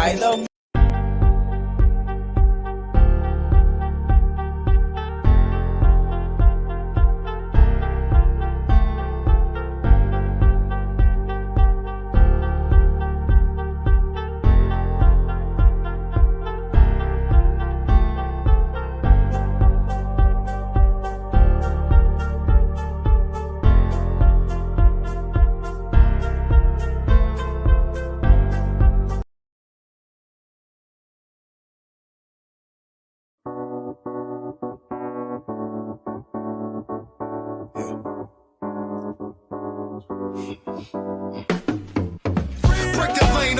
by the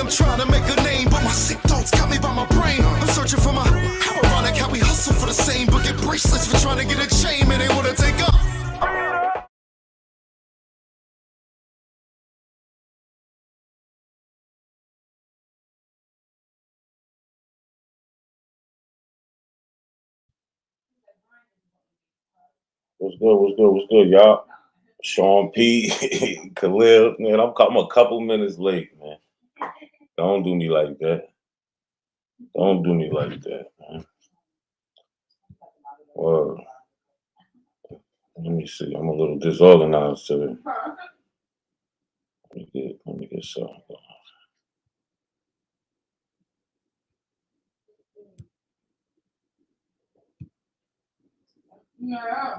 I'm trying to make a name, but my sick thoughts got me by my brain. I'm searching for my, how ironic how we hustle for the same, but get bracelets for trying to get a chain, man, they wanna take up. What's good, y'all? Sean P, Khalil, man, I'm a couple minutes late, man. Don't do me like that. Don't do me like that, man. Well, let me see. I'm a little disorganized today. Let me get something going. Yeah.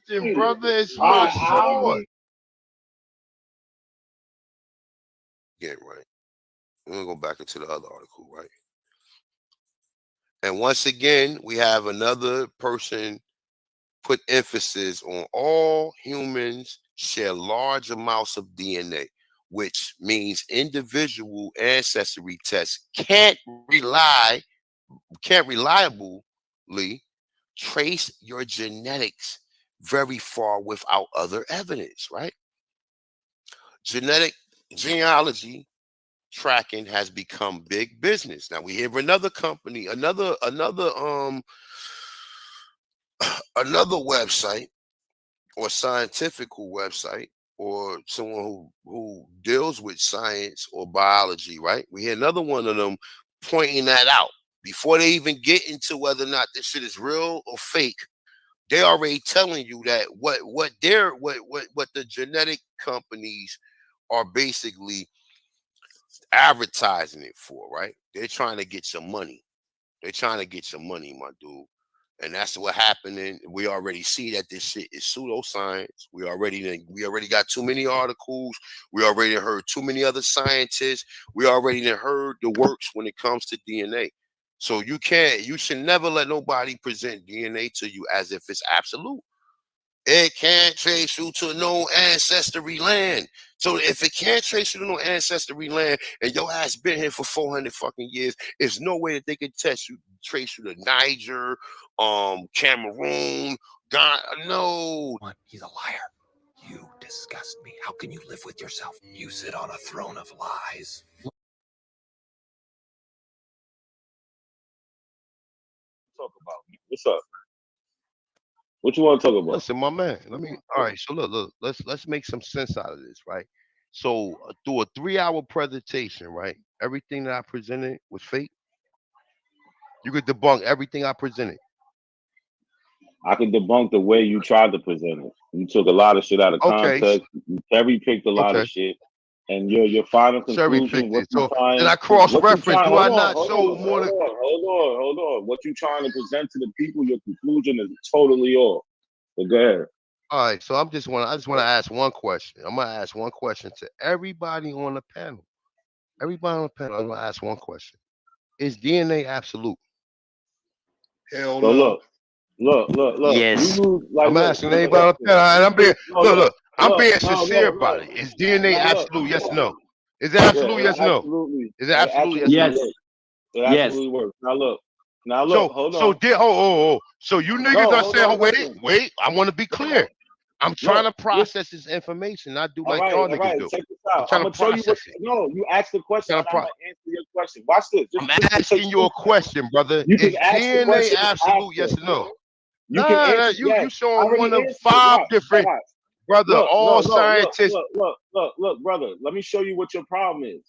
Nothing, brother. It's real short. Yeah, right. We're gonna go back into the other article, right? And once again, we have another person put emphasis on all humans share large amounts of DNA, which means individual ancestry tests can't reliably trace your genetics very far without other evidence, right? Genealogy tracking has become big business. Now we have another company, another website or scientific website or someone who deals with science or biology, right? We had another one of them pointing that out before they even get into whether or not this shit is real or fake. They already telling you that what the genetic companies are basically advertising it for, right? They're trying to get some money. They're trying to get some money, my dude. And that's what happening. We already see that this shit is pseudoscience. We already got too many articles. We already heard too many other scientists. We already heard the works when it comes to DNA. So you should never let nobody present DNA to you as if it's absolute. It can't trace you to no ancestry land. So if it can't trace you to no ancestry land and your ass been here for 400 fucking years, there's no way that they can trace you to Niger, Cameroon, Ghana. No. He's a liar. You disgust me. How can you live with yourself? You sit on a throne of lies. Talk about me. What's up? What you want to talk about? Listen, my man. All right. So look. Let's make some sense out of this, right? So through a 3-hour presentation, right? Everything that I presented was fake. You could debunk everything I presented. I could debunk the way you tried to present it. You took a lot of shit out of context. You cherry picked a lot of shit, and your final conclusion. Then I cross-reference. Do I not show more than? Hold on. What you trying to present to the people? Your conclusion is totally off. But go ahead. All right. So I just want to ask one question. I'm gonna ask one question to everybody on the panel. Everybody on the panel. I'm gonna ask one question. Is DNA absolute? Hell no. Look. Yes. I'm asking anybody on the panel, and I'm being sincere about it. Is DNA absolute? Yes or no? Is it absolute? Yes or no? Absolutely. Is it absolute? Yes. It absolutely works. Now look. Hold on. So you niggas are saying, wait. I want to be clear. I'm trying to process this information. Not do like y'all niggas do. Check this out. I'm gonna show you what. No, you asked the question. I'm gonna answer your question. Watch this. I'm asking you a question, brother. You can Is ask the DNA question absolute? Yes or no? You can answer. You showing one of 5 different. Brother, all scientists. Look, brother. Let me show you what your problem is.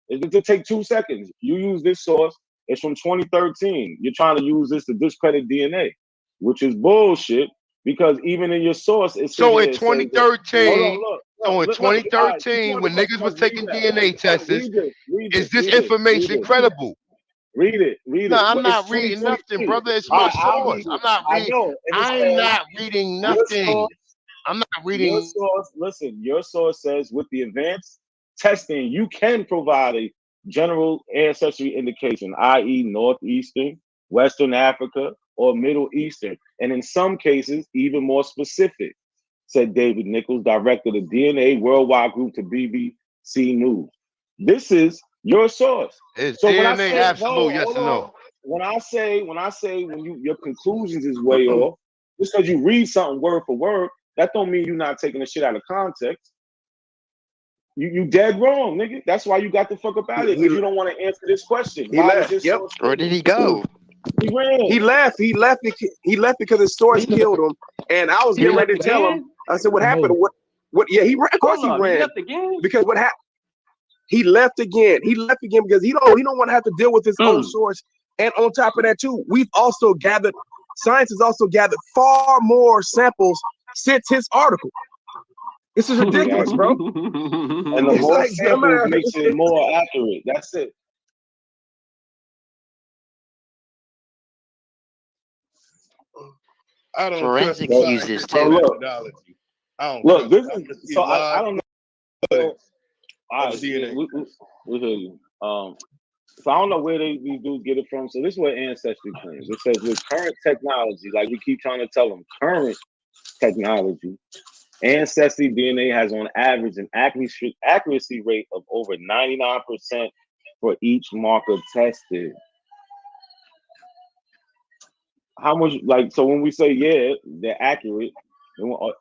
It'll take 2 seconds. You use this source. It's from 2013. You're trying to use this to discredit DNA, which is bullshit. Because even in your source, it's so in 2013. So in 2013, when niggas was taking DNA tests, is this information credible? Read it. No, I'm not reading nothing, brother. It's my source. I'm not reading. I'm not reading nothing. I'm not reading. Your source, listen, your source says with the advanced testing, you can provide a general ancestry indication, i.e. Northeastern, Western Africa, or Middle Eastern, and in some cases, even more specific, said David Nichols, director of the DNA Worldwide Group to BBC News. This is your source. Is DNA absolute? Yes or no? When your conclusions is way off, just because you read something word for word, that don't mean you're not taking the shit out of context. You dead wrong, nigga. That's why you got the fuck up out of it, because you don't want to answer this question. He left. Yep. Where did he go? He ran. He left. He left because his source killed him. And I was getting ready to tell him. I said, "What happened? What? Yeah, he ran. Of course he ran. He left again. Because what happened? He left again. He left again because he don't want to have to deal with his own source. And on top of that too, science has also gathered far more samples since his article. This is ridiculous, bro. And the more samples makes it more accurate. That's it. I don't Forensics uses too. Look, this is so I don't know. We hear you. So I don't know where these dudes get it from. So this is what Ancestry claims. It says with current technology, like we keep trying to tell them, current technology, Ancestry DNA has on average an accuracy rate of over 99% for each marker tested. How much, like, so when we say, yeah, they're accurate,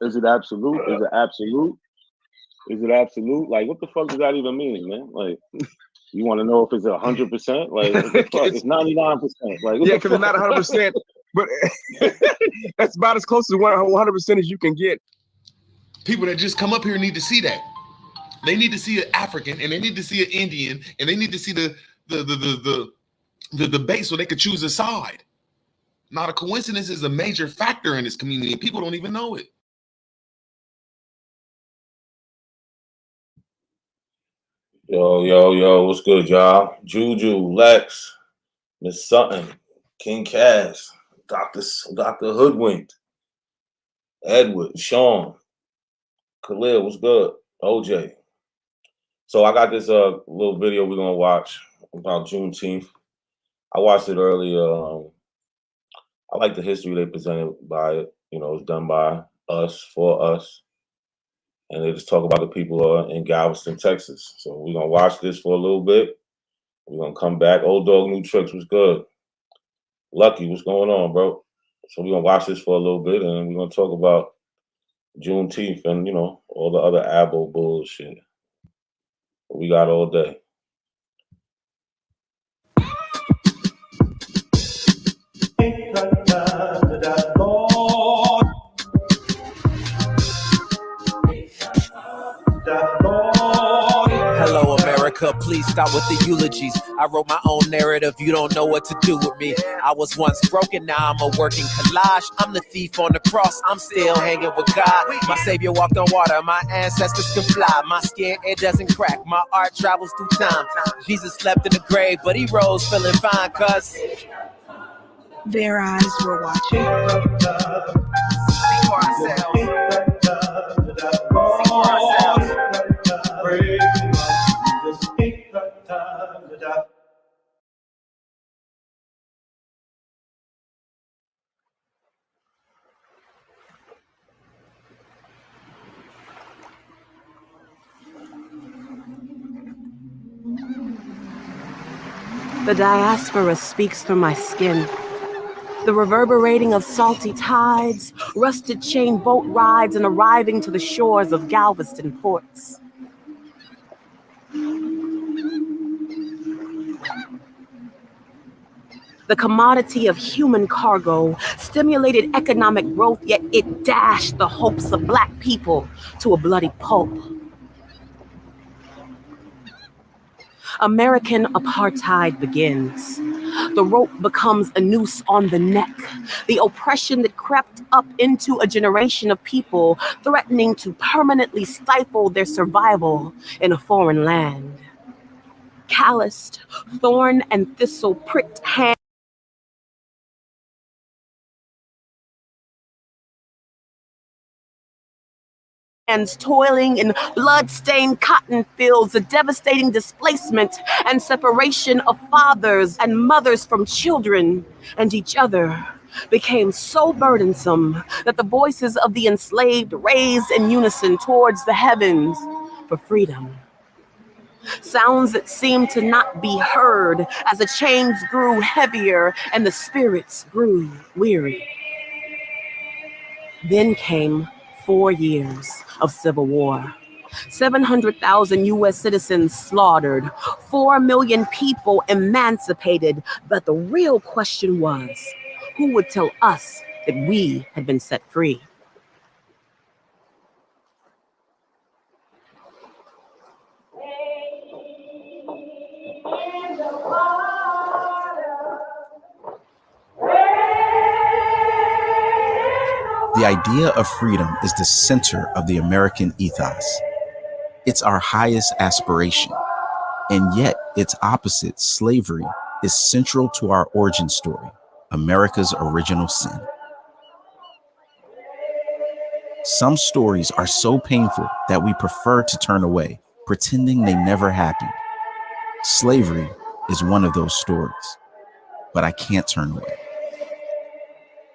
is it absolute? Is it absolute? Is it absolute? Like, what the fuck does that even mean, man? Like, you want to know if it's 100%? Like, what the fuck? It's 99%. Like, yeah, because it's not 100%, but that's about as close to 100% as you can get. People that just come up here need to see that. They need to see an African, and they need to see an Indian, and they need to see the debate so they could choose a side. Not a coincidence is a major factor in this community, and people don't even know it. Yo, what's good, y'all? Juju, Lex, Miss Sutton, King Cass, Dr. Hoodwinked, Edward, Sean, Khalil, what's good? OJ. So I got this little video we're gonna watch about Juneteenth. I watched it earlier. I like the history they presented by it. You know, it's done by us, for us. And they just talk about the people in Galveston, Texas. So we're going to watch this for a little bit. We're going to come back. Old Dog, New Tricks was good. Lucky, what's going on, bro? So we're going to watch this for a little bit, and we're going to talk about Juneteenth and, you know, all the other abo bullshit. We got all day. Hello, America. Please stop with the eulogies. I wrote my own narrative. You don't know what to do with me. I was once broken, now I'm a working collage. I'm the thief on the cross. I'm still hanging with God. My savior walked on water. My ancestors can fly. My skin, it doesn't crack. My art travels through time. Jesus slept in the grave, but he rose feeling fine, cuz their eyes were watching. See for ourselves. See for ourselves. The diaspora speaks through my skin. The reverberating of salty tides, rusted chain boat rides, and arriving to the shores of Galveston ports. The commodity of human cargo stimulated economic growth, yet it dashed the hopes of Black people to a bloody pulp. American apartheid begins. The rope becomes a noose on the neck, the oppression that crept up into a generation of people, threatening to permanently stifle their survival in a foreign land. Calloused, thorn and thistle pricked hands toiling in blood-stained cotton fields, the devastating displacement and separation of fathers and mothers from children and each other became so burdensome that the voices of the enslaved raised in unison towards the heavens for freedom. Sounds that seemed to not be heard as the chains grew heavier and the spirits grew weary. Then came 4 years of civil war. 700,000 U.S. citizens slaughtered, 4 million people emancipated. But the real question was, who would tell us that we had been set free? The idea of freedom is the center of the American ethos. It's our highest aspiration, and yet its opposite, slavery, is central to our origin story, America's original sin. Some stories are so painful that we prefer to turn away, pretending they never happened. Slavery is one of those stories, but I can't turn away.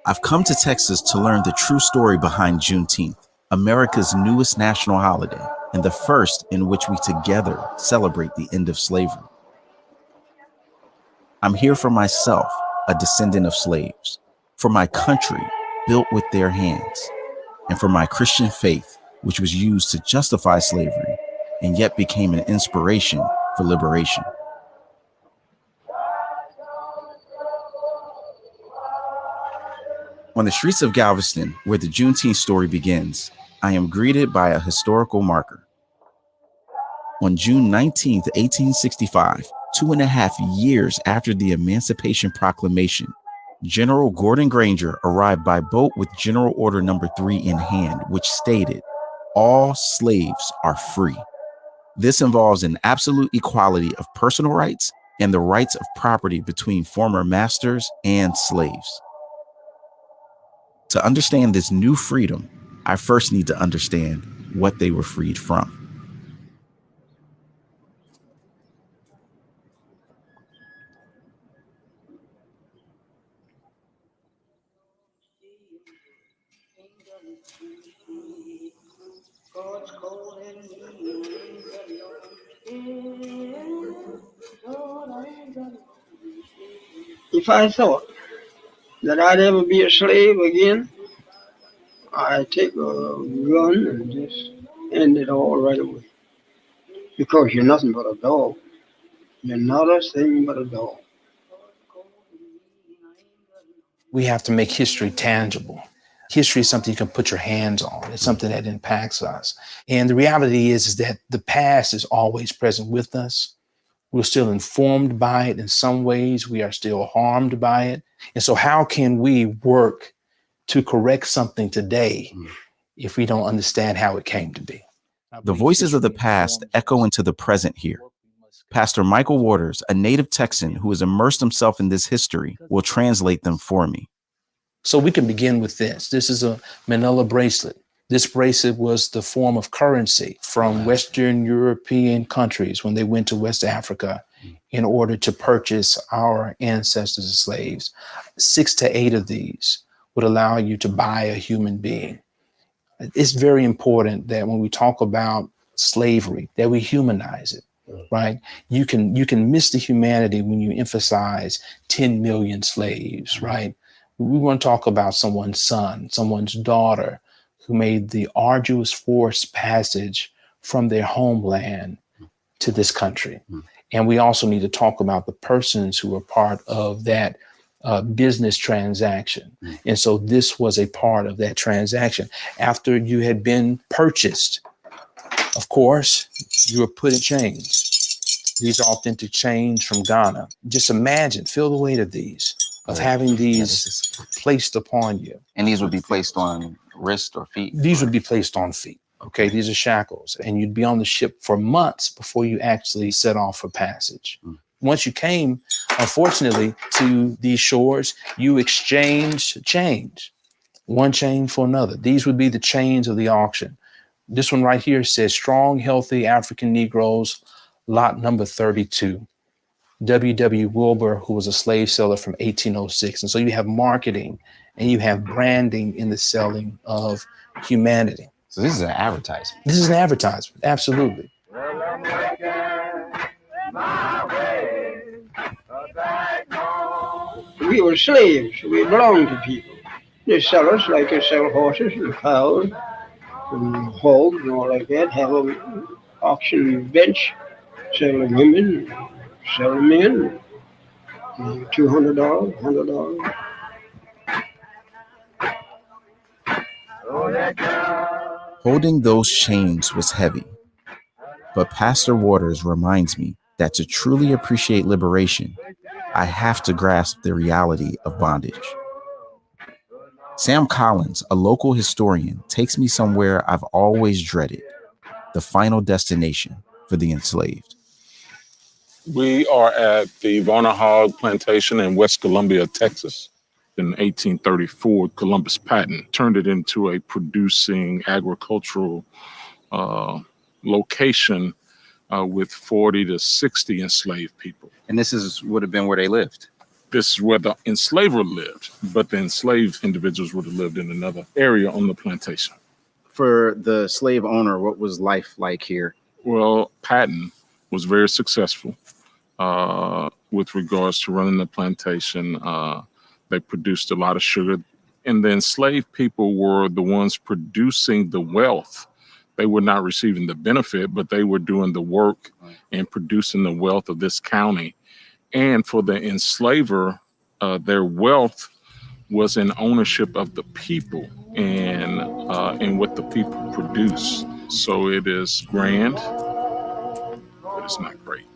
I've come to Texas to learn the true story behind Juneteenth, America's newest national holiday, and the first in which we together celebrate the end of slavery. I'm here for myself, a descendant of slaves, for my country built with their hands, and for my Christian faith, which was used to justify slavery and yet became an inspiration for liberation. On the streets of Galveston, where the Juneteenth story begins, I am greeted by a historical marker. On June 19, 1865, 2.5 years after the Emancipation Proclamation, General Gordon Granger arrived by boat with General Order No. 3 in hand, which stated, "All slaves are free." This involves an absolute equality of personal rights and the rights of property between former masters and slaves. To understand this new freedom, I first need to understand what they were freed from. If I thought that I'd ever be a slave again, I'd take a gun and just end it all right away. Because you're nothing but a dog. You're not a thing but a dog. We have to make history tangible. History is something you can put your hands on. It's something that impacts us. And the reality is that the past is always present with us. We're still informed by it in some ways. We are still harmed by it. And so how can we work to correct something today if we don't understand how it came to be? The voices of the past echo into the present here. Pastor Michael Waters, a native Texan who has immersed himself in this history, will translate them for me. So we can begin with this. This is a manila bracelet. This bracelet was the form of currency from Western European countries when they went to West Africa in order to purchase our ancestors as slaves. 6 to 8 of these would allow you to buy a human being. It's very important that when we talk about slavery, that we humanize it, right? You can miss the humanity when you emphasize 10 million slaves, right? We want to talk about someone's son, someone's daughter who made the arduous forced passage from their homeland to this country. And we also need to talk about the persons who are part of that business transaction. And so this was a part of that transaction. After you had been purchased, of course, you were put in chains. These are authentic chains from Ghana. Just imagine, feel the weight of these, of having these placed upon you. And these would be placed on wrist or feet? These would be placed on feet. Okay, these are shackles. And you'd be on the ship for months before you actually set off for passage. Once you came, unfortunately, to these shores, you exchanged chains, one chain for another. These would be the chains of the auction. This one right here says strong, healthy African Negroes, lot number 32. W.W. Wilbur, who was a slave seller from 1806. And so you have marketing and you have branding in the selling of humanity. So this is an advertisement. This is an advertisement, absolutely. We were slaves. We belonged to people. They sell us like they sell horses and cows and hogs and all like that. Have an auction bench, sell the women, sell the men. $200, $100. Holding those chains was heavy. But Pastor Waters reminds me that to truly appreciate liberation, I have to grasp the reality of bondage. Sam Collins, a local historian, takes me somewhere I've always dreaded, the final destination for the enslaved. We are at the Varner Hog Plantation in West Columbia, Texas. In 1834, Columbus Patton turned it into a producing agricultural location with 40 to 60 enslaved people. And this would have been where they lived? This is where the enslaver lived, but the enslaved individuals would have lived in another area on the plantation. For the slave owner, what was life like here? Well, Patton was very successful with regards to running the plantation. They produced a lot of sugar, and the enslaved people were the ones producing the wealth. They were not receiving the benefit, but they were doing the work and producing the wealth of this county. And for the enslaver, their wealth was in ownership of the people and what the people produce. So it is grand, but it's not great.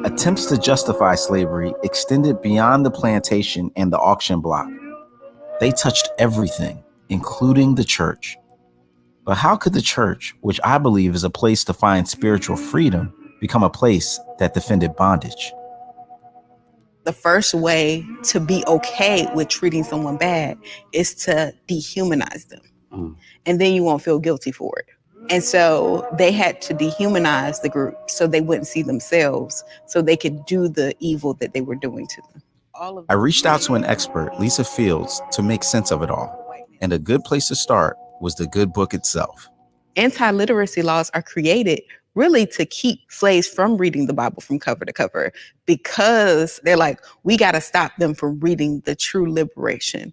Attempts to justify slavery extended beyond the plantation and the auction block. They touched everything, including the church. But how could the church, which I believe is a place to find spiritual freedom, become a place that defended bondage? The first way to be okay with treating someone bad is to dehumanize them. And then you won't feel guilty for it. And so they had to dehumanize the group so they wouldn't see themselves, so they could do the evil that they were doing to them. I reached out to an expert, Lisa Fields, to make sense of it all. And a good place to start was the good book itself. Anti-literacy laws are created really to keep slaves from reading the Bible from cover to cover, because they're like, we got to stop them from reading the true liberation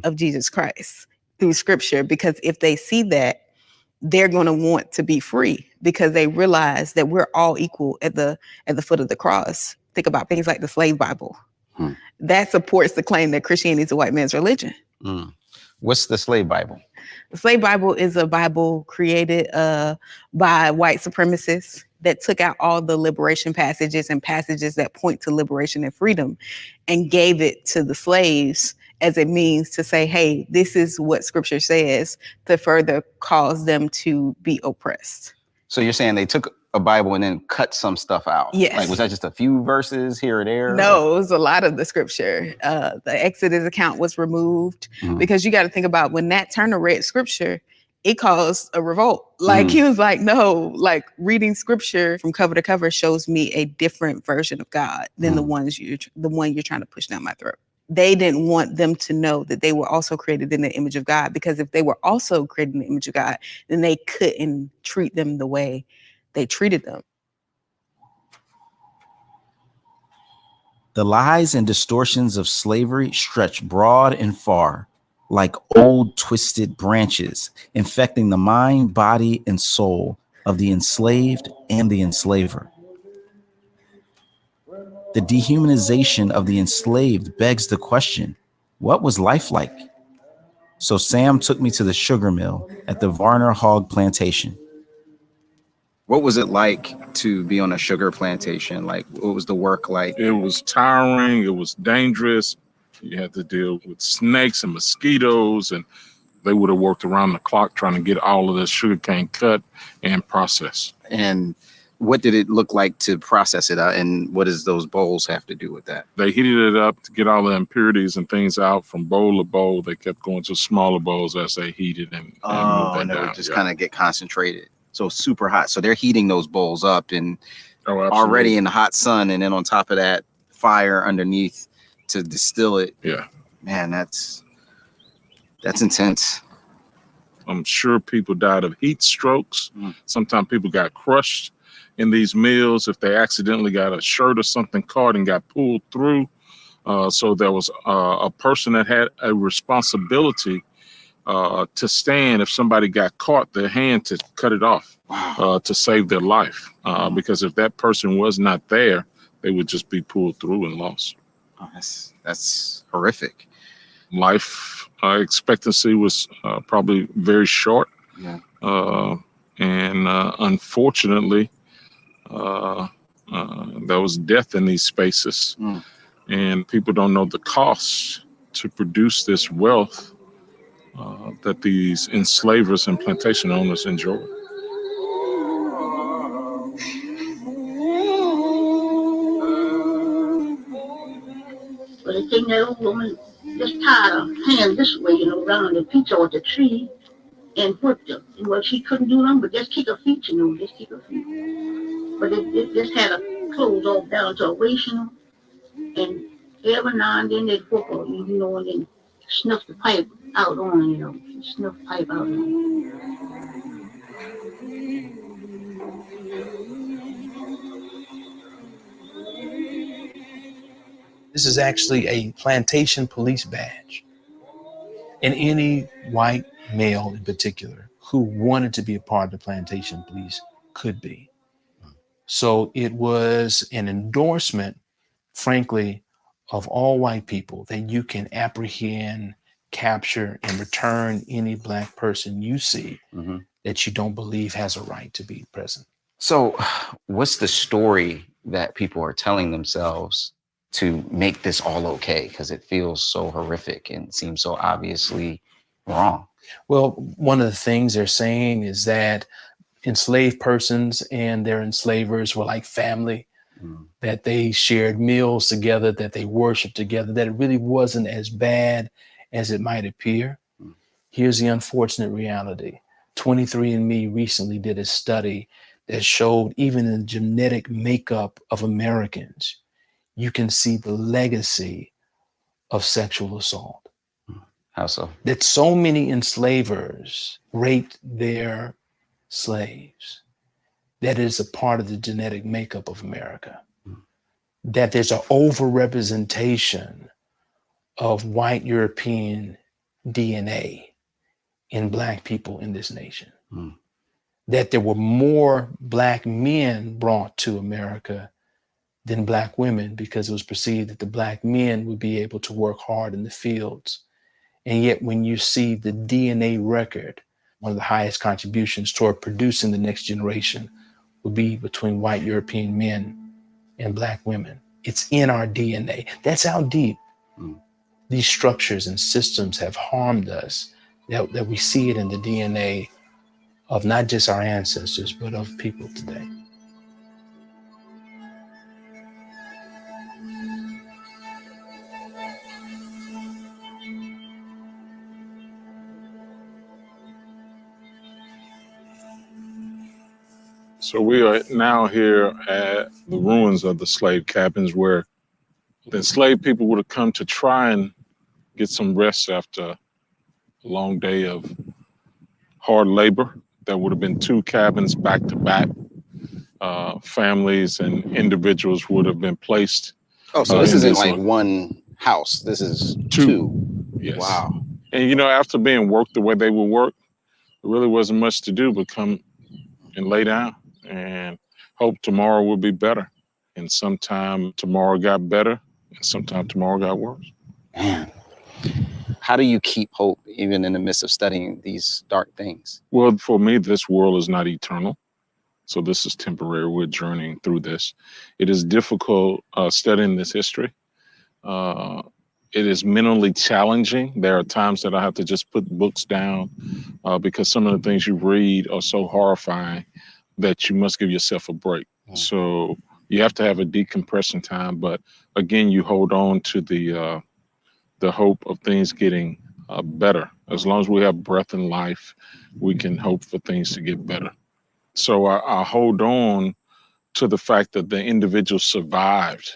of Jesus Christ through scripture, because if they see that, they're going to want to be free, because they realize that we're all equal at the foot of the cross. Think about things like the slave Bible. That supports the claim that Christianity is a white man's religion. What's the slave Bible? The slave Bible is a Bible created by white supremacists that took out all the liberation passages and passages that point to liberation and freedom and gave it to the slaves as a means to say, hey, this is what scripture says, to further cause them to be oppressed. So you're saying they took a Bible and then cut some stuff out? Yes. Like, was that just a few verses here or there? No, it was a lot of the scripture. The Exodus account was removed because you got to think about when Nat Turner read scripture, it caused a revolt. Like he was like, no, like reading scripture from cover to cover shows me a different version of God than the one you're trying to push down my throat. They didn't want them to know that they were also created in the image of God, because if they were also created in the image of God, then they couldn't treat them the way they treated them. The lies and distortions of slavery stretch broad and far, like old twisted branches, infecting the mind, body, and soul of the enslaved and the enslaver. The dehumanization of the enslaved begs the question, what was life like? So Sam took me to the sugar mill at the Varner Hog Plantation. What was it like to be on a sugar plantation? Like, what was the work like? It was tiring. It was dangerous. You had to deal with snakes and mosquitoes, and they would have worked around the clock trying to get all of the sugarcane cut and processed. And what did it look like to process it out? And what does those bowls have to do with that? They heated it up to get all the impurities and things out from bowl to bowl. They kept going to smaller bowls as they heated and moved and it would just kind of get concentrated. So super hot. So they're heating those bowls up and already in the hot sun. And then on top of that, fire underneath to distill it. Yeah. Man, that's intense. I'm sure people died of heat strokes. Sometimes people got crushed in these mills if they accidentally got a shirt or something caught and got pulled through. So there was a person that had a responsibility to stand if somebody got caught, their hand to cut it off to save their life. Because if that person was not there, they would just be pulled through and lost. Oh, that's horrific. Life expectancy was probably very short. Yeah. And unfortunately, there was death in these spaces. And people don't know the cost to produce this wealth that these enslavers and plantation owners enjoy. But the thing that old woman just tied her hand this way, around the feet of the tree and whipped her. And well, she couldn't do nothing but just kick her feet, just kick her feet. But it just had her clothes all down to her waist, and every now and then they'd whip her, and then snuff the pipe out on her, snuff the pipe out on her. This is actually a plantation police badge. And any white male in particular who wanted to be a part of the plantation police could be. So it was an endorsement, frankly, of all white people that you can apprehend, capture, and return any black person you see that you don't believe has a right to be present. So what's the story that people are telling themselves to make this all okay? Because it feels so horrific and seems so obviously wrong. Well, one of the things they're saying is that enslaved persons and their enslavers were like family, that they shared meals together, that they worshiped together, that it really wasn't as bad as it might appear. Here's the unfortunate reality. 23andMe recently did a study that showed even in the genetic makeup of Americans, you can see the legacy of sexual assault. How so? That so many enslavers raped their slaves, that is a part of the genetic makeup of America. That there's an overrepresentation of white European DNA in black people in this nation. That there were more black men brought to America than black women because it was perceived that the black men would be able to work hard in the fields. And yet when you see the DNA record, one of the highest contributions toward producing the next generation would be between white European men and black women. It's in our DNA. That's how deep these structures and systems have harmed us, that we see it in the DNA of not just our ancestors, but of people today. So we are now here at the ruins of the slave cabins where the enslaved people would have come to try and get some rest after a long day of hard labor. There would have been 2 cabins back to back. Families and individuals would have been placed Oh, so this isn't like one house. This is two. Yes. Wow. And you know, after being worked the way they would work, there really wasn't much to do but come and lay down and hope tomorrow will be better. And sometime tomorrow got better, and sometime tomorrow got worse. Man, how do you keep hope even in the midst of studying these dark things? Well, for me, this world is not eternal. So this is temporary. We're journeying through this. It is difficult studying this history. It is mentally challenging. There are times that I have to just put books down because some of the things you read are so horrifying that you must give yourself a break. So you have to have a decompression time. But again, you hold on to the hope of things getting better. As long as we have breath in life, we can hope for things to get better. So I hold on to the fact that the individual survived,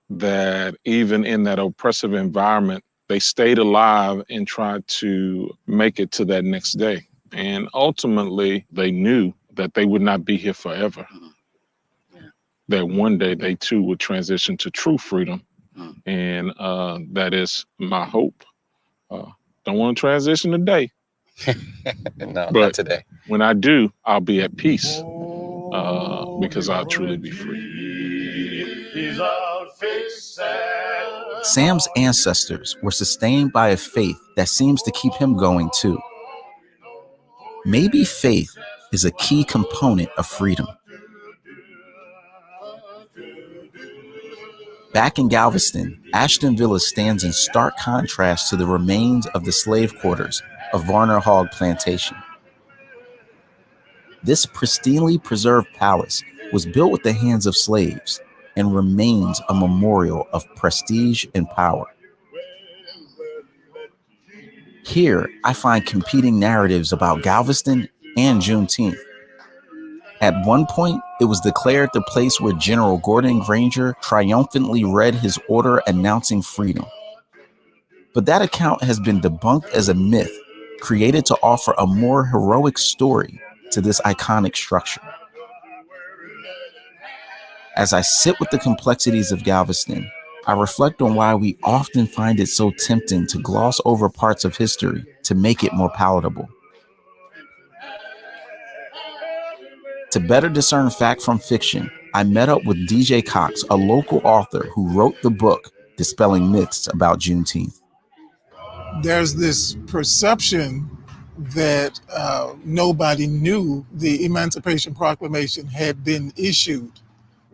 that even in that oppressive environment, they stayed alive and tried to make it to that next day. And ultimately, they knew that they would not be here forever, that one day they too would transition to true freedom. And that is my hope. Don't want to transition today. No, but not today. When I do, I'll be at peace because I'll truly be free. Sam's ancestors were sustained by a faith that seems to keep him going too. Maybe faith is a key component of freedom. Back in Galveston, Ashton Villa stands in stark contrast to the remains of the slave quarters of Varner Hogg Plantation. This pristinely preserved palace was built with the hands of slaves and remains a memorial of prestige and power. Here, I find competing narratives about Galveston and Juneteenth. At one point, it was declared the place where General Gordon Granger triumphantly read his order announcing freedom. But that account has been debunked as a myth created to offer a more heroic story to this iconic structure. As I sit with the complexities of Galveston, I reflect on why we often find it so tempting to gloss over parts of history to make it more palatable. To better discern fact from fiction, I met up with DJ Cox, a local author who wrote the book Dispelling Myths about Juneteenth. There's this perception that nobody knew the Emancipation Proclamation had been issued,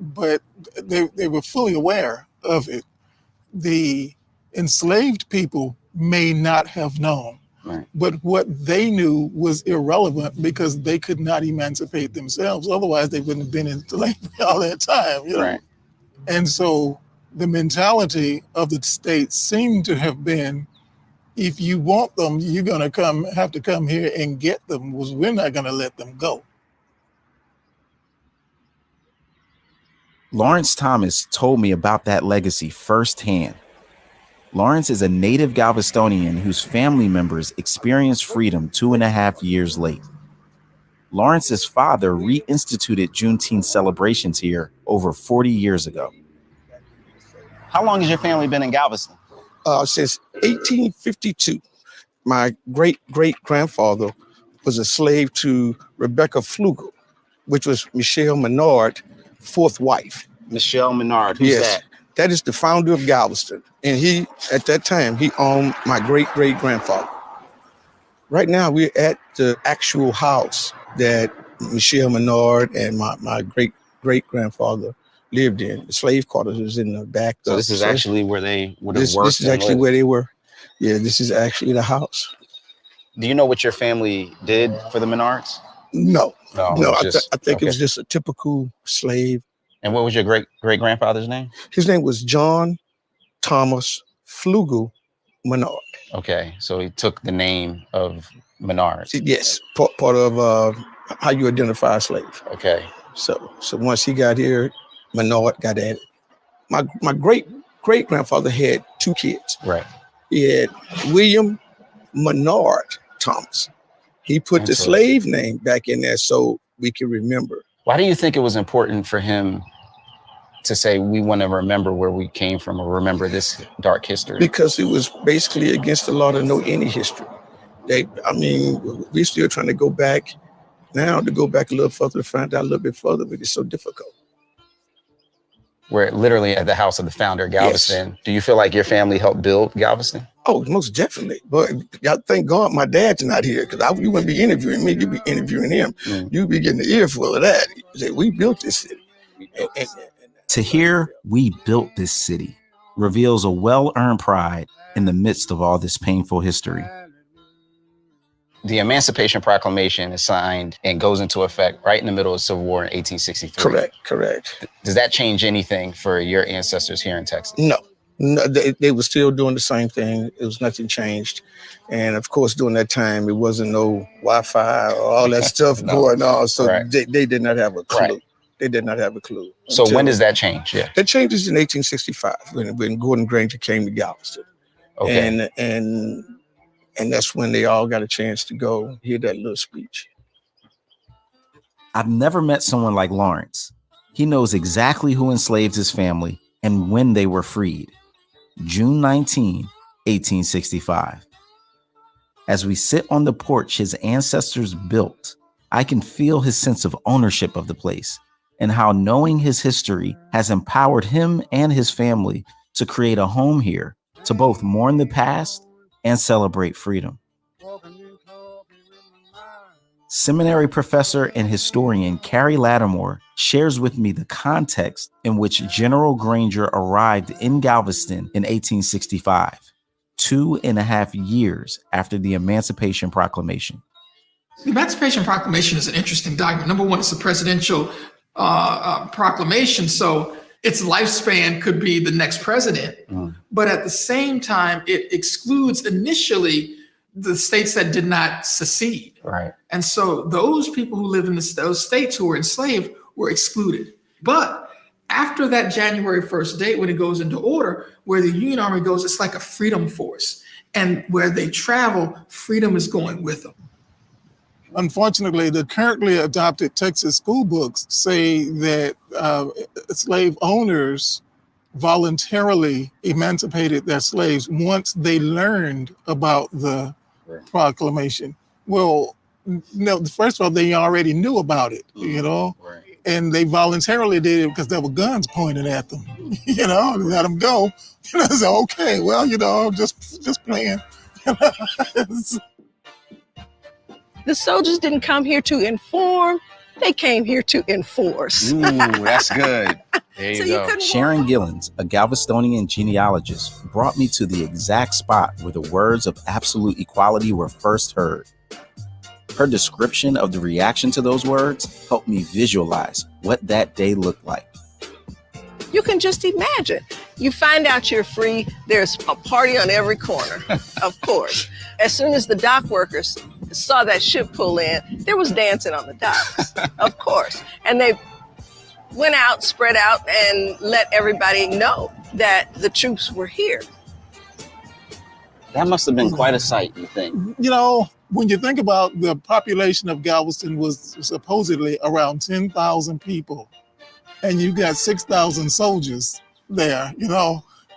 but they were fully aware of it. The enslaved people may not have known, but what they knew was irrelevant because they could not emancipate themselves. Otherwise, they wouldn't have been in slavery all that time. You know? Right. And so the mentality of the state seemed to have been, if you want them, you're going to have to come here and get them, was we're not going to let them go. Lawrence Thomas told me about that legacy firsthand. Lawrence is a native Galvestonian whose family members experienced freedom 2.5 years late. Lawrence's father reinstituted Juneteenth celebrations here over 40 years ago. How long has your family been in Galveston? Since 1852. My great-great-grandfather was a slave to Rebecca Flugel, which was Michelle Menard, fourth wife. Michelle Menard, who's that? That is the founder of Galveston. And he, at that time, he owned my great-great-grandfather. Right now, we're at the actual house that Michelle Menard and my great-great-grandfather lived in. The slave quarters is in the back. So this is actually where they would have worked. This is actually where they were. Yeah, this is actually the house. Do you know what your family did for the Menards? No. I think it was just a typical slave. And what was your great-great-grandfather's name? His name was John Thomas Flugel Menard. Okay, so he took the name of Menard. Yes, part of how you identify a slave. Okay. So once he got here, Menard got added. My great-great-grandfather had 2 kids. Right. He had William Menard Thomas. He put the slave name back in there so we can remember. Why do you think it was important for him to say we want to remember where we came from or remember this dark history? Because it was basically against the law to know any history. We're still trying to go back now, to go back a little further, to find out a little bit further, but it's so difficult. We're literally at the house of the founder of Galveston. Yes. Do you feel like your family helped build Galveston? Oh, most definitely. But thank God my dad's not here, because you wouldn't be interviewing me, you'd be interviewing him. You'd be getting the earful of that. We built this city. To hear "we built this city" reveals a well-earned pride in the midst of all this painful history. The Emancipation Proclamation is signed and goes into effect right in the middle of the Civil War in 1863. Correct. Does that change anything for your ancestors here in Texas? No, they were still doing the same thing. It was nothing changed. And of course, during that time, it wasn't no Wi-Fi or all that stuff going on. So they did not have a clue. Right. They did not have a clue. So when does that change? Yeah. That changes in 1865 when Gordon Granger came to Galveston. Okay. And that's when they all got a chance to go hear that little speech. I've never met someone like Lawrence. He knows exactly who enslaved his family and when they were freed. June 19, 1865. As we sit on the porch his ancestors built, I can feel his sense of ownership of the place and how knowing his history has empowered him and his family to create a home here to both mourn the past and celebrate freedom. Seminary professor and historian Carrie Lattimore shares with me the context in which General Granger arrived in Galveston in 1865, 2.5 years after the Emancipation Proclamation. The Emancipation Proclamation is an interesting document. Number one, it's a presidential proclamation, so its lifespan could be the next president. But at the same time, it excludes initially the states that did not secede. Right. And so those people who lived in those states who were enslaved were excluded. But after that January 1st date, when it goes into order, where the Union Army goes, it's like a freedom force. And where they travel, freedom is going with them. Unfortunately, the currently adopted Texas school books say that slave owners voluntarily emancipated their slaves once they learned about the proclamation. Well, no, first of all, they already knew about it, and they voluntarily did it because there were guns pointed at them, let them go. I said, okay, well, just playing. The soldiers didn't come here to inform, they came here to enforce. Ooh, that's good. There you go. Sharon Gillens, a Galvestonian genealogist, brought me to the exact spot where the words of absolute equality were first heard. Her description of the reaction to those words helped me visualize what that day looked like. You can just imagine. You find out you're free, there's a party on every corner, of course. As soon as the dock workers saw that ship pull in, there was dancing on the docks, of course. And they went out, spread out, and let everybody know that the troops were here. That must have been quite a sight, you think? When you think about the population of Galveston was supposedly around 10,000 people, and you got 6,000 soldiers there,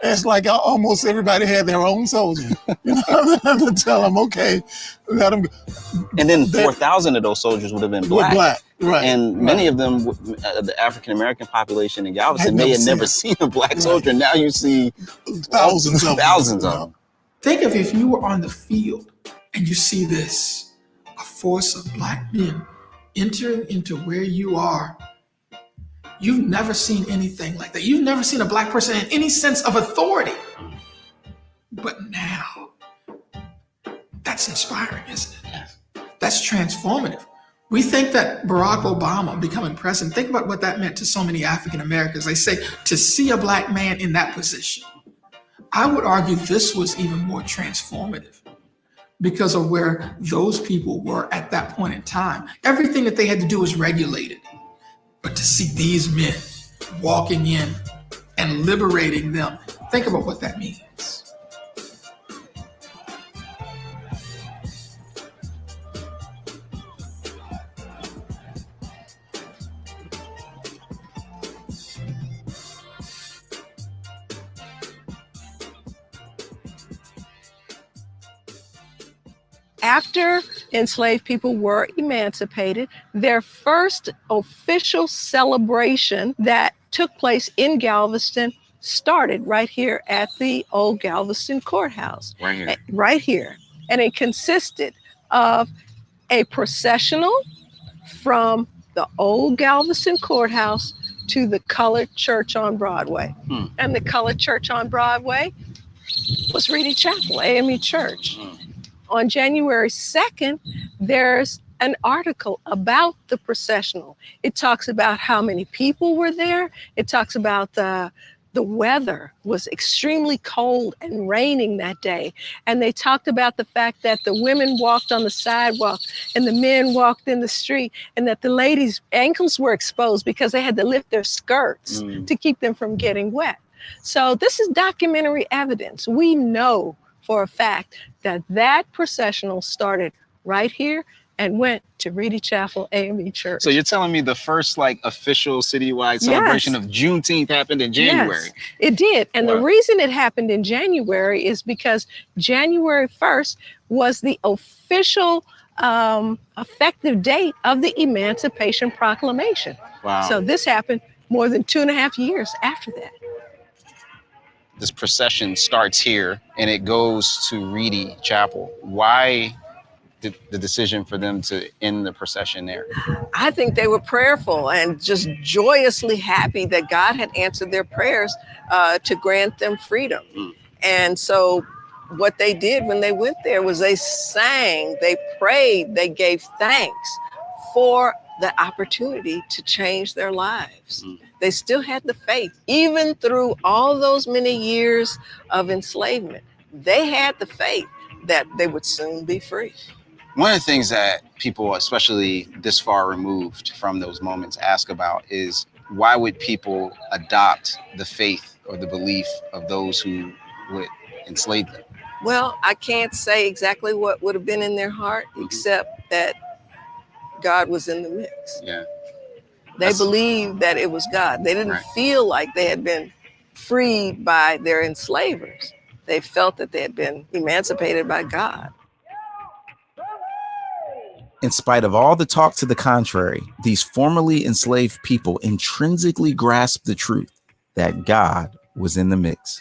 it's like almost everybody had their own soldier, to tell them, okay, let them go. And then 4,000 of those soldiers would have been black. Right. And many of them, the African-American population in Galveston may have never seen a black soldier. Now you see thousands of them. Think of if you were on the field and you see this, a force of black men entering into where you are. You've never seen anything like that. You've never seen a black person in any sense of authority. But now, that's inspiring, isn't it? That's transformative. We think that Barack Obama becoming president, think about what that meant to so many African Americans. They say to see a black man in that position. I would argue this was even more transformative because of where those people were at that point in time. Everything that they had to do was regulated. But to see these men walking in and liberating them, think about what that means. After enslaved people were emancipated, their first official celebration that took place in Galveston started right here at the old Galveston courthouse. Right here. Right here. And it consisted of a processional from the old Galveston courthouse to the colored church on Broadway. And the colored church on Broadway was Reedy Chapel, AME Church. On January 2nd, there's an article about the processional. It talks about how many people were there. It talks about the weather was extremely cold and raining that day. And they talked about the fact that the women walked on the sidewalk and the men walked in the street, and that the ladies' ankles were exposed because they had to lift their skirts to keep them from getting wet. So this is documentary evidence. We know for a fact that that processional started right here and went to Reedy Chapel AME Church. So you're telling me the first like official citywide celebration of Juneteenth happened in January? Yes, it did. And the reason it happened in January is because January 1st was the official effective date of the Emancipation Proclamation. Wow. So this happened more than 2.5 years after that. This procession starts here and it goes to Reedy Chapel. Why did the decision for them to end the procession there? I think they were prayerful and just joyously happy that God had answered their prayers to grant them freedom. And so what they did when they went there was they sang, they prayed, they gave thanks for the opportunity to change their lives. They still had the faith, even through all those many years of enslavement. They had the faith that they would soon be free. One of the things that people, especially this far removed from those moments, ask about is why would people adopt the faith or the belief of those who would enslave them? Well, I can't say exactly what would have been in their heart, except that God was in the mix. Yeah. They believed that it was God. They didn't feel like they had been freed by their enslavers. They felt that they had been emancipated by God. In spite of all the talk to the contrary, these formerly enslaved people intrinsically grasped the truth that God was in the mix.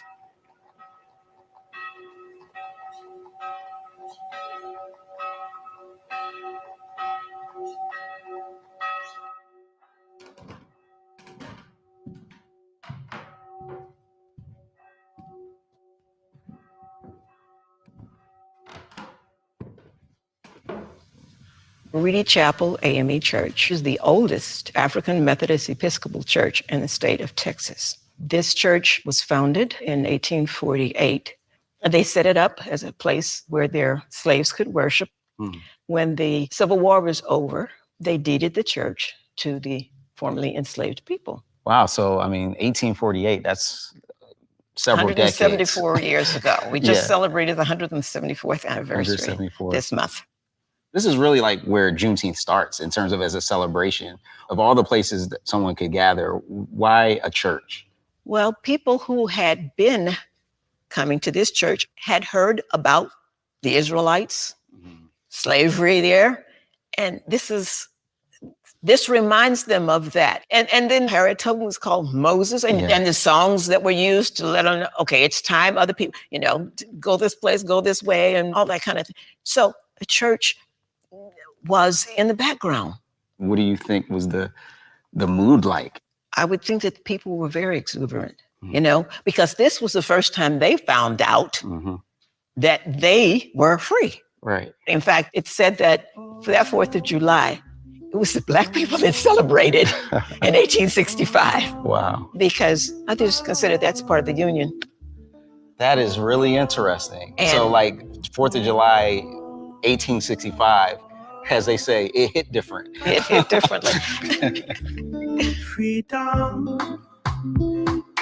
Reedy Chapel AME Church is the oldest African Methodist Episcopal church in the state of Texas. This church was founded in 1848. They set it up as a place where their slaves could worship. When the Civil War was over, they deeded the church to the formerly enslaved people. Wow. So, I mean, 1848, that's several 174 decades. years ago. We just celebrated the 174th anniversary 174. this month. This is really like where Juneteenth starts in terms of as a celebration of all the places that someone could gather. Why a church? Well, people who had been coming to this church had heard about the Israelites, slavery there, and this reminds them of that. And then Harriet Tubman was called Moses, and the songs that were used to let them know, okay, it's time, other people, go this place, go this way, and all that kind of thing. So the church was in the background. What do you think was the mood like? I would think that people were very exuberant, because this was the first time they found out that they were free. Right. In fact, it said that for that 4th of July, it was the Black people that celebrated in 1865. Wow. Because others consider that's part of the Union. That is really interesting. So like 4th of July, 1865, as they say, it hit different. It hit differently. Freedom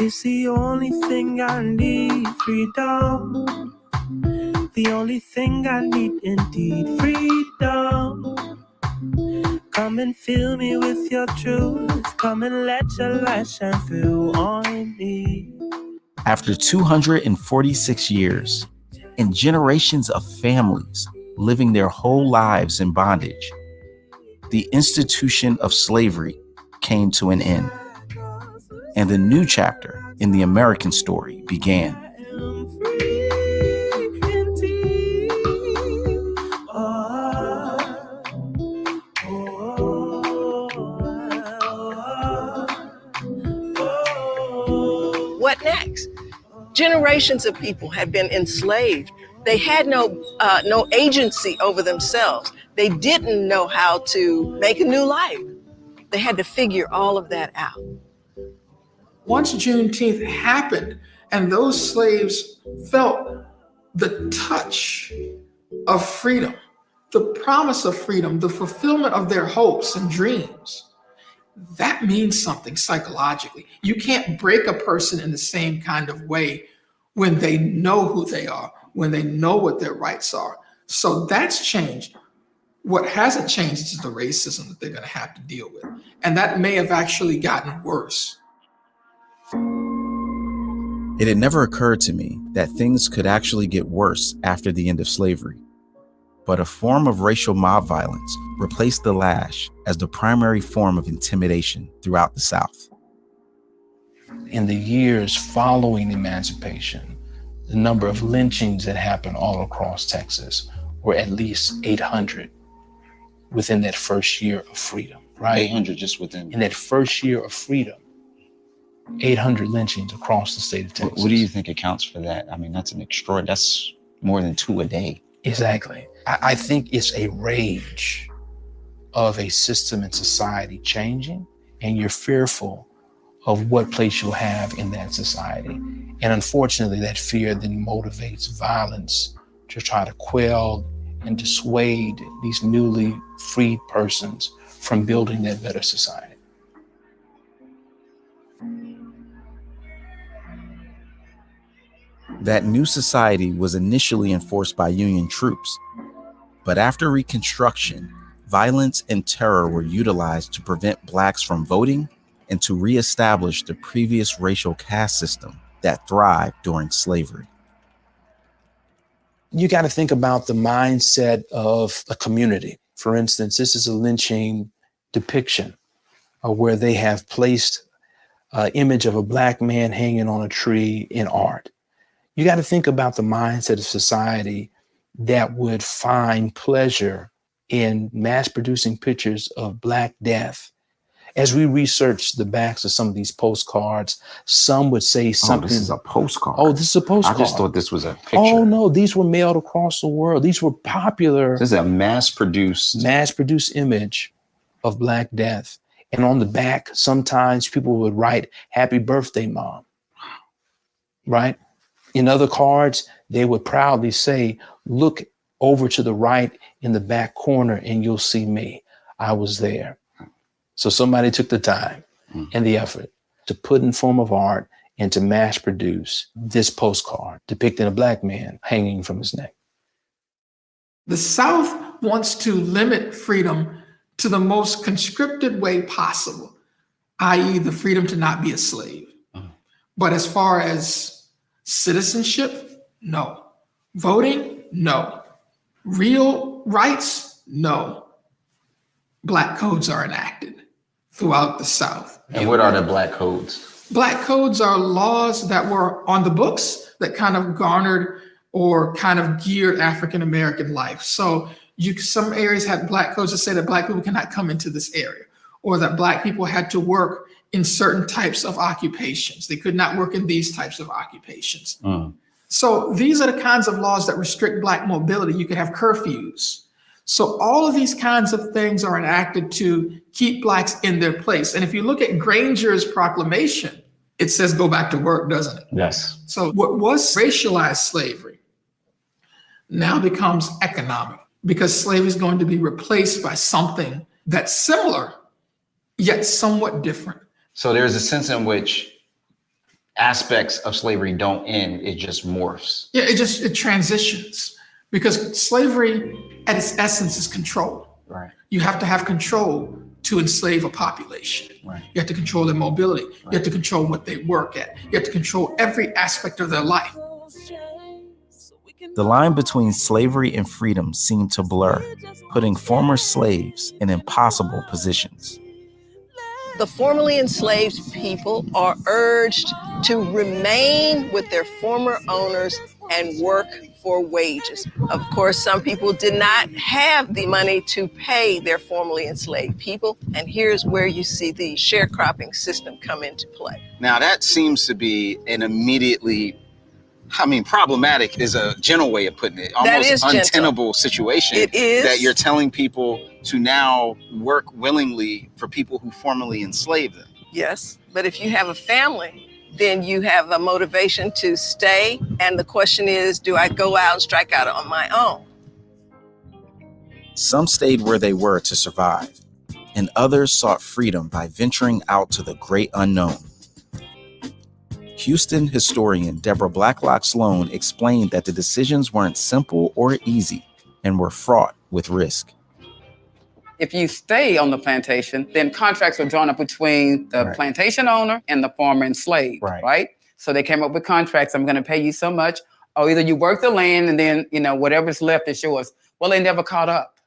is the only thing I need. Freedom, the only thing I need indeed. Freedom, come and fill me with your truth. Come and let your light shine through on me. After 246 years and generations of families living their whole lives in bondage, the institution of slavery came to an end, and a new chapter in the American story began. What next? Generations of people had been enslaved. They had no agency over themselves. They didn't know how to make a new life. They had to figure all of that out. Once Juneteenth happened and those slaves felt the touch of freedom, the promise of freedom, the fulfillment of their hopes and dreams, that means something psychologically. You can't break a person in the same kind of way when they know who they are, when they know what their rights are. So that's changed. What hasn't changed is the racism that they're going to have to deal with. And that may have actually gotten worse. It had never occurred to me that things could actually get worse after the end of slavery. But a form of racial mob violence replaced the lash as the primary form of intimidation throughout the South. In the years following emancipation, the number of lynchings that happened all across Texas were at least 800 within that first year of freedom, right? 800 just within. In that first year of freedom, 800 lynchings across the state of Texas. What do you think accounts for that? I mean, that's that's more than 2 a day. Exactly. I think it's a rage of a system and society changing, and you're fearful of what place you'll have in that society. And unfortunately, that fear then motivates violence to try to quell and dissuade these newly freed persons from building that better society. That new society was initially enforced by Union troops, but after Reconstruction, violence and terror were utilized to prevent Blacks from voting and to reestablish the previous racial caste system that thrived during slavery. You got to think about the mindset of a community. For instance, this is a lynching depiction where they have placed an image of a Black man hanging on a tree in art. You got to think about the mindset of society that would find pleasure in mass producing pictures of Black death. As we research the backs of some of these postcards, some would say something. Oh, this is a postcard. Oh, this is a postcard. I just thought this was a picture. Oh, no, these were mailed across the world. These were popular. This is a mass-produced image of Black death. And on the back, sometimes people would write, "Happy birthday, Mom." Right? In other cards, they would proudly say, "Look over to the right in the back corner and you'll see me. I was there." So somebody took the time and the effort to put in form of art and to mass produce this postcard depicting a Black man hanging from his neck. The South wants to limit freedom to the most conscripted way possible, i.e. the freedom to not be a slave. But as far as citizenship, no. Voting, no. Real rights, no. Black codes are enacted throughout the South. And what are the Black codes? Black codes are laws that were on the books that kind of garnered or kind of geared African-American life. So some areas had Black codes that say that Black people cannot come into this area, or that Black people had to work in certain types of occupations. They could not work in these types of occupations. So these are the kinds of laws that restrict Black mobility. You could have curfews. So all of these kinds of things are enacted to keep Blacks in their place. And if you look at Granger's proclamation, it says go back to work, doesn't it? Yes. So what was racialized slavery now becomes economic, because slavery is going to be replaced by something that's similar, yet somewhat different. So there's a sense in which aspects of slavery don't end, it just morphs. Yeah, it transitions, because slavery at its essence is control. Right. You have to have control to enslave a population. Right. You have to control their mobility. Right. You have to control what they work at. You have to control every aspect of their life. The line between slavery and freedom seemed to blur, putting former slaves in impossible positions. The formerly enslaved people are urged to remain with their former owners and work for wages. Of course, some people did not have the money to pay their formerly enslaved people, and here's where you see the sharecropping system come into play. Now that seems to be an immediately, problematic is a gentle way of putting it. Almost untenable situation. It is. That you're telling people to now work willingly for people who formerly enslaved them. Yes, but if you have a family, then you have a motivation to stay. And the question is, do I go out and strike out on my own? Some stayed where they were to survive, and others sought freedom by venturing out to the great unknown. Houston historian Deborah Blacklock Sloan explained that the decisions weren't simple or easy and were fraught with risk. If you stay on the plantation, then contracts were drawn up between the plantation owner and the former enslaved, right? So they came up with contracts. I'm going to pay you so much, or either you work the land and then, whatever's left is yours. Well, they never caught up.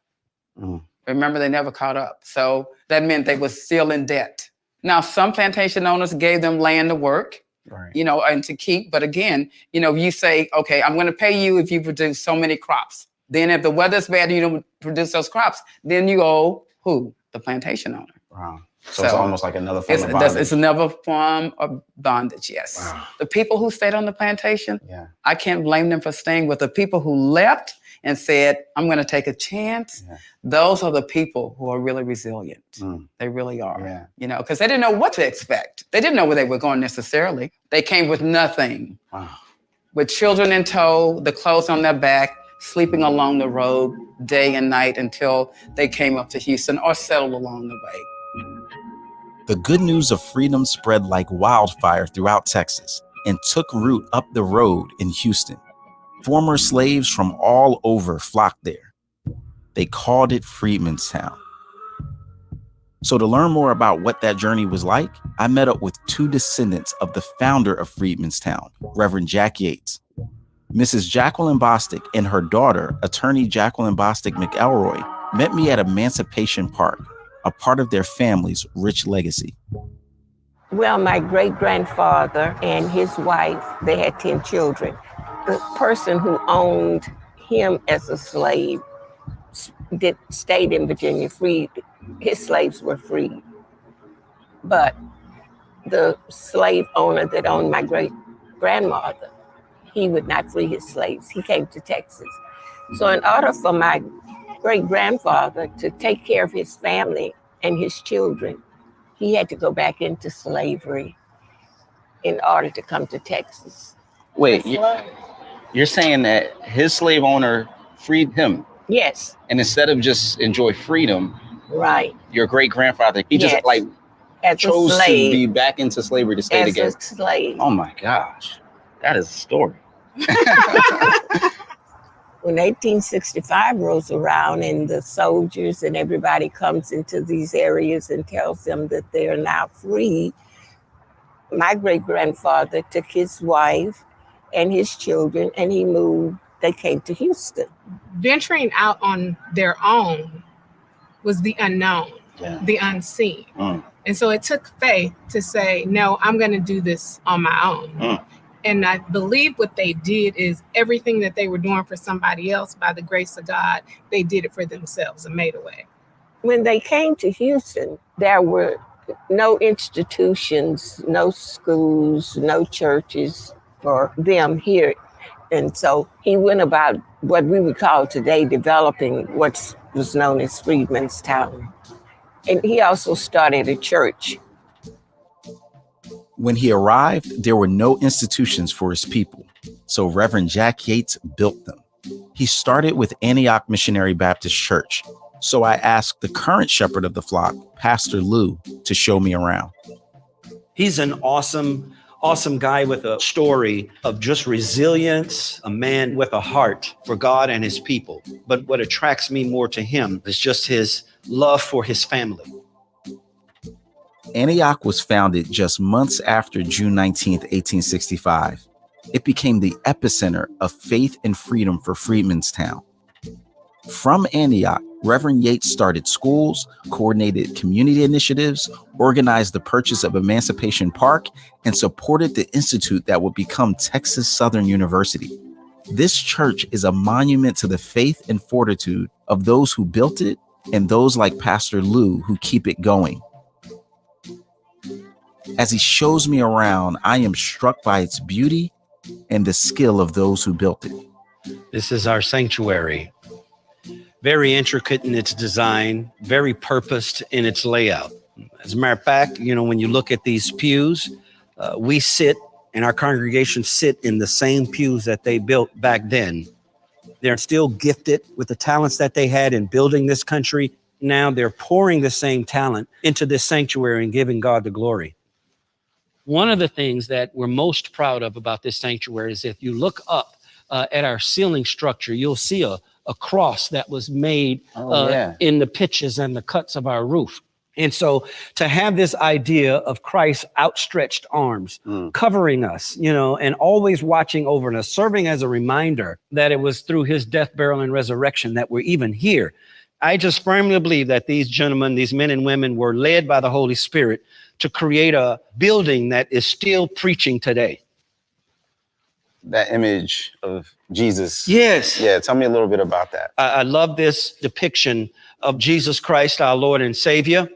Remember, they never caught up. So that meant they were still in debt. Now, some plantation owners gave them land to work, and to keep. But again, you say, okay, I'm going to pay you if you produce so many crops. Then if the weather's bad and you don't produce those crops, then you owe who? The plantation owner. Wow. So it's almost like another form of bondage. It's another form of bondage, yes. Wow. The people who stayed on the plantation, I can't blame them for staying. With the people who left and said, I'm going to take a chance, those are the people who are really resilient. They really are, because they didn't know what to expect. They didn't know where they were going necessarily. They came with nothing. Wow. With children in tow, the clothes on their back, sleeping along the road day and night until they came up to Houston or settled along the way. The good news of freedom spread like wildfire throughout Texas and took root up the road in Houston. Former slaves from all over flocked there. They called it Freedmanstown. So to learn more about what that journey was like, I met up with two descendants of the founder of Freedmanstown, Reverend Jack Yates. Mrs. Jacqueline Bostic and her daughter, attorney Jacqueline Bostic McElroy, met me at Emancipation Park, a part of their family's rich legacy. Well, my great-grandfather and his wife, they had 10 children. The person who owned him as a slave stayed in Virginia, freed. His slaves were freed. But the slave owner that owned my great-grandmother, he would not free his slaves. He came to Texas. So in order for my great-grandfather to take care of his family and his children, he had to go back into slavery in order to come to Texas. Wait, you're saying that his slave owner freed him? Yes. And instead of just enjoy freedom, your great-grandfather, he just chose to be back into slavery to stay together. As a slave. Oh my gosh, that is a story. When 1865 rolls around and the soldiers and everybody comes into these areas and tells them that they are now free, my great-grandfather took his wife and his children and he moved. They came to Houston. Venturing out on their own was the unknown, the unseen. And so it took faith to say, no, I'm going to do this on my own. And I believe what they did is everything that they were doing for somebody else, by the grace of God, they did it for themselves and made a way. When they came to Houston, there were no institutions, no schools, no churches for them here. And so he went about what we would call today developing what was known as Freedmanstown. And he also started a church. When he arrived, there were no institutions for his people, so Reverend Jack Yates built them. He started with Antioch Missionary Baptist Church, so I asked the current shepherd of the flock, Pastor Lou, to show me around. He's an awesome guy with a story of just resilience, a man with a heart for God and his people. But what attracts me more to him is just his love for his family. Antioch was founded just months after June 19th, 1865, It became the epicenter of faith and freedom for Freedmanstown. From Antioch, Reverend Yates started schools, coordinated community initiatives, organized the purchase of Emancipation Park, and supported the institute that would become Texas Southern University. This church is a monument to the faith and fortitude of those who built it and those like Pastor Lou who keep it going. As he shows me around, I am struck by its beauty and the skill of those who built it. This is our sanctuary. Very intricate in its design, very purposed in its layout. As a matter of fact, when you look at these pews, we sit and our congregation sit in the same pews that they built back then. They're still gifted with the talents that they had in building this country. Now they're pouring the same talent into this sanctuary and giving God the glory. One of the things that we're most proud of about this sanctuary is if you look up at our ceiling structure, you'll see a cross that was made in the pitches and the cuts of our roof. And so to have this idea of Christ's outstretched arms covering us, and always watching over us, serving as a reminder that it was through his death, burial, and resurrection that we're even here. I just firmly believe that these gentlemen, these men and women, were led by the Holy Spirit to create a building that is still preaching today. That image of Jesus. Yes. Yeah, tell me a little bit about that. I love this depiction of Jesus Christ, our Lord and Savior.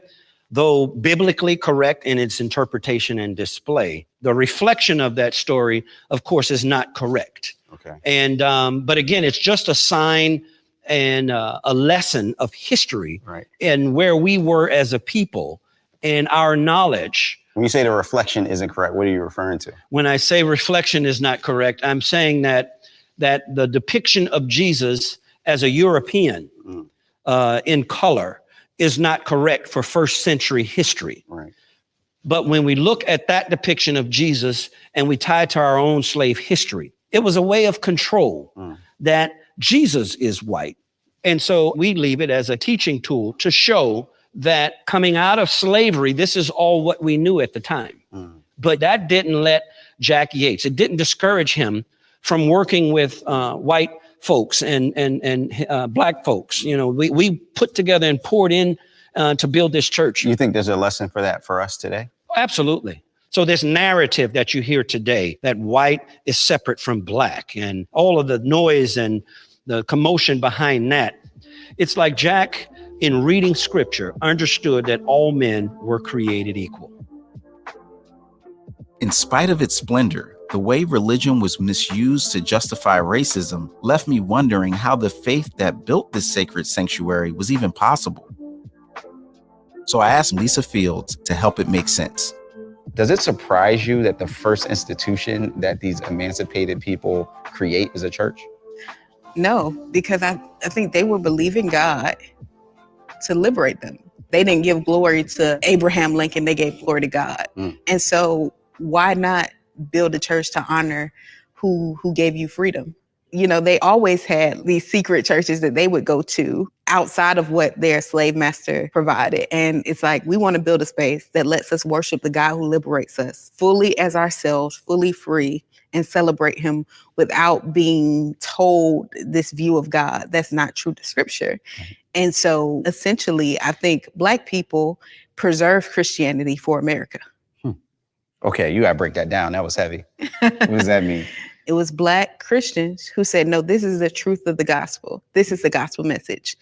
Though biblically correct in its interpretation and display, the reflection of that story, of course, is not correct. Okay. And but again, it's just a sign and a lesson of history, right, and where we were as a people and our knowledge. When you say the reflection isn't correct, what are you referring to? When I say reflection is not correct, I'm saying that the depiction of Jesus as a European in color is not correct for first century history. Right. But when we look at that depiction of Jesus and we tie it to our own slave history, it was a way of control that Jesus is white. And so we leave it as a teaching tool to show that coming out of slavery, this is all what we knew at the time. But that didn't let Jack Yates, it didn't discourage him from working with white folks and black folks. We put together and poured in to build this church. You think there's a lesson for that for us today? Absolutely. So this narrative that you hear today, that white is separate from black, and all of the noise and the commotion behind that, it's like Jack, in reading scripture, understood that all men were created equal. In spite of its splendor, the way religion was misused to justify racism left me wondering how the faith that built this sacred sanctuary was even possible. So I asked Lisa Fields to help it make sense. Does it surprise you that the first institution that these emancipated people create is a church? No, because I think they were believing God to liberate them. They didn't give glory to Abraham Lincoln, they gave glory to God. And so why not build a church to honor who gave you freedom? They always had these secret churches that they would go to outside of what their slave master provided. And it's like, we want to build a space that lets us worship the God who liberates us fully as ourselves, fully free, and celebrate him without being told this view of God that's not true to scripture. And so essentially, I think Black people preserve Christianity for America. Okay, you gotta break that down. That was heavy. What does that mean? It was Black Christians who said, no, this is the truth of the gospel. This is the gospel message.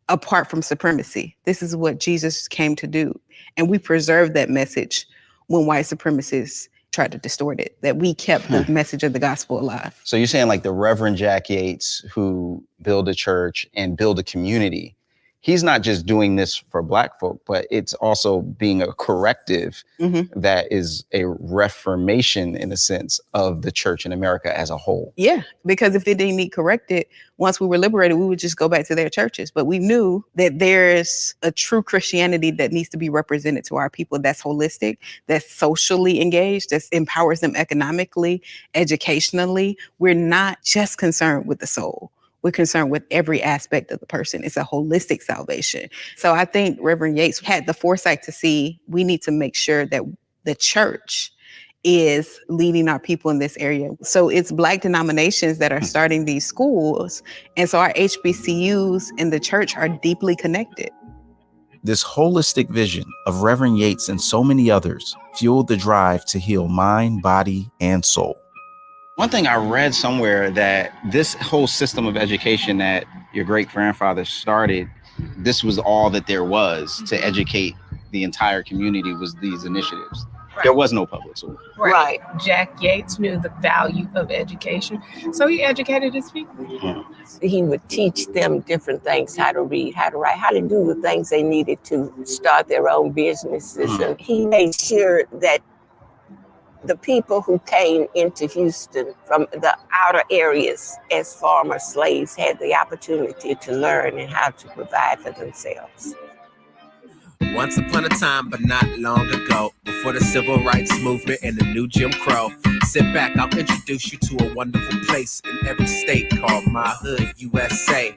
Apart from supremacy, this is what Jesus came to do. And we preserved that message when white supremacists tried to distort it, that we kept the message of the gospel alive. So you're saying like the Reverend Jack Yates, who built a church and built a community, he's not just doing this for Black folk, but it's also being a corrective that is a reformation, in a sense, of the church in America as a whole. Yeah, because if it didn't need corrected, once we were liberated, we would just go back to their churches. But we knew that there's a true Christianity that needs to be represented to our people that's holistic, that's socially engaged, that empowers them economically, educationally. We're not just concerned with the soul. We're concerned with every aspect of the person. It's a holistic salvation. So I think Reverend Yates had the foresight to see we need to make sure that the church is leading our people in this area. So it's Black denominations that are starting these schools. And so our HBCUs and the church are deeply connected. This holistic vision of Reverend Yates and so many others fueled the drive to heal mind, body, and soul. One thing I read somewhere that this whole system of education that your great-grandfather started, this was all that there was to educate the entire community, was these initiatives. There was no public school. Right. Jack Yates knew the value of education, so he educated his people. He would teach them different things, how to read, how to write, how to do the things they needed to start their own businesses. And he made sure that the people who came into Houston from the outer areas as former slaves had the opportunity to learn and how to provide for themselves. Once upon a time, but not long ago, before the civil rights movement and the new Jim Crow. Sit back, I'll introduce you to a wonderful place in every state called My Hood, USA.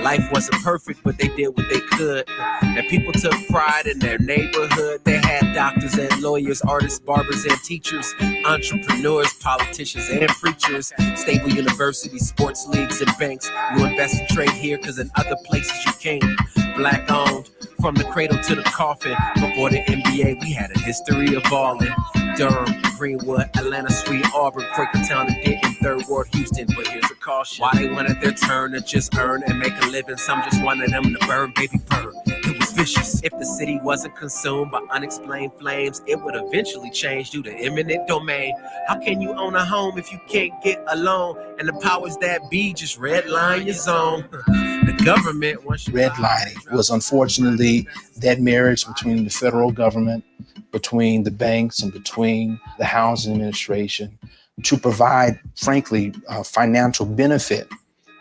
Life wasn't perfect, but they did what they could. And people took pride in their neighborhood. They had doctors and lawyers, artists, barbers, and teachers, entrepreneurs, politicians, and preachers, stable universities, sports leagues, and banks. You invest in trade here, because in other places you can't. Black owned, from the cradle to the coffin. Before the NBA, we had a history of balling. Durham, Greenwood, Atlanta, Sweet Auburn, Quakertown, and Denton, Third Ward, Houston. But here's a caution. Why they wanted their turn to just earn and make a living. Some just wanted them to burn, baby, burn. It was vicious. If the city wasn't consumed by unexplained flames, it would eventually change due to eminent domain. How can you own a home if you can't get a loan? And the powers that be just redline your zone. The government wants you. Redlining was unfortunately that marriage between the federal government, between the banks, and between the housing administration to provide, frankly, financial benefit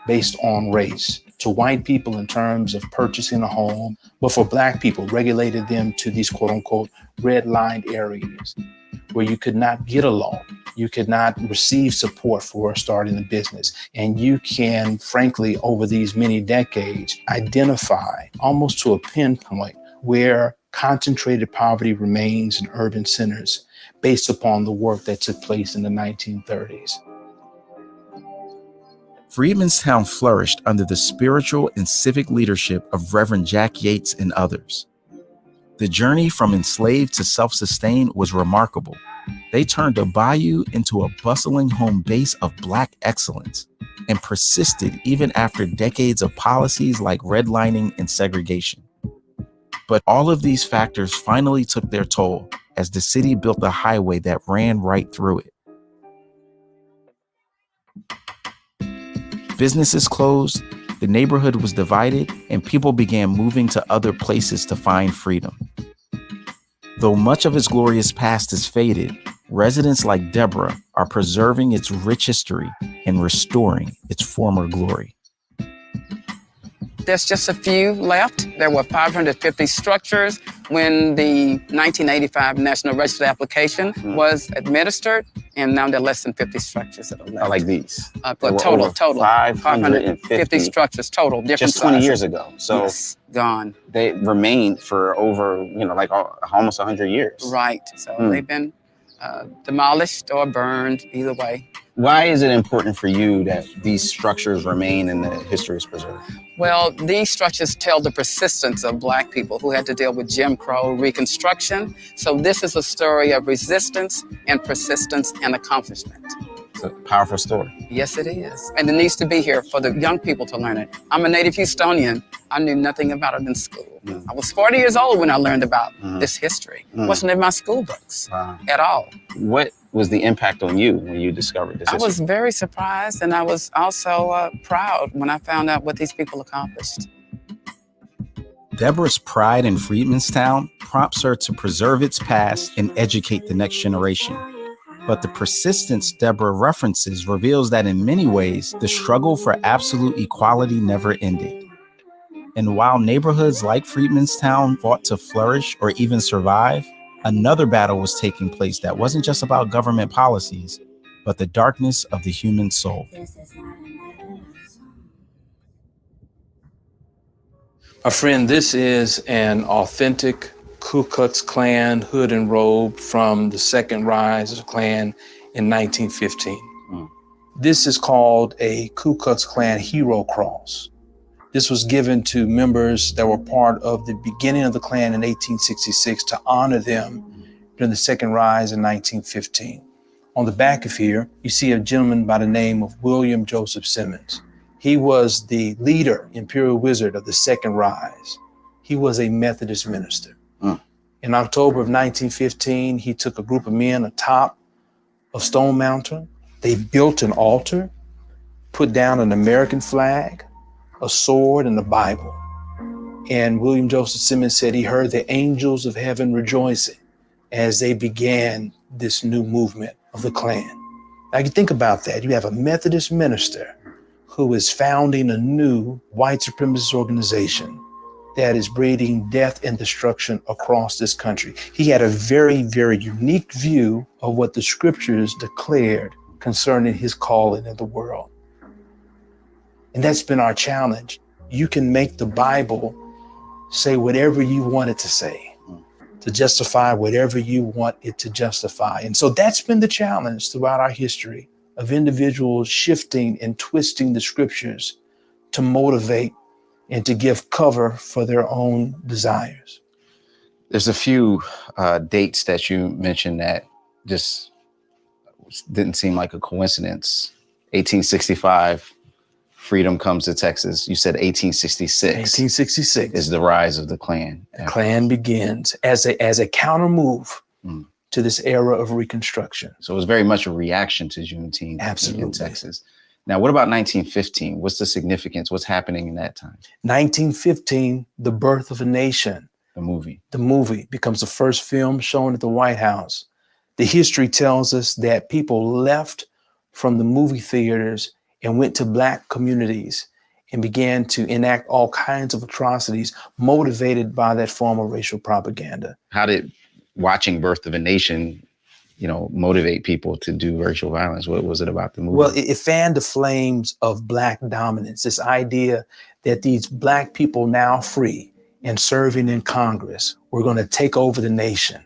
based on race to white people in terms of purchasing a home, but for Black people, regulated them to these quote unquote red-lined areas where you could not get a loan. You could not receive support for starting a business. And you can, frankly, over these many decades, identify almost to a pinpoint where concentrated poverty remains in urban centers based upon the work that took place in the 1930s. Freedmanstown flourished under the spiritual and civic leadership of Reverend Jack Yates and others. The journey from enslaved to self-sustained was remarkable. They turned a bayou into a bustling home base of Black excellence and persisted even after decades of policies like redlining and segregation. But all of these factors finally took their toll as the city built a highway that ran right through it. Businesses closed, the neighborhood was divided, and people began moving to other places to find freedom. Though much of its glorious past is faded, residents like Deborah are preserving its rich history and restoring its former glory. There's just a few left. There were 550 structures when the 1985 National Register application was administered, and now there are less than 50 structures that are left. Like these. Total. 550 structures total, different just 20 sizes. years ago. So yes, gone. They remained for over, like almost 100 years. Right. So they've been demolished or burned, either way. Why is it important for you that these structures remain and the history is preserved? Well, these structures tell the persistence of Black people who had to deal with Jim Crow Reconstruction. So this is a story of resistance and persistence and accomplishment. It's a powerful story. Yes, it is. And it needs to be here for the young people to learn it. I'm a native Houstonian. I knew nothing about it in school. I was 40 years old when I learned about this history. It wasn't in my school books at all. What was the impact on you when you discovered this history? I was very surprised, and I was also proud when I found out what these people accomplished. Deborah's pride in Freedmanstown prompts her to preserve its past and educate the next generation. But the persistence Deborah references reveals that in many ways, the struggle for absolute equality never ended. And while neighborhoods like Freedmanstown fought to flourish or even survive, another battle was taking place that wasn't just about government policies, but the darkness of the human soul. My friend, this is an authentic Ku Klux Klan hood and robe from the second rise of the Klan in 1915. This is called a Ku Klux Klan Hero Cross. This was given to members that were part of the beginning of the Klan in 1866 to honor them during the second rise in 1915. On the back of here, you see a gentleman by the name of William Joseph Simmons. He was the leader, Imperial Wizard of the second rise. He was a Methodist minister. In October of 1915, he took a group of men atop of Stone Mountain. They built an altar, put down an American flag, a sword, and a Bible. And William Joseph Simmons said he heard the angels of heaven rejoicing as they began this new movement of the Klan. Now you think about that. You have a Methodist minister who is founding a new white supremacist organization that is breeding death and destruction across this country. He had a very, very unique view of what the scriptures declared concerning his calling in the world. And that's been our challenge. You can make the Bible say whatever you want it to say, to justify whatever you want it to justify. And so that's been the challenge throughout our history of individuals shifting and twisting the scriptures to motivate and to give cover for their own desires. There's a few dates that you mentioned that just didn't seem like a coincidence. 1865, freedom comes to Texas. You said 1866. 1866 is the rise of the Klan. The Klan begins as a counter move to this era of Reconstruction. So it was very much a reaction to Juneteenth. Absolutely. In Texas. Now, what about 1915? What's the significance? What's happening in that time? 1915, The Birth of a Nation. The movie. The movie becomes the first film shown at the White House. The history tells us that people left from the movie theaters and went to Black communities and began to enact all kinds of atrocities motivated by that form of racial propaganda. How did watching Birth of a Nation, motivate people to do racial violence? What was it about the movie? Well, it fanned the flames of Black dominance, this idea that these Black people now free and serving in Congress were going to take over the nation.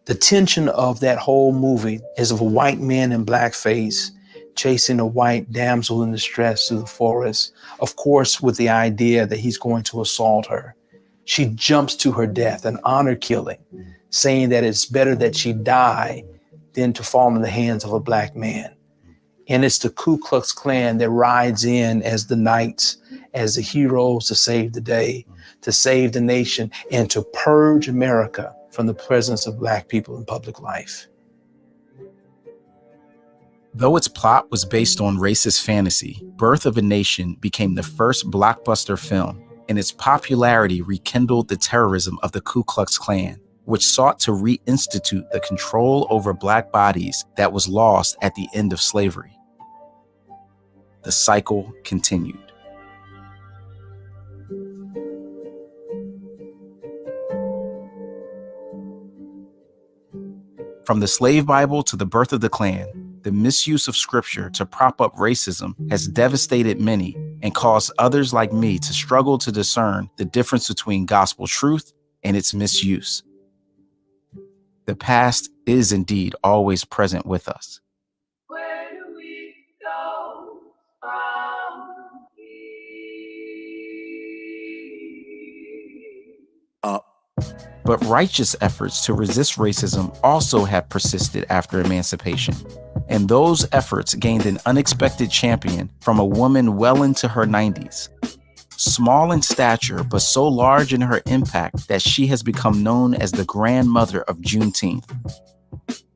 The tension of that whole movie is of a white man in blackface chasing a white damsel in distress through the forest, of course, with the idea that he's going to assault her. She jumps to her death, an honor killing, saying that it's better that she die than to fall in the hands of a Black man. And it's the Ku Klux Klan that rides in as the knights, as the heroes to save the day, to save the nation, and to purge America from the presence of Black people in public life. Though its plot was based on racist fantasy, Birth of a Nation became the first blockbuster film, and its popularity rekindled the terrorism of the Ku Klux Klan, which sought to reinstitute the control over Black bodies that was lost at the end of slavery. The cycle continued. From the Slave Bible to the birth of the Klan, the misuse of scripture to prop up racism has devastated many and caused others like me to struggle to discern the difference between gospel truth and its misuse. The past is indeed always present with us. Where do we go from here? But righteous efforts to resist racism also have persisted after emancipation. And those efforts gained an unexpected champion from a woman well into her 90s. Small in stature, but so large in her impact that she has become known as the grandmother of Juneteenth.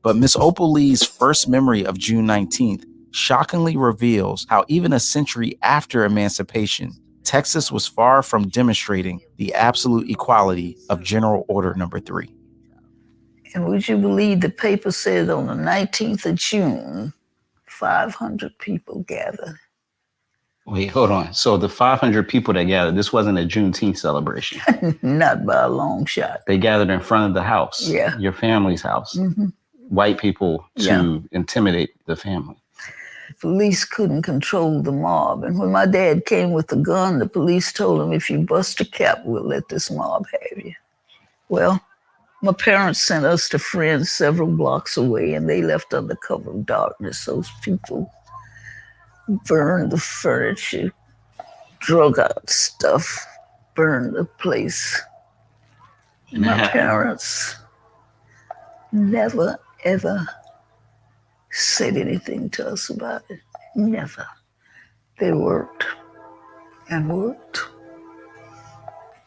But Miss Opal Lee's first memory of June 19th shockingly reveals how even a century after emancipation, Texas was far from demonstrating the absolute equality of General Order No. 3. And would you believe the paper said on the 19th of June, 500 people gathered. Wait, hold on. So the 500 people that gathered, this wasn't a Juneteenth celebration? Not by a long shot. They gathered in front of the house. Yeah. Your family's house. Mm-hmm. White people to intimidate the family. Police couldn't control the mob. And when my dad came with the gun, the police told him, if you bust a cap, we'll let this mob have you. Well, my parents sent us to friends several blocks away, and they left under cover of darkness. Those people burned the furniture, drug out stuff, burned the place. And my parents never, ever said anything to us about it. Never. They worked and worked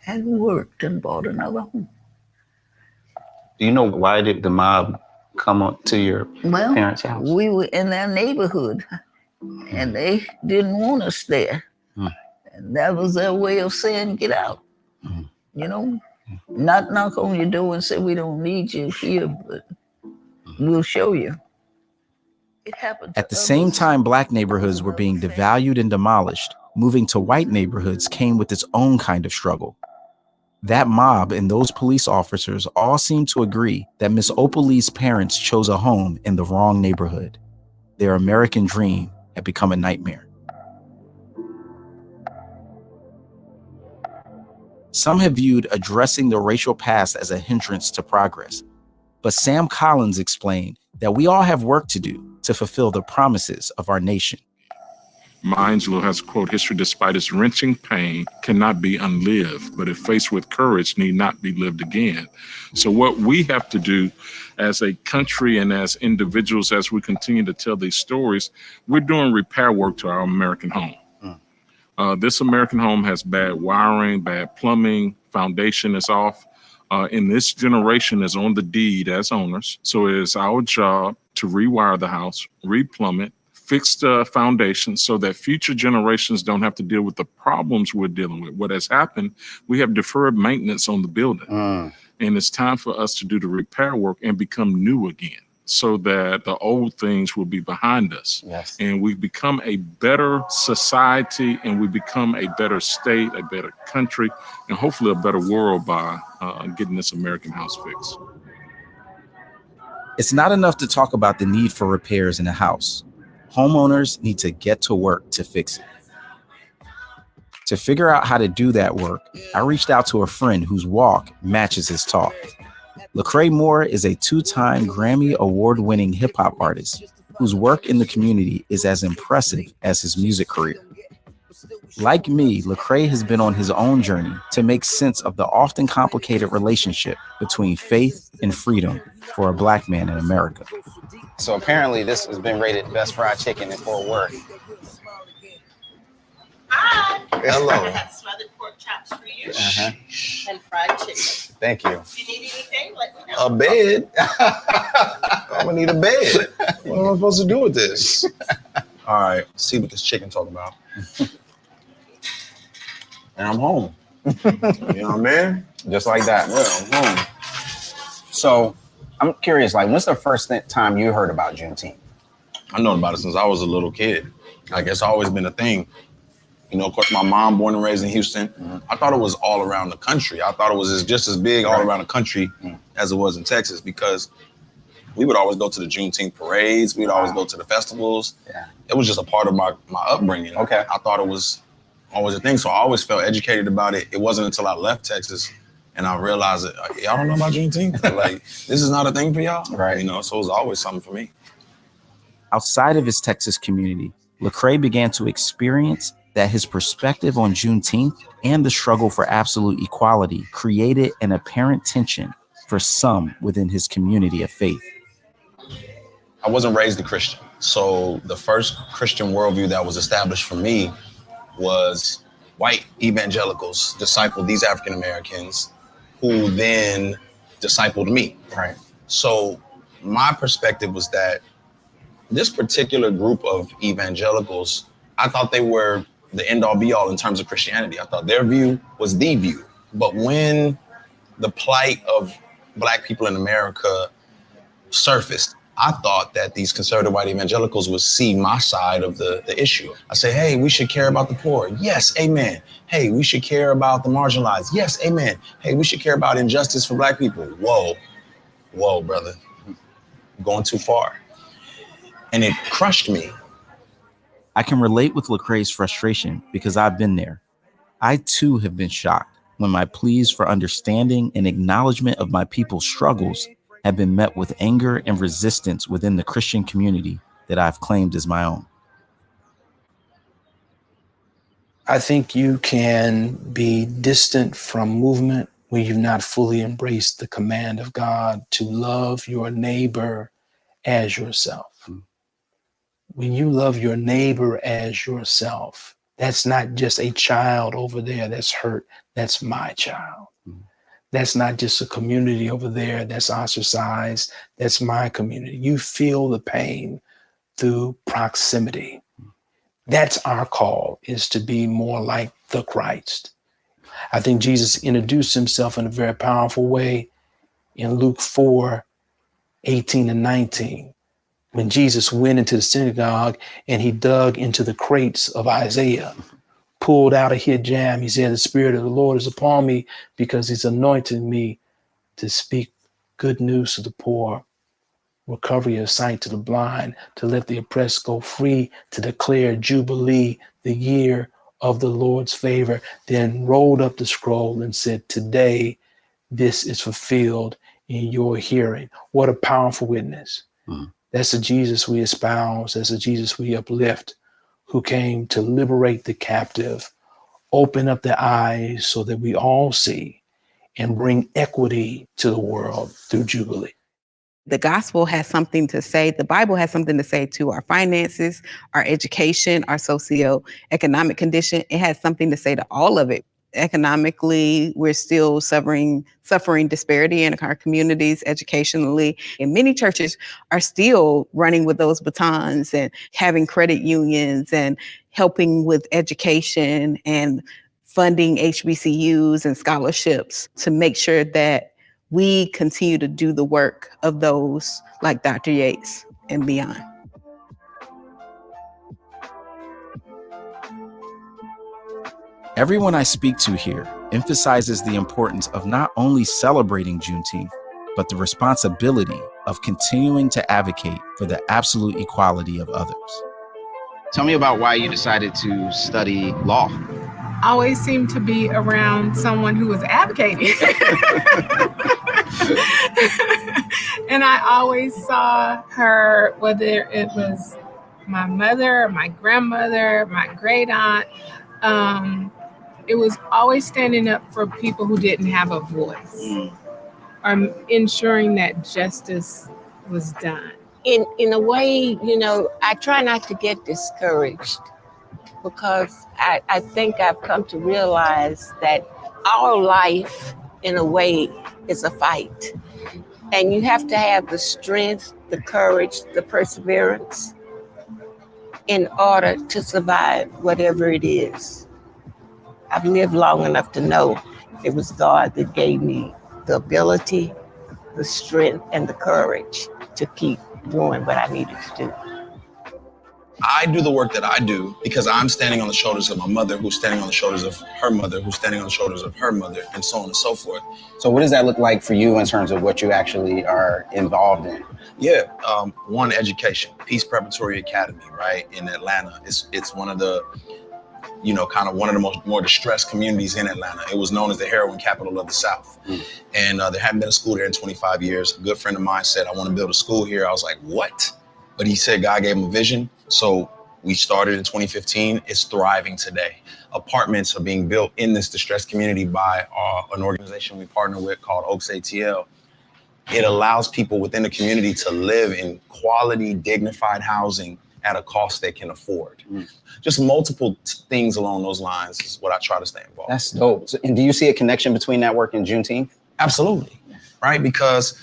and worked and bought another home. Do you know why did the mob come up to your parents' house? We were in their neighborhood, and they didn't want us there. And that was their way of saying, get out. You know, not knock on your door and say, we don't need you here, but we'll show you. It happened At the same time Black neighborhoods were being devalued and demolished, moving to white neighborhoods came with its own kind of struggle. That mob and those police officers all seemed to agree that Miss Opalee's parents chose a home in the wrong neighborhood. Their American dream had become a nightmare. Some have viewed addressing the racial past as a hindrance to progress, but Sam Collins explained that we all have work to do to fulfill the promises of our nation. Maya Angelou has a quote, history despite its wrenching pain cannot be unlived, but if faced with courage need not be lived again. So what we have to do as a country and as individuals, as we continue to tell these stories, we're doing repair work to our American home. This American home has bad wiring, bad plumbing, foundation is off. And this generation is on the deed as owners. So it is our job to rewire the house, replumb it, fix the foundation so that future generations don't have to deal with the problems we're dealing with. What has happened, we have deferred maintenance on the building. And it's time for us to do the repair work and become new again so that the old things will be behind us. Yes. And we become a better society and we become a better state, a better country, and hopefully a better world by getting this American house fixed. It's not enough to talk about the need for repairs in a house. Homeowners need to get to work to fix it. To figure out how to do that work, I reached out to a friend whose walk matches his talk. Lecrae Moore is a two-time Grammy award-winning hip-hop artist whose work in the community is as impressive as his music career. Like me, Lecrae has been on his own journey to make sense of the often complicated relationship between faith and freedom for a Black man in America. So apparently this has been rated best fried chicken in Fort Worth. Hi. Hello. I have smothered pork chops for you and fried chicken. Thank you. If you need anything, let me know. A bed? I'm gonna need a bed. What am I supposed to do with this? All right, see what this chicken talking about. And I'm home. You know what I mean? Just like that. Yeah, I'm home. So I'm curious, like, when's the first time you heard about Juneteenth? I known about it since I was a little kid. Like, it's always been a thing. You know, of course, my mom, born and raised in Houston. I thought it was all around the country. I thought it was just as big all around the country as it was in Texas, because we would always go to the Juneteenth parades. We'd always go to the festivals. Yeah. It was just a part of my upbringing. Okay. I thought it was always a thing. So I always felt educated about it. It wasn't until I left Texas and I realized that y'all don't know about Juneteenth. Like, this is not a thing for y'all. Right. You know, so it was always something for me. Outside of his Texas community, Lecrae began to experience that his perspective on Juneteenth and the struggle for absolute equality created an apparent tension for some within his community of faith. I wasn't raised a Christian. So the first Christian worldview that was established for me was white evangelicals discipled these African Americans who then discipled me. Right. So my perspective was that this particular group of evangelicals, I thought they were the end all be all in terms of Christianity. I thought their view was the view. But when the plight of Black people in America surfaced, I thought that these conservative white evangelicals would see my side of the issue. I say, hey, we should care about the poor. Yes, amen. Hey, we should care about the marginalized. Yes, amen. Hey, we should care about injustice for Black people. Whoa, brother. Going too far. And it crushed me. I can relate with Lecrae's frustration because I've been there. I too have been shocked when my pleas for understanding and acknowledgement of my people's struggles have been met with anger and resistance within the Christian community that I've claimed as my own. I think you can be distant from movement when you've not fully embraced the command of God to love your neighbor as yourself. When you love your neighbor as yourself, that's not just a child over there that's hurt. That's my child. That's not just a community over there that's ostracized. That's my community. You feel the pain through proximity. That's our call, is to be more like the Christ. I think Jesus introduced himself in a very powerful way in Luke 4:18 and 19. When Jesus went into the synagogue and he dug into the crates of Isaiah, pulled out a hijab, he said, "The Spirit of the Lord is upon me because he's anointed me to speak good news to the poor, recovery of sight to the blind, to let the oppressed go free, to declare Jubilee, the year of the Lord's favor," then rolled up the scroll and said, "Today, this is fulfilled in your hearing." What a powerful witness. That's the Jesus we espouse. That's the Jesus we uplift, who came to liberate the captive, open up the eyes so that we all see, and bring equity to the world through Jubilee. The gospel has something to say. The Bible has something to say to our finances, our education, our socioeconomic condition. It has something to say to all of it. Economically, we're still suffering disparity in our communities. Educationally, and many churches are still running with those batons and having credit unions and helping with education and funding HBCUs and scholarships to make sure that we continue to do the work of those like Dr. Yates and beyond. Everyone I speak to here emphasizes the importance of not only celebrating Juneteenth, but the responsibility of continuing to advocate for the absolute equality of others. Tell me about why you decided to study law. Always seemed to be around someone who was advocating. And I always saw her, whether it was my mother, my grandmother, my great aunt, it was always standing up for people who didn't have a voice, or ensuring that justice was done. In a way, I try not to get discouraged, because I think I've come to realize that our life, in a way, is a fight. And you have to have the strength, the courage, the perseverance in order to survive whatever it is. I've lived long enough to know it was God that gave me the ability, the strength, and the courage to keep doing what I needed to do. I do the work that I do because I'm standing on the shoulders of my mother, who's standing on the shoulders of her mother, who's standing on the shoulders of her mother, and so on and so forth. So what does that look like for you in terms of what you actually are involved in? Yeah, one, education, Peace Preparatory Academy, right, in Atlanta. It's one of the, kind of one of the more distressed communities in Atlanta. It was known as the heroin capital of the South. And there hadn't been a school there in 25 years. A good friend of mine said, "I want to build a school here." I was like, "What?" But he said God gave him a vision. So we started in 2015. It's thriving today. Apartments are being built in this distressed community by an organization we partner with called Oaks ATL. It allows people within the community to live in quality, dignified housing at a cost they can afford. Just multiple things along those lines is what I try to stay involved. That's dope. So, and do you see a connection between that work and Juneteenth? Absolutely, right? Because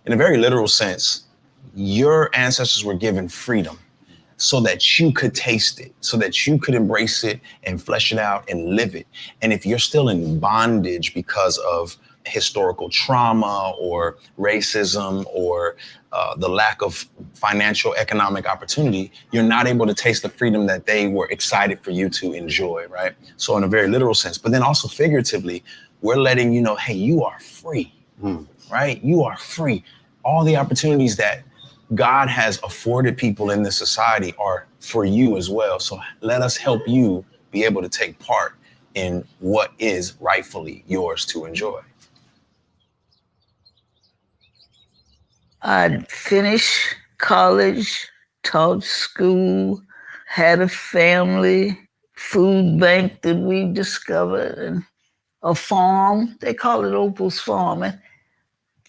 in a very literal sense, your ancestors were given freedom so that you could taste it, so that you could embrace it and flesh it out and live it. And if you're still in bondage because of historical trauma or racism or the lack of financial economic opportunity, you're not able to taste the freedom that they were excited for you to enjoy, right? So in a very literal sense, but then also figuratively, we're letting you know, hey, you are free, right? You are free. All the opportunities that God has afforded people in this society are for you as well. So let us help you be able to take part in what is rightfully yours to enjoy? I'd finished college, taught school, had a family, food bank that we discovered, and a farm. They call it Opal's farming.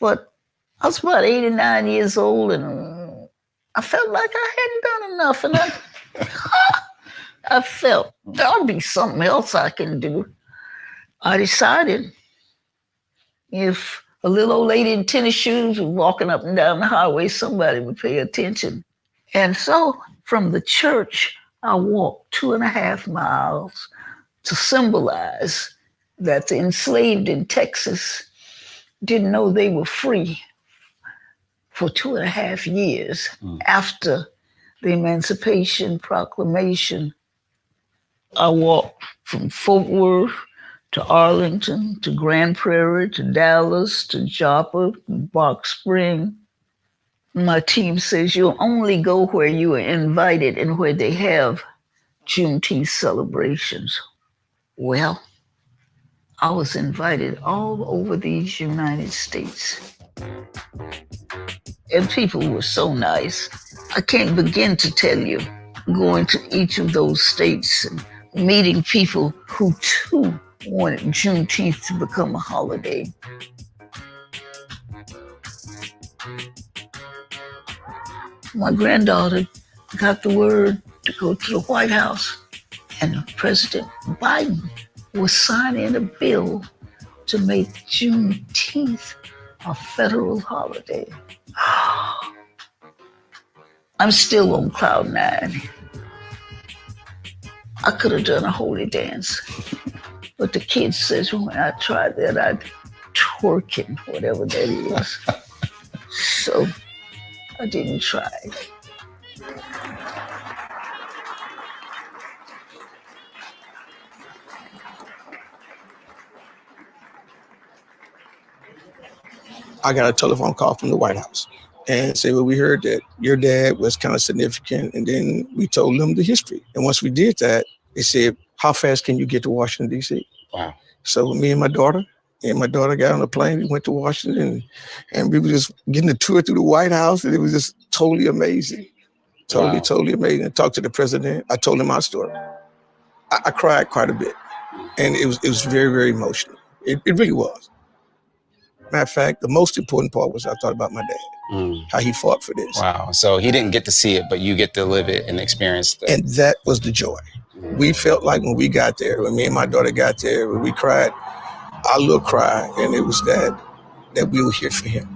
But I was about 89 years old, and I felt like I hadn't done enough. And I felt there'll be something else I can do. I decided if a little old lady in tennis shoes was walking up and down the highway, somebody would pay attention. And so from the church, I walked 2.5 miles to symbolize that the enslaved in Texas didn't know they were free for 2.5 years after the Emancipation Proclamation. I walked from Fort Worth to Arlington, to Grand Prairie, to Dallas, to Joppa, Box Spring. My team says you'll only go where you are invited and where they have Juneteenth celebrations. Well, I was invited all over these United States. And people were so nice. I can't begin to tell you, going to each of those states and meeting people who too wanted Juneteenth to become a holiday. My granddaughter got the word to go to the White House, and President Biden was signing a bill to make Juneteenth a federal holiday. I'm still on cloud 9. I could have done a holy dance, but the kid says when I tried that, I'd twerking, whatever that is. So I didn't try. I got a telephone call from the White House and said, well, we heard that your dad was kind of significant. And then we told them the history. And once we did that, they said, how fast can you get to Washington, D.C.? Wow. So me and my daughter got on a plane, we went to Washington, and we were just getting a tour through the White House, and it was just totally amazing. Totally amazing. I talked to the president. I told him my story. I cried quite a bit. And it was very, very emotional. It really was. Matter of fact, the most important part was I thought about my dad, how he fought for this. Wow. So he didn't get to see it, but you get to live it and experience it. And that was the joy. We felt like when we got there, when me and my daughter got there, when we cried, our little cry, and it was that we were here for him.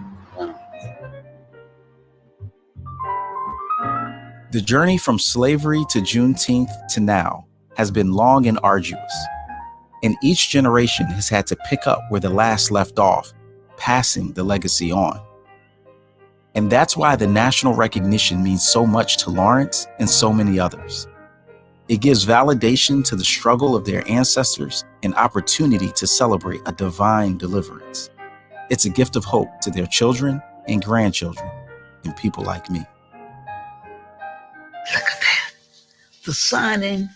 The journey from slavery to Juneteenth to now has been long and arduous, and each generation has had to pick up where the last left off, passing the legacy on. And that's why the national recognition means so much to Lawrence and so many others. It gives validation to the struggle of their ancestors and opportunity to celebrate a divine deliverance. It's a gift of hope to their children and grandchildren and people like me. Look at that. The signing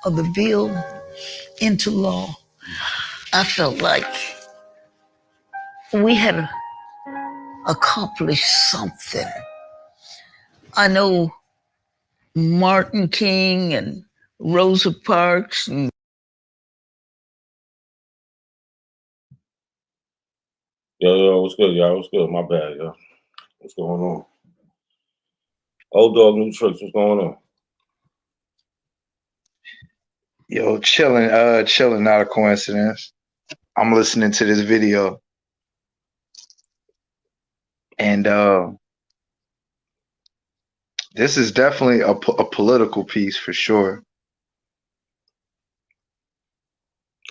of the bill into law. I felt like we had accomplished something. I know Martin King and Rosa Parks and Yo, what's good, y'all? What's good? My bad, yo. What's going on? Old dog, new tricks. What's going on? Yo, chilling, not a coincidence. I'm listening to this video. And this is definitely a political piece for sure.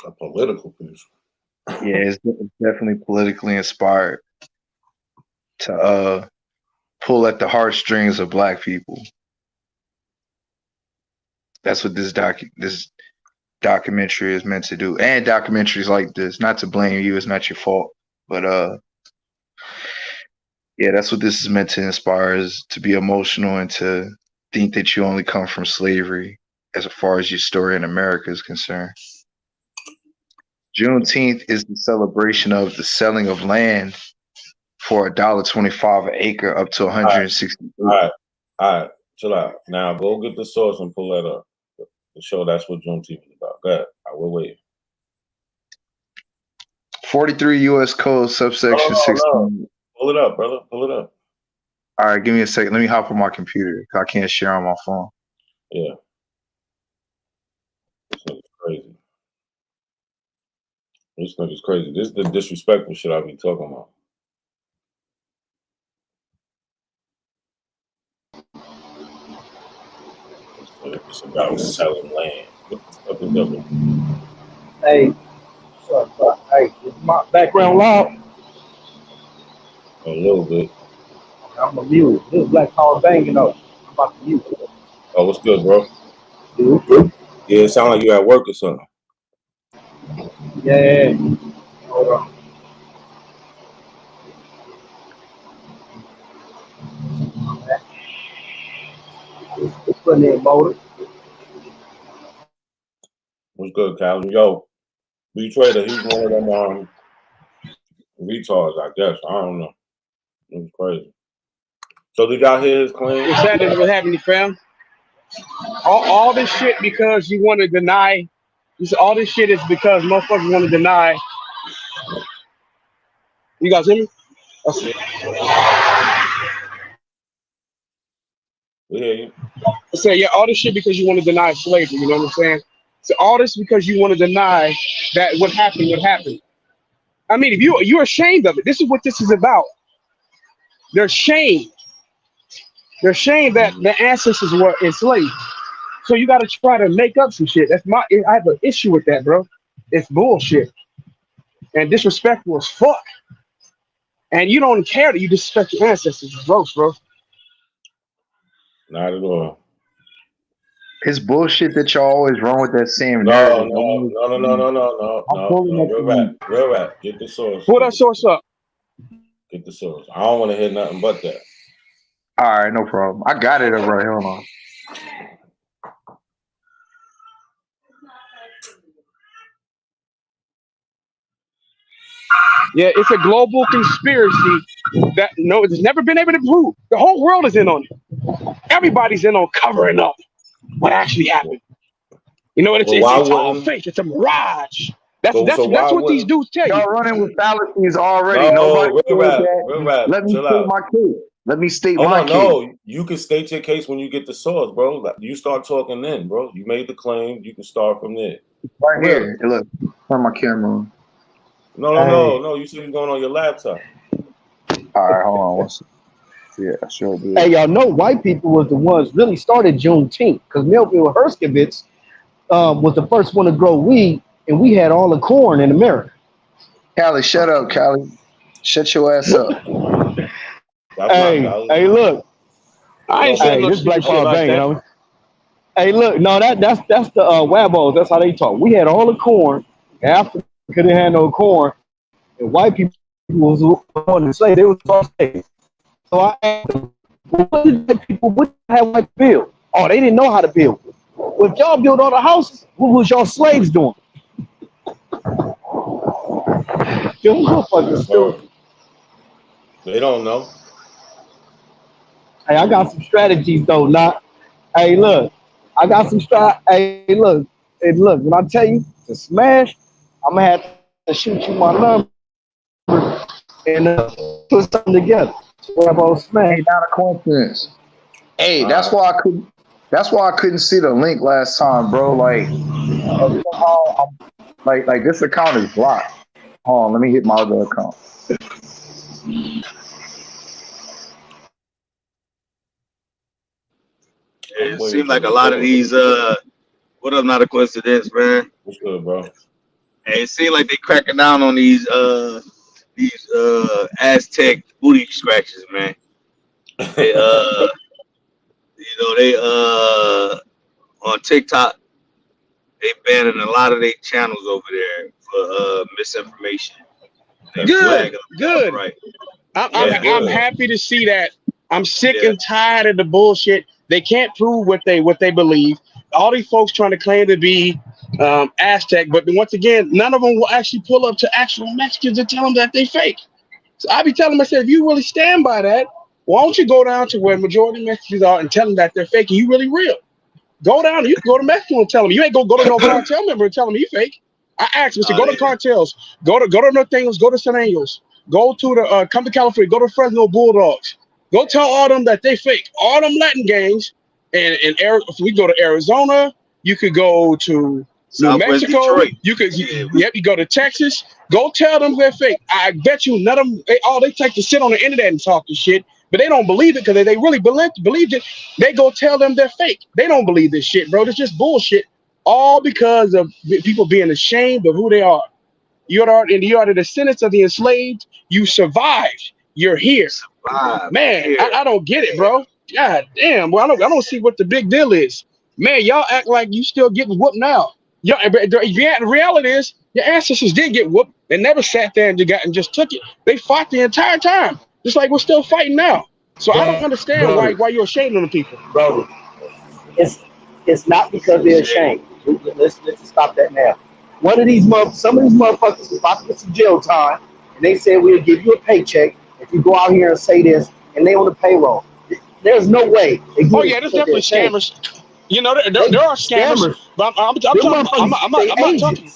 A political piece. Yeah, it's definitely politically inspired to pull at the heartstrings of Black people. That's what this documentary is meant to do. And documentaries like this, not to blame you, it's not your fault. But yeah, that's what this is meant to inspire, is to be emotional and to think that you only come from slavery as far as your story in America is concerned. Juneteenth is the celebration of the selling of land for $1.25 an acre up to 160. All right, chill out. Now go get the source and pull that up to show that's what Juneteenth is about. Go ahead. I will wait. 43 U.S. Code subsection 16. No. Pull it up, brother. Pull it up. All right, give me a second. Let me hop on my computer. I can't share on my phone. Yeah. This nigga's crazy. This nigga's crazy. This is the disrespectful shit I be talking about. It's about selling land. What the fuck is that? Hey, hey, is my background loud? A little bit. I'm a mute. This is Black Power banging up. I'm about to mute. Oh, what's good, bro? Dude. Yeah, it sound like you at work or something. Yeah. Hold on. It's putting in motor. What's good, Calvin? Yo, B-Trader, he's one of them retards, I guess. I don't know. It was crazy. So did y'all hear his claim? What's happening? What's happening, fam? All this shit because you want to deny. All this shit is because motherfuckers want to deny. You guys hear me? We hear you. I say, yeah, all this shit because you want to deny slavery. You know what I'm saying? So all this because you want to deny that what happened. I mean, if you're ashamed of it, this is what this is about. They're ashamed. They're ashamed that their ancestors were enslaved. So you got to try to make up some shit. I have an issue with that, bro. It's bullshit and disrespectful as fuck. And you don't care that you disrespect your ancestors. It's gross, bro. Not at all. It's bullshit that y'all always run with that same No. narrative. Real rap. Get the source. Pull that source up. Get the source. I don't want to hear nothing but that. All right, no problem. I got it up right here. Hold on. Yeah, it's a global conspiracy that it's never been able to prove. The whole world is in on it. Everybody's in on covering up what actually happened. You know what? It's all fake. It's a mirage. That's what these dudes tell you. Y'all running with fallacies already. No, Nobody real rap. Let me Chill state out. my case. Let me state Hold my on, case. no, you can state your case when you get the source, bro. Like, you start talking then, bro. You made the claim. You can start from there. Right here. Hey, look, turn my camera on. No. You said you're going on your laptop. All right, hold on. One second. Yeah, sure do. Hey, y'all know white people was the ones really started Juneteenth because Melville Herskovitz was the first one to grow weed, and we had all the corn in America. Callie, shut up, Callie. Shut your ass up. Hey, look. I ain't saying no this stupid Black shit Power like banging that. on me. Hey, look, no, that's the Wabos. That's how they talk. We had all the corn. Africa didn't have no corn, and white people was on the slave. They was all slaves. So I asked them, what did white build? Oh, they didn't know how to build. Well, if y'all built all the houses, what was y'all slaves doing? Them motherfuckers stupid. They don't know. Hey, I got some strategies though, not. Hey, look, I got some Hey, look. When I tell you to smash, I'm gonna have to shoot you my number and put something together. Smash. Hey, not a coincidence. Hey, that's why I couldn't see the link last time, bro. Like somehow like this account is blocked. Hold on, let me hit my other account. It seems like a lot of these what up, not a coincidence, man. What's good, bro? And it seems like they cracking down on these Aztec booty scratches, man. They on TikTok, they banning a lot of their channels over there for misinformation. Good. Right. I'm happy to see that. I'm sick and tired of the bullshit. They can't prove what they believe. All these folks trying to claim to be Aztec. But once again, none of them will actually pull up to actual Mexicans and tell them that they fake. So I be telling them, I said, if you really stand by that, why don't you go down to where majority Mexicans are and tell them that they're fake and you really real? Go down. You can go to Mexico and tell them. You ain't go to no cartel member and tell them you fake. I asked him, go to cartels, go to Norteños, go to San Angels, go to the come to California, go to Fresno Bulldogs, go tell all them that they fake. All them Latin gangs, and if we go to Arizona, you could go to New Mexico, Detroit. you could you go to Texas, go tell them they're fake. I bet you none of them they take to sit on the internet and talk this shit, but they don't believe it because they really believed it. They go tell them they're fake. They don't believe this shit, bro. It's just bullshit. All because of people being ashamed of who they are. You are the descendants of the enslaved. You survived. You're here. Man, I don't get it, bro. God damn, well, I don't see what the big deal is. Man, y'all act like you still getting whooped now. The reality is your ancestors did get whooped. They never sat there and just took it. They fought the entire time, just like we're still fighting now. So I don't understand why you're ashamed of the people, bro. It's not because they're ashamed. Let's just stop that now. Some of these motherfuckers are about to get some jail time, and they say we'll give you a paycheck if you go out here and say this, and they on the payroll. There's no way. Oh yeah, there's definitely scammers. You know, there are scammers. But I'm not talking.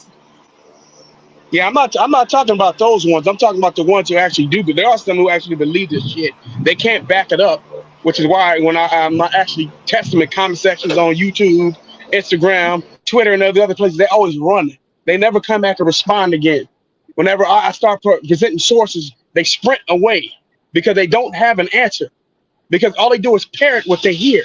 Yeah, I'm not talking about those ones. I'm talking about the ones who actually do. But there are some who actually believe this shit. They can't back it up, which is why when I'm not actually testing the comment sections on YouTube, Instagram, Twitter, and other places, they always run. They never come back and respond again. Whenever I start presenting sources, they sprint away because they don't have an answer. Because all they do is parrot what they hear.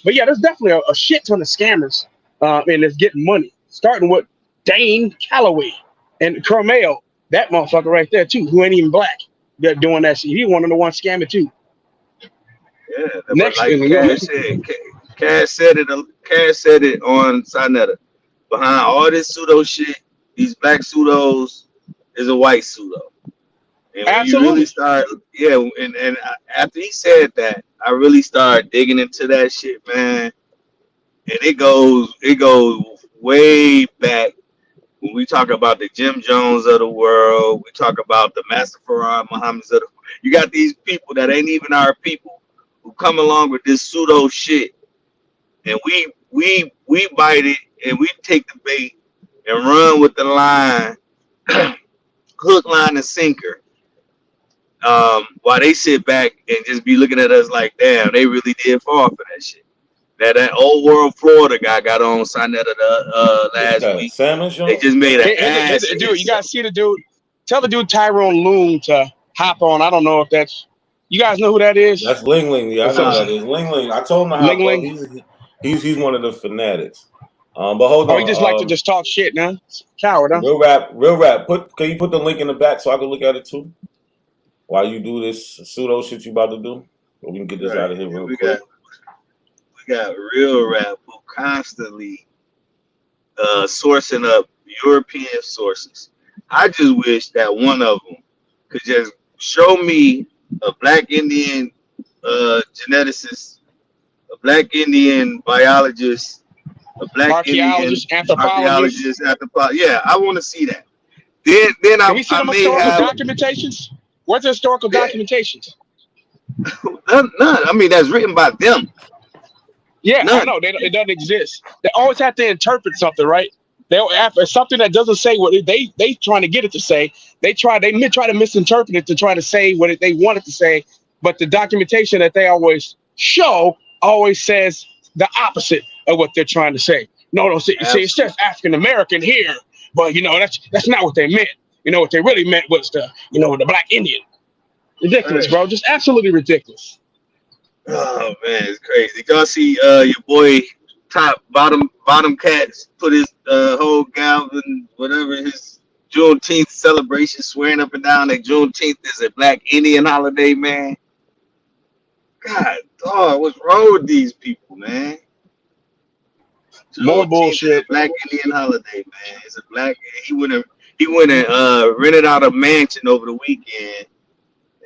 But yeah, there's definitely a shit ton of scammers and that's getting money. Starting with Dane Calloway and Carmel, that motherfucker right there too, who ain't even black. They're doing that shit. He one of the ones scamming too. Yeah, next like Cash said it on Sinetta. Behind all this pseudo shit, these black pseudos is a white pseudo. And when you really start, and after he said that, I really started digging into that shit, man. And it goes way back when we talk about the Jim Jones of the world. We talk about the Master Farah Muhammad's of the world. You got these people that ain't even our people who come along with this pseudo shit, and we bite it and we take the bait and run with the line, hook, line, and sinker. While they sit back and just be looking at us like, damn, they really did fall for that shit. That old world Florida guy got on Sinetta last week. They just made an ass. Dude, you gotta see the dude. Tell the dude Tyrone Loom to hop on. I don't know if that's. You guys know who that is? That's Ling Ling. Yeah, I know who that is. Ling Ling. I told him to hop on. He's one of the fanatics. But hold on. He just like to just talk shit, man. Coward, huh? Real rap. Can you put the link in the back so I can look at it too? While you do this pseudo shit you about to do, or we can get this out of here real quick. We got real rap who constantly sourcing up European sources. I just wish that one of them could just show me a black Indian geneticist, a black Indian biologist, a black archaeologist, anthropologist. Yeah, I want to see that. Then Can we see them historical documentations? What's the historical documentations? None. I mean, that's written by them. Yeah, I know. It doesn't exist. They always have to interpret something, right? After something that doesn't say what they trying to get it to say. They try to misinterpret it to try to say what they want it to say. But the documentation that they always show always says the opposite of what they're trying to say. No, say it's just African American here, but that's not what they meant. What they really meant was the black Indian. Ridiculous, bro. Just absolutely ridiculous. Oh man, it's crazy. Y'all see your boy bottom cats put his whole Galvin, whatever his Juneteenth celebration, swearing up and down that Juneteenth is a black Indian holiday, man. God, dog, what's wrong with these people, man? More bullshit. Black Indian holiday, man. It's a black. He went and rented out a mansion over the weekend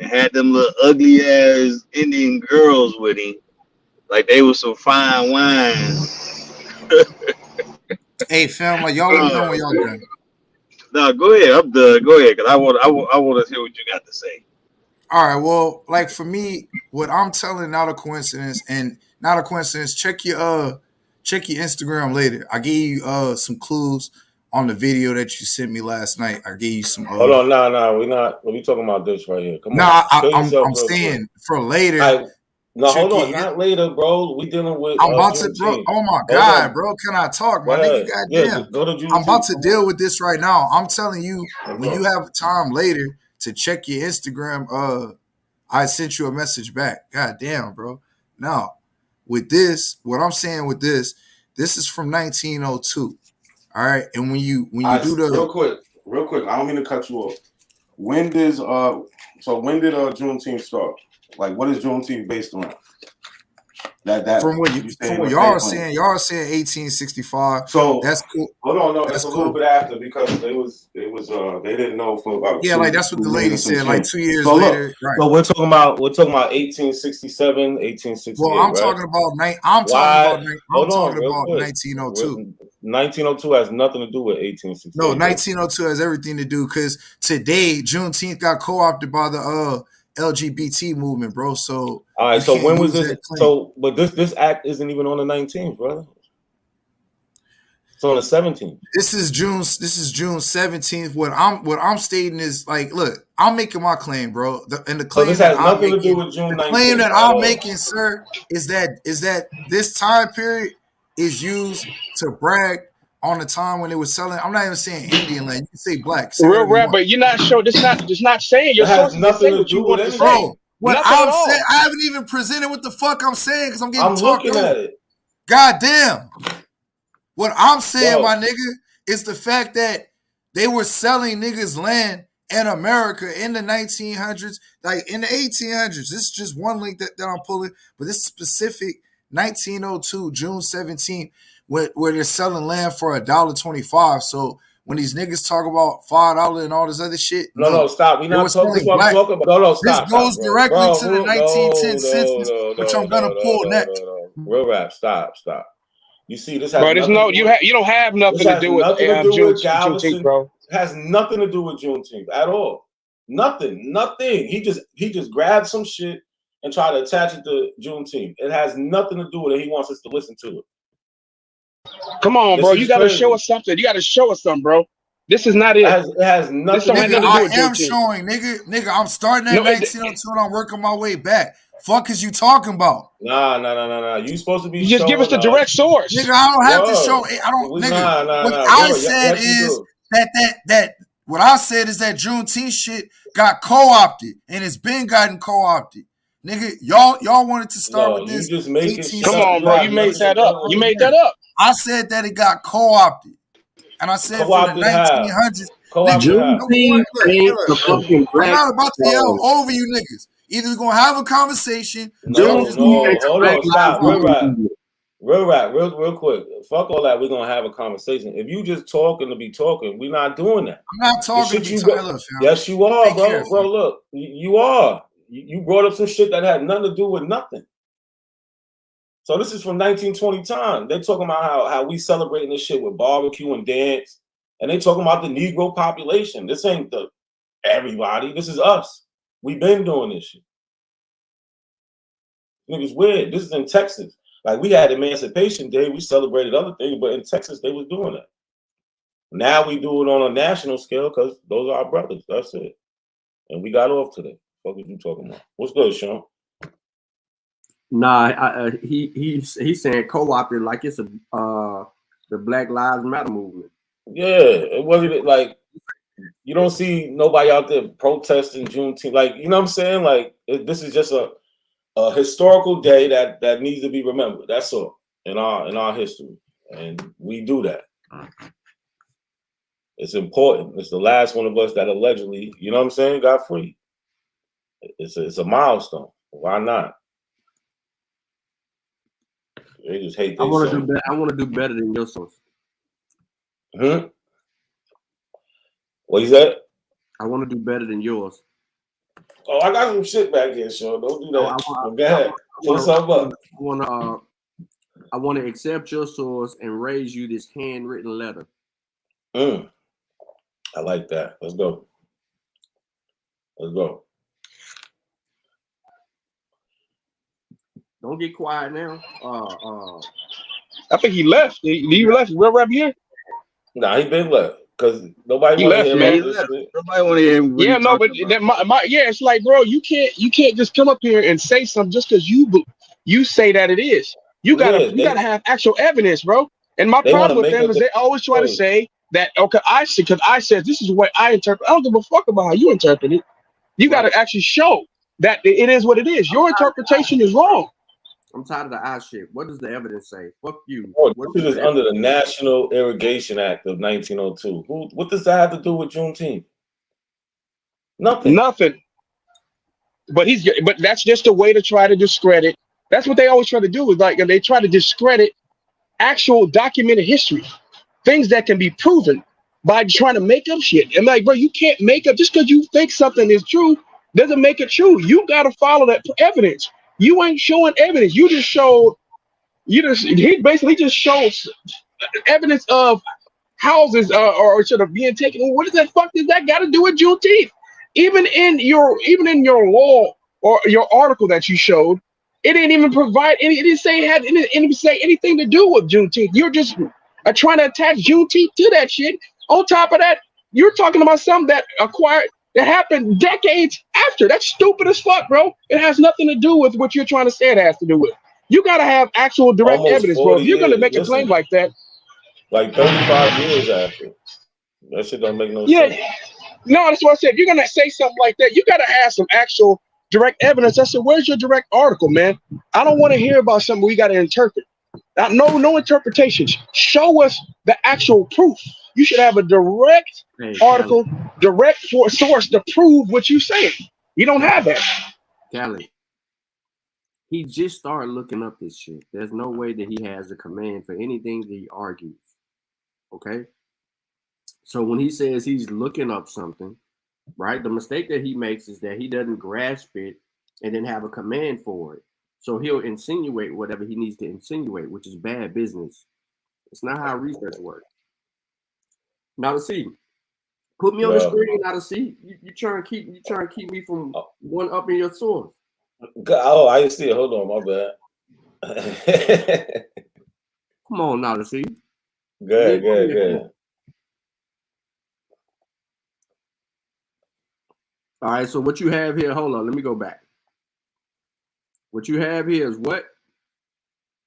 and had them little ugly ass Indian girls with him, like they were some fine wine. Hey, fam, like y'all let me know when y'all done. No, go ahead. I'm done. Go ahead, cause I want to hear what you got to say. All right, well, like for me, what I'm telling not a coincidence, and not a coincidence. Check your Instagram later. I gave you some clues on the video that you sent me last night. I gave you some. Hold on, nah, we're not. We talking about this right here. Come on, Nah, kill yourself I'm real saying quick. for later. All right, no, Check hold on, it. not later, bro. We dealing with I'm about to, bro. Juneteenth. Oh my Hold God, on. bro. Can I talk, Go my nigga? ahead. Yeah, Goddamn. go to I'm about Juneteenth. to Come deal on. with this right now. I'm telling you, when Okay. you have time later to check your Instagram, I sent you a message back. God damn, bro. Now, with this, what I'm saying with this is from 1902. All right. And when you do the real quick, I don't mean to cut you off. When did Juneteenth start? Like, what is Juneteenth based on? That from what y'all are saying, 1865. So that's cool. Hold on, no, That's it's a cool. little bit after because they didn't know for about yeah, like that's what the lady said. Like 2 years later, look, right? so we're talking about 1867, 1868. Well, I'm right? talking about I'm talking about 1902. 1902 has nothing to do with 1868. No, 1902 has everything to do because today Juneteenth got co-opted by the LGBT movement, bro. So all right, so when was this? that claim. So, but this act isn't even on the 19th, brother. It's on the 17th. This is June 17th. What I'm stating is like, look, I'm making my claim, bro. The claim this that has I'm nothing to making, do with June the 19th. claim that at I'm all. making, sir, is that this time period is used to brag on the time when they were selling. I'm not even saying Indian land. You can say black. Say Real whatever you rap, want. but you're not sure. This not saying your It has sources. Just nothing say to what you do want with to say. Bro, what Nothing at I'm all. saying, I haven't even presented what the fuck I'm saying because I'm getting I'm talked looking over. at it. God damn. What I'm saying, Bro. my nigga, is the fact that they were selling niggas land in America in the 1900s, like in the 1800s. This is just one link that I'm pulling, but this specific 1902, June 17th, where they're selling land for $1.25. So when these niggas talk about $5 and all this other shit, No, stop. We're not talking. This is what I'm talking about. No, stop. This goes directly to the 1910 No, census, which I'm gonna pull next. Real rap. Stop. You see, this has Bro, there's nothing no you don't have nothing to do with Galveston. Juneteenth, bro. It has nothing to do with Juneteenth at all. Nothing. He just grabbed some shit and tried to attach it to Juneteenth. It has nothing to do with it. He wants us to listen to it. Come on, bro. You gotta show us something. You gotta show us something, bro. This is not it. It has nothing. This don't have nothing to do with I am Juneteenth. showing, nigga. I'm starting at 1902 and I'm working my way back. Fuck is you talking about? Nah. You supposed to be just give us the direct source. Nigga, I don't have to show it. I don't, nigga. What I said is that what I said is that Juneteenth shit got co-opted and it's been gotten co-opted. Nigga, y'all wanted to start with this. Just make it. Come on, bro. You made that up. You made that up. I said that it got co-opted. And I said for the 1900s. Juneteenth ain't the fucking black. I'm not about to yell over you niggas. Either we're gonna have a conversation. Hold on, stop. Real rap, real quick. Fuck all that. We're gonna have a conversation. If you just talking to be talking, we're not doing that. I'm not talking to be talking. Yes, you are, bro. Look, you are. You brought up some shit that had nothing to do with nothing. So this is from 1920 time. They're talking about how we celebrating this shit with barbecue and dance, and they talking about the Negro population. This ain't the everybody. This is us. We've been doing this shit. Niggas weird. This is in Texas. Like we had Emancipation Day, we celebrated other things, but in Texas they was doing that. Now we do it on a national scale because those are our brothers. That's it. And we got off today. What are you talking about? What's good, Sean? Nah, he's saying co-opted like it's the Black Lives Matter movement. Yeah, it wasn't like you don't see nobody out there protesting Juneteenth. Like, you know what I'm saying? Like this is just a historical day that needs to be remembered. That's all in our history, and we do that. It's important. It's the last one of us that allegedly, you know what I'm saying, got free. It's a milestone. Why not? They just hate. I want to do better than your source. What is that? I want to do better than yours. Oh, I got some shit back here, Sean. Don't do that. Go ahead. Pull something up. I want to accept your source and raise you this handwritten letter. I like that. Let's go. Let's go. Don't get quiet now. I think he left. He left. Real rap here? Nah, he been left because nobody He want to left, hear man. about this shit. Nobody want to hear what Yeah, he no, but talking that, about. it's like, bro, you can't just come up here and say something just because you say that it is. You gotta have actual evidence, bro. And my They want problem to with make them up is they always try to story. say that because I said this is the way I interpret. I don't give a fuck about how you interpret it. You got to actually show that it is what it is. Your interpretation is wrong. I'm tired of the eye shit. What does the evidence say? Fuck you. Oh, What this does is the under the National Irrigation Act of 1902. What does that have to do with Juneteenth? Nothing. Nothing. But that's just a way to try to discredit. That's what they always try to do. Is like they try to discredit actual documented history, things that can be proven by trying to make up shit. And like, bro, you can't make up just because you think something is true doesn't make it true. You got to follow that evidence. You ain't showing evidence. He basically just shows evidence of houses or sort of being taken. What does that fuck does that got to do with Juneteenth? Even in your law or your article that you showed, it didn't even provide any. It didn't say it didn't say anything to do with Juneteenth. You're just trying to attach Juneteenth to that shit. On top of that, you're talking about something that happened decades after. That's stupid as fuck, bro. It has nothing to do with what you're trying to say it has to do with. You gotta have actual direct Almost evidence, bro. 40 If you're gonna years. make a claim like that, Like 35 years after. That shit don't make no yeah, sense. no, that's what I said. If you're gonna say something like that, you gotta have some actual direct evidence. I said, where's your direct article, man? I don't want to hear about something we gotta interpret. No interpretations. Show us the actual proof. You should have a direct article, direct source to prove what you're saying. You don't have that. Callie, he just started looking up this shit. There's no way that he has a command for anything that he argues. Okay? So when he says he's looking up something, right, the mistake that he makes is that he doesn't grasp it and then have a command for it. So he'll insinuate whatever he needs to insinuate, which is bad business. It's not how research works. Now to see, put me on the screen. Now to see, you trying to keep me from one up in your source. Oh, I didn't see it. Hold on, my bad. Come on, now to see. Good. All right, so what you have here, hold on, let me go back. What you have here is what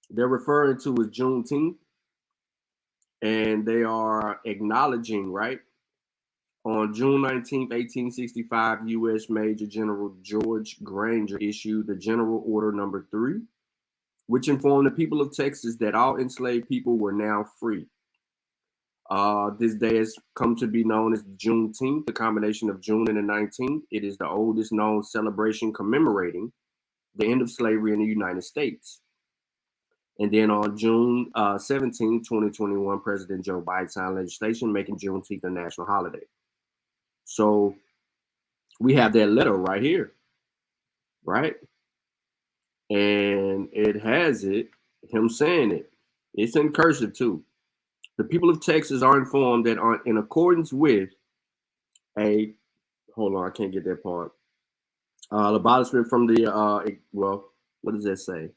they're referring to as Juneteenth, and they are acknowledging, right? On June 19th, 1865, U.S. Major General George Granger issued the General Order Number 3, which informed the people of Texas that all enslaved people were now free. This day has come to be known as Juneteenth, the combination of June and the 19th. It is the oldest known celebration commemorating the end of slavery in the United States. And then on June 17, 2021, President Joe Biden signed legislation making Juneteenth a national holiday. So we have that letter right here, right? And it has him saying it. It's in cursive too. The people of Texas are informed that in accordance with hold on, I can't get that part. Abolishment from the, what does that say?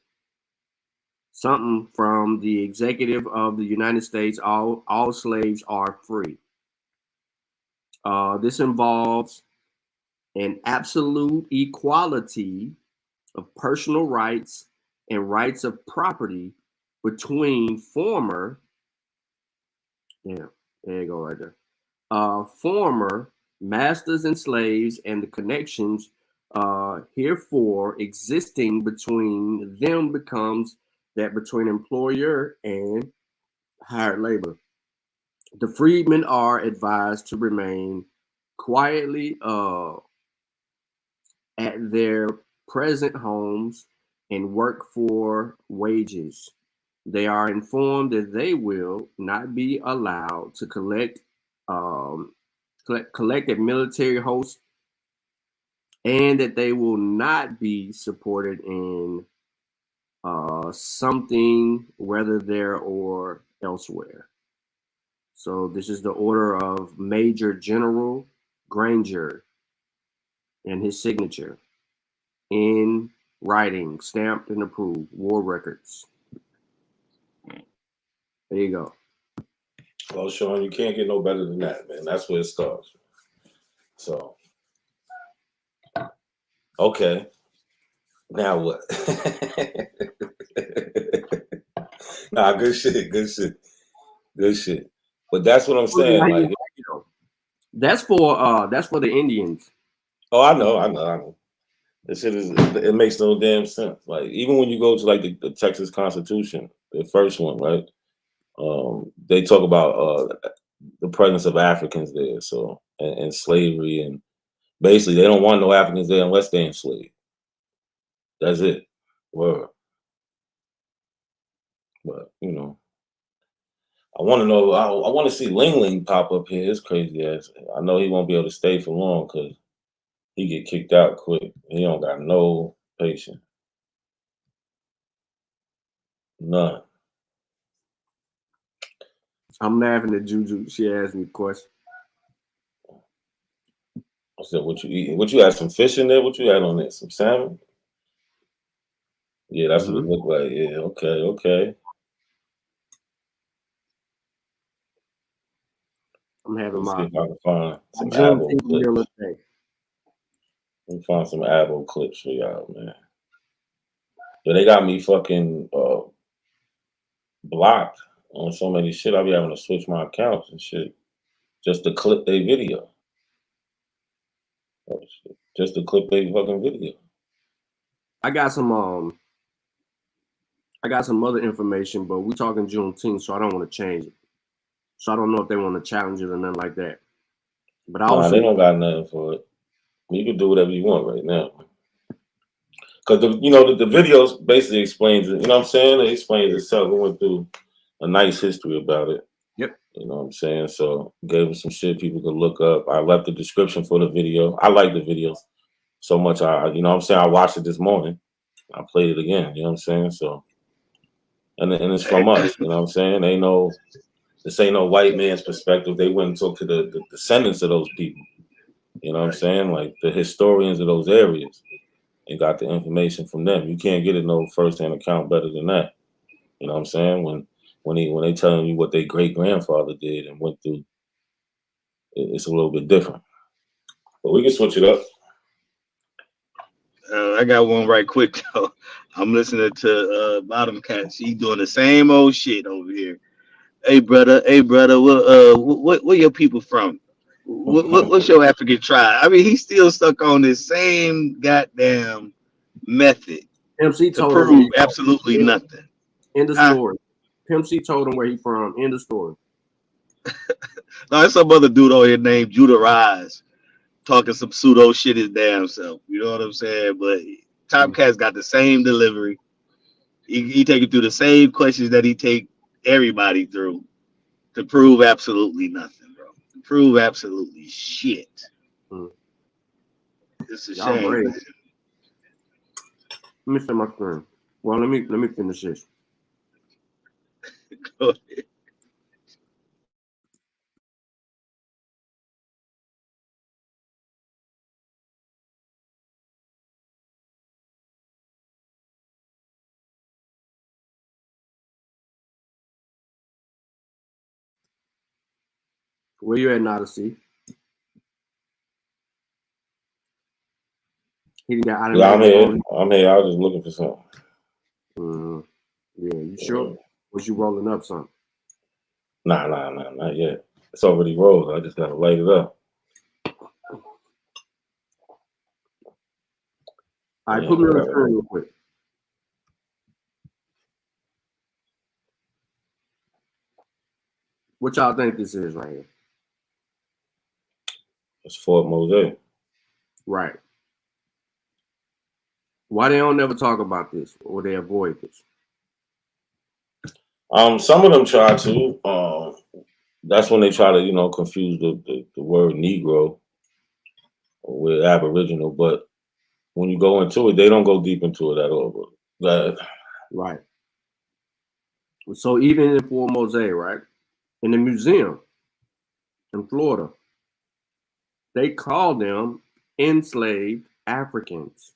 Something from the executive of the United States, all slaves are free. This involves an absolute equality of personal rights and rights of property between former, there you go right there, former masters and slaves, and the connections herefore existing between them becomes that between employer and hired labor. The freedmen are advised to remain quietly at their present homes and work for wages. They are informed that they will not be allowed to collect at military hosts, and that they will not be supported in something, whether there or elsewhere. So this is the order of Major General Granger and his signature in writing, stamped and approved, war records. There you go. Well, Sean, you can't get no better than that, man. That's where it starts. So, okay. Now what? Nah, good shit. But that's what I'm saying. Like, that's for the Indians. oh, I know. This shit it makes no damn sense. Like, even when you go to like the Texas Constitution, the first one, right? They talk about the presence of Africans there, so and slavery, and basically they don't want no Africans there unless they're enslaved. That's it. Word. But you know, I want to know. I want to see Ling Ling pop up here. It's crazy ass. I know he won't be able to stay for long because he get kicked out quick. He don't got no patience. None. I'm laughing at Juju. She asked me a question. I said, "What you eating? What you had? Some fish in there? What you had on there? Some salmon?" Yeah, that's what it looked like. Yeah, okay. I'm having Let's see my if I can find some Juneteenth Abo clips. meal today. Let me find some Abo clips for y'all, man. Yeah, they got me fucking blocked on so many shit. I'll be having to switch my accounts and shit just to clip their video. Oh, shit. Just to clip their fucking video. I got some other information, but we're talking Juneteenth, so I don't want to change it. So I don't know if they want to challenge it or nothing like that. But I also Nah, they don't got nothing for it. You can do whatever you want right now. Because the videos basically explains it. You know what I'm saying? It explains itself. We went through a nice history about it. Yep. You know what I'm saying? So gave them some shit people could look up. I left the description for the video. I like the videos so much. I watched it this morning. I played it again. You know what I'm saying? So and it's from us. You know what I'm saying? This ain't no white man's perspective. They went and talked to the descendants of those people. You know what I'm saying? Like the historians of those areas, and got the information from them. You can't get it no first-hand account better than that. You know what I'm saying? When they telling you what their great grandfather did and went through, it's a little bit different. But we can switch it up. I got one right quick though. I'm listening to Bottom Cat. She doing the same old shit over here. Hey brother, where your people from? What's your African tribe? I mean, he's still stuck on this same goddamn method MC to told prove him absolutely nothing. End of story. Pimp C told him where he from. End of story. No, there's some other dude over here named Judah Rise talking some pseudo shit his damn self. You know what I'm saying? But Top Cat's got the same delivery. He take you through the same questions that he take everybody through to prove absolutely nothing, bro. To prove absolutely shit. It's a shame. Let me share my screen. Well, let me finish this. Go ahead. Where you at, Odyssey? I'm here. I was just looking for something. Yeah, you sure? Was you rolling up something? Nah, not yet. It's already rolled. I just gotta light it up. All right, put me on the screen real quick. What y'all think this is right here? It's Fort Mosaic. Right. Why they don't never talk about this, or they avoid this? Some of them try to. That's when they try to, confuse the word Negro with Aboriginal. But when you go into it, they don't go deep into it at all. But Right. So even in Fort Mosaic, right, in the museum in Florida, they call them enslaved Africans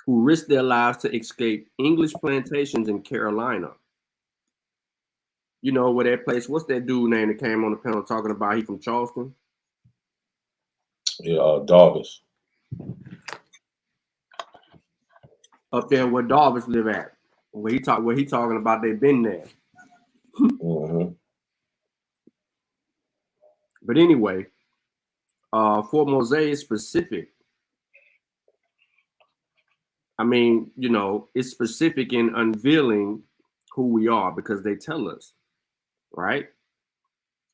who risked their lives to escape English plantations in Carolina. You know where that place? What's that dude name that came on the panel talking about he from Charleston? Yeah, Darvis. Up there where Darvis live at. Where he talking about they been there. But anyway, Fort Mosaic is specific. I mean, you know, it's specific in unveiling who we are because they tell us, right?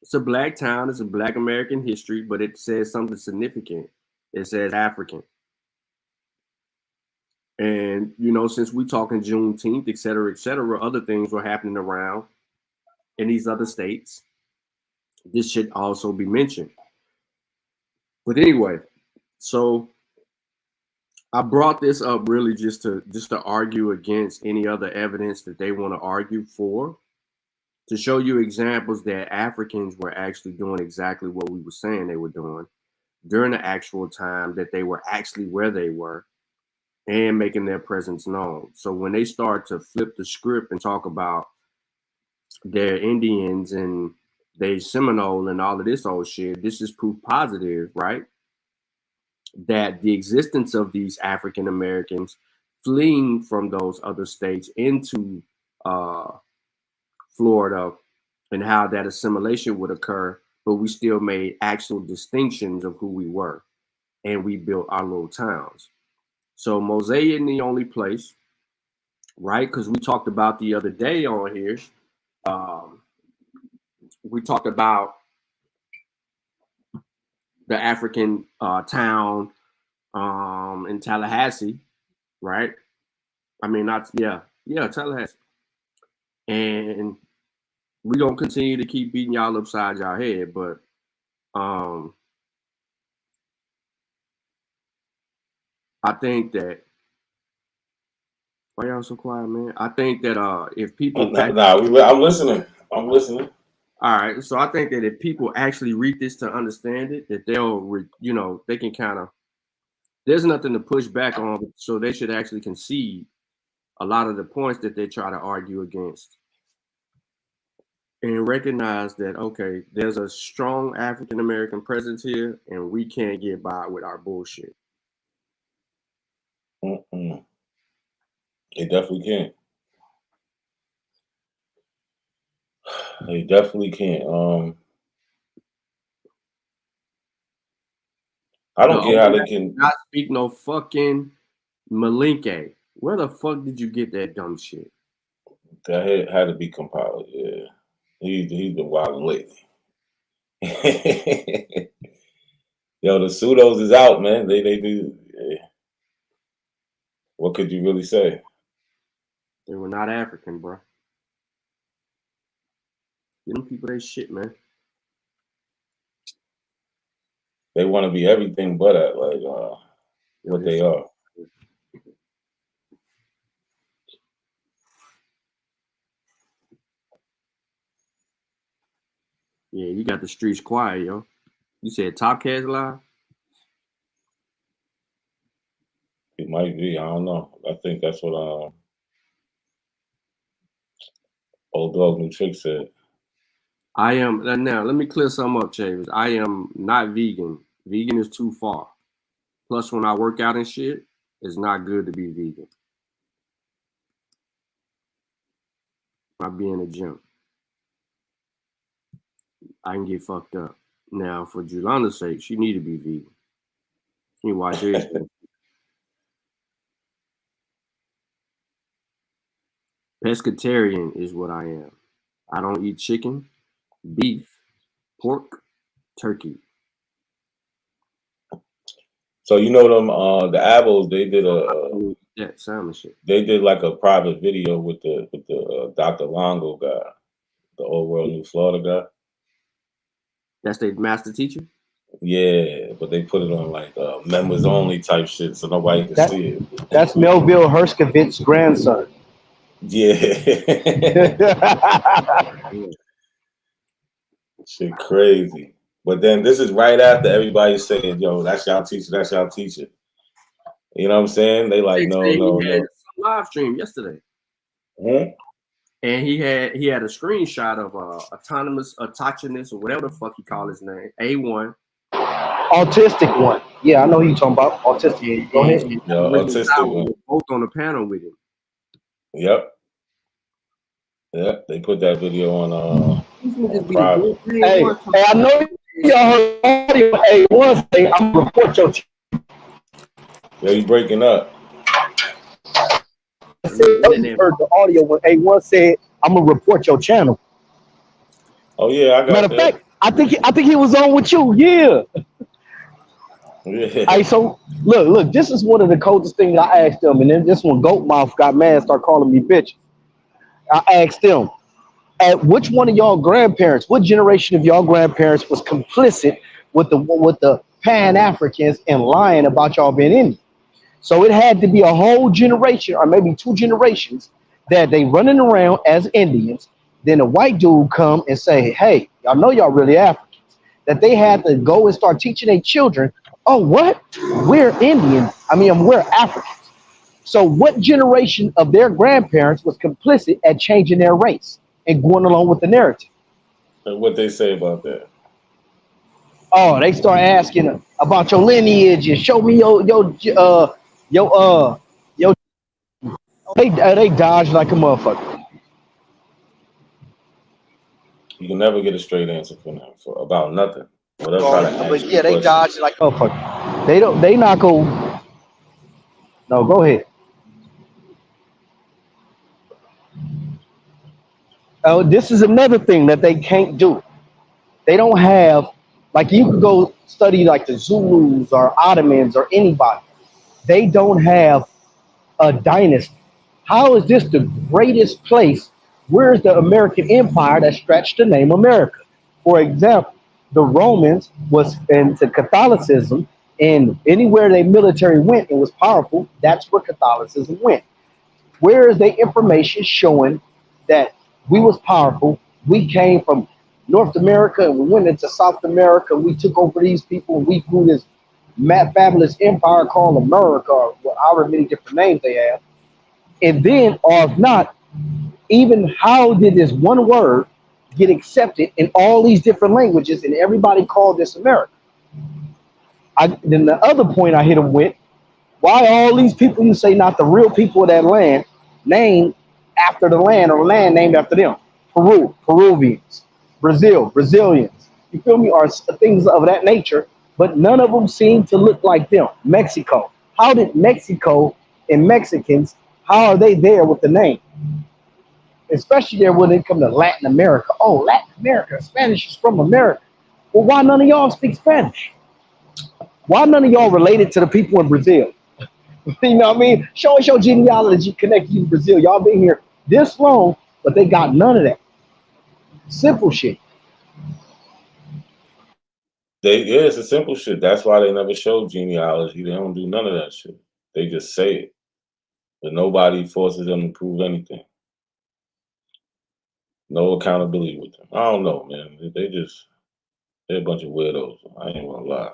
It's a black town, it's a black American history, but it says something significant. It says African. And, you know, since we talking Juneteenth, et cetera, other things were happening around in these other states. This should also be mentioned. But anyway, so I brought this up really just to argue against any other evidence that they want to argue for, to show you examples that Africans were actually doing exactly what we were saying they were doing during the actual time that they were actually where they were and making their presence known. So when they start to flip the script and talk about their Indians and they Seminole and all of this old shit, this is proof positive, right? That the existence of these African Americans fleeing from those other states into Florida and how that assimilation would occur, but we still made actual distinctions of who we were, and we built our little towns. So Mosaic isn't the only place, right? Because we talked about the other day on here, we talked about the African town in Tallahassee, right? I mean, Tallahassee. And we're gonna continue to keep beating y'all upside y'all head, but I think that, why y'all so quiet, man? I think that if people I'm listening. All right, so I think that if people actually read this to understand it, that they'll, you know, they can kind of, there's nothing to push back on, so they should actually concede a lot of the points that they try to argue against and recognize that, okay, there's a strong African American presence here and we can't get by with our bullshit. They definitely can't. They definitely can't. I don't get how they can not speak no fucking Malinke. Where the fuck did you get that dumb shit? That had to be compiled. Yeah, he's been wilding lately. Yo, the pseudos is out, man. They do. Yeah. What could you really say? They were not African, bro. Get them people they shit, man. They want to be everything but what they are. Yeah, you got the streets quiet, yo. You said Top Cat's live? It might be. I don't know. I think that's what Old Dog New Trick said. I am now. Let me clear something up, Chavis. I am not vegan. Vegan is too far. Plus, when I work out and shit, it's not good to be vegan. I be in the gym. I can get fucked up. Now, for Julana's sake, she need to be vegan. She need to watch this. Pescatarian is what I am. I don't eat chicken, beef, pork, turkey. So you know them the Abels, they did salmon shit. They did like a private video with the Dr. Longo guy, the Old World New Florida guy. That's their master teacher? Yeah, but they put it on like members only type shit so nobody can see it. That's Melville Herskovic's grandson. Yeah. Shit crazy. But then this is right after everybody's saying, yo, that's y'all teacher, that's y'all teacher. You know what I'm saying? They like, no, no, He had no. some live stream yesterday. Hmm? And he had a screenshot of autonomous or whatever the fuck he call his name. A1. Autistic one. Yeah, I know who you're talking about. Autistic. Go ahead. Yeah, autistic one. Both on the panel with him. Yep. Yep. They put that video on private. Hey, I know y'all heard audio A1 say, I'm gonna report your Yo, you breaking up. I heard the audio when A1 said, I'm gonna report your channel. Oh yeah, I got Matter of that. fact, I think he was on with you. Yeah. Yeah. Hey, so look, this is one of the coldest things I asked them, and then this one Goat Mouth got mad and started calling me bitch. I asked them, at which one of y'all grandparents, what generation of y'all grandparents was complicit with the Pan-Africans and lying about y'all being Indian? So it had to be a whole generation or maybe 2 generations that they running around as Indians. Then a white dude come and say, hey, y'all know y'all really Africans. That they had to go and start teaching their children, oh, what? We're Indians. We're Africans. So what generation of their grandparents was complicit at changing their race and going along with the narrative? And what they say about that? Oh, they start asking about your lineage and show me your they dodge like a motherfucker. You can never get a straight answer from them about nothing. Whatever try to ask But you yeah, they question. dodge like a motherfucker. They not go. No, go ahead. Oh, this is another thing that they can't do. They don't have, like, you could go study like the Zulus or Ottomans or anybody. They don't have a dynasty. How is this the greatest place? Where's the American Empire that stretched the name America? For example, the Romans was into Catholicism, and anywhere their military went and was powerful, that's where Catholicism went. Where is the information showing that we was powerful? We came from North America and we went into South America. We took over these people and we grew this fabulous empire called America, or however many different names they have. And then, or if not, even how did this one word get accepted in all these different languages and everybody called this America? Then the other point I hit them with, why all these people you say not the real people of that land named after the land or land named after them? Peru, Peruvians, Brazil, Brazilians, you feel me, or things of that nature, but none of them seem to look like them. Mexico, how did Mexico and Mexicans, how are they there with the name? Especially there when it come to Latin America. Oh, Latin America, Spanish is from America. Well, why none of y'all speak Spanish? Why none of y'all related to the people in Brazil? You know what I mean? Show us your genealogy connected you to Brazil. Y'all been here this long, but they got none of that. Simple shit. It's a simple shit. That's why they never show genealogy. They don't do none of that shit. They just say it. But nobody forces them to prove anything. No accountability with them. I don't know, man. They're a bunch of weirdos. I ain't gonna lie.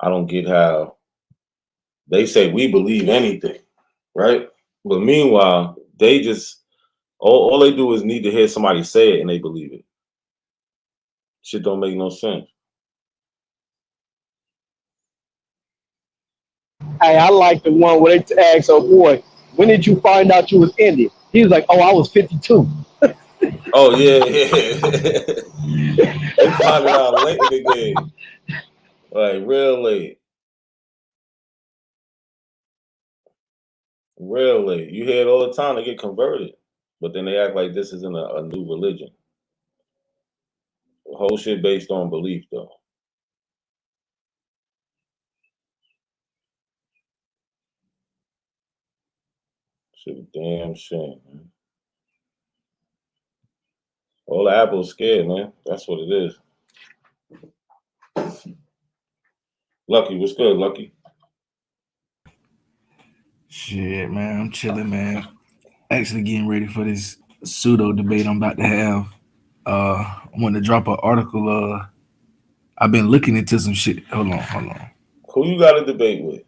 I don't get how they say we believe anything, right? But meanwhile, they just all they do is need to hear somebody say it and they believe it. Shit don't make no sense. Hey, I like the one where they asked, oh boy, when did you find out you was Indian? He was like, oh, I was 52. Oh yeah. They find it out late in the game. Like real late. Real late. You hear it all the time, they get converted. But then they act like this isn't a new religion. The whole shit based on belief though. Shit a damn shame, man. All the apples scared, man. That's what it is. Lucky, what's good, Lucky? Shit, man, I'm chilling, man. actually getting ready for this pseudo debate I'm about to have. I want to drop an article. I've been looking into some shit. Hold on. Who you got a debate with?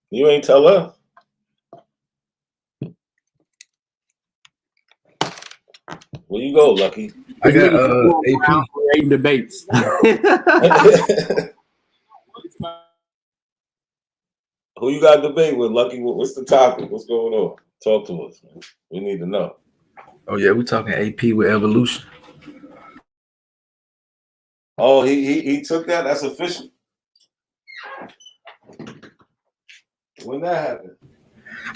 You ain't tell us. Where you go, Lucky? I got AP. Creating debates. Who you got a debate with, Lucky? What's the topic? What's going on? Talk to us, man. We need to know. Oh yeah, we talking AP with evolution. Oh, he took that. That's official. When that happened?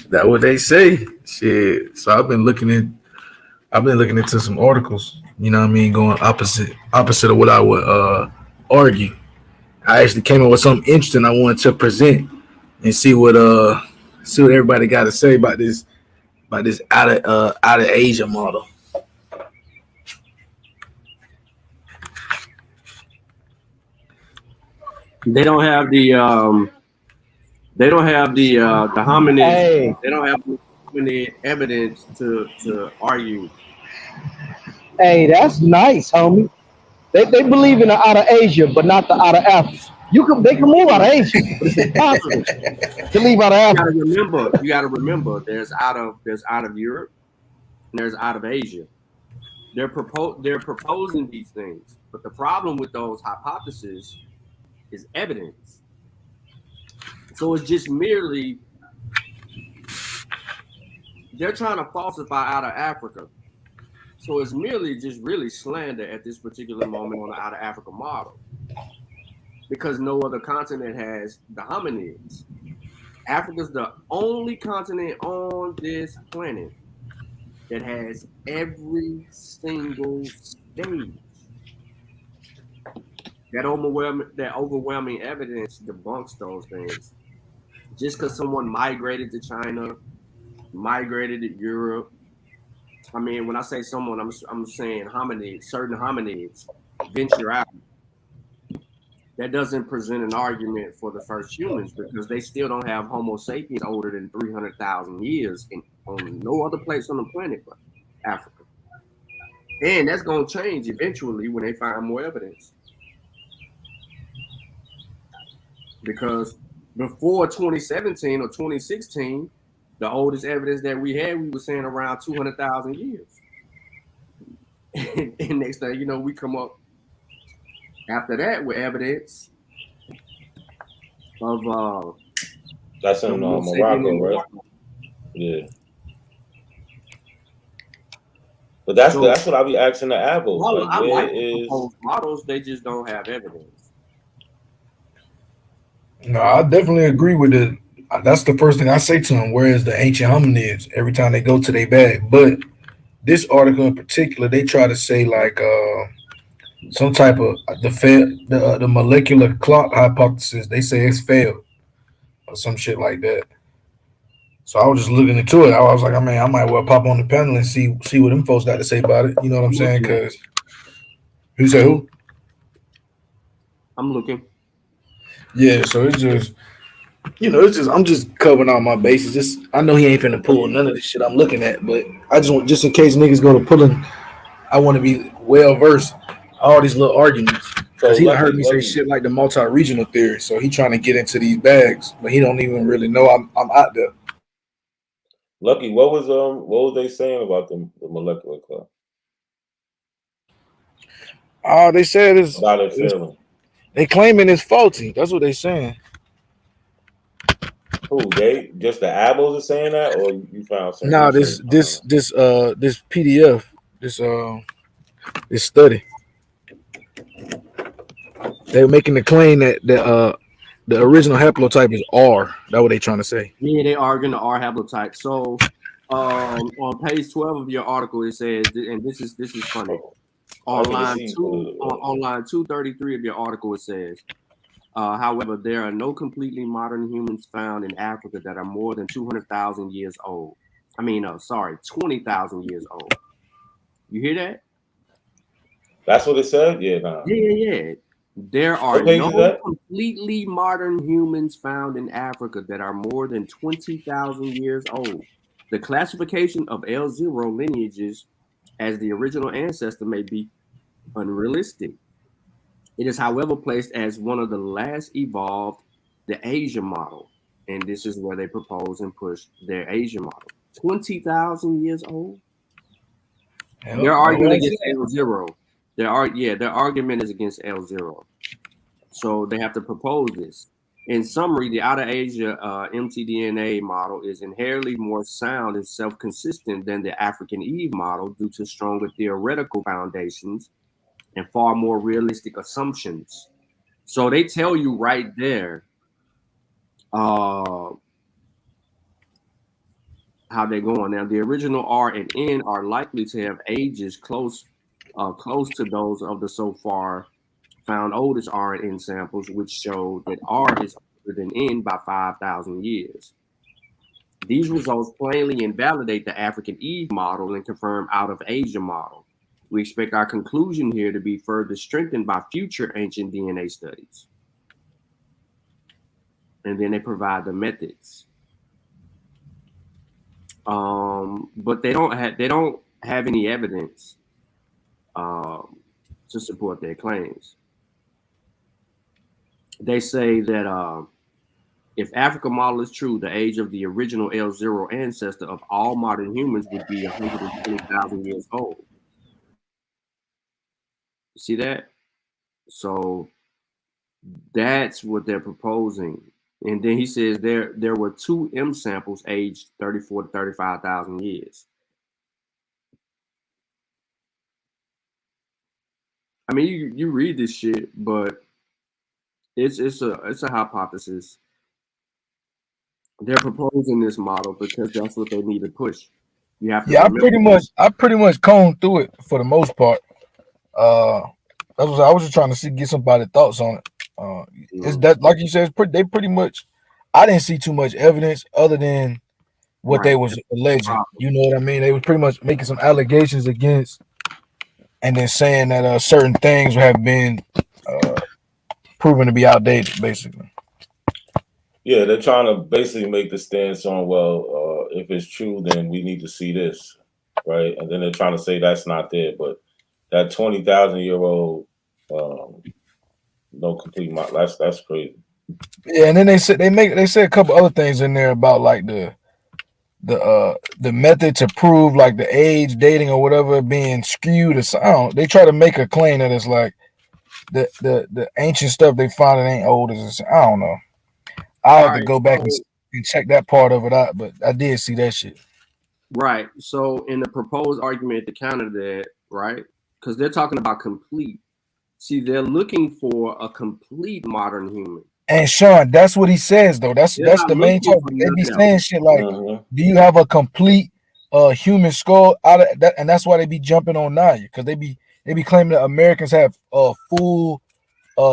That's what they say. Shit. So I've been looking into some articles. You know what I mean? Going opposite of what I would argue. I actually came up with something interesting I wanted to present and see what everybody got to say about this out of Asia model. They don't have the hominid. Hey. They don't have any evidence to argue. Hey, that's nice, homie. They believe in the out of Asia, but not the out of Africa. They can move out of Asia, but it's impossible to leave out of Africa. You gotta remember, there's out of Europe, and there's out of Asia. They're proposing these things, but the problem with those hypotheses is evidence. So it's just merely they're trying to falsify out of Africa. So it's merely just really slander at this particular moment on the out of Africa model, because no other continent has the hominids. Africa's the only continent on this planet that has every single stage. That overwhelming evidence debunks those things. Just because someone migrated to China, migrated to Europe. I mean, when I say someone, I'm saying hominids, certain hominids venture out. That doesn't present an argument for the first humans, because they still don't have Homo sapiens older than 300,000 years on no other place on the planet but Africa. And that's going to change eventually when they find more evidence. Because before 2017 or 2016, the oldest evidence that we had, we were saying around 200,000 years. And next thing you know, we come up after that with evidence of that's in Morocco, right? Yeah. But that's what I be asking the Abos. Like, models, they just don't have evidence. No, I definitely agree with it. That's the first thing I say to them. Whereas the ancient hominids, every time they go to their bag. But this article in particular, they try to say like some type of the molecular clock hypothesis. They say it's failed or some shit like that. So I was just looking into it. I was like, I mean, I might well pop on the panel and see what them folks got to say about it. You know what I'm saying? Because who said who? I'm looking. Yeah, so it's just, I'm just covering all my bases. Just I know he ain't finna pull none of this shit I'm looking at, but I just want, just in case niggas go to pulling, I want to be well versed all these little arguments. Because he heard me say shit like the multi-regional theory, so he trying to get into these bags, but he don't even really know I'm out there. Lucky, what was they saying about the molecular clock? They said they claiming it's faulty. That's what they saying. Who, they just the Abos are saying that, or you found something? No, this PDF, this study. They were making the claim that the original haplotype is R. That's what they trying to say. Yeah, they arguing the R haplotype. So on page 12 of your article, it says, and this is funny. On line 233 of your article, it says, however, there are no completely modern humans found in Africa that are more than 200,000 years old. 20,000 years old. You hear that? That's what it said? Yeah, nah. Yeah. There are no completely modern humans found in Africa that are more than 20,000 years old. The classification of L0 lineages as the original ancestor may be unrealistic. It is, however, placed as one of the last evolved, the Asian model. And this is where they propose and push their Asian model. 20,000 years old? They're arguing against L0. Their argument is against L0. So they have to propose this. In summary, the Outer Asia mtDNA model is inherently more sound and self-consistent than the African Eve model due to stronger theoretical foundations and far more realistic assumptions. So they tell you right there how they're going. Now, the original R and N are likely to have ages close to those of the so far found oldest R and N samples, which show that R is older than N by 5,000 years. These results plainly invalidate the African Eve model and confirm out of Asia model. We expect our conclusion here to be further strengthened by future ancient DNA studies. And then they provide the methods. But they don't have any evidence to support their claims. They say that if Africa model is true, the age of the original L0 ancestor of all modern humans would be 120,000 years old. You see that? So that's what they're proposing. And then he says there were 2 M samples aged 34 to 35,000 years. I mean, you read this shit, but it's a hypothesis. They're proposing this model because that's what they need to push. You have to I pretty much combed through it for the most part. I was just trying to get somebody's thoughts on it. Is that, like you said, they pretty much. I didn't see too much evidence other than what they was alleging. You know what I mean? They was pretty much making some allegations against, and then saying that certain things have been proven to be outdated, basically. Yeah, they're trying to basically make the stance on, well, if it's true, then we need to see this, right? And then they're trying to say that's not there, but that 20,000-year-old no complete model, that's crazy. Yeah, and then they said a couple other things in there about like the method to prove like the age dating or whatever being skewed or something. They try to make a claim that it's like the ancient stuff they find it ain't old as I don't know. I have to go back and check that part of it out, but I did see that shit. Right. So in the proposed argument to counter that, right? Because they're talking about complete. See, they're looking for a complete modern human. And Sean, that's what he says though. That's the main topic. They be saying shit like, "Do you have a complete human skull?" Out of that, and that's why they be jumping on Naya, because they be claiming that Americans have full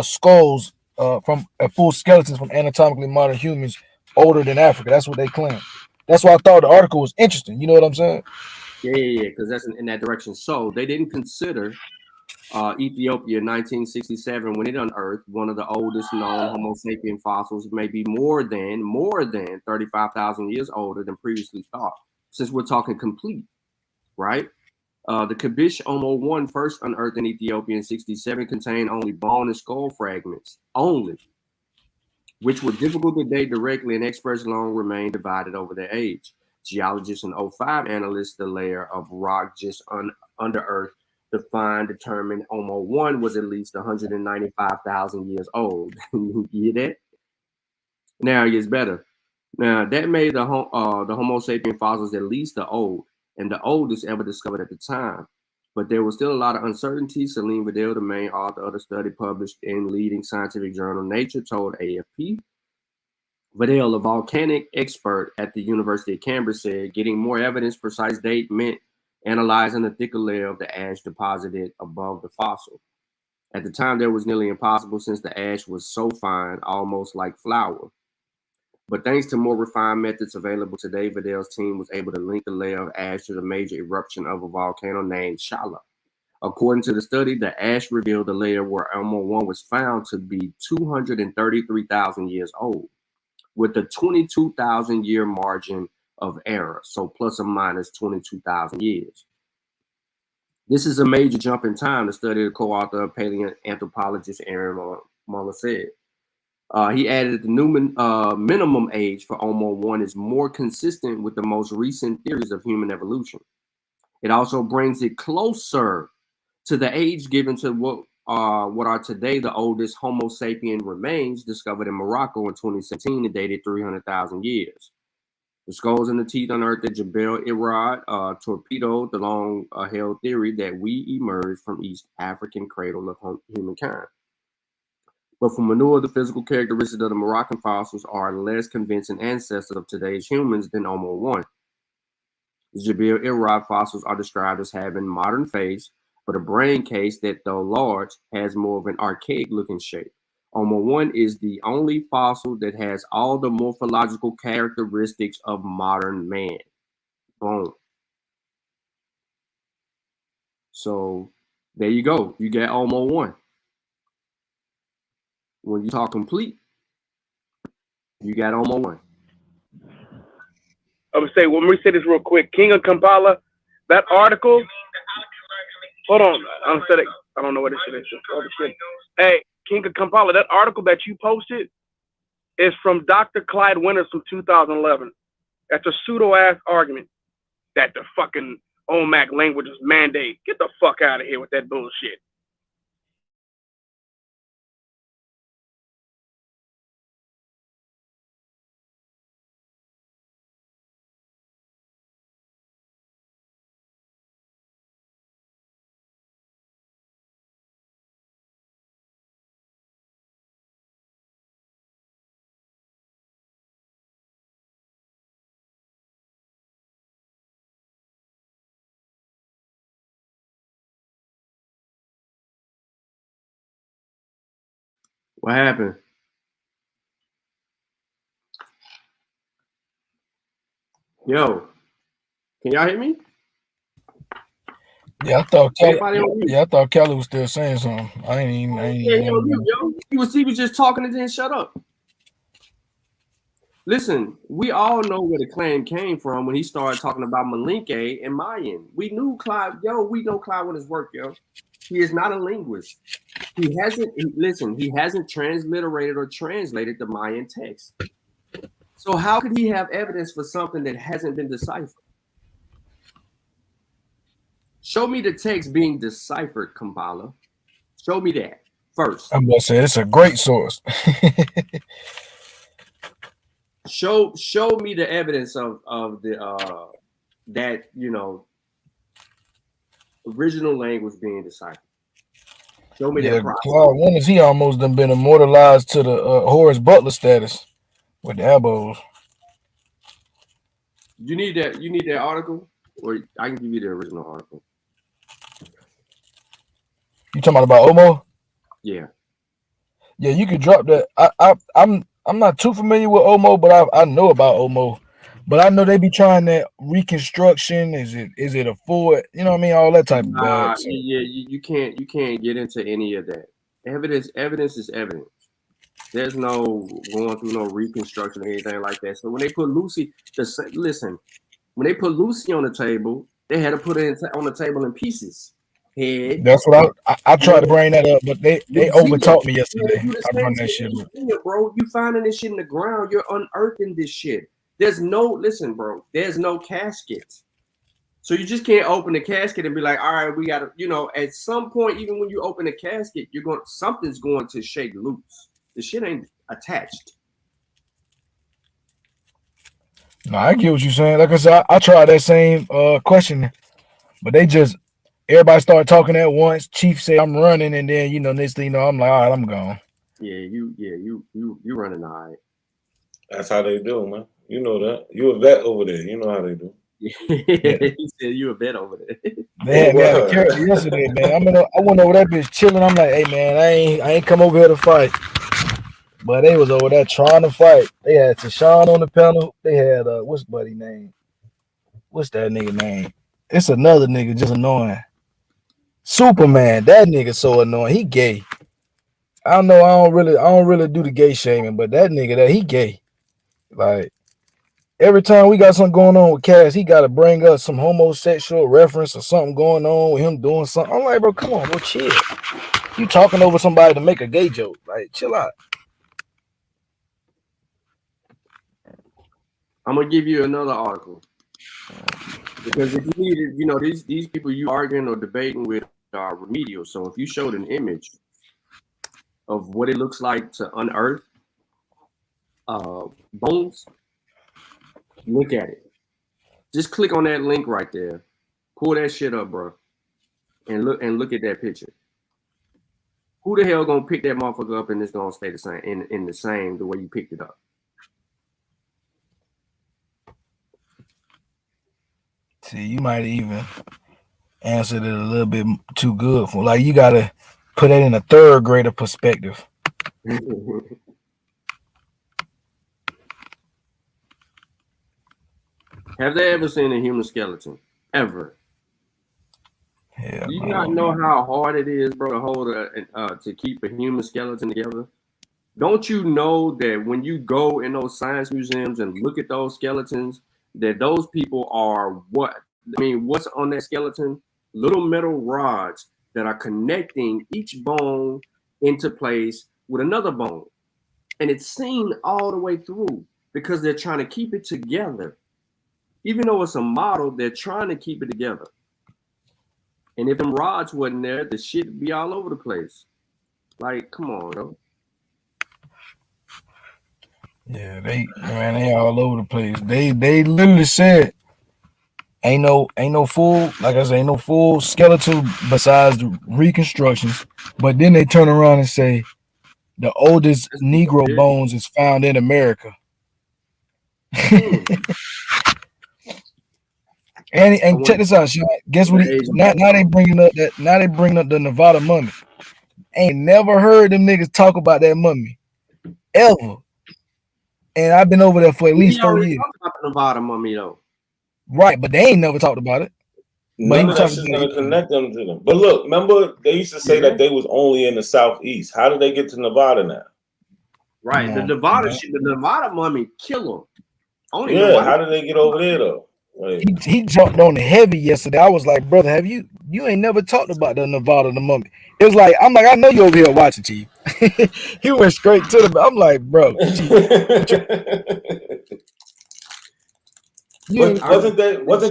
skulls from full skeletons from anatomically modern humans older than Africa. That's what they claim. That's why I thought the article was interesting. You know what I'm saying? Yeah, because that's in that direction. So they didn't consider Ethiopia in 1967 when it unearthed one of the oldest known Homo sapien fossils, maybe more than 35,000 years older than previously thought. Since we're talking complete, right? The Kabish Homo 1 first unearthed in Ethiopia in 1967 contained only bone and skull fragments, which were difficult to date directly, and experts long remain divided over their age. Geologists in 2005 analyzed the layer of rock just under Earth determined Homo 1 was at least 195,000 years old. You hear that? Now it gets better. Now that made the Homo sapien fossils at least the oldest ever discovered at the time. But there was still a lot of uncertainty. Celine Vidal, the main author of the study published in leading scientific journal Nature, told AFP. Vidal, a volcanic expert at the University of Cambridge, said getting more evidence, precise date meant analyzing the thicker layer of the ash deposited above the fossil. At the time, that was nearly impossible since the ash was so fine, almost like flour. But thanks to more refined methods available today, Vidal's team was able to link the layer of ash to the major eruption of a volcano named Shala. According to the study, the ash revealed the layer where Homo 1 was found to be 233,000 years old, with a 22,000-year margin of era, so plus or minus 22,000 years. This is a major jump in time, the study of co-author of paleoanthropologist Aaron Muller said. He added the new minimum age for Homo 1 is more consistent with the most recent theories of human evolution. It also brings it closer to the age given to what are today the oldest Homo sapien remains discovered in Morocco in 2017 and dated 300,000 years. The skulls and the teeth unearthed at Jebel Irad torpedoed the long-held theory that we emerged from East African cradle of humankind. But for manure, the physical characteristics of the Moroccan fossils are less convincing ancestors of today's humans than Homo 1. The Jebel Irad fossils are described as having modern face, but a brain case that, though large, has more of an archaic-looking shape. Homo 1 is the only fossil that has all the morphological characteristics of modern man. Boom. So there you go. You got Homo 1. When you talk complete, you got Homo 1. I would say, well, let me say this real quick. King of Kampala, that article. Hold on. I don't know what this shit is. Hey, King of Kampala, that article that you posted is from Dr. Clyde Winters from 2011. That's a pseudo-ass argument that the fucking OMAC language is mandate. Get the fuck out of here with that bullshit. What happened? Yo, can y'all hear me? Yeah, I thought Everybody on mute. I thought Kelly was still saying something. I ain't even Yo. He was just talking and then shut up. Listen, we all know where the claim came from when he started talking about Malinke and Mayan. We know Clyde Winters' work, yo. He is not a linguist. He hasn't transliterated or translated the Mayan text. So how could he have evidence for something that hasn't been deciphered? Show me the text being deciphered, Kampala. Show me that first. I'm gonna say it's a great source. Show me the evidence of the that original language being deciphered. Show me that process. Clyde Winters, he almost done been immortalized to the Horace Butler status with the elbows. You need that article, or I can give you the original article. You talking about Omo? Yeah. Yeah, you could drop that. I'm not too familiar with Omo, but I know about Omo. But I know they be trying that reconstruction. Is it a full? You know what I mean? All that type of bad. So. Yeah, you can't get into any of that. Evidence is evidence. There's no going through no reconstruction or anything like that. So when they put Lucy, when they put Lucy on the table, they had to put it on the table in pieces. Head. That's what I tried to bring that up, but they overtalked me yesterday. I run that shit up. Bro, you finding this shit in the ground, you're unearthing this shit. There's no casket. So you just can't open the casket and be like, all right, we gotta, at some point, even when you open the casket, something's going to shake loose. The shit ain't attached. No, I get what you're saying. Like I said, I tried that same question, but everybody started talking at once. Chief said I'm running, and then next thing you know, I'm like, all right, I'm gone. Yeah, you running all right. That's how they do, man. You know that. You a vet over there. You know how they do. Yeah. He said you a vet over there. They had me at a character yesterday, man. I went over that bitch chilling. I'm like, hey man, I ain't come over here to fight. But they was over there trying to fight. They had Tashawn on the panel. They had what's buddy name? What's that nigga name? It's another nigga just annoying. Superman. That nigga so annoying. He gay. I don't know. I don't really do the gay shaming, but that nigga he gay. Like Every time we got something going on with Cass, he got to bring us some homosexual reference or something going on with him doing something. I'm like, bro, come on, bro, chill. You talking over somebody to make a gay joke? Like, chill out. I'm gonna give you another article because if you need it, you know these people you arguing or debating with are remedial. So if you showed an image of what it looks like to unearth bones, look at it. Just click on that link right there. Pull that shit up, bro, and look at that picture. Who the hell gonna pick that motherfucker up and it's gonna stay the same in the same the way you picked it up? See, you might even answered it a little bit too good for like you gotta put that in a third grader perspective. Have they ever seen a human skeleton? Ever? Yeah, do you not know how hard it is, bro, to hold to keep a human skeleton together? Don't you know that when you go in those science museums and look at those skeletons, that those people are what? I mean, what's on that skeleton? Little metal rods that are connecting each bone into place with another bone. And it's seen all the way through because they're trying to keep it together. Even though it's a model, they're trying to keep it together. And if them rods wasn't there, the shit would be all over the place. Like, come on, though. Yeah, they all over the place. They literally said ain't no full, like I said, ain't no full skeletal besides the reconstructions. But then they turn around and say the oldest Negro bones is found in America. And check this out, Sean. Guess what? Now they bringing up the Nevada mummy. Ain't never heard them niggas talk about that mummy ever. And I've been over there for at least 4 years. Talk about the Nevada mummy though. Right, but they ain't never talked about it. None of that shit's gonna connect them to them. But look, remember they used to say that they was only in the southeast. How did they get to Nevada now? Right, the Nevada mummy kill them. How did they get over there though? He jumped on the heavy yesterday. I was like, brother, have you ain't never talked about the Nevada the mummy? It was like, I'm like, I know you over here watching, Chief. He went straight to the. I'm like, bro. Wasn't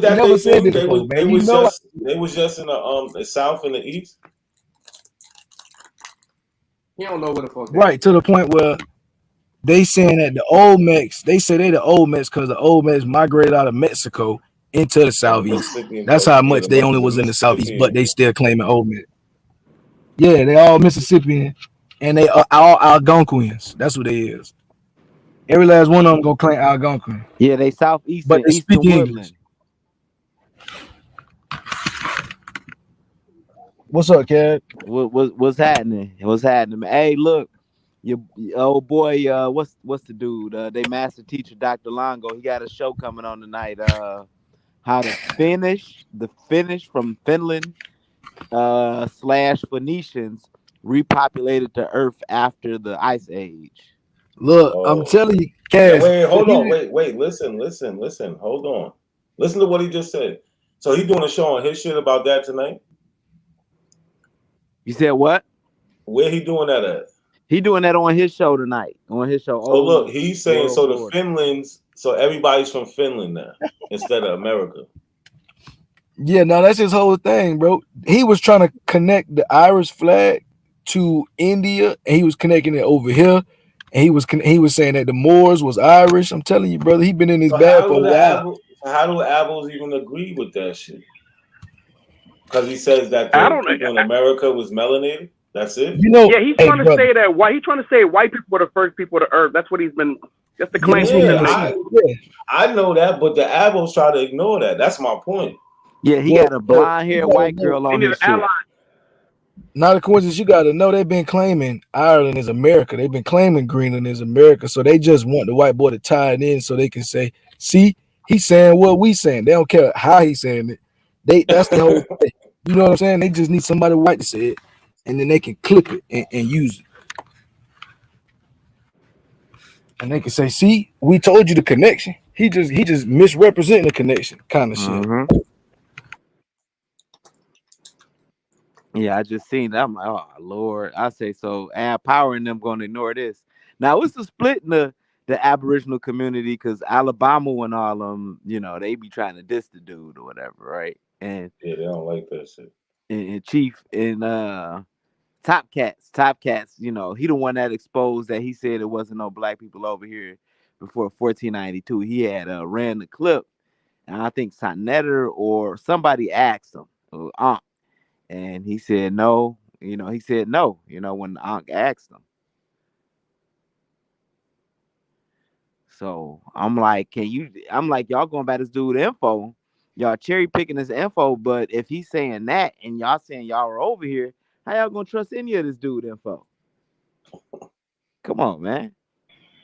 that they thing? They was just in the south and the east. He don't know what the fuck. Right, to the point where they saying that the Olmecs, they say they the Olmecs because the Olmecs migrated out of Mexico into the southeast. That's how much they only was in the southeast, but they still claiming Olmec. Yeah, they all Mississippian, and they are all Algonquians. That's what they is. Every last one of them gonna claim Algonquin. Yeah, they southeast, but they speak English. Woodland. What's up, Cad? What's happening? What's happening? Hey, look, your old boy, what's the dude? They master teacher, Dr. Longo. He got a show coming on tonight. How to finish from Finland / Phoenicians repopulated the Earth after the Ice Age. Look, I'm telling you, Cass. Wait, hold on. Wait. Listen. Hold on. Listen to what he just said. So he doing a show on his shit about that tonight? You said what? Where he doing that at? He doing that on his show tonight. On his show. So look, he's saying so the Finlands, so everybody's from Finland now instead of America. Yeah, no, that's his whole thing, bro. He was trying to connect the Irish flag to India, and he was connecting it over here. And he was saying that the Moors was Irish. I'm telling you, brother, he been in his bag for a while. How do Abels even agree with that shit? Because he says that the people in America was melanated. That's it. Yeah, he's trying to say that. He's trying to say white people were the first people to Earth. That's what he's been. That's the claim. I know that, but the Abels try to ignore that. That's my point. Yeah, he got a blonde-haired white girl on his shit. Not a coincidence. You got to know they've been claiming Ireland is America. They've been claiming Greenland is America. So they just want the white boy to tie it in so they can say, see, he's saying what we saying. They don't care how he's saying it. That's the whole thing. You know what I'm saying? They just need somebody white to say it, and then they can clip it and use it. And they can say, see, we told you the connection. he just misrepresenting the connection kind of shit. Yeah, I just seen that. I'm like, oh Lord. I say so. And Power and them going to ignore this. Now it's a split in the Aboriginal community because Alabama and all them, you know, they be trying to diss the dude or whatever, right? And yeah, they don't like that shit. And Chief and Top Cats, you know, he the one that exposed that he said it wasn't no black people over here before 1492. He had ran the clip, and I think Sonetter or somebody asked him, Ankh, and he said no. You know, he said no. You know, when Ankh asked him. So I'm like, y'all going by this dude info. Y'all cherry picking this info, but if he's saying that and y'all saying y'all are over here, how y'all gonna trust any of this dude info? Come on, man.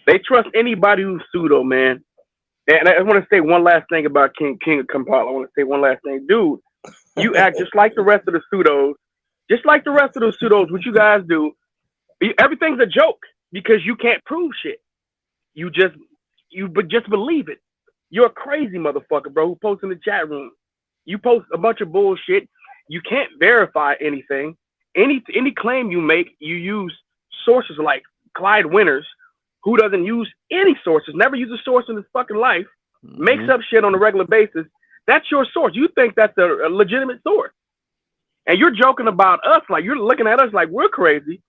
They trust anybody who's pseudo, man. And I want to say one last thing about King of Kampala. I want to say one last thing. Dude, you act just like the rest of the pseudos. Just like the rest of those pseudos, what you guys do, everything's a joke because you can't prove shit. You just believe it. You're a crazy motherfucker, bro, who posts in the chat room. You post a bunch of bullshit. You can't verify anything. Any claim you make, you use sources like Clyde Winters, who doesn't use any sources, never use a source in his fucking life, makes up shit on a regular basis. That's your source. You think that's a legitimate source. And you're joking about us, like you're looking at us like we're crazy,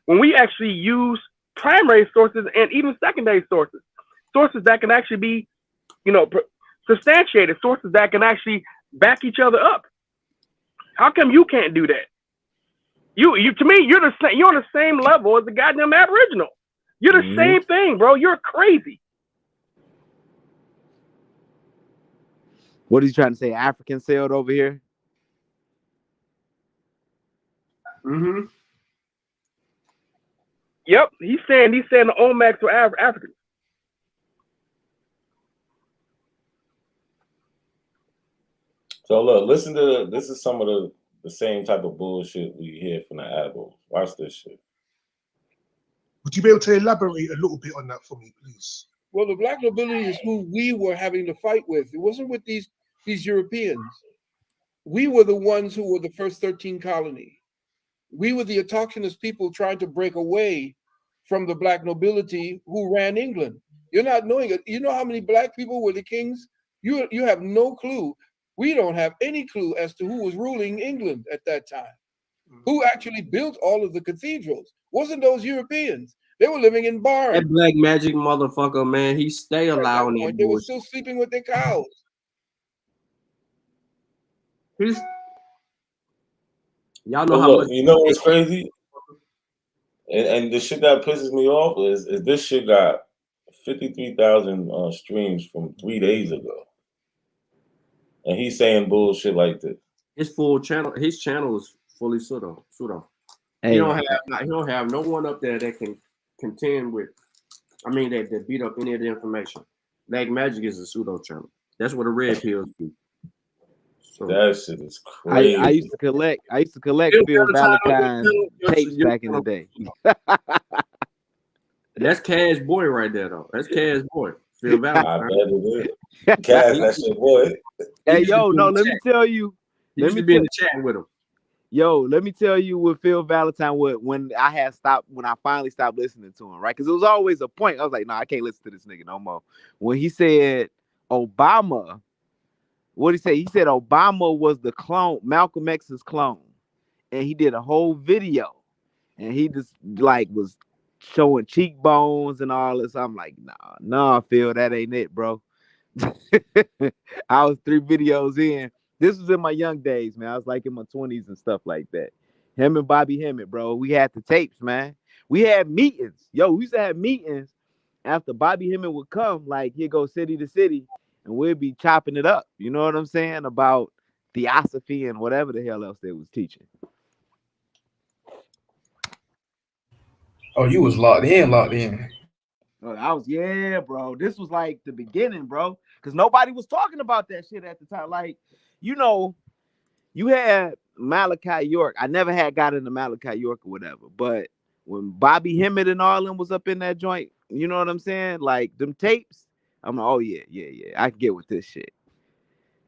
when we actually use primary sources and even secondary sources that can actually be, you know, substantiated, sources that can actually back each other up. How come you can't do that? You to me, you're on the same level as the goddamn Aboriginal. You're the same thing, bro. You're crazy. What are you trying to say? African sailed over here? Yep, he's saying the Olmecs were Africans. So look, listen to this is some of the same type of bullshit we hear from the Abos. Watch this shit. Would you be able to elaborate a little bit on that for me, please? Well, the black nobility is who we were having to fight with. It wasn't with these Europeans. We were the ones who were the first 13 colony. We were the autochthonous people trying to break away from the black nobility who ran England. You're not knowing it. You know how many black people were the kings? You have no clue. We don't have any clue as to who was ruling England at that time. Who actually built all of the cathedrals? Wasn't those Europeans? They were living in barns. That black magic motherfucker, man, he stay allowing that. They were still sleeping with their cows. Y'all know how much. You know what's crazy? And the shit that pisses me off is this shit got 53,000 streams from 3 days ago, and he's saying bullshit like this. His channel is fully pseudo. Hey. He don't have no one up there that can contend with. I mean, that beat up any of the information. Black Magic is a pseudo channel. That's what the red pills do. So, that shit is crazy. I used to collect Phil Valentine's tapes back in the day. That's Cash Boy right there, though. That's Cash Boy. Phil Valentine. I bet it is. Cash, that's your boy. Hey, yo, no, let me tell you. Let me be in the chat with him. Yo, let me tell you what Phil Valentine would when I finally stopped listening to him, right? Because it was always a point. I was like, no, I can't listen to this nigga no more. When he said Obama, what did he say? He said Obama was the clone, Malcolm X's clone. And he did a whole video. And he just like was showing cheekbones and all this. I'm like, nah, Phil, that ain't it, bro. I was 3 videos in. This was in my young days, man. I was like in my 20s and stuff like that. Him and Bobby Hemmett, bro. We had the tapes, man. We had meetings. Yo, we used to have meetings after Bobby Hemmett would come. Like, he'd go city to city, and we'd be chopping it up. You know what I'm saying? About theosophy and whatever the hell else they was teaching. Oh, you was locked in. Oh, yeah, bro. This was like the beginning, bro. Because nobody was talking about that shit at the time. Like, you know, you had Malachi York. I never had got into Malachi York or whatever. But when Bobby Hemmett and all them was up in that joint, you know what I'm saying? Like, them tapes, I'm like, oh yeah, I can get with this shit.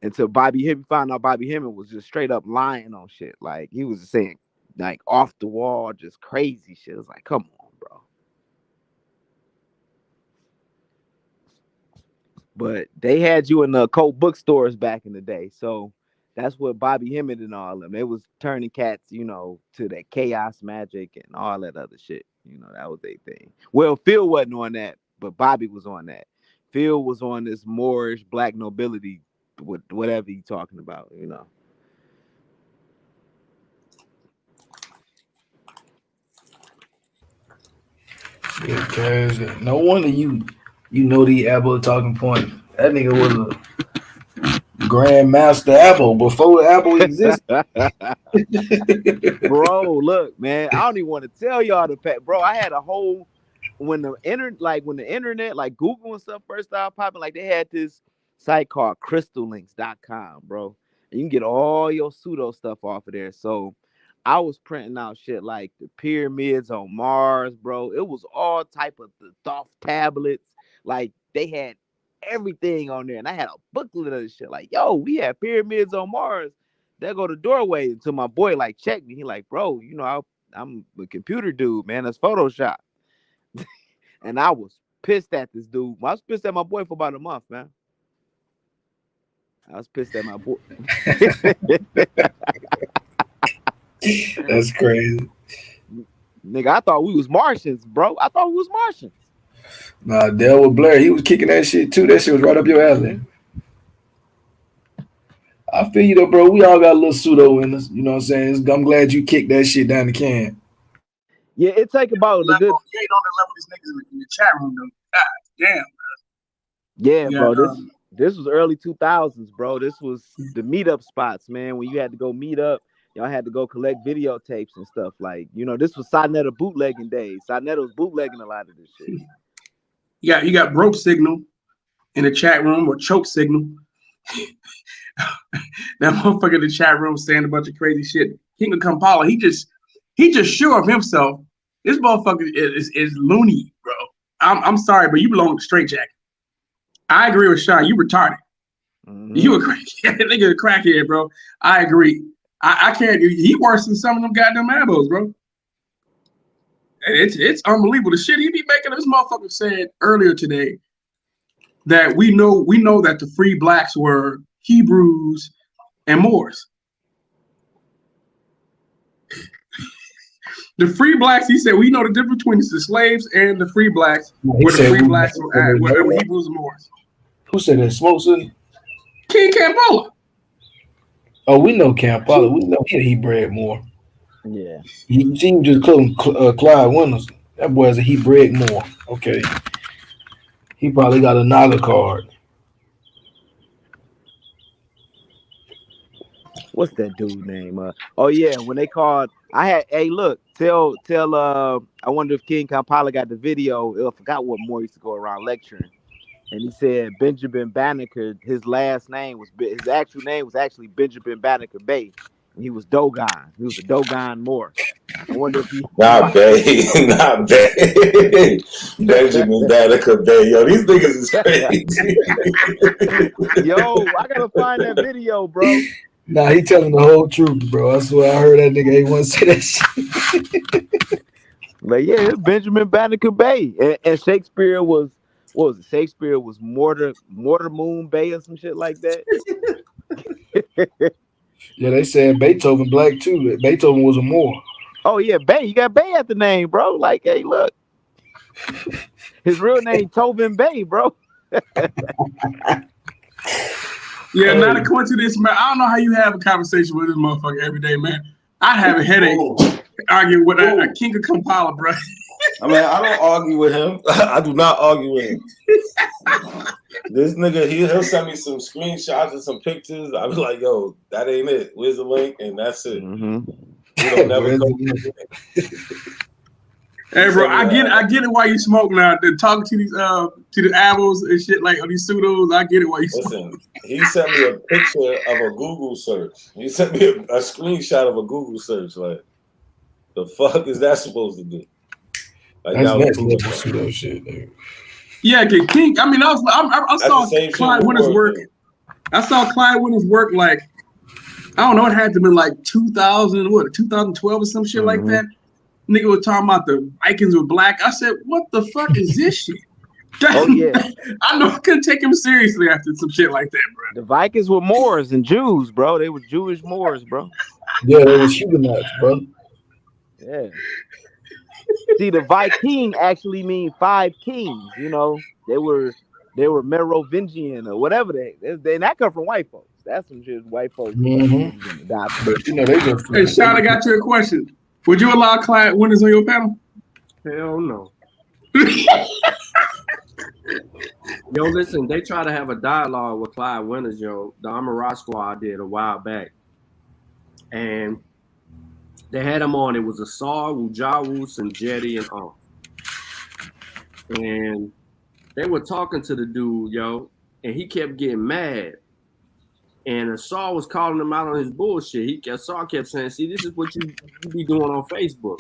Until Bobby Hemming found out Bobby Hemming was just straight up lying on shit. Like he was just saying like off the wall, just crazy shit. It was like, come on, bro. But they had you in the cult bookstores back in the day, so that's what Bobby Hemming and all of them. They was turning cats, you know, to that chaos magic and all that other shit. You know, that was their thing. Well, Phil wasn't on that, but Bobby was on that. Phil was on this Moorish black nobility, with whatever he talking about, you know. Yeah, cause no wonder you know the Abel talking point. That nigga was a grandmaster Abel before Abel existed. Bro, look, man, I don't even want to tell y'all the fact, bro. I had a whole when the internet, like Google and stuff first started popping, like they had this site called crystallinks.com, bro. And you can get all your pseudo stuff off of there. So I was printing out shit like the pyramids on Mars, bro. It was all type of the Thoth tablets. Like they had everything on there. And I had a booklet of this shit. Like, yo, we have pyramids on Mars. There go the doorway until my boy like checked me. He like, bro, you know, I'm a computer dude, man. That's Photoshop. And I was pissed at this dude. I was pissed at my boy for about a month, man. I was pissed at my boy. That's crazy. Nigga, I thought we was Martians, bro. I thought we was Martians. Nah, Delwood Blair, he was kicking that shit too. That shit was right up your alley. I feel you though, bro. We all got a little pseudo in us. You know what I'm saying? I'm glad you kicked that shit down the can. Yeah, it take about the good. You ain't on the level these niggas in the chat room though. God damn, Yeah, yeah, bro. This was early 2000s, bro. This was the meetup spots, man. When you had to go meet up, y'all had to go collect videotapes and stuff. Like, you know, this was Sinetta bootlegging days. Sinetta was bootlegging a lot of this shit. You got broke signal in the chat room or choke signal. That motherfucker in the chat room saying a bunch of crazy shit. King of Kampala, he just sure of himself. This motherfucker is loony, bro. I'm sorry, but you belong to straight jacket. I agree with Sean. You retarded. Mm-hmm. You a crackhead. Nigga a crackhead, bro. I agree. I can't. He worse than some of them goddamn abos, bro. It's unbelievable. The shit he be making. This motherfucker said earlier today that we know that the free blacks were Hebrews and Moors. The free blacks, he said, we know the difference between the slaves and the free blacks. Where the free blacks were Hebrews and Moors. Who said that? Smoke City? King Kampala. Oh, we know Kampala. We know he bred more. Yeah. You can just call him Clyde Winters. That boy's he bred more. Okay. He probably got a Naga card. What's that dude name? Oh yeah, when they called, I had, hey, look, tell I wonder if King Kampala got the video. I forgot what more used to go around lecturing. And he said Benjamin Banneker, his actual name was actually Benjamin Banneker Bay. And he was Dogon. He was a Dogon Moor. I wonder if he not Bay. Benjamin Banneker Bay. Yo, these niggas is crazy. Yo, I gotta find that video, bro. Nah, he telling the whole truth, bro. I swear I heard that nigga ain't want to say that shit. Like, yeah, it's Benjamin Banneker Bay. And Shakespeare was, what was it? Shakespeare was Mortar Moon Bay or some shit like that. Yeah, they said Beethoven black too. Beethoven was a Moor. Oh yeah, Bay. You got Bay at the name, bro. Like, hey, look. His real name Tobin Bay, bro. Yeah, not a coincidence, man. I don't know how you have a conversation with this motherfucker every day, man. I have a headache arguing with a King of Kampala, bro. I mean, I don't argue with him. I do not argue with him. This nigga, he'll send me some screenshots and some pictures. I'll be like, yo, that ain't it. Where's the link? And that's it. Mm-hmm. We don't never go. Hey, bro, I get it why you smoke now. To talk to these to the apples and shit like these pseudos. I get it why you smoke. Listen, he sent me a picture of a Google search. He sent me a screenshot of a Google search. Like, the fuck is that supposed to do? Like, that's next level pseudo shit, dude. Yeah, King. I mean, I saw Clyde Winter's work. I saw Clyde Winter's work like, I don't know, it had to be like 2012 or some shit like that. Nigga was talking about the Vikings were black. I said, what the fuck is this shit? Oh yeah, I know I couldn't take him seriously after some shit like that, bro. the Vikings were Moors and Jews, bro. They were Jewish Moors, bro. Yeah, they was Huguenots, bro. Yeah. See, the Viking actually mean 5 kings. You know, they were Merovingian or whatever they that come from white folks. That's some shit white folks. But you know they just. Hey, Sean, I got you a question. Would you allow Clyde Winters on your panel? Hell no. Yo, listen, they try to have a dialogue with Clyde Winters, yo. The Amarat Squad did a while back. And they had him on. It was Asar, Wujawus, and Jetty and Ankh. And they were talking to the dude, yo, and he kept getting mad. And Asar was calling him out on his bullshit. Asar kept saying, see, this is what you be doing on Facebook.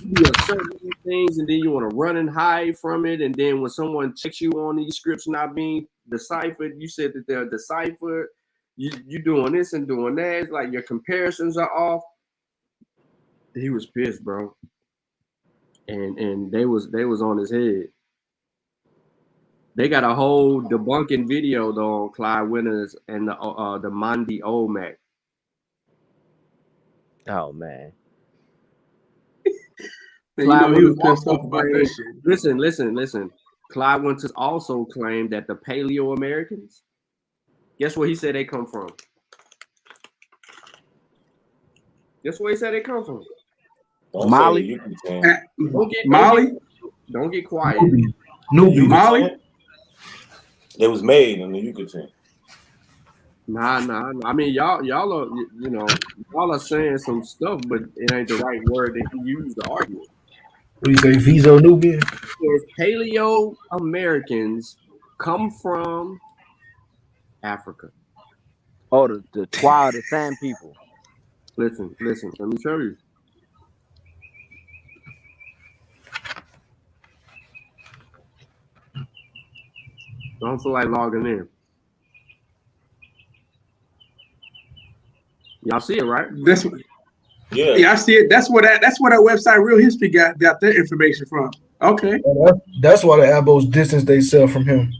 You assert things and then you want to run and hide from it. And then when someone checks you on these scripts not being deciphered, you said that they're deciphered. You doing this and doing that. It's like your comparisons are off. He was pissed, bro. And they was on his head. They got a whole debunking video though on Clyde Winters and the Mandi Olmec. Oh man. Man, you know he was pissed off about that shit. Listen. Clyde Winters also claimed that the Paleo Americans, guess where he said they come from? Guess where he said they come from? Mali. Don't get quiet. Nubia. Mali. It was made in the Yucatan. Nah. I mean, y'all are, you know, y'all are saying some stuff, but it ain't the right word that he used to argue. What do you say, Viso Nubian? Paleo Americans come from Africa. Oh, the Twa, the Sand people. Listen. Let me show you. Don't feel like logging in. Y'all see it, right? Yeah, I see it. That's where that website Real History got their information from. Okay. That's why the Abos distance themselves from him.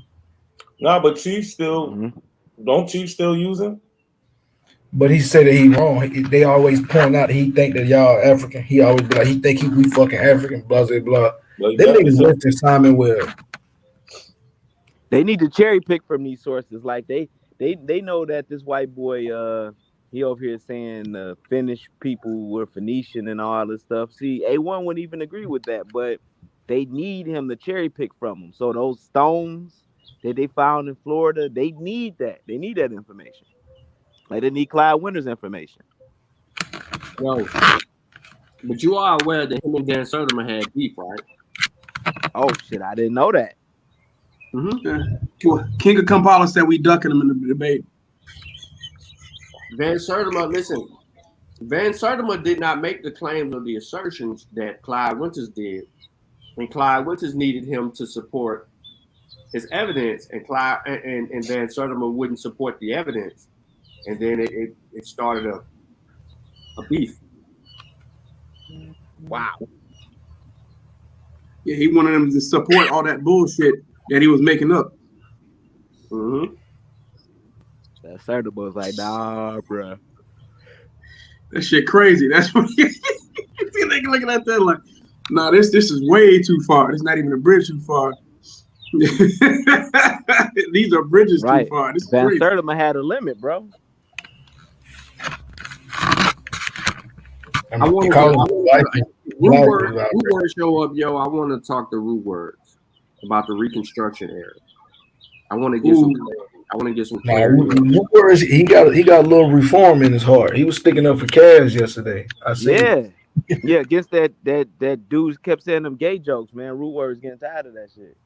Nah, but Chief still don't Chief still use him? But he said that he wrong. They always point out he think that y'all African. He always be like he think we fucking African, blah blah blah. Them niggas listen Simon Webb. They need to cherry pick from these sources. Like they know that this white boy he over here saying Finnish people were Phoenician and all this stuff. See, A1 wouldn't even agree with that, but they need him to cherry pick from them. So those stones that they found in Florida, they need that. They need that information. Like they need Clyde Winters information. Yo, but you are aware that him and Dan Soderman had beef, right? Oh shit, I didn't know that. King of Kampala said we ducking him in the debate. Van Sertima did not make the claims or the assertions that Clyde Winters did, and Clyde Winters needed him to support his evidence, and Van Sertima wouldn't support the evidence, and then it started a beef. Wow. Yeah, he wanted him to support all that bullshit that he was making up. That Sertima was like, nah, bro. That shit crazy. That's what he looking at that like, nah, this is way too far. It's not even a bridge too far. These are bridges too far. This Van Sertima had a limit, bro. I want to root words show up, yo. I want to talk to root words about the Reconstruction era. I want to get some clarity. I want to get some clarity. He got a little reform in his heart. He was sticking up for Cass yesterday. I see. Yeah, against that dude kept saying them gay jokes, man. Root words getting tired of that shit.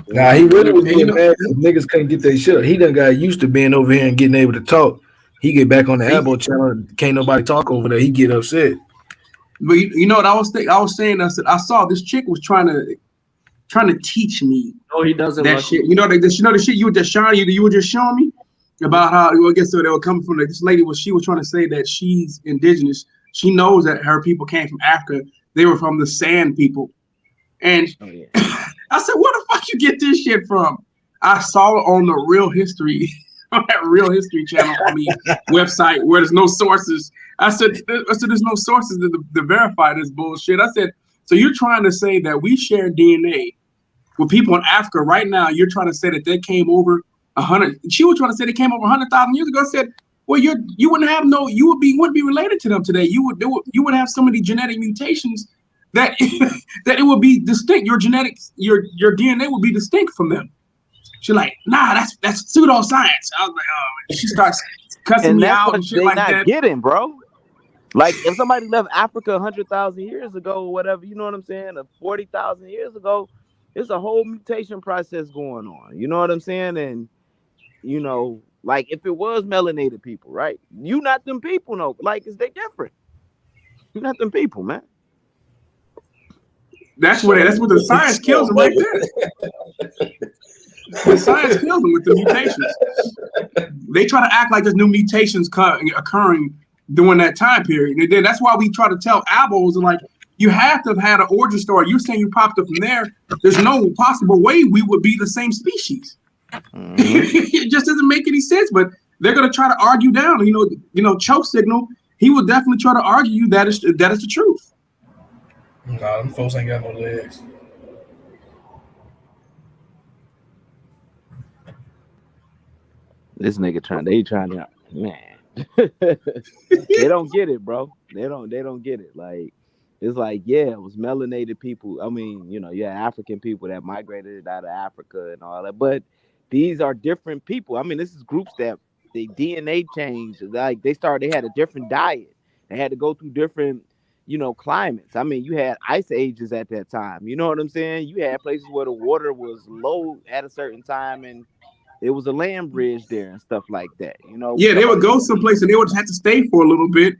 Nah, he really was getting mad because niggas couldn't get their shit. He done got used to being over here and getting able to talk. He get back on the Abo channel, can't nobody talk over there. He get upset. But you know what I was saying? I said I saw this chick was trying to trying to teach me. No, he doesn't. That shit. You know the shit you were just showing me about how, I guess they were coming from. This lady she was trying to say that she's indigenous. She knows that her people came from Africa. They were from the Sand people. And I said, where the fuck you get this shit from? I saw it on the Real History, on that Real History channel website where there's no sources. I said there's no sources to verify this bullshit. I said, so you're trying to say that we share DNA with people in Africa right now? You're trying to say that they came over 100. She was trying to say they came over 100,000 years ago. I said, well, you wouldn't be related to them today. You would have so many genetic mutations that that it would be distinct. Your genetics, your DNA would be distinct from them. She's like, nah, that's pseudoscience. I was like, oh, she starts cussing me out and shit like that. Getting, bro. Like if somebody left Africa 100,000 years ago or whatever, you know what I'm saying, or 40,000 years ago, it's a whole mutation process going on. You know what I'm saying? And you know, like if it was melanated people, right? You not them people, no. Like, is they different? You not them people, man. That's what the science kills them right there. The science kills them with the mutations. They try to act like there's new mutations occurring during that time period. And then that's why we try to tell abos, like, you have to have had an origin story. You're saying you popped up from there. There's no possible way we would be the same species. It just doesn't make any sense. But they're gonna try to argue down. You know, Choke Signal. He will definitely try to argue that is the truth. Nah, them folks ain't got no legs. This nigga trying to, man. They don't get it, bro. They don't get it. Like, it's like, yeah, it was melanated people. I mean, you know, yeah, African people that migrated out of Africa and all that, but these are different people. I mean, this is groups that the DNA changed. Like they had a different diet. They had to go through different, you know, climates. I mean, you had ice ages at that time. You know what I'm saying? You had places where the water was low at a certain time and it was a land bridge there and stuff like that. You know? Yeah, they would go someplace and they would have to stay for a little bit.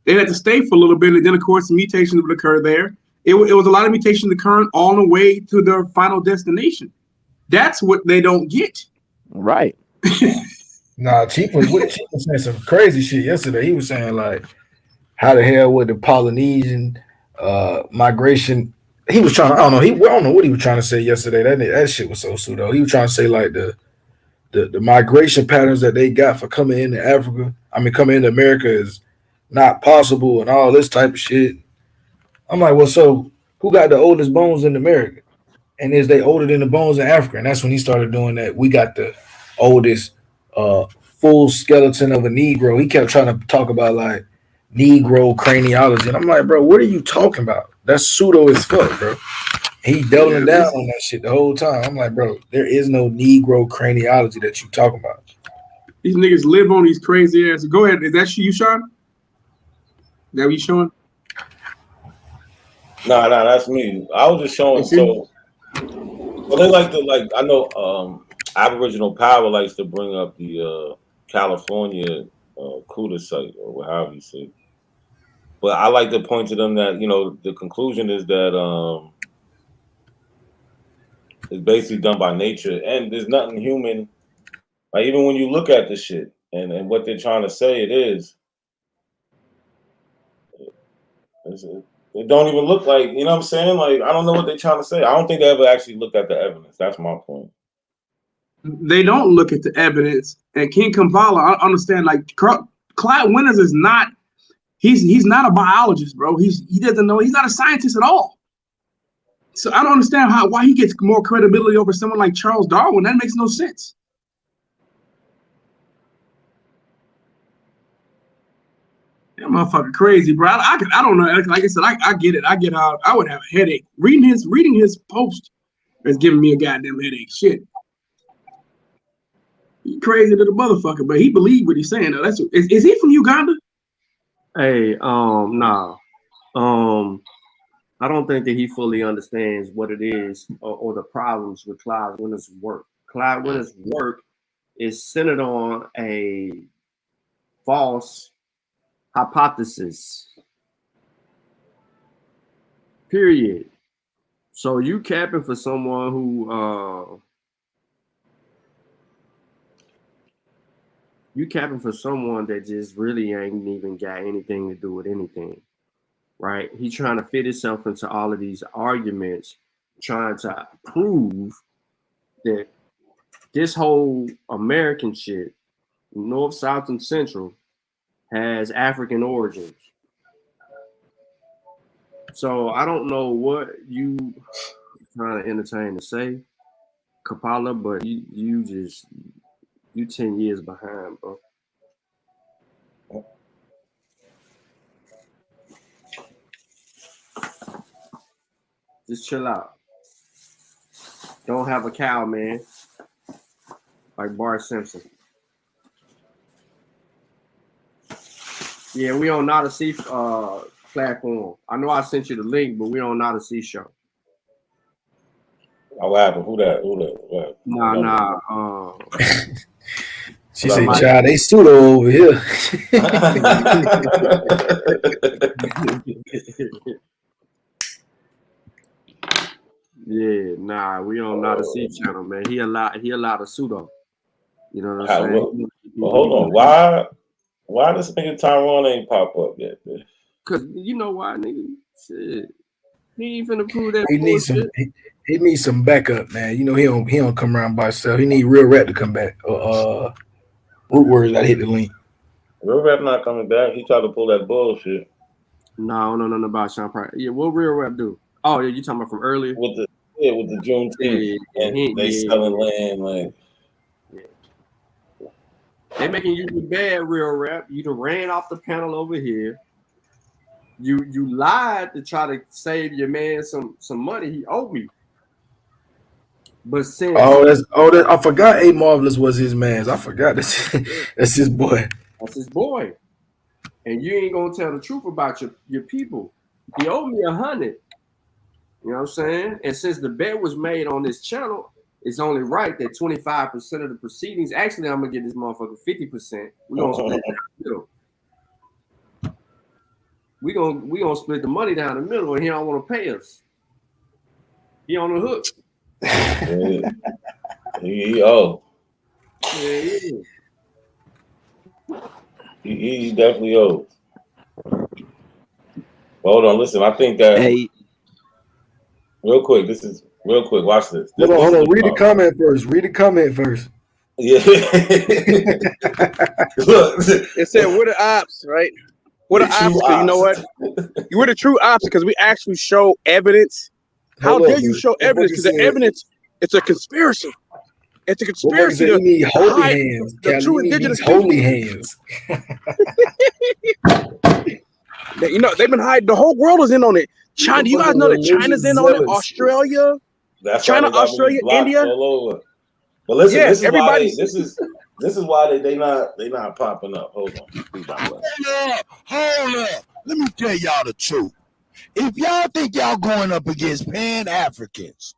They had to stay for a little bit, and then of course mutations would occur there. It was a lot of mutations occurring all the way to their final destination. That's what they don't get. Right. Nah, Chief was saying some crazy shit yesterday. He was saying like, how the hell would the Polynesian migration? He was trying to, I don't know what he was trying to say yesterday. That shit was so pseudo. He was trying to say like the migration patterns that they got for coming into Africa, coming into America is not possible and all this type of shit. I'm like, well, so who got the oldest bones in America? And is they older than the bones in Africa? And that's when he started doing that. We got the oldest full skeleton of a Negro. He kept trying to talk about like Negro craniology. And I'm like, bro, what are you talking about? That's pseudo as fuck, bro. He doubling down on that shit the whole time. I'm like, bro, there is no Negro craniology that you talking about. These niggas live on these crazy ass. Go ahead. Is that you, Sean? Is that what you showing? Nah, that's me. I was just showing. So, well, they like to I know Aboriginal Power likes to bring up the California CUDA site or however you say. But I like to point to them that the conclusion is that it's basically done by nature, and there's nothing human. Like even when you look at the shit and what they're trying to say, it don't even look like, you know what I'm saying? Like, I don't know what they're trying to say. I don't think they ever actually looked at the evidence. That's my point. They don't look at the evidence. And King Kampala, I understand, like, Clyde Winters is not, he's not a biologist, bro. He doesn't know, he's not a scientist at all. So I don't understand why he gets more credibility over someone like Charles Darwin. That makes no sense. That motherfucker crazy, bro. I don't know. Like I said, I get it. I get how I would have a headache. Reading his post is giving me a goddamn headache. Shit. He crazy to the motherfucker, but he believed what he's saying though. Is he from Uganda? Hey, nah. I don't think that he fully understands what it is or the problems with Clyde Winters' work. Clyde Winters' work is centered on a false hypothesis. Period. So you capping for someone who that just really ain't even got anything to do with anything, right? He's trying to fit himself into all of these arguments, trying to prove that this whole American shit, North, South, and Central, has African origins. So I don't know what you trying to entertain to say, Kapala, but you 10 years behind, bro. Just chill out. Don't have a cow, man. Like Bart Simpson. Yeah, we on Not a C platform. I know I sent you the link, but we on Not a C show. Oh, what happened? Who that? What? Nah. She said, "Child, they pseudo over here." Yeah, nah, we on Not a C channel, man. He allowed a pseudo. You know what I'm saying? Well, hold on. Why this nigga Tyrone ain't pop up yet? Man? Cause you know why, nigga? Shit. He ain't finna prove that He needs bullshit. he needs some backup, man. You know he don't come around by himself. He need Real Rap to come back. Root Words, I hit the link. Real Rap not coming back. He tried to pull that bullshit. No, I don't know nothing about Sean Price. Yeah, what Real Rap do? Oh, yeah, you talking about from earlier? With the Juneteenth and they selling land like. They making you do bad, Real Rap. You done ran off the panel over here. You lied to try to save your man some money he owed me. But since I forgot A Marvelous was his man. I forgot that's his boy. That's his boy. And you ain't gonna tell the truth about your people. He owed me 100. You know what I'm saying? And since the bet was made on this channel, it's only right that 25% of the proceedings. Actually, I'm gonna get this motherfucker 50%. We're gonna split it down the middle. We gonna split the money down the middle, and he don't want to pay us. He on the hook. He owe. Yeah. He definitely owed. Hold on, listen. I think that. Hey. Real quick. Watch this. Hold on. Read the comment first. Yeah. Look. It said we're the ops, right? We're the ops. You know what? We're the true ops because we actually show evidence. How dare you show evidence? Because the evidence, it's a conspiracy. It's a conspiracy. You need holy hands. The true indigenous holy hands. You know, they've been hiding. The whole world is in on it. China, you guys know that China's in on it. Australia, China, Australia, India. All over. But listen, this is why they not popping up. Hold on. Hold up. Let me tell y'all the truth. If y'all think y'all going up against Pan-Africans,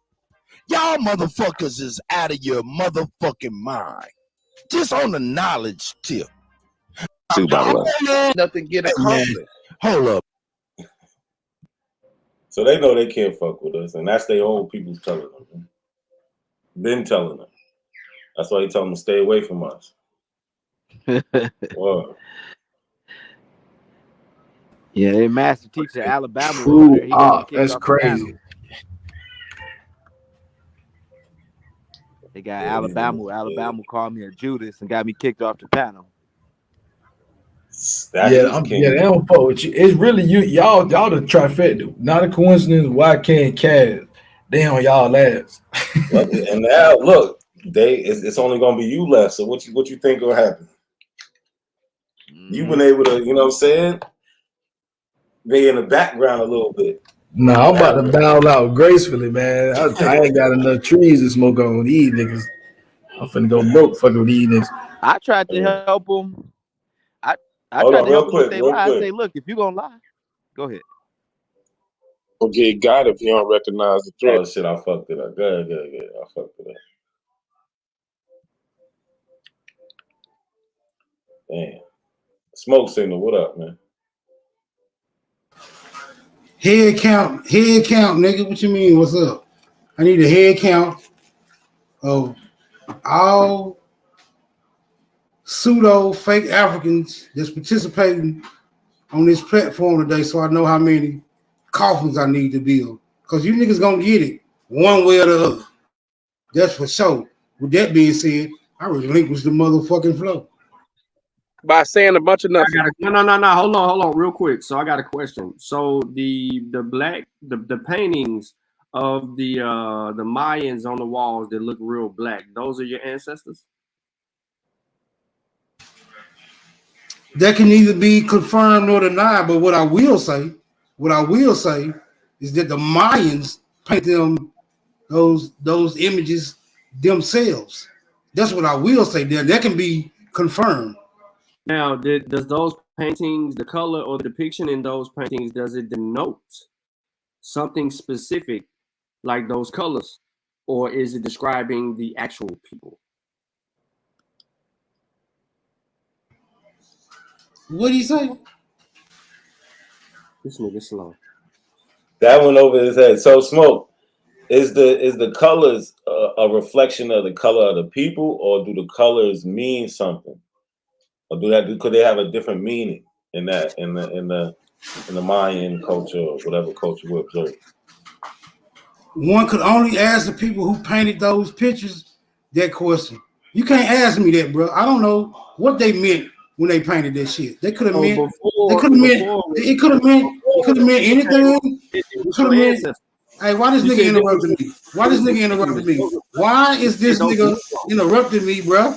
y'all motherfuckers is out of your motherfucking mind. Just on the knowledge tip. Nothing get accomplished. Hold up. So they know they can't fuck with us, and that's their own people's telling them. Man. Been telling them. That's why he told them to stay away from us. Wow. Yeah, they master teacher Alabama. That's crazy. They got Alabama. Alabama called me a Judas and got me kicked off the panel. They don't fuck with you. It's really y'all the trifecta. Not a coincidence. YK and Kaz, they on y'all ass. And now look, it's only gonna be you left. So what you think will happen? You've been able to, you know what I'm saying? Be in the background a little bit. No, I'm about to bow out gracefully, man. I ain't got enough trees to smoke on with these niggas. I'm finna go broke fucking with these niggas. I tried to help them. I Hold tried on, to help them with real their lie. quick. I say, look, if you're gonna lie, go ahead. Will get got if you don't recognize the threat. Oh shit, I fucked it up. Good. I fucked it up. Damn. Smoke signal, what up, man? Head count, nigga. What you mean? What's up? I need a head count of all pseudo fake Africans that's participating on this platform today, so I know how many coffins I need to build. Because you niggas gonna get it one way or the other. That's for sure. With that being said, I relinquish the motherfucking flow. By saying a bunch of nothing. No. Hold on, real quick. So I got a question. So the paintings of the Mayans on the walls that look real black, those are your ancestors? That can neither be confirmed nor denied, but what I will say is that the Mayans paint them those images themselves. That's what I will say. That can be confirmed. Now, does those paintings, the color or the depiction in those paintings, does it denote something specific like those colors, or is it describing the actual people? What do you say? This nigga slow. That went over his head. So, Smoke, is the colors a reflection of the color of the people, or do the colors mean something, or could they have a different meaning in that in the Mayan culture or whatever culture we're observing? One could only ask the people who painted those pictures that question. You can't ask me that, bro. I don't know what they meant when they painted that shit. They could have meant anything. It could have meant. Hey, why this nigga interrupting me? Why is this nigga interrupting me, bro?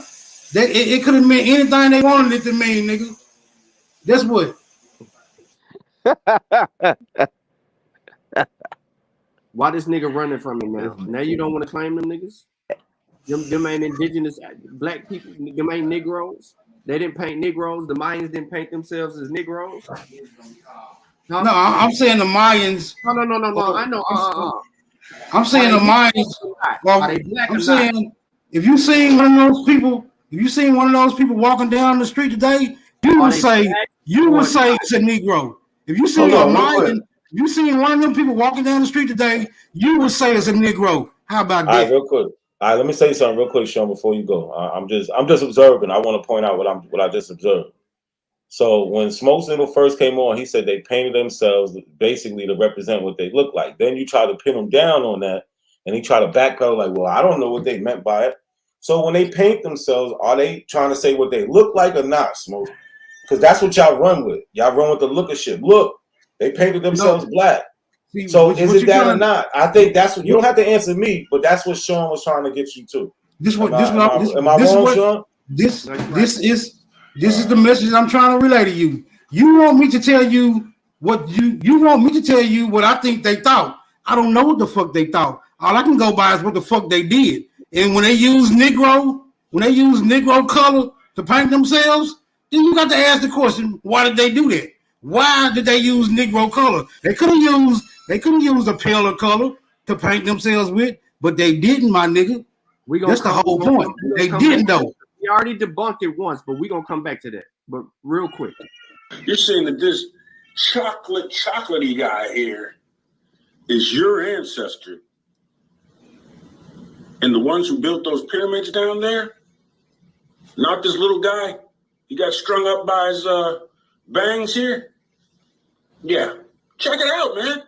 It could have meant anything they wanted it to mean, nigga. That's what. Why this nigga running from me now? Now you don't want to claim them niggas? Them ain't indigenous black people. Them ain't Negroes. They didn't paint Negroes. The Mayans didn't paint themselves as Negroes. No, I'm saying the Mayans. No. I know. I'm saying the Mayans. Well, I'm saying if you seen one of those people walking down the street today, you would say it's a Negro. If you see a Mayan, if you seen one of them people walking down the street today, you would say it's a Negro. How about that? All right, real quick. All right, let me say something real quick, Sean, before you go. I'm just observing. I want to point out what I just observed. So when Smoke Signal first came on, he said they painted themselves basically to represent what they look like. Then you try to pin him down on that, and he tried to backpedal like, well, I don't know what they meant by it. So when they paint themselves, are they trying to say what they look like or not, Smoke? Because that's what y'all run with. Y'all run with the look of shit. Look, they painted themselves black. So is it that or not? I think that's what you don't have to answer me, but that's what Sean was trying to get you to. Am I wrong, Sean? This is the message I'm trying to relay to you. You want me to tell you what you want me to tell you what I think they thought. I don't know what the fuck they thought. All I can go by is what the fuck they did. And when they use Negro color to paint themselves, then you got to ask the question, why did they do that? Why did they use Negro color? They could have used a paler color to paint themselves with, but they didn't, my nigga. That's the whole point. They didn't though. We already debunked it once, but we're gonna come back to that. But real quick. You're saying that this chocolatey guy here is your ancestor. And the ones who built those pyramids down there, not this little guy. He got strung up by his bangs here. Yeah, check it out, man.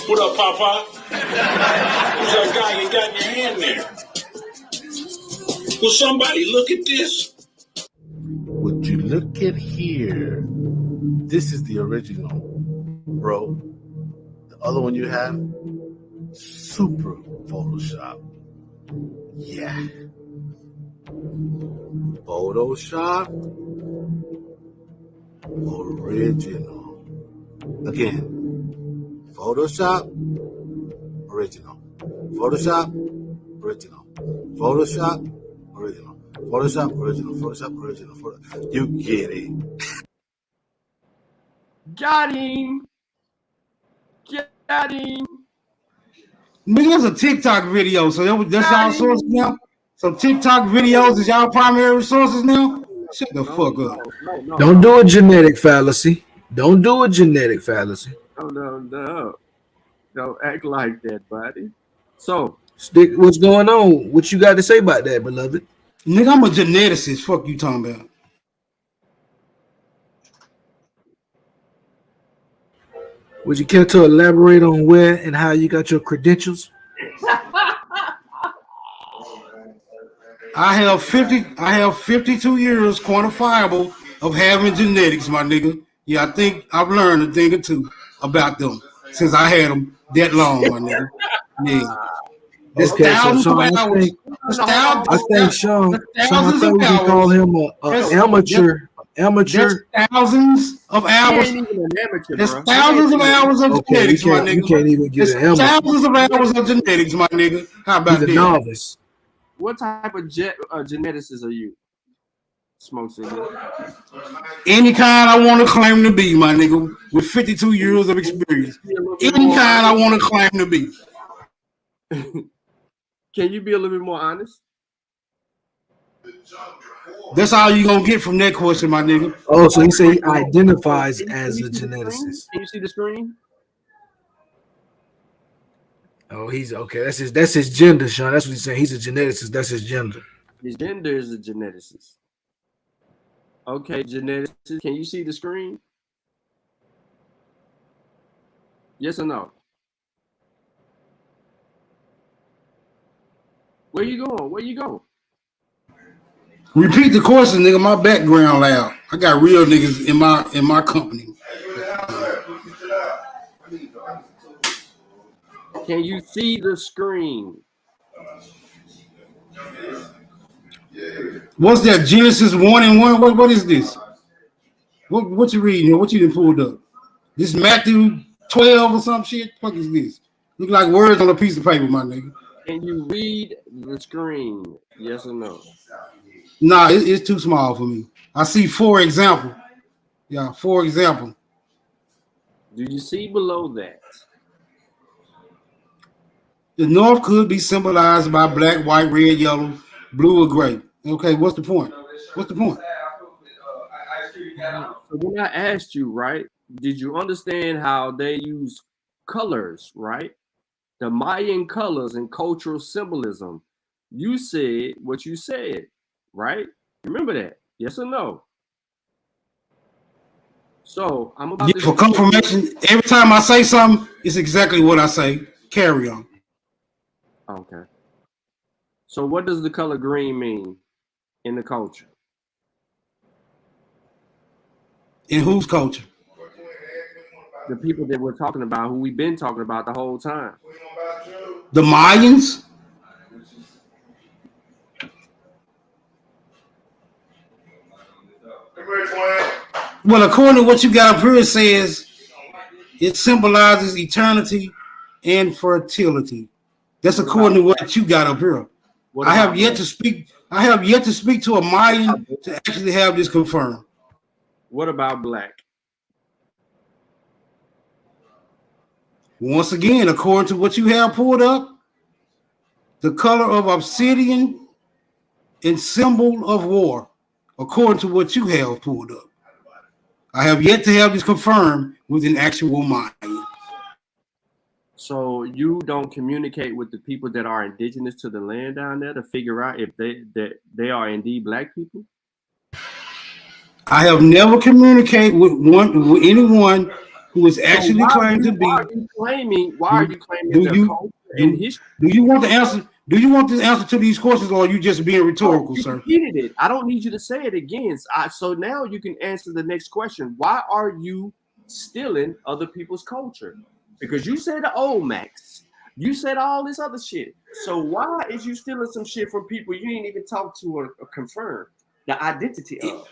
What up, Papa? Who's that guy you got in your hand there? Will somebody look at this? Would you look at here? This is the original, bro. The other one you have, super Photoshop. Yeah. Photoshop, original. Again, Photoshop, original. Photoshop, original. Photoshop, original. Photoshop, original. Photoshop, original. You get it. Got him. Got him. Nigga, that's a TikTok video, so that's y'all source now? So TikTok videos is y'all primary sources now? Shut the fuck up. Don't do a genetic fallacy. No. Don't act like that, buddy. So, Stick, what's going on? What you got to say about that, beloved? Nigga, I'm a geneticist. Fuck you talking about. Would you care to elaborate on where and how you got your credentials? I have 52 years quantifiable of having genetics, my nigga. Yeah, I think I've learned a thing or two about them since I had them that long, my nigga. Yeah. There's Okay, so thousands Sean, of hours. I think Sean, I thought we could call him an amateur. There's thousands of hours. He ain't even an amateur, There's bro. thousands of hours of Okay, genetics, my nigga. you can't even get There's an amateur. thousands of hours of genetics, my nigga. How about He's a that? novice. What type of geneticist are you? Smoke cigarette. Any kind I want to claim to be, my nigga, with 52 years of experience. Any kind I want to claim to be. Can you be a little bit more honest? That's all you gonna get from that question, my nigga. Oh, so he say he identifies as a geneticist. Can you see the screen? Oh, he's okay. That's his gender, Sean. That's what he's saying. He's a geneticist. That's his gender. His gender is a geneticist. Okay, geneticist. Can you see the screen? Yes or no? Where you going? Where you going? Repeat the question, nigga. My background loud. I got real niggas in my company. Can you see the screen? What's that? Genesis 1:1? What is this? What you reading? What you done pulled up? This Matthew 12 or some shit? What is this? Look like words on a piece of paper, my nigga. Can you read the screen? Yes or no? Nah, it's too small for me. I see 4 example. Yeah, 4 example. Do you see below that? The North could be symbolized by black, white, red, yellow, blue, or gray. Okay, what's the point? What's the point? So when I asked you, right, did you understand how they use colors, right? The Mayan colors and cultural symbolism. You said what you said, right? Remember that? Yes or no? So I'm about to For confirmation, every time I say something, it's exactly what I say. Carry on. Okay. So what does the color green mean in the culture? In whose culture? The people that we're talking about, who we've been talking about the whole time. The Mayans? Well, according to what you got up here, it says it symbolizes eternity and fertility. That's according to what you got up here. I have yet to speak to a Mayan to actually have this confirmed. What about black? Once again, according to what you have pulled up, the color of obsidian and symbol of war, according to what you have pulled up. I have yet to have this confirmed with an actual Mayan. So you don't communicate with the people that are indigenous to the land down there to figure out if they are indeed black people? I have never communicated with anyone who is actually claimed to be. Why are you claiming their culture and history? Do you want the answer? Do you want the answer to these questions, or are you just being rhetorical, You sir? repeated it. I don't need you to say it again. So now you can answer the next question. Why are you stealing other people's culture? Because you said the old Max. You said all this other shit. So why is you stealing some shit from people you ain't even talked to or confirmed the identity of?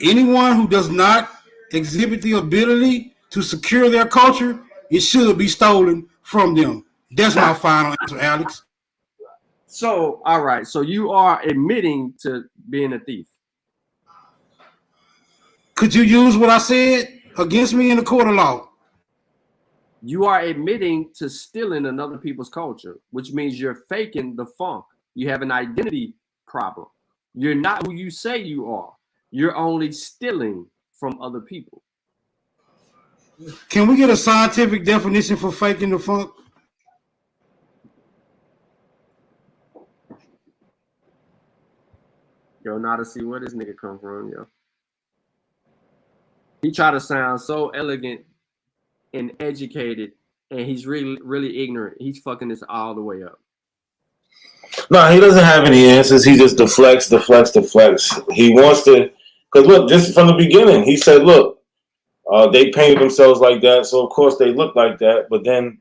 Anyone who does not exhibit the ability to secure their culture, it should be stolen from them. That's my final answer, Alex. So, all right. So you are admitting to being a thief. Could you use what I said against me in the court of law? You are admitting to stealing another people's culture, which means you're faking the funk. You have an identity problem. You're not who you say you are. You're only stealing from other people. Can we get a scientific definition for faking the funk? Yo, not to see where this nigga come from, yo. He try to sound so elegant and educated, and he's really ignorant. He's fucking this all the way up. No, he doesn't have any answers. He just deflects. He wants to, because look, just from the beginning, he said, look, they painted themselves like that, so of course they look like that, but then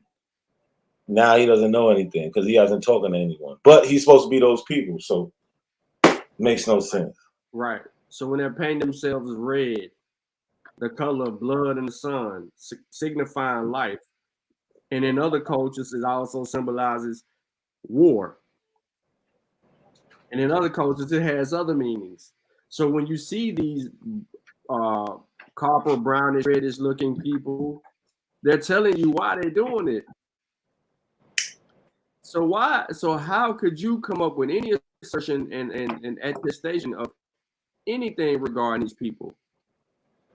now he doesn't know anything because he hasn't talked to anyone. But he's supposed to be those people, so makes no sense. Right. So when they're painting themselves red, the color of blood in the sun, signifying life. And in other cultures, it also symbolizes war. And in other cultures, it has other meanings. So when you see these copper, brownish, reddish looking people, they're telling you why they're doing it. So how could you come up with any assertion and attestation of anything regarding these people?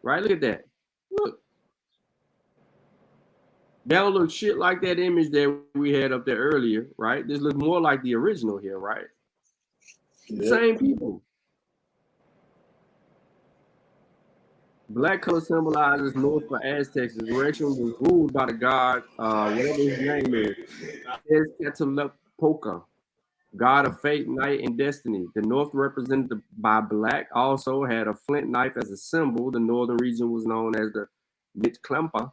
Right? Look at that. Look. They don't look shit like that image that we had up there earlier, right? This looks more like the original here, right? The same people. Black color symbolizes north for Aztecs. The direction was ruled by the god, whatever his name is Quetzalcoatl, god of fate, night, and destiny. The north, represented by black, also had a flint knife as a symbol. The northern region was known as the Mitklempa,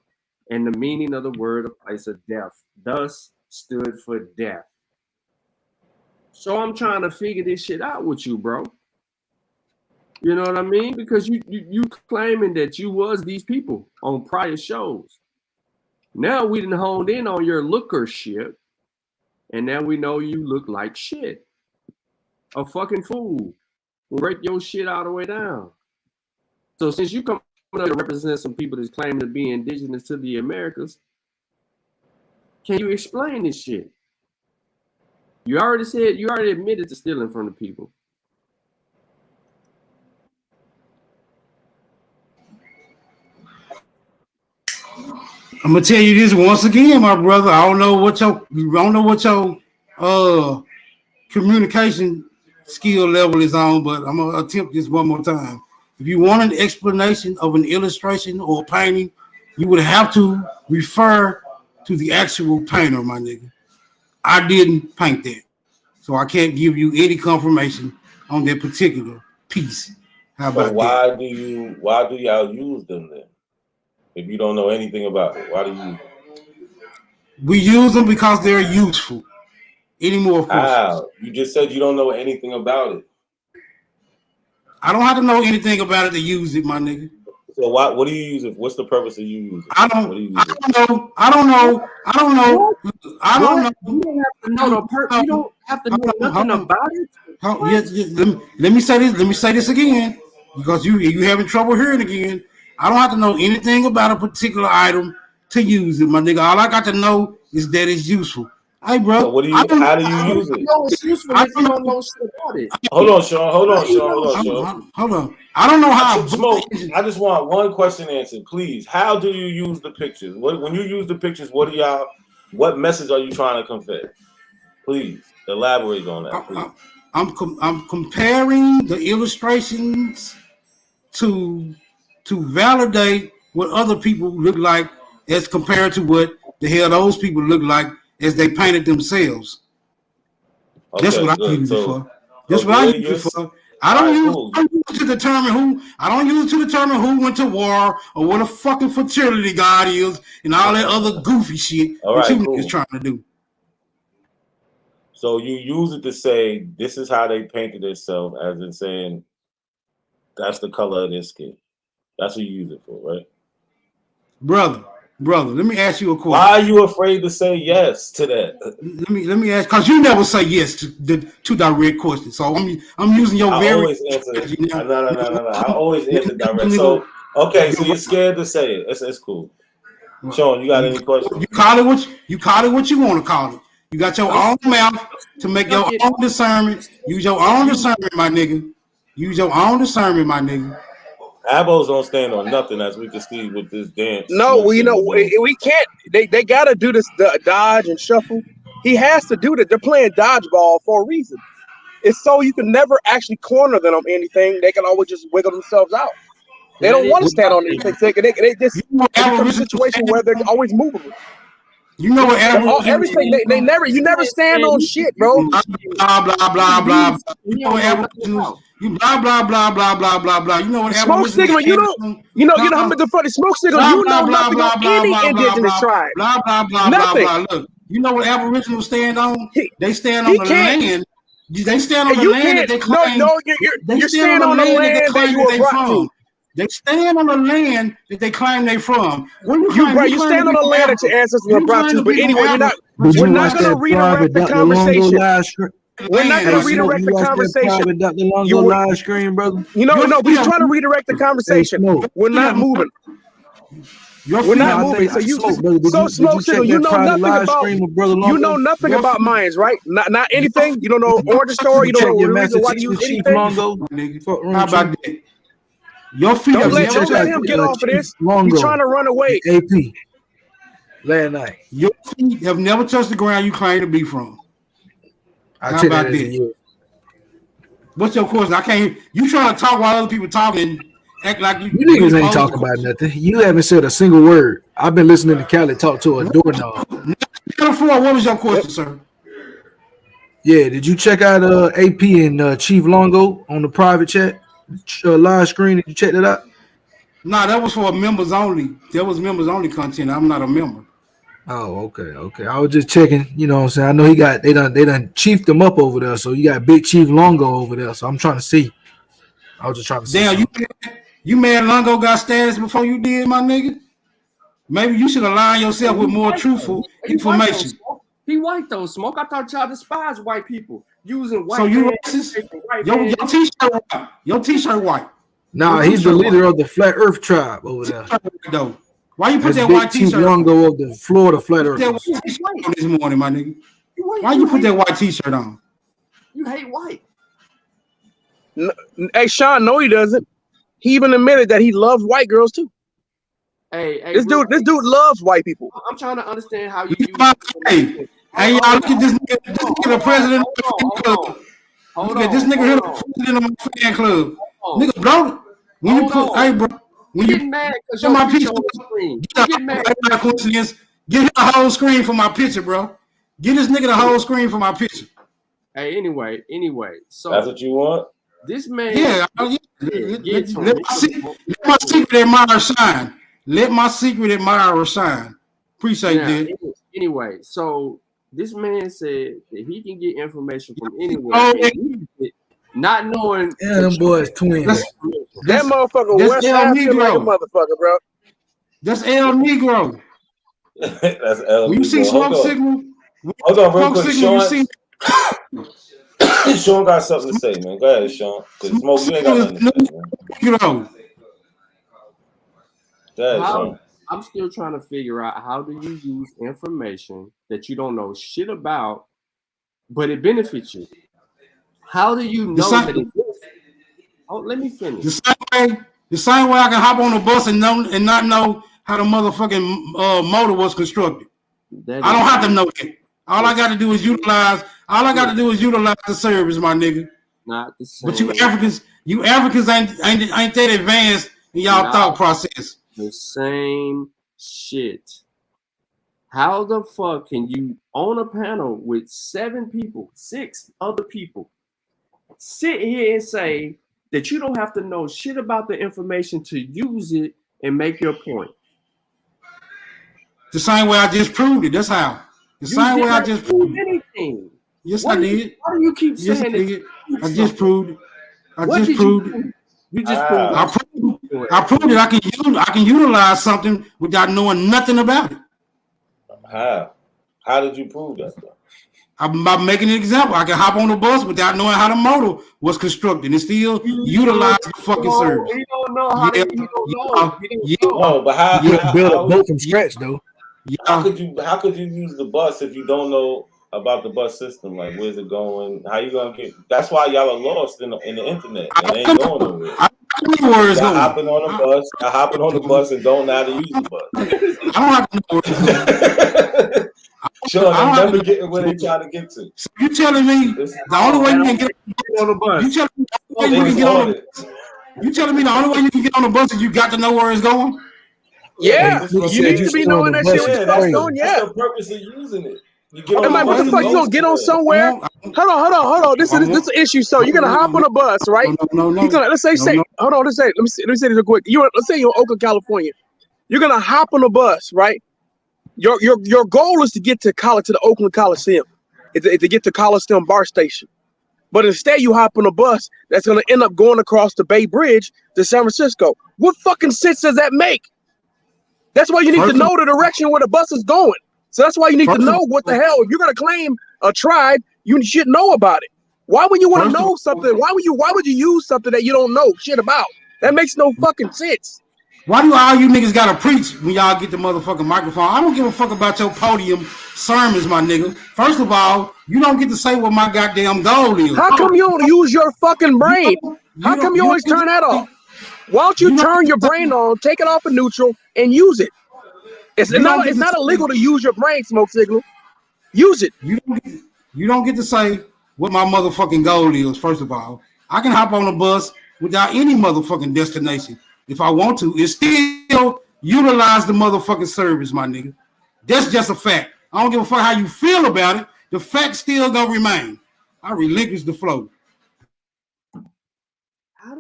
and the meaning of the word of place of death, thus stood for death. So I'm trying to figure this shit out with you, bro. You know what I mean? Because you claiming that you was these people on prior shows. Now we done honed in on your lookership, and now we know you look like shit. A fucking fool. We'll break your shit all the way down. So since you come up to represent some people that's claiming to be indigenous to the Americas, can you explain this shit? You already admitted to stealing from the people. I'm gonna tell you this once again, my brother. I don't know what your communication skill level is on, but I'm gonna attempt this one more time. If you want an explanation of an illustration or a painting, you would have to refer to the actual painter, my nigga. I didn't paint that, so I can't give you any confirmation on that particular piece. How about why do y'all use them then? If you don't know anything about it, why do you? We use them because they're useful. Any more questions? How? You just said you don't know anything about it. I don't have to know anything about it to use it, my nigga. So what do you use it? What's the purpose of you using it? I don't know. You don't have to know nothing about it. Let me say this. Let me say this again, because you having trouble hearing again. I don't have to know anything about a particular item to use it, my nigga. All I got to know is that it's useful. Hey, bro. So how do you use it? It's useful if you don't know shit about it. Hold on, Sean. Hold on. I don't know how. I just want one question answered, please. How do you use the pictures? When you use the pictures, what message are you trying to convey? Please elaborate on that. Please. I'm comparing the illustrations to validate what other people look like as compared to what the hell those people look like as they painted themselves. Okay, that's what I use it for. That's what I use it for. I don't use it to determine who went to war or what a fucking fertility god is and all that other goofy shit that you niggas trying to do. So you use it to say this is how they painted themselves, as in saying that's the color of their skin. That's what you use it for, right? Brother, let me ask you a question. Why are you afraid to say yes to that? Let me ask, because you never say yes to the two direct questions. So I'm using your I always answer. No. I always answer direct. So so you're scared to say it. It's cool. Sean, you got any questions? You call it what you want to call it. You got your own mouth to make your own discernment. Use your own discernment, my nigga. Use your own discernment, my nigga. Abos don't stand on nothing, as we can see with this dance. No, we can't. They got to do this dodge and shuffle. He has to do that. They're playing dodgeball for a reason. It's so you can never actually corner them on anything. They can always just wiggle themselves out. They don't want to stand on anything. They just become a situation where they're always movable. You know what? Everything they never. You never stand on shit, bro. Blah blah blah blah. You know what Aboriginals? You blah blah blah blah blah blah blah. You know what? Smoke signal. You know how the funny smoke signal. You know nothing on any indigenous tribe. Blah blah blah blah blah. Look, you know what Aboriginals stand on? They stand on the land. They stand on the land that they claim. No, you're standing on the land that you were brought to. They stand on the land that they claim they from. You stand on the land that your ancestors were brought to. But anyway, we're not going to redirect the conversation. We're not going to redirect the conversation. Dr. Longo live stream, brother. No, we're trying to redirect the conversation. We're not moving. We're not moving. So Smoke Signal, you know nothing about Mayans, right? Not anything. You don't know origin story. You don't know the reason why you use anything. How about that? Your feet don't let him get off of this. He's trying to run away. AP. Last night. Your feet have never touched the ground you claim to be from. How about that? What's your question? I can't. You trying to talk while other people talking? Act like you niggas ain't talking about nothing. You haven't said a single word. I've been listening to Cali talk to a doorknob. What was your question, sir? Yeah, did you check out AP and Chief Longo on the private chat? Live screen, did you check that out? Nah, that was for members only. That was members only content. I'm not a member. Oh, okay. I was just checking, you know what I'm saying? I know they done chiefed him up over there, so you got Big Chief Longo over there. So I'm trying to see. I was just trying to see. Damn, you mad Longo got status before you did, my nigga? Maybe you should align yourself with more truthful information. He white though, Smoke. I thought y'all despise white people using white. So you racist? Your t-shirt white. Nah, he's the leader of the Flat Earth tribe over there. Though. Why you put that white t-shirt? Longo of the Florida Flat Earth. This morning, my nigga. Why you put that white t-shirt on? You hate white. No, hey, Sean, no, he doesn't. He even admitted that he loves white girls too. Hey, this dude loves white people. I'm trying to understand how you. Hey, y'all, look at this nigga, the president of the fan club. Look at this nigga here, the president of my fan club. Nigga, bro, when you put, hey, bro, when you mad get my picture, get him the whole screen for my picture, bro. Get this nigga the whole screen for my picture. Hey, anyway, so that's what you want. This man, let my secret admirer shine. Let my secret admirer shine. Appreciate that. Anyway, so this man said that he can get information from anywhere, not knowing. Yeah, them boys twins. That motherfucker West African like a motherfucker, bro. That's El Negro. That's El Negro. When you see Smoke Signal, hold on, real quick, Sean. Sean got something to say, man. Go ahead, Sean. Smoke, you ain't got nothing to say, man. You know. I'm still trying to figure out how do you use information that you don't know shit about, but it benefits you. How do you know that it does? Oh, let me finish. The same way I can hop on a bus and not know how the motherfucking motor was constructed. I don't have to know that. All I got to do is utilize. All I got to do is utilize the service, my nigga. Not the same. But you Africans ain't that advanced in y'all thought process. The same shit. How the fuck can you on a panel with 6 other people sit here and say that you don't have to know shit about the information to use it and make your point? The same way I just proved it. That's how. The same way I just proved anything. Yes, I did. Why do you keep saying it? I just proved it. I just proved it. You just proved it. I proved it. I can utilize something without knowing nothing about it. How? How did you prove that stuff? By making an example. I can hop on the bus without knowing how the motor was constructed and still utilize the fucking service. You don't know how you don't know. But how you build a boat from scratch though? How could you use the bus if you don't know about the bus system. Like, where's it going? How you gonna get? That's why y'all are lost in the internet and they ain't going nowhere. I don't know where it's Y'all going. hopping on the bus, y'all hopping on the bus and don't know how to use the bus. I don't have to know where it's going. Sure, they never get where they try to get to. So you telling me the only way you can get on the bus? You telling me the only way you can get on the bus? You telling me the only way you can get on the bus is you got to know where it's going? Yeah, Hey, you need to be knowing that shit was that's going. that's Yeah. the purpose of using it. You get on I'm like, what the fuck? You gonna get on somewhere? Hold on. This is an issue. So you're gonna hop on a bus, right? No. You're gonna let's say, hold on. Let's say this real quick. Let's say you're in Oakland, California. You're gonna hop on a bus, right? Your goal is to get to the Oakland Coliseum, to get to Coliseum Bar Station. But instead, you hop on a bus that's gonna end up going across the Bay Bridge to San Francisco. What fucking sense does that make? That's why you need to know the direction where the bus is going. So that's why you need to know what the hell. If you're gonna claim a tribe, you should know about it. Why would you want to know something? Why would you use something that you don't know shit about? That makes no fucking sense. Why do all you niggas gotta preach when y'all get the motherfucking microphone? I don't give a fuck about your podium sermons, my nigga. First of all, you don't get to say what my goddamn goal is. How come you don't use your fucking brain? How come you always turn that off? Why don't you turn your brain on, take it off of neutral, and use it? It's not illegal to use your brain, Smoke Signal. Use it. You don't get to say what my motherfucking goal is, first of all. I can hop on a bus without any motherfucking destination. If I want to, it's still utilize the motherfucking service, my nigga. That's just a fact. I don't give a fuck how you feel about it. The fact still gonna remain. I relinquish the flow. How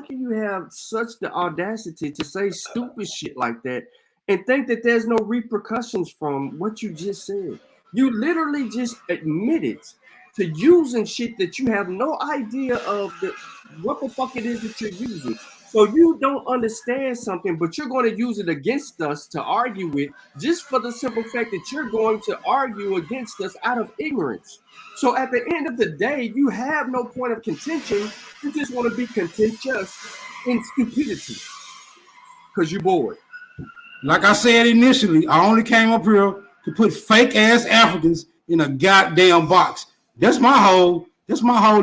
can you have such the audacity to say stupid shit like that and think that there's no repercussions from what you just said? You literally just admitted to using shit that you have no idea of what the fuck it is that you're using. So you don't understand something, but you're going to use it against us to argue with, just for the simple fact that you're going to argue against us out of ignorance. So at the end of the day, you have no point of contention. You just want to be contentious in stupidity because you're bored. Like I said initially, I only came up here to put fake ass Africans in a goddamn box. That's my whole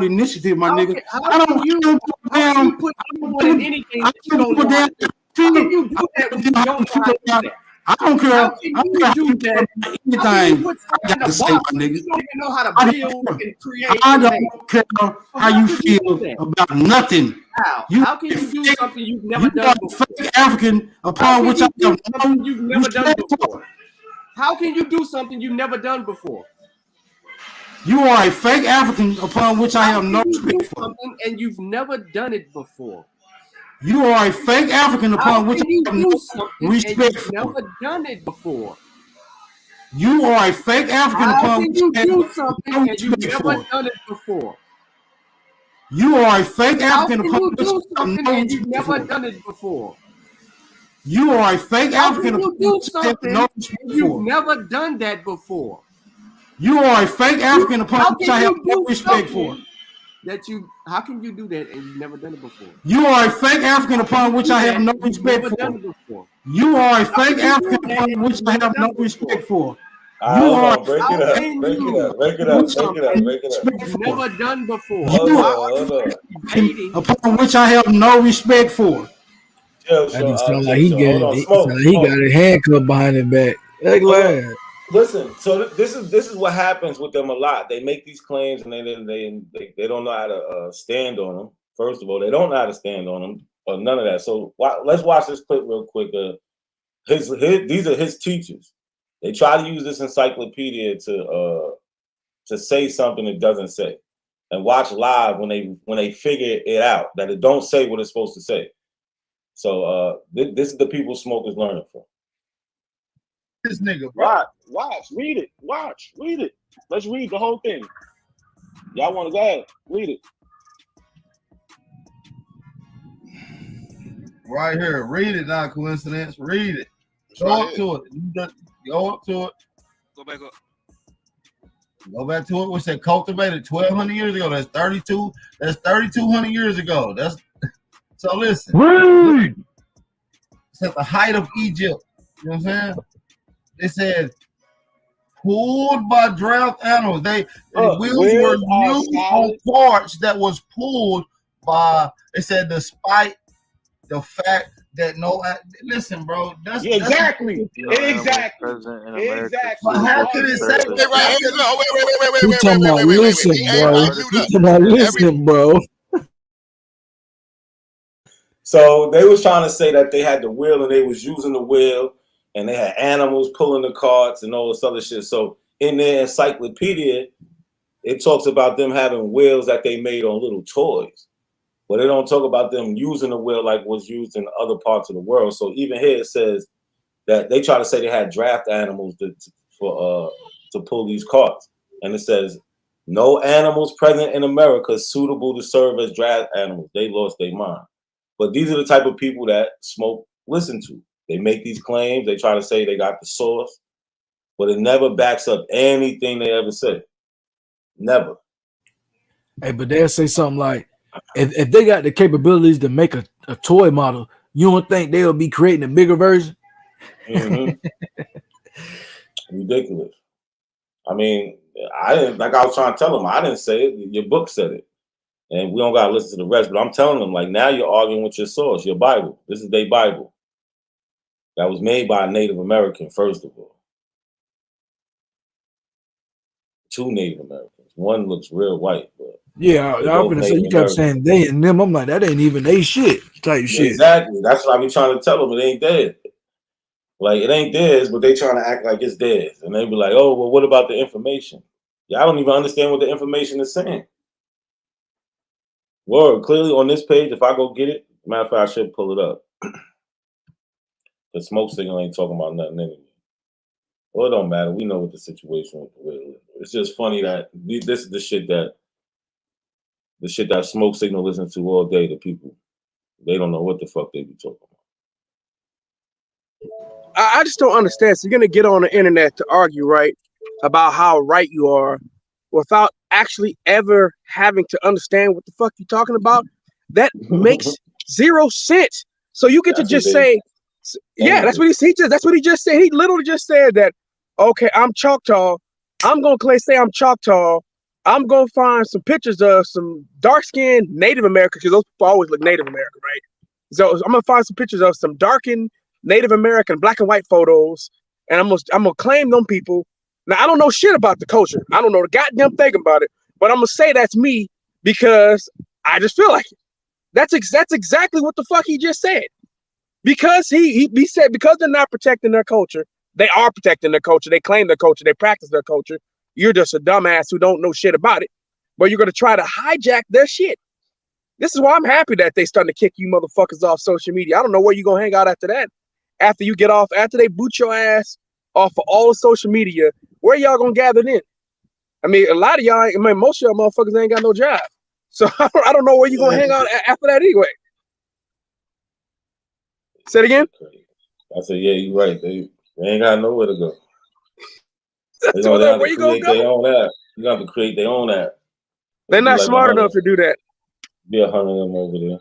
initiative, my nigga. I don't put anything that you don't know how to do. How can you do that when you don't know how to do that? I don't care. How can you do that? Anything I got to say, my nigga. You don't even know how to build and create. I don't care how you feel about nothing. How can you do something you've never done before? Fake African upon which I have you've never done before. How can you do something you've never done before? You are a fake African upon which I have no respect for. And you've never done it before. You are a fake African upon which I have no respect for. You've never done it before. You are a fake African upon which I have no respect for. Done it before. You are a fake African upon which I have no and you've never respect done it before. You are a fake African upon which I have no respect for. You've never done that before. You are a fake African upon which I have no respect for. How can you do that and you've never done it before? You are a fake African upon which I have no respect for. You are a fake African upon which I have no respect for. You are break it up. Never done before. Upon which I have no respect for. That just sound like he got his handcuffed behind his back. Listen, so this is what happens with them a lot. They make these claims and they don't know how to stand on them. First of all, they don't know how to stand on them or none of that. So let's watch this clip real quick. These are his teachers. They try to use this encyclopedia to say something it doesn't say, and watch live when they figure it out that it don't say what it's supposed to say. So this is the people Smoke is learning from. This nigga, bro. Watch, read it. Let's read the whole thing. Y'all want to go ahead, read it. Right here, read it, not coincidence. Read it. Go up to it. Go up to it. Go back up. Go back to it. We said cultivated 1,200 years ago. That's 32. That's 3,200 years ago. That's so. Listen. Read. It's at the height of Egypt. You know what I'm saying? It says pulled by draft animals. The wheels were wheels are used solid. on parts that was pulled by. It said despite the fact that listen, bro. That's Exactly. Exactly. But how could it say? Hey, right here, no, He talking about listen, bro. He talking about listen, bro. So they was trying to say that they had the wheel and they was using the wheel and they had animals pulling the carts and all this other shit. So in their encyclopedia, it talks about them having wheels that they made on little toys. But they don't talk about them using the wheel like was used in other parts of the world. So even here it says that they try to say they had draft animals to pull these carts. And it says, no animals present in America suitable to serve as draft animals. They lost their mind. But these are the type of people that Smoke listen to. They make these claims. They try to say they got the source, but it never backs up anything they ever say. Never. Hey, but they'll say something like, if they got the capabilities to make a toy model, you don't think they'll be creating a bigger version? Mm-hmm. Ridiculous. I mean, I didn't, like I was trying to tell them, I didn't say it. Your book said it. And we don't got to listen to the rest. But I'm telling them, like, now you're arguing with your source, your Bible. This is their Bible. That was made by a Native American, first of all. 2 Native Americans. One looks real white, but Yeah, I was gonna say you kept saying they and them. I'm like, that ain't even they shit type shit. Exactly. That's what I be trying to tell them. It ain't theirs. Like, it ain't theirs, but they trying to act like it's theirs. And they be like, oh, well, what about the information? Yeah, I don't even understand what the information is saying. Word, clearly on this page, if I go get it, matter of fact, I should pull it up. The Smoke Signal ain't talking about nothing anyway. Well, it don't matter. We know what the situation with the wheel is. It's just funny that this is the shit that Smoke Signal listens to all day. The people, they don't know what the fuck they be talking about. I just don't understand. So you're gonna get on the internet to argue, right, about how right you are, without actually ever having to understand what the fuck you're talking about. That makes zero sense. So you get to just say, yeah, that's what that's what he just said. He literally just said that, okay, I'm Choctaw. I'm gonna say I'm Choctaw. I'm gonna find some pictures of some dark-skinned Native Americans, because those people always look Native American, right? So I'm gonna find some pictures of some darkened Native American black and white photos, and I'm gonna claim them people. Now I don't know shit about the culture. I don't know the goddamn thing about it, but I'm gonna say that's me because I just feel like it. That's exactly what the fuck he just said. Because he said because they're not protecting their culture, they are protecting their culture. They claim their culture. They practice their culture. You're just a dumbass who don't know shit about it, but you're gonna try to hijack their shit. This is why I'm happy that they starting to kick you motherfuckers off social media. I don't know where you're gonna hang out after that. After you get off, after they boot your ass off of all the social media, where y'all gonna gather then? I mean, a lot of y'all, most of y'all motherfuckers ain't got no job. So I don't know where you're gonna hang out after that anyway. Say it again. I said, yeah, you're right. They ain't got nowhere to go. They So have where to you gonna create their go? own app. You have to create their own app. They're not smart enough to do that. Be 100 of them over there.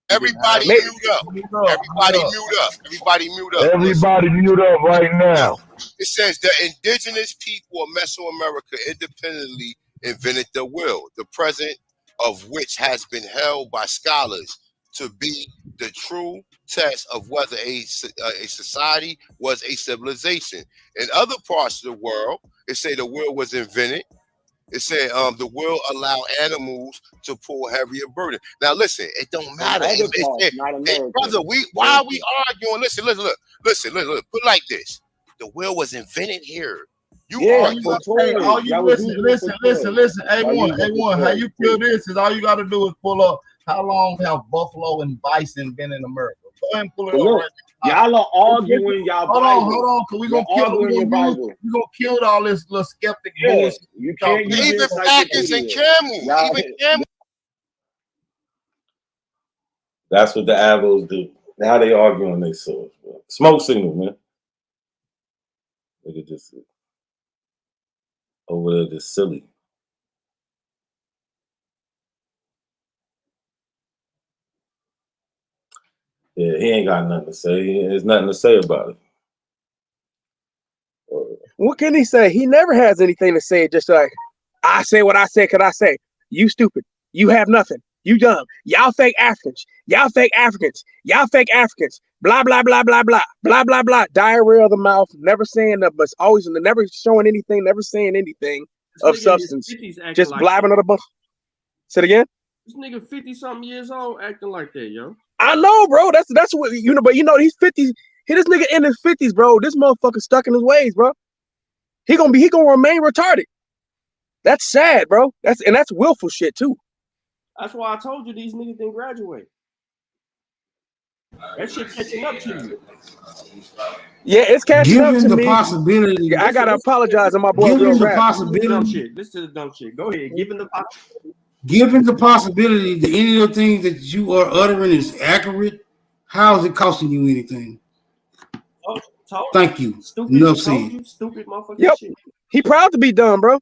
Everybody mute up. Everybody mute up. Everybody mute up. Everybody mute up right now. It says the indigenous people of Mesoamerica independently invented the will, the present of which has been held by scholars to be the true test of whether a society was a civilization. In other parts of the world, it say the will was invented. It said the will allow animals to pull heavier burden. Now listen, it don't matter. Brother, why are we arguing? Listen, look. Put it like this: the will was invented here. Listen. A1. How you feel this is all you got to do is pull up. How long have buffalo and bison been in America? Go ahead and pull it up right now. Y'all are arguing y'all Hold Bible. on, because we're gonna kill all this little skeptic bullshit. You can't use even Packers and camels. Even camels. That's what the Avos do. Now they arguing their swords. Smoke Signal, man. Look at this. Over there, just silly. Yeah, he ain't got nothing to say. There's nothing to say about it. What can he say? He never has anything to say. Just like, I say what I say, could I say? You stupid. You have nothing. You dumb. Y'all fake Africans. Y'all fake Africans. Y'all fake Africans. Blah, blah, blah, blah, blah. Blah, blah, blah. Diarrhea of the mouth. Never saying that, but always never showing anything, never saying anything of substance. Just blabbing on a bunch. Say it again? This nigga 50-something years old acting like that, yo. I know, bro. That's what you know, but you know, he's 50. This nigga in his 50s, bro. This motherfucker stuck in his ways, bro. He gonna remain retarded. That's sad, bro. That's willful shit too. That's why I told you these niggas didn't graduate. That shit catching up to you. Yeah, it's catching up to Given the me. possibility, I gotta apologize on my boy. given the Real rap. possibility, Listen to the dumb shit. Go ahead. Given the possibility that any of the things that you are uttering is accurate, how is it costing you anything? Thank you. Enough said. Stupid motherfucker. Yep. Shit. He proud to be dumb, bro.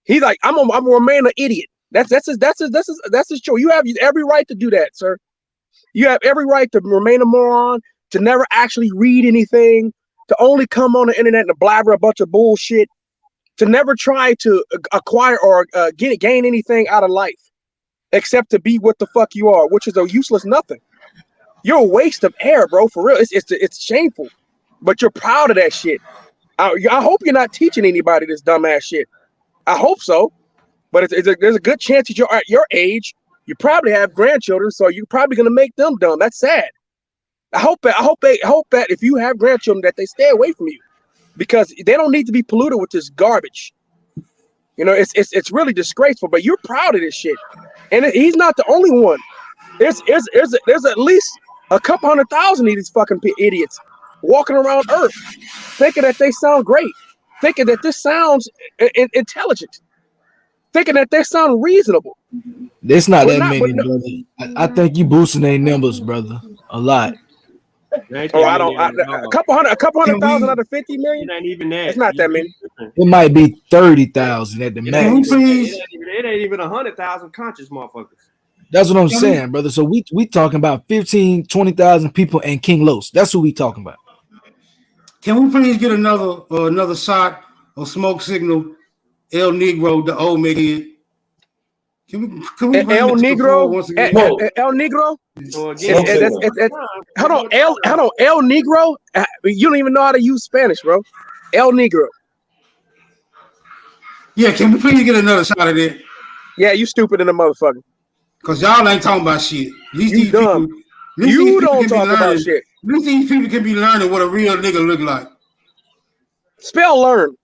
He's like, I'm gonna remain an idiot. That's his choice. You have every right to do that, sir. You have every right to remain a moron, to never actually read anything, to only come on the internet and blabber a bunch of bullshit, to never try to acquire or gain anything out of life, except to be what the fuck you are, which is a useless nothing. You're a waste of air, bro. For real, it's shameful, but you're proud of that shit. I hope you're not teaching anybody this dumbass shit. I hope so, but there's a good chance that you're at your age. You probably have grandchildren, so you're probably gonna make them dumb. That's sad. I hope that if you have grandchildren, that they stay away from you, because they don't need to be polluted with this garbage. You know, it's really disgraceful. But you're proud of this shit, and he's not the only one. There's at least a couple 100,000 of these fucking idiots walking around Earth, thinking that they sound great, thinking that this sounds intelligent, thinking that they sound reasonable. There's not that many, brother. I think you boosting their numbers, brother, a lot. Oh, I don't. A couple hundred thousand out of 50 million. It ain't even that. It's not that many. It might be 30,000 at the max. It ain't even 100,000 conscious motherfuckers. That's what I'm saying, brother. So we talking about 15, 20,000 people and King Los. That's who we talking about. Can we please get another shot of smoke signal? El Negro, the old nigga. Can we El Negro once again? El Negro. So again, hold on, El Negro. You don't even know how to use Spanish, bro. El Negro. Yeah, can we please get another shot of that? Yeah, you stupid in the motherfucker. Cause y'all ain't talking about shit. You dumb. You don't talk about shit. At least these people can be learning what a real nigga look like. Spell learn.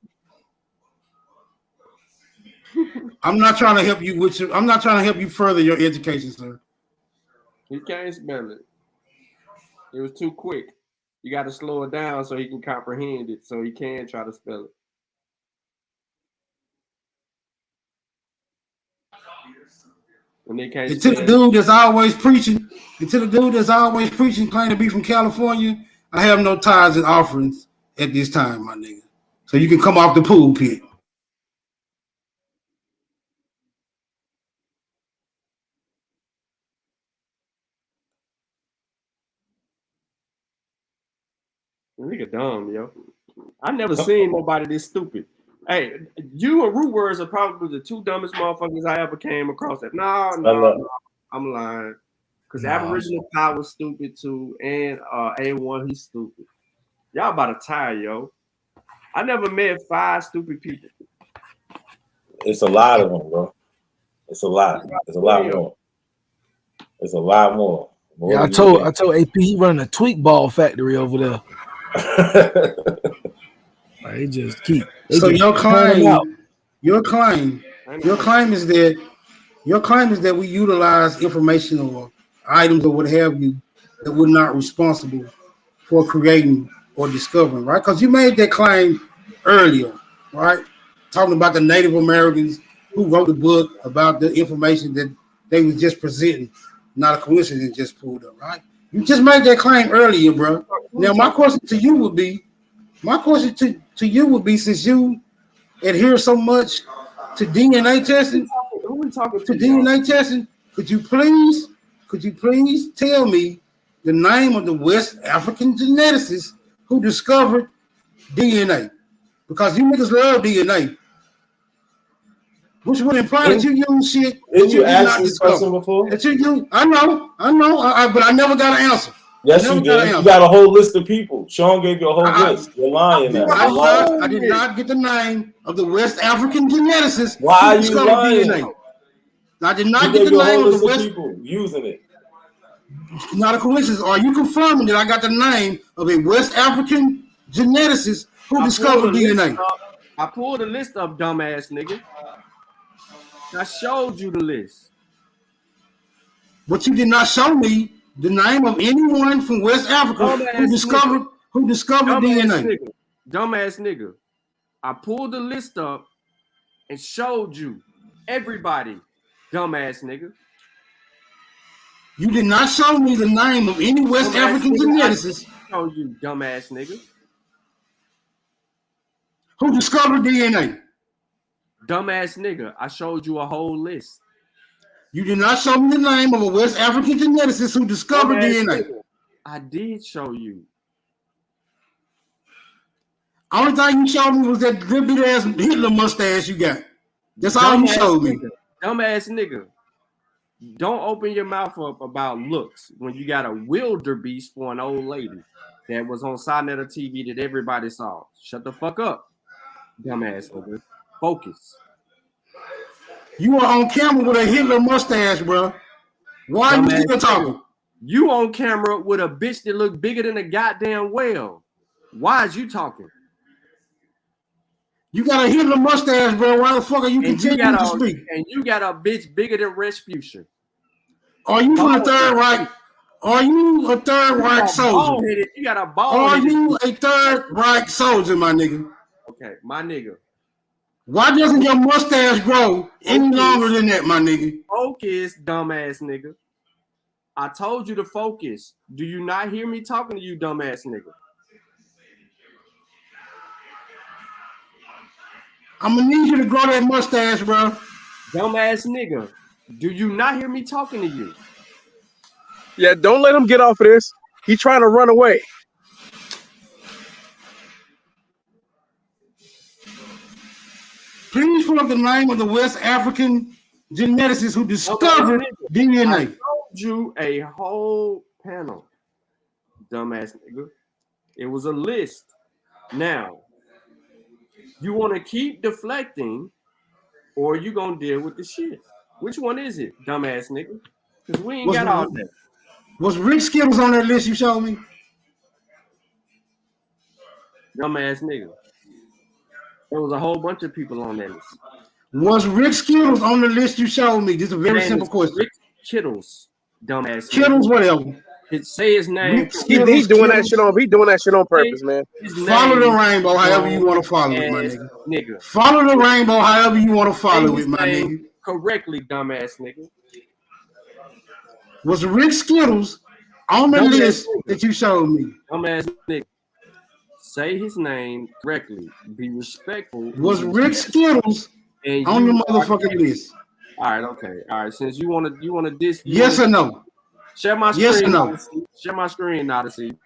I'm not trying to help you I'm not trying to help you further your education, sir. He can't spell it. It was too quick. You got to slow it down so he can comprehend it, so he can try to spell it. And they can't. And to the dude that's always preaching, claiming to be from California, I have no tithes and offerings at this time, my nigga. So you can come off the pool pit. Nigga dumb, yo. I never seen nobody this stupid. Hey, you and Root Words are probably the two dumbest motherfuckers I ever came across. No, I'm lying. Because Aboriginal Power's stupid too, and A1, he's stupid. Y'all about to tie, yo. I never met 5 stupid people. It's a lot of them, bro. It's a lot. It's a lot more. It's a lot more. Yeah, I told AP he running a tweak ball factory over there. They just keep. So your claim is that we utilize information or items or what have you that we're not responsible for creating or discovering, right? Because you made that claim earlier, right? Talking about the Native Americans who wrote the book about the information that they was just presenting, not a coincidence, just pulled up, right? You just made that claim earlier, bro. Now my question to you would be, since you adhere so much to DNA testing, could you please tell me the name of the West African geneticist who discovered DNA? because you niggas love DNA. Which would imply that you use shit that Didn't you you did ask not this question discover. before? That you use. I know, but I never got an answer. Yes, you did. You got a whole list of people. Sean gave you a whole list. You're lying now. I did not get the name of the West African geneticist. Why are you discovered lying? DNA. I did not He get gave the you a whole name of the list of West. people using it. Not a coincidence. Are you confirming that I got the name of a West African geneticist who discovered DNA? I pulled a list up, dumbass nigga. I showed you the list. But you did not show me the name of anyone from West Africa who discovered DNA. Nigga. Dumbass nigga. I pulled the list up and showed you everybody. Dumbass nigga. You did not show me the name of any West African geneticist. I showed you, dumbass nigga. Who discovered DNA? Dumbass nigga. I showed you a whole list. You did not show me the name of a West African geneticist who discovered DNA. Nigga. I did show you. Only thing you showed me was that good big ass Hitler mustache you got. That's all you showed me. Dumbass nigga. Don't open your mouth up about looks when you got a wildebeest for an old lady that was on Sinetta TV that everybody saw. Shut the fuck up, dumbass nigga. Focus. You are on camera with a Hitler mustache, bro. Why are you still talking? You on camera with a bitch that look bigger than a goddamn whale. Why is you talking? You got a Hitler mustache, bro. Why the fuck are you continuing to speak? And you got a bitch bigger than Respucia. Are you from the Third Reich? Are you a Third Reich soldier? You got a ball. Are you a Third Reich soldier, my nigga? Okay, my nigga. Why doesn't your mustache grow any longer than that, my nigga? Focus, dumbass nigga. I told you to focus. Do you not hear me talking to you, dumbass nigga? I'm gonna need you to grow that mustache, bro. Dumbass nigga. Do you not hear me talking to you? Yeah, don't let him get off of this. He's trying to run away. Please pull up the name of the West African geneticist who discovered DNA. I showed you a whole panel, dumbass nigga. It was a list. Now, you want to keep deflecting, or you gonna deal with the shit? Which one is it, dumbass nigga? Because we ain't got all that. Was Rick Skittles on that list you showed me? Dumbass nigga. There was a whole bunch of people on that list. Was Rick Skittles on the list you showed me? This is a very simple question. Rick Kittles, dumbass. Kittles, whatever. Say his name. He's doing that shit on. He doing that shit on purpose, man. Follow the rainbow, however you want to follow it, my nigga. Follow the rainbow, however you want to follow it, my nigga. Correctly, dumbass nigga. Was Rick Skittles on the list that you showed me? Dumbass nigga. Say his name correctly. Be respectful. Was Rick Skittles on the motherfucking list? All right, okay. All right, since you want to diss. Yes or no? Share my screen. Yes or no? Share my screen, Odyssey.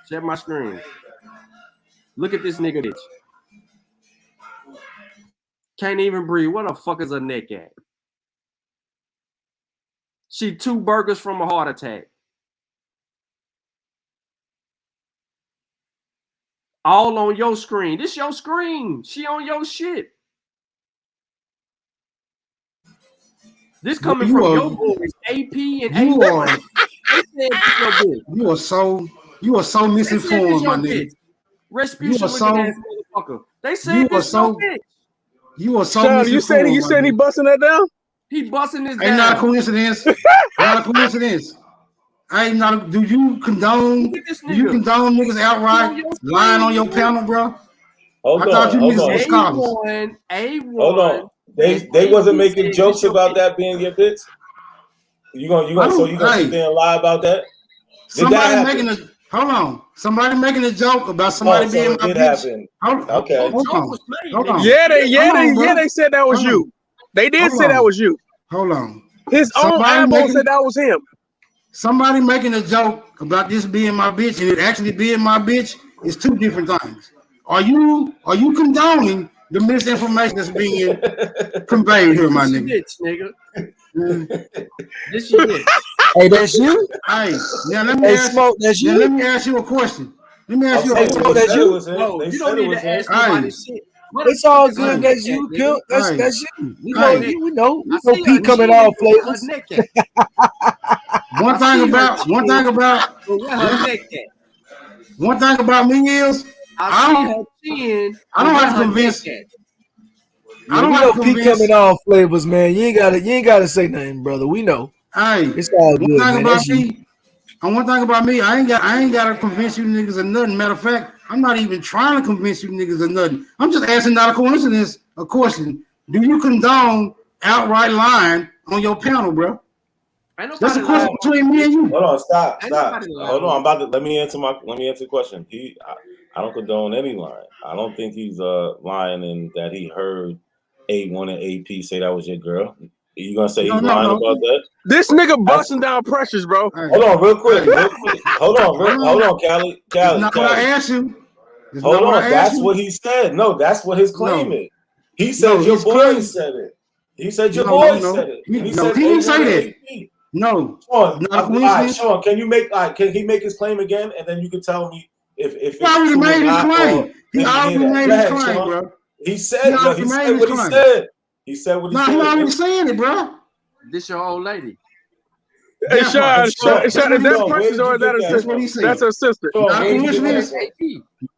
Share my screen. Look at this nigga bitch. Can't even breathe. Where the fuck is her neck at? She 2 burgers from a heart attack. All on your screen. This your screen. She on your shit. This coming from your boys, AP and AP. You are so misinformed, my nigga. Respucia looking ass motherfucker. They said this so bitch. You are so Sean, you said he busting that down? He busting this down. Ain't not a coincidence. Not a coincidence. Do you condone niggas outright lying on your panel, bro? Hold on. Hold on. They wasn't making jokes about that being your bitch. You gonna sit there and lie about that? Somebody making a joke about somebody being my bitch. Okay. Hold on. Yeah, they said that was you. They did say that was you. Hold on. His own eyeball said that was him. Somebody making a joke about this being my bitch and it actually being my bitch is 2 different things. Are you condoning the misinformation that's being conveyed here, my nigga? This you get. Hey, that's you. Hey, now let me ask Smoke, that's you. Let me ask you a question. Let me ask you a Hey, question. Smoke, that's you. No, you don't need to ask nobody shit. It's all good. That's you, Pimp. That's you. We know you. We know Pete coming all flavors. One thing about me is I don't have to convince. I don't have to Pete convince. coming all flavors, man. You ain't gotta say nothing, brother. We know. Hey, it's all good, man. One thing about me, I ain't gotta convince you niggas of nothing. Matter of fact, I'm not even trying to convince you niggas of nothing. I'm just asking, not a coincidence, a question. Do you condone outright lying on your panel, bro? That's a question between me and you. Hold on, stop. Hold on, let me answer the question. I don't condone any lying. I don't think he's lying in that he heard A1 and AP say that was your girl. You gonna say he's lying about that? This nigga busting down pressures, bro. Hold on, real quick. Hold on, Callie. That's not what I asked you. Hold on, that's what he said. No, that's what his claim is. He said your boy said it. He said your boy said it. He didn't say that. No. Sean, can you can he make his claim again, and then you can tell me if he already made his claim. He already made his claim, bro. He said what he said. He said what he said. He already saying it, bro. This your old lady. Hey, Sean, is that Precious or is that her sister? That's her sister. Not a coincidence.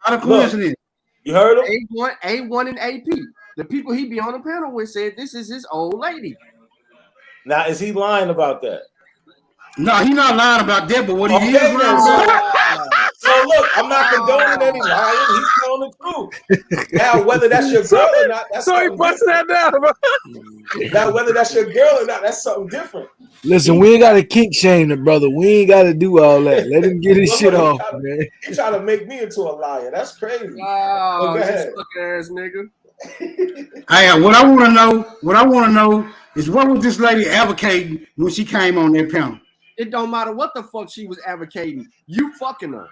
Not a coincidence. You heard him? A1 and AP. The people he be on the panel with said this is his old lady. Now, is he lying about that? No, he's not lying about that, but what he is lying about. So look, I'm not condoning any lying. He's telling the truth. Now, whether that's your girl or not, that's so he busting that down. Now, whether that's your girl or not, that's something different. Listen, we ain't got to kink shame the brother. We ain't got to do all that. Let him get his shit off, man. He trying to make me into a liar. That's crazy. Wow, this fucking ass nigga. Hey, what I want to know is what was this lady advocating when she came on that panel? It don't matter what the fuck she was advocating. You fucking her.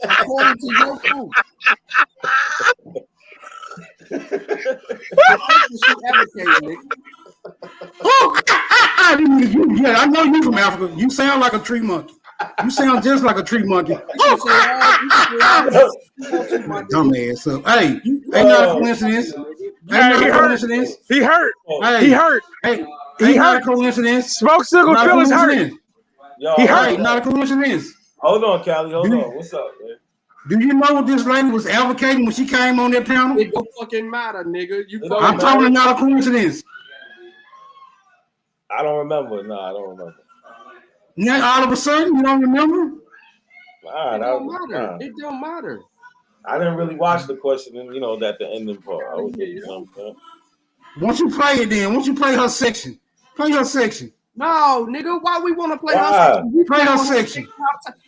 According to your proof. Yeah, I know you from Africa. You sound like a tree monkey. You sound just like a tree monkey. Dumbass up. Hey, ain't not a coincidence. Ain't not a coincidence. He hurt. Hey, he hurt. Hey, he not hurt. A coincidence. Smoke signal feelings hurt. Yo, he hurt. Not a coincidence. Hold on, Callie. Hold on. What's up, man? Do you know what this lady was advocating when she came on that panel? It don't fucking matter, nigga. I'm talking about not a coincidence. I don't remember. No, I don't remember. Now all of a sudden you don't remember? Nah, it don't matter. It don't matter. I didn't really watch the question, and that the ending part. I was, Once you play it, then once you play her section, play her section. No, nigga, why we want to play her section? Play her section.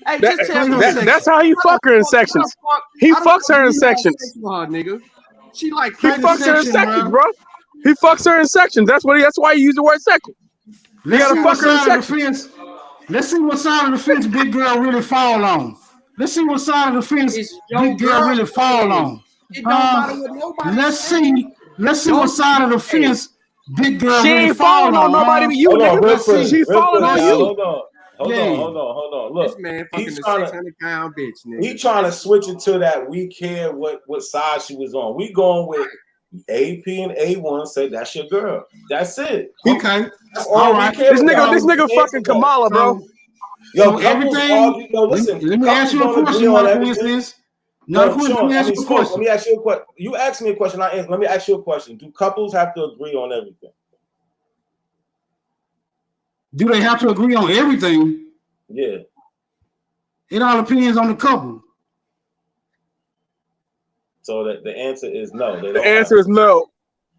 Hey, just tell me that's how you fuck her in sections. He fucks her in sections. Nigga, she like he fucks her in sections, bro. He fucks her in sections. That's why you use the word section. You gotta fuck her in sections. Let's see what side of the fence big girl really fall on. Let's see what side of the fence big girl really fall on. It don't matter what nobody. Let's see what side of the fence big girl she really ain't fall falling on nobody but you, nigga. She's falling on you. Hold on. Look, this man fucking a 600-pound bitch, nigga. He trying to switch it to that we care what side she was on. We going with AP and A1 said that's your girl. That's it. Okay. That's all right. This nigga fucking Kamala, bro. Yo, everything. Let me ask you a question, Mark. Let me ask you a question. You asked me a question. I answered. Let me ask you a question. Do couples have to agree on everything? Do they have to agree on everything? Yeah. It all depends on the couple. So the answer is no. The answer is no.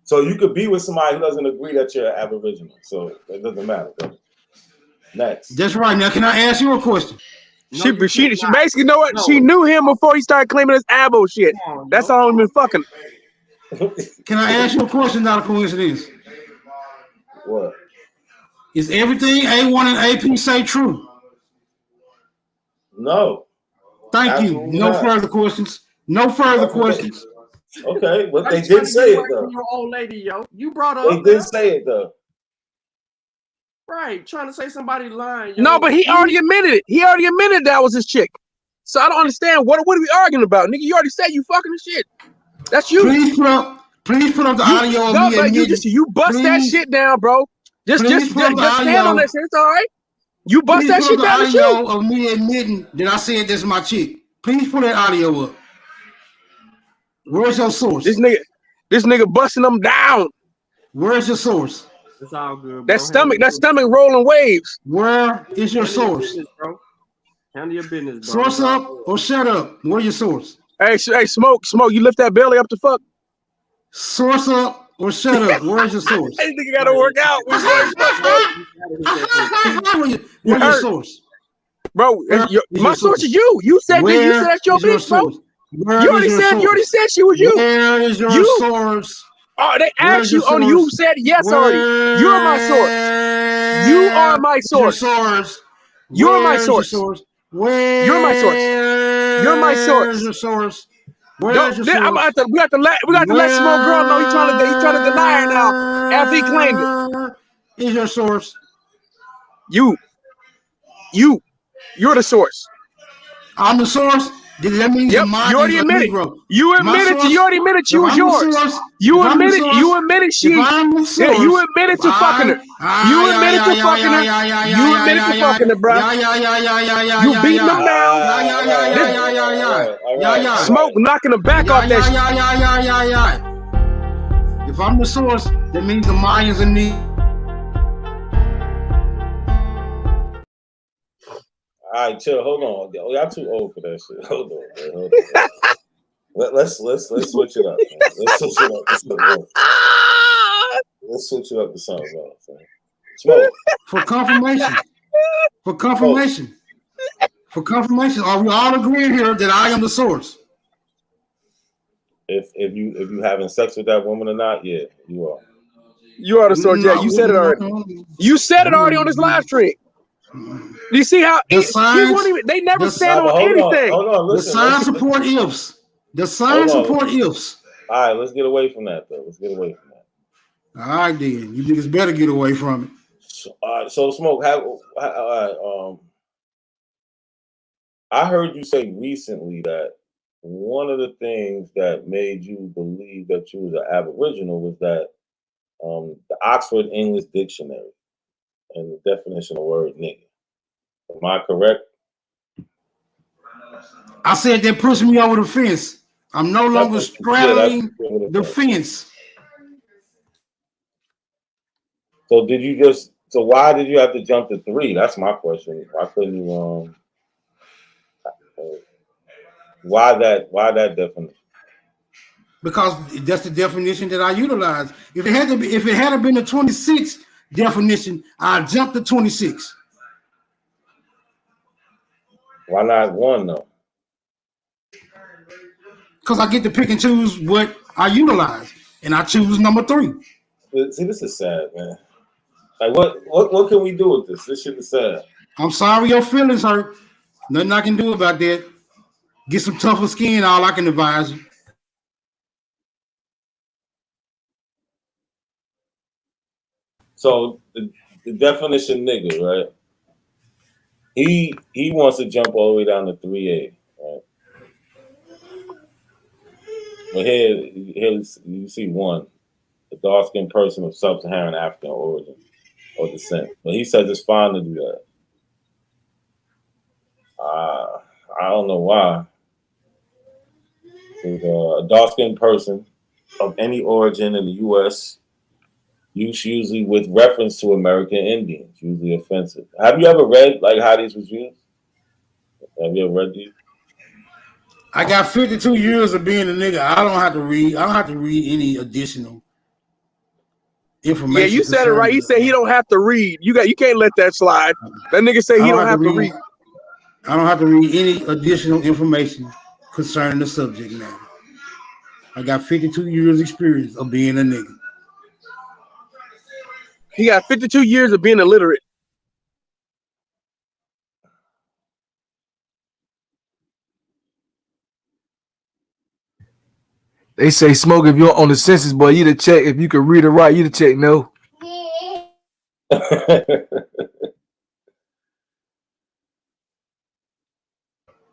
So you could be with somebody who doesn't agree that you're Aboriginal. So it doesn't matter. Next. That's right. Now, can I ask you a question? She basically know what? No. She knew him before he started claiming this Abo shit. That's all he's been fucking. Can I ask you a question, not a coincidence? What? Is everything A1 and AP say true? No. Thank Absolutely you. No not. further questions. No further questions. Okay, but Why they you trying did to say get it away though. from your old lady, yo? You brought her They up there. did say it though. Right, trying to say somebody lying. Yo. No, but he already admitted it. He already admitted that was his chick. So I don't understand what are we arguing about, nigga? You already said you fucking the shit. That's you. Please put up the audio of No, me but admitting. you bust that Please, shit down, bro. Just put up the stand on audio. that shit. It's all right. You bust Please that put up shit the down. It's you. audio of me admitting that I said this is my chick. Please put that audio up. Where's your source? This nigga busting them down. Where's your source? It's all good, bro. That stomach rolling waves. Where is your Handle your source? business, bro. Handle your business, bro. Source up or shut up. Where's your source? Hey, smoke. You lift that belly up to fuck. Source up or shut up. Where's your source? Hey, nigga gotta work out. Where's your source? Bro, my source is you. You said that's your bitch, bro. You already said she was you. Where is your source? Oh, they asked you on you said yes already. You're my source. You are my source. You're my source. You're my source. You're my source. Your source. We got to let Smoke Girl know he's trying to deny it now after he claimed it. Is your source? You're the source. I'm the source. That means you already admitted. You already admitted she was yours. You admitted she. Yeah, you admitted to fucking her. You admitted to fucking her. You admitted to fucking her, bro. You beating them down. Smoke knocking the back off that shit. If I'm the source, that means the Mayans and me. All right, chill. Hold on, y'all too old for that shit. Hold on, man. Hold on. Let's switch it up. Man. Let's switch it up. Let's switch it up to something else. Man. Smoke. For confirmation. Are we all agreeing here that I am the source? If you having sex with that woman or not, yeah, you are. You are the source. Yeah, you said it already. You said it already on this live stream. Do you see how they never stand on anything? Hold on, listen. The signs support ifs. The signs support ifs. All right, let's get away from that, though. All right, then. You niggas better get away from it. So Smoke, I heard you say recently that one of the things that made you believe that you was an Aboriginal was that the Oxford English Dictionary and the definition of the word nigga. Am I correct? I said that pushed me over the fence. I'm no longer straddling the fence. So why did you have to jump to 3? That's my question. Why couldn't you why that definition? Because that's the definition that I utilize. If it had been the 26 definition, I'd jump to 26. Why not 1 though? Because I get to pick and choose what I utilize, and I choose number 3. See, this is sad, man. Like, what can we do with this? This shit is sad. I'm sorry your feelings hurt. Nothing I can do about that. Get some tougher skin, all I can advise you. So the definition nigga, right? He wants to jump all the way down to 3A, right? But here you see 1, a dark-skinned person of sub-Saharan African origin or descent. But he says it's fine to do that. I don't know why. So a dark-skinned person of any origin in the U.S., usually with reference to American Indians, usually offensive. Have you ever read like how these was used? Have you ever read these? I got 52 years of being a nigga. I don't have to read any additional information. Yeah, you said it right. He said he don't have to read. You can't let that slide. That nigga say he don't have to read. I don't have to read any additional information concerning the subject matter. I got 52 years experience of being a nigga. He got 52 years of being illiterate. They say smoke if you're on the census, boy. You to check if you can read or write. You to check no.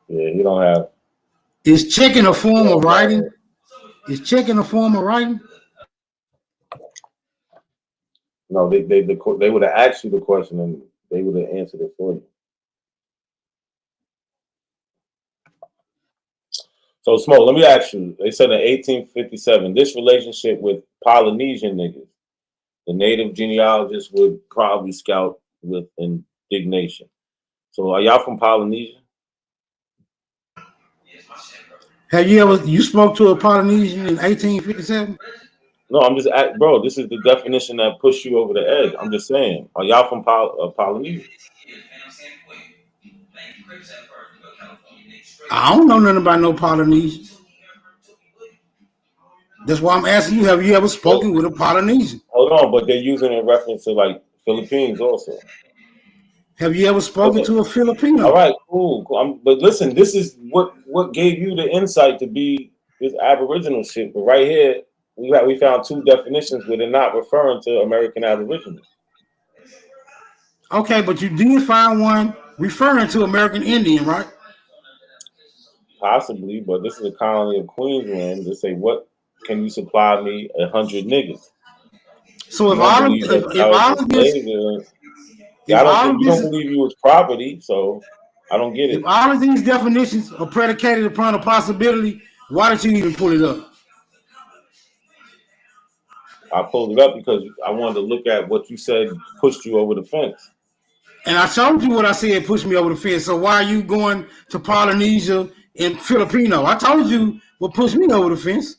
Yeah, he don't have. Is checking a form of writing? Is checking a form of writing? No, they would have asked you the question and they would have answered it for you. So, Smoke, let me ask you. They said in 1857, this relationship with Polynesian niggas, the native genealogists would probably scout with indignation. So, are y'all from Polynesia? Have you spoke to a Polynesian in 1857? No, I'm just, bro, this is the definition that pushed you over the edge. I'm just saying, are y'all from Polynesia? I don't know nothing about no Polynesian. That's why I'm asking you, have you ever spoken with a Polynesian? Hold on, but they're using it in reference to like Philippines also. Have you ever spoken to a Filipino? All right, cool. But listen, this is what gave you the insight to be this Aboriginal shit. But right here, we found two definitions where they're not referring to American Aboriginals. Okay, but you did find one referring to American Indian, right? Possibly, but this is a colony of Queensland. They say, what can you supply me 100 niggas? So you don't believe you was property, so I don't get it. If all of these definitions are predicated upon a possibility, why did you even pull it up? I pulled it up because I wanted to look at what you said pushed you over the fence. And I showed you what I said pushed me over the fence. So why are you going to Polynesia and Filipino? I told you what pushed me over the fence.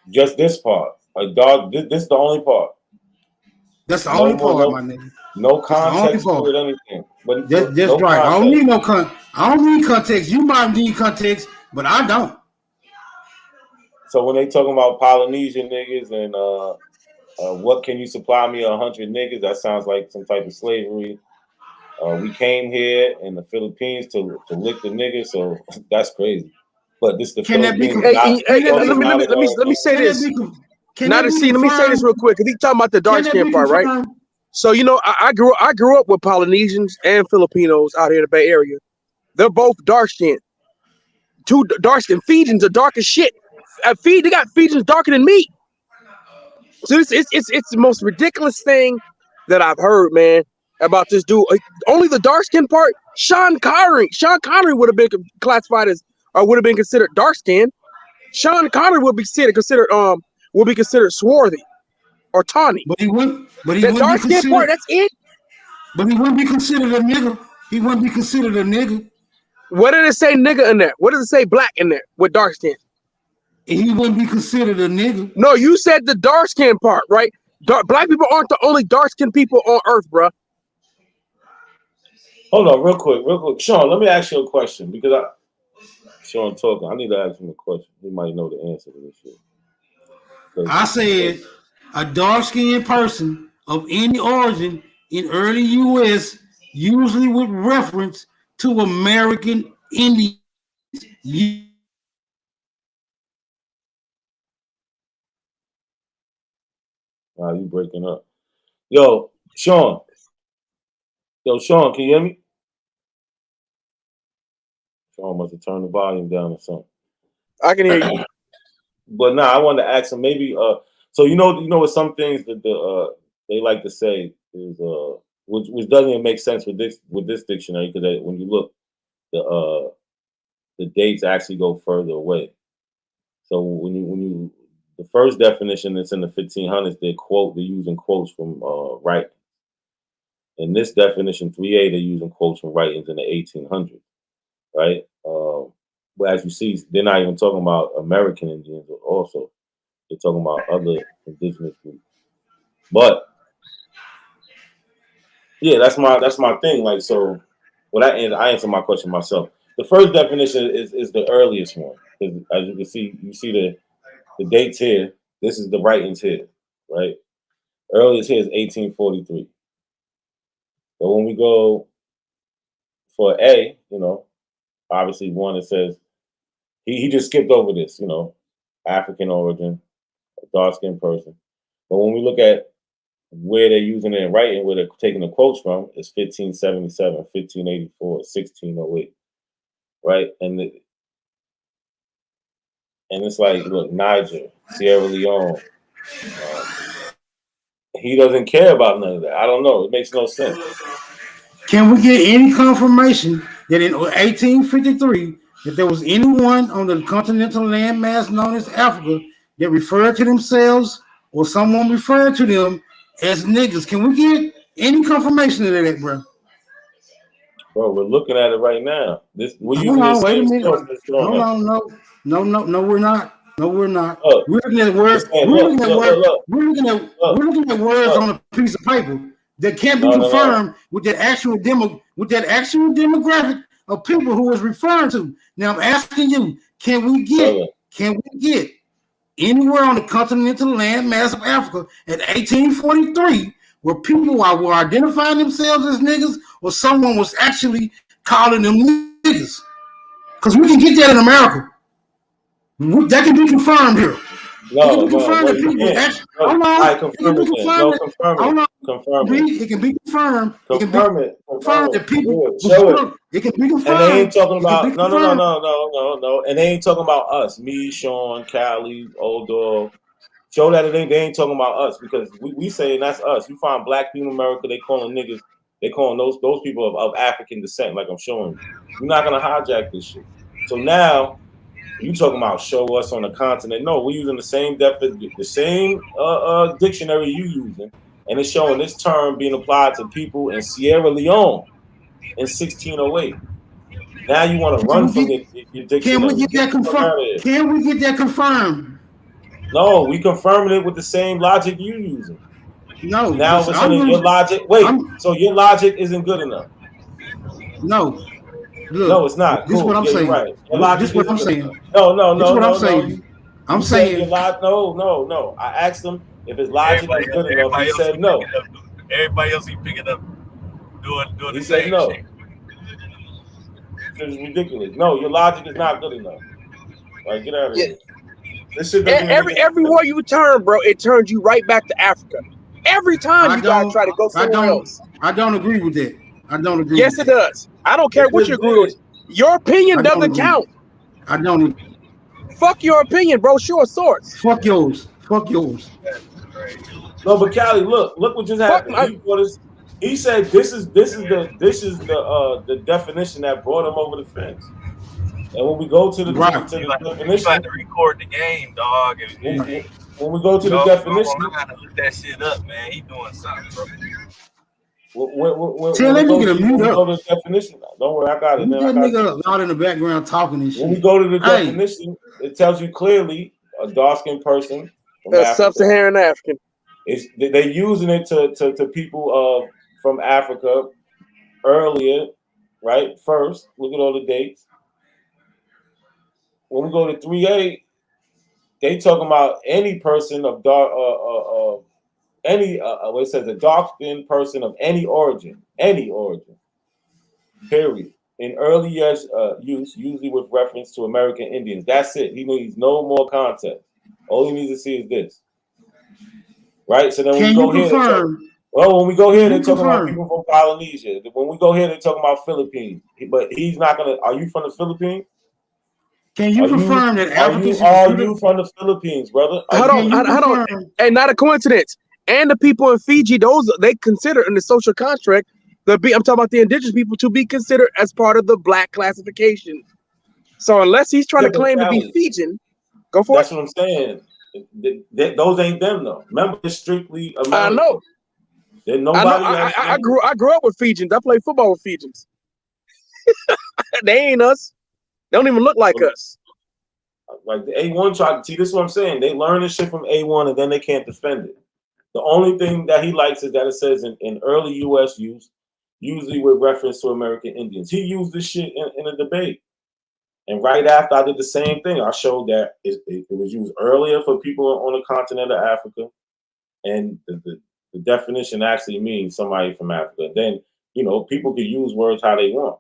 Just this part. This is the only part. That's the only part, my nigga. No context to it, anything. But that's no right. Context. I don't need I don't need context. You might need context, but I don't. So when they talking about Polynesian niggas and what can you supply me 100 niggas? That sounds like some type of slavery. We came here in the Philippines to lick the niggas, so that's crazy. But this the Philippines. Let me say this. Let me say this real quick, because he talking about the dark skin part, right? So I grew up with Polynesians and Filipinos out here in the Bay Area. They're both dark skinned. Two dark skinned. Fijians are dark as shit. They got Fijians darker than me. So it's the most ridiculous thing that I've heard, man, about this dude. Only the dark skin part. Sean Connery would have been classified as, or would have been considered dark skinned. Sean Connery would be considered swarthy or tawny. But he wouldn't. But he that wouldn't dark skin part. That's it. But he wouldn't be considered a nigga. He wouldn't be considered a nigga. What did it say nigga in there? What does it say black in there with dark skin? He wouldn't be considered a nigga. No, you said the dark skin part, right? Black people aren't the only dark skinned people on earth, bro. Hold on, real quick. Sean, let me ask you a question because Sean talking. I need to ask him a question. He might know the answer to this shit. I said a dark-skinned person of any origin in early U.S. usually with reference to American Indians. Wow, you breaking up. Yo, Sean, can you hear me? Sean must have turned the volume down or something. I can hear you. But I wanted to ask him maybe. So you know what some things that they like to say is which doesn't even make sense with this dictionary because when you look, the dates actually go further away. So when you the first definition that's in the 1500s, they're using quotes from writings. In this definition 3A, they're using quotes from writings in the 1800s, right? But as you see, they're not even talking about American Indians also. They're talking about other indigenous groups. But yeah, that's my thing. Like, so I answer my question myself. The first definition is the earliest one. Because as you can see, the dates here. This is the writings here, right? Earliest here is 1843. So when we go for A, obviously one that says he just skipped over this, African origin, a dark-skinned person. But when we look at where they're using it in writing, where they're taking the quotes from, it's 1577, 1584, 1608, right? And it's like, look, Niger, Sierra Leone. He doesn't care about none of that. I don't know. It makes no sense. Can we get any confirmation that in 1853 that there was anyone on the continental landmass known as Africa that referred to themselves or someone referred to them as niggas? Can we get any confirmation of that, bro? Bro, we're looking at it right now. Hold on, wait a minute. Hold on, no, we're not. No, we're not. Look, we're looking at words. We're looking at words on a piece of paper that can't be confirmed with that actual demographic of people who is referring to. Now I'm asking you, can we get anywhere on the continental landmass of Africa at 1843 where people were identifying themselves as niggas or someone was actually calling them niggas? Because we can get that in America. That can be confirmed here. No, it can be confirmed that people It can be confirmed. That people. It can be confirmed. And they ain't talking about no. And they ain't talking about us. Me, Sean, Cali, Old Dog. Show that they ain't talking about us because we saying that's us. You find black people in America, they calling niggas. They calling those people of African descent, like I'm showing you. You're not gonna hijack this shit. So now. You talking about show us on the continent? No, we're using the same dictionary you using, and it's showing this term being applied to people in Sierra Leone in 1608. Now you want to run from your dictionary? Can we get that confirmed? Can we get that confirmed? No, we confirming it with the same logic you using. No. Now all of a sudden your logic. So your logic isn't good enough. No. Look, no, it's not. This is what I'm saying. Right. This is what I'm saying. No. This is what I'm saying. I'm saying. No. I asked him if his logic was good enough. He said no. Everybody else he picking up doing the same no. Shit. It's ridiculous. No, your logic is not good enough. Like, get out of here. This shit everywhere you turn, bro, it turns you right back to Africa. Every time you guys try to go somewhere else. I don't agree with that. I don't agree. Yes, it does. I don't care what you agree with. Your opinion doesn't count. I don't. Fuck your opinion, bro. Show a source. Fuck yours. No, but Cali, look what just happened. He said this is the definition that brought him over the fence. And when we go to the definition, you about to record the game, dog. When we go to the definition, I gotta look that shit up, man. He doing something, bro. Tell that nigga to mute up. Definition. Don't worry, I got it. That nigga out in the background talking and shit. When we go to the definition, it tells you clearly a dark-skinned person from sub-Saharan African. They're using it to people from Africa earlier, right? First, look at all the dates. When we go to 3A, they talking about any person of dark it says a dark-skinned person of any origin, period. In early use, usually with reference to American Indians. That's it. He needs no more context. All he needs to see is this. Right? So then when we go here, they're talking about people from Polynesia. When we go here, they're talking about Philippines. But he's not gonna. Are you from the Philippines? Can you confirm that Africans are you from the Philippines, brother? Hold on. And not a coincidence. And the people in Fiji, those they consider in the social contract, I'm talking about the indigenous people to be considered as part of the black classification. So unless he's trying to claim to be Fijian, go for it. That's what I'm saying. Those ain't them though. Remember, it's strictly American. I know. Nobody. I grew up with Fijians. I played football with Fijians. They ain't us. They don't even look like us. Like the A1 tried. See, this is what I'm saying. They learn this shit from A1 and then they can't defend it. The only thing that he likes is that it says in early U.S. use, usually with reference to American Indians. He used this shit in a debate. And right after I did the same thing, I showed that it was used earlier for people on the continent of Africa. And the definition actually means somebody from Africa. Then, people can use words how they want.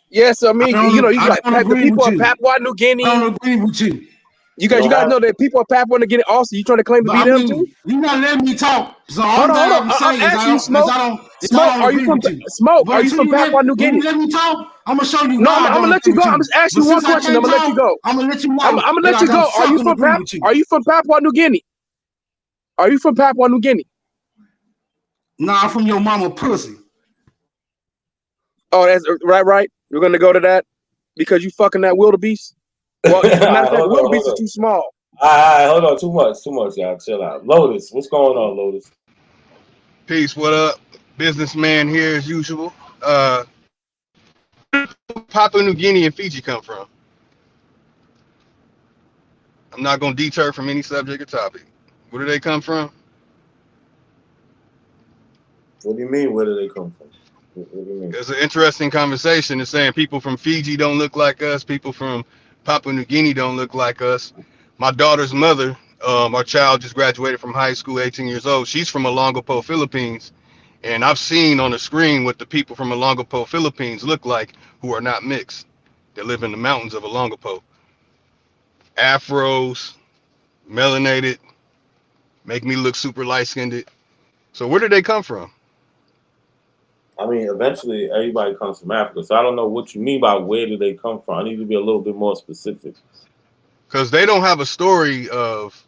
Yes, I mean, you got the people of Papua New Guinea. I don't agree with you. You guys know that people of Papua New Guinea also. You trying to claim to be them too? You're not letting me talk. So Hold on. I'm asking you, Smoke. Smoke, are you from Smoke? Are you from Papua New Guinea? Let me talk. I'm gonna show you. No, I'm gonna let you go. I'm just asking you one question. I'm gonna let you go. I'm gonna let you know. I'm gonna let you go. Are you from Papua New Guinea? Are you from Papua New Guinea? Nah, I'm from your mama pussy. Oh, that's right. We're gonna go to that because you fucking that wildebeest. Well, wildebeest is too small. All right, hold on. Too much, y'all. Chill out. Lotus, what's going on, Lotus? Peace. What up? Businessman here as usual. Papua New Guinea and Fiji come from? I'm not gonna deter from any subject or topic. Where do they come from? What do you mean? Where do they come from? What do you mean? It's an interesting conversation. It's saying people from Fiji don't look like us. People from Papua New Guinea don't look like us. My daughter's mother, our child just graduated from high school, 18 years old. She's from Olongapo, Philippines. And I've seen on the screen what the people from Olongapo, Philippines look like who are not mixed. They live in the mountains of Olongapo. Afros, melanated, make me look super light-skinned. So where did they come from? I mean, eventually everybody comes from Africa. So I don't know what you mean by where do they come from. I need to be a little bit more specific. Because they don't have a story of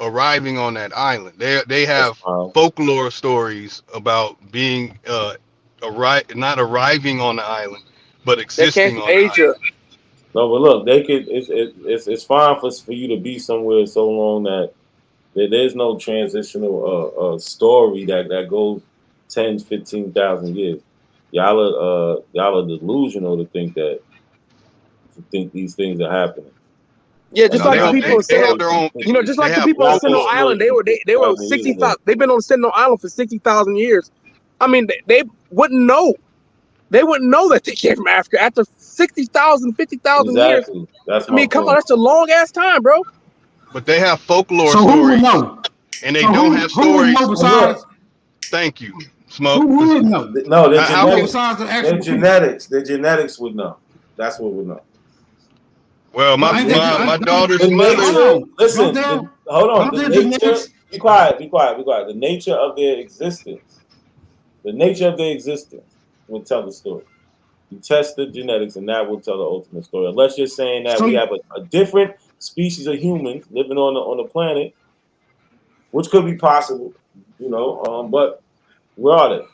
arriving on that island. They have folklore stories about being not arriving on the island, but existing on Asia. The island. No, but look, they could. It's fine for you to be somewhere so long that there's no transitional story that goes 10, 15,000 years. Y'all are delusional to think these things are happening. Yeah, just like the people on Sentinel, just like the people on Sentinel Island, they were 60,000. They've been on Sentinel Island for 60,000 years. I mean, they wouldn't know. They wouldn't know that they came from Africa after 60,000, 50,000 years. I mean, come on, that's a long ass time, bro. But they have folklore stories, and they don't have stories. Thank you, Smoke. Who would know? No, their genetics. Their genetics would know. That's what would know. Well, my daughter's mother. Listen, hold on. Be quiet. The nature of their existence. Will tell the story. You test the genetics, and that will tell the ultimate story. Unless you're saying that we have a different species of humans living on the planet, which could be possible, but where are they?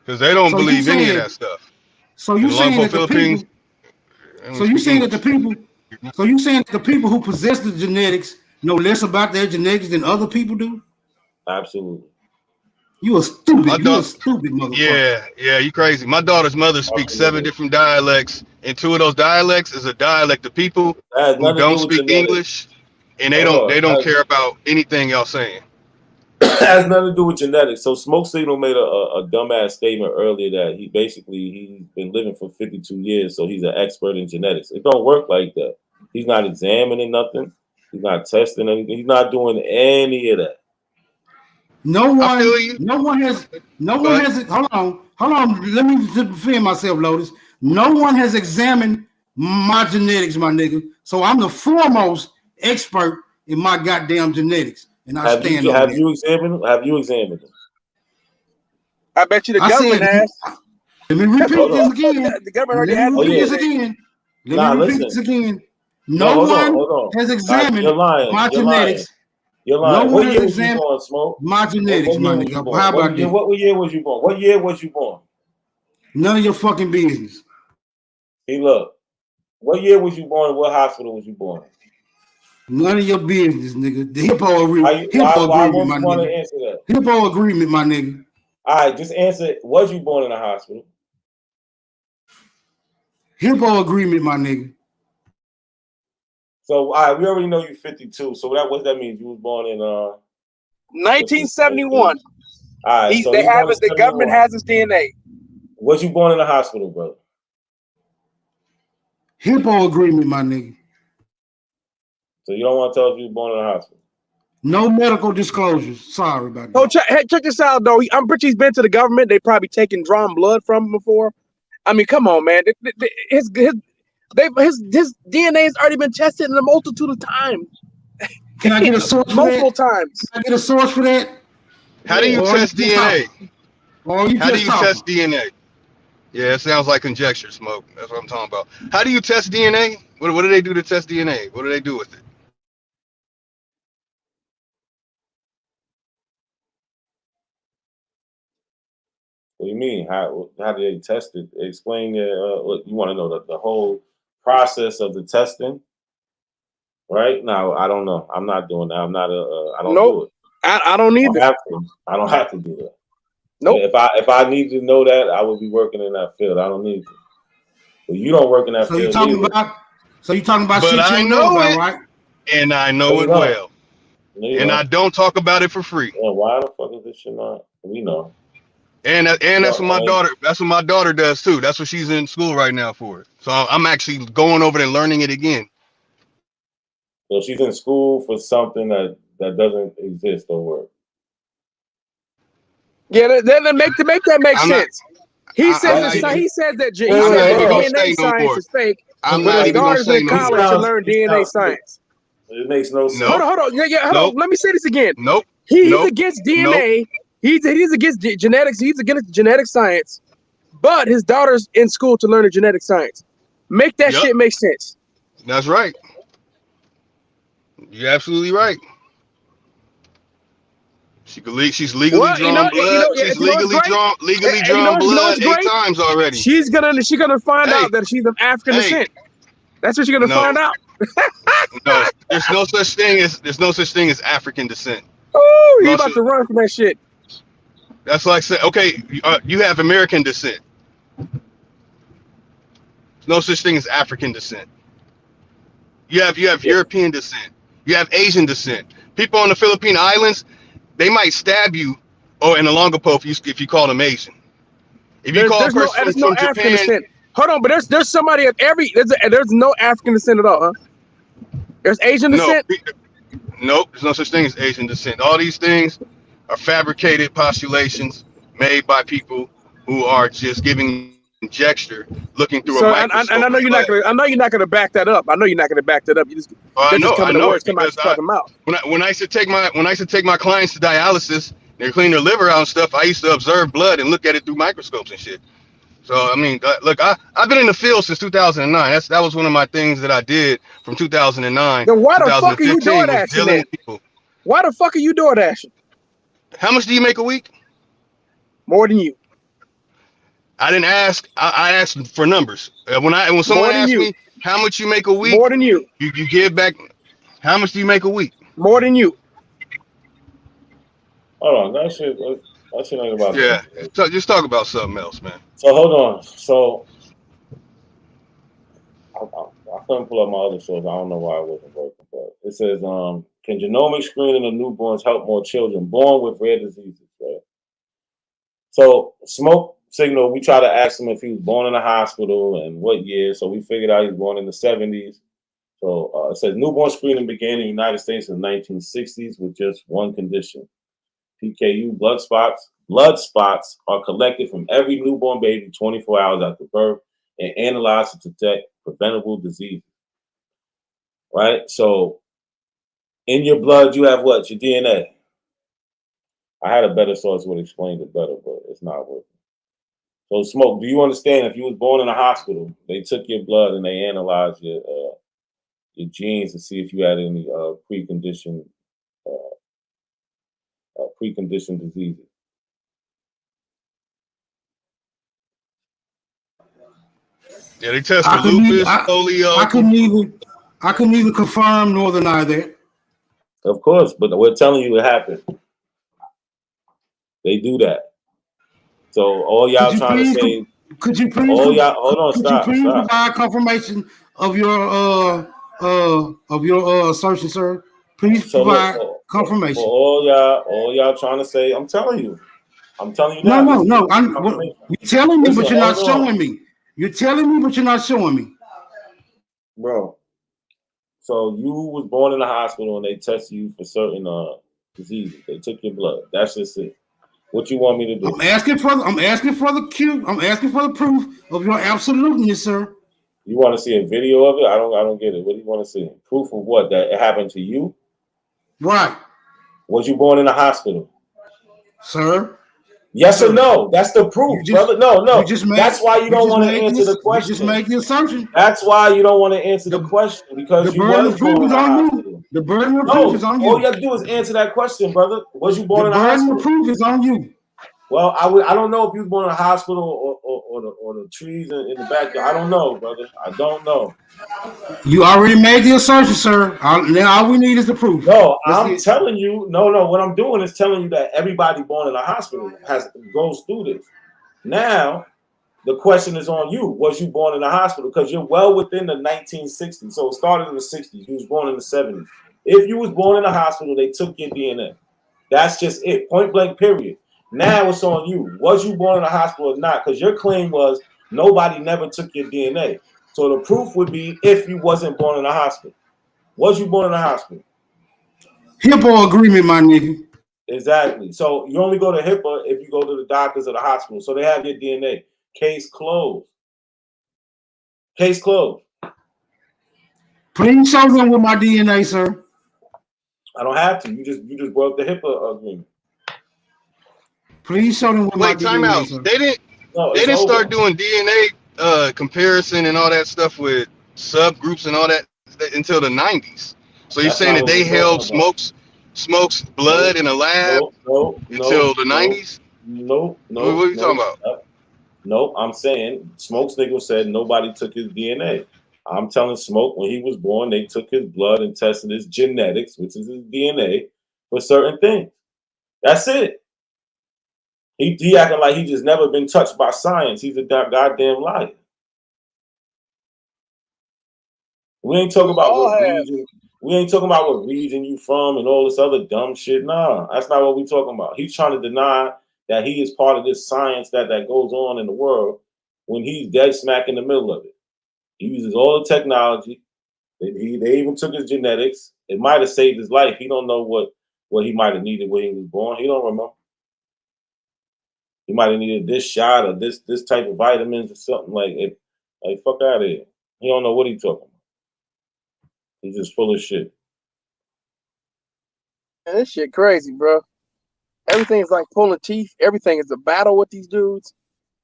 Because they don't believe any of that stuff. So you saying that the people? So you saying that the people? So you saying that the people who possess the genetics know less about their genetics than other people do? Absolutely. You a stupid. You a stupid motherfucker. Yeah, you crazy. My daughter's mother speaks 7 different dialects, and 2 of those dialects is a dialect of people who don't speak English, and they don't care about anything y'all saying. It has nothing to do with genetics. So Smoke Signal made a dumbass statement earlier that he's been living for 52 years, so he's an expert in genetics. It don't work like that. He's not examining nothing. He's not testing anything. He's not doing any of that. No one has. Hold on. Let me defend myself, Lotus. No one has examined my genetics, my nigga. So I'm the foremost expert in my goddamn genetics, and I stand on Have that. you examined them? I bet you the government has. Let me repeat this again. The government already has. Let me repeat this again. No one has examined my genetics. You're lying. No What one year has was you examined born, Smoke? my genetics, my nigga. How about this? What year was you born? What year was you born? None of your fucking business. Hey, look. What year was you born? What hospital was you born? None of your business, nigga. The hippo agreement. Why won't you want to answer that? Hippo agreement, my nigga. All right, just answer. Was you born in a hospital? Hippo agreement, my nigga. So, all right, we already know you're 52. So what that means? You was born in 1971. All right, so the government has his DNA. Was you born in a hospital, brother? Hippo agreement, my nigga. So you don't want to tell us you were born in a hospital? No medical disclosures. Sorry about that. Oh, check this out, though. I'm pretty sure he's been to the government. They probably taken drawn blood from him before. I mean, come on, man. His DNA has already been tested in a multitude of times. Can I get a source for multiple that? times? Can I get a source for that? How do you test DNA? Or you How do just you talking? test DNA? Yeah, it sounds like conjecture, Smoke. That's what I'm talking about. How do you test DNA? What do they do to test DNA? What do they do with it? What do you mean? How do they test it? Explain what you want to know, the whole process of the testing. Right now, I don't know. I'm not doing that. I'm not I don't do it. I don't need that. I don't have to do that. Nope. If I need to know that, I would be working in that field. I don't need to. But you don't work in that So field. you talking about? So you talking about But shit I you don't know know about, it, right? and I know it well, and I don't talk about it for free. Yeah, why the fuck is this shit not? We know. And that's what my daughter. That's what my daughter does too. That's what she's in school right now for. So I'm actually going over and learning it again. So she's in school for something that doesn't exist or work. Yeah, then make that make I'm not- sense. He says that DNA science is fake, but his daughter's in college to learn DNA science. It makes no sense. Hold on. Yeah, hold on. Let me say this again. Nope. He's against DNA. He's against genetics. He's against genetic science, but his daughter's in school to learn a genetic science. Make that shit make sense. That's right. You're absolutely right. She's legally drawn blood. She's legally drawn blood 8 times already. She's gonna find out that she's of African descent. That's what she's gonna find out. No, there's no such thing as African descent. Oh, you about to run from that shit. That's like saying, okay, you have American descent. There's no such thing as African descent. You have European descent. You have Asian descent. People on the Philippine Islands, they might stab you, or in a longer pope if you call them Asian. If you call a person from African Japan, descent. Hold on, but there's somebody at there's no African descent at all, huh? There's Asian descent. Nope, there's no such thing as Asian descent. All these things are fabricated postulations made by people who are just giving conjecture, looking through a microscope. And I know you're not gonna back that up. I know you're not gonna back that up. You just I know words come out because your fucking mouth. When I used to take my clients to dialysis, they clean their liver out and stuff. I used to observe blood and look at it through microscopes and shit. So I mean, look, I've been in the field since 2009. That was one of my things that I did from 2009. Then why the fuck are you door dashing then? Why the fuck are you door dashing? How much do you make a week? More than you. I didn't ask. I asked for numbers. When someone asks me how much you make a week, more than you. You give back. How much do you make a week? More than you. Hold on, that shit ain't about. Yeah. So just talk about something else, man. So hold on. So I couldn't pull up my other source. I don't know why it wasn't working, but it says, can genomic screening of newborns help more children born with rare diseases? Right. So Smoke Signal, we try to ask him if he was born in a hospital and what year. So we figured out he was born in the 70s. So it says newborn screening began in the United States in the 1960s with just one condition. PKU blood spots are collected from every newborn baby 24 hours after birth and analyzed to detect preventable diseases. Right? So in your blood, you have what? Your DNA. I had a better source would explain it better, but it's not working. So Smoke, do you understand if you was born in a hospital, they took your blood and they analyzed your genes to see if you had any preconditioned diseases? Yeah, they test for lupus, polio. I couldn't even confirm nor deny that. Of course, but we're telling you it happened. They do that. So all y'all trying to say. Could you please? All y'all, hold on, stop. Provide confirmation of your assertion, sir? Please provide confirmation. For all y'all trying to say, I'm telling you now. No. You're telling me, but you're not showing me. You're telling me, but you're not showing me. Bro, so you was born in a hospital and they tested you for certain diseases. They took your blood. That's just it. What you want me to do? I'm asking for the proof of your absoluteness, sir. You want to see a video of it? I don't get it. What do you want to see? Proof of what? That it happened to you? Right. Was you born in a hospital? Sir? Yes or no? That's the proof, brother. No. That's why you don't want to answer the question. You just make the assumption. That's why you don't want to answer the question, because you was born in a hospital. The burden of proof is on you. All you have to do is answer that question, brother. Was you born in a The hospital? burden of proof is on you. Well, I don't know if you was born in a hospital or the trees in the backyard. I don't know, brother. I don't know. You already made the assertion, sir. Now all we need is the proof. No, I'm telling you. No. What I'm doing is telling you that everybody born in a hospital goes through this. Now, the question is on you. Was you born in a hospital? Because you're well within the 1960s. So it started in the 60s. You was born in the 70s. If you was born in a hospital, they took your DNA. That's just it. Point blank, period. Now it's on you. Was you born in a hospital or not? Because your claim was nobody never took your DNA. So the proof would be if you wasn't born in a hospital. Was you born in a hospital? HIPAA agreement, my nigga. Exactly. So you only go to HIPAA if you go to the doctors or the hospital. So they have your DNA. Case closed. Case closed. Please show them with my DNA, sir. I don't have to. You just brought up the HIPAA agreement. Please show them with my DNA. Time out. Sir. They didn't start doing DNA comparison and all that stuff with subgroups and all that until the 90s. So you're saying that they held Smoke's blood in a lab until the 90s? No. What are you talking about? No, I'm saying Smoke's nigga said nobody took his DNA. I'm telling Smoke when he was born, they took his blood and tested his genetics, which is his DNA, for certain things. That's it. He acting like he just never been touched by science. He's a goddamn liar. We ain't talking about what region. We ain't talking about what region you from and all this other dumb shit. Nah, that's not what we talking about. He's trying to deny that he is part of this science that goes on in the world when he's dead smack in the middle of it. He uses all the technology. They even took his genetics. It might have saved his life. He don't know what he might have needed when he was born. He don't remember. He might have needed this shot or this type of vitamins or something like it. Like, fuck out of here. He don't know what he's talking about. He's just full of shit. Man, this shit crazy, bro. Everything's like pulling teeth. Everything is a battle with these dudes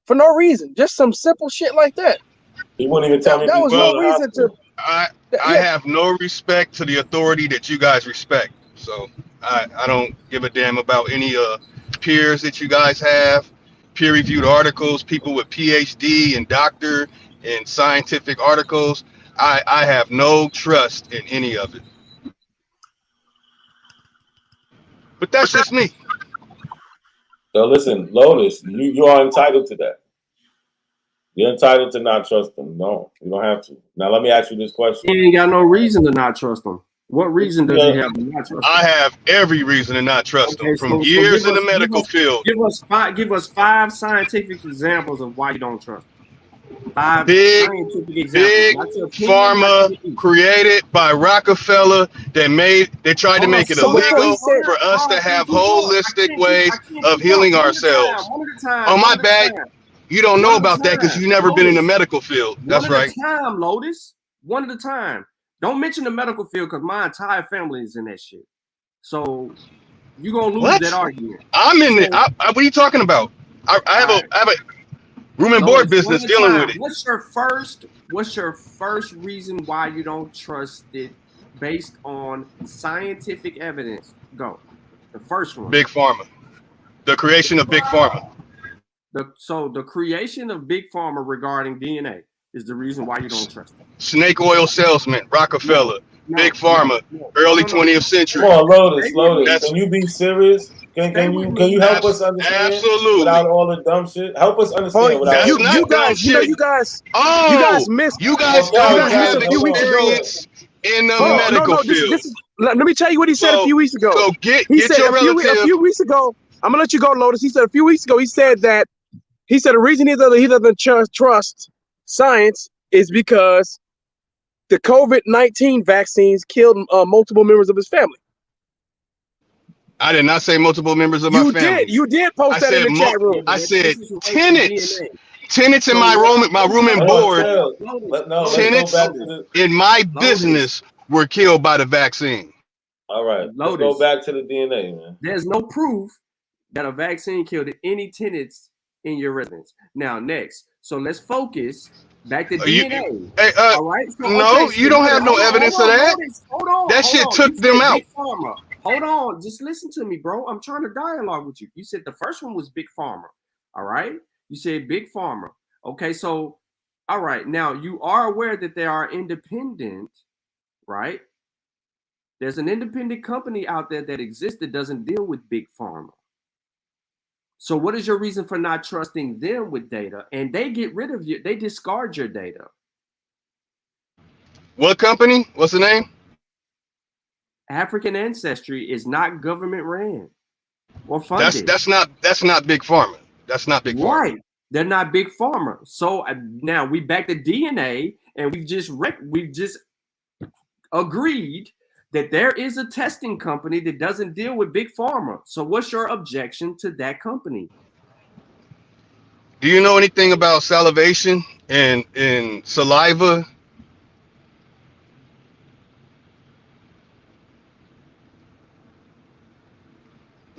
for no reason. Just some simple shit like that. He wouldn't even tell me. That was no reason to. I have no respect to the authority that you guys respect. So I don't give a damn about any peers that you guys have, peer-reviewed articles, people with PhD and doctor and scientific articles. I have no trust in any of it. But that's just me. So listen, Lotus, you are entitled to that. You're entitled to not trust them. No, you don't have to. Now let me ask you this question. You ain't got no reason to not trust them. What reason does he have to not trust them? I have every reason to not trust them from years in the medical field. Give us five scientific examples of why you don't trust them. Big pharma created by Rockefeller they tried to make it illegal for us to have holistic ways of healing ourselves. Oh, my bad. You don't know about that because you've never been in the medical field. That's right. One at a time, Lotus. One at a time. Don't mention the medical field because my entire family is in that shit. So you're gonna lose that argument. I'm in it. What are you talking about? I have a room and board business dealing with it. What's your first reason why you don't trust it based on scientific evidence? Go. The first one. Big pharma. The creation of big pharma. So the creation of big pharma regarding DNA is the reason why you don't trust it. Snake oil salesman, Rockefeller, big pharma, early 20th century. Come on, Lotus. Can you be serious? Can you help us understand? Absolutely. Without all the dumb shit, help us understand. You guys missed. You guys have experience in the medical field. Let me tell you what he said a few weeks ago. So get your relative. A few weeks ago, I'm gonna let you go, Lotus. He said a few weeks ago, he said the reason he doesn't trust science is because the COVID-19 vaccines killed multiple members of his family. I did not say multiple members of my family. You did post that in the chat room. I said tenants tenants in So my what- room and Hold board, on, chill. Let's go tenants back to the. in my Lotus. business were killed by the vaccine. All right, let's Lotus. go back to the DNA, man. There's no proof that a vaccine killed any tenants in your residence. Now, next. So let's focus back to DNA. All right. So, No, okay, so you don't have no hold on, evidence hold of on, that. Lotus, hold on. That hold shit on. took You them said out. Big Pharma. Hold on. Just listen to me, bro. I'm trying to dialogue with you. You said the first one was Big Pharma. All right. You said Big Pharma. Okay. So, all right. Now, you are aware that they are independent, right? There's an independent company out there that exists that doesn't deal with Big Pharma. So what is your reason for not trusting them with data? And they get rid of you. They discard your data. What company? What's the name? African Ancestry is not government ran or funded. That's not Big Pharma. That's not Big Pharma. Right. They're not Big Pharma. So now we back to DNA, and we've just agreed that there is a testing company that doesn't deal with Big Pharma. So what's your objection to that company? Do you know anything about salivation and saliva?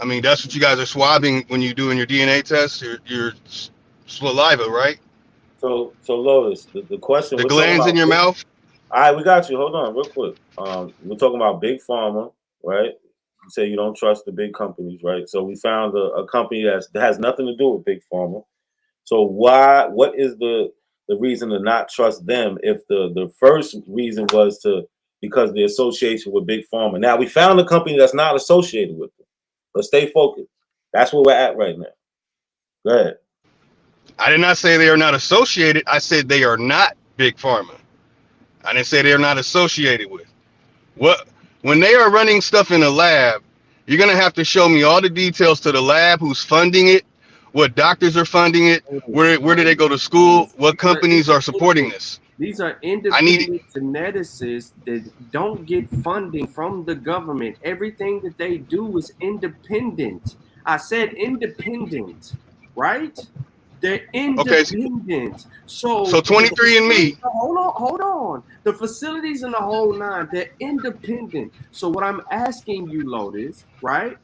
I mean, that's what you guys are swabbing when you're doing your DNA test. Your saliva, right? So Lotus, the question. The glands in your mouth. All right, we got you. Hold on, real quick. We're talking about Big Pharma, right? You say you don't trust the big companies, right? So we found a company that has nothing to do with Big Pharma. So what is the reason to not trust them if the first reason was because of the association with Big Pharma? Now we found a company that's not associated with them. But stay focused. That's where we're at right now. Go ahead. I did not say they are not associated. I said they are not Big Pharma. I didn't say they're not associated with. When they are running stuff in a lab, you're gonna have to show me all the details to the lab, who's funding it, what doctors are funding it, where do they go to school, what companies are supporting this. These are independent geneticists that don't get funding from the government. Everything that they do is independent. I said independent, right? They're independent. Okay. So 23andMe. Hold on. The facilities in the whole nine, they're independent. So what I'm asking you, Lotus, right?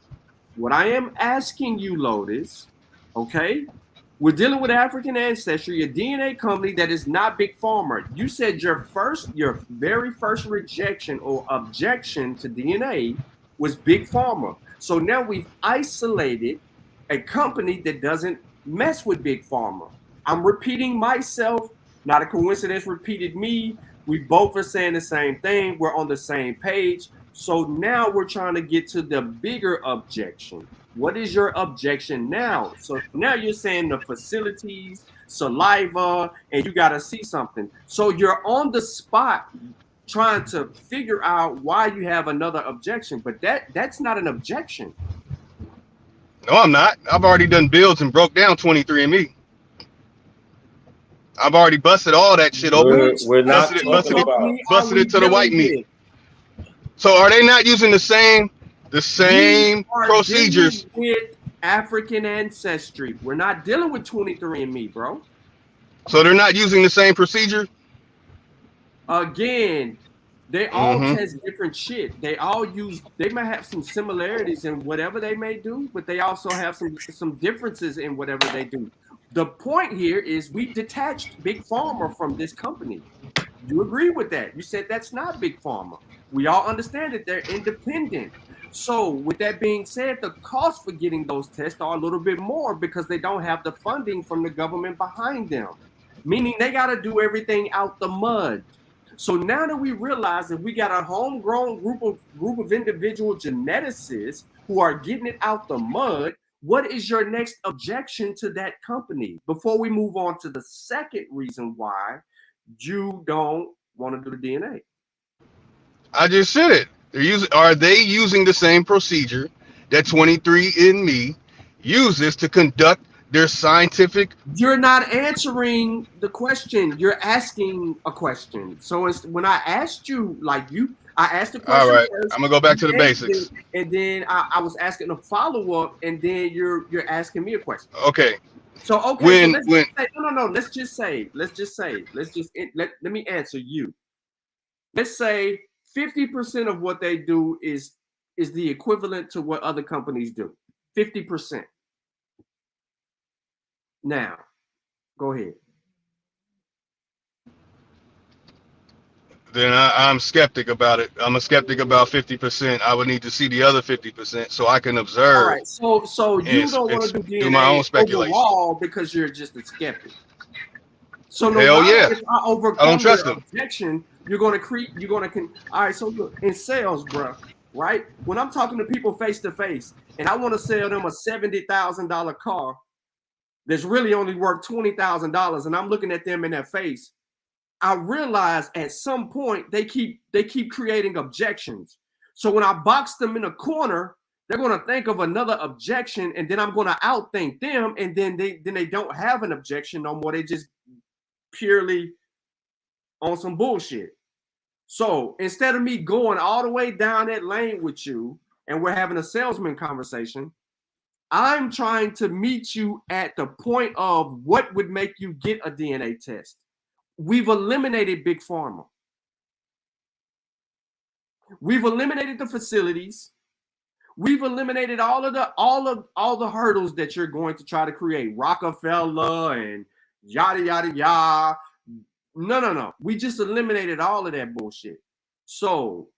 What I am asking you, Lotus, okay? We're dealing with African Ancestry, a DNA company that is not Big Pharma. You said your very first rejection or objection to DNA was Big Pharma. So now we've isolated a company that doesn't mess with Big Pharma. I'm repeating myself, not a coincidence, repeated me. We both are saying the same thing. We're on the same page. So now we're trying to get to the bigger objection. What is your objection now? So now you're saying the facilities, saliva, and you got to see something. So you're on the spot trying to figure out why you have another objection, but that's not an objection. No, I'm not. I've already done builds and broke down 23andMe. I've already busted all that shit open. We're not busted it to the white meat. So are they not using the same procedures with African Ancestry? We're not dealing with 23andMe, bro. So they're not using the same procedure? Again, they all test different shit. They might have some similarities in whatever they may do, but they also have some differences in whatever they do. The point here is we detached Big Pharma from this company. You agree with that? You said that's not Big Pharma. We all understand that they're independent. So with that being said, the cost for getting those tests are a little bit more because they don't have the funding from the government behind them, meaning they got to do everything out the mud. So now that we realize that we got a homegrown group of individual geneticists who are getting it out the mud, what is your next objection to that company before we move on to the second reason why you don't want to do the DNA? I just said it. Are they using the same procedure that 23andMe uses to conduct their scientific? You're not answering the question. You're asking a question. So it's when I asked you, I asked the question. All right, first, I'm gonna go back to the basics. And then I was asking a follow-up, and then you're asking me a question. Okay. So okay, so let's just say, no. Let's just say. Let me answer you. Let's say 50% of what they do is the equivalent to what other companies do. 50%. Now, go ahead. Then I'm skeptic about it. I'm a skeptic about 50%. I would need to see the other 50% so I can observe. All right, so you don't want to do DNA my own speculation overall because you're just a skeptic. So no Hell matter yeah. if I overcome I don't trust the them. objection, you're gonna create. All right, so look in sales, bro. Right when I'm talking to people face to face, and I want to sell them a $70,000 car that's really only worth $20,000, and I'm looking at them in their face, I realize at some point they keep creating objections. So when I box them in a corner, they're going to think of another objection, and then I'm going to outthink them, and then they don't have an objection no more. They just purely on some bullshit. So instead of me going all the way down that lane with you, and we're having a salesman conversation, I'm trying to meet you at the point of what would make you get a DNA test. We've eliminated Big Pharma. We've eliminated the facilities. We've eliminated all the hurdles that you're going to try to create. Rockefeller and yada yada yada. No. We just eliminated all of that bullshit. So,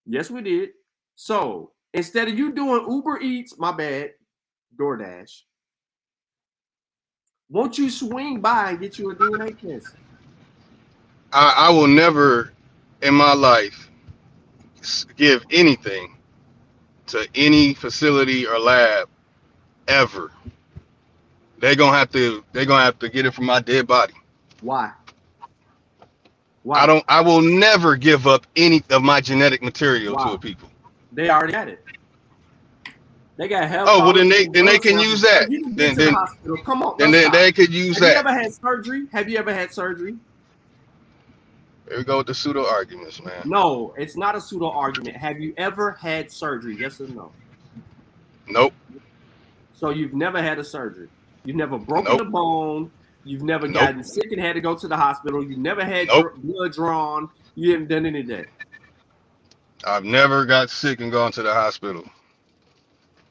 yes, we did. So instead of you doing Uber Eats, my bad, DoorDash, won't you swing by and get you a DNA test? I will never in my life give anything to any facility or lab ever. They're gonna have to get it from my dead body. Why? I will never give up any of my genetic material to a people. They already had it. They got help. Oh well, then they can use that. Then the hospital. Come on. Then they could use that. Have you ever had surgery? Have you ever had surgery? There we go with the pseudo arguments, man. No, it's not a pseudo argument. Have you ever had surgery? Yes or no? Nope. So you've never had a surgery. You've never broken a bone. You've never gotten sick and had to go to the hospital. You've never had blood drawn. You haven't done any of that. I've never got sick and gone to the hospital.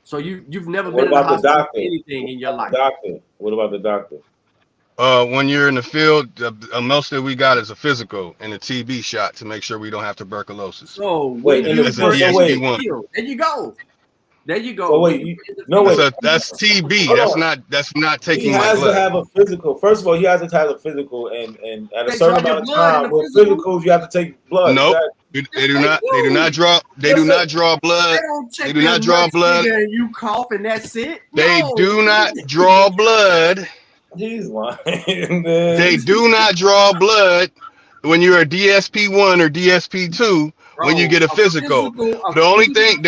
So you've never been in the hospital for anything in your life. Doctor. What about the doctor? When you're in the field, most that we got is a physical and a TB shot to make sure we don't have tuberculosis. So wait, that's a DSP-1. There you go. There you go. So wait, that's TB. That's not taking my blood. He has to have a physical. First of all, he has to have a physical, and at a certain amount of time with physicals, you have to take blood. Nope. They do not draw blood. They do not draw blood. You cough and that's it. They do not draw blood. He's lying. They do not draw blood when you're a DSP-1 or DSP-2 when you get a physical. The only thing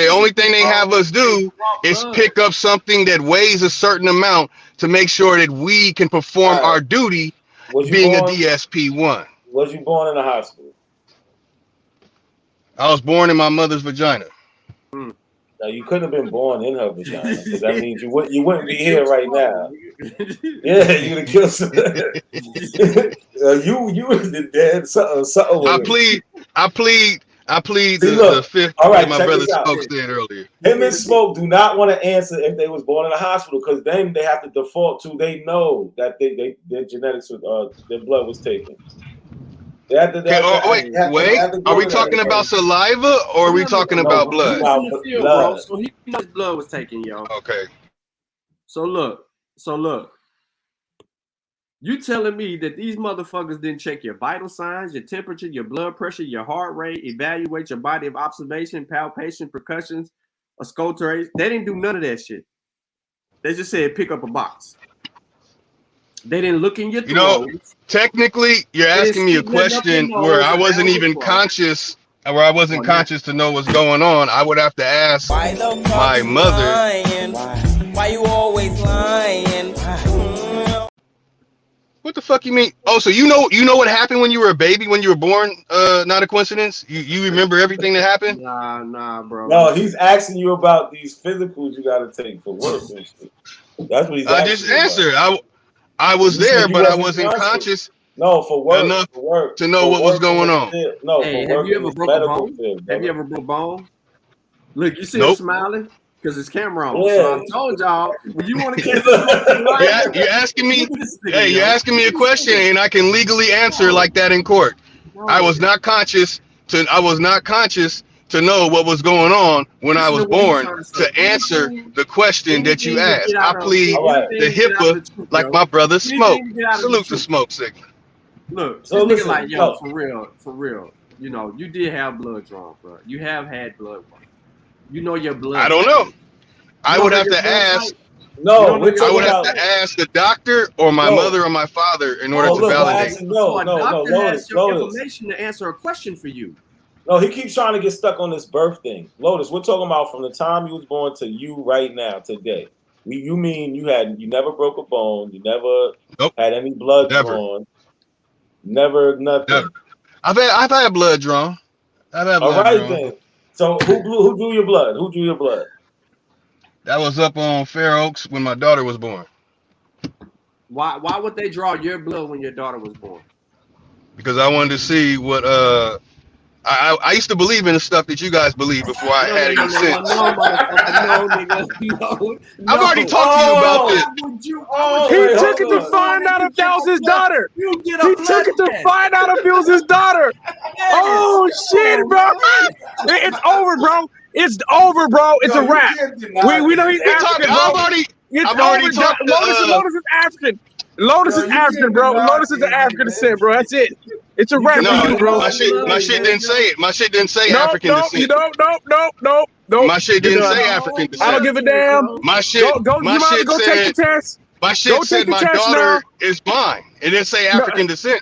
they have us do is pick up something that weighs a certain amount to make sure that we can perform our duty being a DSP-1. Was you born in a hospital? I was born in my mother's vagina. Now you couldn't have been born in her vagina, because that means you wouldn't be here right now. Yeah, you would have killed somebody. You would have been dead. Something. I plead the fifth. All right, my brother Smoke said earlier. Him and Smoke do not want to answer if they was born in a hospital, because then they have to default to they know that their genetics their blood was taken. Wait. Are we talking about saliva or are we talking about blood? Blood. So he knows blood was taken, yo. Okay. So look. You telling me that these motherfuckers didn't check your vital signs, your temperature, your blood pressure, your heart rate, evaluate your body of observation, palpation, percussions, auscultatory? They didn't do none of that shit. They just said pick up a box. They didn't look in your throat. You know, technically, you're asking me a question where I wasn't even conscious, conscious to know what's going on. I would have to ask my mother. Why you always lying? What the fuck you mean? Oh, so you know what happened when you were a baby, when you were born? Not a coincidence. You remember everything that happened? Nah, bro. No, he's asking you about these physicals you got to take for work and shit. That's what he's I asking. just answered. I was there, but I wasn't conscious. No, for work. Enough for work, to know for what was work going in on. this field. No, Hey, for have work you in ever this broke a medical bone? field. Have you brother. ever broke a bone? Look, you see him Nope. smiling because it's camera on. Yeah. So I told y'all when you want to get You're asking me. Hey, you're asking me a question, and I can legally answer like that in court. I was not conscious to know what was going on when I was born to answer the question that you asked. I plead the HIPAA like my brother Smoke. Salute to Smoke Signal. Look, So this nigga listen, like, yo, no. for real. You know, you did have blood drawn, bro. You have had blood work. You know your blood. I don't type. know. I would have to ask. No, I would have to ask the doctor or my mother or my father in order to validate. No, Lotus, Lotus. information to answer a question for you. No, he keeps trying to get stuck on this birth thing. Lotus, we're talking about from the time you was born to you right now, today. You mean you never broke a bone, you never had any blood drawn, never nothing. Never. I've had blood drawn. I've had All blood right drawn. then. So who drew your blood? Who drew your blood? That was up on Fair Oaks when my daughter was born. Why would they draw your blood when your daughter was born? Because I wanted to see what I used to believe in the stuff that you guys believe before I had any sense. I've already talked to you about this. He took it to find out if that was his daughter. He took it to find out if it was his daughter. Oh shit, bro! It's over, bro. It's over, bro. It's a wrap. We know he's African, bro. I've already talked to Lotus is African. Lotus is African, bro. Lotus is an African descent, bro. That's it. It's a wrap for you, bro. My shit didn't say it. My shit didn't say African descent. You don't. Nope. My shit didn't say African descent. I don't give a damn. My shit. Go take the test. My shit said my daughter is blind. It didn't say African descent.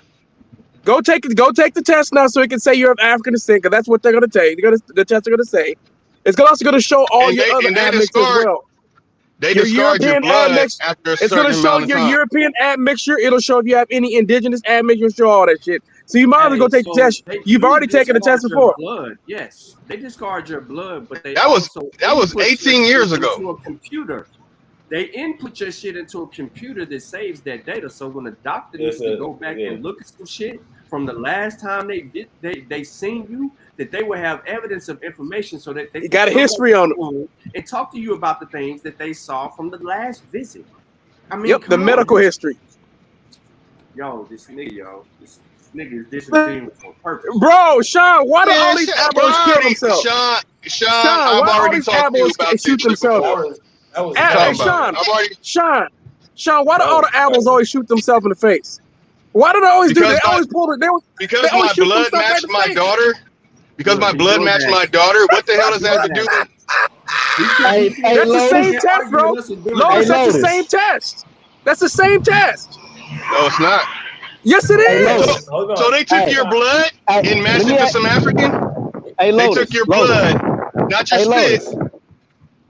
Go take the test now, so it can say you're of African descent, because that's what they're gonna take. The tests are gonna say. It's also gonna show all your other admixtures as well. They discard your blood after a certain amount of time. It's gonna show your European admixture. It'll show if you have any indigenous admixture. Show all that shit. So you might as well go take the test. You've already taken the test before. Blood, yes, they discard your blood, but they that was 18 years ago. Into a computer, they input your shit into a computer that saves that data. So when a doctor needs to go back and look at some shit from the last time they seen you, that they will have evidence of information so that they got a history on it and talk to you about the things that they saw from the last visit. I mean, the medical history. Yo, this nigga is disingenuous on purpose. Bro, Sean, why do all these abos kill themselves? Sean, I've already talked to you about shoot themselves. Sean, why do all the abos always shoot themselves in the face? Why do they always do that? They always pull it. Because my blood matched my daughter. Because my blood matched my daughter. What the hell does that have to do with? That's the same test, bro. Lotus, that's the same test. That's the same test. No, it's not. Yes, it is. So they took your blood and matched it to some African? They took your blood, not your spit.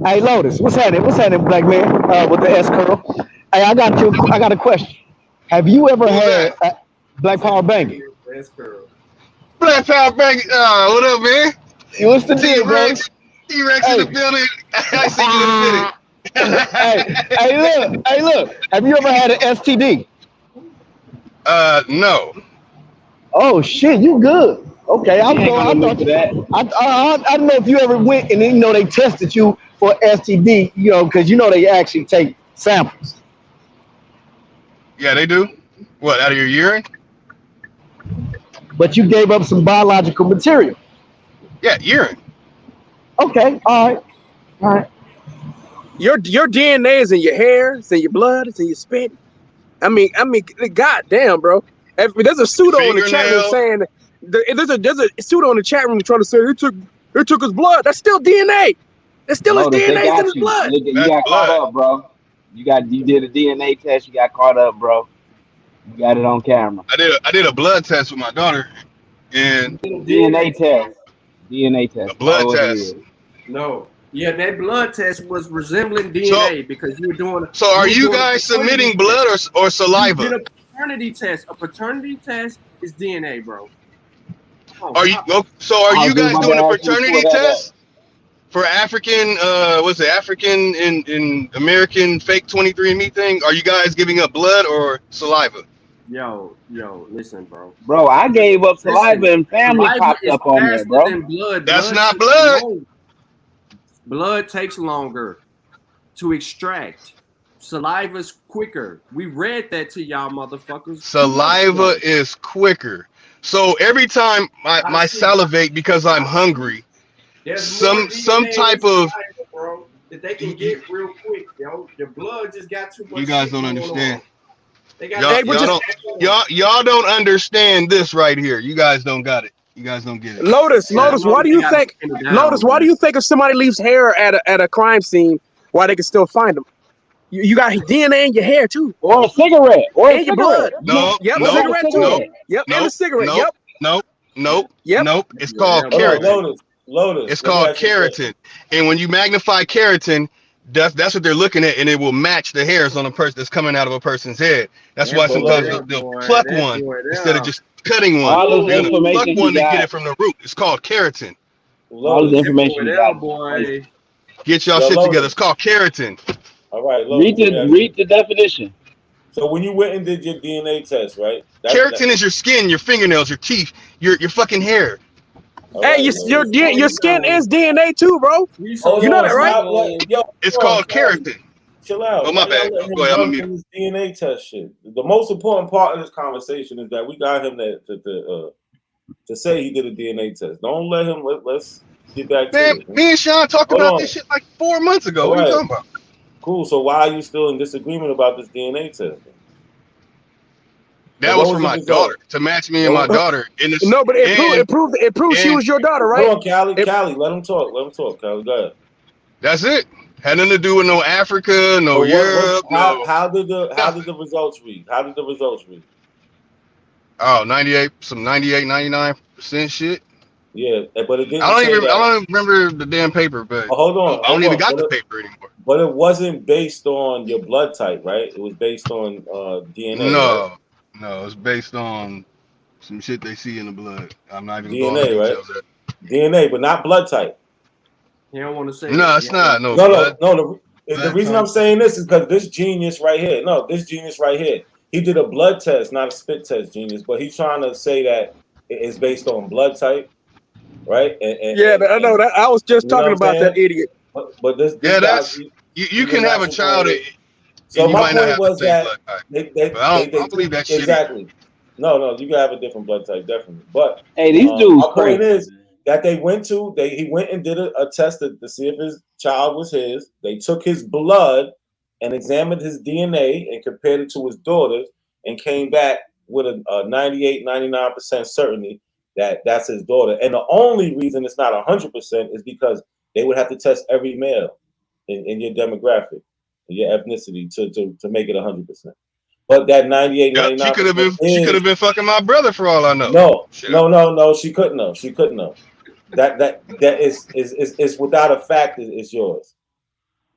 Hey, Lotus, what's happening? What's happening, black man, with the S curl? Hey, I got a question. Have you ever had Black Power banging? Black Power banging. What up, man? What's the deal, bro? T-Rex in the building. I see you in a minute. Hey, look. Have you ever had an STD? No. Oh shit, you good? Okay, I don't know if you ever went and they tested you for STD, because they actually take samples. Yeah, they do. What, out of your urine? But you gave up some biological material. Yeah, urine. Okay, all right. Your DNA is in your hair, it's in your blood, it's in your spit. I mean, goddamn, bro. There's a pseudo in the chat room saying there's a pseudo in the chat room trying to say they took his blood. That's still DNA. That's still his DNA in his blood. You got caught up, bro. You did a DNA test. You got caught up, bro. You got it on camera. I did a blood test with my daughter, and DNA test. A blood test. No. Yeah, that blood test was resembling DNA because you were doing. So are you guys submitting blood or saliva? You did a paternity test. A paternity test is DNA, bro. Are you guys doing a paternity test for African, what's it, African in American fake 23andMe thing? Are you guys giving up blood or saliva? Yo, listen, bro. Bro, I gave up saliva Listen, and family saliva popped is up on there, faster bro. than blood. That's not takes blood. long. Blood takes longer to extract. Saliva's quicker. We read that to y'all motherfuckers. Saliva is quicker. So every time my salivate because I'm hungry, There's some DNA type in of saliva, bro, that they can get real quick, yo. Your blood just got too much. you guys shit don't going understand. on. They got Y'all don't understand this right here. You guys don't got it. You guys don't get it. Lotus, why do you think? Lotus, why do you think if somebody leaves hair at a crime scene, why they can still find them? You got DNA in your hair too, or a cigarette, or in your blood. No, Yep, no, cigarette too. no, Yep, no, and a cigarette. no, Yep. Nope. Yep. Nope. It's called Hold on, keratin. Lotus. It's called keratin. And when you magnify keratin, that's what they're looking at, and it will match the hairs on a person that's coming out of a person's head. That's why sometimes they'll pluck one instead of just cutting one. All this They're gonna information pluck he one to get got. it from the root. It's called keratin. All this information you got. boy. Get y'all shit together. It's called keratin. All right, Lotus, read the definition. So when you went and did your DNA test, right? Keratin is your skin, your fingernails, your teeth, your fucking hair. Hey, your skin is DNA too, bro. You know that, right? It's called keratin. Chill out. Oh, my bad. Go ahead, I'm this DNA test shit. The most important part of this conversation is that we got him to say he did a DNA test. Don't let him. Let's get back to it. Me and Sean talked about this shit like 4 months ago. What are you talking about? Cool. So why are you still in disagreement about this DNA test? That was for my daughter, to match me and my daughter. No, but it proved she was your daughter, right? Hold on, Callie, let him talk. Callie, go ahead. That's it. Had nothing to do with no Africa, no Europe. How did the results read? Oh, 99% shit. Yeah, but it didn't. I don't remember the damn paper, but hold on. I don't even got the paper anymore. But it wasn't based on your blood type, right? It was based on DNA. No, right? no, it's based on some shit they see in the blood. I'm not even DNA, going right? DNA, but not blood type. You don't want to say. No, it's not. No. The reason I'm saying this is because this genius right here. He did a blood test, not a spit test, genius. But he's trying to say that it's based on blood type, right? I know that. I was just talking about that idiot. But this that's you can have a child. So my point was that I don't believe that shit. Exactly. No, you can have a different blood type, definitely. But hey, these dudes my point is that he went and did a test to see if his child was his. They took his blood and examined his DNA and compared it to his daughter's and came back with a 98, 99% certainty that that's his daughter. And the only reason it's not 100% is because they would have to test every male in your demographic, in your ethnicity to make it 100%. But that 98, 99%. She could have been fucking my brother for all I know. No, she couldn't have. That is without a fact is yours.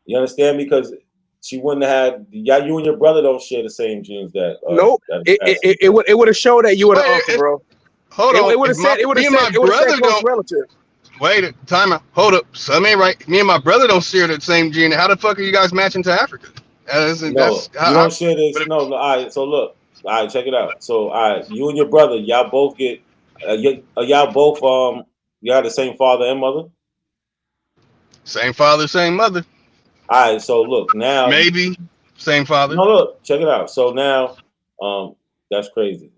You understand? Because she wouldn't have had. Yeah, you and your brother don't share the same genes. Nope. It would have showed that you were the uncle, bro. Hold on. It would have said. It would have said. It would have said close relative. Wait, time out. Hold up. Something ain't right. Me and my brother don't share the same gene. How the fuck are you guys matching to Africa? You don't share this. No. All right. So look. All right. Check it out. So all right, you and your brother, y'all both get. Y'all both you have the same father and mother. Same father, same mother. All right. So look now. Maybe same father. No, look. Check it out. So now, that's crazy.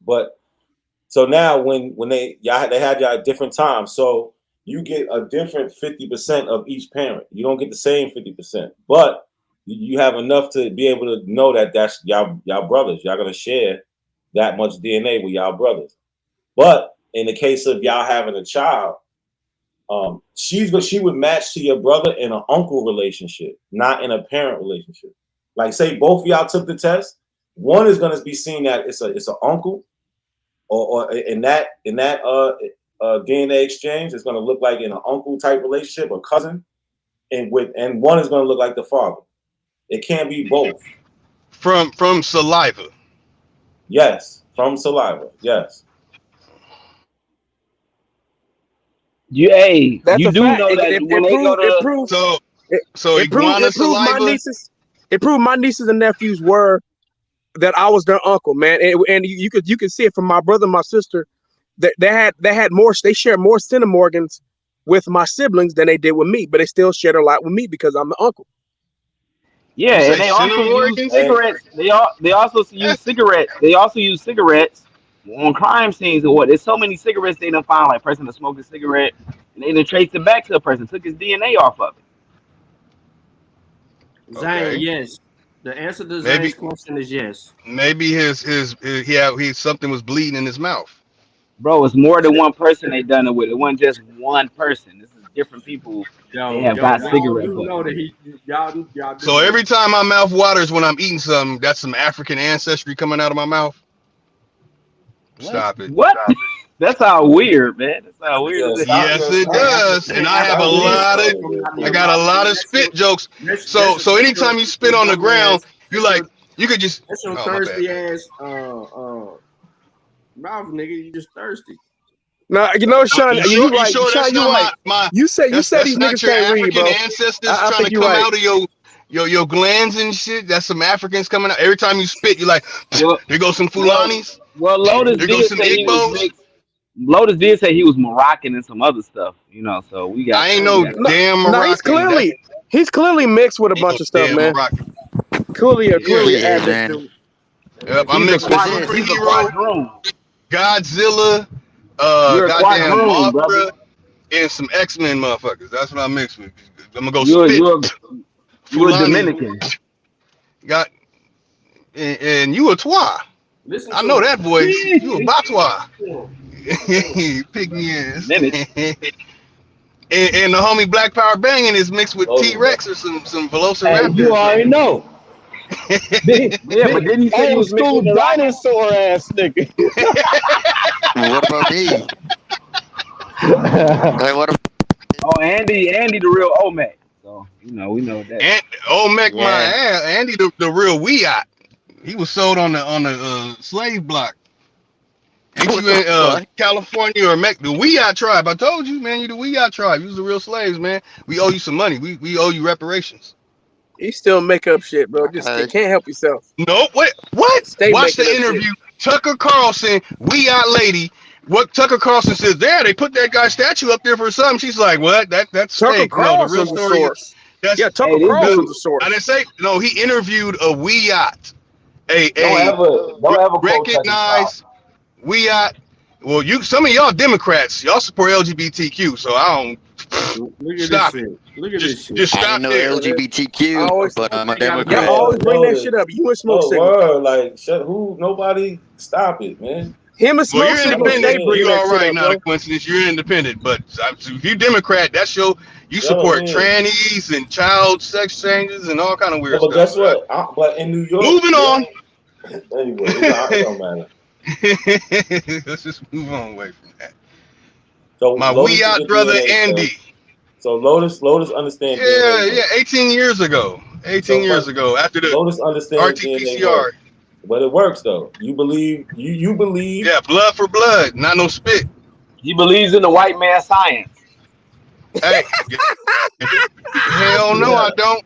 But so now when they had y'all at different times, so you get a different 50% of each parent. You don't get the same 50%, but you have enough to be able to know that that's y'all brothers. Y'all gonna share that much DNA with y'all brothers. But in the case of y'all having a child, she would match to your brother in an uncle relationship, not in a parent relationship. Like say both of y'all took the test, one is gonna be seen that it's an uncle, or in that DNA exchange, it's gonna look like in an uncle type relationship, a cousin, and one is gonna look like the father. It can't be both. From saliva. Yes, from saliva. Yes. You a do fact. know that when they go to It proved my nieces. It proved my nieces and nephews were that I was their uncle, man. And you could see it from my brother and my sister that they had more. They shared more centimorgans with my siblings than they did with me, but they still shared a lot with me because I'm the uncle. Yeah, and they also use cigarettes. They also use cigarettes. They also use cigarettes on crime scenes or what. There's so many cigarettes they done found, like a person that smoked a cigarette, and they done traced it back to a person, took his DNA off of it. Zane, yes. The answer to Maybe Zane's question is yes. maybe something was bleeding in his mouth. Bro, it's more than one person they done it with. It wasn't just one person. This is different people. They have got cigarette butts. Know that y'all do So every time my mouth waters when I'm eating something, that's some African ancestry coming out of my mouth. Stop it. What? That's how weird, man. That's how weird. Yes, it does. And I have I got a lot of spit jokes. So anytime you spit on the ground, you could just. That's your thirsty ass mouth, nigga. You just thirsty. No, Sean, you right. Sure Sean, you right. You said these niggas can't read, bro. Ancestors trying to come out of your glands and shit. That's some Africans coming out. Every time you spit, you like, there goes some Fulanis. Well, Lotus there did goes some say he was Igbos. mixed. Lotus did say he was Moroccan and some other stuff, so we got. I ain't no damn Moroccan. No, he's clearly mixed with a bunch of stuff, man. Moroccan. Clearly man. Yep, I'm mixed with superhero, Godzilla, goddamn Mothra, and some X-Men motherfuckers. That's what I'm mixed with. I'm gonna go spit. You're a Dominican. And you a Twa. I know that voice. You a Batwa. Pygmy ass. and the homie Black Power Banging is mixed with T-Rex or some Velociraptor. You already know. Yeah, but didn't he say he was school dinosaur ass nigga? What about me? Hey, what? Oh, Andy, the real Olmec. So we know that. And Olmec, my ass. Andy, the real Weot. He was sold on the slave block. Ain't you in California or the Weot tribe? I told you, man. You the Weot tribe. You was the real slaves, man. We owe you some money. We owe you reparations. You still make up shit, bro. Just you can't help yourself. No, what? Watch the interview. Shit. Tucker Carlson, Weot lady. What Tucker Carlson says there? They put that guy's statue up there for something. She's like, what? That's Tucker fake. Carlson's the real story. Tucker Carlson's the source. I didn't say no. He interviewed a Weot. Don't ever recognize Weot. Well, some of y'all Democrats, y'all support LGBTQ, so I don't. Stop it. Look at this shit. Just stop there. LGBTQ, but I'm a Democrat. Y'all always bring that shit up. You and Smoke Signal. Like, nobody stop it, man. Him and Smoke Signal. You all right, not a coincidence. You're independent, but if you Democrat, you support trannies and child sex changes and all kind of weird stuff. But guess what? But in New York. Moving on. Anyway, it don't matter. Let's just move on away from that. So my Weot brother Andy. So Lotus understands. Yeah, 18 years ago. 18 years ago, after the Lotus understands RT-PCR. But it works though. You believe. Yeah, blood for blood, not no spit. He believes in the white man science. Hey, hell no, I don't.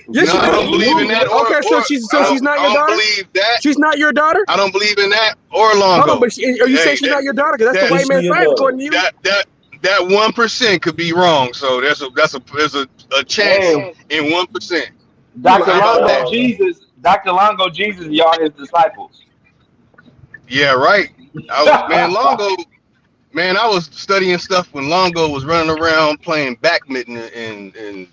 Yes, I don't believe in that. Okay, so she's not your daughter. I don't believe that. She's not your daughter. I don't believe in that or Longo. No, but are you saying she's not your daughter? Because that's the white man science, according to you. That 1% could be wrong. So there's a chance in 1%. Dr. Longo Jesus, y'all his disciples. Yeah, right. I was studying stuff when Longo was running around playing badminton and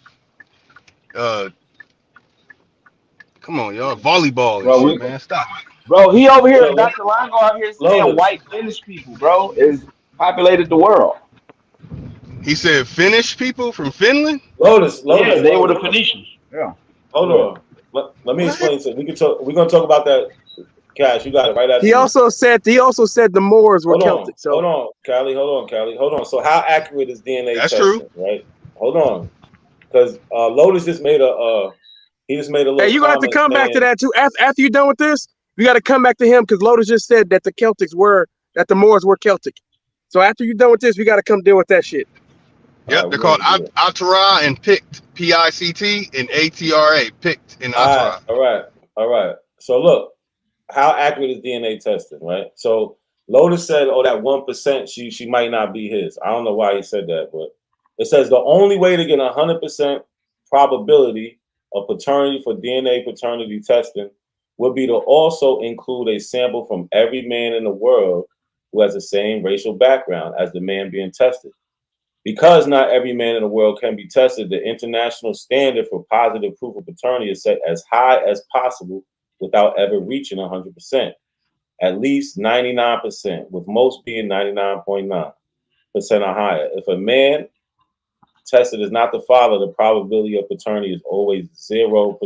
come on, y'all, volleyball, bro, man, stop. Bro, he over here, Dr. Longo out here saying white Finnish people, bro, is populated the world. He said Finnish people from Finland? Lotus. Yeah, they were the Phoenicians. Yeah. Hold on. Let me explain something. We're gonna talk about that. Cash, you got it right after. He also said the Moors were Celtic. So hold on, Callie. Hold on. So how accurate is DNA That's testing, true. Right? Hold on. Because Lotus just made a little. Hey, you gonna have to come back to that too. After you're done with this, you got to come back to him because Lotus just said that the Moors were Celtic. So after you're done with this, we got to come deal with that shit. Yep, they're called Atara and Pict, P-I-C-T, and A-T-R-A, Pict and Atara. All right. So look, how accurate is DNA testing, right? So Lotus said, "Oh, that 1%, she might not be his." I don't know why he said that, but it says the only way to get 100% probability of paternity for DNA paternity testing would be to also include a sample from every man in the world who has the same racial background as the man being tested. Because not every man in the world can be tested, the international standard for positive proof of paternity is set as high as possible without ever reaching 100%. At least 99%, with most being 99.9% or higher. If a man tested is not the father, the probability of paternity is always 0%.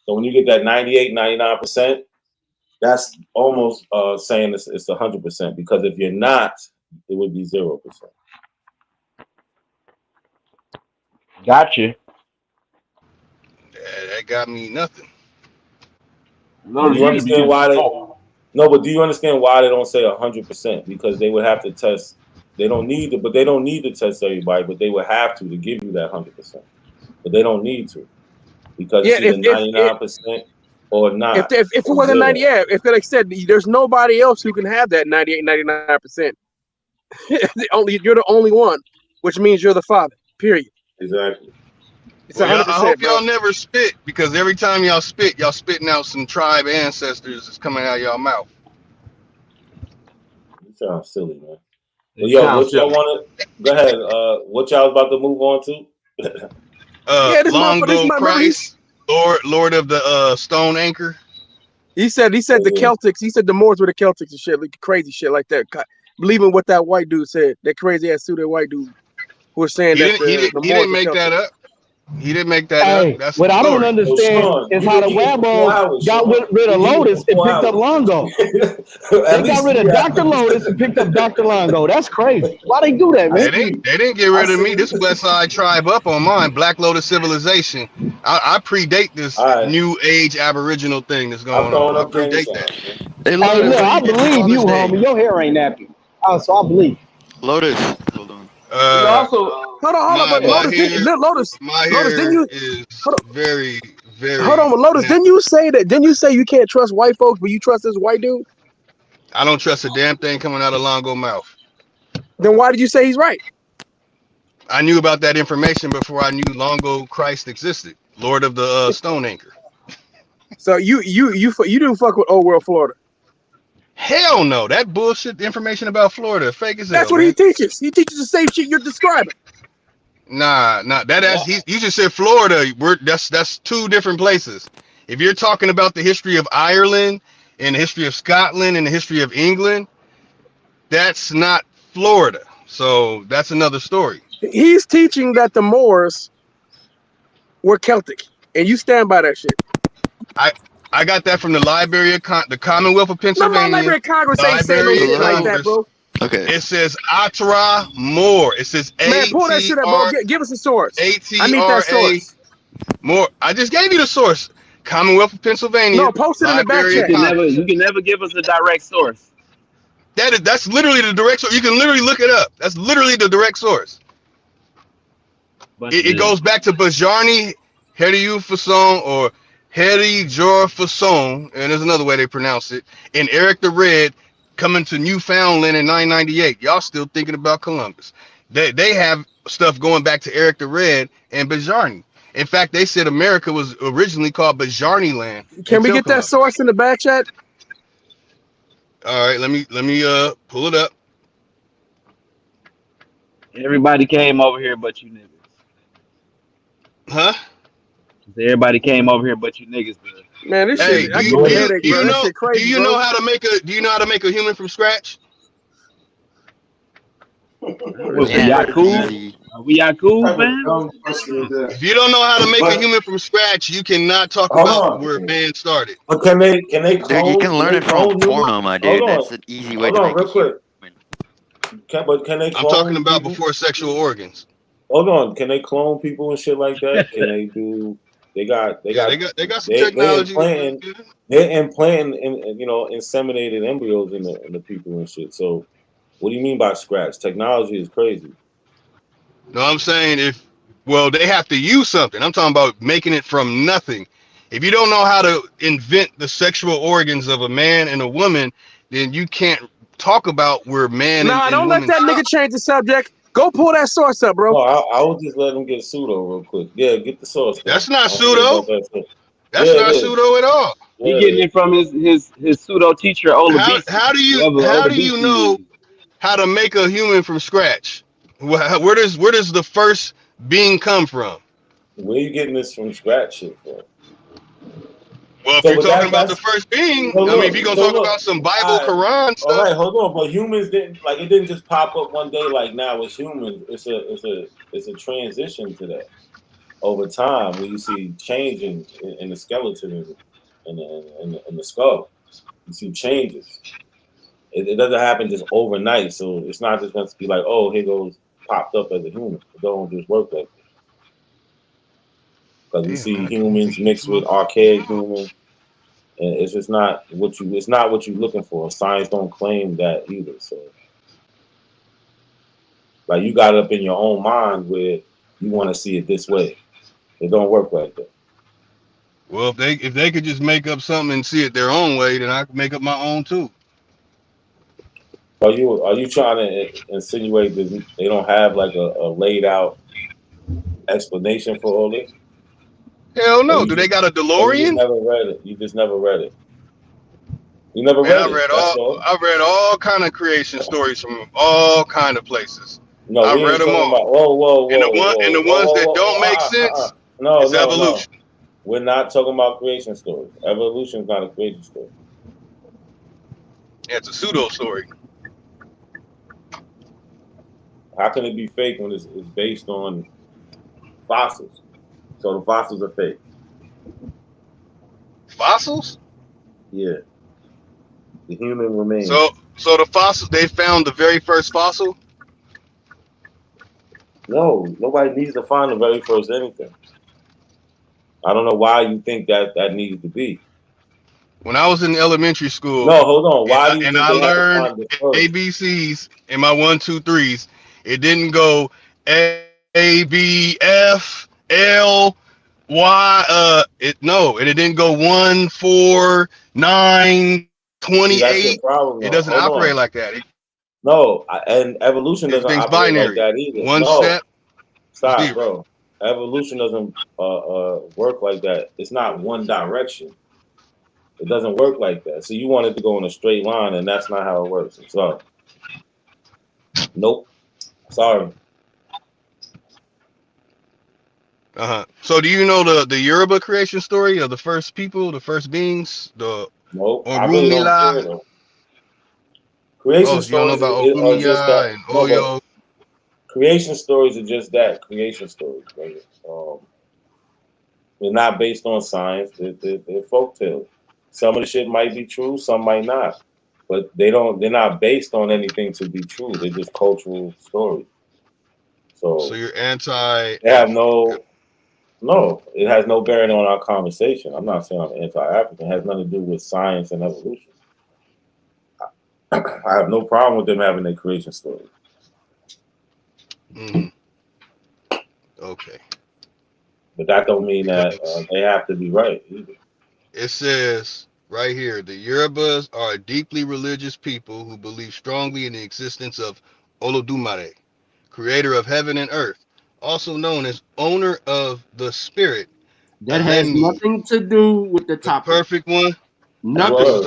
So when you get that 98, 99%, that's almost saying it's 100%, because if you're not, it would be 0%. Gotcha. That got me nothing. Do you understand why they? No, but do you understand why they don't say 100%? Because they would have to test. They don't need to, but they don't need to test everybody. But they would have to give you that 100%. But they don't need to, because it's either 99% or not. If it wasn't 90, if they like said there's nobody else who can have that 98, 99%. You're the only one, which means you're the father. Period. Exactly. It's 100%. I hope y'all never spit, because every time y'all spit, y'all spitting out some tribe ancestors that's coming out of y'all mouth. You sound silly, man. Well, yo, what y'all want to? Go ahead. What y'all about to move on to? Longo Christ, Lord of the Stone Anchor. He said the Celtics. He said the Moors were the Celtics and shit, like crazy shit like that. Believing what that white dude said, that crazy ass suited white dude who was saying he didn't make that up. He didn't make that up. That's what I don't story. understand is how the Wabos got rid of Lotus and picked up Longo. They got rid of Dr. Lotus and picked up Dr. Longo. That's crazy. Why they do that, man? They didn't get rid of me. This West Side Tribe up on mine. Black Lotus Civilization. I predate this new age Aboriginal thing that's going on. I predate that. Hey, look, I believe you, homie. Your hair ain't nappy. So I believe. Lotus. Hold on. Hold on, but Lotus, didn't you? Is very, very. Hold on, Lotus, didn't you say that? Didn't you say you can't trust white folks, but you trust this white dude? I don't trust a damn thing coming out of Longo mouth. Then why did you say he's right? I knew about that information before I knew Longo Christ existed, Lord of the Stone Anchor. So you didn't fuck with Old World Florida? Hell no, that bullshit information about Florida, fake as hell. That's what he teaches. He teaches the same shit you're describing. Nah, you just said Florida. That's two different places. If you're talking about the history of Ireland and the history of Scotland and the history of England, that's not Florida. So that's another story. He's teaching that the Moors were Celtic, and you stand by that shit. I got that from the Library of the Commonwealth of Pennsylvania. No, Library of Congress ain't saying no shit like that, bro. Okay. It says Atara Moore. It says Man, pull that shit up, bro. Give us a source. I need that source. Moore. I just gave you the source. Commonwealth of Pennsylvania. No, post it in the back chat. You can never give us a direct source. That's literally the direct source. You can literally look it up. That's literally the direct source. It goes back to Bajarni Heriu Fason or Heri Jor Fason, and there's another way they pronounce it, and Eric the Red coming to Newfoundland in 998. Y'all still thinking about Columbus. They have stuff going back to Eric the Red and Bajarni. In fact, they said America was originally called Bajarni land. Can we get that source in the back chat? All right, let me pull it up. Everybody came over here but you niggas. Huh? Everybody came over here but you niggas. Man, this shit. Do you know how to make a human from scratch? We Yaku, man. If you don't know how to make a human from scratch, you cannot talk about where man started. But can they clone? You can learn it from porno, my dude. That's an easy way to make real quick. Can they clone? I'm talking about before sexual organs. Hold on. Can they clone people and shit like that? Can they do? They got some technology. They're implanting inseminated embryos in the people and shit. So What do you mean by scratch? Technology is crazy. No, I'm saying they have to use something. I'm talking about making it from nothing. If you don't know how to invent the sexual organs of a man and a woman, then you can't talk about where man Nah, and don't let woman that stop. nigga change the subject. Go pull that source up, bro. No, I would just let him get pseudo real quick. Yeah, get the source. That's Though. not I don't care pseudo. about that shit. That's Yeah, it not is. pseudo at all. Yeah, He it getting is. it from his pseudo teacher Olabisi. How do you Whoever know Olabisi is. how to make a human from scratch? Where does the first being come from? Where you getting this from scratch shit from? Well, if So, you're but talking about the that's first being, so I mean, if you're gonna talk look. about some Bible, All right, Quran all stuff, right, hold on. But humans didn't it didn't just pop up one day like now it's humans. It's a transition to that over time when you see changing in the skeleton and the skull. You see changes. It doesn't happen just overnight, so it's not just going to be like, oh, here goes popped up as a human. It don't just work like that. Because we see humans mixed with archaic humans, and it's just not what you. It's not what you're looking for. Science don't claim that either. So, like, you got it up in your own mind where you want to see it this way. It don't work like that. well, if they could just make up something and see it their own way, then I could make up my own too. Are you trying to insinuate that they don't have like a laid out explanation for all this? Hell Or no. Do they got a you just DeLorean? never read it. You just never read it. You never Man, read it. That's all. I read all kind of creation stories from all kind of places. No, I've we read ain't them talking all. about. Whoa. And the ones that don't make sense, No, it's no. evolution. We're not talking about creation stories. Evolution is not a creation story. Yeah, it's a pseudo story. How can it be fake when it's based on fossils? So the fossils are fake. Fossils? Yeah. The human remains. So the fossils, they found the very first fossil? No, nobody needs to find the very first anything. I don't know why you think that needs to be. When I was in elementary school, No, hold on. Why do you and think I they have to learned find the first? ABCs in my 1, 2, 3s, it didn't go A, B, F, L, Y. And it didn't go 1, 4, 9, See, that's your 28. problem, It though. doesn't Hold operate on. like that. No, and evolution doesn't Everything's operate like binary. that either. One No, step, stop, zero. bro. Evolution doesn't work like that. It's not one direction. It doesn't work like that. So you want it to go in a straight line, and that's not how it works. I'm sorry. Nope. Sorry. So do you know the Yoruba creation story of the first people, the first beings, the Nope. I really don't care Orunmila? though. Creation Oh, so you don't know stories about are just that. Ogunya and No, but Oyo? creation stories are just that. Creation stories, brother. They're not based on science. They're folk tales. Some of the shit might be true, some might not. But they're not based on anything to be true. They're just cultural stories. So So you're anti. they have no, it has no bearing on our conversation. I'm not saying I'm anti-African. It has nothing to do with science and evolution. I have no problem with them having their creation story. Okay. But that don't mean that they have to be right either. It says right here, the Yorubas are a deeply religious people who believe strongly in the existence of Olodumare, creator of heaven and earth, also known as owner of the spirit, That has Eleni, nothing to do with the the topic. perfect one. Nothing.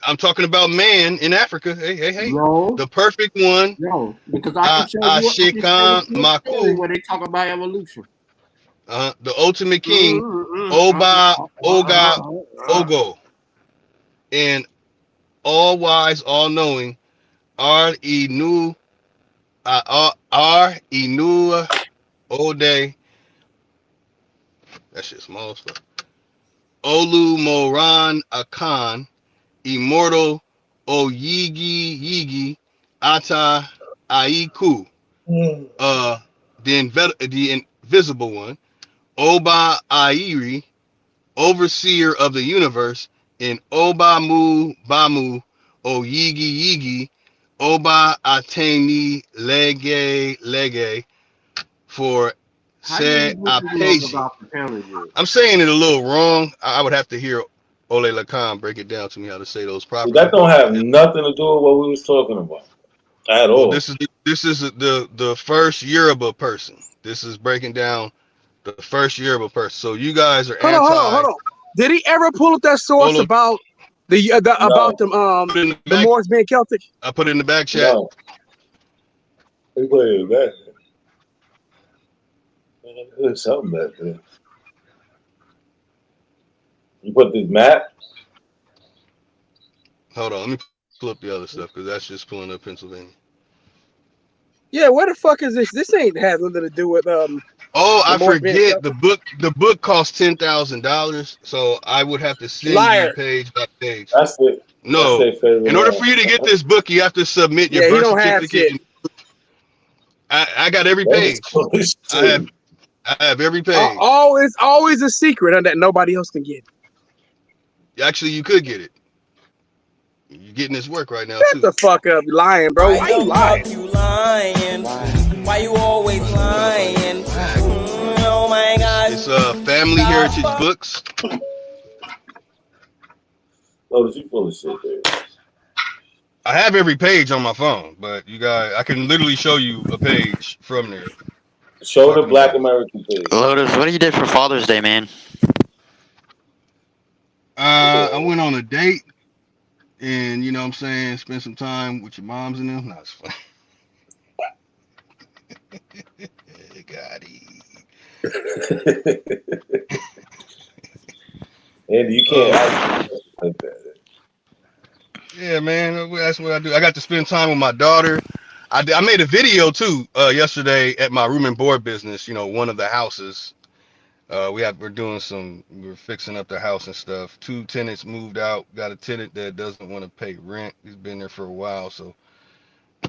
I'm talking about man in Africa. Hey. No. The perfect one. No, because I can show you Ashikan a story Maku. where they talk about evolution. The ultimate king, Oba Oga Ogo, and all wise, all knowing, R Inu Ode. That shit small stuff. Olu Moran Akan, immortal Oyigi Ata Aiku. The invisible one, Oba Airi, overseer of the universe, and Oba Mu Bamu Oyigi Oba Ateni Lege for How do you said look this Apeji. about the counter yet? I'm saying it a little wrong. I would have to hear Ole Lacan break it down to me how to say those properly. That don't have nothing to do with what we was talking about at all. This is the first Yoruba person. This is breaking down the first Yoruba person. So you guys are Hold on. Did he ever pull up that source about about the Moors being Celtic? I put it in the back chat. No. He put it in the back. There's something back there. You put this map? Hold on, let me pull up the other stuff because that's just pulling up Pennsylvania. Yeah, where the fuck is this? This ain't has nothing to do with Oh, I forget the book. The book costs $10,000, so I would have to send you page by page. That's it. No, in order for you to get this book, you have to submit your birth certificate. I got every page. I have every page. It's always a secret that nobody else can get. Actually, you could get it. You're getting this work right now. Shut the fuck up, you lying, bro. Why you lying? You lying? Why you always lying? Oh my God! It's Family Heritage Books. Oh, you full of shit, dude. I have every page on my phone, but you guys, I can literally show you a page from there. Show the Black American page. Lotus, what you did for Father's Day, man? I went on a date, and you know what I'm saying, spend some time with your moms and them. No, it's fun. Got Andy, you can't act like that. Yeah, man, that's what I do. I got to spend time with my daughter. I made a video too yesterday at my room and board business. You know, one of the houses. We're fixing up the house and stuff. 2 tenants moved out. Got a tenant that doesn't want to pay rent. He's been there for a while, so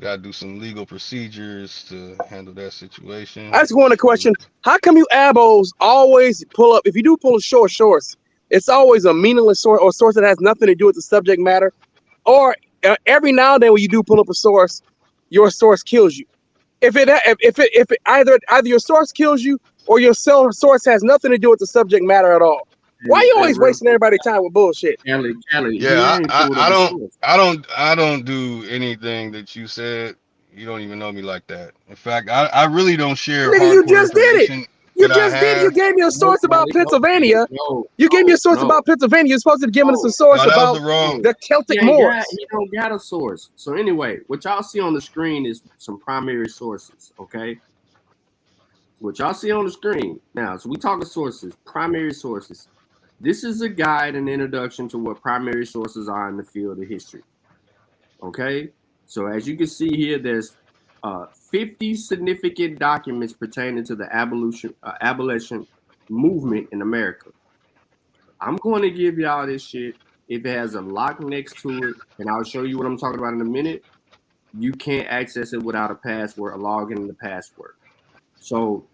got to do some legal procedures to handle that situation. I just want a question. How come you abos always pull up, if you do pull a shorts, it's always a meaningless source or a source that has nothing to do with the subject matter? Or every now and then when you do pull up a source, your source kills you. If either your source kills you or your source has nothing to do with the subject matter at all. Why are you always wasting everybody's time with bullshit? Kelly, yeah, I don't do anything that you said. You don't even know me like that. In fact, I really don't share. Nigga, you just did it. You just did it. You gave me a source about Pennsylvania. You gave me a source about Pennsylvania. You're supposed to be giving us a source about the Celtic Moors. You don't got a source. So anyway, what y'all see on the screen is some primary sources, okay? What y'all see on the screen. Now, so we talking sources, primary sources. This is a guide and introduction to what primary sources are in the field of history, okay? So as you can see here, there's 50 significant documents pertaining to the abolition movement in America. I'm going to give y'all this shit. If it has a lock next to it, and I'll show you what I'm talking about in a minute, you can't access it without a password, a login and a password. So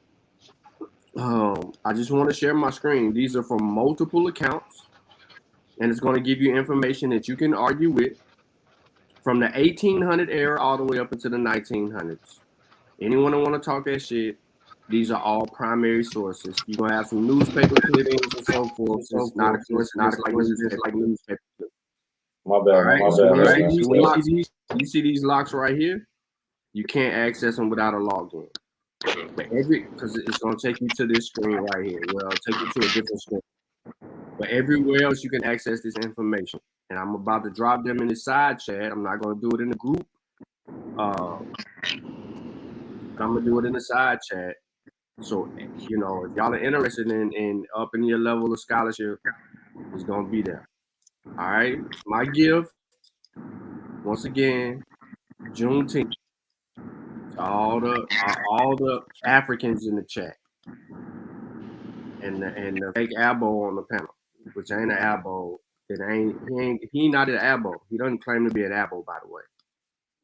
I just want to share my screen. These are from multiple accounts, and it's going to give you information that you can argue with from the 1800 era all the way up into the 1900s. Anyone that want to talk that shit, these are all primary sources. You're going to have some newspaper clippings and so forth. It's not a like newspaper. My bad. Right? My bad. You see these locks right here? You can't access them without a login. But because it's going to take you to this screen right here. Well, take you to a different screen. But everywhere else you can access this information. And I'm about to drop them in the side chat. I'm not going to do it in the group. I'm going to do it in the side chat. So, you know, if y'all are interested in upping your level of scholarship, it's going to be there. All right. My gift, once again, Juneteenth. All the Africans in the chat. And the fake Abo on the panel, which ain't an Abo. He not an Abo. He doesn't claim to be an Abo, by the way.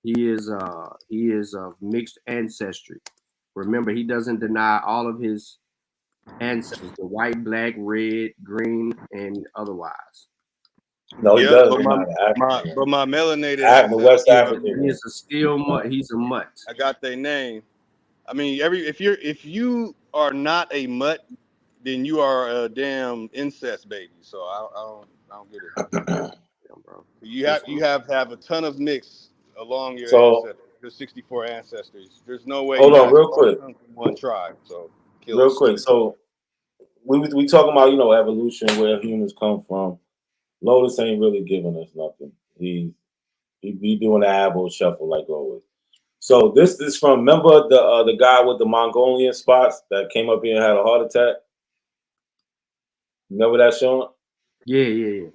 He is of mixed ancestry. Remember, he doesn't deny all of his ancestors, the white, black, red, green, and otherwise. No, he Yep, does. but He's not an African. but my melanated The West African. He is a steel mutt. He's a mutt. I got their name. I mean, if you are not a mutt, then you are a damn incest baby. So I don't get it. Damn, bro. You have to have a ton of mix along your ancestors. There's 64 ancestors. There's no way. Hold you on, guys real all quick. come from one tribe. So Real quick. So we talking about evolution, where humans come from. Lotus ain't really giving us nothing. He doing the eyeball shuffle like always. So this is from, remember the guy with the Mongolian spots that came up here and had a heart attack? Remember that, Sean? Yeah.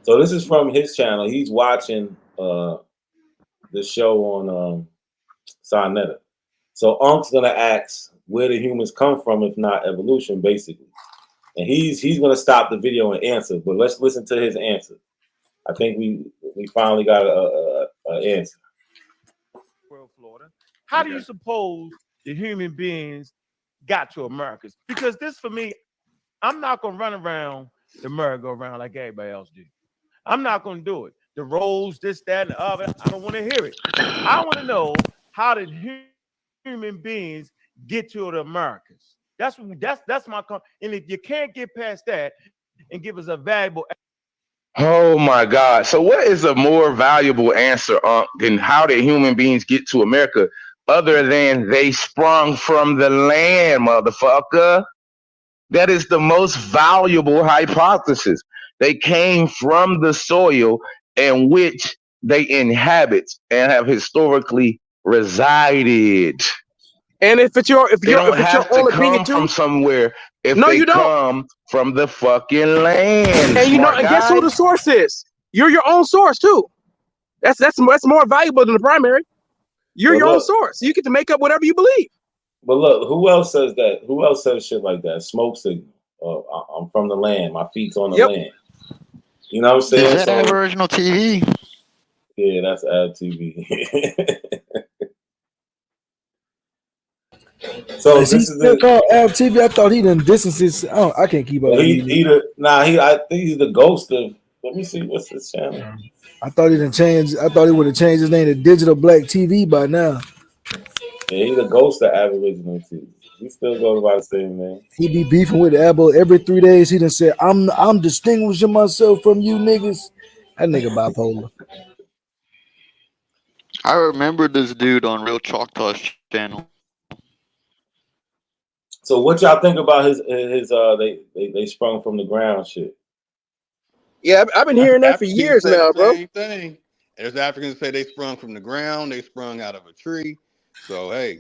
So this is from his channel. He's watching the show on Sonetta. So Ankh's gonna ask where the humans come from, if not evolution, basically. And he's gonna stop the video and answer. But let's listen to his answer. I think we finally got an answer. Florida. How do you suppose the human beings got to Americas? Because this, for me, I'm not gonna run around the merry-go-round like everybody else do. I'm not gonna do it. The roles, this, that, and the other. I don't want to hear it. I want to know how did human beings get to the Americas. That's my and if you can't get past that and give us a valuable. Oh my God. So what is a more valuable answer than how did human beings get to America other than they sprung from the land, motherfucker? That is the most valuable hypothesis. They came from the soil in which they inhabit and have historically resided. And if it's your They don't own opinion come too, from somewhere if no, they you don't. come from the fucking land. And Smart and guess who guy. the source is? You're your own source too. That's more valuable than the primary. You're Well, your own look. source. You get to make up whatever you believe. But look, who else says that? Who else says shit like that? Smoke signal. I'm from the land. My feet's on the land. You know what I'm saying? Is that Aboriginal TV? Yeah, that's Ab TV. So Is he this is still called Ab TV? I thought he done distances. I can't keep up with I him. think he's the ghost of. Let me see, what's his channel? I thought he done changed. I thought he would have changed his name to Digital Black TV by now. Yeah, he's the ghost of Aboriginal TV. He still goes by the same name. He be beefing with Abo every 3 days. He done said, I'm distinguishing myself from you niggas. That nigga bipolar. I remember this dude on Real Choctaw's channel. So what y'all think about his they sprung from the ground shit? Yeah, I've been hearing that for Africans years say now, the bro. same thing. There's Africans say they sprung from the ground. They sprung out of a tree. So hey.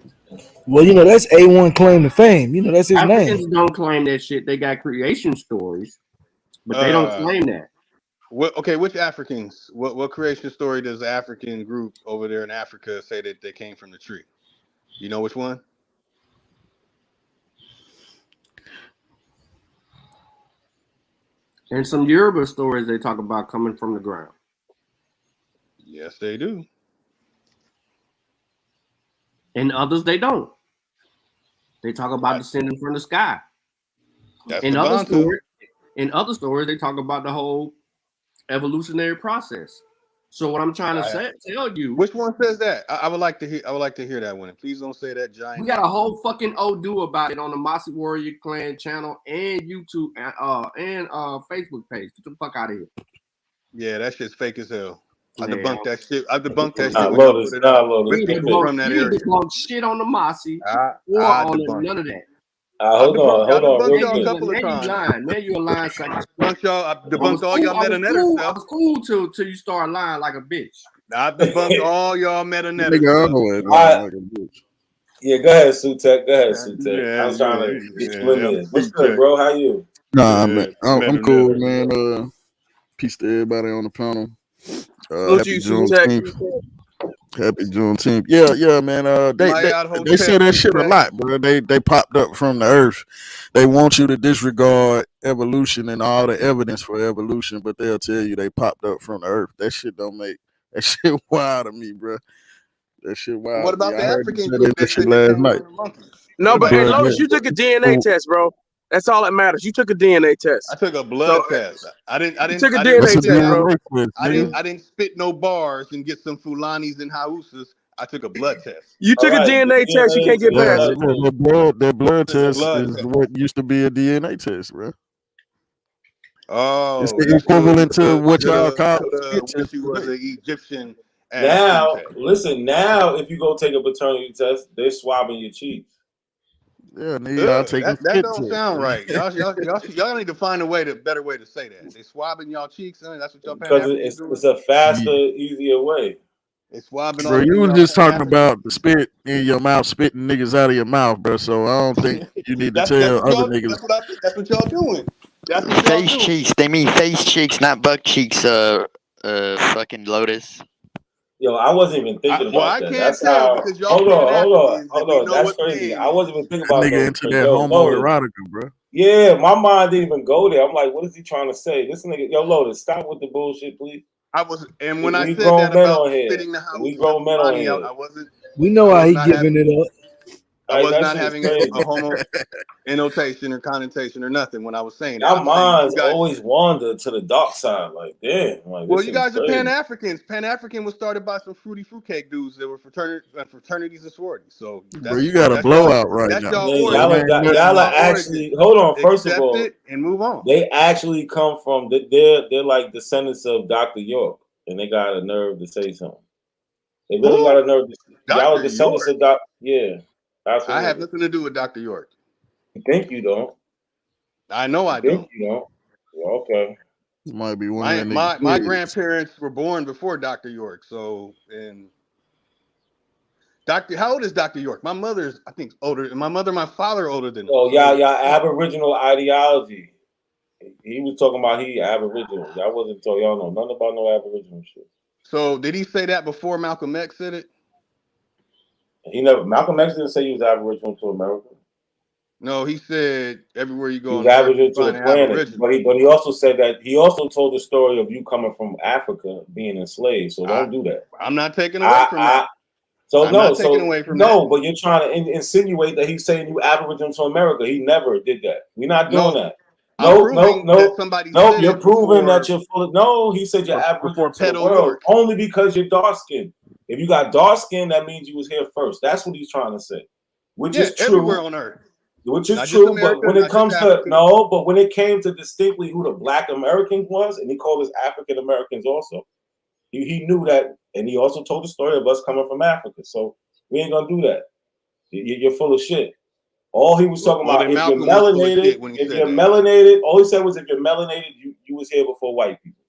Well, that's A1 claim to fame. That's his Africans name. don't claim that shit. They got creation stories, but they don't claim that. Which Africans? What creation story does the African group over there in Africa say that they came from the tree? You know which one? And some Yoruba stories they talk about coming from the ground. Yes, they do. And others they don't. They talk about descending from the sky. That's In the other Bantu. stories, they talk about the whole evolutionary process. So what I'm trying to tell you, which one says that? I would like to hear. I would like to hear that one. Please don't say that giant. we got a whole fucking Odu about it on the Mossy Warrior Clan channel and YouTube and Facebook page. Get the fuck out of here. Yeah, that shit's fake as hell. I Yeah. debunked that shit. I debunked that Nah, shit when y'all Lotus, put it nah, out. Lotus. With You people didn't from that debunk, area. debunk shit on the Mossy I or on debunked none of that. Hold on, debunked y'all a real couple quick. of times. Man, you a lying sack. Debunked y'all. I debunked all y'all meta netter I stuff. was cool till you start lying like a bitch. I debunked all y'all meta netter Nigga, stuff. always All right. like a bitch. Yeah, go ahead, Sutek. Go ahead, Sutek. Yeah, I was trying to get yeah, you in there. What's good, bro? How you? Nah, Yeah, man, I'm cool, man. Peace to everybody on the panel. Happy Juneteenth. Happy Juneteenth. Yeah, man. They say that shit a lot, bro. They popped up from the earth. They want you to disregard evolution and all the evidence for evolution, but they'll tell you they popped up from the earth. That shit don't make that shit wild to me, bro. That shit wild. What about the I heard African you group say that that shit said they last came night. from the monkeys? No, but hey, But, Lotus, you took a DNA test, bro. That's all that matters. You took a DNA test. I took a blood test. I didn't took a spit DNA test, bro. I didn't spit no bars and get some Fulanis and Hausas. I took a blood test. You took a DNA test. You can't get past it. That blood test blood is test. what used to be a DNA test, bro. Oh, It's the equivalent to what y'all call I wish you was an Egyptian. Now, listen. Now, if you go take a paternity test, they're swabbing your cheeks. Yeah, y'all taking that don't sound right. Y'all need to find a better way to say that. They swabbing y'all cheeks, and that's what y'all paying. Because it's a faster, easier way. They swabbing. Bro, you was just talking about the spit in your mouth, spitting niggas out of your mouth, bro. So I don't think you need to tell other niggas. That's what y'all doing. That's what y'all Face doing. cheeks. They mean face cheeks, not butt cheeks. Fucking Lotus. Yo, I wasn't even thinking about that. That's how. Hold on. That's crazy. I wasn't even thinking about That nigga into that homoerotica, bro. Yeah, my mind didn't even go there. I'm like, what is he trying to say? This nigga, yo, Lotus, stop with the bullshit, please. When I said that about spitting the house, we grown men on here. I wasn't. We know how he giving it up. I was Like, not that having shit's a homo annotation or connotation or nothing when I was saying that. Our minds always wander to the dark side. Like, damn. Like, Well, this you shit guys is are crazy. Pan-Africans. Pan-African was started by some fruitcake dudes that were fraternities and sororities. So, Bro, you got a blowout right that's now. Y'all are actually. Hold on. First of all, it and move on. They actually come from. They're like descendants of Dr. York, and they got a nerve to say something. They really got a nerve. Y'all are descendants of Dr. Yeah. I have nothing to do with Dr. York. You think you don't? I know I don't. You don't. Well, okay. Might be one my grandparents were born before Dr. York. So, and how old is Dr. York? My mother's, I think, older. My father older than. Oh, y'all Aboriginal ideology. He was talking about Aboriginal. Y'all wasn't talking. Y'all know nothing about no Aboriginal shit. So did he say that before Malcolm X said it? Malcolm X didn't say he was Aboriginal to America. No, he said everywhere you go. He's Aboriginal to the planet. But he also said that he also told the story of you coming from Africa being enslaved. So don't do that. I'm not taking away from that. But you're trying to insinuate that he's saying you Aboriginal to America. He never did that. We're not doing that. No. You're proving that you're full of. No, he said you're Aboriginal to the world only because you're dark skinned. If you got dark skin, that means you was here first. That's what he's trying to say, which is true. Everywhere on Earth. Which is true, but when it comes to but when it came to distinctly who the Black Americans was, and he called us African Americans also, he knew that, and he also told the story of us coming from Africa. So we ain't gonna do that. You're full of shit. All he was talking about, if you're melanated, all he said was if you're melanated, you was here before white people.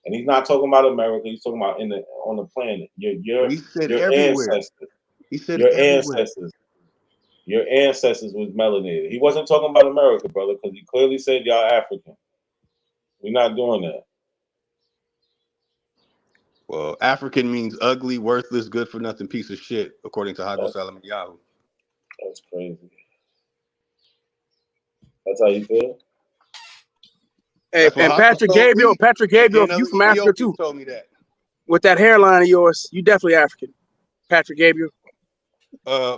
And he's not talking about America. He's talking about on the planet. Your ancestors. He said your ancestors. Your ancestors was melanated. He wasn't talking about America, brother, because he clearly said y'all African. We're not doing that. Well, African means ugly, worthless, good for nothing, piece of shit, according to Hago Salamyahu. That's crazy. That's how you feel? Hey, and Patrick Gabriel, you from Africa too. Told me that. With that hairline of yours, you definitely African. Patrick Gabriel.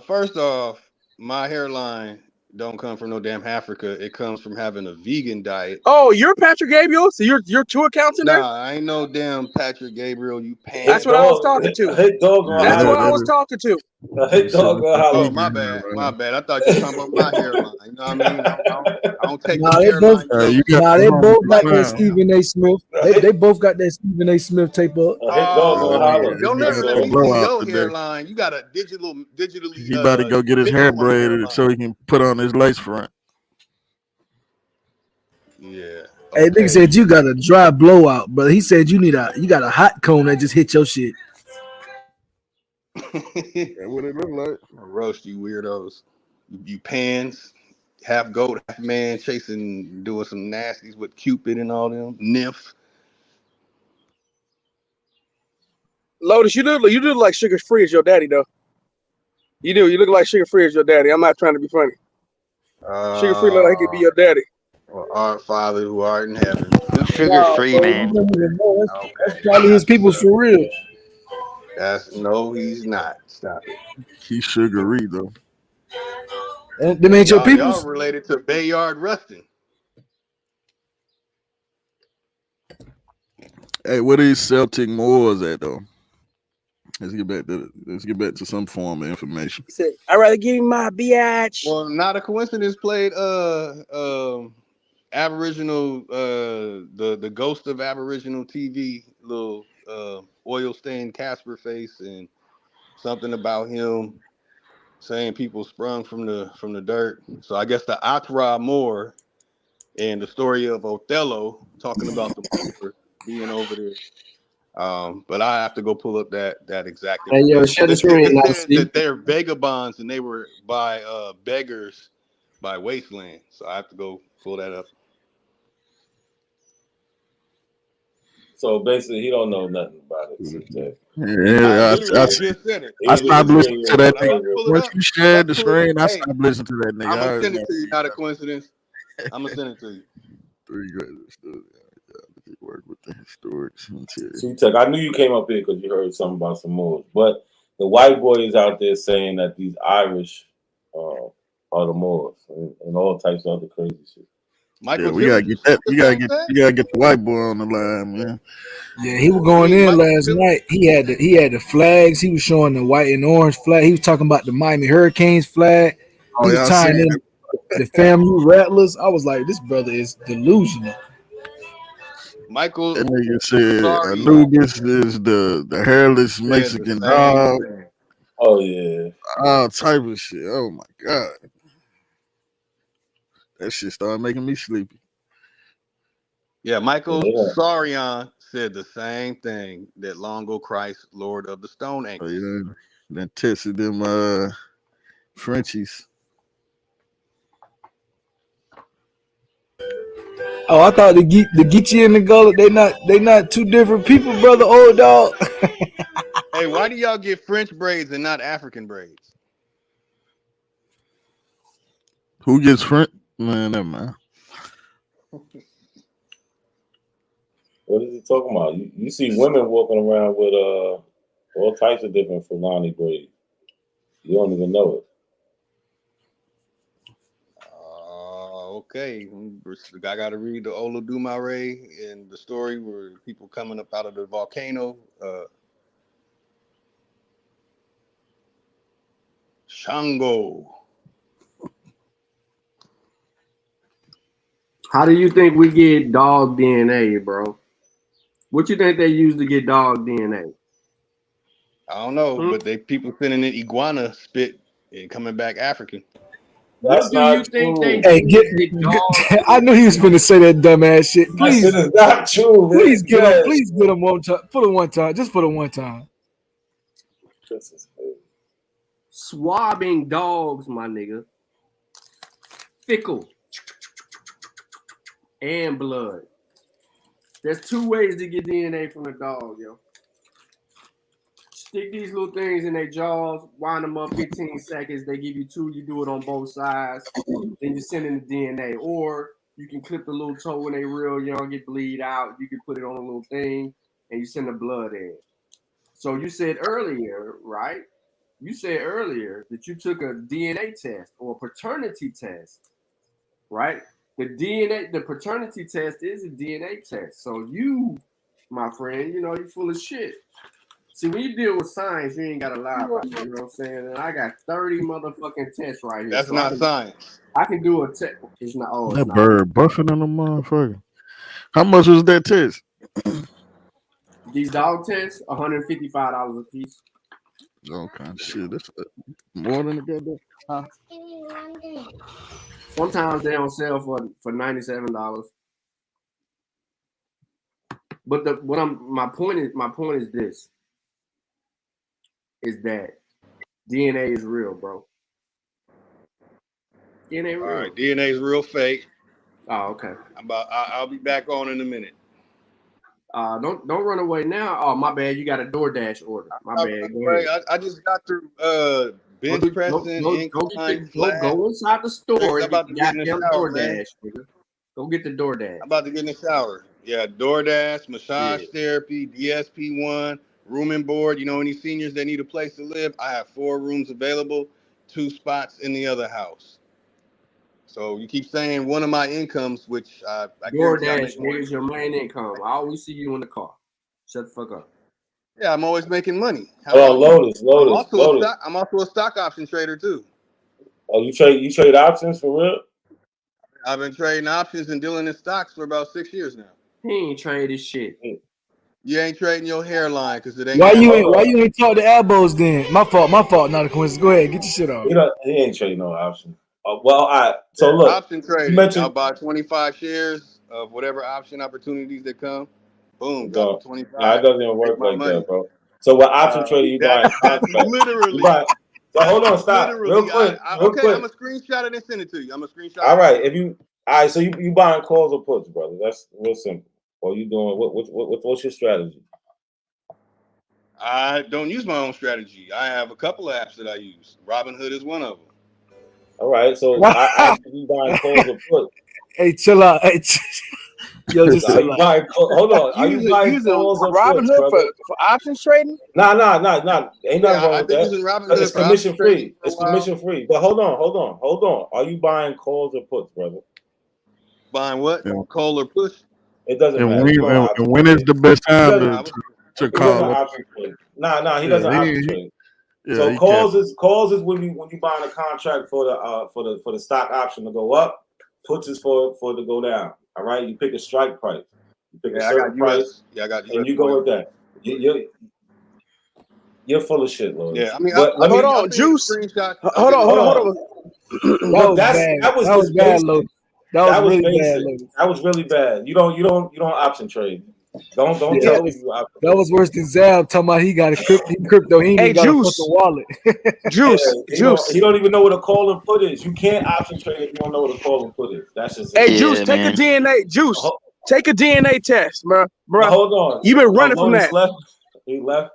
First off, my hairline don't come from no damn Africa. It comes from having a vegan diet. Oh, you're Patrick Gabriel? So you're two accounts in there? Nah, I ain't no damn Patrick Gabriel. You paying? That's what I was talking to. That's what I was talking to. Oh, my bad. My bad. I thought you were talking about my hairline. You know what I mean? I don't take Nah, they both got that Stephen A. Smith. They both got that Stephen A. Smith tape up. Don't never let me see your hairline. You got a digitally. He about to go get his hair braided so he can put on his lace front. Yeah. Hey, nigga said you got a dry blowout, but he said you got a hot cone that just hit your shit. That's what it look like. Roast you weirdos. You pans, half goat, half man, doing some nasties with Cupid and all them. Nymph. Lotus, you look like Sugar Free as your daddy, though. You do. You look like Sugar Free as your daddy. I'm not trying to be funny. Sugar Free look like he could be your daddy. Or our Father who art in heaven. Who's Sugar Free, man? That's probably his people's for real. No, he's not. Stop it. He's sugary though. Them ain't your Y'all peoples. related to Bayard Rustin. Hey, where these Celtic Moors at though? Let's get back to some form of information. He said, "I'd rather give you my biatch." Well, not a coincidence. Played Aboriginal the Ghost of Aboriginal TV, little oil stained Casper face, and something about him saying people sprung from the dirt. So I guess the Atra Moor and the story of Othello talking about the Moor being over there. But I have to go pull up that exact Hey, yo, information. share the It screen. I says see. that they're vagabonds and they were by beggars by wasteland. So I have to go pull that up. So basically, he don't know nothing about it. Yeah, I just said it. I stopped listening to that I'm about to nigga. pull it Once up. you shared the screen, I Hey, stopped listening to that nigga. I'm gonna send it to you. Not a coincidence. I'm gonna send it to you. Three greatest. Work with the historics. C-Tech, I knew you came up here because you heard something about some Moors, but the white boy is out there saying that these Irish are the Moors and all types of other crazy shit. Yeah, we gotta get that. You gotta get the white boy on the line, man. Yeah, he was going in last night. He had the flags. He was showing the white and orange flag. He was talking about the Miami Hurricanes flag. Oh, He was yeah, I tying seen in the FAMU Rattlers. I was like, this brother is delusional. Michael, That nigga said sorry, Anubis is the hairless said the Mexican same dog. thing. Oh yeah, all type of shit. Oh my god, that shit started making me sleepy. Yeah, Michael Yeah. Sarian said the same thing that Longo Christ, Lord of the Stone Oh Ankles. yeah, then tested them Frenchies. Oh, I thought the Geechee and the Gullah, they not two different people, brother. Old dog. Hey, why do y'all get French braids and not African braids? Who gets French? Man, never mind. What is he talking about? You see women walking around with all types of different Fulani braids. You don't even know it. Okay. I got to read the Olodumare and the story where people coming up out of the volcano. Shango. How do you think we get dog DNA, bro? What you think they use to get dog DNA? I don't know, but people sending in iguana spit and coming back African. That's What do not you think they true. Hey, use to get dog? I knew he was going to say that dumbass shit. That Please, shit is not true, man. please get him. Yes. Please get him one time. For the one time, just for the one time. This is crazy. Swabbing dogs, my nigga. Fickle and blood. There's two ways to get DNA from a dog, yo. Stick these little things in their jaws, wind them up 15 seconds. They give you two. You do it on both sides. Then you send in the DNA. Or you can clip the little toe when they real young, get bleed out. You can put it on a little thing, and you send the blood in. So you said earlier, right? You said earlier that you took a DNA test or a paternity test, right? The paternity test is a DNA test. So you, my friend, you're full of shit. See, when you deal with science, you ain't gotta lie about it. You know what I'm saying? And I got 30 motherfucking tests right here. That's so not science. I can do a test. It's not. Oh, it's That not. bird buffing on the motherfucker. How much was that test? These dog tests, $155 a piece. Okay, shit, that's more than a goddamn. Huh? Sometimes they don't sell for $97. But my point is this: is that DNA is real, bro. DNA real. All right, DNA is real fake. Oh, okay. I'll be back on in a minute. Don't run away now. Oh, my bad. You got a DoorDash order. My bad. Go ahead. I just got through bench pressing, incline, go inside the store I'm and get about the to get in the goddamn shower, DoorDash, man. nigga. Go get the DoorDash. I'm about to get in the shower. Yeah, DoorDash, massage therapy, DSP1, room and board. Any seniors that need a place to live, I have 4 rooms available, 2 spots in the other house. So you keep saying one of my incomes, which I guarantee I DoorDash, make more. niggas, your main income. I always see you in the car. Shut the fuck up. Yeah, I'm always making money. How Oh, about you? Lotus. I'm also a stock option trader too. Oh, you trade options for real? I've been trading options and dealing in stocks for about 6 years now. He ain't traded shit. You ain't trading your hairline because it ain't. Why you ain't talk to elbows then? My fault, not a coincidence. Go ahead, get your shit off. He ain't trading no option. Well, all right. So look, option trading. I'll buy 25 shares of whatever option opportunities that come. Boom, drop to 25. Nah, it doesn't even work like that, bro. So what option trading you buying contracts? Literally. So hold on, stop. Real quick. I'm gonna screenshot it and send it to you. I'm gonna screenshot. All right. So you buying calls or puts, brother? That's real simple. Or you doing what's your strategy? I don't use my own strategy. I have a couple of apps that I use. Robinhood is one of them. All right. So I asked you buying calls or puts. Hey, chill out. Hey, yo, just chill out. Hold on. Are you buying calls or puts, Robinhood brother? for options trading? Nah. Ain't nothing wrong with that. Robinhood It's commission free. It's commission free. But hold on. Are you buying calls or puts, brother? Buying what? Call or push? It doesn't And matter. when is the best time to call up? Nah, he doesn't option trade. So calls is when you buying a contract for the stock option to go up. Puts is for it to go down. All right, you pick a strike price. You pick a certain price. I got and you go with that. You're full of shit, Lord. Yeah, I mean, hold on, Juice. Hold on. That was bad, Lotus. That was really basic. bad, Lotus. That was really bad. You don't option trade. Don't tell me you option. That was worse than Zab talking about he got a crypto. He ain't got a fucking wallet. Juice. He don't even know what a call and put is. You can't option trade if you don't know what a call and put is. That's just Hey, Juice, take a DNA. Juice, take a DNA test, bro. Hold on. You been running from that. He left.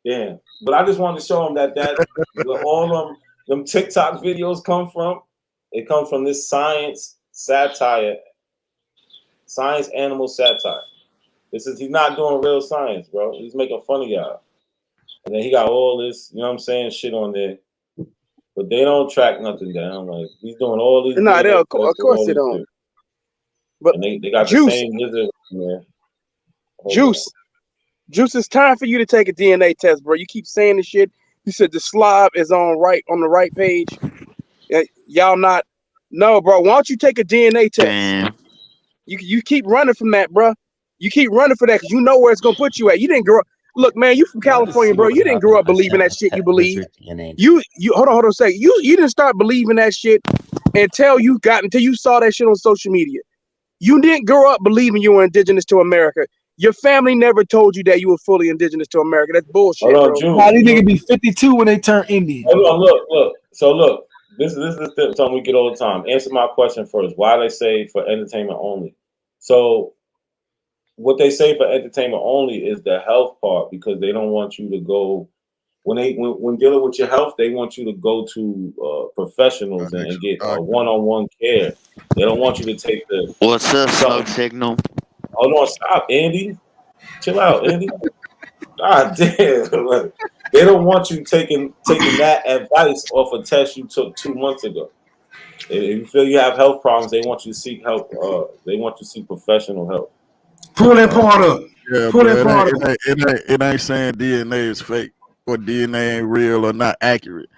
Damn. But I just wanted to show him that where all them TikTok videos come from. It comes from this science animal satire. He's not doing real science, bro. He's making fun of y'all. And then he got all this, you know what I'm saying, shit on there. But they don't track nothing down. Like he's doing all these. No, of course they don't. Shit. But and they got Juice, the same lizard, man. Juice, it's time for you to take a DNA test, bro. You keep saying this shit. You said the slob is on the right page. Y'all not. No, bro. Why don't you take a DNA test? Damn. You keep running from that, bro. You keep running for that because you know where it's gonna put you at. You didn't grow up. Look, man, you from California, bro. You didn't grow up believing that shit you believe. You hold on a second. You didn't start believing that shit until you saw that shit on social media. You didn't grow up believing you were indigenous to America. Your family never told you that you were fully indigenous to America. That's bullshit, bro. Nah, these niggas be 52 when they turn Indian. Hold on, look. So look, this is something we get all the time. Answer my question first. Why they say for entertainment only? So what they say for entertainment only is the health part because they don't want you to go when dealing with your health. They want you to go to professionals and get one-on-one care. They don't want you to take the. What's up, smoke signal? Hold on, stop, Andy. Chill out, Andy. God damn. They don't want you taking that advice off a test you took 2 months ago. If you feel you have health problems, they want you to seek help. They want you to seek professional help. Pull that part up. Yeah, Pull bro, that part up. it ain't saying DNA is fake or DNA ain't real or not accurate.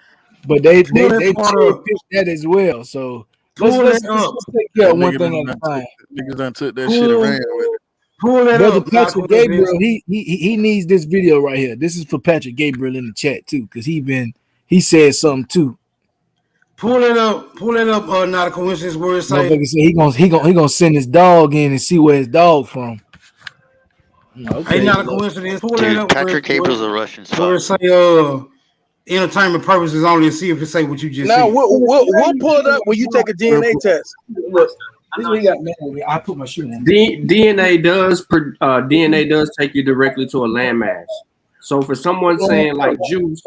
But they pitch that as well. So let's take care of one thing at a time. Niggas done took that shit and ran with it. Pull that Brother up. Patrick Gabriel, he needs this video right here. This is for Patrick Gabriel in the chat too, because he said something too. Pull it up. Not a coincidence. Where it say motherfucker say he gonna send his dog in and see where his dog from. Okay. Ain't not a coincidence. Pull that up. Patrick Gabriel's a Russian spy. Where it say entertainment purposes only, and see if it say what you just now said. we'll pull it up when you take a DNA test. Look, this is what he got mad with me. I put my shoe on. DNA does take you directly to a landmass. So for someone saying like Juice,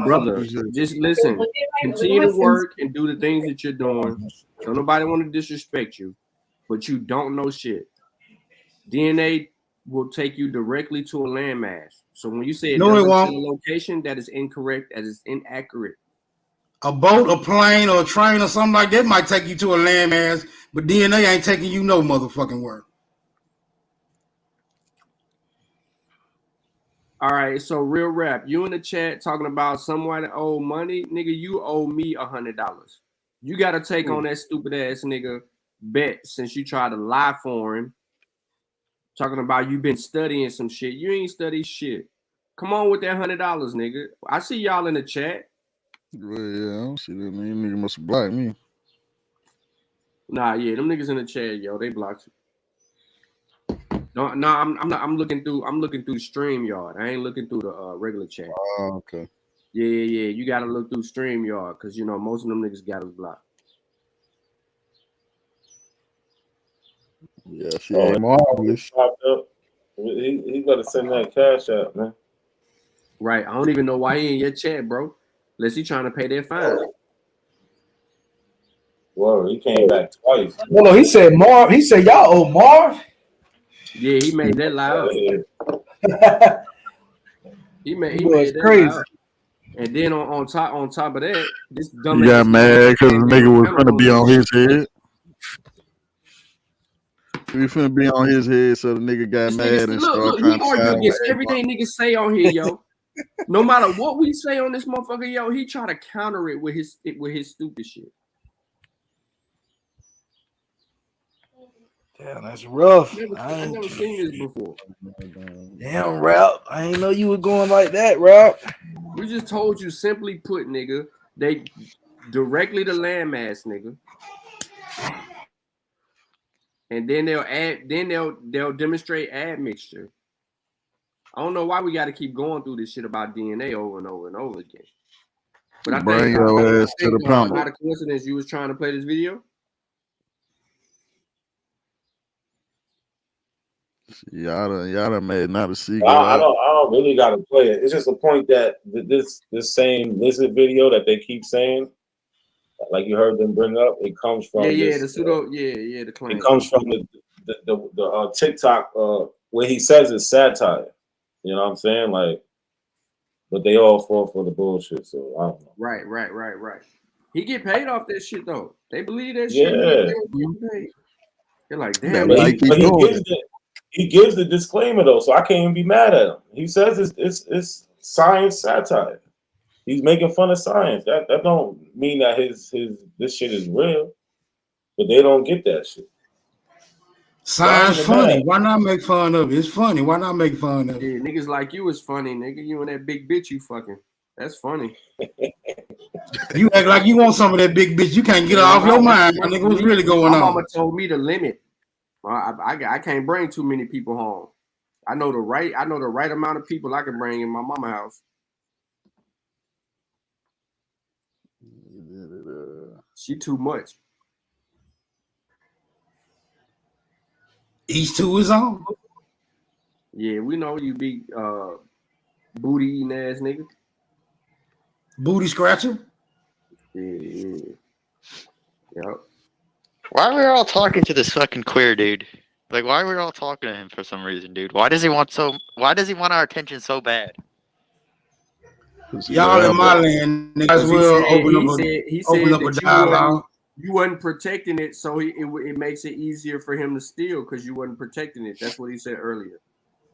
brother, just listen, continue to work and do the things that you're doing. Don't nobody want to disrespect you, but you don't know shit. DNA will take you directly to a landmass. So when you say it doesn't show a location, that is incorrect, that is inaccurate. A boat, a plane, or a train, or something like that might take you to a landmass, but DNA ain't taking you no motherfucking word. All right, so real rap, you in the chat talking about someone owe money, nigga. You owe me $100. You got to take on that stupid ass nigga bet since you tried to lie for him. Talking about you been studying some shit. You ain't studied shit. Come on with that $100, nigga. I see y'all in the chat. Well, yeah, I don't see that nigga must have blocked me. Nah, yeah, them niggas in the chat, yo, they blocked you. No, I'm not. I'm looking through StreamYard. I ain't looking through the regular chat. Oh, okay. Yeah. You gotta look through StreamYard because you know most of them niggas got us blocked. Yeah, she ain't marvelous. He gotta send that cash out, man. Right. I don't even know why he in your chat, bro. Unless he trying to pay that fine. Whoa, he came back twice. Well, no, he said Marv. He said y'all owe Marv. Yeah, he made that lie up. He made that crazy. lie up. And then on top of that, this dumbass. He got mad because the nigga was finna be on his head. We finna be on his head, so the nigga got mad and started trying to argue against everything niggas say on here, yo. No matter what we say on this motherfucker, yo, he try to counter it with his stupid shit. Damn, that's rough. I never seen this before. Damn, Ralph. I ain't know you were going like that, Ralph. We just told you, simply put, nigga, they directly to landmass, nigga. And then they'll demonstrate admixture. I don't know why we got to keep going through this shit about DNA over and over and over again. But I Bring think your ass to the panel. Not a coincidence you was trying to play this video. Y'all done made not a secret. I don't really gotta play it. It's just a point that this same lizard video that they keep saying, like you heard them bring up, it comes from the pseudo, the claim. It comes from the TikTok where he says it's satire. You know what I'm saying? Like, but they all fall for the bullshit. So I don't know. Right. He get paid off that shit though. They believe that Yeah. shit. They're like, damn. He gives the disclaimer though, so I can't even be mad at him. He says it's science satire. He's making fun of science. That don't mean that this shit is real, but they don't get that shit. Science funny. Why not make fun of it? It's funny. Why not make fun of it? Yeah, niggas like you is funny, nigga. You and that big bitch you fucking. That's funny. You act like you want some of that big bitch. You can't get her off your mind. My nigga, what's really going on? My mama told me the limit. I can't bring too many people home. I know the right amount of people I can bring in my mama house. She too much. Each to his own. Yeah, we know you be booty eating ass nigga. Booty scratcher. Yeah. Yep. Why are we all talking to this fucking queer dude? Like, why are we all talking to him for some reason, dude? Why does he want our attention so bad? Y'all in my land, niggas will open up a dialogue. You wasn't protecting it, so it makes it easier for him to steal because you wasn't protecting it. That's what he said earlier.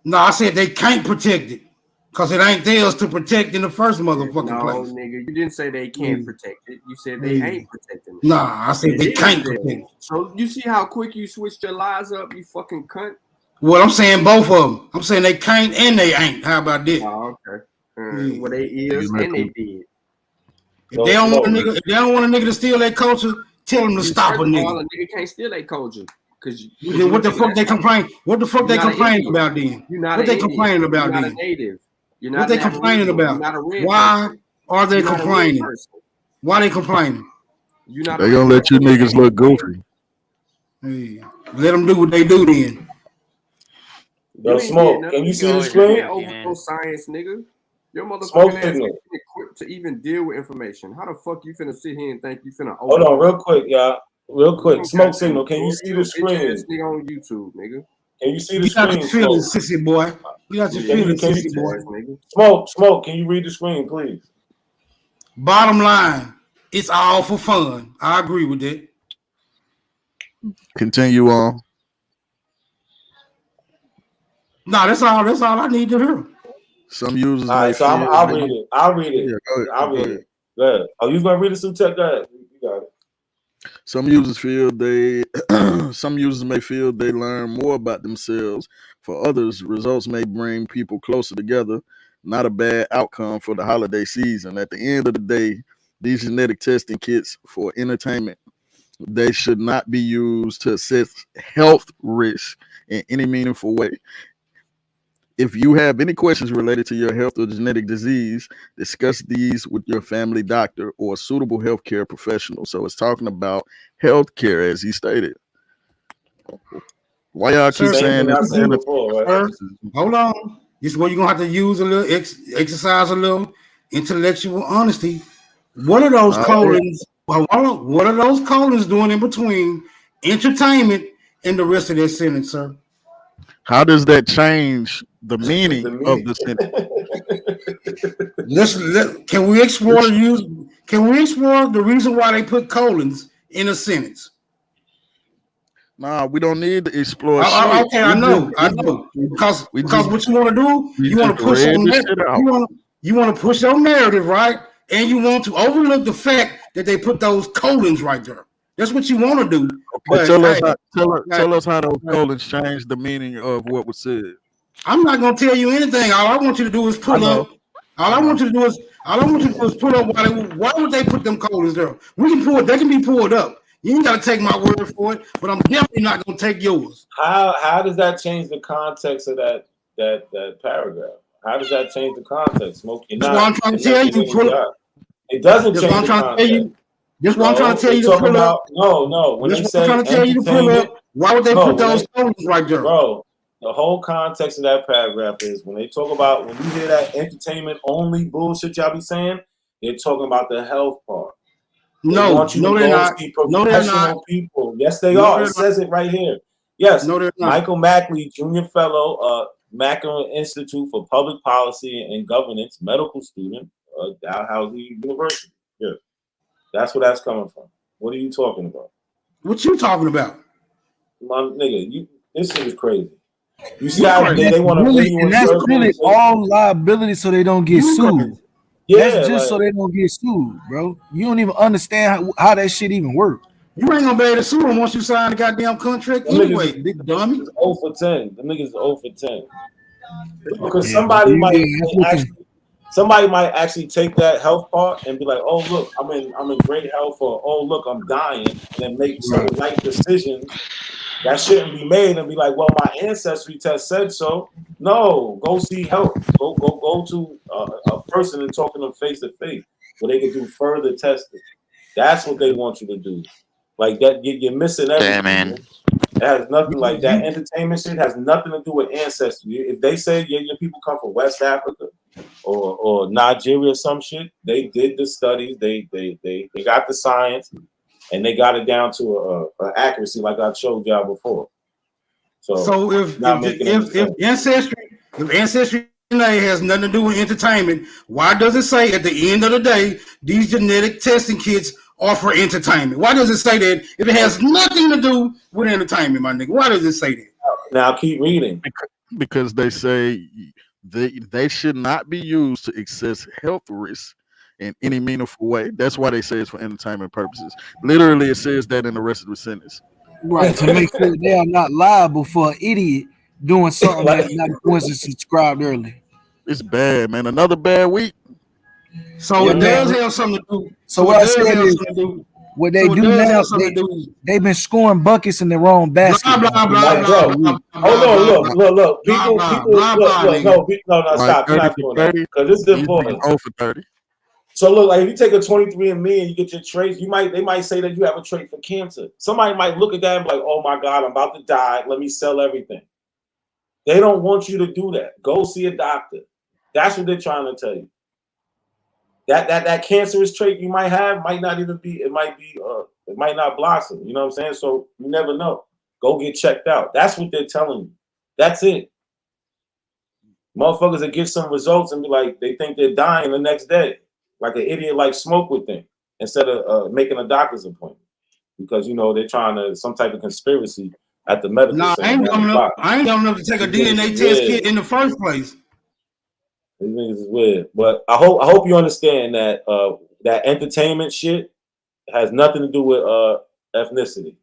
No, I said they can't protect it because it ain't theirs to protect in the first motherfucking place. No, nigga, you didn't say they can't protect it. You said they ain't protecting it. Nah, I said they can't protect it. So you see how quick you switched your lies up, you fucking cunt? Well, I'm saying both of them. I'm saying they can't and they ain't. How about that? Oh, okay. Well, they is and they did. If they don't want a nigga to steal their culture, tell them to stop a nigga. A nigga can't steal their culture. Then what the fuck they complain? What the fuck they complaining about then? What they complaining about then? What they complaining about? Why are they complaining? Why they complaining? They gonna let you niggas look goofy. Hey, let them do what they do then. Yo, Smoke, can you see the screen? You can't overthrow science, nigga. Your motherfucking ass ain't equipped to even deal with information. How the fuck you finna sit here and think you finna Hold on, real quick, y'all. Real quick. Smoke Signal, can you see the screen? Nigga on YouTube, nigga. Can you see the You got screen? your feelings, sissy boy. You got your feelings, sissy boy. Smoke, can you read the screen, please? Bottom line, It's all for fun. I agree with that. Continue on. No, that's all. That's all I need to hear. Some users All may right, so feel I'll read it. I'll read it. Yeah, go ahead. I'll Go read ahead. it. Go ahead. Oh, you gonna read it, some tech? Go ahead. You got it. Some users feel they some users may feel they learn more about themselves. For others, results may bring people closer together. Not a bad outcome for the holiday season. At the end of the day, these genetic testing kits for entertainment, they should not be used to assess health risk in any meaningful way. If you have any questions related to your health or genetic disease, discuss these with your family doctor or a suitable healthcare professional. So it's talking about healthcare, as he stated. Why y'all keep Sir, saying this? sir, hold on. This is where you're gonna have to use a little exercise, a little intellectual honesty. What are those colons? What are those colons doing in between entertainment and the rest of that sentence, sir? How does that change the meaning of the sentence? Can we explore the use? Can we explore the reason why they put colons in a sentence? Nah, we don't need to explore shit. Okay, I know. Because what you want to do, you want to push on you want to push your narrative, right? And you want to overlook the fact that they put those colons right there. That's what you want to do. Okay, tell us how those colons change the meaning of what was said. I'm not gonna tell you anything. All I want you to do is pull up. All I want you to do is pull up why would they put them colons there? We can pull it, they can be pulled up. You ain't gotta take my word for it, but I'm definitely not gonna take yours. How does that change the context of that paragraph? How does that change the context? Smoking. That's what I'm trying to tell you. It doesn't change the context. That's what I'm trying to tell you to pull up. No. When they say I'm trying to tell you to pull up, why would they put those colons right there? Bro, the whole context of that paragraph is when they talk about, when you hear that entertainment only bullshit y'all be saying, they're talking about the health part. No, they're not. No, they're not. People. Yes, they are. It says it right here. Yes. No, they're not. Michael Mackley, Junior Fellow, Macklin Institute for Public Policy and Governance, medical student, Dalhousie University. Yeah. That's where that's coming from. What are you talking about? What you talking about? My nigga, this shit is crazy. You see how they want to really, and that's really all liability so they don't get sued. Yeah, that's just so they don't get sued, bro. You don't even understand how that shit even works. You ain't gonna be able to sue them once you sign the goddamn contract anyway, big dummy. 0 for 10. The niggas 0 for 10. Because somebody might actually take that health part and be like, oh look, I'm in great health, or oh look, I'm dying, and then make some right decisions that shouldn't be made and be like, well, my ancestry test said so. No, go see help. Go to a person and talk to them face to face where they can do further testing. That's what they want you to do. Like that, you're missing everything. Yeah, man. It has nothing like that. Entertainment shit has nothing to do with ancestry. If they say your people come from West Africa or Nigeria or some shit, they did the studies. They got the science. And they got it down to a accuracy like I showed y'all before. So if ancestry has nothing to do with entertainment, why does it say at the end of the day these genetic testing kits are for entertainment? Why does it say that if it has nothing to do with entertainment, my nigga? Why does it say that? Now keep reading. Because they say they should not be used to assess health risks in any meaningful way. That's why they say it's for entertainment purposes. Literally, it says that in the rest of the sentence. Right, to make sure they are not liable for an idiot doing something that not was subscribed early. It's bad, man. Another bad week. So it does have something to do. So what I said is, what they do now, they've been scoring buckets in the wrong basket. Blah, blah, blah, blah, blah, hold on, look. People, no, stop. You're not doing that. Because this is important. 0 for 30. So look, like if you take a 23andMe and you get your traits, they might say that you have a trait for cancer. Somebody might look at that and be like, oh my God, I'm about to die. Let me sell everything. They don't want you to do that. Go see a doctor. That's what they're trying to tell you. That cancerous trait you might have might not even be, it might not blossom. You know what I'm saying? So you never know. Go get checked out. That's what they're telling you. That's it. Motherfuckers that get some results and be like, they think they're dying the next day. Like an idiot like Smoke would think. instead of making a doctor's appointment because they're trying to some type of conspiracy at the medical Nah, center. I ain't dumb enough to take a DNA test kit in the first place. These niggas is weird, but I hope you understand that that entertainment shit has nothing to do with ethnicity.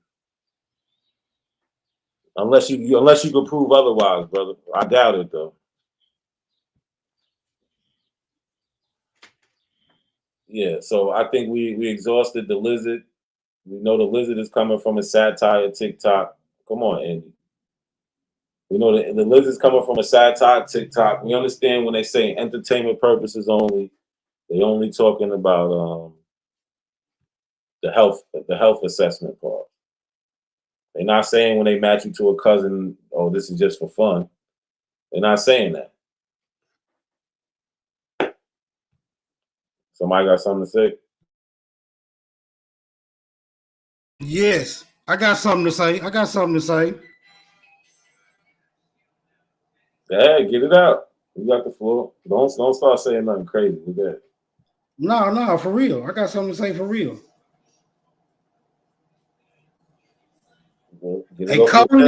Unless you can prove otherwise, brother. I doubt it though. Yeah, so I think we exhausted the lizard. We know the lizard is coming from a satire TikTok. Come on, Andy. We know that the lizard's coming from a satire TikTok. We understand when they say entertainment purposes only, they only talking about the health assessment part. They're not saying when they match you to a cousin, oh, this is just for fun. They're not saying that. Somebody got something to say? Yes, I got something to say. Yeah, get it out. You got the floor. Don't start saying nothing crazy with that. No, for real. I got something to say for real. A colon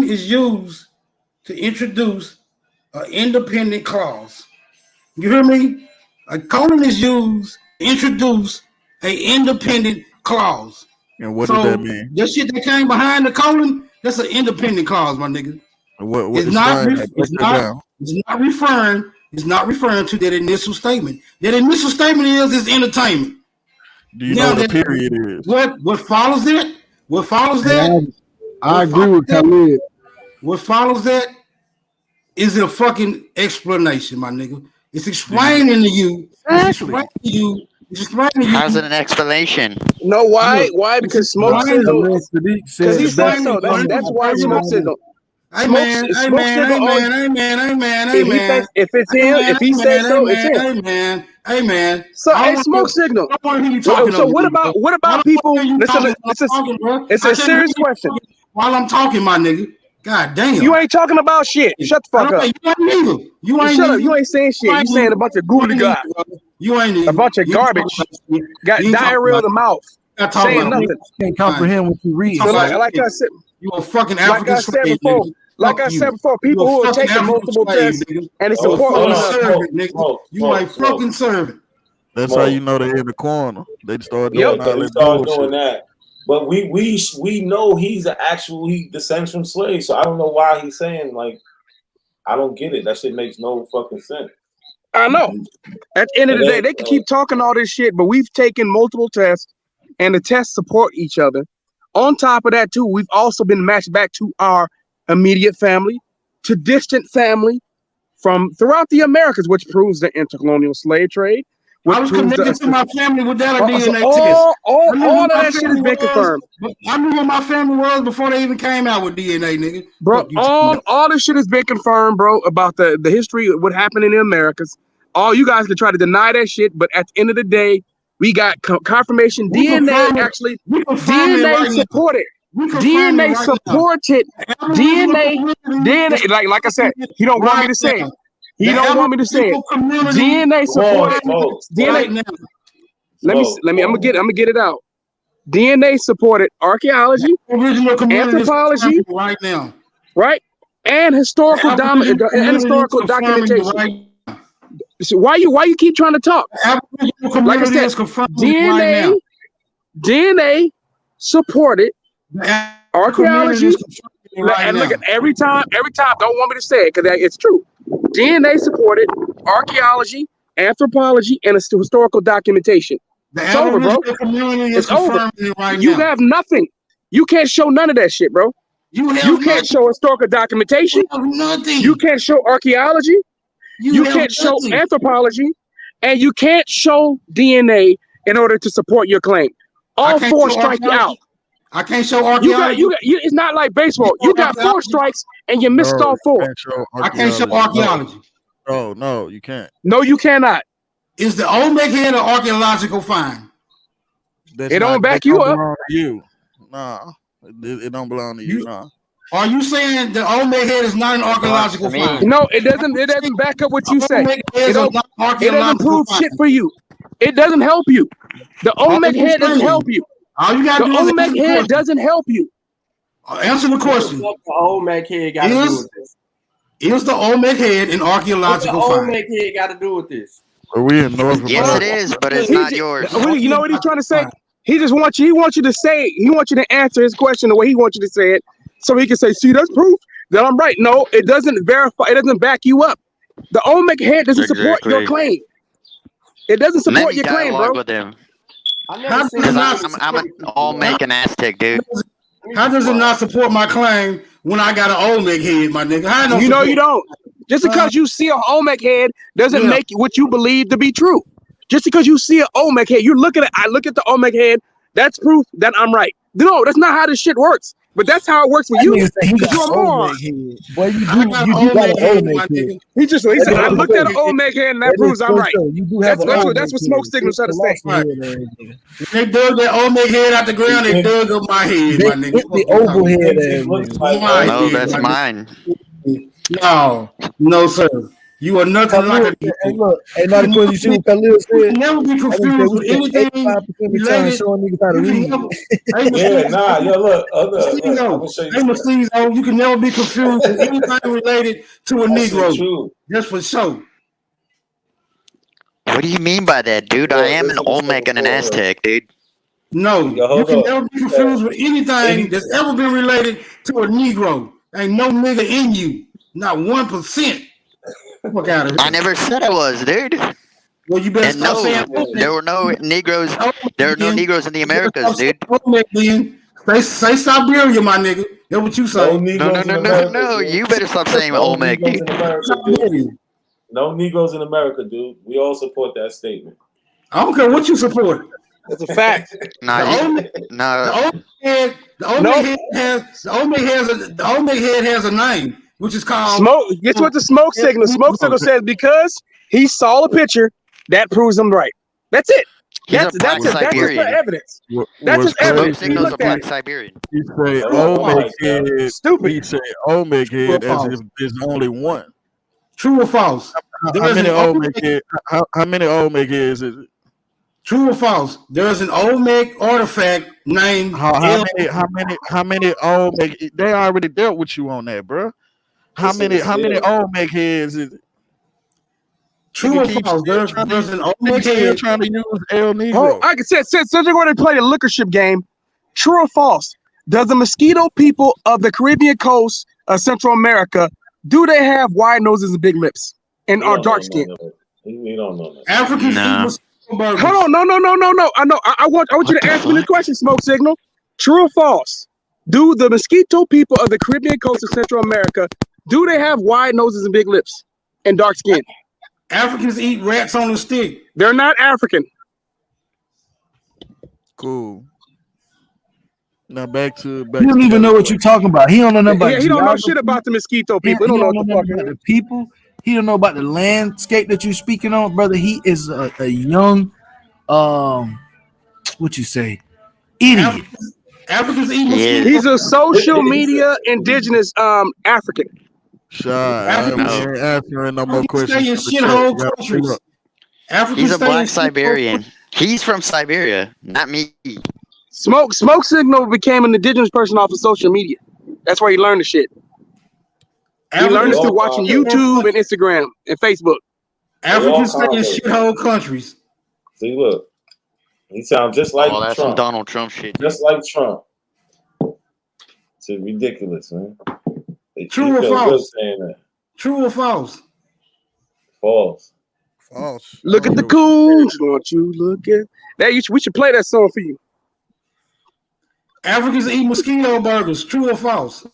is used to introduce an independent clause. You hear me? A colon is used to introduce an independent clause. And what does that mean? That shit that came behind the colon, that's an independent clause, my nigga. It's not referring to that initial statement. That initial statement is entertainment. Do you know what the period is? What follows that? What follows that? I agree with Khalid. What follows that is a fucking explanation, my nigga. It's explaining to you. It's explaining to you. How's it an explanation? No, why? Why? Because smoke signal. Because he said so. That's why smoke signal. Amen. If it's him, if he said so, it's him. Amen. So a smoke signal. So what about people? It's a serious question. While I'm talking, my nigga. God damn. You ain't talking about shit. Shut the fuck up. You ain't shut up. You ain't saying shit. You saying a bunch of goody god. You ain't a bunch of garbage. Got diarrhea in the mouth. Saying nothing. Can't comprehend what you read. So like I said, you a fucking African slave. Like I said before, people who are taking multiple tests and they support one another. You a fucking servant. That's how you know they're in the corner. They start doing all that bullshit. Doing that. But we know he's he descends from slaves, so I don't know why he's saying I don't get it. That shit makes no fucking sense. I know. At the end of the day, they can keep talking all this shit, but we've taken multiple tests, and the tests support each other. On top of that, too, we've also been matched back to our immediate family, to distant family from throughout the Americas, which proves the intercolonial slave trade. I was connected to my family without a DNA test. All of that shit has been confirmed. I knew who my family was before they even came out with DNA, nigga. Bro, all this shit has been confirmed, bro, about the history of what happened in the Americas. All you guys can try to deny that shit, but at the end of the day, we got confirmation. DNA actually, DNA supported. DNA supported. DNA, like I said, he don't want me to say it. He don't want me to say it. DNA supported. DNA. Let me. I'm gonna get it out. DNA supported archaeology, anthropology, right now, right, and historical documentation. Right. So why you keep trying to talk? Like I said, DNA supported archaeology. And look at every time, don't want me to say it because it's true. DNA supported archaeology, anthropology, and historical documentation. It's over, bro. It's over. You have nothing. You can't show none of that shit, bro. You can't show historical documentation. You can't show archaeology. You can't show anthropology, and you can't show DNA in order to support your claim. All four strike you out. I can't show archaeology. It's not like baseball. You got 4 strikes and you missed all 4. I can't show archaeology. Oh no, you can't. No, you cannot. Is the Olmec head an archaeological find? It don't back you up. Nah, it don't belong to you. Nah. Are you saying the Olmec head is not an archaeological find? No, it doesn't. It doesn't back up what you say. It doesn't prove shit for you. It doesn't help you. The Olmec head doesn't saying. help you. All you gotta The do is Olmec answer the head question. doesn't help you. Answer the question. What the Olmec head got to do with this? Is the Olmec head an What the archaeological find? Olmec head got to do with this? Are we in North Yes, America? it is, but it's He not ju- yours. You know what he's trying to say? He just wants you. He wants you to say. He wants you to answer his question the way he wants you to say it, so he can say, "See, that's proof that I'm right." No, it doesn't verify. It doesn't back you up. The Olmec head doesn't support your Exactly. claim. It doesn't Let support me your claim, dialogue bro. with him. I How never does seen it Because not? I'm an Olmec and Aztec, dude. How does it not support my claim when I got an Olmec head, my nigga? How it don't You know support? you don't. Just because you see an Olmec head doesn't Yeah. make what you believe to be true. Just because you see an Olmec head, you look at it. I look at the Olmec head. That's proof that I'm right. No, that's not how this shit works. But that's how it works for That you. nigga say he Because got you're a an moron. Olmec head. Boy, you I do got you an do got Olmec an head, Olmec my head. nigga. He said, I looked at an Olmec head and that proves I'm right. You do have That's an what Olmec smoke head. signals try to say. Right. When they dug that Olmec head out the ground, they dug up my head, Big my nigga. empty oval head ass looks nigga. like My No, head, that's my mine. nigga. No, sir. You are nothing like Khalil, a. hey, look, hey, not the you see what Khalil You said? can never be That nigga said confused we with spent anything 85% of the time related. showing niggas how to You can read. never. Hey, Yeah, nah, yo, look, I'm Mestizo. gonna show you Hey, something. Mestizo, you can never be confused with anything related to a That shit Negro. true. Just for show. What do you mean by that, dude? I am an Listen to Olmec and an Singapore, Aztec, dude. No, Yo, you hold can up. never be confused with anything that's ever been related to a Negro. Ain't no nigga in you. Not 1%. Fuck out of here. I never said I was, dude. Well, you better And stop saying no, there were no Negroes. There are no Negroes in the Americas, dude. Say Siberia, my nigga. That's what you say. No No, Negroes in America. Dude. You better stop saying No Olmec, Negroes dude. in America, dude. No Negroes in America, dude. We all support that statement. I don't care what you support. That's a fact. Nah, The Olmec head has a name, which is called Smoke. Guess what the smoke signal? Smoke signal says because he saw a picture, that proves him right. That's it. He's That's a black it. That's just Siberian. the evidence. What's That's his crazy evidence. Smoke signal's a Look at black it. Siberian. He say Oh, Olmec head. Stupid. He say Olmec head as false? if there's only one. True or false? How many Olmec head? How many Olmec heads is it? True or false? There's an Olmec artifact named How many Olmec? They already dealt with you on that, bro. How many Olmec heads is it? True or false? There's an Olmec Still head. trying to use El Negro. Oh, I can say since they're going to play the liquorship game. True or false? Does the Mosquito people of the Caribbean coast of Central America do they have wide noses and big lips and are dark skin? We don't know that. Africans eat mosquito burgers. Hold on, no. I know. I want you to answer me this question, Smoke Signal. True or false? Do the Mosquito people of the Caribbean coast of Central America do they have wide noses and big lips and dark skin? Africans eat rats on a stick. They're not African. Cool. Now back to You don't even know what you're talking about. He don't know nothing about He don't know geography. shit about the Mosquito people. He He don't know don't what the know fuck nothing about the people. He don't know about the landscape that you're speaking on, brother. He is a young, what you say, idiot. Africans eat mosquitoes. He's a social media indigenous African. Shy. I ain't answering no more questions. He's a black Siberian. He's from Siberia, not me. Smoke Signal became an indigenous person off of social media. That's where he learned the shit. He learned this through watching YouTube and Instagram and Facebook. Africans stay in shithole countries. See, look. He sounds just like that's Trump. some Donald Trump shit. Just like Trump. It's ridiculous, man. True or false? True or false? False. False. Look at the coons. Won't you look at that? We should play that song for you. Africans eat mosquito burgers. True or false?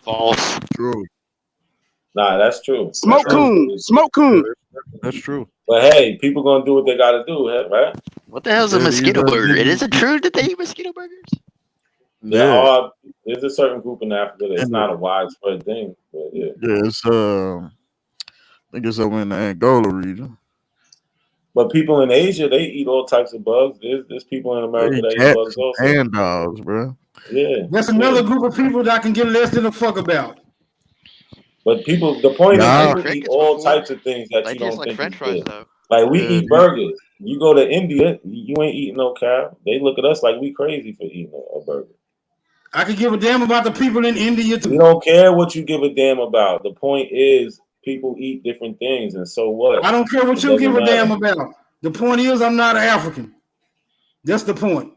False. True. Nah, that's true. Smoke coon. That's true. But hey, people gonna do what they gotta do, right? What the hell's a mosquito burger? It isn't true that they eat mosquito burgers? There's a certain group in Africa that's not a widespread thing. But yeah. It's I think it's over in the Angola region. But people in Asia, they eat all types of bugs. There's people in America that eat bugs also. And dogs, bro. Yeah. That's another group of people that I can get less than a fuck about. But the point is people eat all types of things that you don't think French is fries, good. though. Like we eat burgers. You go to India, you ain't eating no cow. They look at us like we crazy for eating a burger. I could give a damn about the people in India too. We don't care what you give a damn about. The point is, people eat different things, and so what? I don't care what you give a damn about. The point is, I'm not an African. That's the point.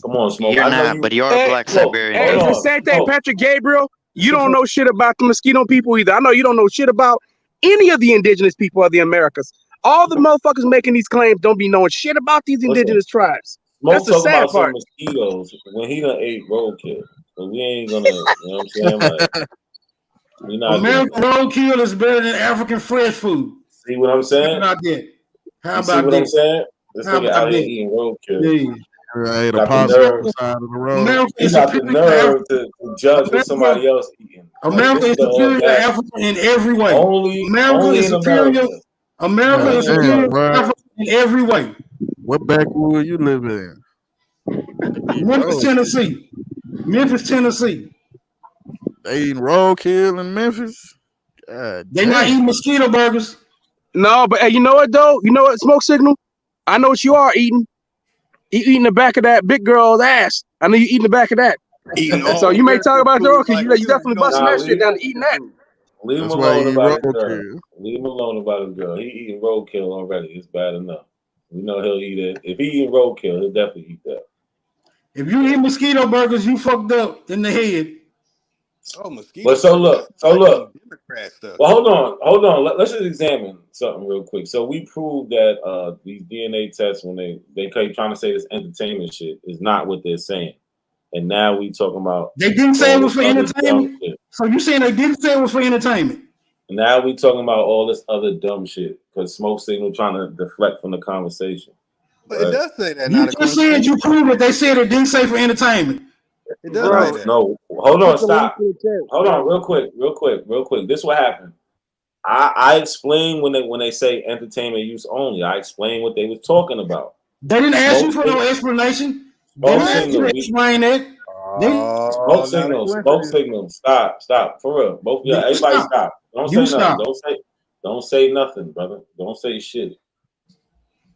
Come on, Smoke. You're not, but you're a black Siberian. Hey, it's the same thing, Patrick Gabriel. You don't know shit about the Mosquito people either. I know you don't know shit about any of the indigenous people of the Americas. All the motherfuckers making these claims don't be knowing shit about these indigenous tribes. That's the sad about part. Some mosquitoes when he done ate roadkill. But we ain't gonna, you know what I'm saying? Like, we not American roadkill is better than African fresh food. See what I'm saying? How about that? How You see about what that? I'm saying? This How nigga about out here that? eating roadkill. Yeah. Right, Got a the nerve. side of the road. America He is got the superior nerve to judge what somebody else eating. America is superior to Africa in every way. America is superior. America is superior to Africa in every way. What backwood you live in? Memphis, Tennessee. Memphis, Tennessee. They eating roadkill in Memphis? God They not eating mosquito burgers. No, but hey, you know what though? You know what, Smoke Signal? I know what you are eating. You eating the back of that big girl's ass. I know you eating the back of that. So you may talk about your okay, you definitely busting that shit down and eating that. Leave him alone about his girl. Leave him alone about his girl. He eating roadkill already. It's bad enough. We know he'll eat it. If he eating roadkill, he'll definitely eat that. If you eat mosquito burgers, you fucked up in the head. Oh, mosquito. But so look. Democrat stuff. Well, hold on. Let's just examine something real quick. So we proved that these DNA tests, when they keep trying to say this entertainment shit, is not what they're saying. And now we talking about they didn't say it was for entertainment. So you saying they didn't say it was for entertainment? And now we talking about all this other dumb shit because Smoke Signal trying to deflect from the conversation. But it does say that. You just said you proved it. They said it didn't say for entertainment. It does say that. No, hold on, stop. Hold on, real quick. This is what happened. I explained when they say entertainment use only. I explained what they was talking about. They didn't ask you for no explanation. They didn't ask you to explain it. Smoke signal. Stop. For real. Both of y'all, everybody stop. Don't say nothing. Don't say nothing, brother. Don't say shit.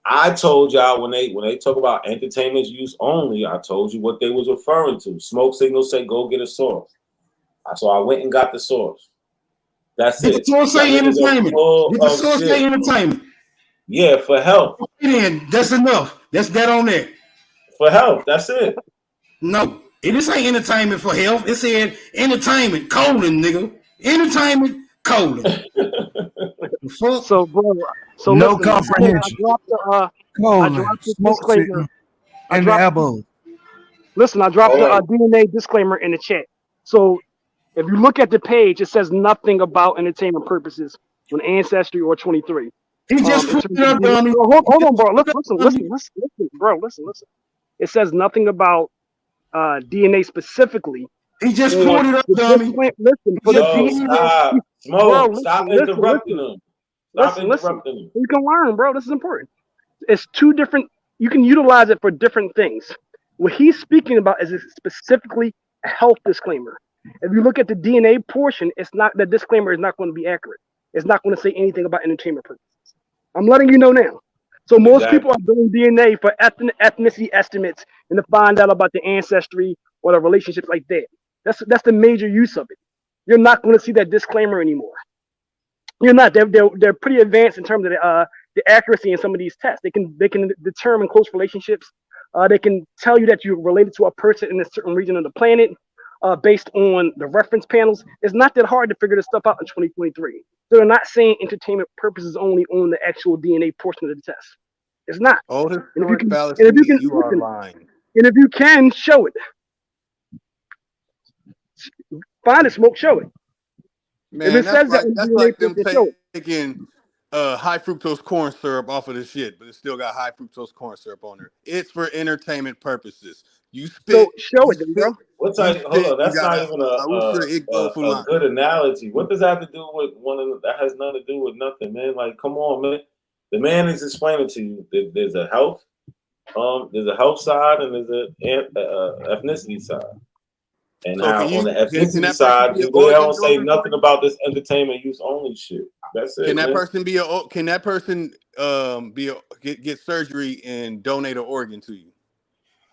I told y'all when they talk about entertainment use only, I told you what they was referring to. Smoke Signal said go get a source. So I went and got the source. That's it. Did the source say entertainment? Did the source say entertainment? Yeah, for health. That's enough. That's that on there. For health, that's it. No, it didn't say entertainment for health. It said entertainment, colon, nigga. Entertainment, colon. So, bro, no comprehension. I dropped the disclaimer. And the elbow. Listen, I dropped the DNA disclaimer in the chat. So, if you look at the page, it says nothing about entertainment purposes on Ancestry or 23. He just put it up, dummy. Hold on, bro. Listen, bro. Listen. It says nothing about DNA specifically. He just pulled it up, dummy. Listen, for the DNA. Smoke, stop interrupting him. Stop interrupting him. You can learn, bro. This is important. It's two different. You can utilize it for different things. What he's speaking about is specifically a health disclaimer. If you look at the DNA portion, it's not, the disclaimer is not going to be accurate. It's not going to say anything about entertainment purposes. I'm letting you know now. So most people are doing DNA for ethnicity estimates and to find out about the ancestry or the relationships like that. That's the major use of it. You're not going to see that disclaimer anymore. You're not. They're pretty advanced in terms of the accuracy in some of these tests. They can determine close relationships. They can tell you that you're related to a person in a certain region of the planet based on the reference panels. It's not that hard to figure this stuff out in 2023. So they're not saying entertainment purposes only on the actual DNA portion of the test. It's not. Oh, and if you can show it, find it, Smoke, show it. Man, if it says that's like them show it. taking high fructose corn syrup off of the shit, but it still got high fructose corn syrup on there. It's for entertainment purposes. You spit. So show it, bro. What's hold on, that's not even a good analogy. What does that have to do with that has nothing to do with nothing, man. Like, come on, man. The man is explaining to you that there's a health side and there's a ethnicity side. And so how on the ethnicity side, they don't say nothing about this entertainment use only shit. That's it. Can that person get surgery and donate an organ to you?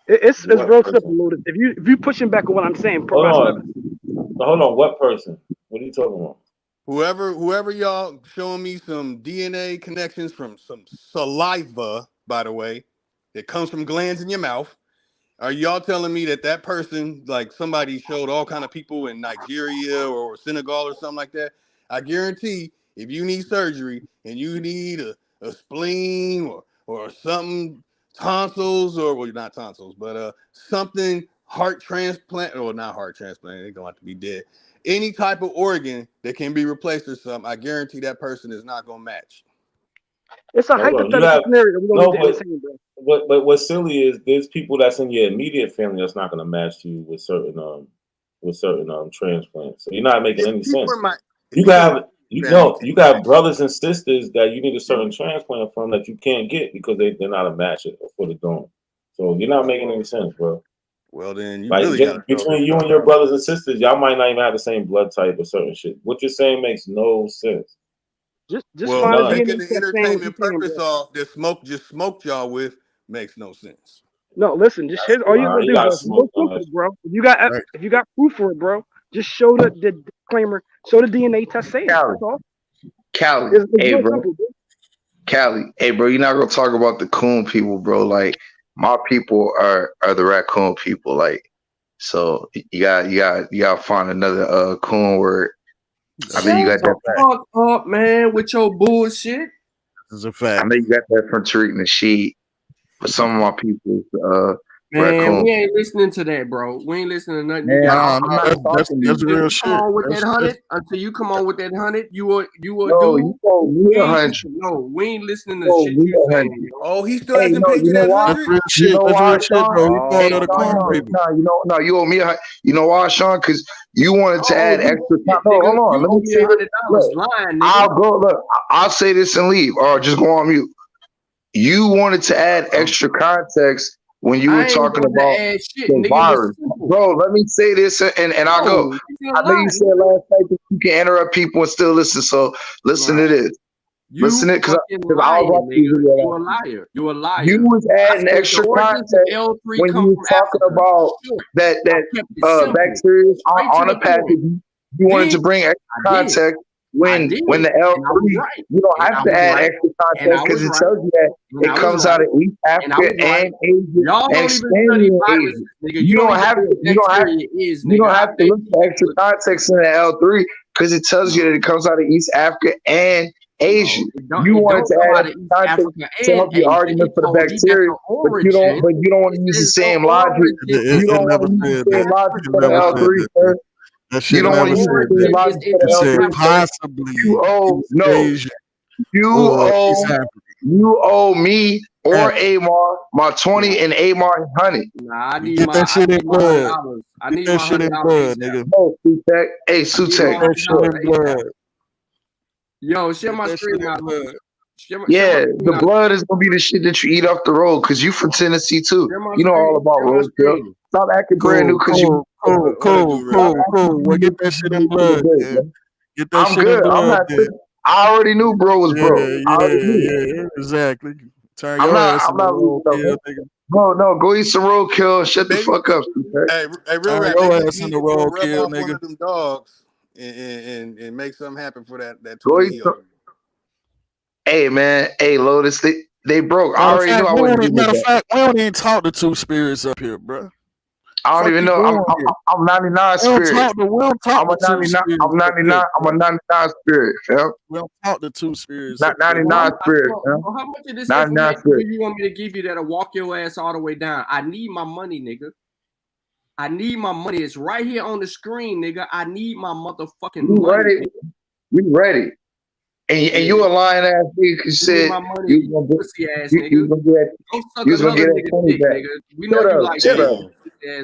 It's real simple, Lotus. If you pushing back on what I'm saying, Hold on. What person? What are you talking about? Whoever y'all showing me some DNA connections from some saliva, by the way, that comes from glands in your mouth. Are y'all telling me that person, like somebody showed all kind of people in Nigeria or Senegal or something like that? I guarantee if you need surgery and you need a spleen or something, tonsils or well, not tonsils, but something heart transplant or not heart transplant, they're gonna have to be dead. Any type of organ that can be replaced or something, I guarantee that person is not gonna match. It's a hypothetical scenario. We don't need to entertain, bro. But what's silly is there's people that's in your immediate family that's not going to match you with certain transplants. So you're not making any sense. You got brothers and sisters that you need a certain transplant from that you can't get because they're not a match for the donor. So you're not making any sense, bro. Well, then you like really between you and your brothers and sisters, y'all might not even have the same blood type or certain shit. What you're saying makes no sense. Just well, taking the entertainment purpose off that smoked y'all with makes no sense. No, listen. Just here's all you gotta do, bro. Proof for it, bro. If you got proof for it, bro, just show the disclaimer. Show the DNA test saying. That's all. Cali, hey bro. Cali, hey bro. You're not gonna talk about the coon people, bro. Like my people are the raccoon people. Like so, you got find another coon word. I mean, you got that. Fuck up, man, with your bullshit. This is a fact. I know you got that from Tariq Nasheed, but some of my people, man, raccoon. we ain't listening to that, bro. We ain't listening to nothing. Man, that's real shit. Come on with that 100 until you come on with that 100. You a no, dude. You told me 100. No, we ain't listening to shit you saying. Oh, he still hasn't paid you that 100. You know why, Sean? Bro. You owe me you know why, Sean? Because you wanted to add extra time. No, hold on. Let me say this. I'll say this and leave, or just go on mute. You wanted to add extra context when you were talking about the virus. Bro, let me say this and I'll go. I know you said last night that you can interrupt people and still listen, so listen to this. Listen to it because I was watching You're a liar. You're a liar. You was adding extra context when you were talking about that bacteria on a package. You wanted to bring extra context when the L3, you don't have to add extra context because it tells you that it comes out of East Africa and Asia and expanding in Asia. You don't have to look for extra context in the L3 because it tells you that it comes out of East Africa and Asia. You want to add context to help your argument for the bacteria, but you don't want to use the same logic. You don't want to use the same logic for the L3, sir. You don't want to use the same logic for the L3. Possibly. You owe me or Amar my 20 and Amar 100. Nah, I need Get that shit in blood. I need that shit in blood, nigga. Oh, Sutek. Hey, Sutek. That shit in blood. Yo, share my screen out. Yeah, the blood is gonna be the shit that you eat off the road because you from Tennessee too. You know all about roadkill. Stop acting brand new because you cool. Well, get that shit in blood. Get that shit in blood. I already knew bro was bro. Yeah, exactly. Turn your ass into roadkill, nigga. No, go eat some roadkill. Shut the fuck up. Hey, real rap. Your ass in the roadkill, nigga. One of them dogs and make something happen for that 20. Hey man, hey Lotus, they broke. I already knew I wouldn't. Matter of fact, we don't even talk to two spirits up here, bro. I don't even know. I'm 99 spirit. We don't talk to two spirits. I'm 99. I'm a 99 spirit, fam. We don't talk to two spirits. Not 99 spirit, fam. How much of this information do you want me to give you that'll walk your ass all the way down? I need my money, nigga. I need my money. It's right here on the screen, nigga. I need my motherfucking money. We ready. And you a lying ass nigga because you said you was gonna get that 20 back. We know you like that.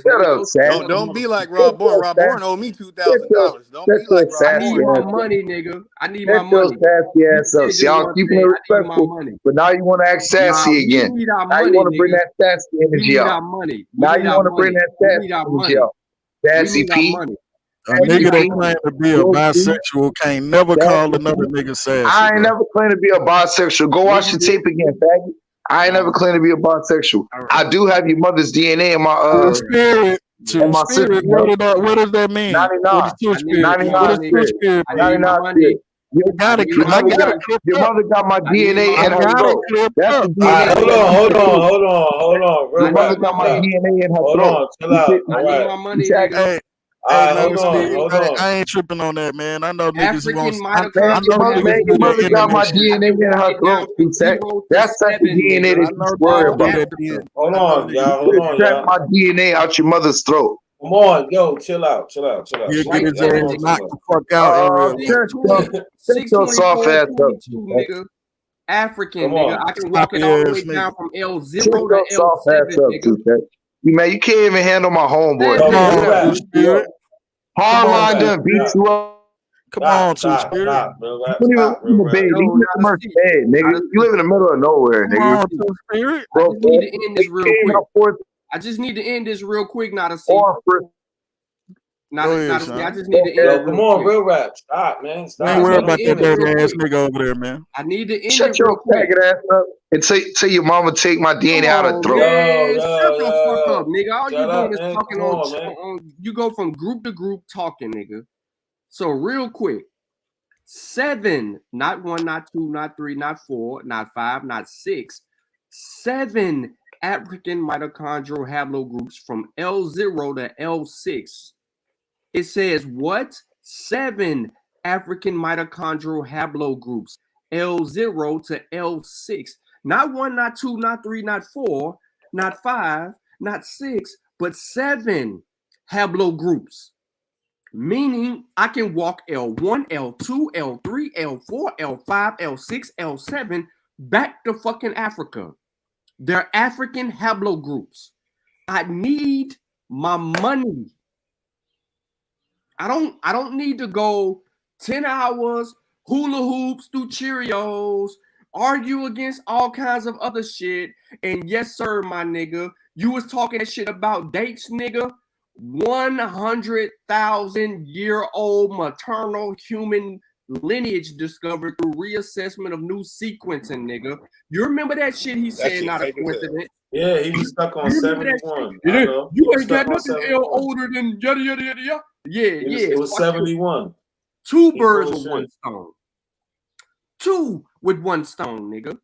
Shut up, Sass. Don't be like Rob Bourne. Rob Bourne owe me $2,000. Don't be like Rob Bourne. I need my money, nigga. I need my money. Sassy ass up. See, y'all keeping it respectful, but now you want to act sassy again. Now you want to bring that sassy energy out. Now you want to bring that sassy energy out. Sassy P. A nigga that claim to be a bisexual can't never call another nigga sassy. I ain't bro. never claimed to be a bisexual. Go watch the tape again, faggot. I ain't never claimed to be a bisexual. I do have your mother's DNA in my Two spirit, in my spirit. system. What does that mean? 99. What is two spirit? 99 What is two spirit. spirit? 99 spirit. Your mother got my DNA in her throat. That's the DNA. Hold on. Your mother got my DNA in her Hold throat. on, chill out. All right. Hey, hold on. I ain't tripping on that, man. I know niggas African want. Your mother got my DNA in her throat. That's the DNA that you worry about. Hold on, y'all. Extract my DNA out your mother's throat. Come on, yo, chill out. You get his ass knocked the fuck out in real life. Shut your soft ass up. Nigga. African, Come nigga. on. I can walk it all the way Nigga. down from L0 Shut to your soft ass L7, up, nigga. T-Tech. Man, you can't even handle my homeboy. Hardline done beat you up. Come on, Two Spirit. You don't even baby. You live in Mercy Bay, nigga. You live in the middle of nowhere, Come nigga. on, Two Spirit. I just need to end this real quick. I just need to end this real quick, not a C. Not a C. I just need to end Yo, it come real on, quick. real rap. Stop, man. Stop. Ain't worried about that dirty ass nigga over there, man. I need to end Shut it real your quick. faggot ass up and say your mama take my DNA out of throat. Man, shut the fuck up, nigga. All you Shut up, doing is man. talking Come on, man. on. You go from group to group talking, nigga. So real quick, 7, not 1, not 2, not 3, not 4, not 5, not 6, 7 African mitochondrial haplogroups from L0 to L6. It says what? 7 African mitochondrial haplogroups, L0 to L6. Not 1, not 2, not 3, not 4, not 5, not 6, but 7 haplogroups. Meaning I can walk L1, L2, L3, L4, L5, L6, L7 back to fucking Africa. They're African haplogroups. I need my money. I don't need to go 10 hours, hula hoops through Cheerios, argue against all kinds of other shit. And yes, sir, my nigga, you was talking that shit about dates, nigga. 100,000-year-old maternal human lineage discovered through reassessment of new sequencing, nigga. You remember that shit he said, shit not a fake as hell. coincidence. Yeah, he was stuck on You remember that 71. shit? I know. You He was ain't got stuck on nothing 71. older than yada yada yada yada. Yeah, It was 71. 2 He birds full with of one shit. stone. 2 with one stone, nigga.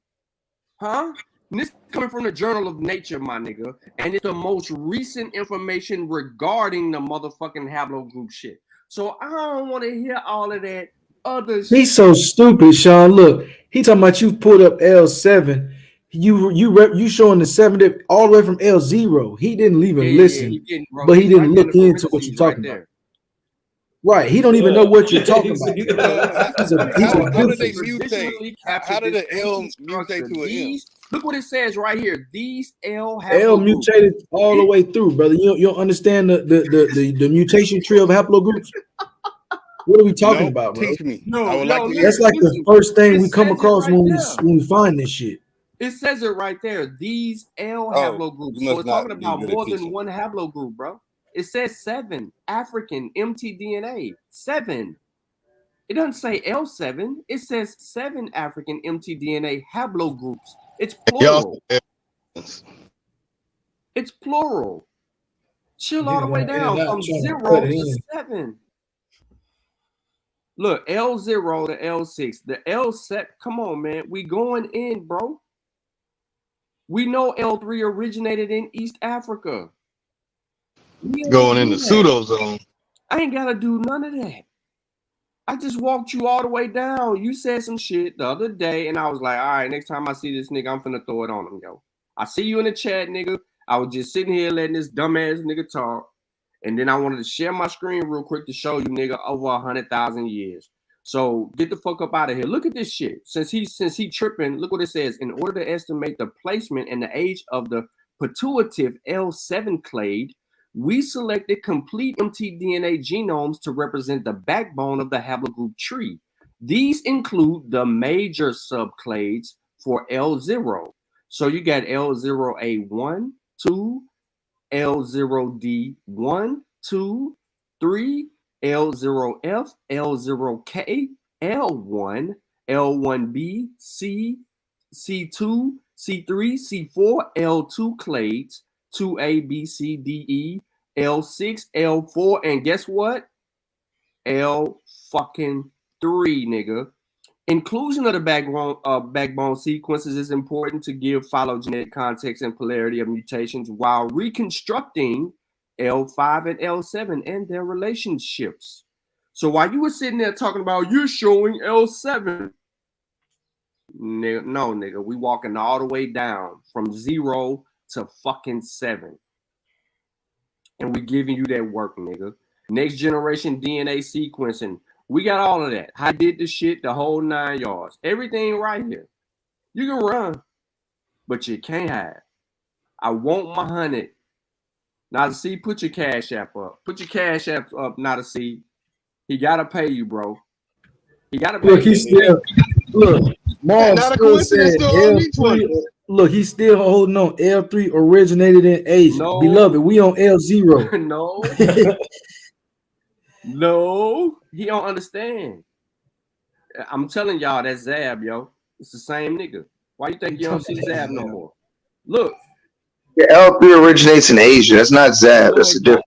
Huh? And this coming from the Journal of Nature, my nigga. And it's the most recent information regarding the motherfucking haplogroup shit. So I don't want to hear all of that other shit. He's so stupid, Sean. Look, he talking about you pulled up L7. You showing the 7 all the way from L0. He didn't even listen, he didn't, bro. but he He's didn't right there in look the into what you're parentheses right talking about. there. Right. He don't even know what you're talking about. He's a How did they goofy. mutate? How did the L mutate to an M? Look what it says right here. These L L haplogroups. mutated all the way through, brother. You don't understand the mutation tree of haplogroups? What are we talking about, bro? Teach me. No, I would like to That's hear. like the first thing It we come says it across right when there. we find this shit. It says it right there. These L Oh, haplogroups. you So must it's not talking be about good at more than teaching. one haplogroup, bro. It says 7 African mtDNA. 7. It doesn't say L7. It says 7 African mtDNA haplogroups. It's plural. It's plural. Chill all the way down from 0 to 7. Look, L0 to L6. The L7, come on, man. We going in, bro. We know L3 originated in East Africa. Going in the pseudo zone. I ain't got to do none of that. I just walked you all the way down. You said some shit the other day, and I was like, all right, next time I see this nigga, I'm finna throw it on him, yo. I see you in the chat, nigga. I was just sitting here letting this dumbass nigga talk, and then I wanted to share my screen real quick to show you, nigga, over 100,000 years. So get the fuck up out of here. Look at this shit. Since he tripping, look what it says. In order to estimate the placement and the age of the pituitive L7 clade, we selected complete mtDNA genomes to represent the backbone of the haplogroup tree. These include the major subclades for L0. So you got L0A1, 2, L0D1, 2, 3, L0F, L0K, L1, L1B, C, C2, C3, C4, L2 clades, 2A, B, C, D, E, L6, L4, and guess what? L fucking 3, nigga. Inclusion of the backbone sequences is important to give phylogenetic context and polarity of mutations while reconstructing L5 and L7 and their relationships. So while you were sitting there talking about you're showing L7, no, nigga, we walking all the way down from 0 to fucking 7. And we giving you that work, nigga. Next generation DNA sequencing. We got all of that. I did the shit, the whole 9 yards. Everything right here. You can run, but you can't hide. I want my 100. Not a C, put your cash app up. Put your cash app up, not a C. He gotta pay you, bro. He gotta pay you. Look, he's still Mars still said L3. Look, he's still holding on. L3 originated in Asia. No. Beloved, we on L0. No. No, he don't understand. I'm telling y'all, that's Zab, yo. It's the same nigga. Why you think you don't see Zab no more? Look. The L3 originates in Asia. That's not Zab. That's a different.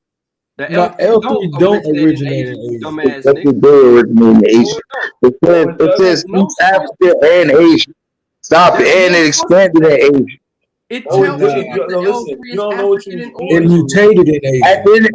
The L3 don't originate in Asia. Dumbass That's nigga. the do originate in Asia. It says East Africa and Asia. Stop it. And it expanded in Asia. It tells you you don't know what you It mutated in Asia. At the end of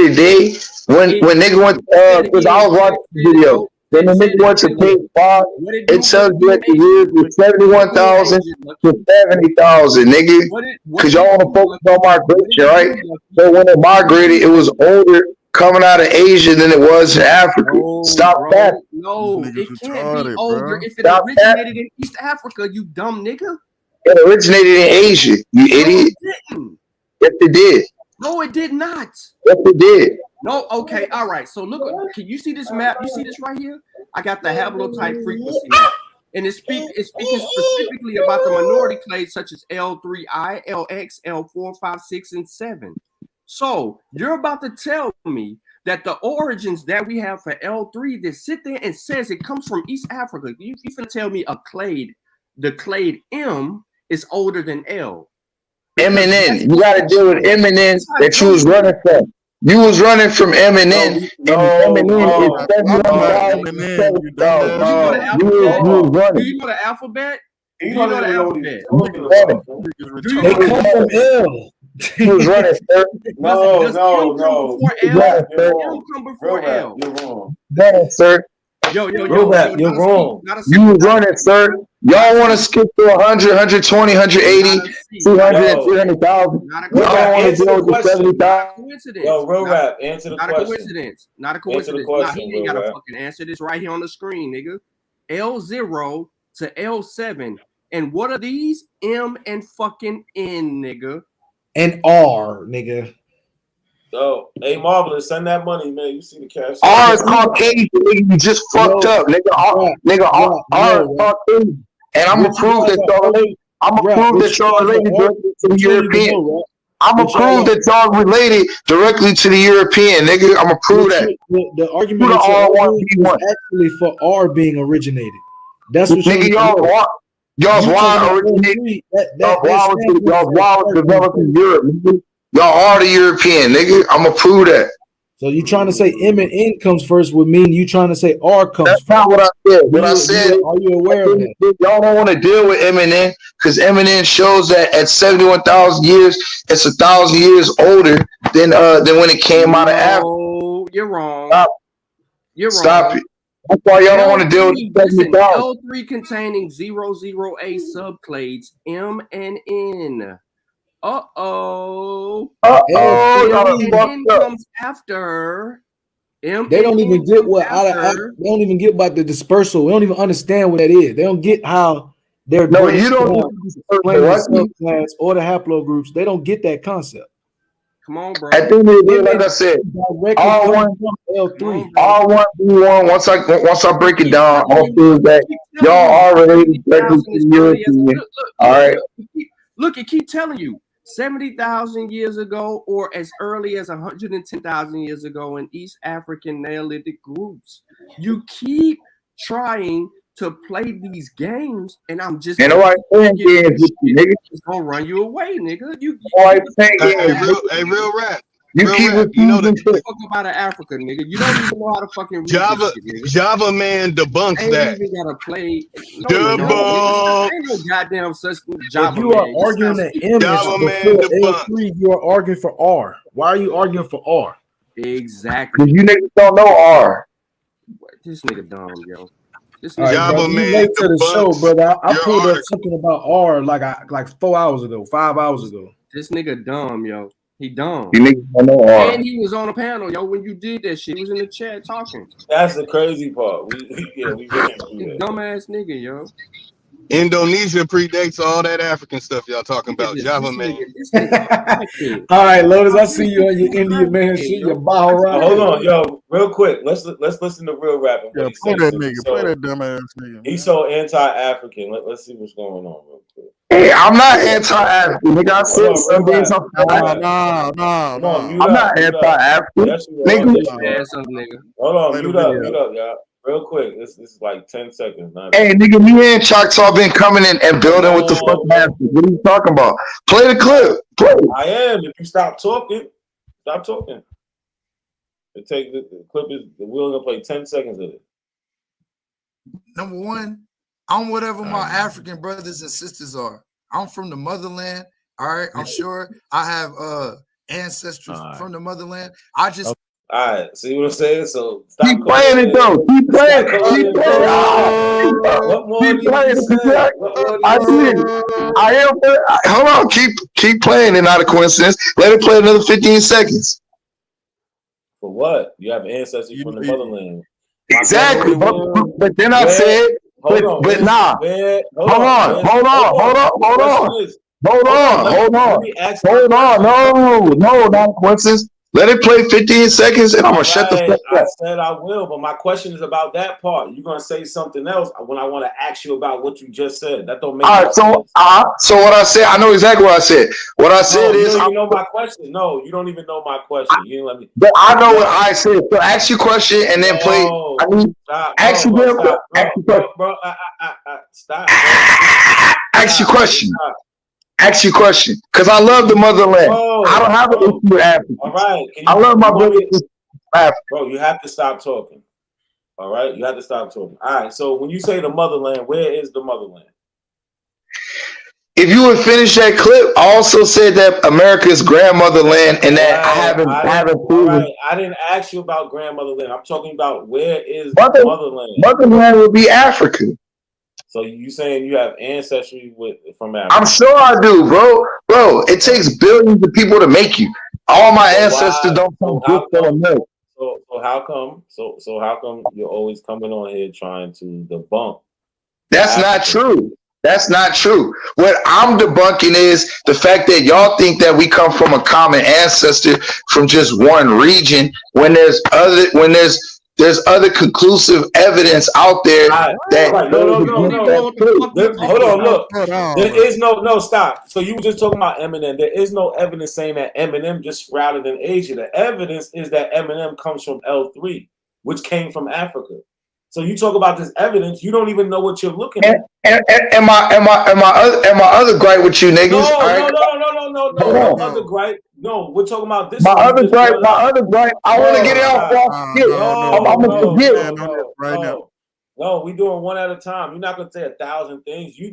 the day, when nigga went, because I was watching the video, then the nigga went to page 5, it tells you that the years was 71,000 to 70,000, nigga. Because y'all want to focus on migration, right? So when it migrated, it was older coming out of Asia than it was in Africa. Stop that. No, it can't be older if it originated in East Africa, you dumb nigga. It originated in Asia, you idiot. Yes, it did. No, it did not. Yes, it did. No, okay, all right. So look, can you see this map? You see this right here? I got the haplotype frequency map. And it's speaking specifically about the minority clades such as L3I, LX, L4, 5, 6, and 7. So you're about to tell me that the origins that we have for L3 that sit there and says it comes from East Africa. You finna tell me a clade, the clade M is older than L. M and N. You got to deal with M and N that you was running from. You was running from M and N, and M and N is 71,000. You was running. Do you know the alphabet? Do you know the alphabet? They come from L. You was running, sir. No. L come before L. You're wrong. Running, sir. Yo, you're wrong. You was running, sir. Y'all want to skip to 100, 120, 180, 200, 300,000. Y'all want to deal with 70,000. Yo, real rap, answer the question. Not a coincidence. Not a coincidence. Nah, he ain't got to fucking answer this right here on the screen, nigga. L0 to L7. And what are these? M and fucking N, nigga. And R, nigga. Yo, hey, Marvelous, send that money, man. You see the cash. R is Caucasian, nigga. You just fucked up, nigga. R is Caucasian. And I'm gonna prove that y'all related. I'm gonna prove that y'all related directly to the European. I'm gonna prove that y'all related directly to the European, nigga. I'm gonna prove that. The argument is actually for R being originated. That's what nigga y'all's why originated. Y'all was developed in Europe, nigga. Y'all are the European, nigga. I'm gonna prove that. So you trying to say M and N comes first would mean you trying to say R comes That's first. Not what I said. What I said. Are you aware of that? Y'all don't want to deal with M and N because M and N shows that at 71,000 years, it's 1,000 years older than when it came out of Africa. Oh, you're wrong. Stop. You're Stop wrong. it. That's why y'all don't want to deal with 70,000. L3 containing 00A subclades M and N. Y'all N comes after. They don't even get what they don't even get about the dispersal. We don't even understand what that is. They don't get how they're no. You don't explain the subclass or the haplogroups. They don't get that concept. Come on, bro. I think like I said, R1, R1B1. Once I break it down, I'll feel that y'all are related directly to the European. All right. Look, it keep telling you 70,000 years ago or as early as 110,000 years ago in East African Neolithic groups. You keep trying to play these games, and I'm just And nobody playing games with you, nigga. it's gonna run you away, nigga. Nobody playing games. Real rap. You Real keep rap. You know refusing that to. Fuck up out of Africa, nigga. You don't even know how to fucking read Java this shit, nigga. Java man debunks Ain't that. even gotta play. No, Debunk. ain't no goddamn such If Java you are man. You arguing sound the stupid. M is Java man before debunk. L3, you are arguing for R. Why are you arguing for R? Exactly. Because you niggas don't know R. This nigga dumb, yo. This All right, nigga brother. Java You man late to the show, debunks brother. I your pulled up article. something about R like 4 hours ago, 5 hours ago. This nigga dumb, yo. He dumb. You niggas don't know R. And he was on a panel, yo, when you did that shit. He was in the chat talking. That's the crazy part. We really do that. Dumbass nigga, yo. Indonesia predates all that African stuff y'all talking about. This Java man. nigga. All right, Lotus, I see you on your Indian man shit, your Bahara. Hold on, yo, real quick. Let's listen to real rap and what he Play says. that nigga. Play that dumbass nigga. He's so anti-African. Let's see what's going on real quick. Hey, I'm not anti-African, nigga. I said Hold on, some real days rap. I'm Come on, mute I'm up, not mute up. anti-African, Yes, you are. nigga. Yes, you are. Ass up, nigga. Hold on, Play the mute up, video. y'all. Real quick. This is like 10 seconds. Hey, nigga, me and Choctaw been coming in and building with the fucking Africans. What are you talking about? Play the clip. Play it. I am. If you stop talking, stop talking. The clip is we're gonna play 10 seconds of it. Number one, I'm whatever my African brothers and sisters are. I'm from the motherland. All right. I'm sure I have ancestors from the motherland. I just All right, see what I'm saying? So stop Keep playing it though. Keep playing it. Keep playing it. What more Keep do you playing say? it. What more do I you did. say? I am. Hold on. Keep playing it. Not a coincidence. Let it play another 15 seconds. For what? You have ancestors from the motherland. Exactly. But then I said, but nah. Hold on. No, not a coincidence. Let it play 15 seconds and I'm gonna shut the fuck I up. said I will, but my question is about that part. You're gonna say something else when I want to ask you about what you just said. That don't make All no right, sense. so what I said, I know exactly what I said. What I said You is, don't even know my question. No, you don't even know my question. You didn't let me. but I know what I said. So ask your question and then play. I mean, ask your question. Stop. Ask your question. Ask your question, because I love the motherland. I don't have an issue with Africa. All right. I love my brothers. Bro, you have to stop talking. All right, you have to stop talking. All right. So when you say the motherland, where is the motherland? If you would finish that clip, I also said that America's grandmotherland, and that I haven't proven. Right. I didn't ask you about grandmotherland. I'm talking about where is the motherland? Motherland would be Africa. So you saying you have ancestry from Africa? I'm sure I do, bro. Bro, it takes billions of people to make you. All my ancestors don't come just from America. So how come? So how come you're always coming on here trying to debunk? That's not true. That's not true. What I'm debunking is the fact that y'all think that we come from a common ancestor from just one region when there's other conclusive evidence out there that hold on, look. There is no stop. So you were just talking about Eminem. There is no evidence saying that Eminem just sprouted in Asia. The evidence is that Eminem comes from L3, which came from Africa. So you talk about this evidence, you don't even know what you're looking at. And my other gripe with you niggas. No other gripe. No, we're talking about this. My other gripe. I want to get it off. I'm gonna forget. No, we doing one at a time. You're not gonna say 1,000 things. You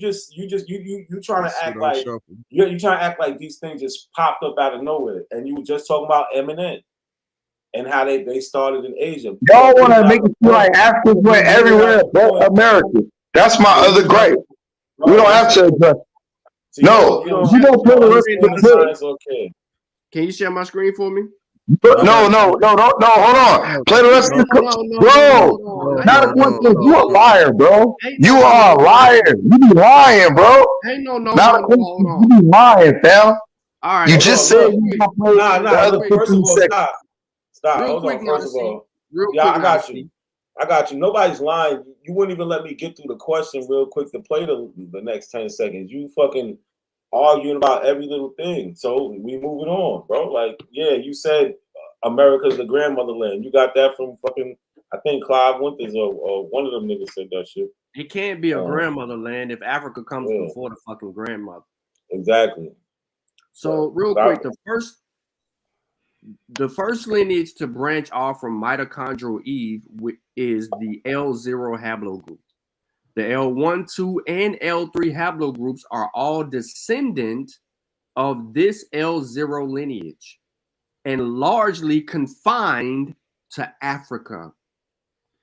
trying to act like you trying to act like these things just popped up out of nowhere. And you were just talking about Eminem and how they started in Asia. Y'all want to make it feel like Africans went everywhere but America. That's my other gripe. We don't have to address. No, you don't play the rest of the clip. Can you share my screen for me? No, hold on. Play the rest of the clip. Bro, not a one thing. You a liar, bro. You are a liar. You be lying, bro. Ain't no. You be lying, fam. All right. You just said you gonna play the other 15 seconds. Stop. Hold on. First of all, I got you. I got you. Nobody's lying. You wouldn't even let me get through the question real quick to play the next 10 seconds. You fucking arguing about every little thing. So we moving on, bro. Like, yeah, you said America's the grandmotherland. You got that from fucking, I think Clive Winters or one of them niggas said that shit. It can't be a grandmother land if Africa comes before the fucking grandmother. Exactly. So real quick, the first lineage to branch off from mitochondrial Eve is the L0 haplogroup. The L1, 2, and L3 haplogroups are all descendant of this L0 lineage and largely confined to Africa.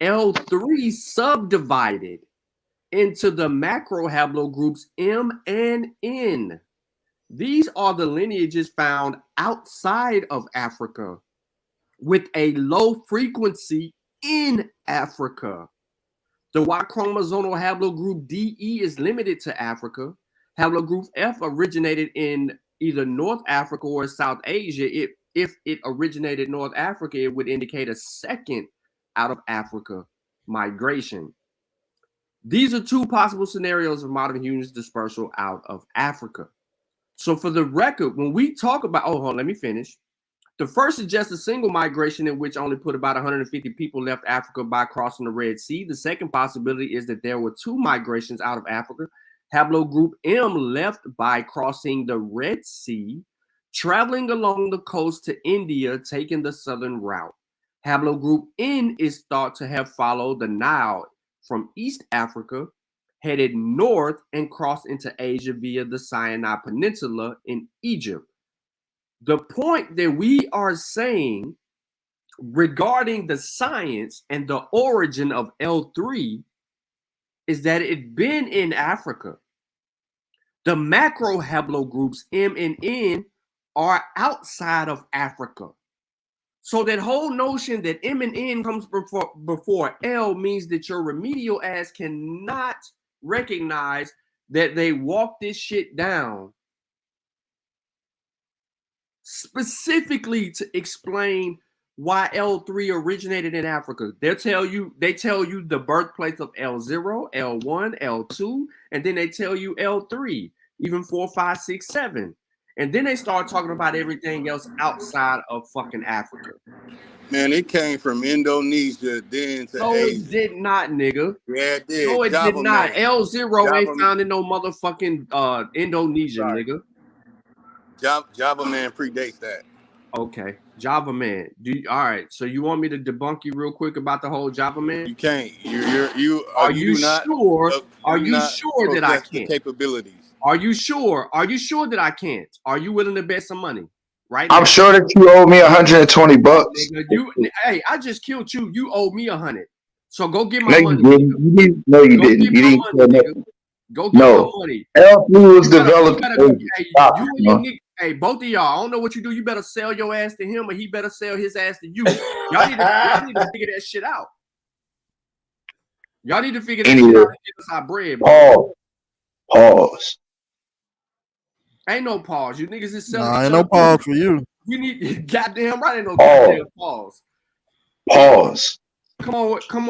L3 subdivided into the macro haplogroups M and N. These are the lineages found outside of Africa with a low frequency in Africa. The Y chromosomal haplogroup DE is limited to Africa. Haplogroup F originated in either North Africa or South Asia. If it originated North Africa, it would indicate a second out of Africa migration. These are two possible scenarios of modern humans dispersal out of Africa. So for the record, when we talk about, hold on, let me finish. The first suggests a single migration in which only put about 150 people left Africa by crossing the Red Sea. The second possibility is that there were two migrations out of Africa. Haplogroup M left by crossing the Red Sea, traveling along the coast to India, taking the southern route. Haplogroup N is thought to have followed the Nile from East Africa, headed north and crossed into Asia via the Sinai Peninsula in Egypt. The point that we are saying regarding the science and the origin of L3 is that it been in Africa. The macro haplogroups M and N are outside of Africa. So that whole notion that M and N comes before L means that your remedial ass cannot recognize that they walk this shit down specifically to explain why L3 originated in Africa. They tell you the birthplace of L0, L1, L2, and then they tell you L3, even 4, 5, 6, 7. And then they start talking about everything else outside of fucking Africa. Man, it came from Indonesia, then to no, Asia. It did not, nigga. Yeah, it did. No, it Java did not. Man. L0 Java ain't found in no motherfucking Indonesia, nigga. Java Man predates that. Okay, Java Man. All right? So you want me to debunk you real quick about the whole Java Man? You can't. Are you sure? Are you sure that I can't? Capabilities. Are you sure? Are you sure that I can't? Are you willing to bet some money? Right I'm now? sure that you owe me $120. Nigga, hey, I just killed you. You owe me 100. So go get my money. No, you didn't. You didn't. Go get my money. L3 was developed. Hey, both of y'all, I don't know what you do. You better sell your ass to him, or he better sell his ass to you. Y'all need to figure that shit out. Y'all need to figure that shit out and give us our bread, bro. Pause. Ain't no pause. You niggas is selling. Nah, ain't no pause for you. We need goddamn right. Ain't no goddamn pause. Pause. Come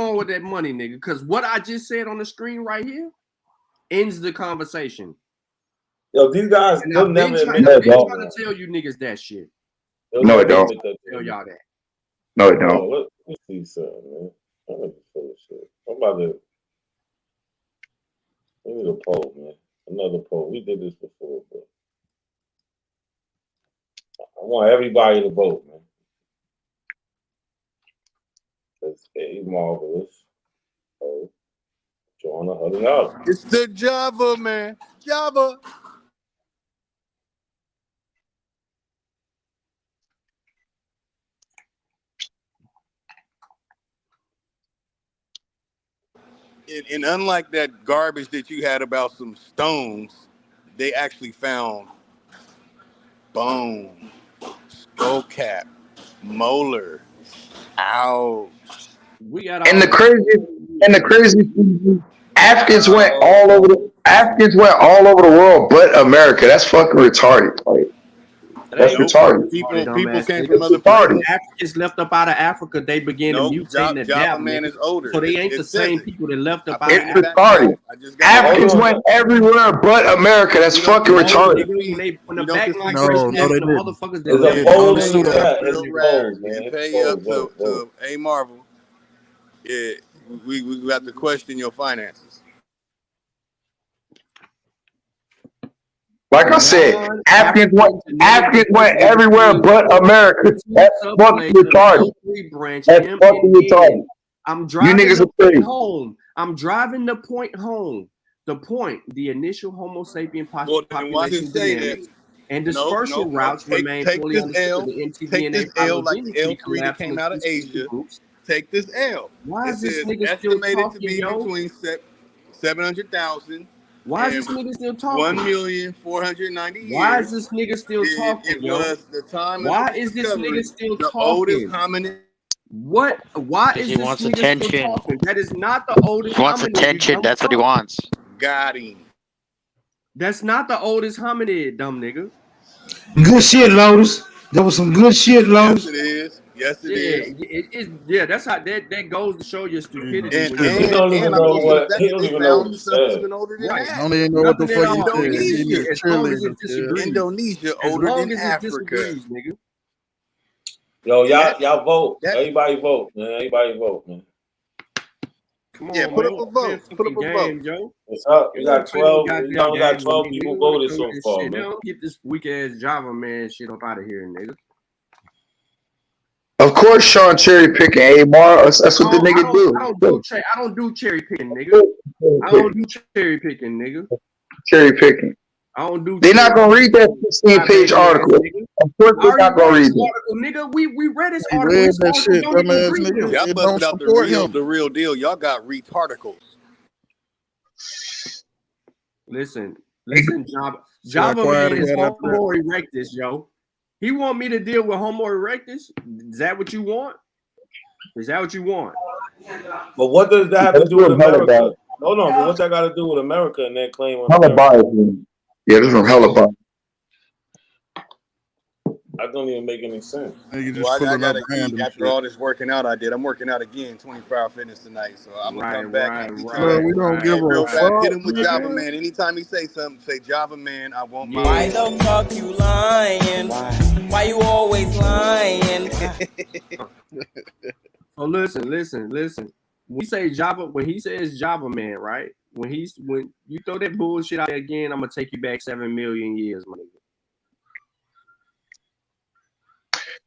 on with that money, nigga. Because what I just said on the screen right here ends the conversation. Yo, these guys, they'll never admit that. I'm trying to tell you niggas that shit. No, it don't. Tell y'all that. No, it don't. Let's see something, man. I'm gonna full of shit. I'm about to. We need a poll, man. Another poll. We did this before, but I want everybody to vote, man. It's marvelous. Oh, Joanna, huddle up. It's the Java Man. Java. And unlike that garbage that you had about some stones, they actually found bone, skull cap, molar. Ouch. And the crazy thing, Africans went all over the world but America. That's fucking retarded. Like, That's retarded. People came Nigga. from other Retarded. places. Africans left up out of Africa, they began to mutate and Java adapt. Man Nigga. is older. So they ain't the It says same it. people that left up I out of It's put it Africa. back retarded. out. I just got it. Africans went everywhere but America. That's fucking retarded. When the You don't black defeat migration No, happened, they the didn't. motherfuckers that There's left a Yeah, poll don't in pay the up chat. to It's the the Raz. polls, man. And It's the pay up polls. Vote, to vote. A Marvel. Yeah, we got to question your finances. Like I said, Africans went everywhere but America. That's fucking retarded. That's fucking retarded. I'm You driving niggas the are crazy. point home. I'm driving the point home. The point, the initial Homo sapien Well, then why population did say that? dynamics and dispersion routes remain Take fully this understood. L. The MTV Take and this L like the apologetics L3 that came out of Asia. groups. Take this L. Why It is this says nigga still estimated talking, to be yo? between 700,000 Why is and this nigga still talking? 1,490 years. Why is this nigga still talking, It yo? was the time Why of is this discovery, nigga still the oldest talking? hominid. What? Why Because is he this wants nigga attention. still talking? That is not the oldest He wants hominid. attention. That's what he wants. Got him. That's not the oldest hominid, dumb nigga. Good shit, Lotus. That was some good shit, Lotus. Yes, it is. Yes, it is. Yeah, that's how that goes to show your stupidity. And He don't even know what he don't even know what he said. even older than Right. that. I don't even know what the Nothing at fuck all. he said. He Indonesia. was As long as it cheerleading. disagrees. Indonesia As older long than as it Africa. disagrees, nigga. Yo, y'all vote. Everybody vote, man. Everybody vote, man. Come on, Yeah, put man. up a vote. Put up a Game, vote. Joe. What's up? We got 12. We only got 12 Nigga, people we voted do so this far, shit. man. Now, get this weak ass Java man shit up out of here, nigga. Of course, Sean cherry picking Amar. That's what the nigga do. I don't do cherry picking, nigga. I don't do cherry picking, nigga. Cherry picking. I don't do. They're not gonna read that 16-page article. Of course, they're not gonna read it. Nigga, we read this He article. read This that article shit, don't even dumbass read nigga. them. Y'all It busted don't out support him. the real deal. Y'all got retarticles. Listen, Java quiet man is about that. Homo erectus, yo. He want me to deal with Homo erectus? Is that what you want? Is that what you want? But what does that have to do with America? Hold on, but what's that got to do with America and that claim on Hella America? bias. Yeah, this from hella bias. That don't even make any sense. Well, I gotta eat after all this working out I did. I'm working out again, 24-hour fitness tonight. So I'm gonna come back. We don't give a real fuck. fast. Hit him with nigga. Java Man. Anytime he say something, say Java Man. I want my. Why the fuck you lying? Why you always lying? So listen. When he says Java man, right? When you throw that bullshit out there again, I'm gonna take you back 7 million years, my nigga.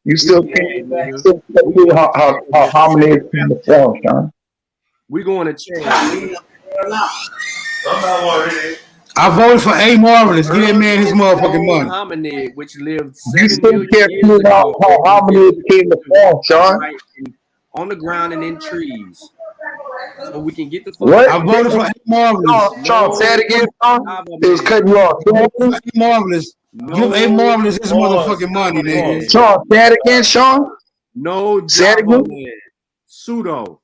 You still can't see how hominids came to form, Sean. We going to change. I voted for A Marvelous. Give that man his motherfucking money. Hominid, which lived You 7 still million can't years see how ago, hominids came to form, Sean. right, on the ground and in trees, so we can get the fuck. What? I voted for A Marvelous. Sean, say it again, Sean. It was cutting you off. A Marvelous. Give A Marvelous his motherfucking money, nigga. Sean, say it again, Sean. No Say it Java again. man. Pseudo.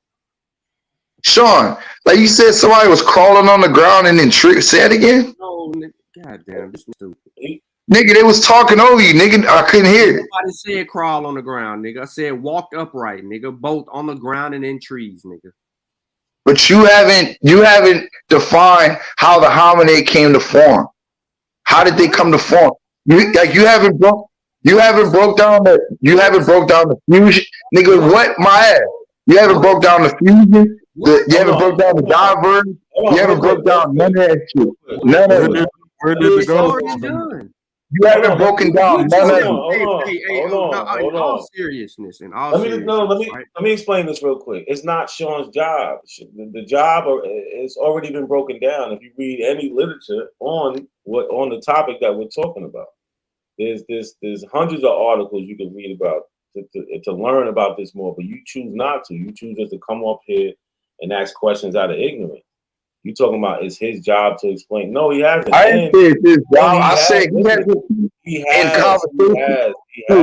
Sean, like you said, somebody was crawling on the ground and then say it again. No, goddamn, this is stupid. Nigga, they was talking over you, nigga. I couldn't hear it. Nobody said crawl on the ground, nigga. I said walk upright, nigga. Both on the ground and in trees, nigga. But you haven't defined how the hominid came to form. How did they come to form? You haven't broke down the fusion, nigga. What my ass? You haven't broke down the fusion. You haven't broke down the diverse. You haven't broke down none of that shit. None of it. Where did it go? You haven't broken down none of it. Hold on. In all seriousness, Let me explain this real quick. It's not Sean's job. The job it's already been broken down. If you read any literature on the topic that we're talking about, there's hundreds of articles you can read about to learn about this more. But you choose not to. You choose just to come up here and ask questions out of ignorance. You talking about it's his job to explain? No, he hasn't. I didn't say it's his job. I said he has in conversation. Hey,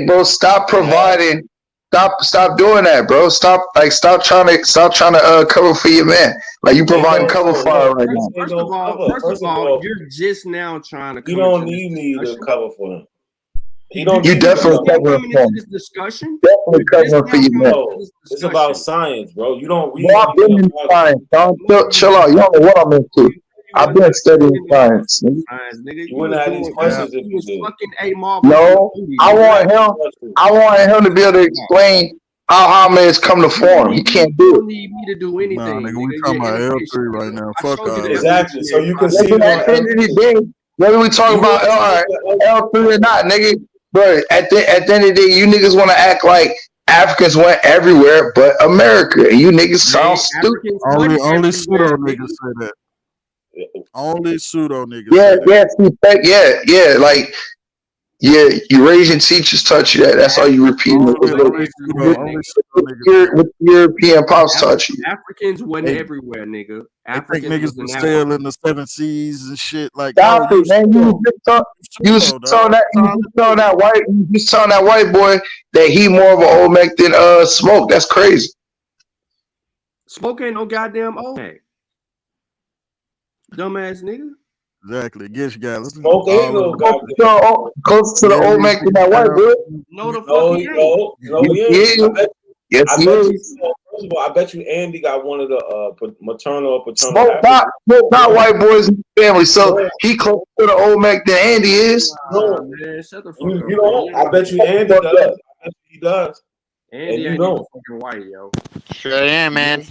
bro, stop providing Stop doing that, bro. Stop trying to cover for your man. Like you providing cover fire right now. First of all, you're just now trying to. You don't need me to cover for him. You definitely covering for him. This discussion. Definitely covering for your man. It's about science, bro. You don't read. Well, I've been in science. Chill out. You don't know what I'm into. I've been studying science. Nigga. You wouldn't have these questions if you did. No, I want him to be able to explain how hominids come to form. He can't do it. You don't need me to do anything. Nah, nigga, we talking about L3 right now. Fuck all that. Exactly. So you can see. At the end of the day, whether we talk about L3 or not, nigga, but at the end of the day, you niggas want to act like Africans went everywhere but America. And you niggas sound stupid. Only pseudo niggas say that. Only pseudo niggas. Yeah. Like, Eurasian teachers taught you that. That's all you repeat. What European pops taught you. Africans went everywhere, nigga. African niggas was still in the 7Cs and shit. Like, stop it, man. You just telling that white boy that he more of an Olmec than Smoke. That's crazy. Smoke ain't no goddamn Olmec. Dumbass nigga. Exactly. Guess you got. Smoke ain't no close to the Olmec than that white boy. No, the fuck he ain't. Yes, he is. First of all, I bet you Andy got one of the maternal or paternal. Smoke not white boys in the family, so he close to the Olmec than Andy is. No, man, shut the fuck up. You don't. I bet you Andy does. I bet he does. Andy ain't even fucking white, yo. Sure I am, man.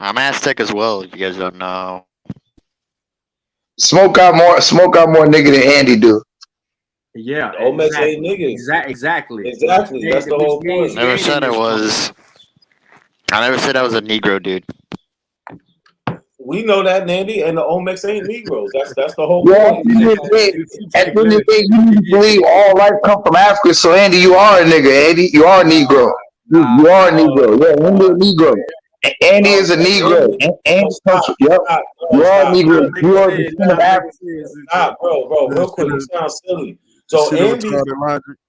I'm Aztec as well, if you guys don't know. Smoke got more nigga than Andy do. Yeah, Olmecs ain't niggas. Exactly. That's the whole point. Never said I was. I never said I was a Negro, dude. We know that, Nandy, and the Olmecs ain't Negroes. That's the whole point. At the end of the day, you need to believe all life come from Africa. So Andy, you are a nigga. Andy, you are a Negro. You are a Negro. Yeah, Andy a Negro. Andy is a Negro. Andy's country. Yep. You are a Negro. You are the son of Africa. Stop, bro. Real quick, you sound silly. So Andy,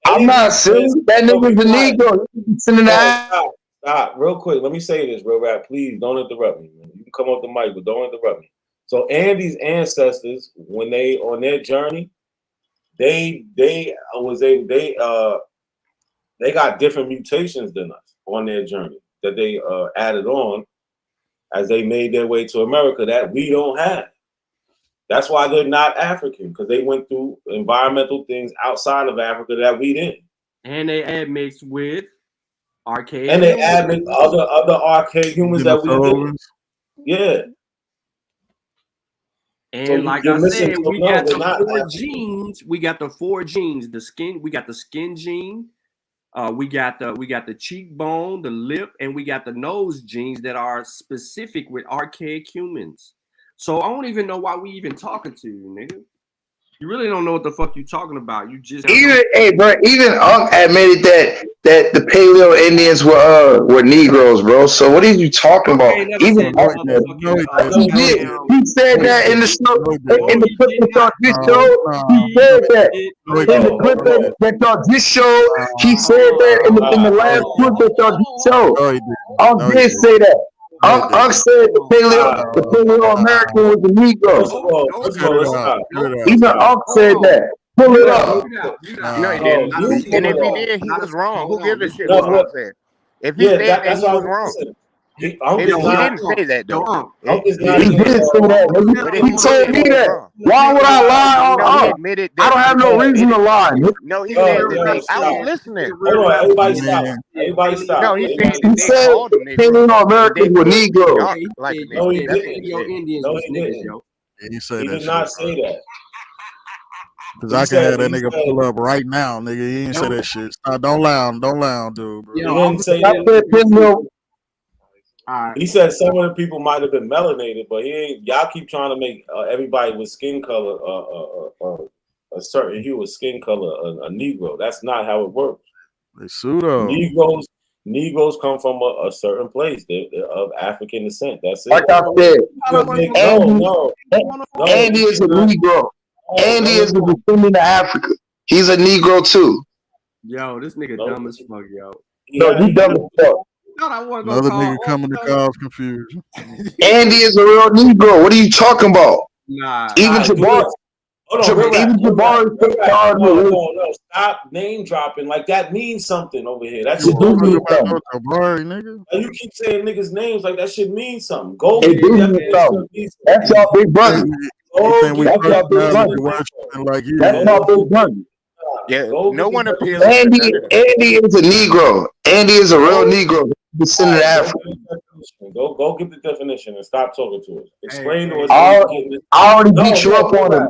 I'm not silly. That nigga's a Negro. He's sending that. Stop, real quick. Let me say this, real rap. Please don't interrupt me, man. You can come off the mic, but don't interrupt me. So Andy's ancestors, when they on their journey, they got different mutations than us on their journey that they added on as they made their way to America that we don't have. That's why they're not African, because they went through environmental things outside of Africa that we didn't. And they admixed with archaic. And they added other archaic humans that we didn't. Yeah. And so like I said, we got the 4 genes. We got the 4 genes. The skin. We got the skin gene. We got the cheekbone, the lip, and we got the nose genes that are specific with archaic humans. So I don't even know why we even talking to you, nigga. You really don't know what the fuck you talking about. You just even Ankh admitted that the Paleo Indians were Negroes, bro. So what are you talking about? Even he said that in the show, in the clip that y'all just showed. He said that in the clip that y'all just showed. He said that in the last clip that y'all just showed. Ankh did say that. Ankh said the Paleo American was a Negro. Even Ankh said that. Pull it up. No, he didn't. And if he did, he was wrong. Who gives a shit what I'm saying? If he said that, he was wrong. He didn't say that though. He did say that. He told me that. Why would I lie on Ankh? I don't have no reason to lie. No, he said I was listening. Everybody stop. Everybody stop. No, he said Paleo Americans were Negroes. No, he didn't. He did not say that. Cause I can have that nigga pull up right now, nigga. He ain't say that shit. Don't lie, dude. Bro. He didn't say that. He said some of the people might have been melanated, but he ain't. Y'all keep trying to make everybody with skin color, a certain hue of skin color, a Negro. That's not how it works. They pseudo. Negroes come from a certain place. They're of African descent. That's it. Like I said, Andy is a Negro. Andy is a descendant of Africa. He's a Negro too. Yo, this nigga dumb as fuck, yo. No, you dumb as fuck. Another nigga coming to cause confusion. Andy is a real Negro. What are you talking about? Nah. Even Jabari. Even Jabari. No, stop name dropping. Like that means something over here. That shit don't mean something. Nigga. You keep saying niggas' names like that shit means something. Go They get do the mean definition something. of these. That's y'all big brother. That's y'all big brother. Like you. That's y'all big brother. Yeah, no one appeals to Andy that. is a Negro. Andy is a real Negro. Descendant of Africa. Go get the definition and stop talking to us. Explain to us. I already beat you up on it.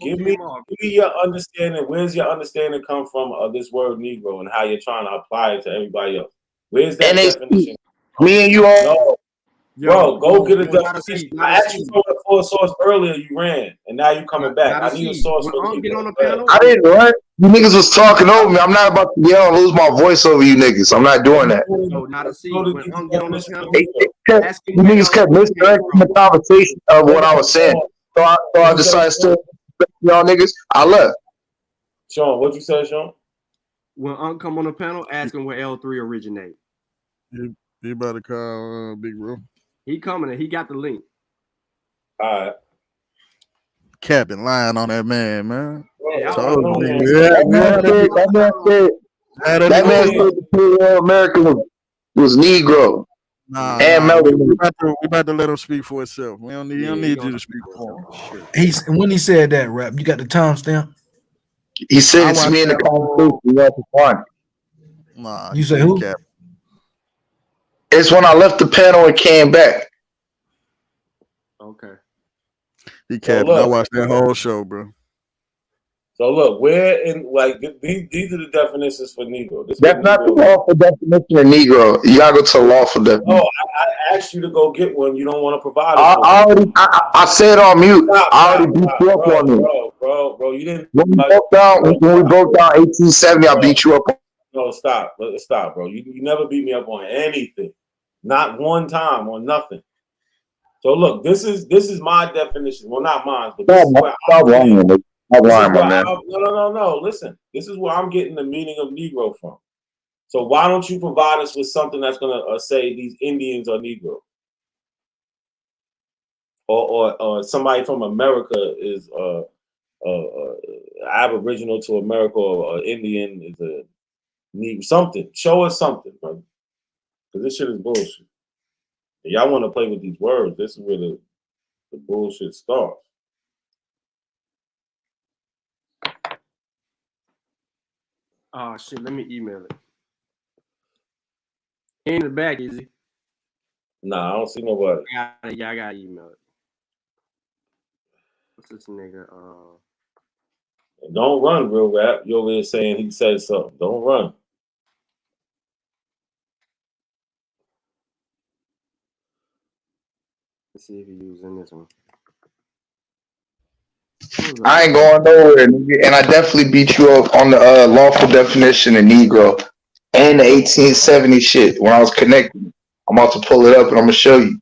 Give me your understanding. Where's your understanding come from of this word Negro and how you're trying to apply it to everybody else? Where's that definition? Me and you all. Bro, go get a definition. I asked you for a source earlier. You ran, and now you coming back. I need a source for you. I didn't run. You niggas was talking over me. I'm not about to yell and lose my voice over you niggas. I'm not doing that. No, not a C. When get on the panel, You niggas kept misdirecting the conversation of what I was saying. So I decided to y'all niggas. I left. Sean, what you say, Sean? When Unc come on the panel, ask him where L3 originate. He about to call Big Bro. He coming and he got the link. All right. Capping lying on that man. That man said the Puerto America was Negro. We about to let him speak for himself. We don't need you to speak for him. When he said that, rap, you got the timestamp? He said it to me in the conversation. You have to find it. You say who? It's when I left the panel and came back. Okay. He capping. I watched that whole show, bro. So look, where in like these are the definitions for Negro. That's not the lawful definition of Negro. You gotta go to the lawful definition. No, I asked you to go get one. You don't want to provide it. I said on mute. I already beat you up on it. Bro, you didn't. When we broke down 1870, I beat you up. No, stop, bro. You never beat me up on anything. Not one time on nothing. So look, this is my definition. Well, not mine, but this is where No. Listen, this is where I'm getting the meaning of Negro from. So why don't you provide us with something that's gonna say these Indians are Negro, or somebody from America is Aboriginal to America, or Indian is a Negro? Something. Show us something, brother. Because this shit is bullshit. And y'all want to play with these words. This is where the bullshit starts. Oh shit, let me email it. In the back, is he? Nah, I don't see nobody. I gotta email it. What's this nigga? Don't run, real rap. You over here saying he said something. Don't run. Let's see if he's using this one. I ain't going nowhere, nigga. And I definitely beat you up on the lawful definition of Negro and the 1870 shit when I was connecting. I'm about to pull it up and I'm gonna show you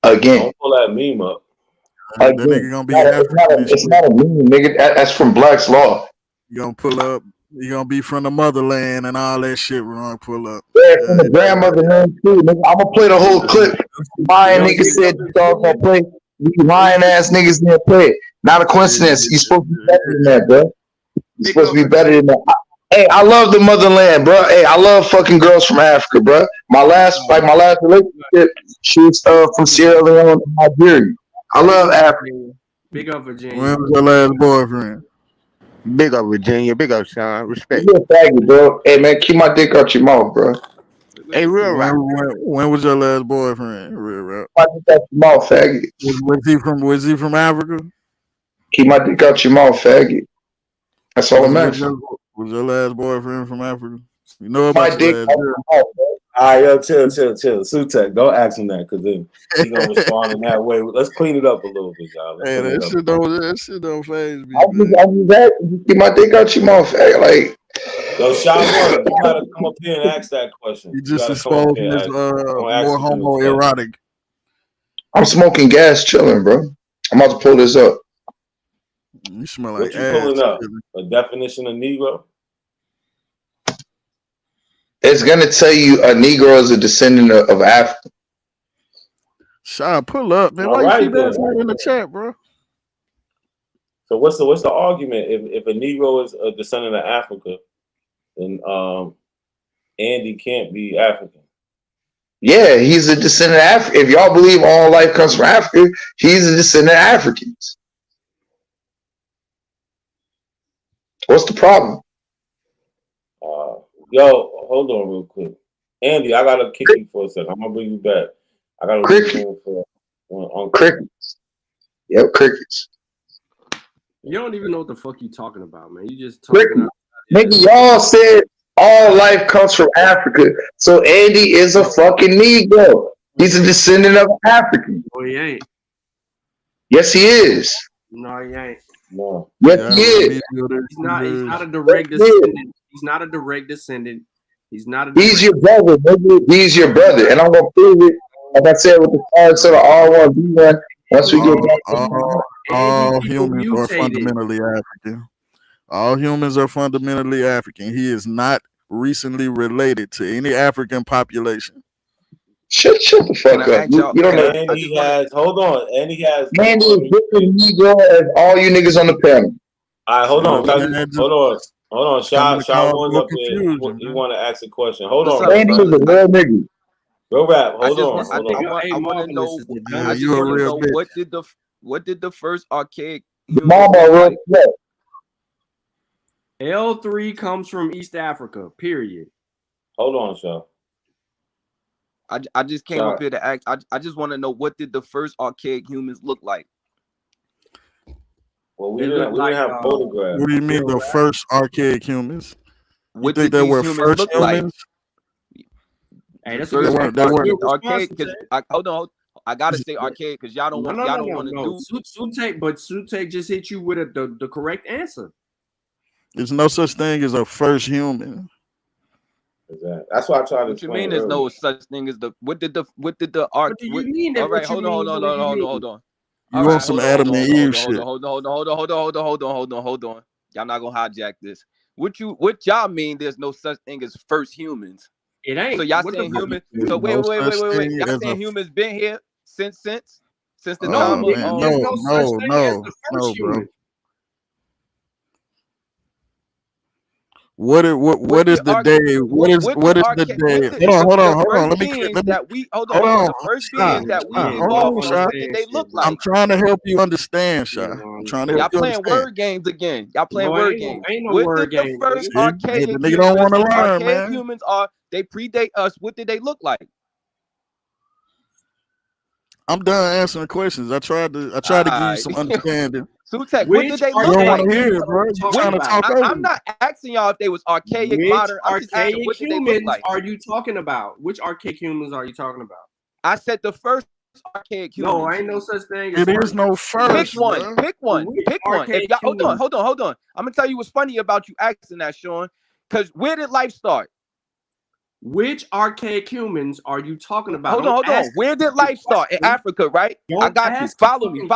again. Don't pull that meme up. That nigga gonna be it's not a meme, nigga. That's from Black's Law. You gonna pull up. You gonna be from the motherland and all that shit. We're gonna pull up. Yeah, from the grandmotherland too, nigga. I'm gonna play the whole clip. Lying nigga said the dog gonna play. You lying ass niggas didn't play it. Not a coincidence. You're supposed to be better than that, bro. You're supposed to be better than that. Hey, I love the motherland, bro. Hey, I love fucking girls from Africa, bro. My last relationship, she was from Sierra Leone and Nigeria. I love Africa. Big up Virginia. When was your last boyfriend? Big up Virginia. Big up Sean. Respect. You're a faggot, bro. Hey man, keep my dick out your mouth, bro. Hey, real rap. When was your last boyfriend? Real rap. Keep my dick out your mouth, faggot. Was he from Africa? Keep my dick out your mouth, faggot. That's all that matters. Was your last boyfriend from Africa? You know about my dick out your mouth, bro. All right, yo, chill. Sutek, go ask him that, because then he's gonna respond in that way. Let's clean it up a little bit, y'all. Hey, that shit don't faze me. I'm that. Keep my dick out your mouth, faggot. Like, yo, Sean, you gotta come up here and ask that question. You just exposed as more homoerotic. I'm smoking gas, chilling, bro. I'm about to pull this up. You smell like what you pulling up? A definition of Negro? it's gonna tell you a Negro is a descendant of Africa. Sean, pull up, man. All Why you right keep that then. in the chat, bro? So what's the argument? If a Negro is a descendant of Africa, then Andy can't be African. Yeah, he's a descendant of Africa. If y'all believe all life comes from Africa, he's a descendant of Africans. What's the problem? Yo, hold on real quick. Andy, I gotta kick you for a second. I'm gonna bring you back. I gotta leave room for crickets. Yep, crickets. You don't even know what the fuck you talking about, man. You just talking. Nigga, y'all said all life comes from Africa, so Andy is a fucking Negro. He's a descendant of African. No, he ain't. Yes, he is. No, he ain't. No. Yes, he is. He's not a direct descendant. He's not a direct descendant. He's not a. He's your brother, nigga. He's your brother, and I'm gonna prove it. Like I said, with the stars of the R1B1. Once we get back, all humans are fundamentally African. All humans are fundamentally African. He is not recently related to any African population. Shut the fuck up. You don't know. And he has. Hold on. And he has. Man, he's different Negro as all you niggas on the panel. All right, hold on. Hold on. Shaw one's up there. He want to ask a question. Hold on. Randy is a real nigga. Real rap. Hold on. I want to know. I just you a want to real know bitch. what did the first archaic Mama real quick. L3 comes from East Africa. Period. Hold on, Shaw. I just came up here to ask. I just want to know, what did the first archaic humans look like? Well, we didn't have photographs. What do you mean the first archaic humans? What you think did they were these first look like? humans? Hey, that's archaic. Because hold on. I gotta say archaic because y'all don't want to do. Sutek just hit you with the correct answer. There's no such thing as a first human. That's why I tried to. What you mean? There's no such thing as the. What did the arc? What do you mean? All right, hold on. You want some Adam and Eve shit? Hold on. Y'all not gonna hijack this. What y'all mean? There's no such thing as first humans. It ain't. So y'all saying humans? So wait. Y'all saying humans been here since the time of no, bro. What is the day? What is the day? Hold on. Let me. The first beings that we evolved from, what did they look like? I'm trying to help you understand, Sha. I'm trying to help you understand. Y'all playing word games again. Y'all playing word games. Ain't no What word did the game. first archaic humans? Nigga don't want to learn, man. Humans are. They predate us. What did they look like? I'm done answering questions. I tried to give you some understanding. Sutek, what did they look you don't like? want to hear it, bro. You're trying to talk over. I'm not asking y'all if they was archaic, Which modern. I'm just archaic asking, what did they humans look like? are you talking about? Which archaic humans are you talking about? I said the first archaic humans. No, ain't no such thing. As It is no first. Pick one. Bro. Pick one. Pick one. If y'all, hold on. I'm gonna tell you what's funny about you asking that, Sean. Because where did life start? Which archaic humans are you talking about? Hold on. Where did life start? In Africa, right? I got you. Follow me. We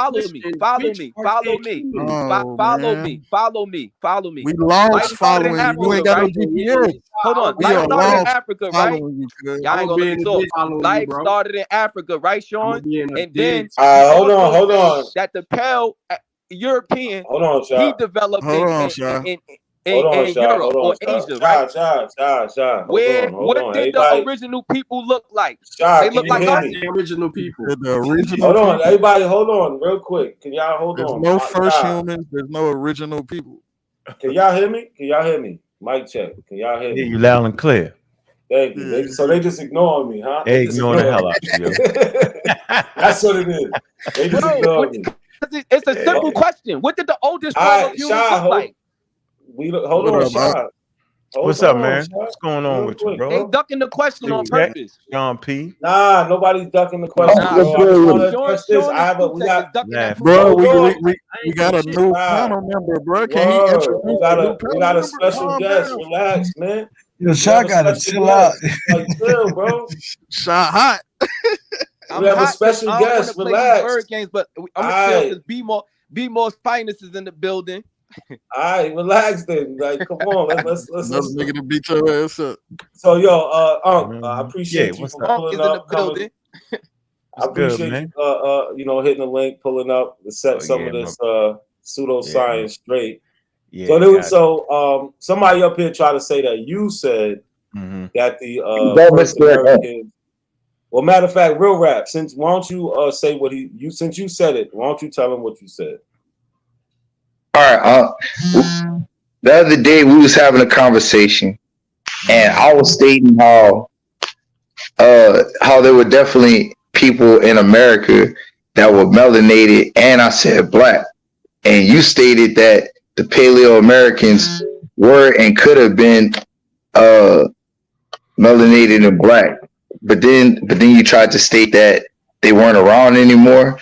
lost following you. You ain't got no GPS. Hold on. Life started in Africa, right? Y'all ain't gonna let me talk. Life started in Africa, right, Sean? And then hold on. That the pale European, he developed in Europe or Asia, right? What did the original people look like? They look like us. The original people. The original. Hold on, everybody. Hold on, real quick. Can y'all hold on? There's no first humans. There's no original people. Can y'all hear me? Mic check. Can y'all hear me? You loud and clear. Thank you. So they just ignoring me, huh? They ignoring the hell out of you. That's what it is. They just ignoring me. It's a simple question. What did the oldest form of humans look like? Hold on, Sean. What's up, man? What's going on with you, bro? They ducking the question on purpose. Sean P. Nah, nobody's ducking the question. Bro, we got a new panel member, bro. Can he introduce we got a special guest. Relax, man. Yo, Shot gotta chill out. Like, chill, bro. Shot hot. We have a special guest. Relax. Bird games, but I'm gonna chill because B-More's finest is in the building. All right, relax then. Like, come on, let's Another nigga to beat your ass up. So yo, I appreciate you what's for up? pulling Is in the up, coming. building. I What's good, appreciate man? you, you know, hitting the link, pulling up to set Oh, some yeah, of this yeah, pseudoscience straight. yeah. So there was Got somebody up here tried to say that you said mm-hmm. that the That first Mr. Americans. Well, matter of fact, real rap. Since why don't you say what since you said it, why don't you tell him what you said? All right. The other day we was having a conversation, and I was stating how there were definitely people in America that were melanated, and I said black, and you stated that the Paleo Americans were and could have been melanated and black, but then you tried to state that they weren't around anymore.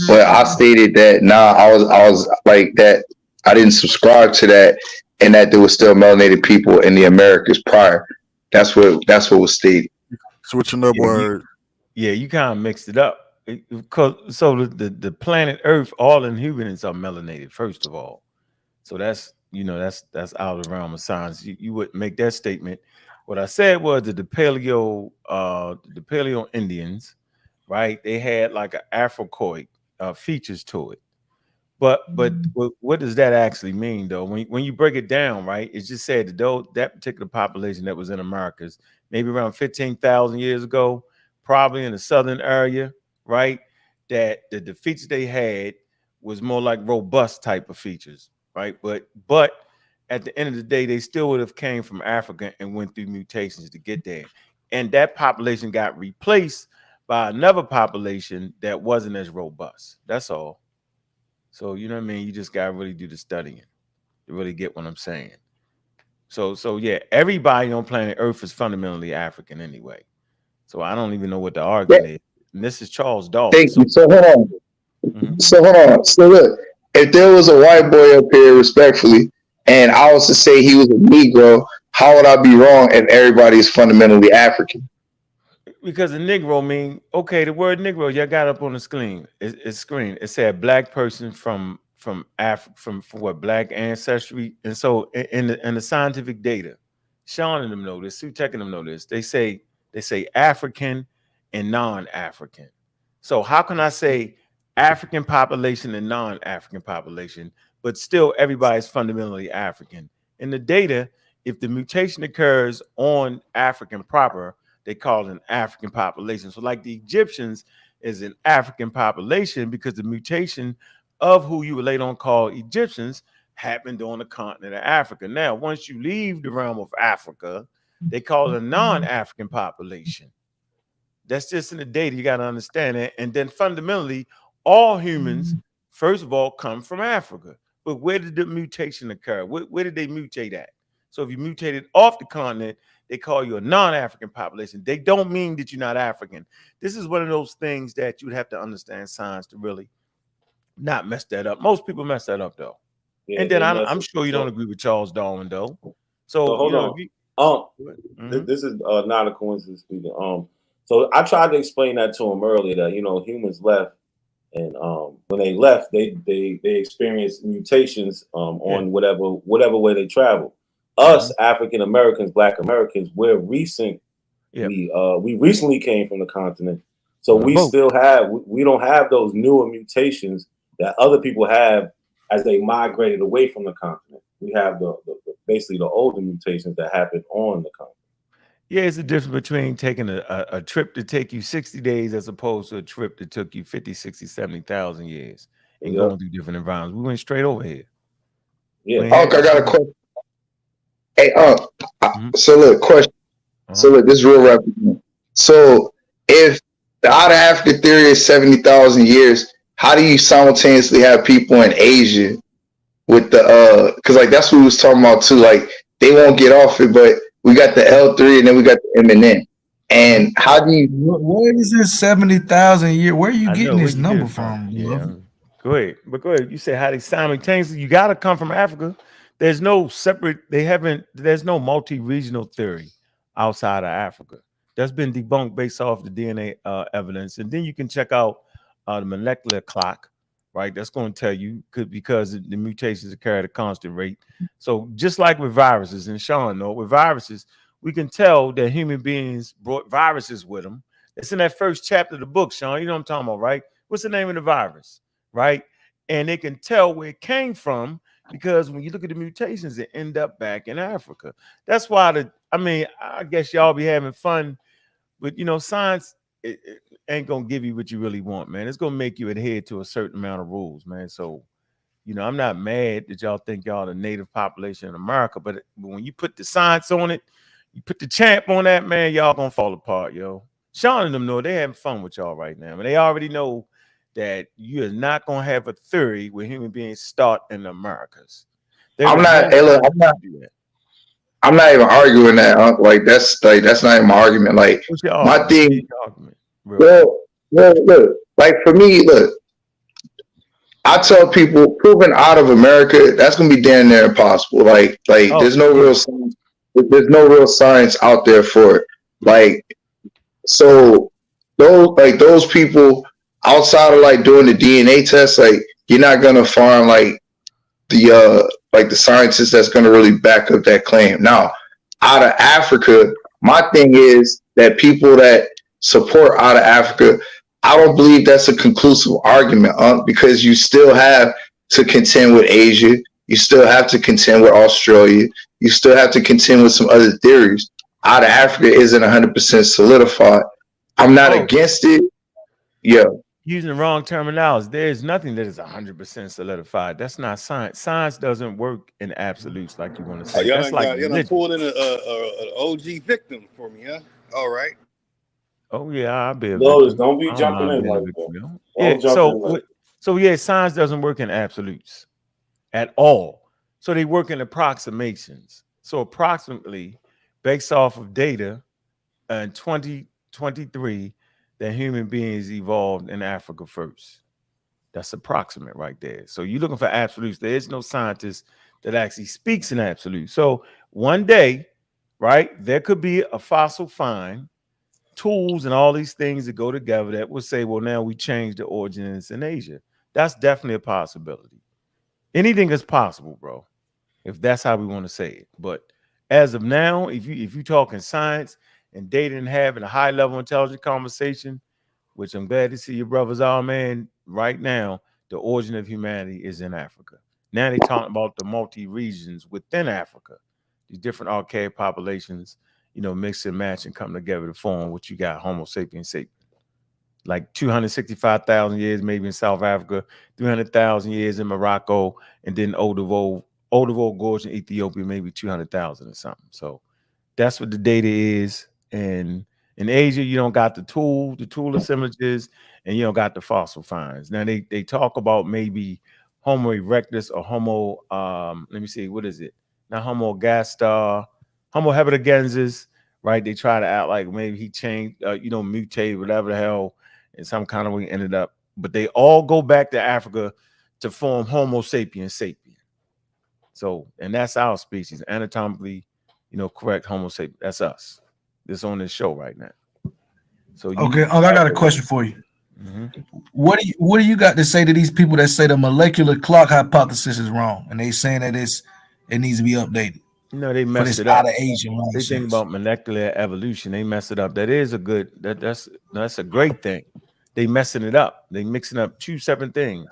But I stated that I was like that. I didn't subscribe to that, and that there was still melanated people in the Americas prior. That's what was stated. Switching up words. Yeah, you kind of mixed it up. So the planet Earth, all inhumans are melanated, first of all. So that's that's out of the realm of science. You wouldn't make that statement. What I said was that the Paleo Indians, right? They had like an Afrocoid features to it. But what does that actually mean though? When you break it down, right? It's just said that particular population that was in Americas, maybe around 15,000 years ago, probably in the southern area, right? That the features they had was more like robust type of features, right? But at the end of the day, they still would have came from Africa and went through mutations to get there. And that population got replaced by another population that wasn't as robust. That's all. So you know what I mean? You just gotta really do the studying to really get what I'm saying. So yeah, everybody on planet Earth is fundamentally African anyway. So I don't even know what the argument is. And this is Charles Darwin. Thank you. So hold on. So hold on. So look, if there was a white boy up here, respectfully, and I was to say he was a Negro, how would I be wrong if everybody is fundamentally African? Because the Negro mean the word Negro y'all got up on the screen. It's screen. It said black person from Africa from what black ancestry. And so in the scientific data, Sean and them know this, Sue Tech and them know this. They say African and non-African. So how can I say African population and non-African population, but still everybody's fundamentally African? In the data, if the mutation occurs on African proper, they call it an African population. So like the Egyptians is an African population because the mutation of who you would later on call Egyptians happened on the continent of Africa. Now, once you leave the realm of Africa, they call it a non-African population. That's just in the data. You got to understand that. And then fundamentally, all humans, first of all, come from Africa. But where did the mutation occur? Where did they mutate at? So if you mutated off the continent, they call you a non-African population. They don't mean that you're not African. This is one of those things that you'd have to understand science to really not mess that up. Most people mess that up though. Yeah, and then I'm sure you don't agree with Charles Darwin though. So hold on. This is not a coincidence speaking. So I tried to explain that to him earlier that humans left, and when they left, they experienced mutations on whatever way they travel. Us African Americans, Black Americans, we're recent. We recently came from the continent, so we don't have those newer mutations that other people have as they migrated away from the continent. We have basically the older mutations that happened on the continent. Yeah, it's the difference between taking a trip to take you 60 days as opposed to a trip that took you 50, 60, 70,000 years and going through different environments. We went straight over here. Yeah. I got a question. Hey, so look, question. So look, this is real rap. So if the out of Africa theory is 70,000 years, how do you simultaneously have people in Asia with the because like that's what we was talking about too. Like they won't get off it, but we got the L3 and then we got the M&N. And how do you? What is this 70,000 year? Where are you getting this number from? Yeah. Go ahead. You say how they simultaneously. You got to come from Africa. There's no separate. There's no multi-regional theory outside of Africa. That's been debunked based off the DNA evidence, and then you can check out the molecular clock, right? That's going to tell you because the mutations occur at a constant rate. So just like with viruses, and Sean, know with viruses, we can tell that human beings brought viruses with them. It's in that first chapter of the book, Sean. You know what I'm talking about, right? What's the name of the virus, right? And they can tell where it came from because when you look at the mutations, it end up back in Africa. That's why I guess y'all be having fun, but science it ain't gonna give you what you really want, man. It's gonna make you adhere to a certain amount of rules, man. So, I'm not mad that y'all think y'all the native population in America, but when you put the science on it, you put the champ on that, man, y'all gonna fall apart, yo. Sean and them know they having fun with y'all right now, and they already know that you are not gonna have a theory where human beings start in the Americas. I'm not even arguing that. Like that's not even my argument. Like my thing. Well, look. Like for me, look. I tell people, proving out of America, that's gonna be damn near impossible. There's no real science out there for it. Like, so those people outside of doing the DNA test, you're not gonna find the scientists that's gonna really back up that claim. Now, out of Africa, my thing is that people that support out of Africa, I don't believe that's a conclusive argument, because you still have to contend with Asia. You still have to contend with Australia. You still have to contend with some other theories. Out of Africa isn't 100% solidified. I'm not against it. Yeah. Using the wrong terminology. There is nothing that is 100% solidified. That's not science. Science doesn't work in absolutes like you want to say. Y'all That's like done pulled in an OG victim for me, huh? All right. Oh yeah, I'll be a Lotus, victim. don't be jumping in like that. Yeah, science doesn't work in absolutes at all. So they work in approximations. So approximately, based off of data in 2023, that human beings evolved in Africa first. That's approximate right there. So you're looking for absolutes. There is no scientist that actually speaks in absolutes. So one day, right, there could be a fossil find, tools and all these things that go together that would say, well, now we change the origins in Asia. That's definitely a possibility. Anything is possible, bro, if that's how we want to say it. But as of now, if you talking science and data and having a high level intelligent conversation, which I'm glad to see your brothers are, man, right now, the origin of humanity is in Africa. Now they talking about the multi-regions within Africa, these different archaic populations, mix and match and come together to form what you got, Homo sapiens sapiens. Like 265,000 years maybe in South Africa, 300,000 years in Morocco, and then Olduvai Gorge in Ethiopia, maybe 200,000 or something. So that's what the data is. And in Asia, you don't got the tool assemblages, and you don't got the fossil finds. Now they talk about maybe Homo erectus or Homo, let me see, what is it? Not Homo gastar, Homo heidelbergensis, right? They try to act like maybe he changed, mutated, whatever the hell, in some kind of way ended up. But they all go back to Africa to form Homo sapiens sapien. So, and that's our species, anatomically, correct Homo sapiens. That's us. This on this show right now. So okay, I got a question for you. Mm-hmm. What do you got to say to these people that say the molecular clock hypothesis is wrong, and they saying that it needs to be updated? They messed it up. Out of Asian they think about molecular evolution. They mess it up. That is a good. That's a great thing. They messing it up. They mixing up two separate things,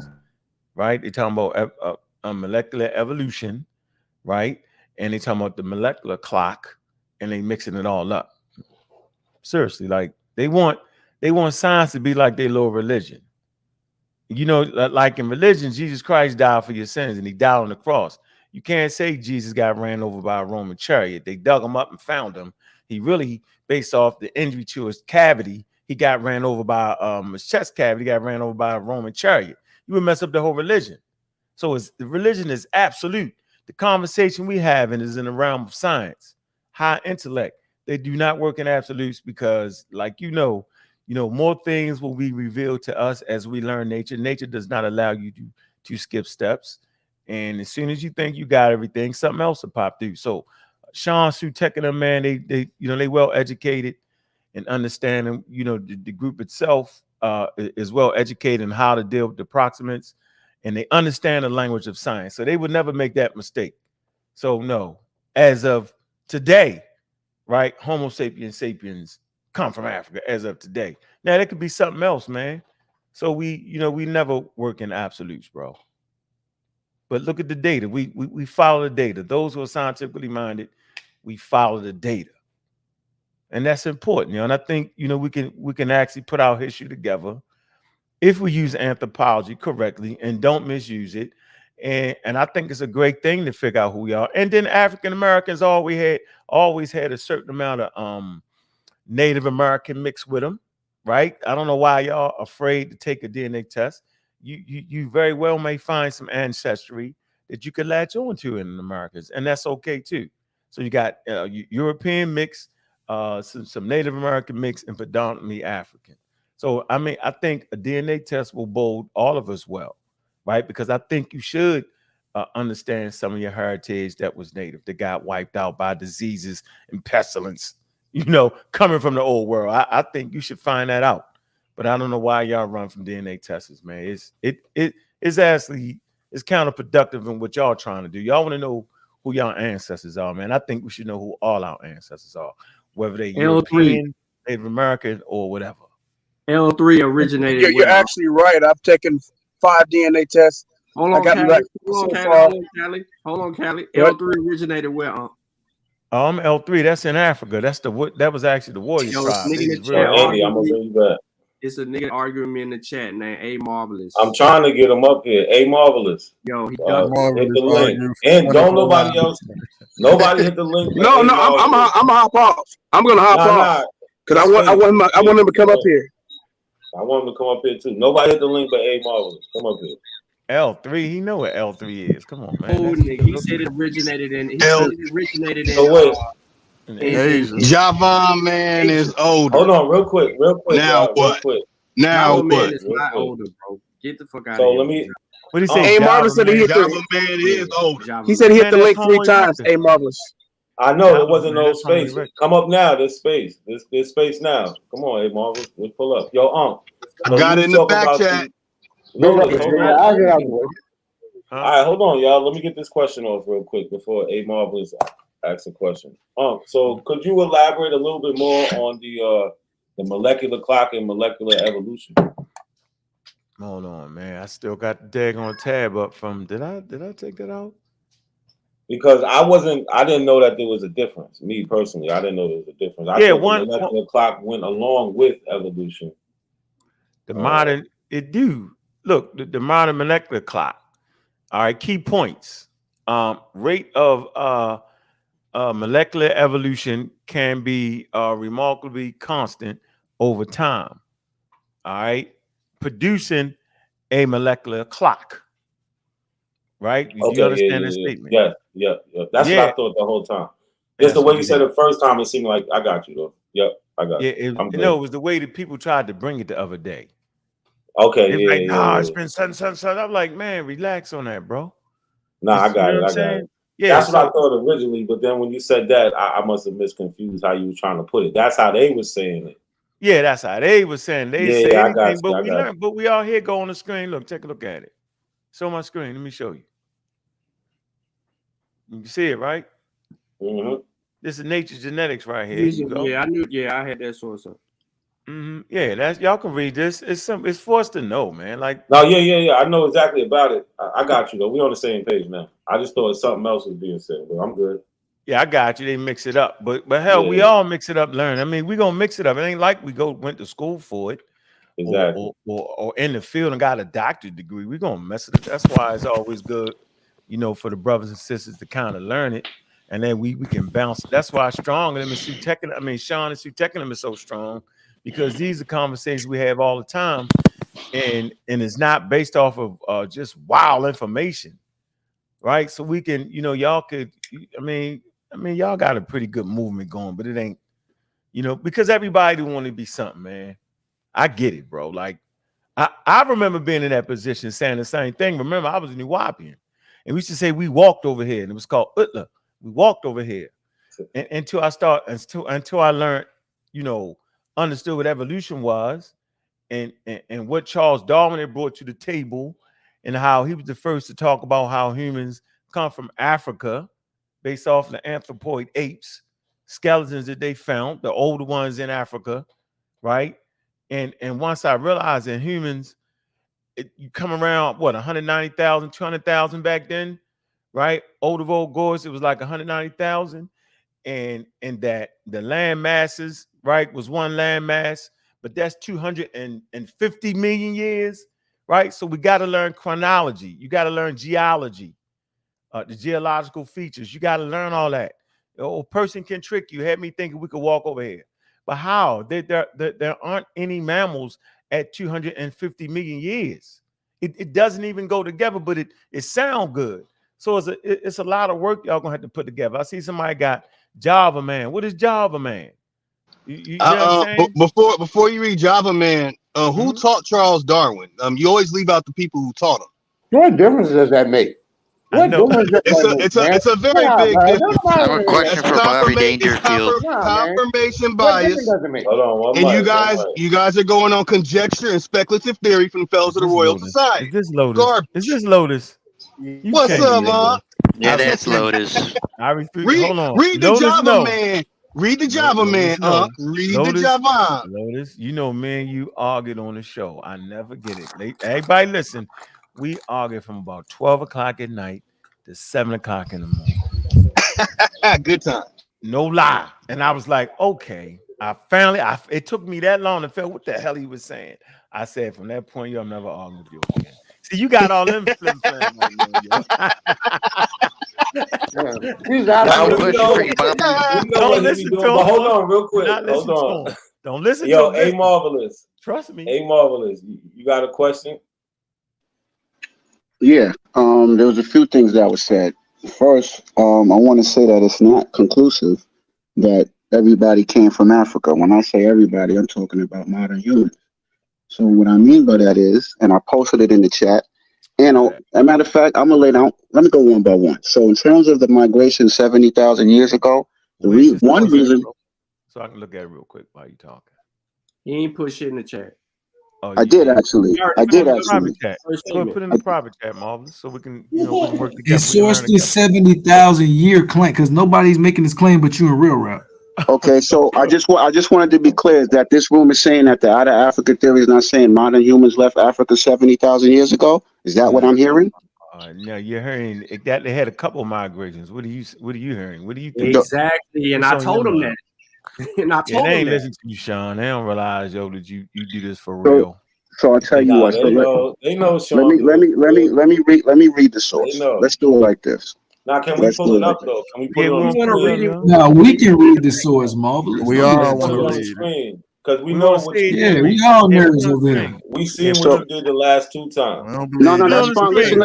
right? They talking about molecular evolution, right? And they talking about the molecular clock, and they mixing it all up. Seriously, like they want science to be like their little religion. Like in religion, Jesus Christ died for your sins, and he died on the cross. You can't say Jesus got ran over by a Roman chariot. They dug him up and found him. He really, based off the injury to his cavity, he got ran over by his chest cavity. He got ran over by a Roman chariot. You would mess up the whole religion. So the religion is absolute. The conversation we having is in the realm of science, high intellect. They do not work in absolutes because, like more things will be revealed to us as we learn nature. Nature does not allow you to skip steps. And as soon as you think you got everything, something else will pop through. So Sean, Sue, Tech, and them, man, they well educated and understanding, the group itself is well educated in how to deal with the approximates. and they understand the language of science. So they would never make that mistake. So no, as of today, right? Homo sapiens sapiens come from Africa as of today. Now there could be something else, man. So we never work in absolutes, bro. But look at the data. We follow the data. Those who are scientifically minded, we follow the data. And that's important, and I think we can actually put our history together if we use anthropology correctly and don't misuse it. And I think it's a great thing to figure out who we are. And then African Americans always had a certain amount of Native American mixed with them, right? I don't know why y'all afraid to take a DNA test. You very well may find some ancestry that you could latch on to in the Americas, and that's okay too. So you got European mix, some Native American mix, and predominantly African. So I mean, I think a DNA test will bode all of us well, right? Because I think you should understand some of your heritage that was native, that got wiped out by diseases and pestilence, coming from the old world. I think you should find that out. But I don't know why y'all run from DNA tests, man. It's actually counterproductive in what y'all trying to do. Y'all want to know who y'all ancestors are, man. I think we should know who all our ancestors are, whether they European, Native American, or whatever. L3 originated. You're actually right. I've taken 5 DNA tests. Hold on, Callie. Hold on, Callie. L3 originated where? I'm L3. That's in Africa. That was actually the warrior tribe. Andy, I'm gonna bring you back. It's a nigga arguing me in the chat named A Marvelous. I'm trying to get him up here. A Marvelous. Yo, he hit the link. And don't nobody else. Nobody hit the link. No, I'm gonna hop off. I'm gonna hop off because I want him to come up here. I want him to come up here too. Nobody hit the link but A Marvelous. Come up here. L3, he know what L3 is. Come on, man. Oh, nigga, he said it originated in. So wait. Javon man is older. Hold on, real quick. Now what? Now what? Is not older, bro. Get the fuck out so of here. let me. What did he say? A Marvelous said he hit Java man is older. He said he hit the link 3 times. A Marvelous. I know there wasn't no space. Come up now. There's space. There's space now. Come on, A Marvelous. Let's pull up. Yo, I got it in the back chat. All right, hold on, y'all. Let me get this question off real quick before A Marvelous asks a question. So could you elaborate a little bit more on the molecular clock and molecular evolution? Hold on, man. I still got the daggone tab up from. Did I take that out? Because I didn't know that there was a difference. Me personally, I didn't know there was a difference. I thought the molecular clock went along with evolution. The modern look, the modern molecular clock. All right, key points. Rate of molecular evolution can be remarkably constant over time. All right, producing a molecular clock. Right? Do you understand that statement? Yeah. That's what I thought the whole time. Just the way you said it first time, it seemed like I got you though. Yep, I got you. It was the way that people tried to bring it the other day. Okay, it's been sun. I'm like, man, relax on that, bro. Nah, I got it. Yeah, that's what I thought originally, but then when you said that, I must have misconfused how you were trying to put it. That's how they were saying it. Yeah, that's how they were saying. They say anything, but we learn. But we all here go on the screen. Look, take a look at it. Show my screen. Let me show you. You can see it, right? Mm-hmm. This is Nature's Genetics right here. You go. Yeah, I knew. Yeah, I had that source up. Yeah, that's y'all can read this. It's for us to know, man. Like, no, yeah. I know exactly about it. I got you though. We on the same page now. I just thought something else was being said, but I'm good. Yeah, I got you. They mix it up, but hell, we all mix it up. Learn. I mean, we gonna mix it up. It ain't like we went to school for it, exactly, or in the field and got a doctorate degree. We gonna mess it up. That's why it's always good, for the brothers and sisters to kind of learn it, and then we can bounce. That's why Strong and Sean and Sue Tekkenham is so strong. Because these are conversations we have all the time, and it's not based off of just wild information, right? So we can, y'all could, y'all got a pretty good movement going, but it ain't, because everybody want to be something, man. I get it, bro. Like, I remember being in that position saying the same thing. Remember, I was a New Wapian, and we used to say we walked over here, and it was called Utla. We walked over here, and until I learned, understood what evolution was and what Charles Darwin had brought to the table and how he was the first to talk about how humans come from Africa based off the anthropoid apes, skeletons that they found, the older ones in Africa, right? And once I realized that humans, you come around, what, 190,000, 200,000 back then, right? Old of old Gores, it was like 190,000. And that the land masses, right, was one land mass, but that's 250 million years, right? So we got to learn chronology. You got to learn geology, the geological features. You got to learn all that. A person can trick you. Had me thinking we could walk over here. But how? There aren't any mammals at 250 million years. It doesn't even go together, but it sounds good. So it's a lot of work y'all gonna have to put together. I see somebody got Java Man. What is Java Man? You know what I'm saying? Before you read Java Man, who taught Charles Darwin? You always leave out the people who taught him. What difference does that make? What difference does that make? It's a very big difference. I have a question for Bobby Dangerfield. Confirmation bias. Hold on, And you guys are going on conjecture and speculative theory from the fellows of the Royal Society. Is this Lotus? Garbage. Is this Lotus? What's up, Mom? Yeah, that's Lotus. Hold on. Read the Lotus, Java no. Man. Read the Java Man. Read the Java. Lotus, you know, me and you argued on the show. I never get it. Everybody listen. We argued from about 12 o'clock at night to 7 o'clock in the morning. Good time. No lie. And I was like, okay. It took me that long to feel what the hell he was saying. I said, from that point, you'll never argue with you again. See, you got all them flim flam. Don't listen to him. But hold on, real quick. Hold on. Don't listen to him. Yo, A Marvelous. Trust me. A Marvelous. You got a question? Yeah. There was a few things that was said. First, I want to say that it's not conclusive that everybody came from Africa. When I say everybody, I'm talking about modern humans. So what I mean by that is, and I posted it in the chat, and as a matter of fact, I'm gonna lay down. Let me go one by one. So in terms of the migration 70,000 years ago, one reason. So I can look at it real quick while you talking. He ain't put shit in the chat. I did actually. I did actually. Go put in the private chat, Marvelous, so we can, we can work together. It's sourced this 70,000 year claim because nobody's making this claim but you in real rap. Okay, so I just wanted to be clear is that this room is saying that the out of Africa theory is not saying modern humans left Africa 70,000 years ago. Is that what I'm hearing? No, you're hearing that they had a couple migrations. What are you hearing? What do you think? Exactly, and I told him that. And I told they ain't him that. listen to you, Sean. They don't realize, yo, that you do this for real. So I'll tell you what. They know, Sean. Let me read the source. Let's do it like this. Now, can we pull it up though? Can we pull it on the screen? No, we can read the source, Marvelous. We all want to read it. Because we know what you did. We all nervous over here. We seen what you did the last two times. No, that's fine. Listen,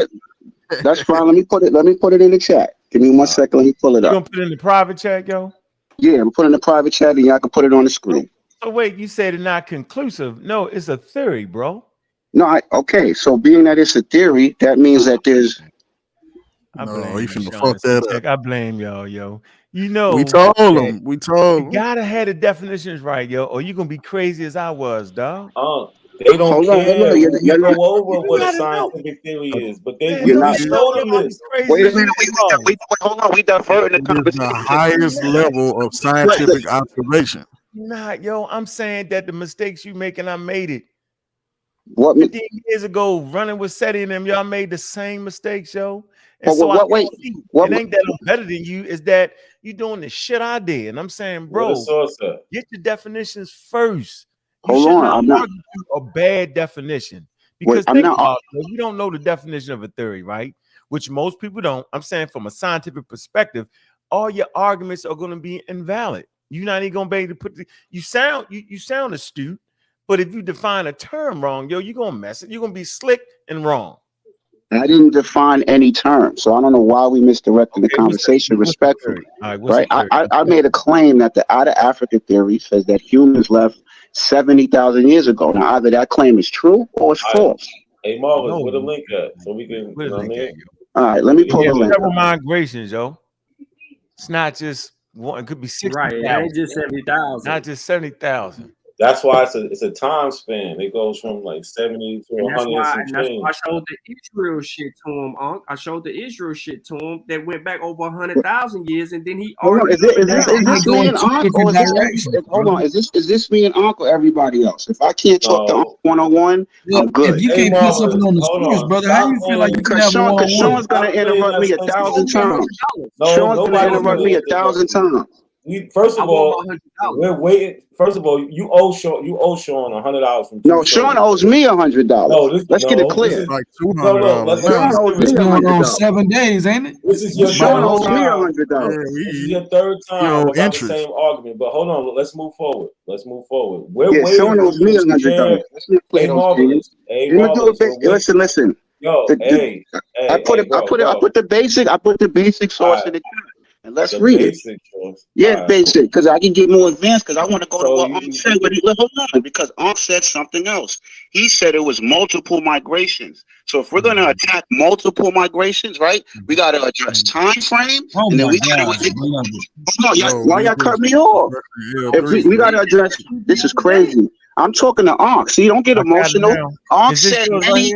that's fine. Let me put it in the chat. Give me 1 second. Let me pull it You up. gonna put it in the private chat, yo? Yeah, I'm putting it in the private chat, and y'all can put it on the screen. So wait, you said it's not conclusive. No, it's a theory, bro. No, okay. So being that it's a theory, that means that there's. I No, he finna Sean. fuck that up. I blame y'all, yo. You know, We told him. We told you him. gotta have the definitions right, yo, or you gonna be crazy as I was, dog. They don't care. You go over what a scientific theory is, but we showed them this. Wait a minute. Wait, hold on. We diverting the It is the conversation. highest level of scientific observation. Nah, yo, I'm saying that the mistakes you making, I made it. What 15 years ago, running with SETI and them, y'all made the same mistakes, yo. And But so wait, it ain't that I'm better than you, is that you doing the shit I did. And I'm saying, bro, get your definitions first. You Hold should on, not I'm not- argue a bad definition. Because I'm think not- about it, we don't know the definition of a theory, right? Which most people don't. I'm saying from a scientific perspective, all your arguments are going to be invalid. You're not even going to be able to put you sound astute, but if you define a term wrong, yo, you're going to mess it. You're going to be slick and wrong. I didn't define any term, so I don't know why we misdirected the conversation respectfully. Right? I made a claim that the out of Africa theory says that humans left 70,000 years ago. Now, either that claim is true or it's false. Hey, Marvelous, where the link at? So we can. You know what I mean? All right, let me pull the link. Several migrations, yo. It's not just one. It could be 60,000. Right, it ain't just 70,000. Not just 70,000. That's why it's a time span. It goes from like 70 to 100 and some change. I showed the Israel shit to him, Unc. I showed the Israel shit to him that went back over 100,000 years, and then he Hold on, argued. is this me and Ankh, or hold on, is this me and Ankh or everybody else? If I can't talk to Ankh 101, I'm good. If you can't put something on the screens, brother, how you feel like you can have a Because Sean's one-on-one? gonna interrupt me 1,000 times. Sean's gonna interrupt me 1,000 times. First of all, we're waiting. First of all, you owe Sean $100 from. No, Sean owes me $100. No, let's get it clear. Like $200. Sean owes me It's going on $100. 7 days, ain't it? This is your Sean owes me $100. $100. This is your third time about the same argument. But hold on, let's move forward. We're waiting Sean owes me $100. Let's not play those games. Listen. Yo, I put the basic source in the chat. And let's read it. Yeah, basic, because I can get more advanced because I want to go to what Ankh said. But hold on, because Ankh said something else. He said it was multiple migrations. So if we're going to attack multiple migrations, right, we got to address time frame, and then we got to. Why y'all cut me off? If we got to address. This is crazy. I'm talking to Ankh. See, don't get emotional. Ankh said many.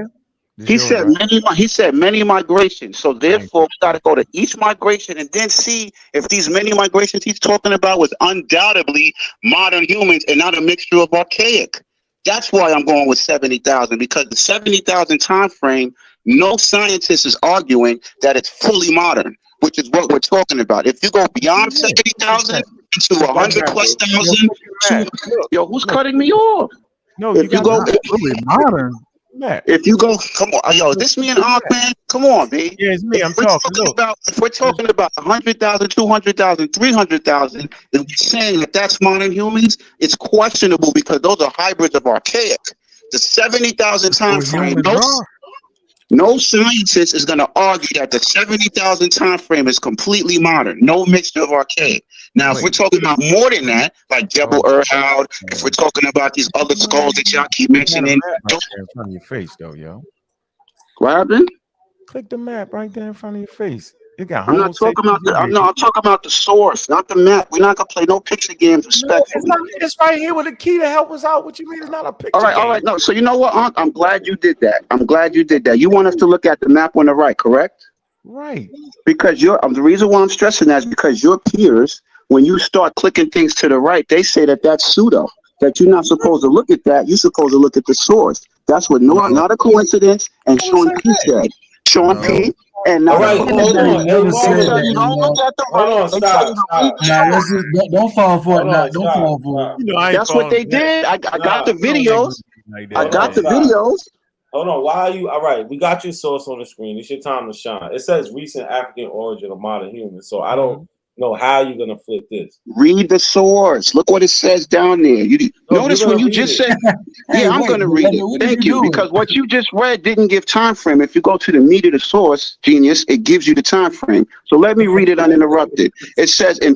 He said many migrations. So therefore, we got to go to each migration and then see if these many migrations he's talking about was undoubtedly modern humans and not a mixture of archaic. That's why I'm going with 70,000, because the 70,000 time frame, no scientist is arguing that it's fully modern, which is what we're talking about. If you go beyond 70,000 to 100 plus thousand, yo, who's cutting me off? No, if you go fully modern. If you go, come on, yo, is this me and Ankh, man? Come on, B. Yeah, it's me. If we're talking about 100,000, 200,000, 300,000, if we're saying that that's modern humans, it's questionable because those are hybrids of archaic. The 70,000 time frame, no scientist is going to argue that the 70,000 time frame is completely modern, no mixture of archaic. Now, if we're talking about more than that, like Jebel Erhoud, if we're talking about these other skulls that y'all keep mentioning, right there in front of your face, though, yo. What happened? Click the map right there in front of your face. It got. I'm not talking about I'm talking about the source, not the map. We're not gonna play no picture games. Respectfully, it's right here with a key to help us out. What you mean? It's not a picture. All right. No, so you know what, Ankh? I'm glad you did that. You want us to look at the map on the right, correct? Right. Because the reason why I'm stressing that is because your peers, when you start clicking things to the right, they say that that's pseudo. That you're not supposed to look at that. You're supposed to look at the source. That's what not a coincidence. And Sean P said. Sean P. And now, hold on, stop. Don't fall for it. Now. Don't fall for it. You know, that's what they did. I got the videos. I got the videos. Hold on. Why are you? All right, we got your source on the screen. It's your time to shine. It says recent African origin of modern humans. So I don't know how you're gonna flip this. Read the source. Look what it says down there. Notice when you just said, "Yeah, I'm going to read it." Thank you, because what you just read didn't give time frame. If you go to the meat of the source, genius, it gives you the time frame. So let me read it uninterrupted. It says in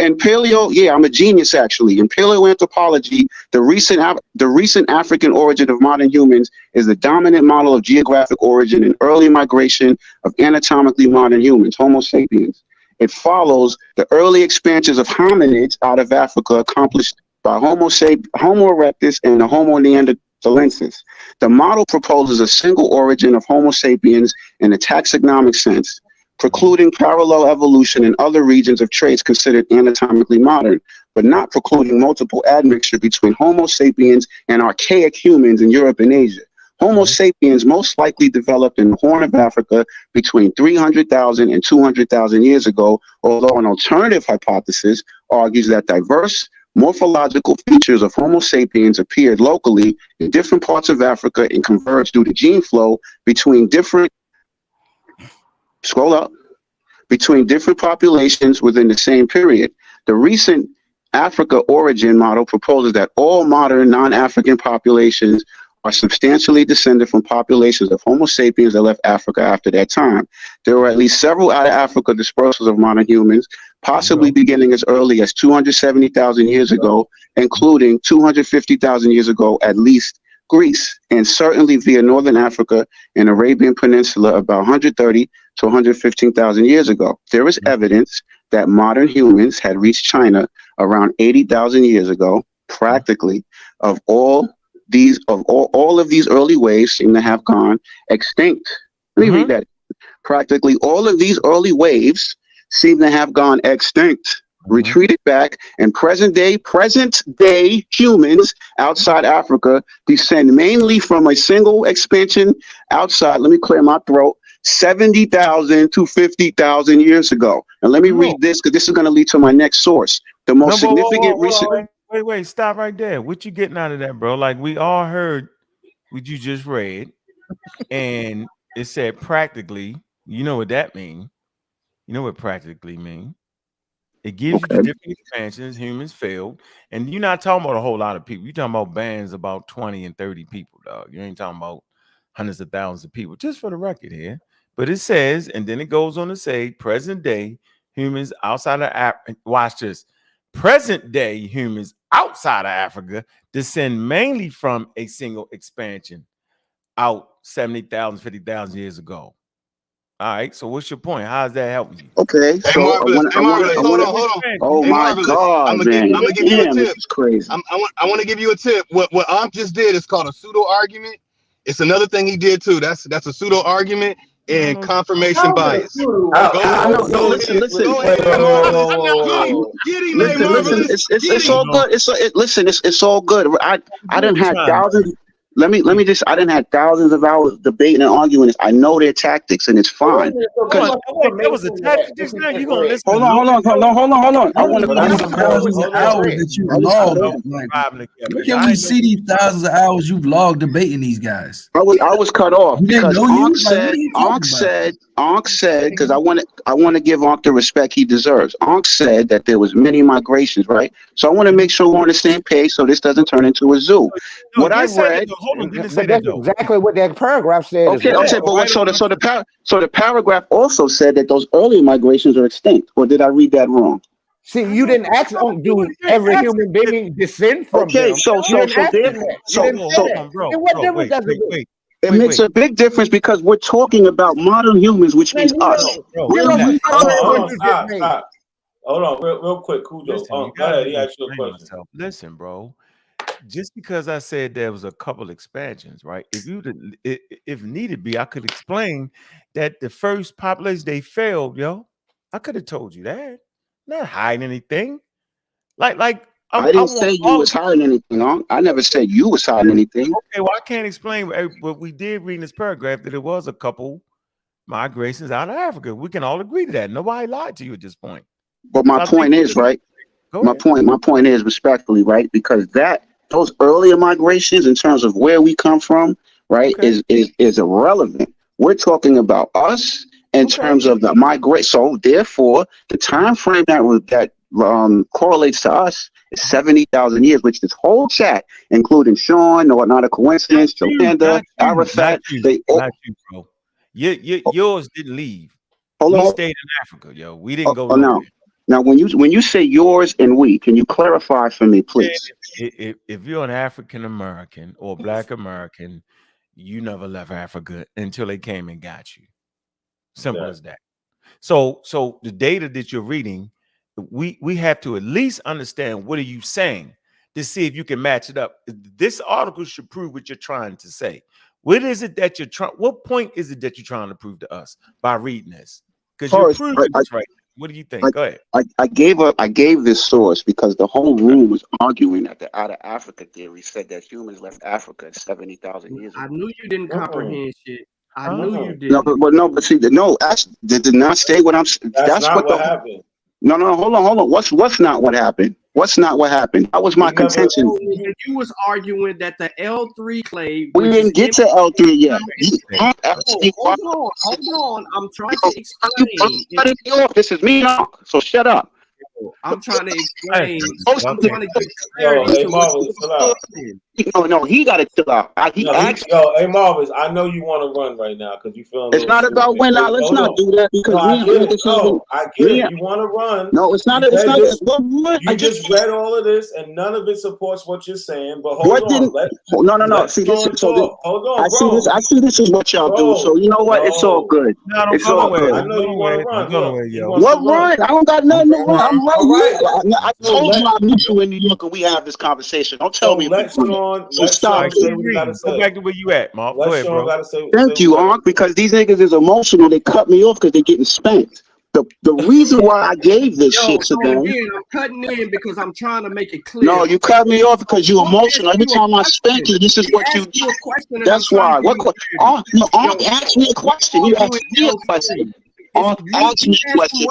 I'm a genius actually. In paleoanthropology, the recent African origin of modern humans is the dominant model of geographic origin and early migration of anatomically modern humans, Homo sapiens. It follows the early expansions of hominids out of Africa accomplished by Homo erectus and the Homo neanderthalensis. The model proposes a single origin of Homo sapiens in a taxonomic sense, precluding parallel evolution in other regions of traits considered anatomically modern, but not precluding multiple admixture between Homo sapiens and archaic humans in Europe and Asia. Homo sapiens most likely developed in the Horn of Africa between 300,000 and 200,000 years ago, although an alternative hypothesis argues that diverse morphological features of Homo sapiens appeared locally in different parts of Africa and converged due to gene flow between different populations within the same period. The recent Africa origin model proposes that all modern non-African populations are substantially descended from populations of Homo sapiens that left Africa after that time. There were at least several out of Africa dispersals of modern humans, possibly beginning as early as 270,000 years ago, including 250,000 years ago at least Greece, and certainly via northern Africa and Arabian Peninsula about 130 to 115,000 years ago. There is evidence that modern humans had reached China around 80,000 years ago, practically of all of these early waves seem to have gone extinct. Let me read that. Practically all of these early waves seem to have gone extinct, retreated back, and present day humans outside Africa descend mainly from a single expansion outside. Let me clear my throat. 70,000 to 50,000 years ago. And let me read this because this is going to lead to my next source. The most significant recent. Wait, stop right there. What you getting out of that, bro? Like we all heard what you just read, and it said practically. You know what that means? You know what practically mean? It gives you the different expansions. Humans failed, and you're not talking about a whole lot of people. You're talking about bands about 20 and 30 people, dog. You ain't talking about hundreds of thousands of people. Just for the record here. But it says, and then it goes on to say, present day humans outside of Africa. Watch this. Present day humans outside of Africa descend mainly from a single expansion out 70,000, 50,000 years ago. All right. So what's your point? How does that help you? Okay. So Hold on. Oh my God, man. I'm gonna give you a tip. This is crazy. I want to give you a tip. What Ankh just did is called a pseudo argument. It's another thing he did too. That's a pseudo argument and confirmation bias. Listen. It's all good. It's all good. I done had thousands. I done had thousands of hours debating and arguing this. I know their tactics, and it's fine. That was a tactic just now. You gonna listen? Hold on. I want to thousands of hours that you logged. Where can we see these thousands of hours you've logged debating these guys? I was cut off because Ankh said, because I want to give Ankh the respect he deserves. Ankh said that there was many migrations, right? So I want to make sure we're on the same page so this doesn't turn into a zoo. What I read. That's exactly what that paragraph said. Okay, but so the paragraph also said that those early migrations are extinct. Or did I read that wrong? See, you didn't ask, do every human being descend from them. It makes a big difference because we're talking about modern humans, which means us. Hold on, real quick, Cujo. Go ahead, he asked you a question. Listen, bro. Just because I said there was a couple expansions, right? If needed be, I could explain that the first population they failed, yo. I could have told you that. Not hiding anything. I didn't say you was hiding anything, huh? I never said you was hiding anything. Okay, well, I can't explain, but we did read in this paragraph that it was a couple migrations out of Africa. We can all agree to that. Nobody lied to you at this point. But my point is, right? My point is respectfully, right? Because those earlier migrations in terms of where we come from, right, is irrelevant. We're talking about us in terms of the migration. So therefore, the time frame that correlates to us is 70,000 years, which this whole chat, including Sean, not a coincidence, Jolanda, Arafat, bro. Yours didn't leave. You stayed in Africa, yo. We didn't go nowhere. Now, when you say yours and we, can you clarify for me, please? If you're an African American or Black American, you never left Africa until they came and got you. Simple as that. So the data that you're reading, we have to at least understand what are you saying to see if you can match it up. This article should prove what you're trying to say. What is it that you're trying? What point is it that you're trying to prove to us by reading this? Because you're proving this right. What do you think? Go ahead. I gave this source because the whole room was arguing that the out of Africa theory said that humans left Africa 70,000 years ago. I knew you didn't comprehend shit. I knew you did. Did not say what I'm. That's not what happened. No, hold on. What's not what happened? What's not what happened? That was my contention. You was arguing that the L3 clade. We didn't get to L3 yet. Hold on. I'm trying to explain. This is me now, so shut up. I'm trying to explain. I'm trying to get clarity to what you're saying. No, he got to chill out. He asked. Hey Marvis, I know you want to run right now because you feeling. It's not about when. Let's not do that because I get it. You want to run. No, it's not. You just read all of this, and none of it supports what you're saying. But hold on. No. See this. Hold on, I see this is what y'all do. So you know what? It's all good. It's all good. I know you want to run. What run? I don't got nothing to run. I'm right here. I told you I meet you in New York and we have this conversation. Don't tell me. So stop. Go back to where you at, Mark. Go ahead, bro. Thank you, Ankh, because these niggas is emotional. They cut me off because they're getting spanked. The reason why I gave this shit to them. Again, I'm cutting in because I'm trying to make it clear. No, you cut me off because you're emotional. Every time I spank you, this is what you do. That's why. What question? Ankh asked me a question. You asked me a question. Ask me a question.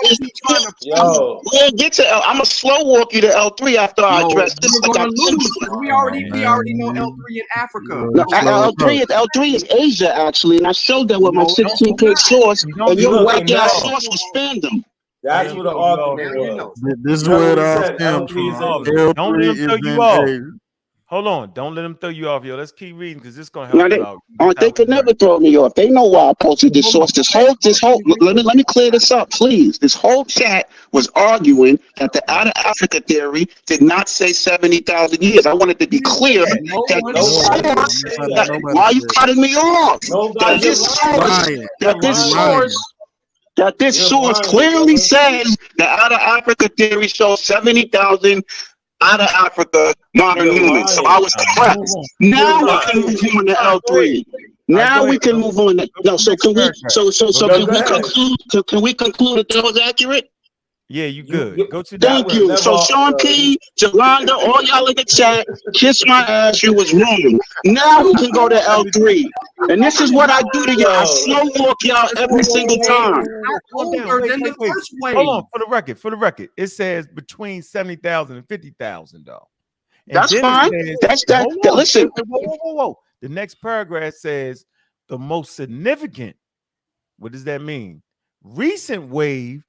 We'll get to L. I'm gonna slow walk you to L3 after I address this. We already know L3 in Africa. No, L3 is Asia actually, and I showed that with my 16K source, and your whack ass source was fandom. That's what the argument was. This is where it all stems from. Don't let them throw you off. Hold on, don't let them throw you off, yo. Let's keep reading because this is gonna help you out. They could never throw me off. They know why I posted this source. This whole. Let me clear this up, please. This whole chat was arguing that the out of Africa theory did not say 70,000 years. I wanted to be clear that why are you cutting me off? That this source clearly says the out of Africa theory shows 70,000. Out of Africa, modern humans. So I was correct. Now we can move on to L3. Now we can move on. So can we? Can we conclude that was accurate? Yeah, you good. Go to. Thank you. So Sean P, Jolanda, all y'all in the chat, kiss my ass. You was wrong. Now we can go to L3, and this is what I do to y'all. I slow walk y'all every single time. Hold on, for the record, it says between 70,000 and 50,000, though. That's fine. Listen. Whoa. The next paragraph says the most significant. What does that mean? Recent wave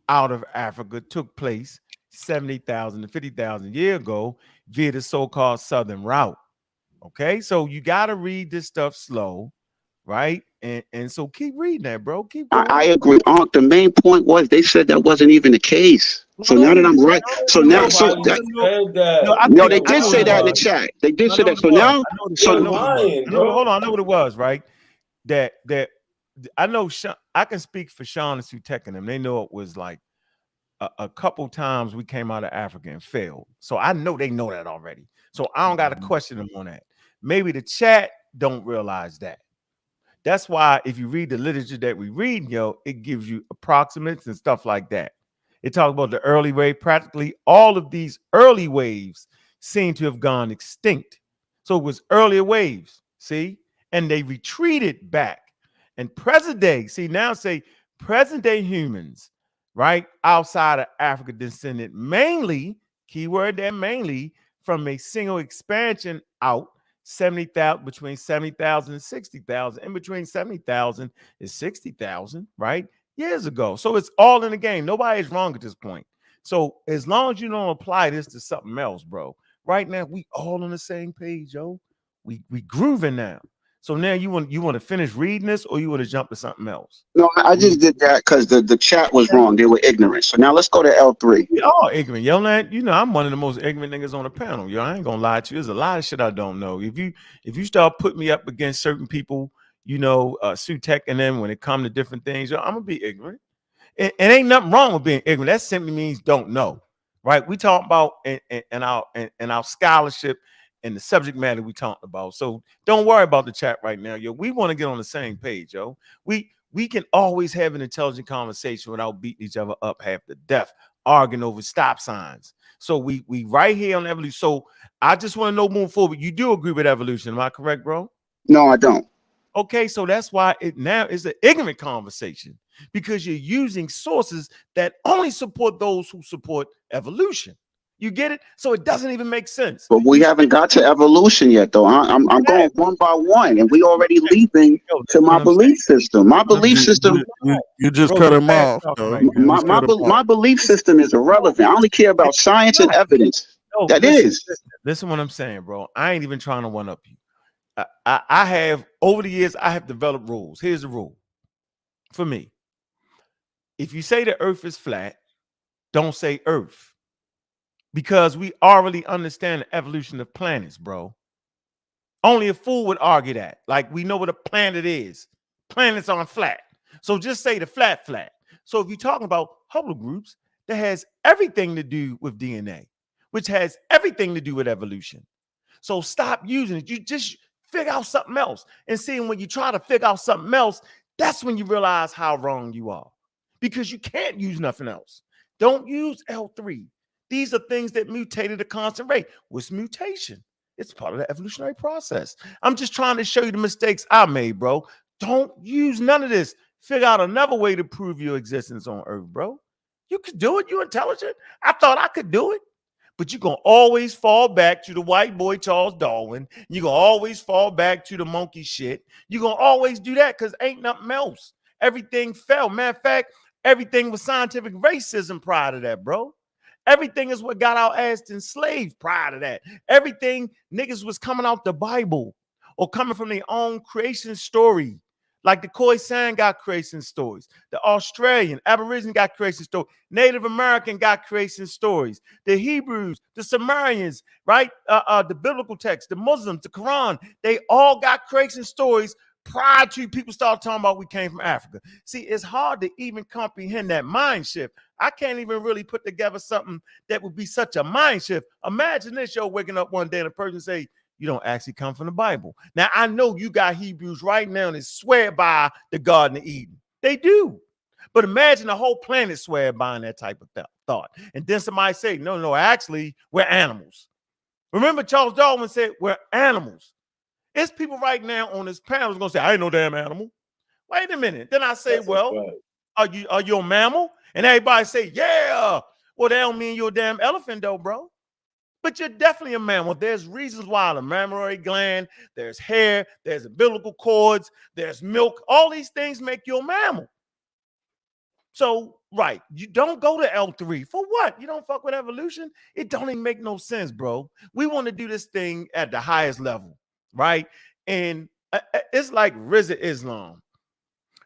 out of Africa took place 70,000 to 50,000 years ago via the so-called Southern Route. Okay, so you got to read this stuff slow, right? And so keep reading that, bro. Keep going. I agree. The main point was they said that wasn't even the case. So now that I'm right, they did say that in the chat. They did say that. So now, hold on, I know what it was, right? That I know I can speak for Sean and Sutek and them. They know it was like a couple times we came out of Africa and failed. So I know they know that already. So I don't got to question them on that. Maybe the chat don't realize that. That's why if you read the literature that we read, it gives you approximates and stuff like that. It talks about the early wave. Practically all of these early waves seem to have gone extinct. So it was earlier waves, see? And they retreated back. And present day humans, right, outside of Africa descended mainly, keyword there, mainly from a single expansion out 70,000, between 70,000 and 60,000, and between 70,000 and 60,000, right, years ago. So it's all in the game. Nobody is wrong at this point. So as long as you don't apply this to something else, bro, right now we all on the same page, yo. We grooving now. So now you want to finish reading this, or you want to jump to something else? No, I just did that because the chat was wrong. They were ignorant. So now let's go to L3. We all ignorant, yo. I'm one of the most ignorant niggas on the panel, yo. I ain't gonna lie to you. There's a lot of shit I don't know. If you start putting me up against certain people, Sutek and them, when it comes to different things, yo, I'm gonna be ignorant. And ain't nothing wrong with being ignorant. That simply means don't know, right? We talk about in our scholarship and the subject matter we talked about. So don't worry about the chat right now, yo. We want to get on the same page, yo. We can always have an intelligent conversation without beating each other up half to death, arguing over stop signs. So we right here on evolution. So I just want to know moving forward. You do agree with evolution, am I correct, bro? No, I don't. Okay, so that's why it now is an ignorant conversation, because you're using sources that only support those who support evolution. You get it? So it doesn't even make sense. But we haven't got to evolution yet, though. I'm going one by one, and we already leaping to my belief system. My belief system. You just cut him off. My belief system is irrelevant. I only care about science and evidence. No, That listen, is. listen what I'm saying, bro. I ain't even trying to one up you. I have, over the years, I have developed rules. Here's the rule for me. If you say the earth is flat, don't say earth, because we already understand the evolution of planets, bro. Only a fool would argue that. Like, we know what a planet is. Planets aren't flat. So just say the flat. So if you're talking about haplogroups, that has everything to do with DNA, which has everything to do with evolution. So stop using it. You just figure out something else. And seeing when you try to figure out something else, that's when you realize how wrong you are, because you can't use nothing else. Don't use L3. These are things that mutate at a constant rate. What's mutation? It's part of the evolutionary process. I'm just trying to show you the mistakes I made, bro. Don't use none of this. Figure out another way to prove your existence on Earth, bro. You could do it. You're intelligent. I thought I could do it. But you're going to always fall back to the white boy Charles Darwin. You're going to always fall back to the monkey shit. You're going to always do that because ain't nothing else. Everything fell. Matter of fact, everything was scientific racism prior to that, bro. Everything is what got our ass enslaved prior to that. Everything niggas was coming out the Bible or coming from their own creation story. Like the Khoisan got creation stories. The Australian, Aboriginal got creation stories. Native American got creation stories. The Hebrews, the Sumerians, right? The biblical text, the Muslims, the Quran, they all got creation stories prior to people start talking about we came from Africa. See, it's hard to even comprehend that mind shift. I can't even really put together something that would be such a mind shift. Imagine this, yo, waking up one day and a person say, you don't actually come from the Bible. Now, I know you got Hebrews right now that swear by the Garden of Eden. They do. But imagine the whole planet swear by that type of thought. And then somebody say, no, actually, we're animals. Remember, Charles Darwin said, we're animals. It's people right now on this panel going to say, I ain't no damn animal. Wait a minute. Then I say, are you a mammal? And everybody say, yeah. Well, that don't mean you're a damn elephant, though, bro. But you're definitely a mammal. There's reasons why: the mammary gland, there's hair, there's umbilical cords, there's milk. All these things make you a mammal. So, right, you don't go to L3. For what? You don't fuck with evolution? It don't even make no sense, bro. We want to do this thing at the highest level, right? And it's like Rizza Islam.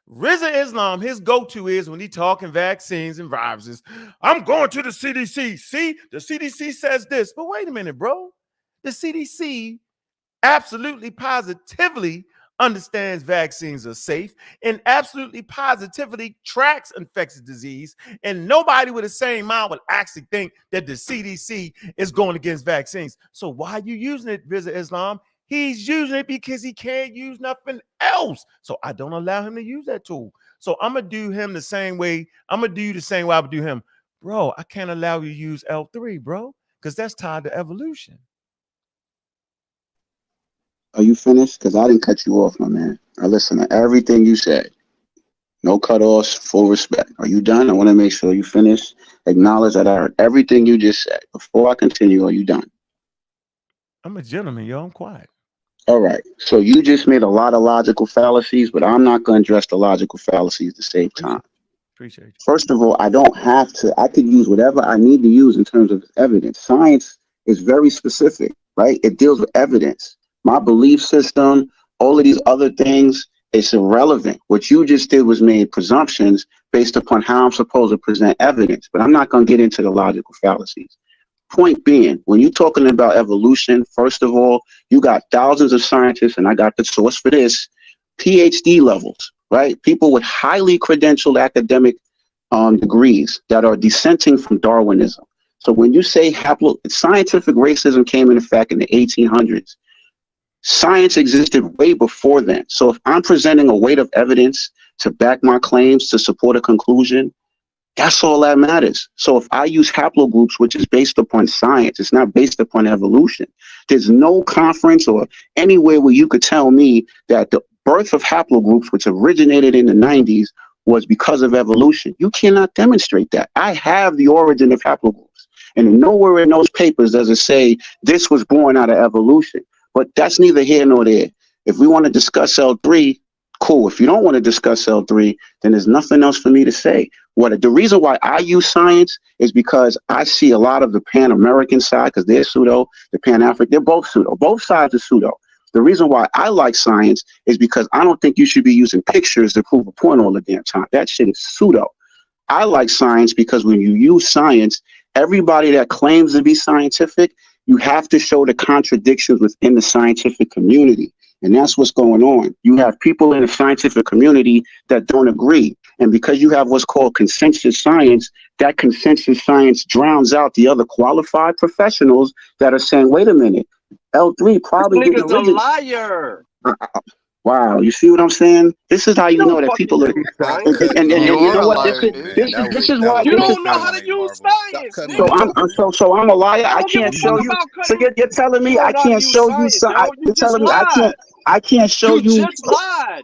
Rizza Islam, his go-to is when he talking vaccines and viruses, I'm going to the CDC. See, the CDC says this. But wait a minute, bro. The CDC absolutely positively understands vaccines are safe and absolutely positively tracks infectious disease. And nobody with the same mind would actually think that the CDC is going against vaccines. So why are you using it, Rizza Islam? He's using it because he can't use nothing else. So I don't allow him to use that tool. So I'm going to do him the same way. I'm going to do you the same way I would do him. Bro, I can't allow you to use L3, bro, because that's tied to evolution. Are you finished? Because I didn't cut you off, my man. I listened to everything you said. No cutoffs, full respect. Are you done? I want to make sure you finish. Acknowledge that I heard everything you just said. Before I continue, are you done? I'm a gentleman, yo. I'm quiet. All right. So you just made a lot of logical fallacies, but I'm not going to address the logical fallacies at the same time. Appreciate you. First of all, I don't have to. I could use whatever I need to use in terms of evidence. Science is very specific, right? It deals with evidence. My belief system, all of these other things, it's irrelevant. What you just did was made presumptions based upon how I'm supposed to present evidence, but I'm not going to get into the logical fallacies. Point being, when you're talking about evolution, first of all, you got thousands of scientists, and I got the source for this, PhD levels, right? People with highly credentialed academic degrees that are dissenting from Darwinism. So when you say scientific racism came into effect in the 1800s, science existed way before then. So if I'm presenting a weight of evidence to back my claims, to support a conclusion, that's all that matters. So if I use haplogroups, which is based upon science, it's not based upon evolution. There's no conference or anywhere where you could tell me that the birth of haplogroups, which originated in the 90s, was because of evolution. You cannot demonstrate that. I have the origin of haplogroups. And nowhere in those papers does it say this was born out of evolution. But that's neither here nor there. If we want to discuss L3, Cool. If you don't want to discuss L3, then there's nothing else for me to say. The reason why I use science is because I see a lot of the Pan-American side, because they're pseudo, the Pan-African, they're both pseudo. Both sides are pseudo. The reason why I like science is because I don't think you should be using pictures to prove a point all the damn time. That shit is pseudo. I like science because when you use science, everybody that claims to be scientific, you have to show the contradictions within the scientific community. And that's what's going on. You have people in the scientific community that don't agree. And because you have what's called consensus science, that consensus science drowns out the other qualified professionals that are saying, wait a minute, L3 probably This didn't nigga's a originate. liar. Wow, you see what I'm saying? This is how you know that people are, and you know what? This is why You don't know how to use science, nigga. So I'm a liar. I Don't give a can't show fuck you. about So you're telling me I can't show you some. You're telling me I can't show you. You just lied.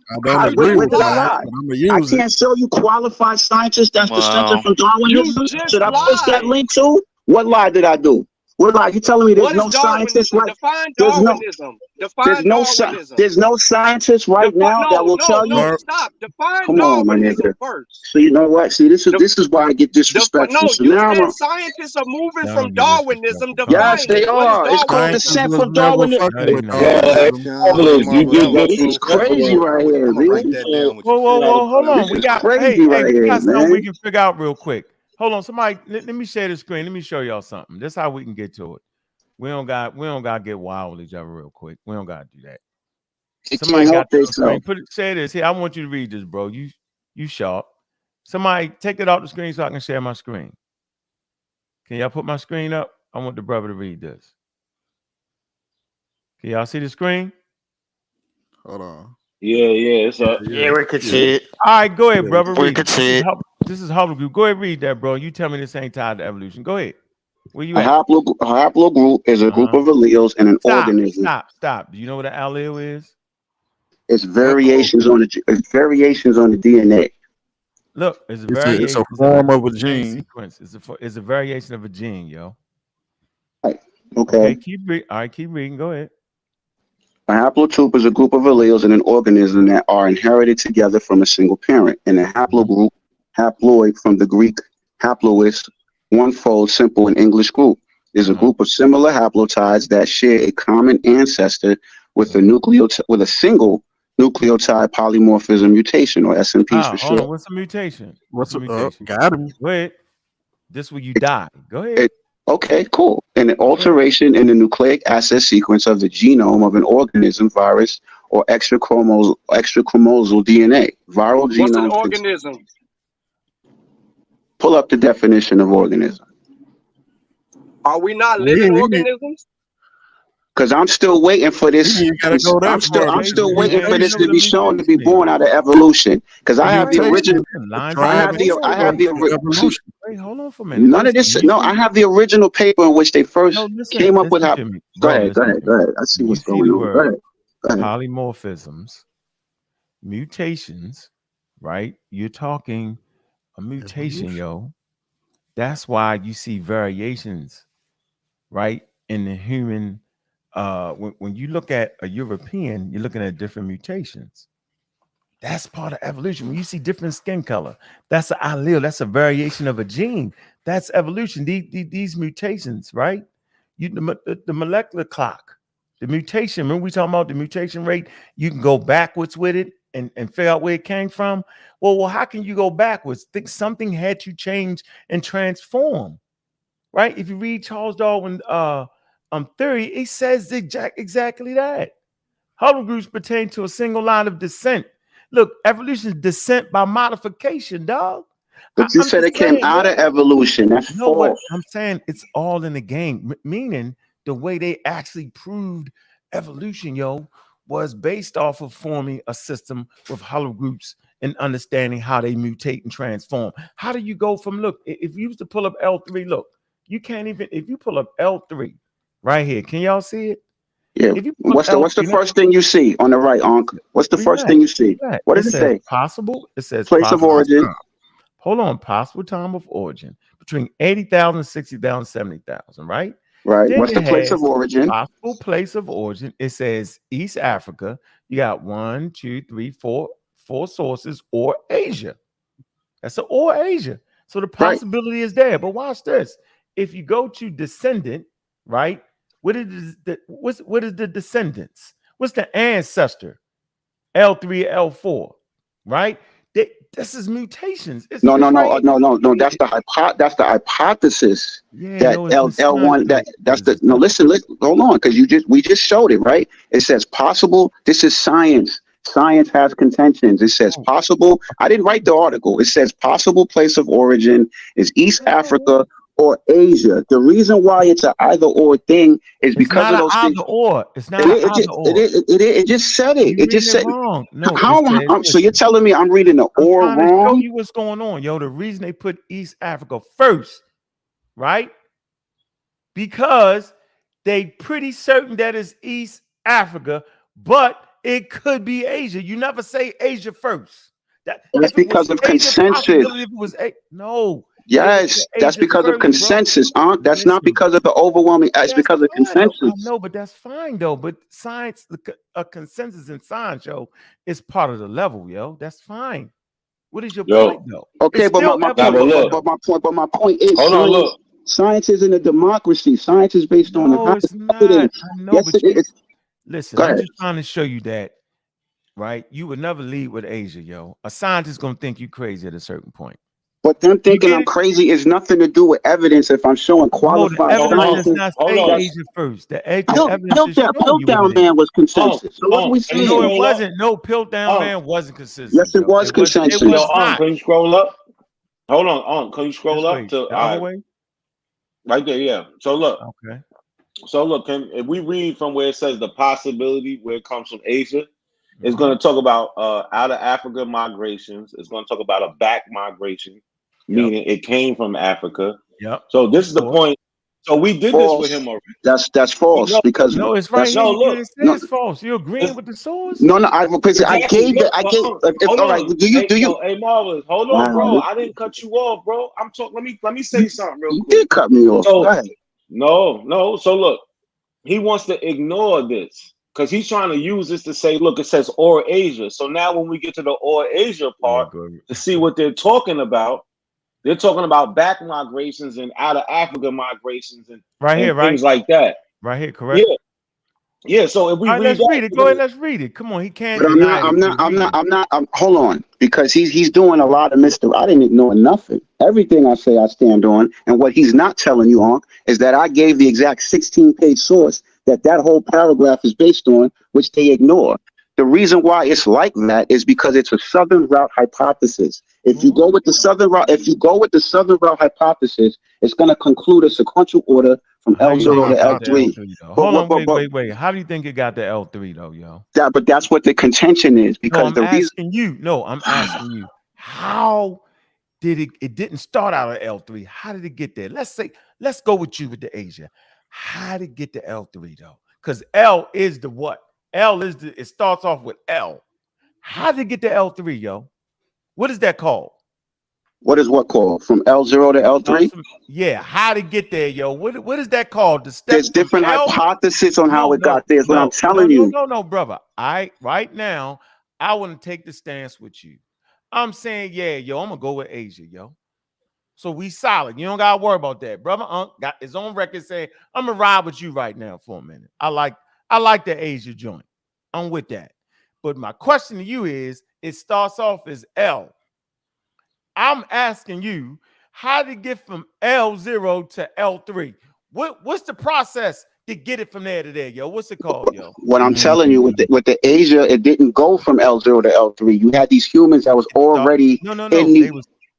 Where did I lie? I can't show you qualified scientists that's descended from Darwinism. Should I post that link too? What lie did I do? What lie? You telling me there's no scientists right? Define Darwinism. Define Darwinism. There's no scientists right now that will tell you. No, stop. Define Come on, my Darwinism nigga. first. So you know what? See, this is why I get disrespectful. No, So you now said scientists are moving from Darwinism. yes, they are. It's called descent from Darwinism. This is crazy right here, man. Whoa, hold on. This We is got crazy right we here, got something man. we can figure out real quick. Hold on, somebody. Let me share the screen. Let me show y'all something. This is how we can get to it. We don't got to get wild with each other real quick. We don't got to do that. Somebody got the screen. Say this here. I want you to read this, bro. You sharp. Somebody take it off the screen so I can share my screen. Can y'all put my screen up? I want the brother to read this. Can y'all see the screen? Hold on. Yeah, it's up. Yeah, we could see it. All right, go ahead, brother. We could see it. This is Huddle Group. Go ahead, read that, bro. You tell me this ain't tied to evolution. Go ahead. Where you A at? haplogroup is a group of alleles in an organism. Stop. Do you know what an allele is? It's variations on the DNA. Look, it's a variation. It's a form of a gene. Sequence. It's a variation of a gene, yo. Okay. Keep reading. Go ahead. A haplotype is a group of alleles in an organism that are inherited together from a single parent. And a haplogroup, haploid from the Greek haplois, one-fold, simple in English group, is a group of similar haplotypes that share a common ancestor with a single nucleotide polymorphism mutation, or SNPs for short. Hold on. What's a mutation? What's a mutation? Got him. Go ahead. This where you die. Go ahead. Okay, cool. An alteration in the nucleic acid sequence of the genome of an organism, virus, or extrachromosal DNA. Viral genome. What's an organism? Pull up the definition of organism. Are we not living organisms? Because I'm still waiting for this. I'm still waiting for this to be shown to be born out of evolution. Because I have the original. Wait, hold on for a minute. None of this. No, I have the original paper in which they first came up with how. Go ahead. I see what's going on. Go ahead. Polymorphisms, mutations, right? You're talking a mutation, yo. That's why you see variations, right, in the human. When you look at a European, you're looking at different mutations. That's part of evolution. When you see different skin color, that's an allele. That's a variation of a gene. That's evolution. These mutations, right? The molecular clock, the mutation. Remember we talking about the mutation rate? You can go backwards with it and figure out where it came from. Well, how can you go backwards? Think something had to change and transform, right? If you read Charles Darwin theory, it says exactly that. Haplogroups pertain to a single line of descent. Look, evolution is descent by modification, dog. But you said it came out of evolution. That's false. What I'm saying, it's all in the game. Meaning the way they actually proved evolution, yo, was based off of forming a system with haplogroups and understanding how they mutate and transform. How do you go from, look, if you used to pull up L3, look, you can't even, if you pull up L3 right here, can y'all see it? Yeah. What's the first thing you see on the right, Ankh? What's the first thing you see? What does it say? Possible. It says place of origin. Hold on. Possible time of origin between 80,000, 60,000, 70,000, right? Right. Then what's the place of origin? Possible place of origin. It says East Africa. You got 1, 2, 3, 4 four sources or Asia. That's an or Asia. So the possibility is there. But watch this. If you go to descendant, right? What is the descendants? What's the ancestor? L3, L4, right? This is mutations. It's No. right. That's the hypothesis. Yeah, that L1. That's the no. Listen. Hold on, because we just showed it, right? It says possible. This is science. Science has contentions. It says possible. I didn't write the article. It says possible place of origin is East Africa or Asia. The reason why it's an either or thing is because of those things. It's not either or. It just said it. It just said wrong. No. So you're telling me I'm reading the or wrong? Show you what's going on, yo. The reason they put East Africa first, right? Because they pretty certain that it's East Africa, but it could be Asia. You never say Asia first. That's because of consensus. No. Yes, that's because of consensus, Ankh. That's not because of the overwhelming. It's because of consensus. No, but that's fine though. But science, a consensus in science, yo, is part of the level, yo. That's fine. What is your point, though? Okay, but my point is, hold on, look. Science isn't a democracy. Science is based on it's not. evidence. I know, Yes, but it is. Listen, I'm just trying to show you that, right? You would never lead with Asia, yo. A scientist gonna think you crazy at a certain point. But them thinking I'm crazy is nothing to do with evidence. If I'm showing qualified evidence does not say Asia first. The Piltdown man was consensus. So what we see? No, it wasn't. No, Piltdown man wasn't consensus. Yes, it was consensus. Can you scroll up? Hold on, can you scroll up to the other way? Right there, yeah. So look. Okay. So look, if we read from where it says the possibility where it comes from Asia, it's going to talk about out of Africa migrations. It's going to talk about a back migration, meaning it came from Africa. Yep. So this is the point. So we did this with him already. That's false because it's right. No, look, it's false. You agreeing with the source? No, I gave it. All right. Do you? Hey, Marvelous, hold on, bro. I didn't cut you off, bro. I'm talking. Let me say something real quick. You did cut me off. So, no. So look, he wants to ignore this because he's trying to use this to say, look, it says or Asia. So now when we get to the or Asia part to see what they're talking about, they're talking about back migrations and out of Africa migrations and things like that. Right here, correct? Yeah. So if we let's read it. Go ahead, let's read it. Come on, he can't. But I'm not. Hold on, because he's doing a lot of mystery. I didn't ignore nothing. Everything I say, I stand on. And what he's not telling you on is that I gave the exact 16-page source that whole paragraph is based on, which they ignore. The reason why it's like that is because it's a southern route hypothesis. If you go with the southern route, hypothesis, it's going to conclude a sequential order from L0 to L3. Hold on, wait. How do you think it got to L3 though, yo? But that's what the contention is because I'm asking you. How did it didn't start out at L3? How did it get there? Let's go with you with the Asia. How did it get to L3 though? Because L is the what? It starts off with L. How did it get to L3, yo? What is that called? What is what called? From L0 to L3? Yeah, how to get there, yo? What is that called? There's different hypotheses on how it got there. Is what I'm telling you. No, brother. Right now, I want to take the stance with you. I'm saying, I'm gonna go with Asia, yo. So we solid. You don't gotta worry about that. Brother Ankh got his own record saying, I'm gonna ride with you right now for a minute. I like the Asia joint. I'm with that. But my question to you is, it starts off as L. I'm asking you, how did it get from L0 to L3? What's the process to get it from there to there, yo? What's it called, yo? What I'm telling you, with the Asia, it didn't go from L0 to L3. You had these humans that was already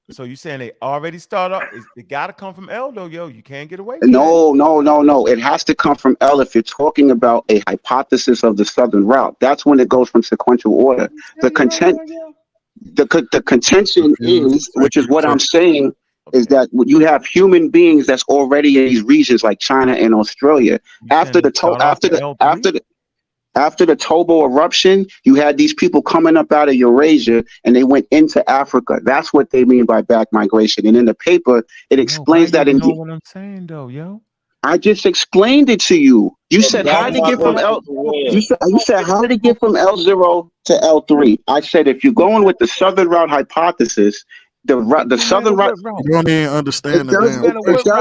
So you saying they already start off? It got to come from L though, yo. You can't get away. No. It has to come from L if you're talking about a hypothesis of the southern route. That's when it goes from sequential order. The contention is, which is what I'm saying, is that you have human beings that's already in these regions like China and Australia. After the Tobo eruption, you had these people coming up out of Eurasia and they went into Africa. That's what they mean by back migration. And in the paper, it explains that. You know what I'm saying, though, yo? I just explained it to you. You said how that's did it not get from gonna L? take away. You said how did it get from L0 to L3? I said if you're going with the southern route hypothesis, the southern route. You don't even understand the damn question.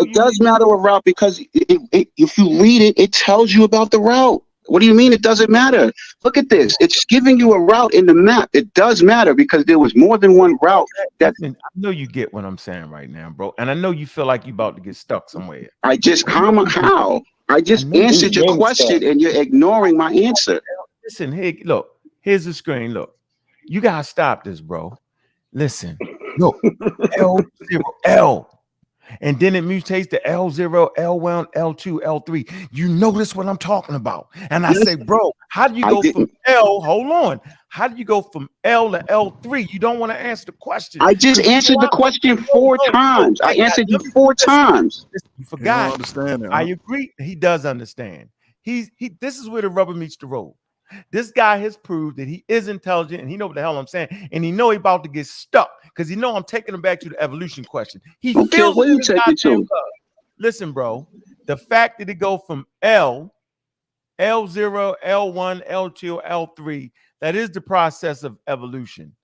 It does matter what route because if you read it, it tells you about the route. What do you mean it doesn't matter? Look at this. It's giving you a route in the map. It does matter because there was more than one route. Listen, I know you get what I'm saying right now, bro. And I know you feel like you about to get stuck somewhere. I just how? I just answered your question and you're ignoring my answer. Listen, hey, look, here's the screen. Look, you gotta stop this, bro. Listen, look, L0L. And then it mutates to L0, L1, L2, L3. You notice what I'm talking about. And I say, bro, how do you go from L? Hold on. How do you go from L to L3? You don't want to answer the question. I just answered the question 4 times. I answered you 4 times. You forgot. You don't understand it, I agree. He does understand. This is where the rubber meets the road. This guy has proved that he is intelligent and he know what the hell I'm saying. And he know he about to get stuck because he know I'm taking him back to the evolution question. He feels where you take it to. Listen, bro, the fact that it go from L0, L1, L2, L3, that is the process of evolution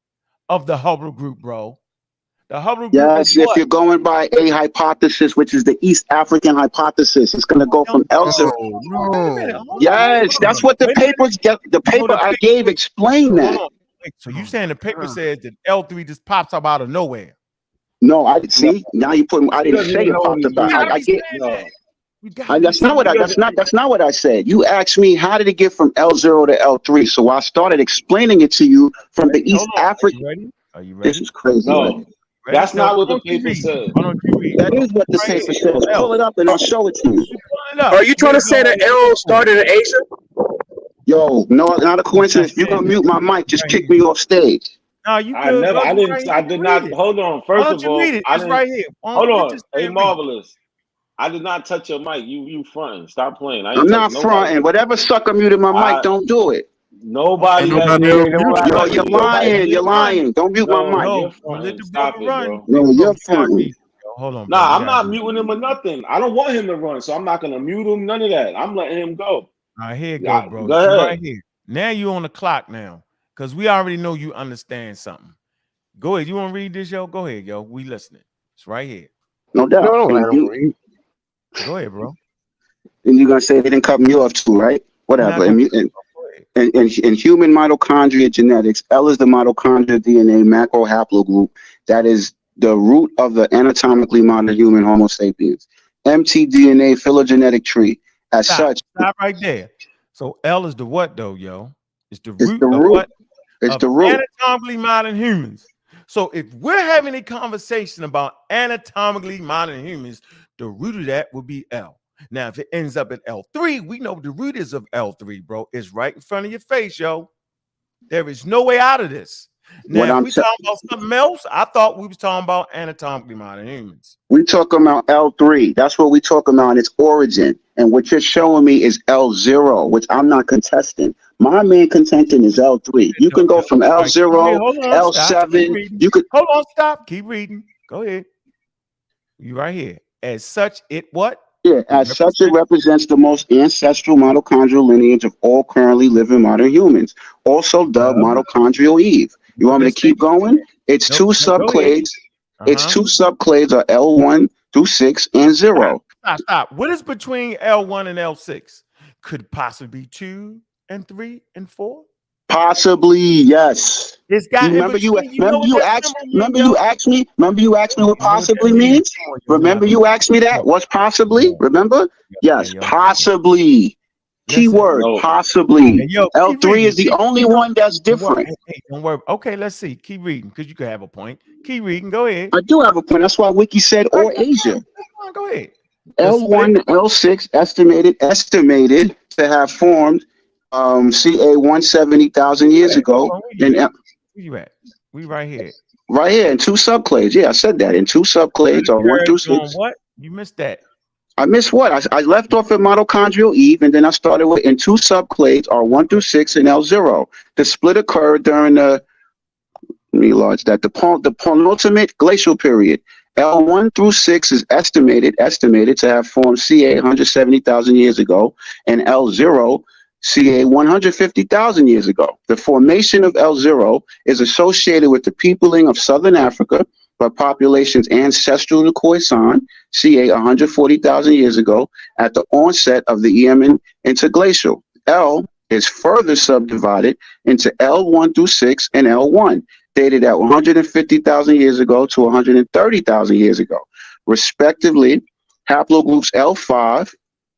of the Hubble group, bro. The Hubble group yes, if you're going by a hypothesis, which is the East African hypothesis, it's going to go from L0. Yes, that's what the papers get. The paper I gave explained that. So you saying the paper says that L3 just pops up out of nowhere? No, I see. Now you put. I didn't say it popped up. I get. That's not what I said. You asked me how did it get from L0 to L3, so I started explaining it to you from the East African. Are you ready? This is crazy. No. That's not what the paper said. That is what the paper says. Pull it up and I'll show it to you. Are you trying to say that L started in Asia? Yo, no, not a coincidence. If you're gonna mute my mic, just kick me off stage. No, you I did not. Hold on. First of all, it's right here. Hold on. Hey, Marvelous. I did not touch your mic. You fronting. Stop playing. I'm not fronting. Whatever sucker muted my mic, don't do it. Nobody. Yo, you're lying. You're lying. Don't mute my mic. Stop it, bro. No, you're fronting. Hold on. Nah, I'm not muting him or nothing. I don't want him to run, so I'm not gonna mute him. None of that. I'm letting him go. All right, here you go, bro. Go ahead. Right here. Now you on the clock now, because we already know you understand something. Go ahead. You want to read this, yo? Go ahead, yo. We listening. It's right here. No doubt. Go ahead, bro. And you're gonna say they didn't cut me off too, right? Whatever. In human mitochondria genetics, L is the mitochondria DNA macro haplogroup that is the root of the anatomically modern human Homo sapiens. mtDNA phylogenetic tree. As such, stop right there. So L is the what though, yo? It's the root of what? It's the root. Anatomically modern humans. So if we're having a conversation about anatomically modern humans, the root of that would be L. Now, if it ends up at L3, we know the root is of L3, bro. It's right in front of your face, yo. There is no way out of this. Now, if we talking about something else, I thought we was talking about anatomically modern humans. We talking about L3. That's what we talking about, its origin. And what you're showing me is L0, which I'm not contesting. My main contention is L3. You can go from L0, L7. You could hold on, stop. Keep reading. Go ahead. You right here. As such, it what? Yeah, as such, it represents the most ancestral mitochondrial lineage of all currently living modern humans, also dubbed mitochondrial Eve. You want me to keep going? Its two subclades. Its two subclades are L1 through 6 and 0. Stop. What is between L1 and L6? Could possibly be 2 and 3 and 4? Possibly, yes. This guy. Remember you asked me what possibly means? Remember you asked me that? What's possibly? Remember? Yes, possibly. Keyword, possibly. L3 is the only one that's different. Hey, don't worry. Okay, let's see. Keep reading, because you could have a point. Keep reading. Go ahead. I do have a point. That's why Wiki said or Asia. Go ahead. L1 and L6 estimated to have formed CA 170,000 years ago. Where you at? We right here. Right here in two subclades. Yeah, I said that. In two subclades are 1 through 6. What? You missed that. I missed what? I left off at mitochondrial Eve, and then I started with in two subclades are 1 through 6 and L0. The split occurred during the penultimate glacial period. L1 through 6 is estimated to have formed Ca 170,000 years ago, and L0 Ca 150,000 years ago. The formation of L0 is associated with the peopling of southern Africa by populations ancestral to Khoisan, Ca 140,000 years ago, at the onset of the Yemen interglacial. L is further subdivided into L1 through 6 and L1, dated at 150,000 years ago to 130,000 years ago, respectively. Haplogroups L5,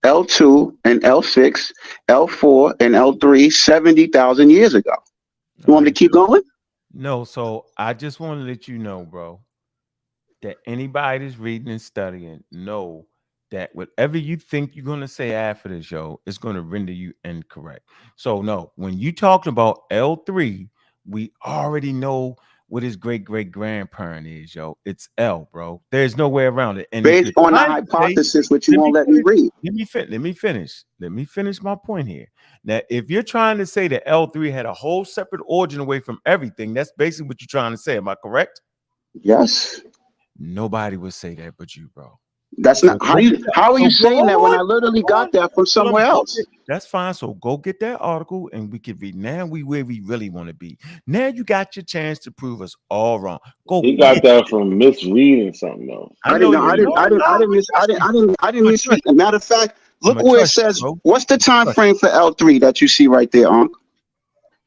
L2, and L6, L4, and L3, 70,000 years ago. You want me to keep going? No, so I just want to let you know, bro, that anybody that's reading and studying know that whatever you think you're going to say after the show is going to render you incorrect. So no, when you talking about L3, we already know what his great-great-grandparent is, yo. It's L, bro. There's no way around it. And based on a hypothesis, which you won't let me read. Let me finish. Let me finish my point here. Now, if you're trying to say that L3 had a whole separate origin away from everything, that's basically what you're trying to say. Am I correct? Yes. Nobody would say that but you, bro. That's not how are you saying that when I literally got that from somewhere else? That's fine. So go get that article and we can read. Now we where we really want to be. Now you got your chance to prove us all wrong. Go. He got that from misreading something though. I didn't misread. Matter of fact, look where it says. What's the time frame for L3 that you see right there, Ankh?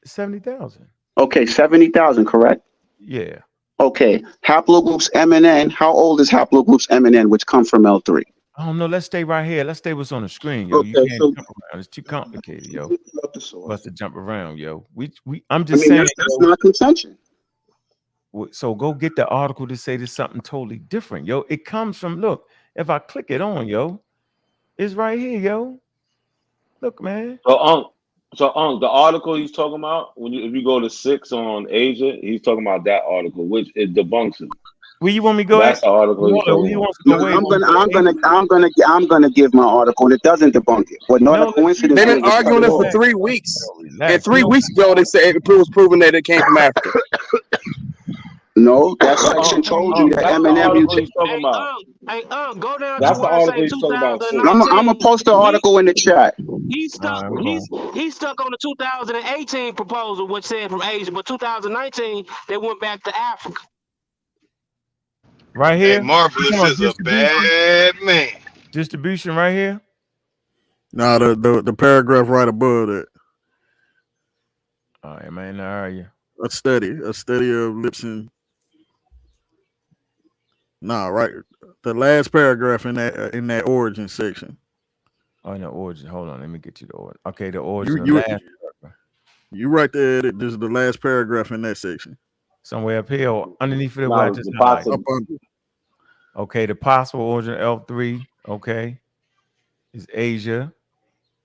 70,000. Okay, 70,000, correct? Yeah. Okay, haplogroups M and N. How old is haplogroups M and N, which come from L3? I don't know. Let's stay right here. Let's stay what's on the screen, yo. Okay, You can't so jump around. It's too complicated, yo. Must to jump around, yo. I'm just saying that's not contention. So go get the article to say there's something totally different, yo. It comes from, look, if I click it on, yo, it's right here, yo. Look, man. So the article he's talking about, if you go to 6 on Asia, he's talking about that article, which it debunks him. Where you want me to go? That's the article he's talking about. I'm gonna give my article, and it doesn't debunk it. But not a coincidence. They've been arguing this for 3 weeks, and 3 weeks ago they said it was proven that it came from Africa. No, that section told you that Eminem. Hey, go down that's to the where article it say he's talking about. 2019. I'm gonna post the article in the chat. He's stuck on the 2018 proposal, which said from Asia, but 2019 they went back to Africa. Right here. Hey, Marvelous is a bad man. Distribution right here. No, the paragraph right above it. All right, man. How are you? A study of Lipson. Nah, right. The last paragraph in that origin section. Oh, in the origin. Hold on. Let me get you the origin. Okay, the origin. You right there. This is the last paragraph in that section. Somewhere up here or underneath it. Up under. Okay, the possible origin L3. Okay, is Asia.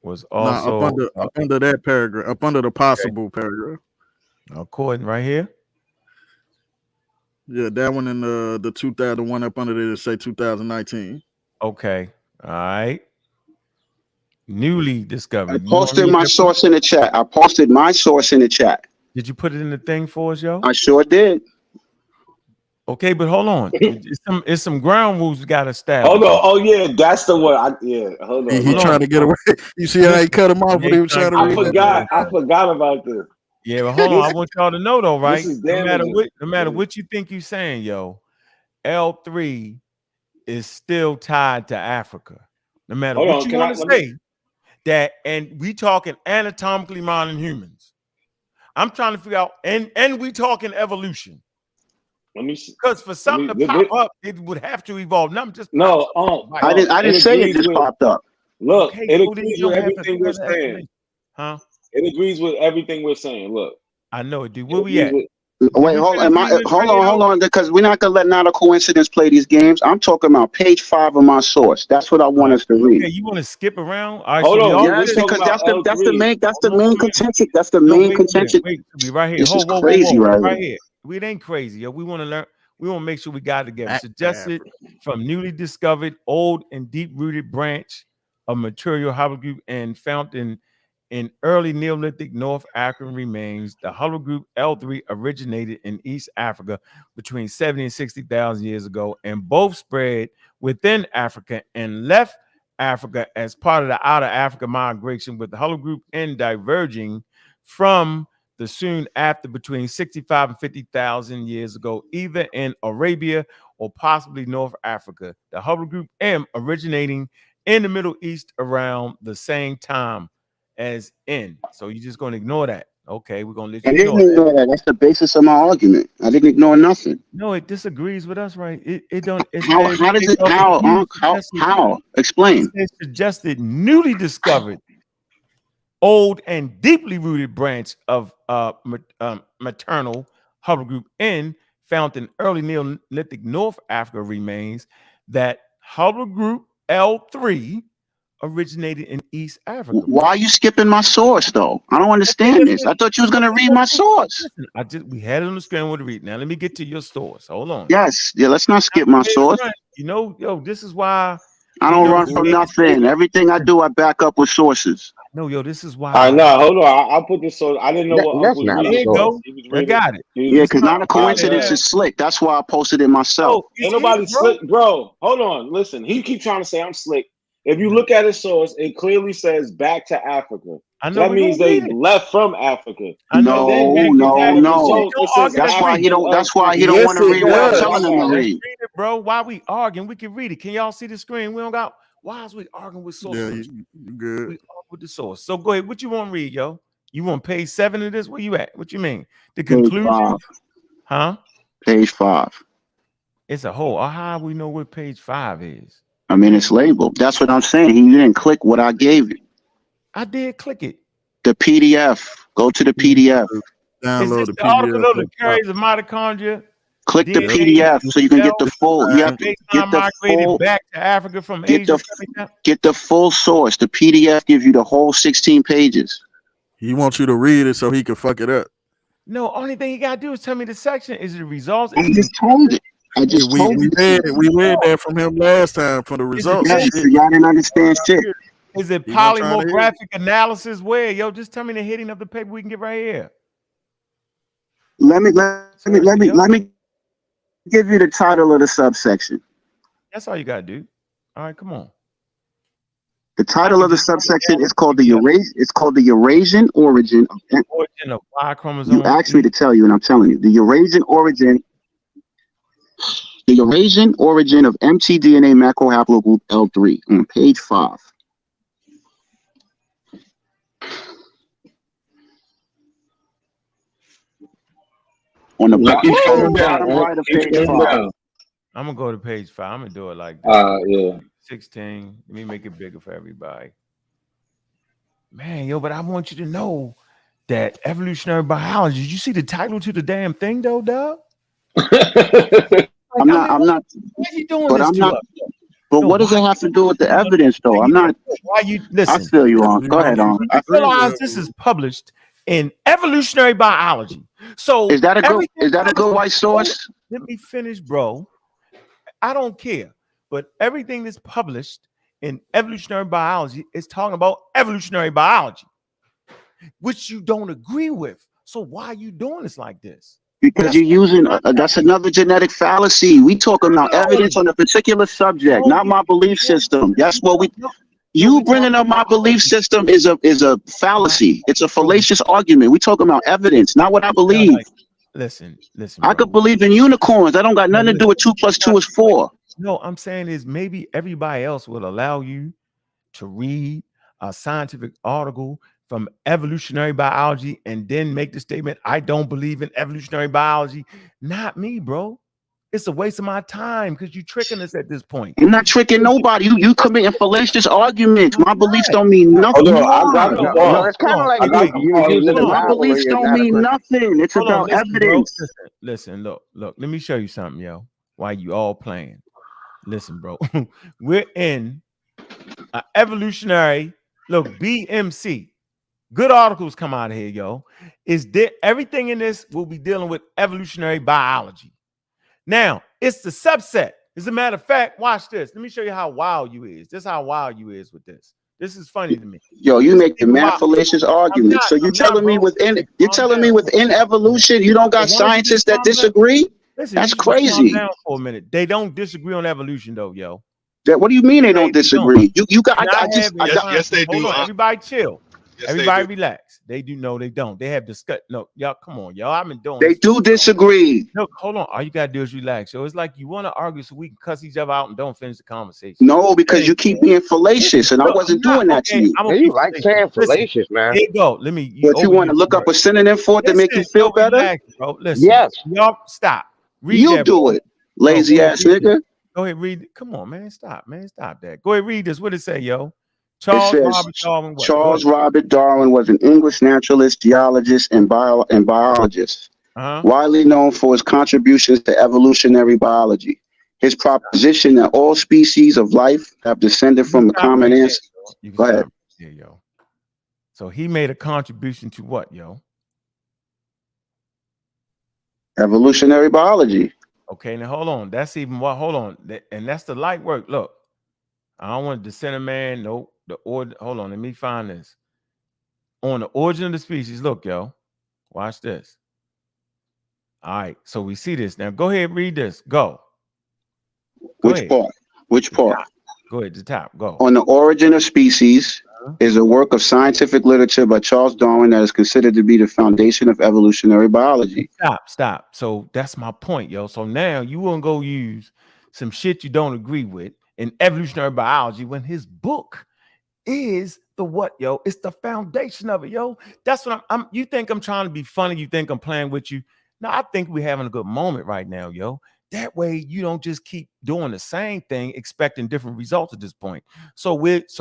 Was also up under that paragraph. Up under the possible paragraph. According right here. Yeah, that one and the 2001 up under there say 2019. Okay, all right. Newly discovered. I posted my source in the chat. Did you put it in the thing for us, yo? I sure did. Okay, but hold on. It's some ground rules we got to establish. Hold on. Oh yeah, that's the one. Hold on. He trying to get away. You see how he cut him off when he was trying to read. I forgot about this. Yeah, but hold on. I want y'all to know though, right? No matter what you think you're saying, yo, L3 is still tied to Africa. No matter what you want to say, that and we talking anatomically modern humans. I'm trying to figure out, and we talking evolution. Let me see. Because for something to pop up, it would have to evolve. Not just I didn't say it just popped up. Look, it agrees with everything we're saying. Huh? It agrees with everything we're saying. Look, I know it, dude. Where we at? Wait, hold on, because we're not gonna let not a coincidence play these games. I'm talking about page 5 of my source. That's what I want us to read. Okay, you want to skip around? All right, hold on, yes, because that's the main contention. That's the main contention. Wait, right here. This is crazy, right here. It ain't crazy, yo. We want to learn. We want to make sure we got it together. Suggested from newly discovered, old and deep-rooted branch of material haplogroup and found in in early Neolithic North African remains, the haplogroup L3 originated in East Africa between 70 and 60,000 years ago, and both spread within Africa and left Africa as part of the outer Africa migration, with the haplogroup N diverging from the soon after between 65 and 50,000 years ago, either in Arabia or possibly North Africa. The haplogroup M originating in the Middle East around the same time as N. So you're just going to ignore that. Okay, we're going to let you I ignore didn't that. ignore that. That's the basis of my argument. I didn't ignore nothing. No, it disagrees with us, right? It don't. It How does it? How? Explain. It suggested newly discovered, old and deeply rooted branch of maternal haplogroup N found in early Neolithic North Africa remains that haplogroup L3 originated in East Africa. Why are you skipping my source, though? I don't understand this. I thought you was gonna read my source. We had it on the screen with the read. Now let me get to your source. Hold on. Yes. Yeah. Let's not skip my source. You know, yo, this is why I don't run from nothing. Everything I do, I back up with sources. No, yo, this is why. All right, no, hold on. I'll put this so I didn't know what Uncle was reading. There you go. I got it. Yeah, because not a coincidence is slick. That's why I posted it myself. Ain't nobody slick, bro. Hold on. Listen, he keeps trying to say I'm slick. If you look at his source, it clearly says back to Africa. I know so that means they left from Africa. No. That's why he don't. That's why he don't want to read what I'm telling him to read. Bro, why we arguing? We can read it. Can y'all see the screen? We don't got. Why is we arguing with sources? Yeah, you good. We argue with the source. So go ahead. What you want to read, yo? You want page 7 of this? Where you at? What you mean? The conclusion? Page 5. Huh? Page 5. It's a whole. How we know what page 5 is? I mean, it's labeled. That's what I'm saying. You didn't click what I gave you. I did click it. The PDF. Go to the PDF. Download the article that carries the mitochondria. Click the PDF so you can get the full. You have to get the full. Back to Africa from Asia. Get the full source. The PDF gives you the whole 16 pages. He wants you to read it so he can fuck it up. No, only thing you gotta do is tell me the section. Is it results? I just told it. I just told you. We read that from him last time for the results. Yes, y'all didn't understand shit. Is it polymorphic analysis? Where, yo? Just tell me the heading of the paper we can get right here. Let me give you the title of the subsection. That's all you gotta do. All right, come on. The title of the subsection is called the Eurasian origin of Y chromosome. You asked me to tell you, and I'm telling you, the Eurasian origin of mtDNA macrohaplogroup L3 on page 5. On the bottom right of page 5. I'm gonna go to page 5. I'm gonna do it like this. Yeah. 16. Let me make it bigger for everybody. Man, yo, but I want you to know that evolutionary biology. Did you see the title to the damn thing, though, dog? I'm not. Why are you doing but this I'm to not. us? But what does it have to do with the evidence, though? I'm not. Why you listen? I feel you on. Go ahead, on. I realize this is published in evolutionary biology. So is that a good white source? Let me finish, bro. I don't care, but everything that's published in evolutionary biology is talking about evolutionary biology, which you don't agree with. So why are you doing this like this? Because you're using that's another genetic fallacy. We talking about evidence on a particular subject, not my belief system. That's what we. You bringing up my belief system is a fallacy. It's a fallacious argument. We talking about evidence, not what I believe. Listen. I could believe in unicorns. That don't got nothing to do with 2 + 2 is 4. No, I'm saying is maybe everybody else will allow you to read a scientific article from evolutionary biology and then make the statement, I don't believe in evolutionary biology. Not me, bro. It's a waste of my time because you're tricking us at this point. I'm not tricking nobody. You committing fallacious arguments. My beliefs don't mean nothing. No, it's kind of like you using the my beliefs don't mean nothing. It's about evidence. Listen, look. Let me show you something, yo. Why you all playing? Listen, bro. We're in an evolutionary, look, BMC. Good articles come out of here, yo. Everything in this will be dealing with evolutionary biology. Now, it's the subset. As a matter of fact, watch this. Let me show you how wild you is. This is how wild you is with this. This is funny to me. Yo, you make the Nigga, mad why- fallacious I'm argument. not- So you I'm not, telling me bro. within you're Calm telling me down. within evolution you don't got Why don't you scientists just that calm down? disagree? Listen, That's you should just calm crazy. down for a minute. They don't disagree on evolution, though, yo. What do you mean they don't disagree? You got And I just I got Yes, they hold do. on, everybody chill. Yes, they Everybody do. relax. They do. No, they don't. They have discussed. No, y'all, come on, y'all. I've been doing they this. do disagree. Look, hold on. All you gotta do is relax. So it's like you want to argue so we can cuss each other out and don't finish the conversation. No, because you keep being fallacious, and I Look, wasn't I'm not- doing that to okay, you. I'm gonna Yeah, you be like saying fallacious, man. Here you go. Let me. But you want to look up a synonym for it to make you feel yo, better? relax, bro. Listen. Yes. Y'all stop. Read You that, do bro. it, lazy Go ahead, ass read nigga. it. Go ahead, read it. Come on, man. Stop, man. Stop that. Go ahead, read this. What it say, yo? It Charles says Robert Darwin. What? Charles Robert Darwin was an English naturalist, geologist, and biologist, widely known for his contributions to evolutionary biology. His proposition that all species of life have descended from a common ancestor. Go ahead. Yeah, yo. So he made a contribution to what, yo? Evolutionary biology. Okay, now hold on. That's even what. Hold on, and that's the light work. Look, I don't want to descend a man. Nope. Hold on. Let me find this. On the origin of the species. Look, yo. Watch this. All right. So we see this now. Go ahead, read this. Go. Which part? Which part? Go ahead. The top. Go. On the Origin of Species is a work of scientific literature by Charles Darwin that is considered to be the foundation of evolutionary biology. Stop. So that's my point, yo. So now you won't go use some shit you don't agree with in evolutionary biology when his book is the what, yo? It's the foundation of it, yo. That's what I'm you think I'm trying to be funny? You think I'm playing with you? No, I think we're having a good moment right now, yo. That way you don't just keep doing the same thing, expecting different results at this point. So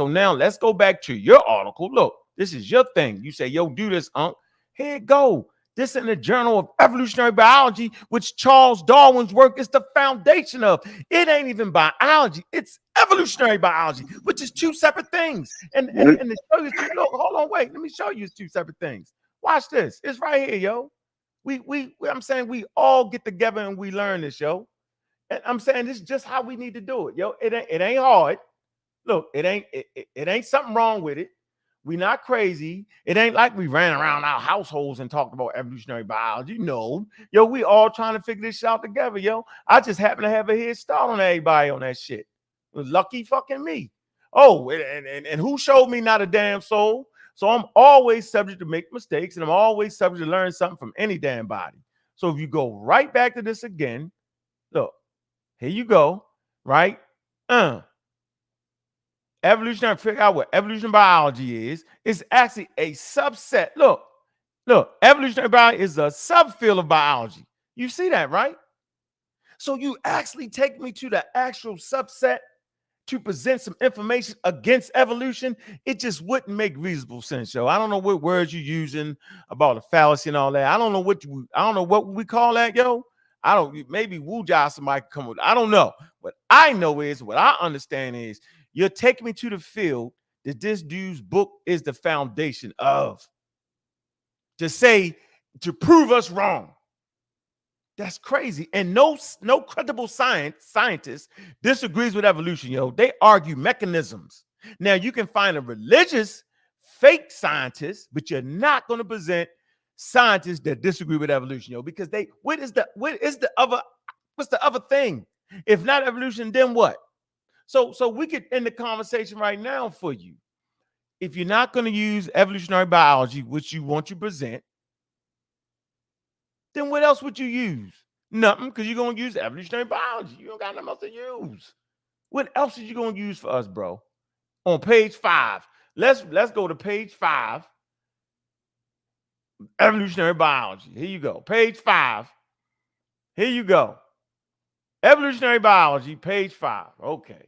now let's go back to your article. Look, this is your thing. You say, yo, do this, Unc. Here it go. This in the Journal of Evolutionary Biology, which Charles Darwin's work is the foundation of. It ain't even biology, it's evolutionary biology, which is two separate things. And to show you, look, hold on, wait. Let me show you it's two separate things. Watch this. It's right here, yo. I'm saying we all get together and we learn this, yo. And I'm saying this is just how we need to do it, yo. It ain't hard. Look, it ain't something wrong with it. We not crazy. It ain't like we ran around our households and talked about evolutionary biology. No, yo, we all trying to figure this shit out together, yo. I just happen to have a head start on everybody on that shit. Lucky fucking me. Oh, and who showed me not a damn soul? So I'm always subject to make mistakes, and I'm always subject to learn something from any damn body. So if you go right back to this again, look, here you go, right? Evolutionary, figure out what evolutionary biology is. It's actually a subset. Look, evolutionary biology is a subfield of biology. You see that, right? So you actually take me to the actual subset to present some information against evolution. It just wouldn't make reasonable sense, yo. I don't know what words you're using about a fallacy and all that. I don't know what we call that, yo. Maybe Wuja somebody come with. I don't know. What I know is, what I understand is, you're taking me to the field that this dude's book is the foundation of. To prove us wrong. That's crazy. And no credible scientist disagrees with evolution, yo. They argue mechanisms. Now, you can find a religious fake scientist, but you're not going to present scientists that disagree with evolution, yo, because what's the other thing? If not evolution, then what? So we could end the conversation right now for you. If you're not going to use evolutionary biology, which you want to present, then what else would you use? Nothing, because you're going to use evolutionary biology. You don't got nothing else to use. What else are you going to use for us, bro? On page 5. Let's go to page 5. Evolutionary biology. Here you go. Page 5. Here you go. Evolutionary biology, page 5. Okay.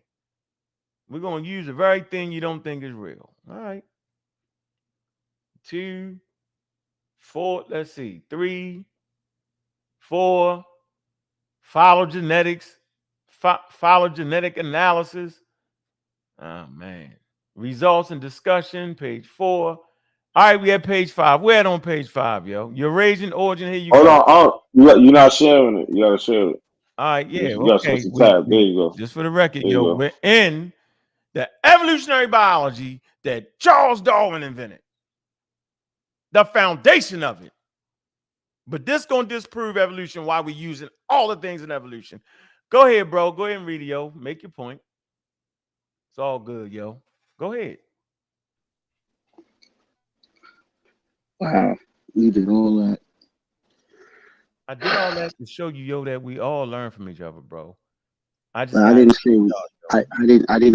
We're going to use the very thing you don't think is real. All right. 2, 4, let's see. 3, 4, phylogenetics, phylogenetic analysis. Oh, man. Results and discussion, page 4. All right, we at page 5. We're at on page 5, yo. Your origin, here you Hold go. on. You're not sharing it. You got to share it. All right, yeah, You got to okay. switch the tab. There you go. Just for the record, There you yo, go. we're in the evolutionary biology that Charles Darwin invented. The foundation of it. But this gonna disprove evolution while we're using all the things in evolution. Go ahead, bro. Go ahead and read it, yo. Make your point. It's all good, yo. Go ahead. Wow, you did all that. I did all that to show you, yo, that we all learn from each other, bro. I didn't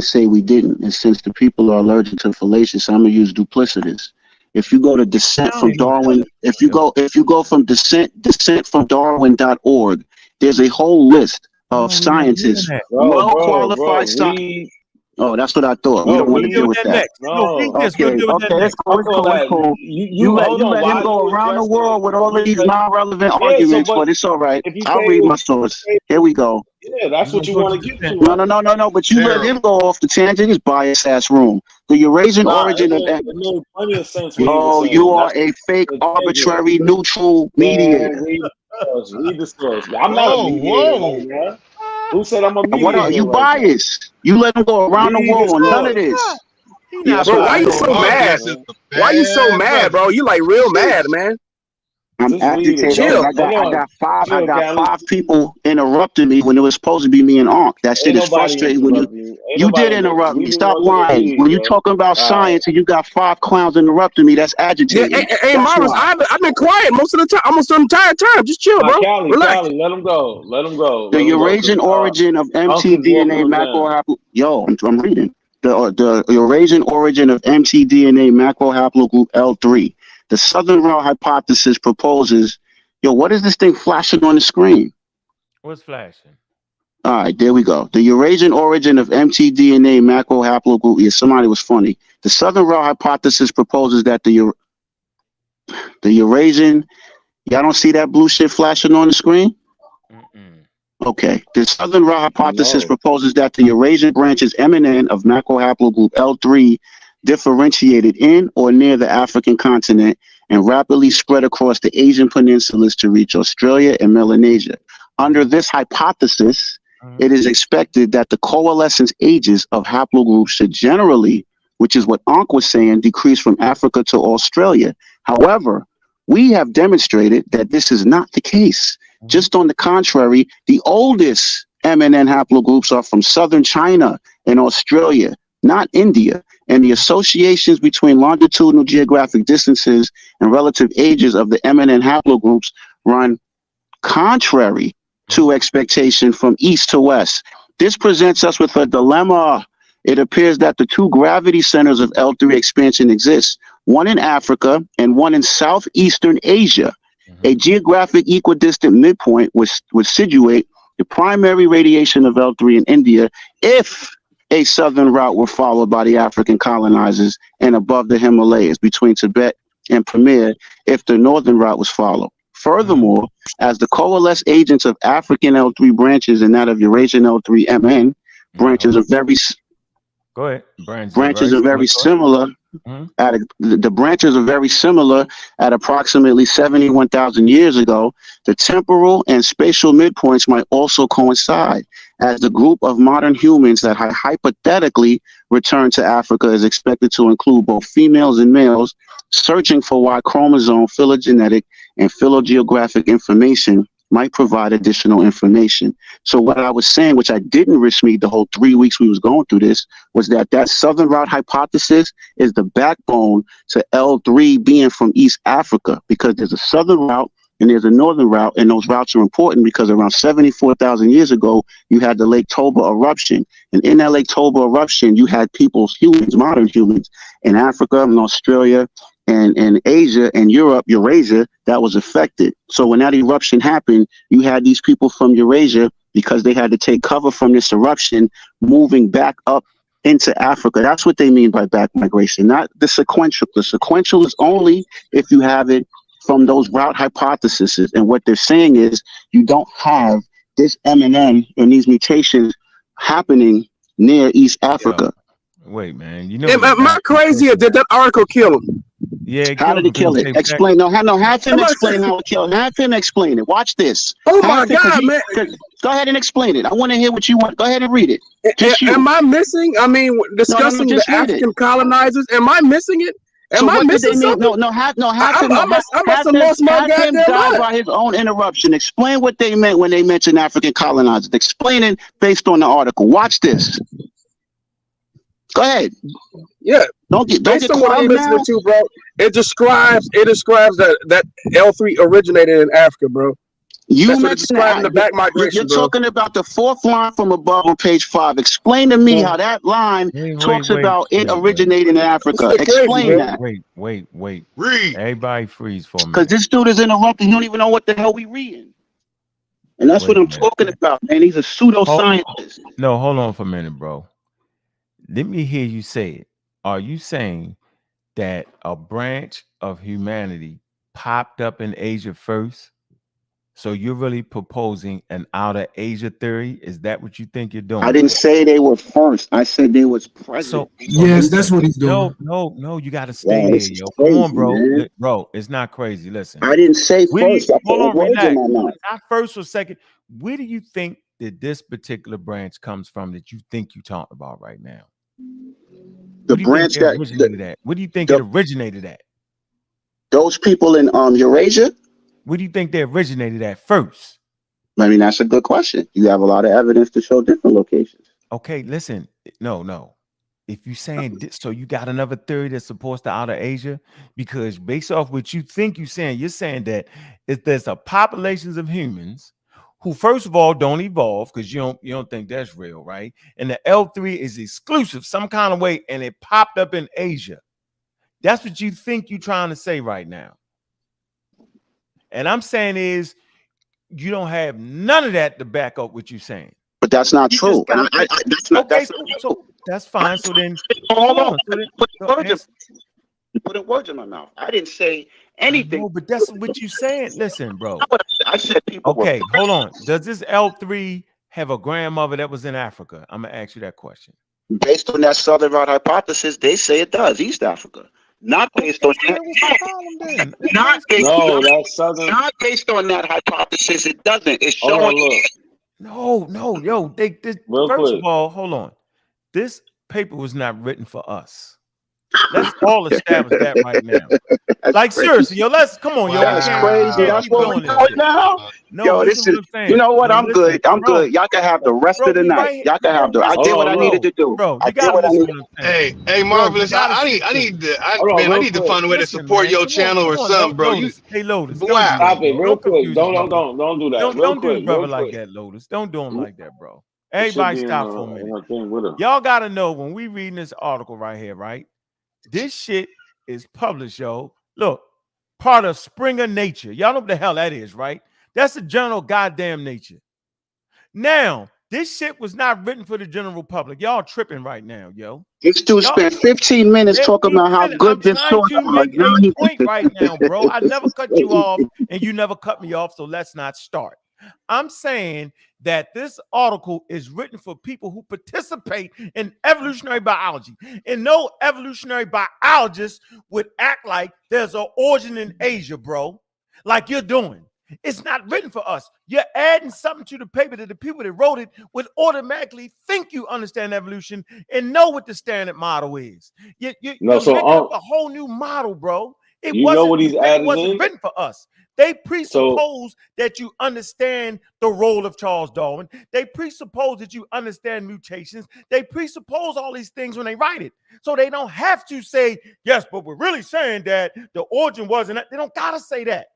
say we didn't. And since the people are allergic to fallacious, I'm gonna use duplicitous. If you go to Descent from Darwin, if you go from descent from Darwin.org, there's a whole list of scientists, well qualified scientists. Oh, that's what I thought. We don't want to deal with that. Okay, let's go. You let him go around the world with all of these non-relevant arguments, but it's all right. I'll read my source. Here we go. Yeah, that's what you want to get to. No. But you let him go off the tangent. His biased ass room. The Eurasian origin of that. Oh, you are a fake, arbitrary, neutral mediator. Read the source. I'm not a mediator, man. Who said I'm a mediator? What are you biased? You let him go around the world on none of this. Bro, why you so mad? Why you so mad, bro? You like real mad, man. I'm agitated. I got five people interrupting me when it was supposed to be me and Ankh. That shit is frustrating. When you did interrupt me. Stop lying. When you talking about science and you got 5 clowns interrupting me, that's agitating. Hey, Marcus, I've been quiet most of the time, almost the entire time. Just chill, bro. Relax. Callie, let him go. The Eurasian origin of mtDNA macrohaplogroup. Yo, I'm reading. The Eurasian origin of mtDNA macrohaplogroup L3. The Southern Route hypothesis proposes, yo, what is this thing flashing on the screen? What's flashing? All right, there we go. The Eurasian origin of mtDNA macrohaplogroup. Yeah, somebody was funny. The Southern Route hypothesis proposes that the Eurasian, y'all don't see that blue shit flashing on the screen? Okay. The Southern Route hypothesis proposes that the Eurasian branches MNN of macrohaplogroup L3 differentiated in or near the African continent and rapidly spread across the Asian peninsulas to reach Australia and Melanesia. Under this hypothesis, it is expected that the coalescence ages of haplogroups should generally, which is what Ankh was saying, decrease from Africa to Australia. However, we have demonstrated that this is not the case. Just on the contrary, the oldest MNN haplogroups are from southern China and Australia, not India. And the associations between longitudinal geographic distances and relative ages of the MNN haplogroups run contrary to expectation from east to west. This presents us with a dilemma. It appears that the 2 gravity centers of L3 expansion exist, one in Africa and one in southeastern Asia. A geographic equidistant midpoint would situate the primary radiation of L3 in India if a southern route were followed by the African colonizers, and above the Himalayas between Tibet and Pamir if the northern route was followed. Furthermore, as the coalesced agents of African L3 branches and that of Eurasian L3 MN branches are very similar. The branches are very similar at approximately 71,000 years ago. The temporal and spatial midpoints might also coincide, as the group of modern humans that hypothetically return to Africa is expected to include both females and males searching for Y chromosome phylogenetic and phylogeographic information might provide additional information. So what I was saying, which I didn't read the whole 3 weeks we was going through this, was that southern route hypothesis is the backbone to L3 being from East Africa, because there's a southern route and there's a northern route, and those routes are important because around 74,000 years ago, you had the Lake Toba eruption. And in that Lake Toba eruption, you had humans, modern humans, in Africa and Australia and Asia and Europe, Eurasia, that was affected. So when that eruption happened, you had these people from Eurasia, because they had to take cover from this eruption, moving back up into Africa. That's what they mean by back migration, not the sequential. The sequential is only if you have it from those route hypotheses. And what they're saying is you don't have this MNN and these mutations happening near East Africa. Wait, man. You know, am I crazy or did that article kill him? Yeah, How did it kill it? Explain. No, have him explain how it killed. Have him explain it. Watch this. Oh my God, man! Go ahead and explain it. I want to hear what you want. Go ahead and read it. Just you. Am I missing? I mean, discussing the African colonizers. Am I missing it? Am I missing something? Have I him must have lost my goddamn guide mind. by his own interruption. Explain what they meant when they mentioned African colonizers. Explain it based on the article. Watch this. Go ahead. Yeah. Don't get Based on what I'm quiet listening now. to, bro, it describes that L3 originated in Africa, bro. You That's what it's mentioned describing the back migration, You're bro. talking about the fourth line from above on page 5. Explain to me how that line talks about it originating in Africa. Explain that. Wait. Read. Everybody freeze for a minute. Because this dude is interrupting. He don't even know what the hell we reading. And that's what I'm talking about, man. He's a pseudoscientist. No, hold on for a minute, bro. Let me hear you say it. Are you saying that a branch of humanity popped up in Asia first? So you're really proposing an outer Asia theory? Is that what you think you're doing? I didn't say they were first. I said they was present. So yes, that's what he's doing. No, you got to stay there, this is yo. crazy, Come on, bro. man. Bro, it's not crazy. Listen. I didn't say first. I Hold put on, words relax. in my mouth. Not first or second. Where do you think that this particular branch comes from that you think you talking about right now? The branch that originated at? What do you think it originated at? Those people in Eurasia? Where do you think they originated at first? I mean, that's a good question. You have a lot of evidence to show different locations. Okay, listen. No. If you saying this, so you got another theory that supports the outer Asia, because based off what you think you're saying that if there's a populations of humans who, first of all, don't evolve because you don't think that's real, right? And the L3 is exclusive some kind of way, and it popped up in Asia. That's what you think you're trying to say right now. And I'm saying is you don't have none of that to back up what you're saying. But that's not true. That's fine. So then, hold on. You put words in my mouth. I didn't say anything. No, but that's what you saying. Listen, bro. I said people. Okay, hold on. Does this L3 have a grandmother that was in Africa? I'm gonna ask you that question. Based on that Southern Route hypothesis, they say it does. East Africa. Not based on that. Not based on that hypothesis. It doesn't. It's showing. No, yo. First of all, hold on. This paper was not written for us. Let's all establish that right now. Like seriously, yo, come on, yo. That's crazy. That's what we're doing now. No, yo, this is. You know what? I'm good. I'm good. Y'all can have the rest of the night. Y'all can have the. I did what I needed to do. Bro, I did what I needed. Hey, Marvelous. I need to find a way to support your channel or something, bro. Hey, Lotus. Stop it, real quick. Don't do that. Don't do brother like that, Lotus. Don't do him like that, bro. Everybody stop for a minute. Y'all gotta know when we reading this article right here, right? This shit is published, yo. Look, part of Springer Nature. Y'all know what the hell that is, right? That's the journal goddamn Nature. Now, this shit was not written for the general public. Y'all tripping right now, yo. This dude spent 15 minutes talking about how good this source was. I'm trying to make a point right now, bro. I never cut you off, and you never cut me off, so let's not start. I'm saying that this article is written for people who participate in evolutionary biology. And no evolutionary biologist would act like there's an origin in Asia, bro, like you're doing. It's not written for us. You're adding something to the paper that the people that wrote it would automatically think you understand evolution and know what the standard model is. You're making up a whole new model, bro. It wasn't written for us. They presuppose that you understand the role of Charles Darwin. They presuppose that you understand mutations. They presuppose all these things when they write it. So they don't have to say, yes, but we're really saying that the origin wasn't. They don't got to say that.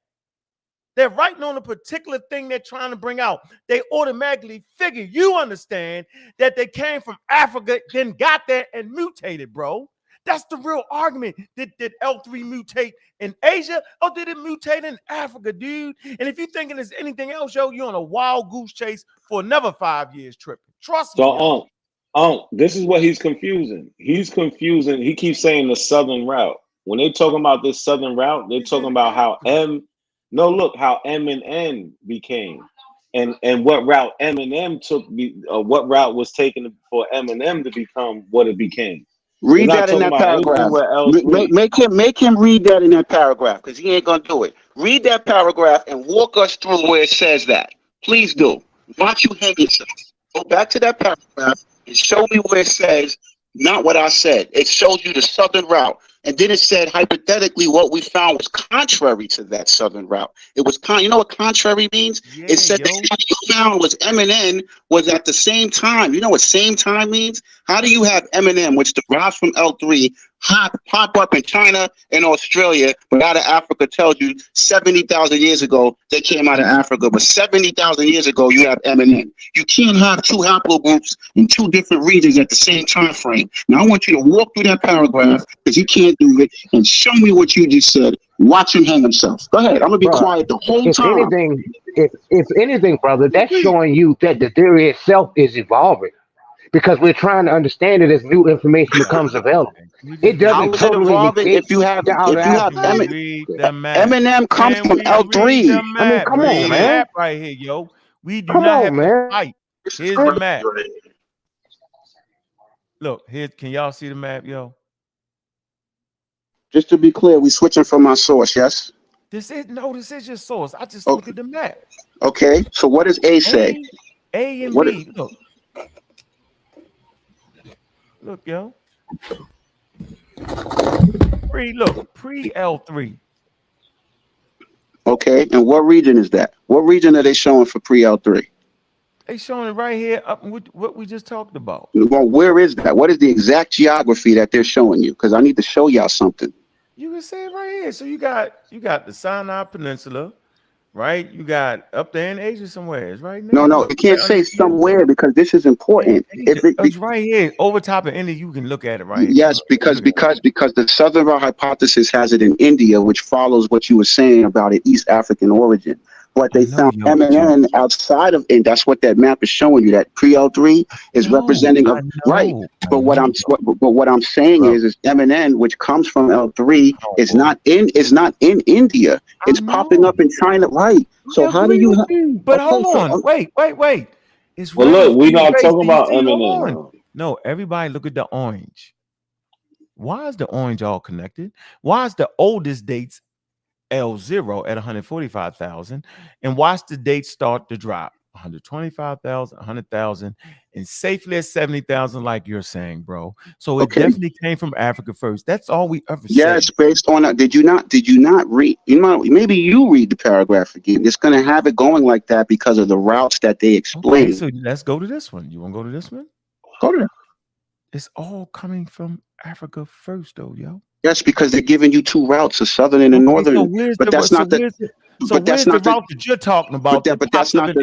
They're writing on a particular thing they're trying to bring out. They automatically figure you understand that they came from Africa, then got there and mutated, bro. That's the real argument. Did L3 mutate in Asia or did it mutate in Africa, dude? And if you're thinking there's anything else, yo, you're on a wild goose chase for another 5 years tripping. Trust me. So, this is what he's confusing. He keeps saying the southern route. When they talking about this southern route, they're talking about how M and N became. And what route M and M took, what route was taken for M and M to become what it became. Read that in that paragraph. Make him read that in that paragraph because he ain't gonna do it. Read that paragraph and walk us through where it says that. Please do. Watch you hang yourself. Go back to that paragraph and show me where it says not what I said. It shows you the southern route. And then it said hypothetically what we found was contrary to that southern route. It was you know what contrary means? It said that what you found was MN was at the same time. You know what same time means? How do you have MN, which derives from L3, pop up in China and Australia, but out of Africa tells you 70,000 years ago they came out of Africa, but 70,000 years ago you have MN. You can't have two haplogroups in two different regions at the same time frame. Now I want you to walk through that paragraph because you can't do it and show me what you just said. Watch him hang himself. Go ahead. I'm gonna be quiet the whole time. If anything, brother, that's showing you that the theory itself is evolving. Because we're trying to understand it as new information becomes available. It doesn't totally if you have Eminem comes from L3. I mean, come on, man. Map right here, yo. We do not have to fight. Here's the map. Look, here. Can y'all see the map, yo? Just to be clear, we switching from our source, yes? This is your source. I just look at the map. Okay. So what does A say? A and B. Look. Look, yo. Pre L3. Okay, and what region is that? What region are they showing for pre L3? They showing it right here up with what we just talked about. Well, where is that? What is the exact geography that they're showing you? Because I need to show y'all something. You can see it right here. So you got the Sinai Peninsula, right? You got up there in Asia somewhere. It's right now. No, you can't say somewhere because this is important. It's right here over top of India. You can look at it right here. Yes, because the Southern Route hypothesis has it in India, which follows what you were saying about an East African origin. But they found MN outside of it. That's what that map is showing you. That pre L3 is representing right. But what I'm saying is MN, which comes from L3, is not in India. It's popping up in China, right? So how do you? But hold on, wait. It's well, look, we're not talking about MN. No, everybody look at the orange. Why is the orange all connected? Why is the oldest dates L0 at 145,000, and watch the dates start to drop 125,000, 100,000, and safely at 70,000, like you're saying, bro. So it definitely came from Africa first. That's all we ever said. Yes, based on that. Did you not read? You know, maybe you read the paragraph again. It's going to have it going like that because of the routes that they explain. Okay, so let's go to this one. You want to go to this one? Go to it. It's all coming from Africa first, though, yo. Yes, because they're giving you two routes, a southern and a northern. But that's not the route that you're talking about. But that's not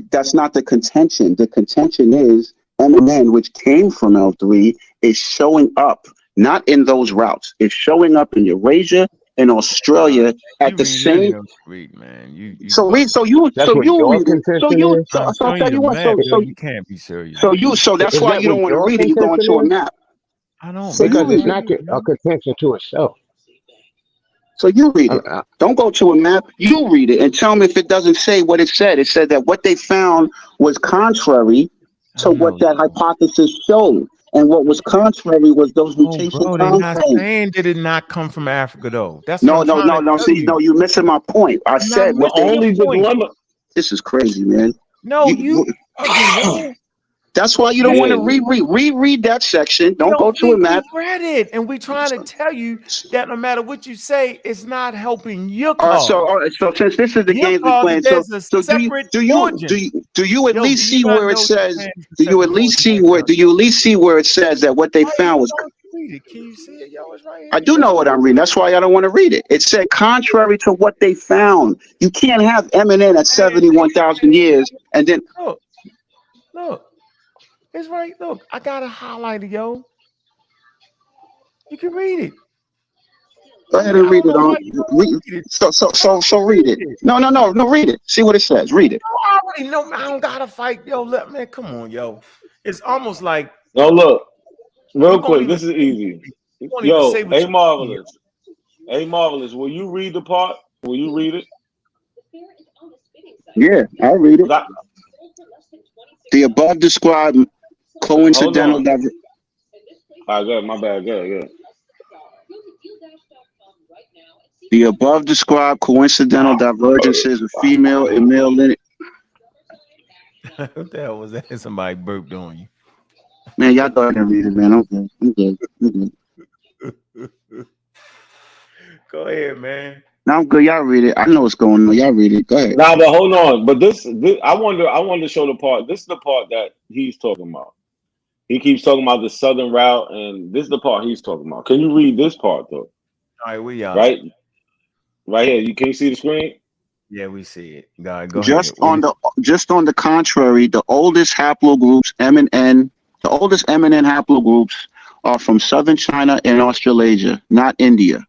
that's not the contention. The contention is MN, which came from L3, is showing up not in those routes. It's showing up in Eurasia and Australia at the same. So you can't be serious. So that's why you don't want to read it. You go into a map. I don't because it's not a contention to itself. So you read it. Don't go to a map. You read it and tell me if it doesn't say what it said. It said that what they found was contrary to what that hypothesis showed. And what was contrary was those mutation bro, they're not saying that it not come from Africa though. That's no. See, you're missing my point. I said the only dilemma. This is crazy, man. No, that's why you don't want to reread that section. Don't go to a map. We read it, and we trying to tell you that no matter what you say, it's not helping your cause. So since this is the game we're playing, do you at least see where it says? Do you at least see where it says that what they found was? Can you see it, yo? It's right here. I do know what I'm reading. That's why I don't want to read it. It said contrary to what they found. You can't have MN at 71,000 years and then look. It's right. Look, I got it highlighted, yo. You can read it. Go ahead and read it. So read it. No, read it. See what it says. Read it. I already know. I don't gotta fight, yo. Man, come on, yo. It's almost like. No, look. Real quick, this is easy. Yo, Marvelous. Will you read the part? Will you read it? Yeah, I'll read it. The above described coincidental. All right, good. My bad. Good. The above described coincidental divergences of female and male lineage. What the hell was that? Somebody burped on you. Man, y'all go ahead and read it, man. I'm good. Go ahead, man. No, I'm good. Y'all read it. I know what's going on. Y'all read it. Go ahead. Now, but hold on. But this I wanted to show the part. This is the part that he's talking about. He keeps talking about the southern route, and this is the part he's talking about. Can you read this part though? All right, we are right here. Can you see the screen? Yeah, we see it. Go Just ahead. on the contrary, the oldest haplogroups M and N, the oldest M and N haplogroups are from southern China and Australasia, not India.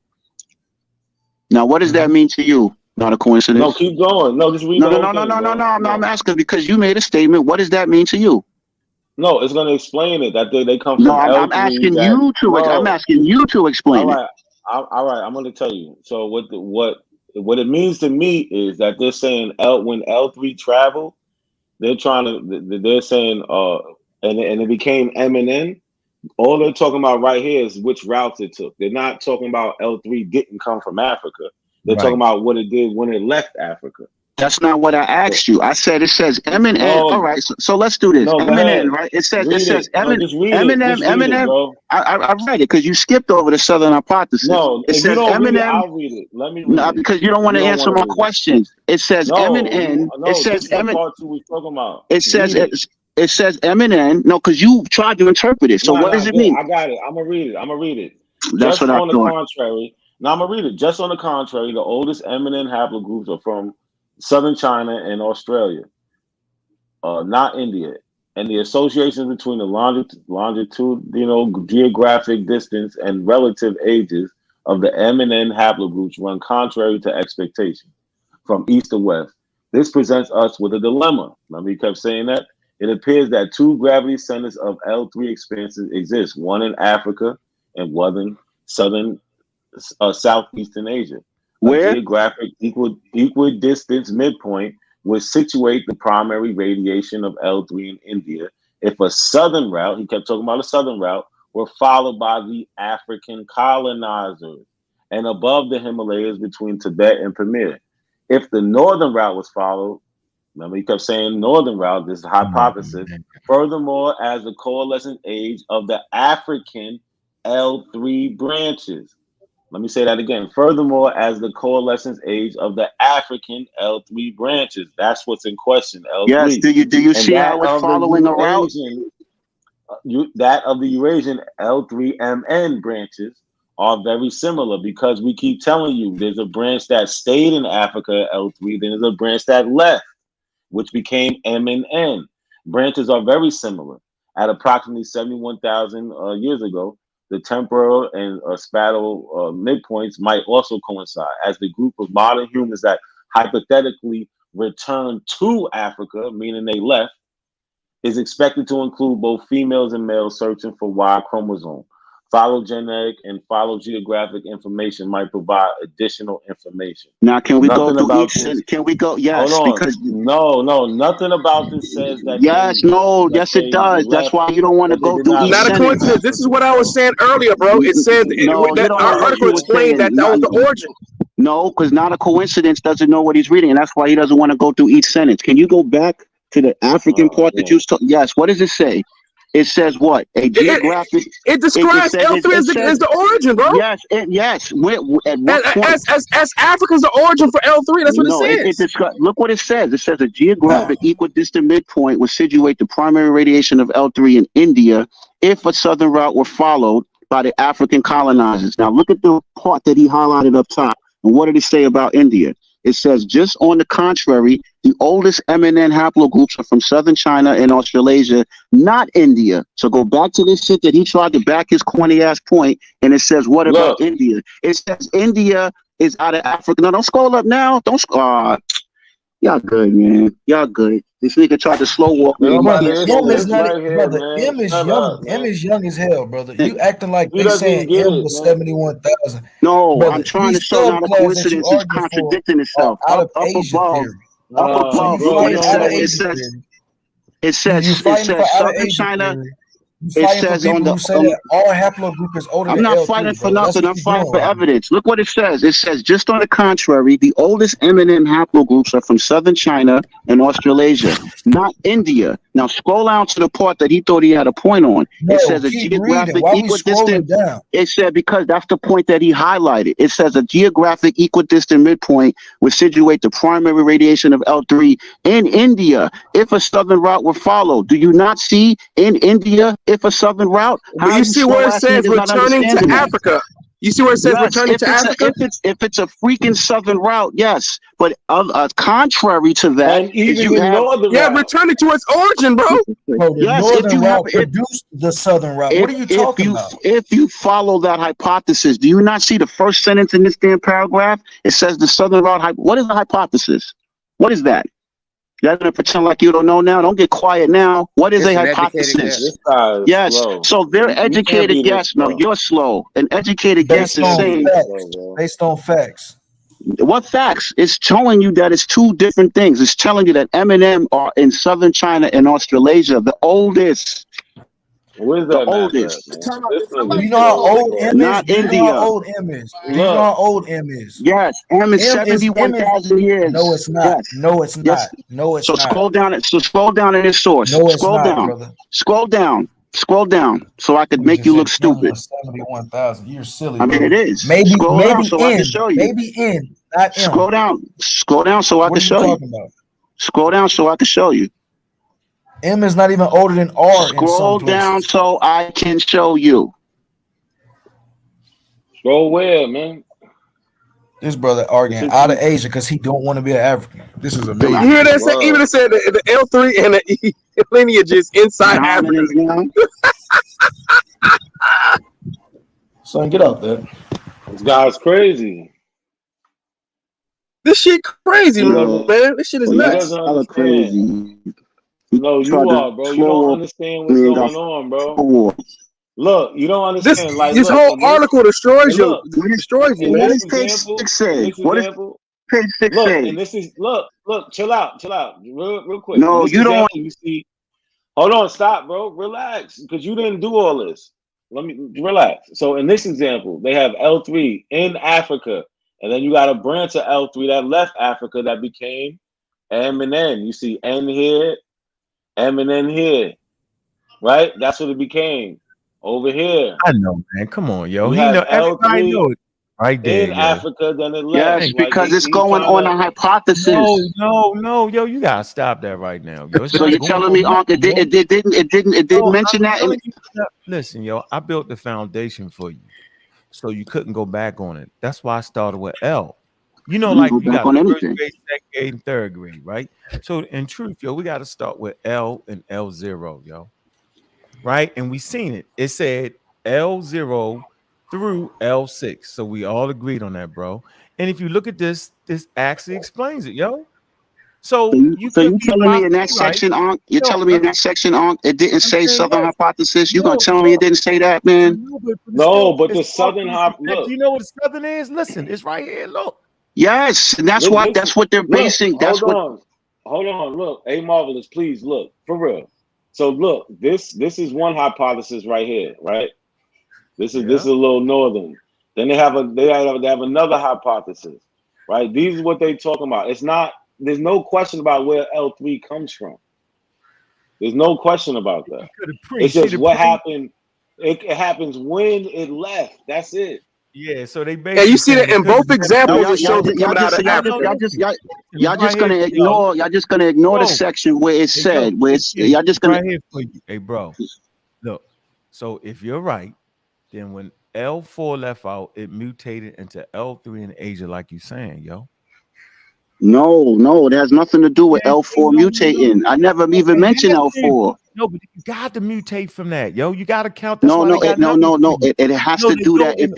Now, what does that mean to you? Not a coincidence. No, keep going. No, just read. No. I'm asking because you made a statement. What does that mean to you? No, it's going to explain it that they come from. No, I'm asking you to. I'm asking you to explain it. All right. I'm going to tell you. So what it means to me is that they're saying when L3 traveled, they're saying and it became M and N. All they're talking about right here is which routes it took. They're not talking about L3 didn't come from Africa. They're talking about what it did when it left Africa. That's not what I asked you. I said it says M and N. All right, so let's do this. M and N, right? It says M and M. I read it because you skipped over the southern hypothesis. No, it says M and M. I'll read it. Let me read it. Because you don't want to answer my questions. It says M and N. It says M and N. It says M and N. No, because you tried to interpret it. So what does it mean? I got it. I'm gonna read it. That's what I thought. Contrary. Now I'm gonna read it. Just on the contrary, the oldest M and N haplogroups are from southern China and Australia, not India. And the associations between the longitudinal geographic distance and relative ages of the M and N haplogroups run contrary to expectation from east to west. This presents us with a dilemma. Remember, he kept saying that? It appears that two gravity centers of L3 expanses exist, one in Africa and one in southeastern Asia. Where? A geographic equidistance midpoint would situate the primary radiation of L3 in India if a southern route, he kept talking about a southern route, were followed by the African colonizers and above the Himalayas between Tibet and Pamir. If the northern route was followed, remember he kept saying northern route, this is a hypothesis. Furthermore, as the coalescent age of the African L3 branches. Let me say that again. Furthermore, as the coalescence age of the African L3 branches. That's what's in question, L3. Yes, do you see how it's following a route? That of the Eurasian L3MN branches are very similar because we keep telling you there's a branch that stayed in Africa, L3, then there's a branch that left, which became M and N. Branches are very similar. At approximately 71,000 years ago, the temporal and spatial midpoints might also coincide as the group of modern humans that hypothetically returned to Africa, meaning they left, is expected to include both females and males searching for Y chromosome. Phylogenetic and phylogeographic information might provide additional information. Now, can we go through each? Can we go? Yes, hold on. Because nothing about this says that. Yes, it does. That's why you don't want to go through each. Not a coincidence. This is what I was saying earlier, bro. It said our article explained that was the origin. No, because not a coincidence doesn't know what he's reading, and that's why he doesn't want to go through each sentence. Can you go back to the African part that you told? Yes. What does it say? It says what? A geographic. It describes L3 as the origin, bro. Yes. At what point? As Africa's the origin for L3. That's what it says. Look what it says. It says a geographic equidistant midpoint would situate the primary radiation of L3 in India if a southern route were followed by the African colonizers. Now look at the part that he highlighted up top. And what did it say about India? It says, just on the contrary, the oldest M&N haplogroups are from southern China and Australasia, not India. So go back to this shit that he tried to back his corny ass point, and it says, what about India? It says India is out of Africa. No, don't scroll up now. Don't scroll. Y'all good, man. Y'all good. This nigga tried to slow walk me. M is young as hell, brother. You acting like they saying M was 71,000. No, brother, I'm trying to show not a coincidence. He's contradicting itself. Up above, it says southern China. It says on the. Who say that all haplogroup is older I'm than not L3, fighting for bro. That's nothing. what I'm you're fighting doing for right now. evidence. Look what it says. It says, just on the contrary, the oldest M&M haplogroups are from southern China and Australasia, not India. Now scroll down to the part that he thought he had a point on. No, It says a keep reading. geographic Why we scrolling equidistant. down? It said because that's the point that he highlighted. It says a geographic equidistant midpoint would situate the primary radiation of L3 in India if a southern route were followed. Do you not see in India if a southern route? But you see where it says returning to Africa. You see where it says Yes, returning to Africa? if it's a freaking southern route, yes. But contrary to that, and even you the have northern Yeah, route. returning to its origin, bro. Bro, the yes. If northern you have route produced the southern route. What are you talking about? if you follow that hypothesis, do you not see the first sentence in this damn paragraph? It says the southern route. What is the hypothesis? What is that? You're gonna pretend like you don't know now. Don't get quiet now. What is It's a an educated hypothesis? guess. This guy is Yes. slow. So their You can't educated be this guess. No, slow. you're slow. An educated guess Based is on saying facts. bro. Based on facts. what facts? It's showing you that it's two different things. It's telling you that M&M are in southern China and Australasia, the oldest. Where's The that map oldest. at, man? This Do nigga you know how slow, old bro. M is? Not Do you know India. how old M is? Do you know how old M is? Yes, M is M is 71,000 years. No, it's not. Yes. No, it's Yes. not. No, it's So not. scroll down. So scroll down in this source. No, it's Scroll not, down. brother. Scroll down. Scroll down. So I could You make just you said look stupid. 71,000. You're silly, I mean, bro. it is. Maybe Scroll down so I can N. show you. Maybe N, not M. Scroll down. Scroll down so I What can are you show you. talking about? Scroll down so I can show you. M is not even older than R in some Scroll down places. so I can show you. Scroll where, man? This brother arguing out of Asia because he don't want to be an African. This is You amazing. hear that? Say, even it said the L3 and the E lineage is inside Africa. Son, get out there. This guy's crazy. This shit crazy, He man. This shit is he nuts. doesn't understand. No, you are, bro. You don't understand what's going on, bro. Look, you don't understand. This whole article destroys you. Destroys you, in man. this example, look, and this is look, chill out, real quick. No, you don't want. You see, hold on, stop, bro, relax, because you didn't do all this. Let me relax. So in this example, they have L3 in Africa, and then you got a branch of L3 that left Africa that became M and N. You see N here, M and N here, right? That's what it became. Over here, I know, man. Come on, yo. You He have know. Everybody L3 know it. Right there, in yo. Africa, then it left. Yes, because it's going on a hypothesis. No, yo, you gotta stop that right now, yo. So you're telling me, Ankh, it didn't mention that? Listen, yo, I built the foundation for you, so you couldn't go back on it. That's why I started with L. You know, like you got first grade, second grade, and third grade, right? So in truth, yo, we got to start with L and L0, yo. Right, and we seen it. It said L0 through L6, so we all agreed on that, bro. And if you look at this actually explains it, yo. So you telling me in that section, Ankh? You're telling me in that section, Ankh, it didn't say southern hypothesis? You gonna tell me it didn't say that, man? No, but the southern look. Do you know what the southern is? Listen, it's right here. Look. Yes, and that's what they're basing. That's what. Hold on. Look, A Marvelous, please look for real. So look, this is one hypothesis right here, right? This is a little northern. Then they have another hypothesis, right? These is what they talking about. It's not. There's no question about where L3 comes from. There's no question about that. It's just what happened. It happens when it left. That's it. Yeah, so they basically. Yeah, you see that in both examples. It shows it coming out of Africa. Y'all just gonna ignore. Y'all just gonna ignore the section where it said. Where it's. Y'all just gonna. Right here for you. Hey, bro. Look. So if you're right, then when L4 left out, it mutated into L3 in Asia, like you saying, yo. No, it has nothing to do with L4 mutating. I never even mentioned L4. No, but you got to mutate from that, yo. You got to count. That's No. It has to do that. If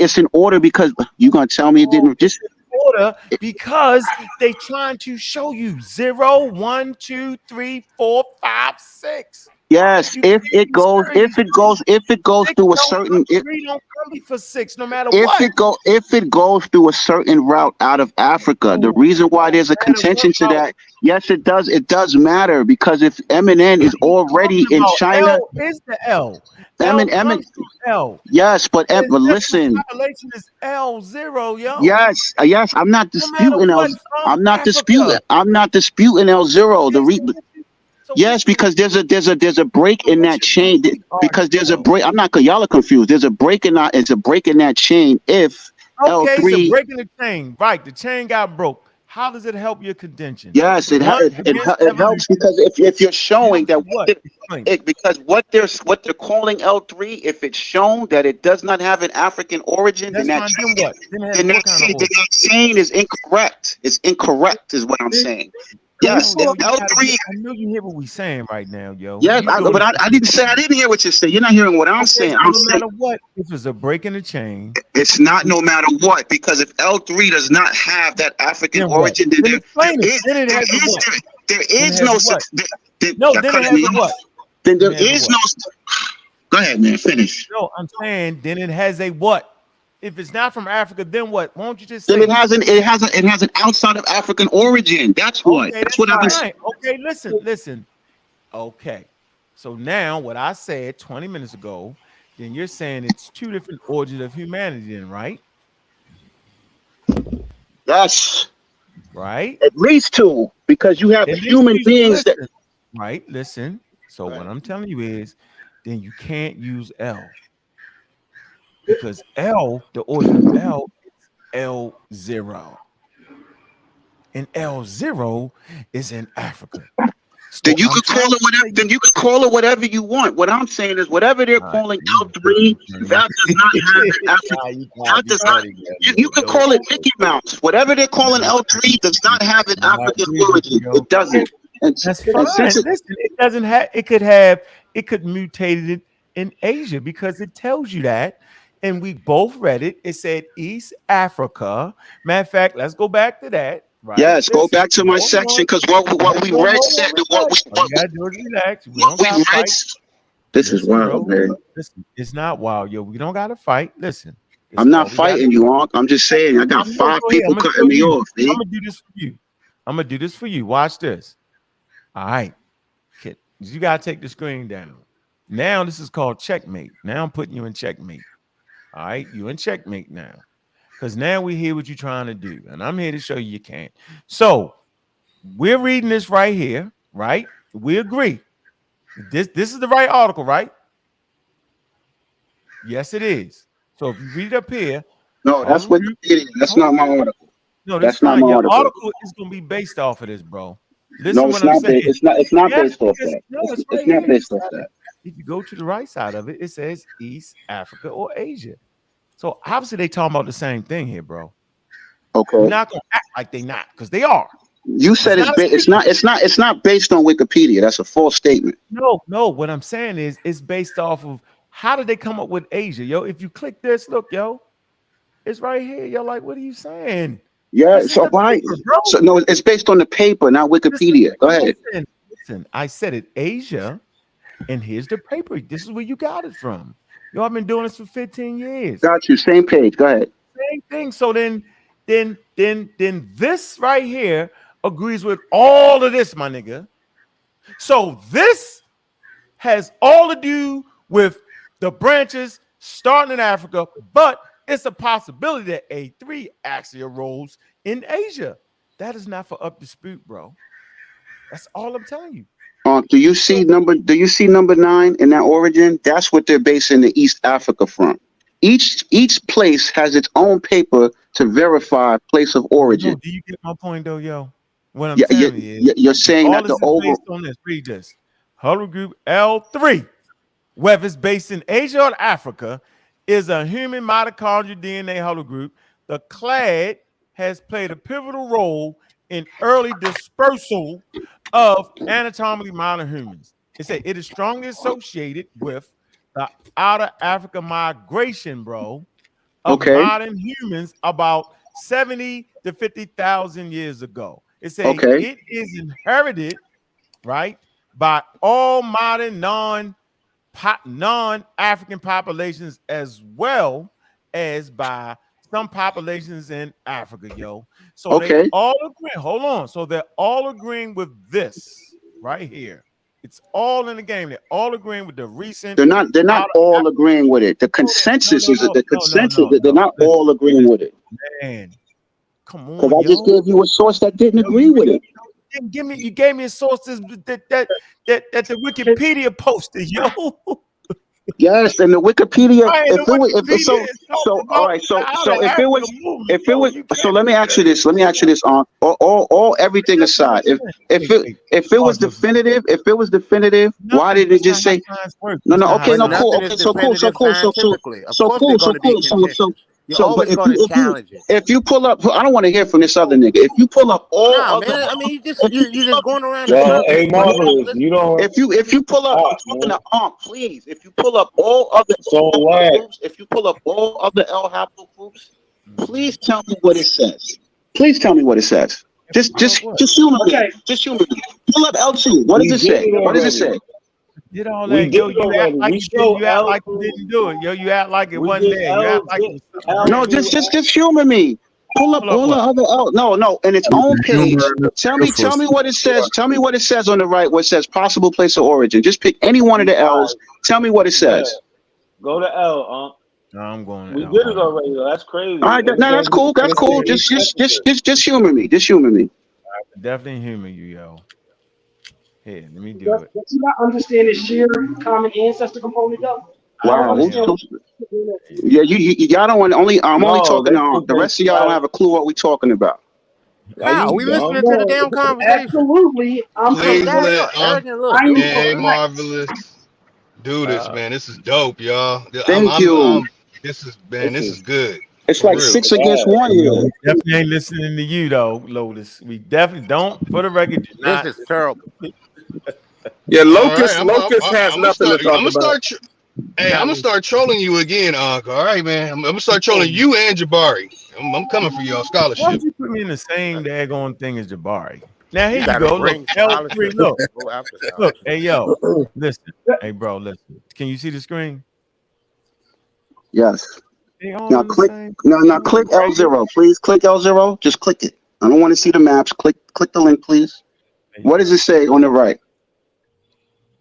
it's in order because you gonna tell me it didn't just order because they trying to show you 0, 1, 2, 3, 4, 5, 6. Yes, if it goes through a certain Three don't come for 6, no matter if what. it goes through a certain route out of Africa, the reason why there's a contention to that, yes, it does matter, because if MNN is already in China, L is the L. L comes through L. yes, but listen, Population is L0, yo. yes, I'm not No matter disputing what, I'm not Africa. disputing L0. Yes, because there's a break in that chain. Because there's a break. I'm not, cause y'all are confused. There's a break in that. It's a break in that chain. If Okay, L3, so breaking the chain, right? The chain got broke. How does it help your contention? yes, it helps, because if you're showing that because what they're calling L3, if it's shown that it does not have an African origin, then that chain is incorrect. It's incorrect, is what I'm saying. Yes, if L3. I know you hear what we're saying right now, yo. Yes, but I didn't say, I didn't hear what you said. You're not hearing what I'm saying. I'm saying, no matter what, if it's a break in the chain, it's not no matter what, because if L3 does not have that African origin, then there is no such. Then there is no. Go ahead, man. Finish. No, I'm saying then it has a what? If it's not from Africa, then what? Won't you just say? Then it has an outside of African origin. That's what. Okay, that's what I've been saying. Okay, listen. Okay, so now what I said 20 minutes ago, then you're saying it's two different origins of humanity, then, right? Yes. Right. At least two, because you have human beings that. Right. Listen. So what I'm telling you is, then you can't use L. Because L, the origin of L is L0. And L0 is in Africa. So then you could call it whatever. Then you could call it whatever you want. What I'm saying is, whatever they're calling L3, that does not have an African. That does not. You could call it Mickey Mouse. Whatever they're calling L3 does not have an African origin. It doesn't. That's fine. Listen, it doesn't have. It could mutate it in Asia, because it tells you that. And we both read it. It said East Africa. Matter of fact, let's go back to that. Right? Yes, go back to my section, because what we read said what we read. This is wild, man. Listen, it's not wild, yo. We don't gotta fight. Listen, I'm not fighting you, Ankh. I'm just saying I got 5 people cutting me off. I'm gonna do this for you. I'm gonna do this for you. Watch this. All right, kid. You gotta take the screen down. Now this is called checkmate. Now I'm putting you in checkmate. All right, you in checkmate now, because now we hear what you're trying to do, and I'm here to show you can't. So we're reading this right here, right? We agree. This is the right article, right? Yes, it is. So if you read up here, no, that's Wikipedia. That's not my article. No, that's not my article. Your article is going to be based off of this, bro. Listen, no, it's not. It's not based off that. It's not based off that. If you go to the right side of it, it says East Africa or Asia. So obviously they talking about the same thing here, bro. Okay. You're not gonna act like they not, because they are. You said it's not based on Wikipedia. That's a false statement. No. What I'm saying is it's based off of how did they come up with Asia, yo? If you click this, look, yo, it's right here. You're like, what are you saying? Yeah. So why? So no, it's based on the paper, not Wikipedia. Go ahead. Listen, I said it, Asia, and here's the paper. This is where you got it from. Yo, I've been doing this for 15 years. Got you. Same page. Go ahead. Same thing. So then this right here agrees with all of this, my nigga. So this has all to do with the branches starting in Africa, but it's a possibility that A3 actually arose in Asia. That is not for up dispute, bro. That's all I'm telling you. Do you see number 9 in that origin? That's what they're basing the East Africa from. Each place has its own paper to verify place of origin. No, do you get my point though, yo? What I'm telling you is you're saying that the based on this. Read this. Huddle group L3, whether it's based in Asia or Africa, is a human mitochondrial DNA huddle group. The clade has played a pivotal role in early dispersal of anatomically modern humans. It said it is strongly associated with the outer Africa migration, bro, of modern humans about 70 to 50,000 years ago. It said it is inherited, right, by all modern non-African populations as well as by some populations in Africa, yo. So they all agree. Hold on. So they're all agreeing with this right here. It's all in the game. They're all agreeing with the recent. They're not all agreeing with it. The consensus is that the consensus that they're not all agreeing with it. Man, come on. Because I just gave you a source that didn't agree with it. You gave me a source that the Wikipedia posted, yo. Yes, and the Wikipedia. So let me ask you this. All everything aside, if it was definitive, why did it just say no? Okay, no, cool. Okay, so cool. So, but if you pull up, I don't want to hear from this other nigga. If you pull up all, man, I mean, you just going around. Hey, Marvelous, you know. If you pull up, I'm talking to Ankh, please. If you pull up all other groups, if you pull up all other El haplogroups, please tell me what it says. Please tell me what it says. Just humor me. Just humor me. Pull up L2. What does it say? What does it say? Did all that, yo? You act like you didn't do it, yo. You act like it wasn't there. You act like it was no, just humor me. Pull up all the other L. No, in its own page. Tell me what it says. Tell me what it says on the right. What says possible place of origin. Just pick any one of the L's. Tell me what it says. Go to L. No, I'm going. We did it already, though. That's crazy. All right, no, that's cool. That's cool. Just humor me. Just humor me. Definitely humor you, yo. Here, let me do it. Does you not understand the sheer common ancestor component, though? Wow. Yeah, y'all don't want only. I'm only talking on. The rest of y'all don't have a clue what we're talking about. Wow, we listening to the damn conversation. Absolutely. Please let Marvelous do this, man. This is dope, y'all. Thank you. This is good. It's like 6 against 1 here. We definitely ain't listening to you though, Lotus. We definitely don't. For the record, this is terrible. Yeah, Locust has nothing to talk about. I'm gonna start trolling you again, Ankh. All right, man. I'm gonna start trolling you and Jabari. I'm coming for y'all scholarship. Why don't you put me in the same daggone thing as Jabari? Now here you go. Look, L3. Look. Hey yo, listen. Hey bro, listen. Can you see the screen? Yes. Now click L0, please. Click L0. Just click it. I don't want to see the maps. Click the link, please. What does it say on the right?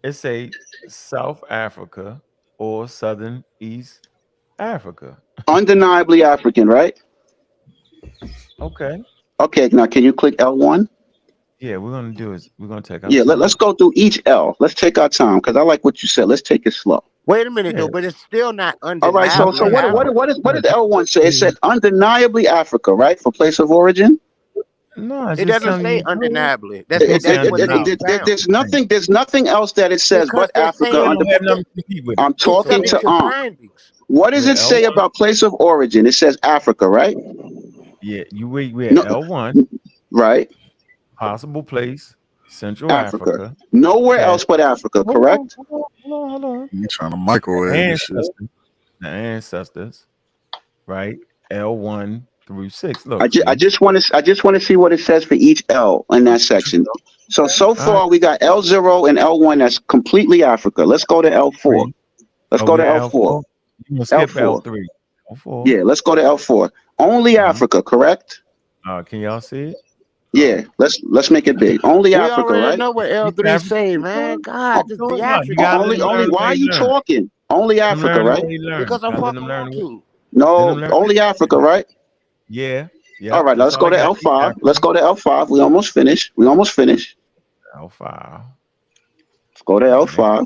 It say South Africa or Southern East Africa. Undeniably African, right? Okay. Okay. Now can you click L1? Yeah, we're gonna do is we're gonna take our time. Let's go through each L. Let's take our time because I like what you said. Let's take it slow. Wait a minute though, but it's still not undeniable. All right, so what does L1 say? It said undeniably Africa, right? For place of origin? No, it doesn't say undeniably. There's nothing else that it says but Africa. I'm talking to Ankh. What does it say about place of origin? It says Africa, right? Yeah, we're L1. Right. Possible place, Central Africa. Nowhere else but Africa, correct? Hold on. You're trying to microwave the ancestors, right? L1 through 6. Look, I just want to see what it says for each L in that section. So far we got L0 and L1 that's completely Africa. Let's go to L4. Let's go to L4. You can skip L3. L4. Yeah, let's go to L4. Only Africa, correct? Can y'all see it? Yeah, let's make it big. Only Africa, right? I know what L3 say, man. God, this only. Why are you talking? Only Africa, right? Because I'm fucking with you. No, only Africa, right? Yeah. All right, let's go to L5. Let's go to L5. We almost finished. L5. Let's go to L5.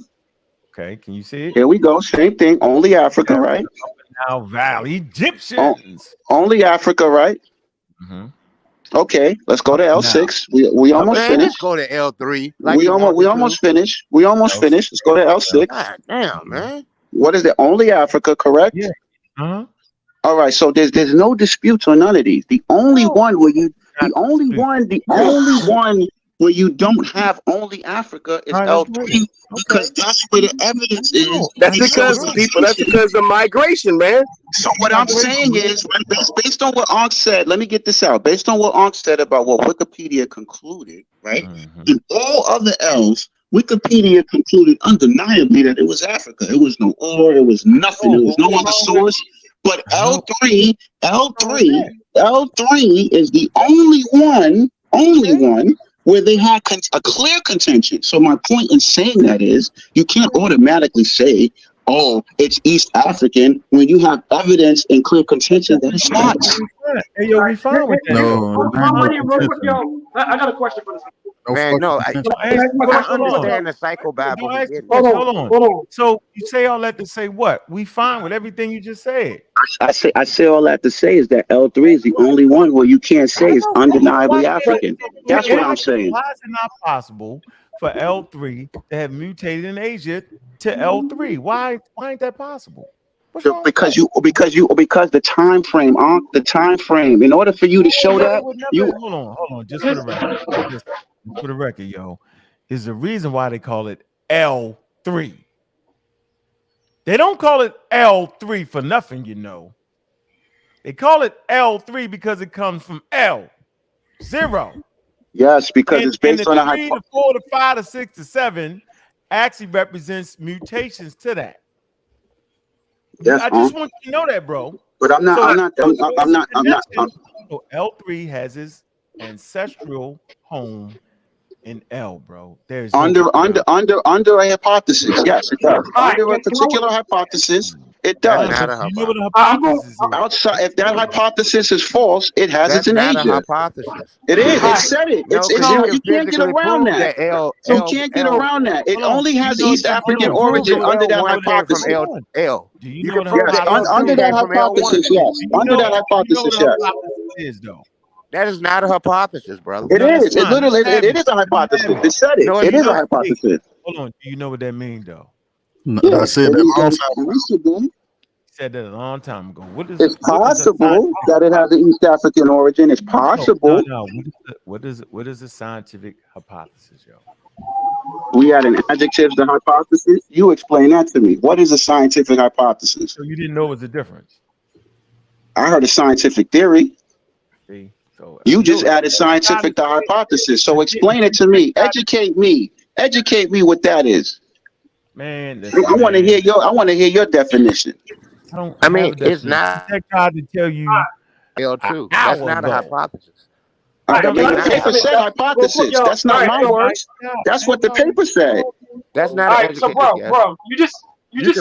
Okay, can you see it? Here we go. Same thing. Only Africa, right? Now Valley Egyptians. Only Africa, right? Mm-hmm. Okay, let's go to L6. We almost finished. Let's go to L3. We almost finished. Let's go to L6. God damn, man. What is it? Only Africa, correct? Yeah. Uh-huh. All right, so there's no disputes on none of these. The only one where you don't have only Africa is L3 because that's where the evidence is. That's because of migration, man. So what I'm saying is, based on what Ankh said, let me get this out. Based on what Ankh said about what Wikipedia concluded, right? In all other L's, Wikipedia concluded undeniably that it was Africa. It was no ore, it was nothing, there was no other source. But L3 is the only one where they had a clear contention. So my point in saying that is you can't automatically say, oh, it's East African when you have evidence and clear contention that it's not. Hey, yo, we fine with that. No, I got a question for this. Man, no, I understand the psychobabble. Hold on. So you say all that to say what? We fine with everything you just said. I say all that to say is that L3 is the only one where you can't say it's undeniably African. That's what I'm saying. Why is it not possible for L3 to have mutated in Asia to L3? Why ain't that possible? Because the time frame, the time frame. In order for you to show that, hold on, just for the record, for the record, yo, is the reason why they call it L3. They don't call it L3 for nothing, you know. They call it L3 because it comes from L, 0. Yes, because it's based on a hypothesis. 3 to 4 to 5 to 6 to 7 actually represents mutations to that. Yes, I just want you to know that, bro. But I'm not. So L3 has his ancestral home in L, bro. There's under a hypothesis. Yes, it does. Under a particular hypothesis, it does. Outside, if that hypothesis is false, it has its in Asia. Hypothesis. It is. It said it. You can't get around that. You can't get around that. It only has East African origin under that hypothesis. L. Do you know what under that hypothesis? Yes. Under that hypothesis, yes. That is not a hypothesis, brother. It is. It literally. It is a hypothesis. It said it. It is a hypothesis. Hold on. Do you know what that means, though? No, I said that a long time ago. Said that a long time ago. It's possible that it has an East African origin. It's possible. No. What is the scientific hypothesis, yo? We had an adjective to hypothesis. You explain that to me. What is a scientific hypothesis? So you didn't know what the difference? I heard a scientific theory. See? So you just added scientific to hypothesis. So explain it to me. Educate me. Educate me what that is. Man, I want to hear your definition. I mean, it's not. I tried to tell you L2. That's not a hypothesis. The paper said hypothesis. That's not my words. That's what the paper said. That's not. All right, so bro, you just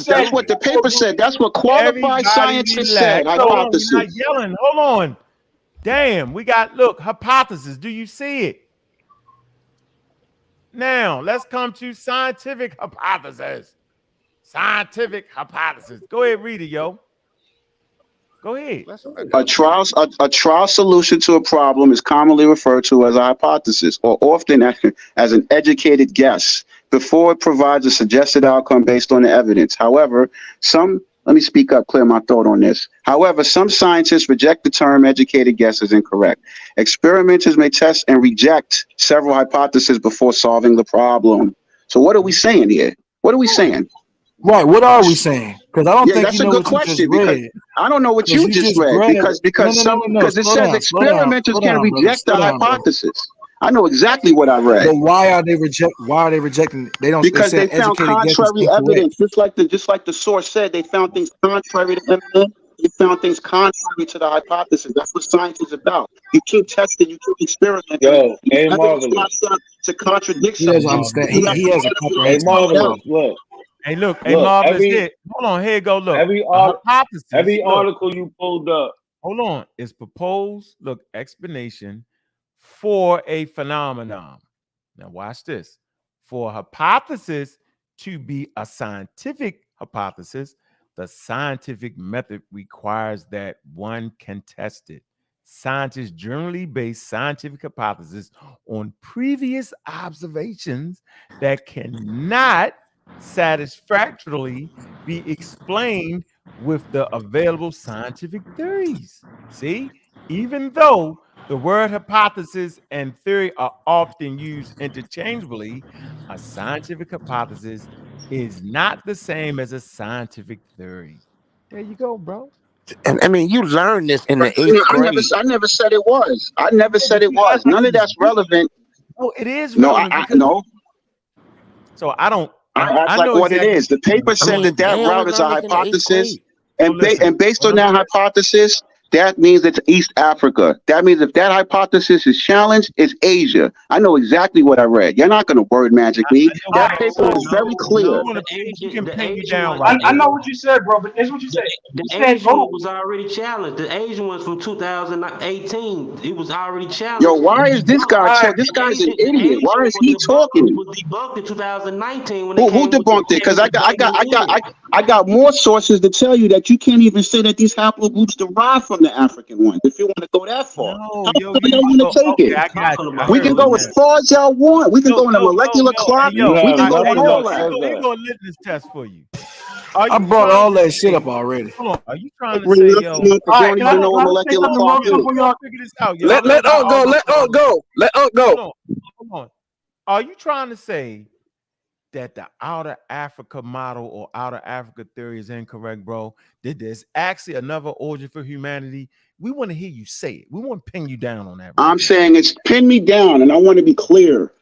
said that's what the paper said. That's what qualified scientists said. Hypothesis. Not yelling. Hold on. Damn, we got hypothesis. Do you see it? Now let's come to scientific hypothesis. Scientific hypothesis. Go ahead, read it, yo. Go ahead. A trial solution to a problem is commonly referred to as a hypothesis, or often as an educated guess, before it provides a suggested outcome based on the evidence. However, let me speak up, clear my thought on this. However, some scientists reject the term educated guess as incorrect. Experimenters may test and reject several hypotheses before solving the problem. So what are we saying here? What are we saying? Right, what are we saying? Because I don't think that's you know a good what question. you just read. I don't know what you just read because it says experimenters can reject the hypothesis. I know exactly what I read. But why are they rejecting? They don't because they found contrary evidence. Just like the source said, they found things contrary to evidence. They found things contrary to the hypothesis. That's what science is about. You keep testing, you keep experimenting. Yo, hey, Marvelous. To contradict something. He has a hey, Marvelous. Look. Hey, look. Hey, Marvelous. Hold on. Here you go. Look. Every article you pulled up. Hold on. It's proposed. Look, explanation for a phenomenon. Now watch this. For a hypothesis to be a scientific hypothesis, the scientific method requires that one can test it. Scientists generally base scientific hypotheses on previous observations that cannot satisfactorily be explained with the available scientific theories. See, even though the word hypothesis and theory are often used interchangeably, a scientific hypothesis is not the same as a scientific theory. There you go, bro. And I mean, you learned this in the 8th grade. I never said it was. I never said it was. None of that's relevant. Oh, it is relevant. No. So I don't. That's like know what exactly it is. The paper said that they only route is a learned this in the 8th hypothesis, grade. and based on that hypothesis, that means it's East Africa. That means if that hypothesis is challenged, it's Asia. I know exactly what I read. You're not going to word magic me. That paper was very clear. I know what you said, bro, but it's what you said. The You said, Asian one was already challenged. The Asian one's from 2018. It was already challenged. Yo, why is this guy talking? This guy's an idiot. Why is he talking? It was debunked in 2019 when Who debunked it? Because I got more sources to tell you that you can't even say that these haplogroups derive from the African ones. If you want to go that far, how y'all want to take it? We can go as far as y'all want. We can go in a molecular clock. We can go in all that. We're gonna litmus test for you. I brought all that shit up already. Hold on. Are you trying to say, yo? All right, can I say something real quick before y'all figure this out? Yo, let Unc go. Let Unc go. Let Unc go. Hold on. Are you trying to say that the outer Africa model or outer Africa theory is incorrect, bro? That there's actually another origin for humanity? We want to hear you say it. We want to pin you down on that. I'm saying it's pin me down, and I want to be clear.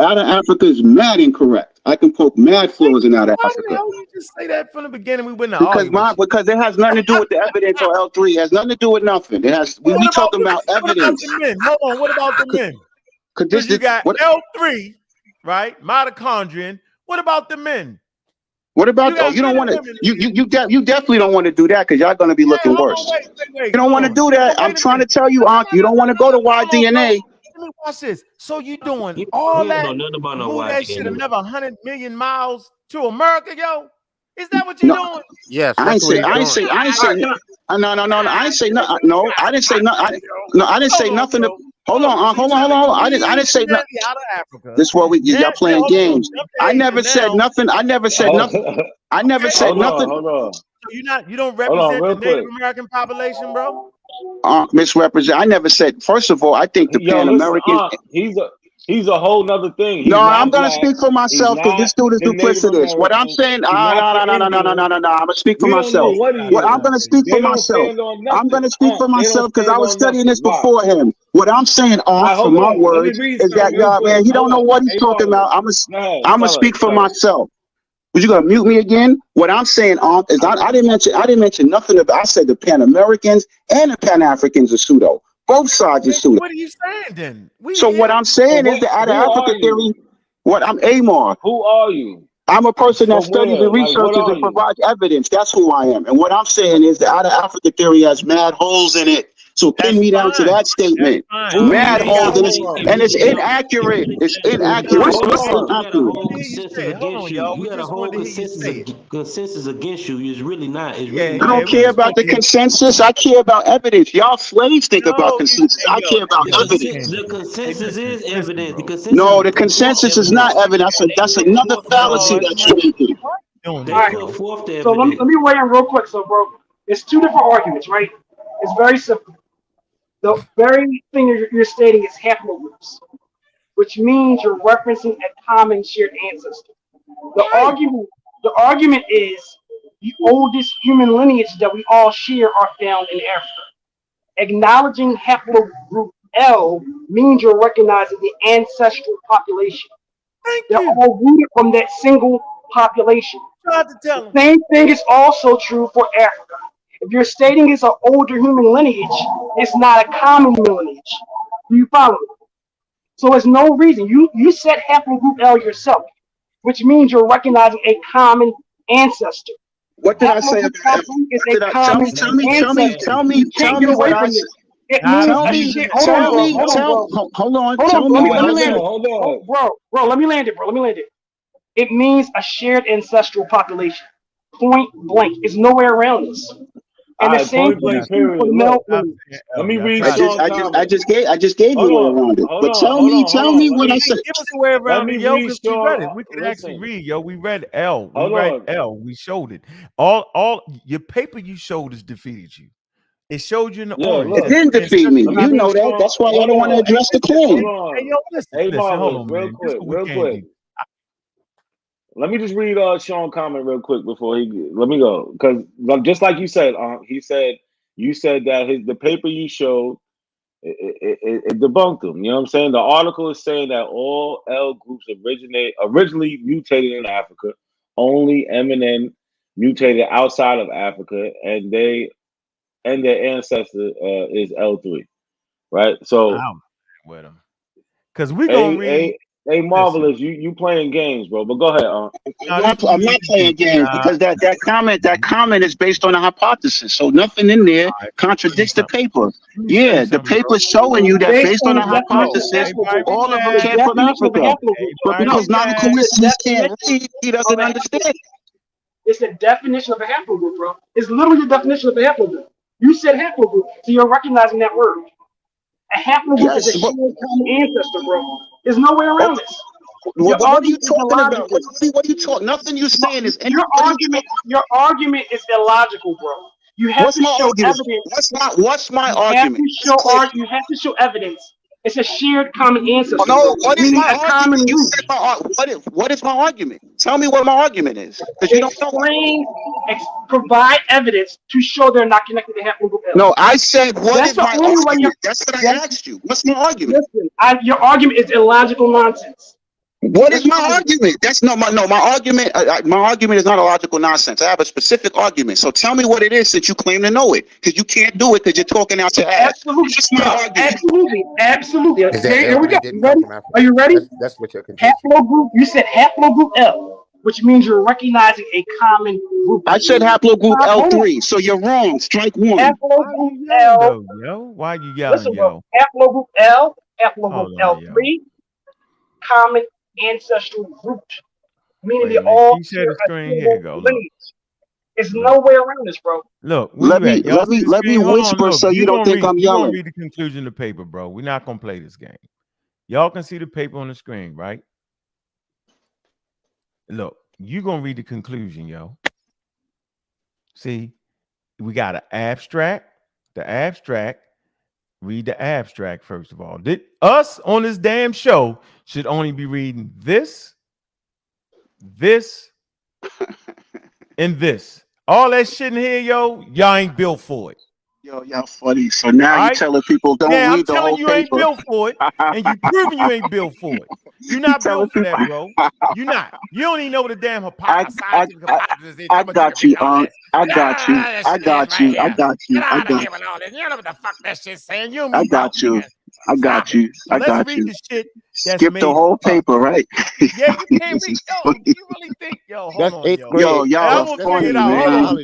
Outer Africa is mad incorrect. I can poke mad flaws in outer Africa. Why you just say that from the beginning? We wouldn't argue. Because it has nothing to do with the evidence or L3. It has nothing to do with nothing. It has. We talking about evidence. Hold on. What about the men? Because you got L3, right? Mitochondrion. What about the men? What about you don't want to you definitely don't want to do that because y'all gonna be looking worse. You don't want to do that. I'm trying to tell you, Unc, you don't want to go to YDNA. Let me watch this. So you doing all that? Move that shit another 100 million miles to America, yo? Is that what you doing? Yes. I ain't say no. I didn't say nothing. No, I didn't say nothing. No, I didn't say nothing. Hold on. I didn't say nothing. This is what y'all playing games. I never said nothing. I never said nothing. I never said nothing. Hold on. So you don't represent the Native American population, bro? Misrepresent. I never said. First of all, I think the Pan American. He's a whole nother thing. No, I'm gonna speak for myself because this dude is duplicitous. What I'm saying, no. I'm gonna speak for myself. What I'm gonna speak for myself. I'm gonna speak for myself because I was studying this before him. What I'm saying, from my words, is that y'all, man, he don't know what he's talking about. I'm gonna speak for myself. But you gonna mute me again? What I'm saying, is I didn't mention nothing about. I said the Pan Americans and the Pan Africans are pseudo. Both sides are pseudo. What are you saying then? What I'm saying is the outer Africa theory. I'm Amar. Who are you? I'm a person that studies and researches and provides evidence. That's who I am. And what I'm saying is the outer Africa theory has mad holes in it. So pin me down to that statement. Mad holes in it, and it's inaccurate. It's inaccurate. You got a whole consensus against you. It's really not. It's really I don't care about the consensus. I care about evidence. Y'all slaves think about consensus. I care about evidence. The consensus is evidence. No, the consensus is not evidence. That's another fallacy that you're making. All right. So let me weigh in real quick. So, bro, it's two different arguments, right? It's very simple. The very thing you're stating is haplogroups, which means you're referencing a common shared ancestor. The argument is the oldest human lineage that we all share are found in Africa. Acknowledging haplogroup L means you're recognizing the ancestral population. They're all rooted from that single population. The same thing is also true for Africa. If you're stating it's an older human lineage, it's not a common human lineage. Do you follow me? So there's no reason. You said haplogroup L yourself, which means you're recognizing a common ancestor. What did I say about that? Tell me what I said. Hold on. Bro, let me land it. It means a shared ancestral population. Point blank. It's nowhere around this. And the same thing for male. Let me read. I just gave you a way around it. But tell me what I said. Give us a way around it, yo, because we read it. We can actually read, yo. We read L. We read L. We showed it. All your paper you showed us defeated you. It showed you in the orange. It didn't defeat me. You know that. That's why I don't want to address the claim. Hey, yo, listen, hold on, real quick. Let me just read Sean's comment real quick before let me go, because just like you said, you said that the paper you showed It debunked them. You know what I'm saying? The article is saying that all L groups originally mutated in Africa. Only MNN mutated outside of Africa, and their ancestor is L3. Right? So with them. Because we're gonna read. Hey, Marvelous, you playing games, bro. But go ahead. I'm not playing games because that comment is based on a hypothesis. So nothing in there contradicts the paper. Yeah, the paper's showing you that based on a hypothesis, all of them came from Africa. But because non-coincidence can't read, he doesn't understand. It's the definition of a haplogroup, bro. It's literally the definition of a haplogroup. You said haplogroup, so you're recognizing that word. A haplogroup is a shared common ancestor, bro. There's no way around this. What are you talking about? What are you talking? Nothing you're saying is your argument is illogical, bro. You have to show evidence. What's my argument? You have to show evidence. It's a shared common ancestor. No, what is my argument? You said what is my argument? Tell me what my argument is. Because you don't know. Provide evidence to show they're not connected to haplogroup L. No, I said what is my argument? That's what I asked you. What's my argument? Listen, your argument is illogical nonsense. What is my argument? That's my argument. My argument is not a logical nonsense. I have a specific argument. So tell me what it is since you claim to know it, because you can't do it because you're talking out your ass. Absolutely. Okay, here we go. Ready? Are you ready? That's what you're confused. Haplogroup. You said haplogroup L, which means you're recognizing a common group. I said haplogroup L3, so you're wrong. Strike one. Haplogroup L. Why are you yelling, Listen, yo? Haplogroup L, haplogroup L3, common ancestral root, meaning they all share a lineage. There's no way around this, bro. Look, let me whisper so you don't think I'm yelling. You're gonna read the conclusion of the paper, bro. We're not gonna play this game. Y'all can see the paper on the screen, right? Look, you're gonna read the conclusion, yo. See, we got an abstract. The abstract. Read the abstract first of all. Us on this damn show should only be reading this, and this. All that shit in here, yo, y'all ain't built for it. Yo, y'all funny. So now you're telling people don't read the whole paper. I'm telling you ain't built for it, and you proving you ain't built for it. You're not built for that, bro. You're not. You don't even know what the damn hypothesis is. I got you, I got you. I got you. I got you. I got you. You know what the fuck that shit saying? You I got you. I got you. I got you. Skip the whole paper, right? Yeah, you can't read. Yo, you really think? Yo, hold on, yo. Y'all are funny, man.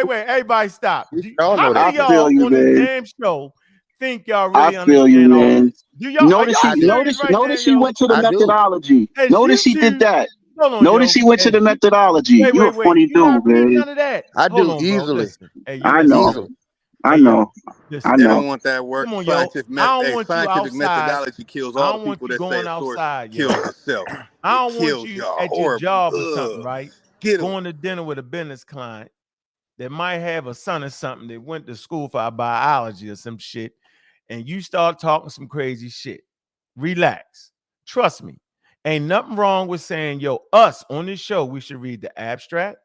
Wait. Everybody stop. How I many y'all feel you, on this man. damn show think y'all really I feel you, man. Do y'all Notice he went to the methodology. Notice he did that. Notice he went to the methodology. You're a funny dude, man. None of that. I do easily. I know. I know. They don't want that work. Scientific methodology kills all the people that say a source kills itself. I don't want you at your job or something, right? Going to dinner with a business client that might have a son or something that went to school for biology or some shit, and you start talking some crazy shit. Relax. Trust me. Ain't nothing wrong with saying, yo, us on this show, we should read the abstract.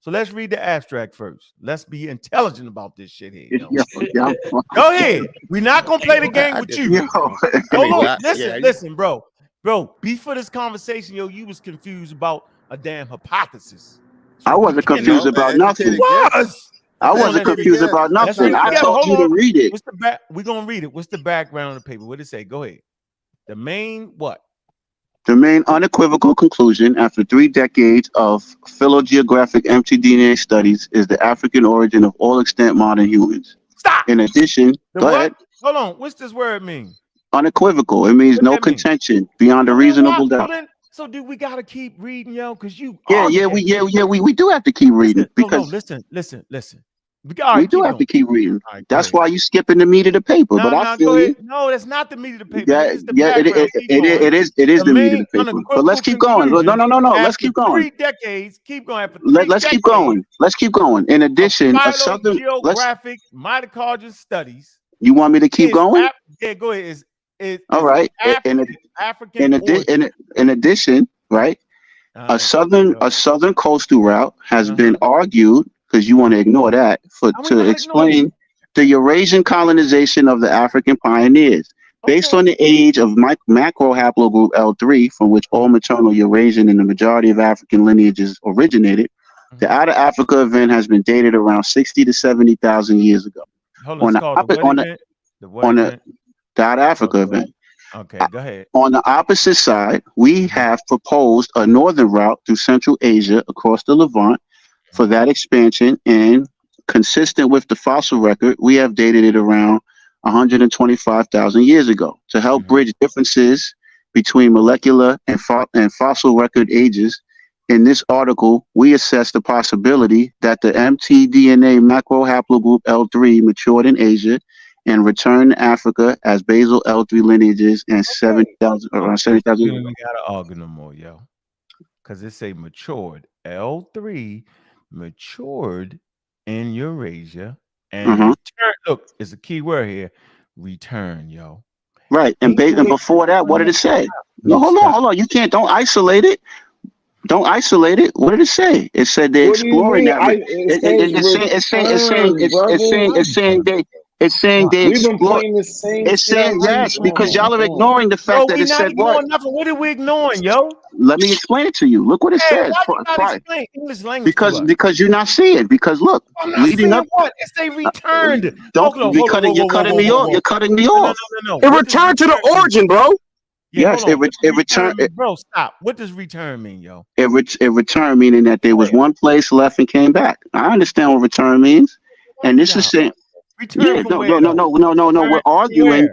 So let's read the abstract first. Let's be intelligent about this shit here. Go ahead. We're not gonna play the game with you. Hold on. Listen, bro. Bro, before this conversation, yo, you was confused about a damn hypothesis. I wasn't confused about nothing. I wasn't confused about nothing. I told you to read it. We're gonna read it. What's the background of the paper? What did it say? Go ahead. The main what? The main unequivocal conclusion after 3 decades of phylogeographic mtDNA studies is the African origin of all extant modern humans. Stop. In addition, go ahead. Hold on. What's this word mean? Unequivocal. It means no contention beyond a reasonable doubt. So do we gotta keep reading, yo? Because you we do have to keep reading because listen. We do have to keep reading. That's why you skipping the meat of the paper. But I feel you. No, that's not the meat of the paper. It is the meat of the paper. But let's keep going. No. Let's keep going. 3 decades. Keep going. Let's keep going. Let's keep going. In addition, geographic mitochondrial studies. You want me to keep going? Yeah, go ahead. All right. In addition, right? A southern coastal route has been argued, because you want to ignore that, to the Eurasian colonization of the African pioneers. Based on the age of macro haplogroup L3, from which all maternal Eurasian and the majority of African lineages originated, the Out of Africa event has been dated around 60 to 70,000 years ago. Hold on, The Out of Africa event. Okay, go ahead. On the opposite side, we have proposed a northern route through Central Asia across the Levant for that expansion, and consistent with the fossil record, we have dated it around 125,000 years ago to help bridge differences between molecular and fossil record ages. In this article, we assess the possibility that the mtDNA macro haplogroup L3 matured in Asia and returned to Africa as basal L3 lineages and 70,000 around 70,000. We don't gotta argue no more, yo, because it say matured. L3 matured in Eurasia and return. Look, it's a key word here. Return, yo. Right, and before that, what did it say? No, hold on. You can't. Don't isolate it. Don't isolate it. What did it say? It said they're exploring that. It's saying they explore. It's saying yes, because y'all are ignoring the fact that it said what? Nothing. What are we ignoring, yo? Let me explain it to you. Look what it says. Explain English language Because you're not seeing it. Because look, I'm not leading up. What? It's they returned. You're cutting me off. You're cutting me off. No. It returned to the origin, bro. Yes, it returned. Bro, stop. What does return mean, yo? It returned, meaning that there was one place left and came back. I understand what return means, and this is saying. Yeah, no. We're arguing.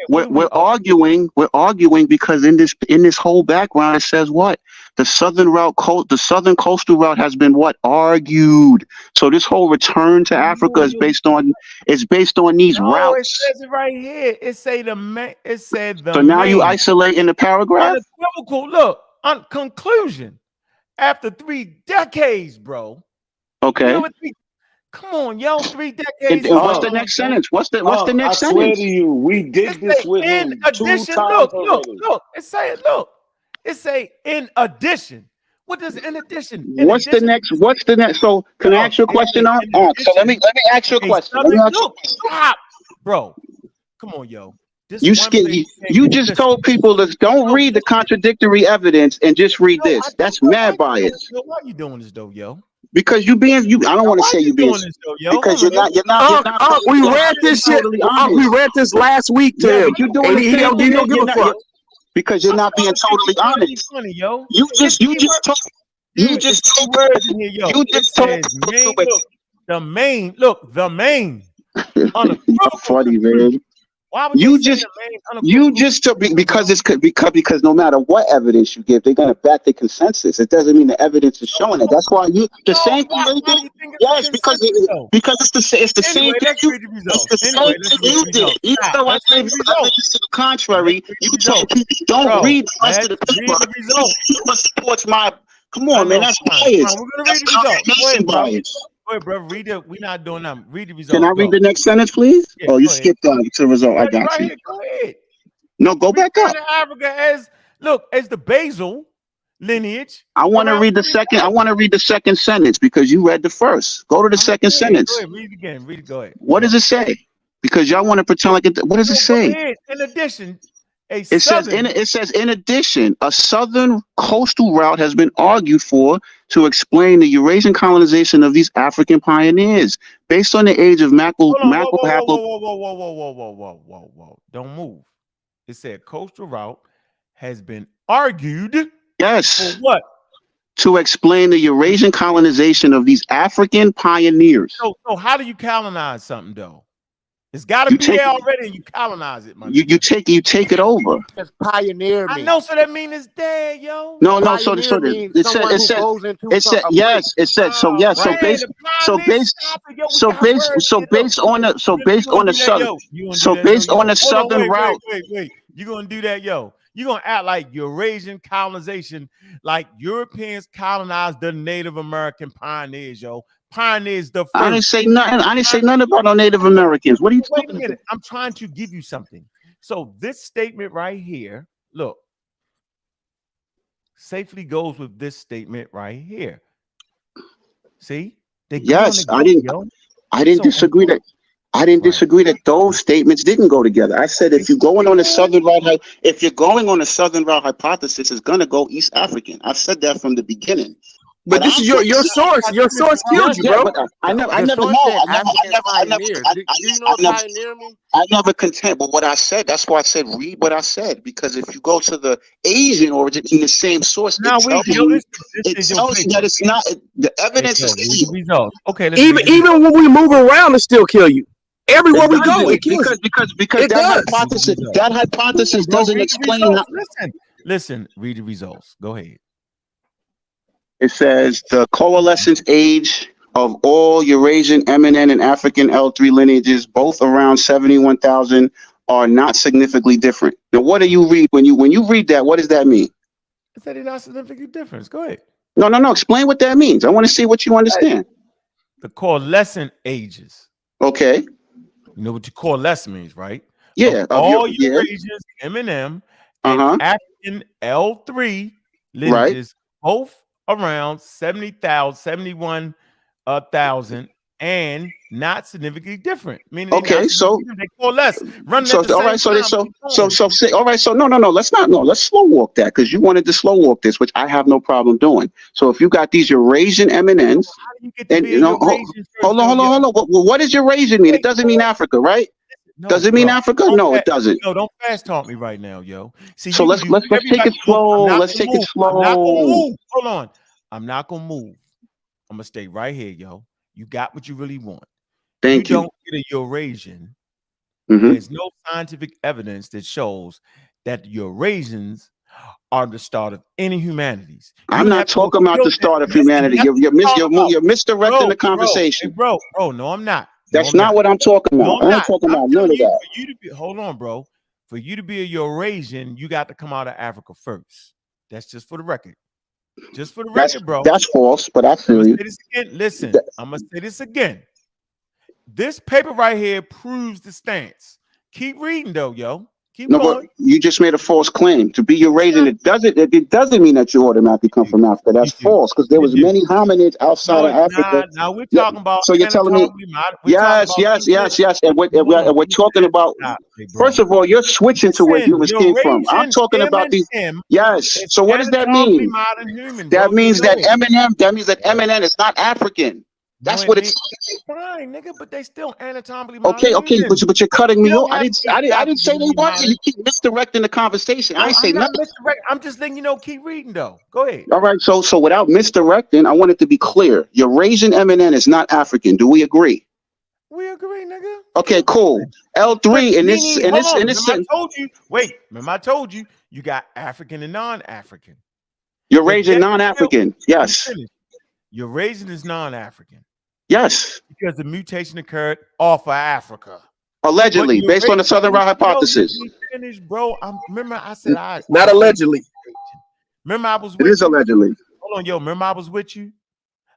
We're arguing because in this whole background it says what? The southern coastal route has been what? Argued. So this whole return to Africa is based on these routes. It says it right here. It said the So now you isolate in the paragraph? Unequivocal. Look, conclusion. After 3 decades, bro. Okay. Come on, yo, 3 decades. And what's the next sentence? What's the next sentence? I swear to you, we did this with him two times already. Look. It say in addition. What does in addition? What's the next? So can I ask you a question on Ankh? So let me ask you a question. Stop, bro. Come on, yo. You just told people to don't read the contradictory evidence and just read this. That's mad bias. Why are you doing this though, yo? Because I don't want to say you being because you're not. We read this shit. We read this last week to him. And he don't give a fuck. Because you're not being totally honest. Funny, yo. You just told the main. Funny, man. Because no matter what evidence you give, they're gonna back the consensus. It doesn't mean the evidence is showing it. That's why same thing. Yes, because it's the same thing. It's the same thing you did. Even though I gave you evidence to the contrary, you told people don't read the rest of the paper. He supports my. Come on, man. That's bias. We're gonna read the results. Go ahead, bro. Read it. We're not doing that. Read the results. Can I read the next sentence, please? Yeah, you skipped down to the result. I got you. Go ahead. No, go back up. Africa as the basal lineage. I want to read the second. I want to read the second sentence because you read the first. Go to the second sentence. Go ahead, read it again. Read it. Go ahead. What does it say? Because y'all want to pretend like it. What does it say? In addition. It says, in addition, a southern coastal route has been argued for to explain the Eurasian colonization of these African pioneers. Based on the age of macro. Whoa. Don't move. It said coastal route has been argued. Yes. For what? To explain the Eurasian colonization of these African pioneers. So how do you colonize something, though? It's got to be there already, and you colonize it, man. You take it over. That's pioneer. I know, so that means it's dead, yo. No. So it said yes. It said so. Yes. Based on the southern route. Wait. You gonna do that, yo? You gonna act like Eurasian colonization, like Europeans colonized the Native American pioneers, yo. Pioneers the first. I didn't say nothing about no Native Americans. What are you talking about? I'm trying to give you something. So this statement right here, look, safely goes with this statement right here. See? Yes, I didn't. I didn't disagree that. I didn't disagree that those statements didn't go together. I said if you're going on a southern route, if you're going on a southern route hypothesis, it's gonna go East African. I said that from the beginning. But this is your source. Your source killed you, bro. But I never know. I never contend. But what I said, that's why I said read what I said, because if you go to the Asian origin in the same source, it tells you that it's not. The evidence is results. Okay, even when we move around, it still kill you. Everywhere we go, it kills you. Because that hypothesis doesn't explain. Listen. Read the results. Go ahead. It says the coalescence age of all Eurasian MNN and African L3 lineages, both around 71,000, are not significantly different. Now, what do you read when you read that? What does that mean? I said it's not significant difference. Go ahead. No. Explain what that means. I want to see what you understand. The coalescent ages. Okay. You know what the coalesce means, right? Yeah. All Eurasians, MNM, and African L3 lineages, both around 71,000 and not significantly different. Meaning okay, so they coalesce. All right, so no. Let's slow walk that, because you wanted to slow walk this, which I have no problem doing. So if you got these Eurasian MNNs, and hold on. What does Eurasian mean? It doesn't mean Africa, right? Does it mean Africa? No, it doesn't. No, don't fast talk me right now, yo. See, so let's take it slow. Let's take it slow. I'm not gonna move. Hold on. I'm not gonna move. I'm gonna stay right here, yo. You got what you really want. Thank you. You don't get a Eurasian. There's no scientific evidence that shows that Eurasians are the start of any humanities. I'm not talking about the start of humanity. You're misdirecting the conversation, bro. No, I'm not. That's not what I'm talking about. I'm talking about none of that. Hold on, bro. For you to be a Eurasian, you got to come out of Africa first. That's just for the record. Just for the record, bro. That's false, but I feel you. Listen, I'm gonna say this again. This paper right here proves the stance. Keep reading, though, yo. Keep going. But you just made a false claim. To be Eurasian, it doesn't mean that you automatically come from Africa. That's false, because there was many hominids outside of Africa. Now we're talking about. So you're telling me? Yes. And we're talking about. First of all, you're switching to where humans came from. I'm talking about these. Yes. So what does that mean? That means that MNM. That means that MNN is not African. That's what it's fine, nigga, but they still anatomically. Okay, but you're cutting me off. I didn't say they weren't. You keep misdirecting the conversation. I say nothing. I'm just letting you know. Keep reading, though. Go ahead. All right. So without misdirecting, I want it to be clear. Eurasian MNN is not African. Do we agree? We agree, nigga. Okay, cool. L3 in this. I told you. Wait, remember I told you. You got African and non-African. Eurasian non-African. Yes. Eurasian is non-African. Yes. Because the mutation occurred off of Africa. Allegedly, based on the Southern Route hypothesis. Finish, bro. Remember I said not allegedly. Remember I was with you. It is allegedly. Hold on, yo. Remember I was with you?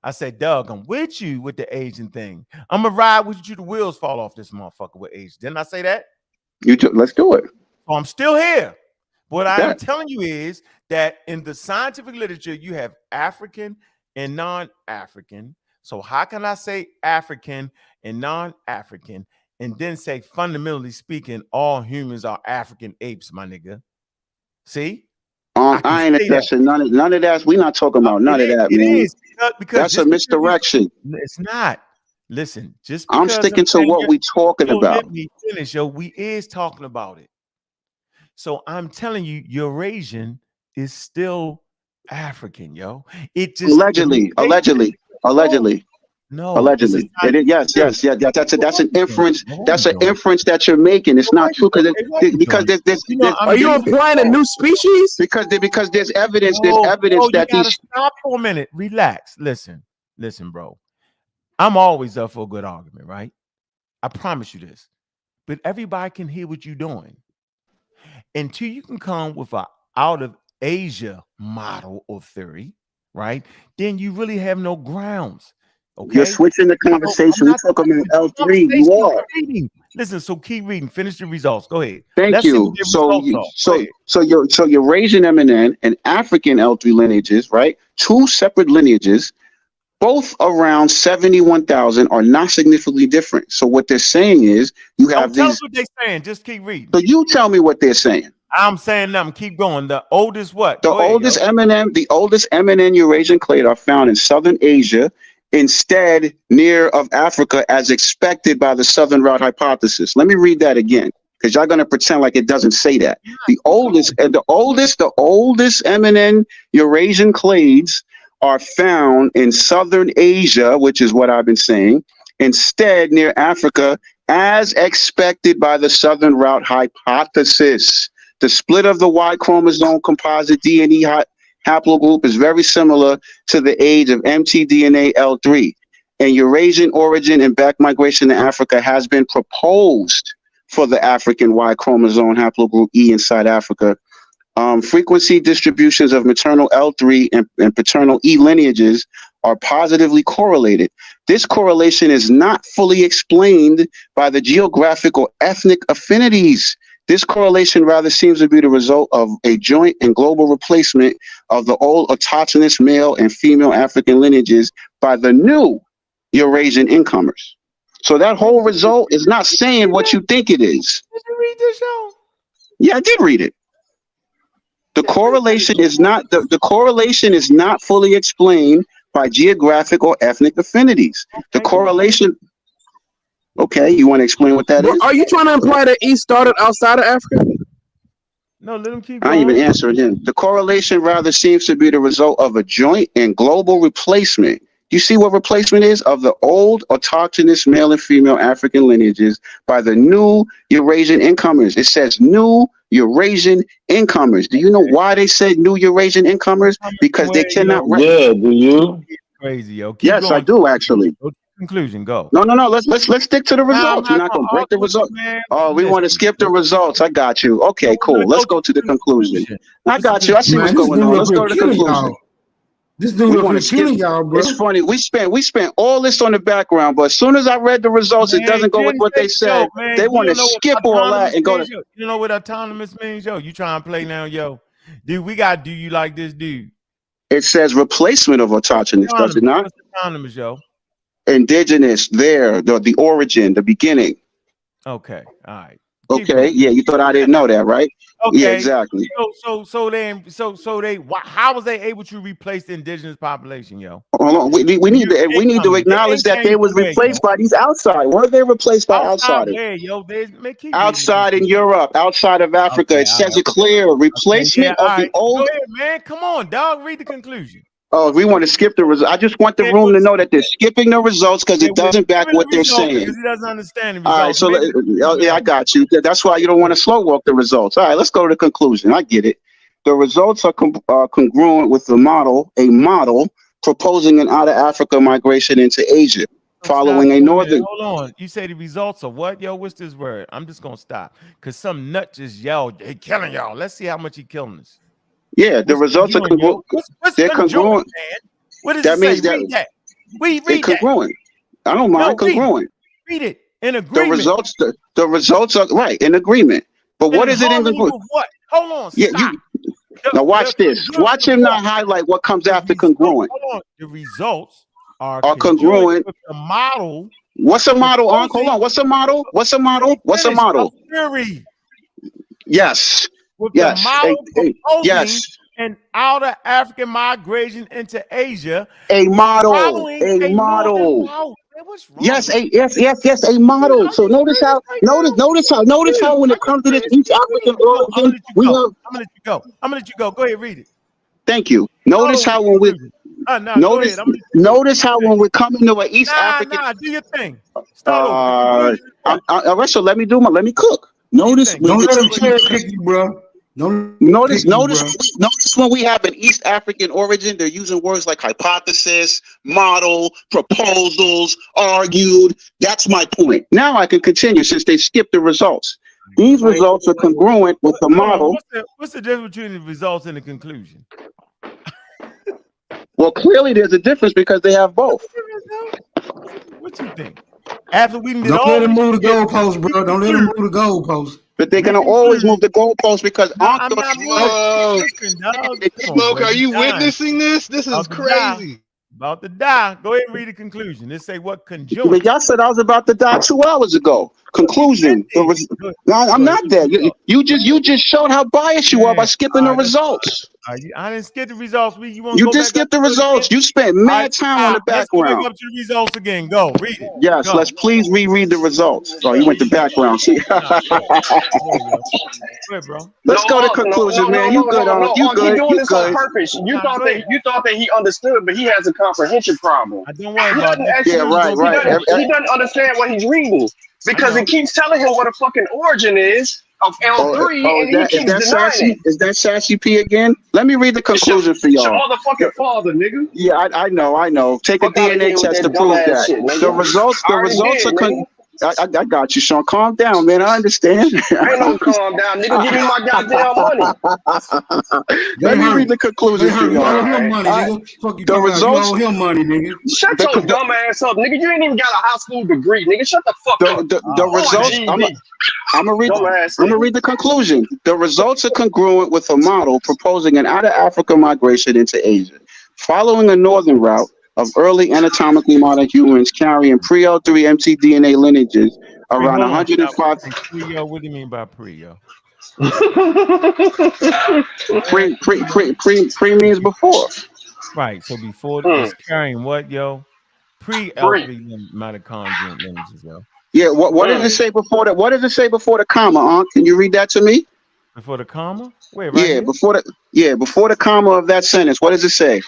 I said, Doug, I'm with you with the Asian thing. I'm going to ride with you. The wheels fall off this motherfucker with Asian. Didn't I say that? Let's do it. So I'm still here. What I'm telling you is that in the scientific literature, you have African and non-African. So how can I say African and non-African and then say, fundamentally speaking, all humans are African apes, my nigga? See? I ain't addressing none of that. We're not talking about none of that, man. It is because that's a misdirection. It's not. Listen, just I'm sticking to what we're talking about. Let me finish, yo. We is talking about it. So I'm telling you, Eurasian is still African, yo. It just allegedly. No, allegedly. Yes. That's an inference. That's an inference that you're making. It's not true because there's are you implying a new species? Because there's evidence. There's evidence that these. Stop for a minute. Relax. Listen, bro. I'm always up for a good argument, right? I promise you this. But everybody can hear what you're doing. Until you can come with a out of Asia model or theory, right? Then you really have no grounds. Okay, you're switching the conversation. We're talking about L3. You are. Listen, so keep reading. Finish the results. Go ahead. Thank you. So Eurasian MNN and African L3 lineages, right? Two separate lineages both around 71,000 are not significantly different. So what they're saying is you have Tell these. us what they're saying. Just keep reading. So you tell me what they're saying. I'm saying them. Keep going. The oldest what? The oldest M&N Eurasian clade are found in Southern Asia instead near of Africa as expected by the Southern Route hypothesis. Let me read that again because y'all going to pretend like it doesn't say that. The oldest M&N Eurasian clades are found in Southern Asia, which is what I've been saying, instead near Africa as expected by the Southern Route hypothesis. The split of the Y chromosome composite D&E haplogroup is very similar to the age of mtDNA L3. And Eurasian origin and back migration to Africa has been proposed for the African Y chromosome haplogroup E inside Africa. Frequency distributions of maternal L3 and paternal E lineages are positively correlated. This correlation is not fully explained by the geographic or ethnic affinities. This correlation rather seems to be the result of a joint and global replacement of the old autochthonous male and female African lineages by the new Eurasian incomers. So that whole result is not saying what you think it is. Did you read this, yo? Yeah, I did read it. The correlation is not the correlation is not fully explained by geographic or ethnic affinities. The correlation. Okay, you want to explain what that is? Are you trying to imply that E started outside of Africa? No, let him keep going. I ain't even answering him. The correlation rather seems to be the result of a joint and global replacement. You see what replacement is? Of the old autochthonous male and female African lineages by the new Eurasian incomers. It says new Eurasian incomers. Do you know why they said new Eurasian incomers? Because they cannot. Yeah, do you? Crazy, yo. Yes, going. I do actually. Conclusion, go. No. Let's stick to the results. You're not gonna break the results. Oh, we want to skip the results. I got you. Okay, cool. Let's go to the conclusion. I got you. I see what's going on. Let's go to the conclusion. This dude up here killing y'all, bro. It's funny. We spent all this on the background, but as soon as I read the results, it doesn't go with what they said. They want to skip all that and go to. You know what autonomous means, yo? You trying to play now, yo? Dude, we got do you like this dude? It says replacement of autochthonous, does it not? What's autonomous, yo? Indigenous, the origin, the beginning. Okay, all right. Okay, yeah, you thought I didn't know that, right? Okay, yeah, exactly. So they how was they able to replace the indigenous population, yo? Hold on, we need to acknowledge that they was replaced by these outside. Were they replaced by outsiders? Where, yo? Outside in Europe, outside of Africa. Okay, it says it clear. Replacement of the old. Go ahead, man. Come on, dog. Read the conclusion. Oh, we want to skip the results. I just want the room to know that they're skipping the results because it doesn't back what they're saying. He doesn't understand the results. All right, so yeah, I got you. That's why you don't want to slow walk the results. All right, let's go to the conclusion. I get it. The results are congruent with a model proposing an out of Africa migration into Asia, following a northern. Hold on. You say the results are what, yo? What's this word? I'm just gonna stop because some nut just yelled, "Hey, killing y'all." Let's see how much he killing us. Yeah, the results are congruent. They're congruent. What does that it means say? that Read that. Read congruent. I don't mind congruent. Read it in agreement. The results are right in agreement. But what is it in agreement? What? Hold on. Yeah, now watch this. Watch him not highlight what comes after congruent. Hold on. The results are congruent with the model. What's a model, Ankh? Hold on. What's a model? What's a model? What's a model? Theory. Yes. With yes. the model yes. And out of African migration into Asia. A model. A model. Yes, yes, a model. So notice how when it comes to this East African origin, we have. I'm gonna let you go. Go ahead, read it. Thank you. Notice how when we notice how when we're coming to an East African. Do your thing. Start over. So let me cook. Notice when bro. Notice when we have an East African origin, they're using words like hypothesis, model, proposals, argued. That's my point. Now I can continue since they skipped the results. These results are congruent with the model. What's the difference between the results and the conclusion? Well, clearly there's a difference because they have both. What you think? After we don't let them move the goalpost, bro. Don't let them move the goalpost. But they're gonna always move the goalposts because I'm not Smoke, are you witnessing this? This is crazy. About to die. Go ahead and read the conclusion. Let's say what conjunct. But y'all said I was about to die 2 hours ago. Conclusion. I'm not dead. You just showed how biased you are by skipping the results. I didn't skip the results. You just skipped the results. You spent mad time on the background. Let's go up to the results again. Go read it. Yes, let's please reread the results. Oh, you went to background. See? Let's go to conclusion, man. You good on it? You good? He's doing You this on good? purpose. You thought that he understood, but he has a comprehension problem. Don't worry about that. Yeah, right. He doesn't understand what he's reading because it keeps telling him what a fucking origin is of L3, and he keeps denying it. Is that Sassy P again? Let me read the conclusion for y'all. It's your motherfucking father, nigga. Yeah, I know. Take a DNA test to prove that. The results are. I got you, Sean. Calm down, man. I understand. I ain't no calm down, nigga. Give me my goddamn money. Let me read the conclusion for y'all. The results. You owe him money, nigga. Shut your dumb ass up, nigga. You ain't even got a high school degree, nigga. Shut the fuck up. The results. I'm gonna read the conclusion. The results are congruent with a model proposing an out-of-Africa migration into Asia, following a northern route of early anatomically modern humans carrying pre-L3 mtDNA lineages around 105. Pre-yo, what do you mean by pre-yo? Pre means before. Right. So before it's carrying what, yo? Pre-L3 mitochondrial lineages, yo. Yeah. What does it say before that? What does it say before the comma? Can you read that to me? Before the comma? Wait, right. Yeah. Here? Before the comma of that sentence. What does it say?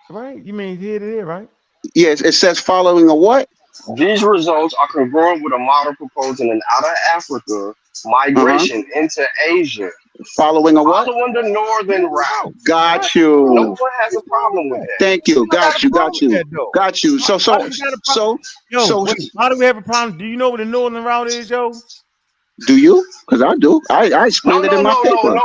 Right. You mean here to there, right? Yes. It says following a what? These results are congruent with a model proposing an out-of-Africa migration into Asia. Following a what? Following the northern route. Got you. No one has a problem with that. Thank you. Got you. So how do we have a problem? Do you know what the northern route is, yo? Do you? Because I do. I explained it in my paper. No.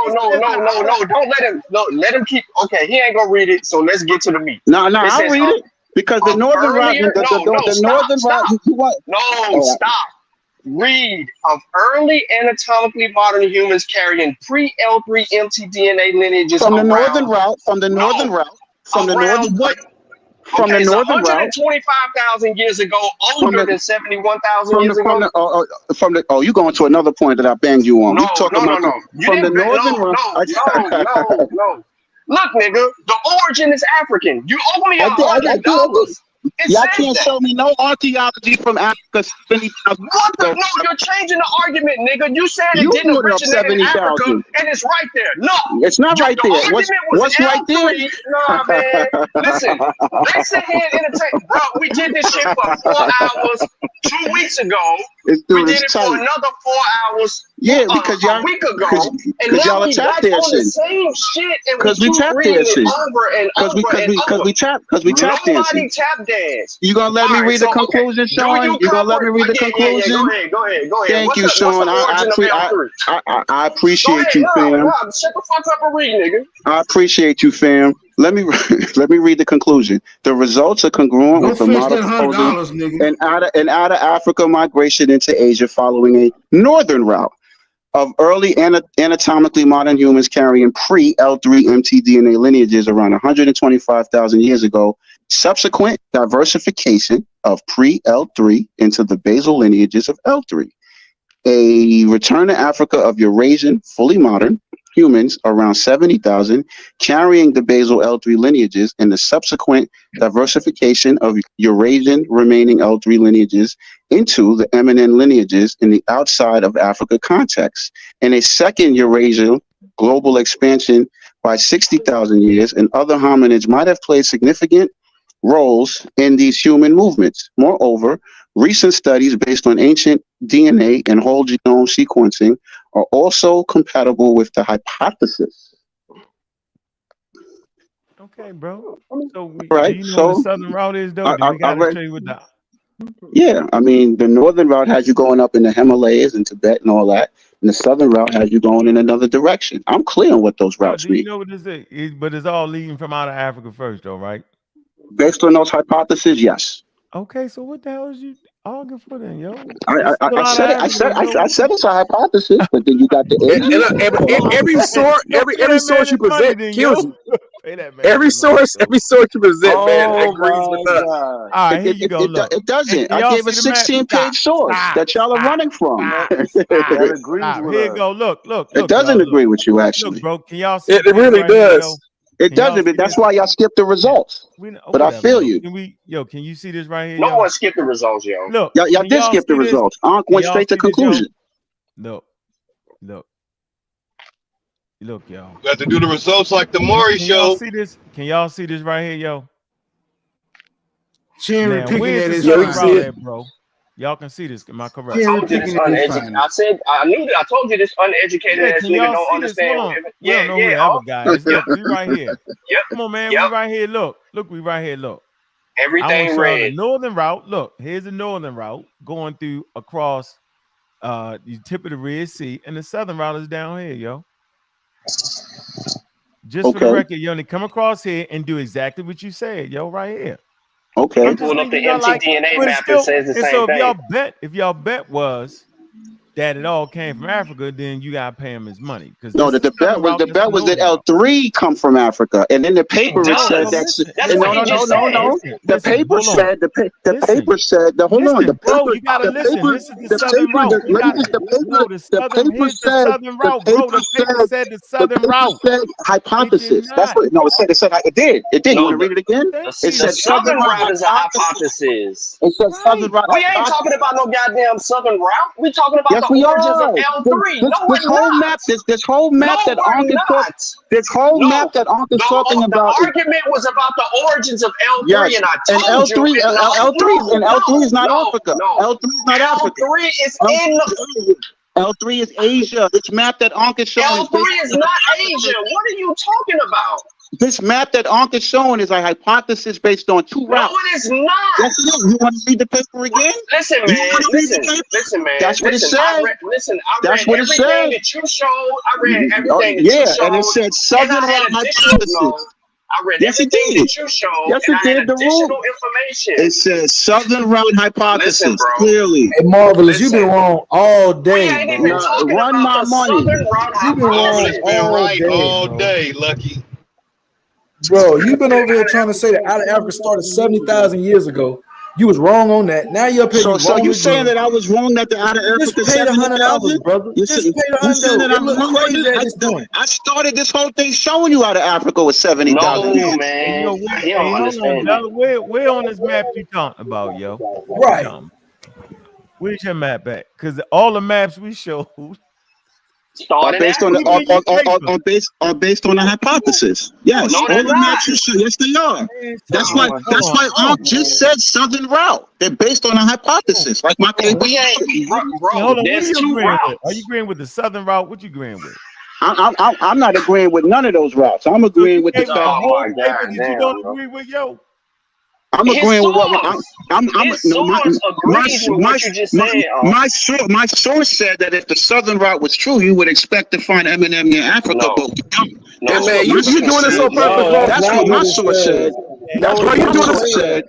Don't let him keep. Okay, he ain't gonna read it. So let's get to the meat. No, I'll read it because the northern route. The northern route. Stop. Read of early anatomically modern humans carrying pre-L3 mtDNA lineages from the northern route. From the northern route. From the northern route. From the northern route, 125,000 years ago, older than 71,000 years ago. You going to another point that I banged you on? No. From the northern route. No. Look, nigga, the origin is African. You owe me $100. Y'all can't show me no archaeology from Africa. 70,000. What the? No, you're changing the argument, nigga. You said it didn't originate in Africa, and it's right there. No, it's not right there. What's right there? Nah, man. Listen, let's sit here and entertain. Bro, we did this shit for 4 hours 2 weeks ago. We did it for another 4 hours. Yeah, because y'all a week ago, and now we back on the same shit, and because we tap dancing. Because we tap dancing. Nobody tap dance. You gonna let me read the conclusion, Sean? You gonna let me read the conclusion? Go ahead. Thank you, Sean. I appreciate you, fam. Shut the fuck up and read, nigga. I appreciate you, fam. Let me read the conclusion. The results are congruent with the model proposing an out of Africa migration into Asia following a northern route of early anatomically modern humans carrying pre-L3 mtDNA lineages around 125,000 years ago. Subsequent diversification of pre-L3 into the basal lineages of L3. A return to Africa of Eurasian, fully modern humans around 70,000 carrying the basal L3 lineages, and the subsequent diversification of Eurasian remaining L3 lineages into the MNN lineages in the outside of Africa context, and a second Eurasian global expansion by 60,000 years, and other hominids might have played significant roles in these human movements. Moreover, recent studies based on ancient DNA and whole genome sequencing are also compatible with the hypothesis. Okay, bro. So right. Do you know what the southern route is, though? Do we gotta show you what the... Yeah, I mean, the northern route has you going up in the Himalayas and Tibet and all that, and the southern route has you going in another direction. I'm clear on what those routes mean. You know what this is? But it's all leading from out of Africa first, though, right? Based on those hypotheses, yes. Okay, so what the hell is you arguing for then, yo? I said it's a hypothesis, but then you got the every source you present kills you. Every source you present, man, agrees with us. God. All right, here you go. Look, It doesn't. Can I y'all gave a see the map? 16-page source that y'all are running from. That agrees Stop. with Here you us. go. Look, It doesn't y'all, agree with you, look, actually. bro. Can y'all see It this really right here, yo? does. It Can y'all doesn't, see but that's this? why y'all skipped the results. But I Whatever, feel yo. you. Can you see this right here, No yo? one skipped the results, yo. Look, Y'all can did skip the see this? results. Ankh Can went y'all straight to see this, yo? conclusion. Look, y'all. We have to do the results like the Maury Can y'all show. see this? Can y'all see this right here, yo? Cherry Now, picking where's at the his southern route finest. at, bro? Y'all can see this. Am I correct? I Cherry told you this picking at his uneducated. finest. I told you this uneducated Yeah, ass can nigga y'all don't see this? understand. Hold on. We Yeah, don't know who yeah. the other guy is. Look, we right here. Yep. Come on, man. Yep. We right here. Look, we right here. Look. I want Everything to show y'all the red. northern route. Look, here's the northern route going through across the tip of the Red Sea, and the southern route is down here, yo. Just for the record, you only come across here and do exactly what you said, yo, right here. Okay. I'm just Pulling up the thinking, mtDNA but map, still, it says the and same so thing. if y'all bet was that it all came from Africa, then you gotta pay him his money because No, the bet was that L3 come from Africa, and then the paper said That's no. what he just said. The paper said the paper said hold on. The bro, paper, you gotta the listen. paper, This is the the southern paper. route. Let me just the paper. Here's the southern route, bro. The paper said the southern route. Said hypothesis. That's what. No, it said. It did. It did. You want to read it again? It The said southern route is a hypothesis. It said southern route. We ain't talking about no goddamn southern route. We talking about Yes, the we origins of are. L3. No, This we're whole not. map, this whole map that Ankh is talking, this whole map that Ankh is talking about. The argument was about the origins of L3, Yes, and I and told L3 you. L3 is not Africa. No. L3 is not Africa. L3 is in the. L3 is Asia. This map that Ankh is showing. L3 is not Asia. What are you talking about? This map that Ankh is showing is a hypothesis based on two routes. No, it is not. Yes, it is. You want to read the paper again? Listen, man. Listen, man. That's what it said. I read everything that you showed. I read everything that you showed. And it said southern route hypothesis. I read Yes, everything it did. that you showed, Yes, and it I had did. The additional rule. information. It says southern route hypothesis. Listen, bro. Clearly. Hey, Marvelous, you've been wrong all day. We ain't even talking run about my the money. southern route You've been wrong Marvelous been all right day, all bro. day, Lucky. Bro, you've been over here trying to say that out of Africa started 70,000 years ago. You was wrong on that. Now you're up here. So you saying that I was wrong that the out of Africa just paid $100, brother. You Just saying paid $100. that It I'm look wrong? crazy at this point. I started this whole thing showing you out of Africa with 70,000. No, man. He don't understand it. Where on this map you talking about, yo? Right. Where's your map at? Because all the maps we showed Are based on based on a hypothesis. Yes, No, all they're the maps not. you show. Yes, they are. That's why. Hold That's why Ankh just said southern route. They're based on a hypothesis, like my paper. We ain't, bro. Hold on, There's what are you two agreeing with? routes. Are you agreeing with the southern route? What you agreeing with? I'm not agreeing with none of those routes. I'm agreeing with the fact. Oh my God, that you damn, don't bro. agree with, yo. I'm agreeing with what my source said that if the southern route was true, you would expect to find Eminem in Africa, but we don't. Hey, man, you doing this on purpose, bro? That's what my source said. That's what my source said.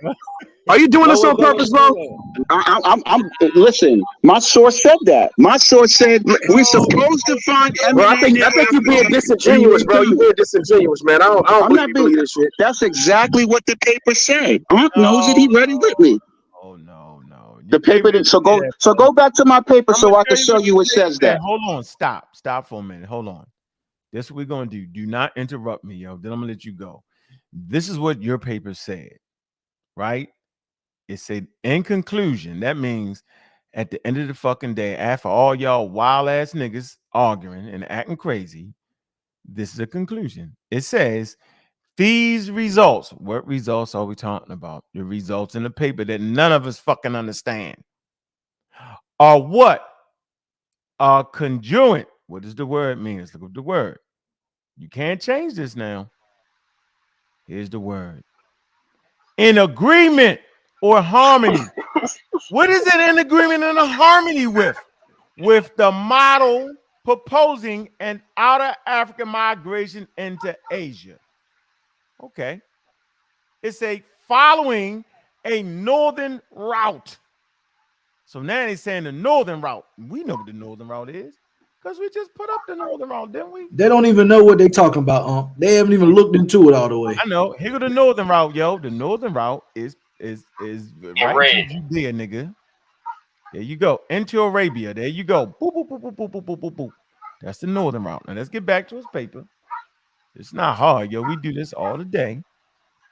Are you doing this on purpose, bro? I'm listen. My source said that. My source said we're supposed to find Eminem. Bro, I think you're being disingenuous, bro. You're being disingenuous, man. I don't believe you believe this shit. That's exactly what the paper said. Ankh knows it. He read it with me. Oh no. The paper didn't. So go back to my paper so I can show you it says that. Hold on. Stop for a minute. Hold on. This is what we're gonna do. Do not interrupt me, yo. Then I'm gonna let you go. This is what your paper said, right? It said, in conclusion, that means at the end of the fucking day, after all y'all wild ass niggas arguing and acting crazy, this is a conclusion. It says, these results, what results are we talking about? The results in the paper that none of us fucking understand are what? Are congruent. What does the word mean? Let's look up the word. You can't change this now. Here's the word. In agreement or harmony. What is it in agreement and a harmony with? With the model proposing an outer African migration into Asia. Okay. It's a following a northern route. So now they're saying the northern route. We know what the northern route is. Because we just put up the northern route, didn't we? They don't even know what they talking about. They haven't even looked into it all the way. I know. Here go the northern route, yo. The northern route is right into Judea, nigga. There you go. Into Arabia. There you go. Boop, boop, boop, boop, boop, boop, boop, boop, boop. That's the northern route. Now let's get back to his paper. It's not hard, yo. We do this all the day,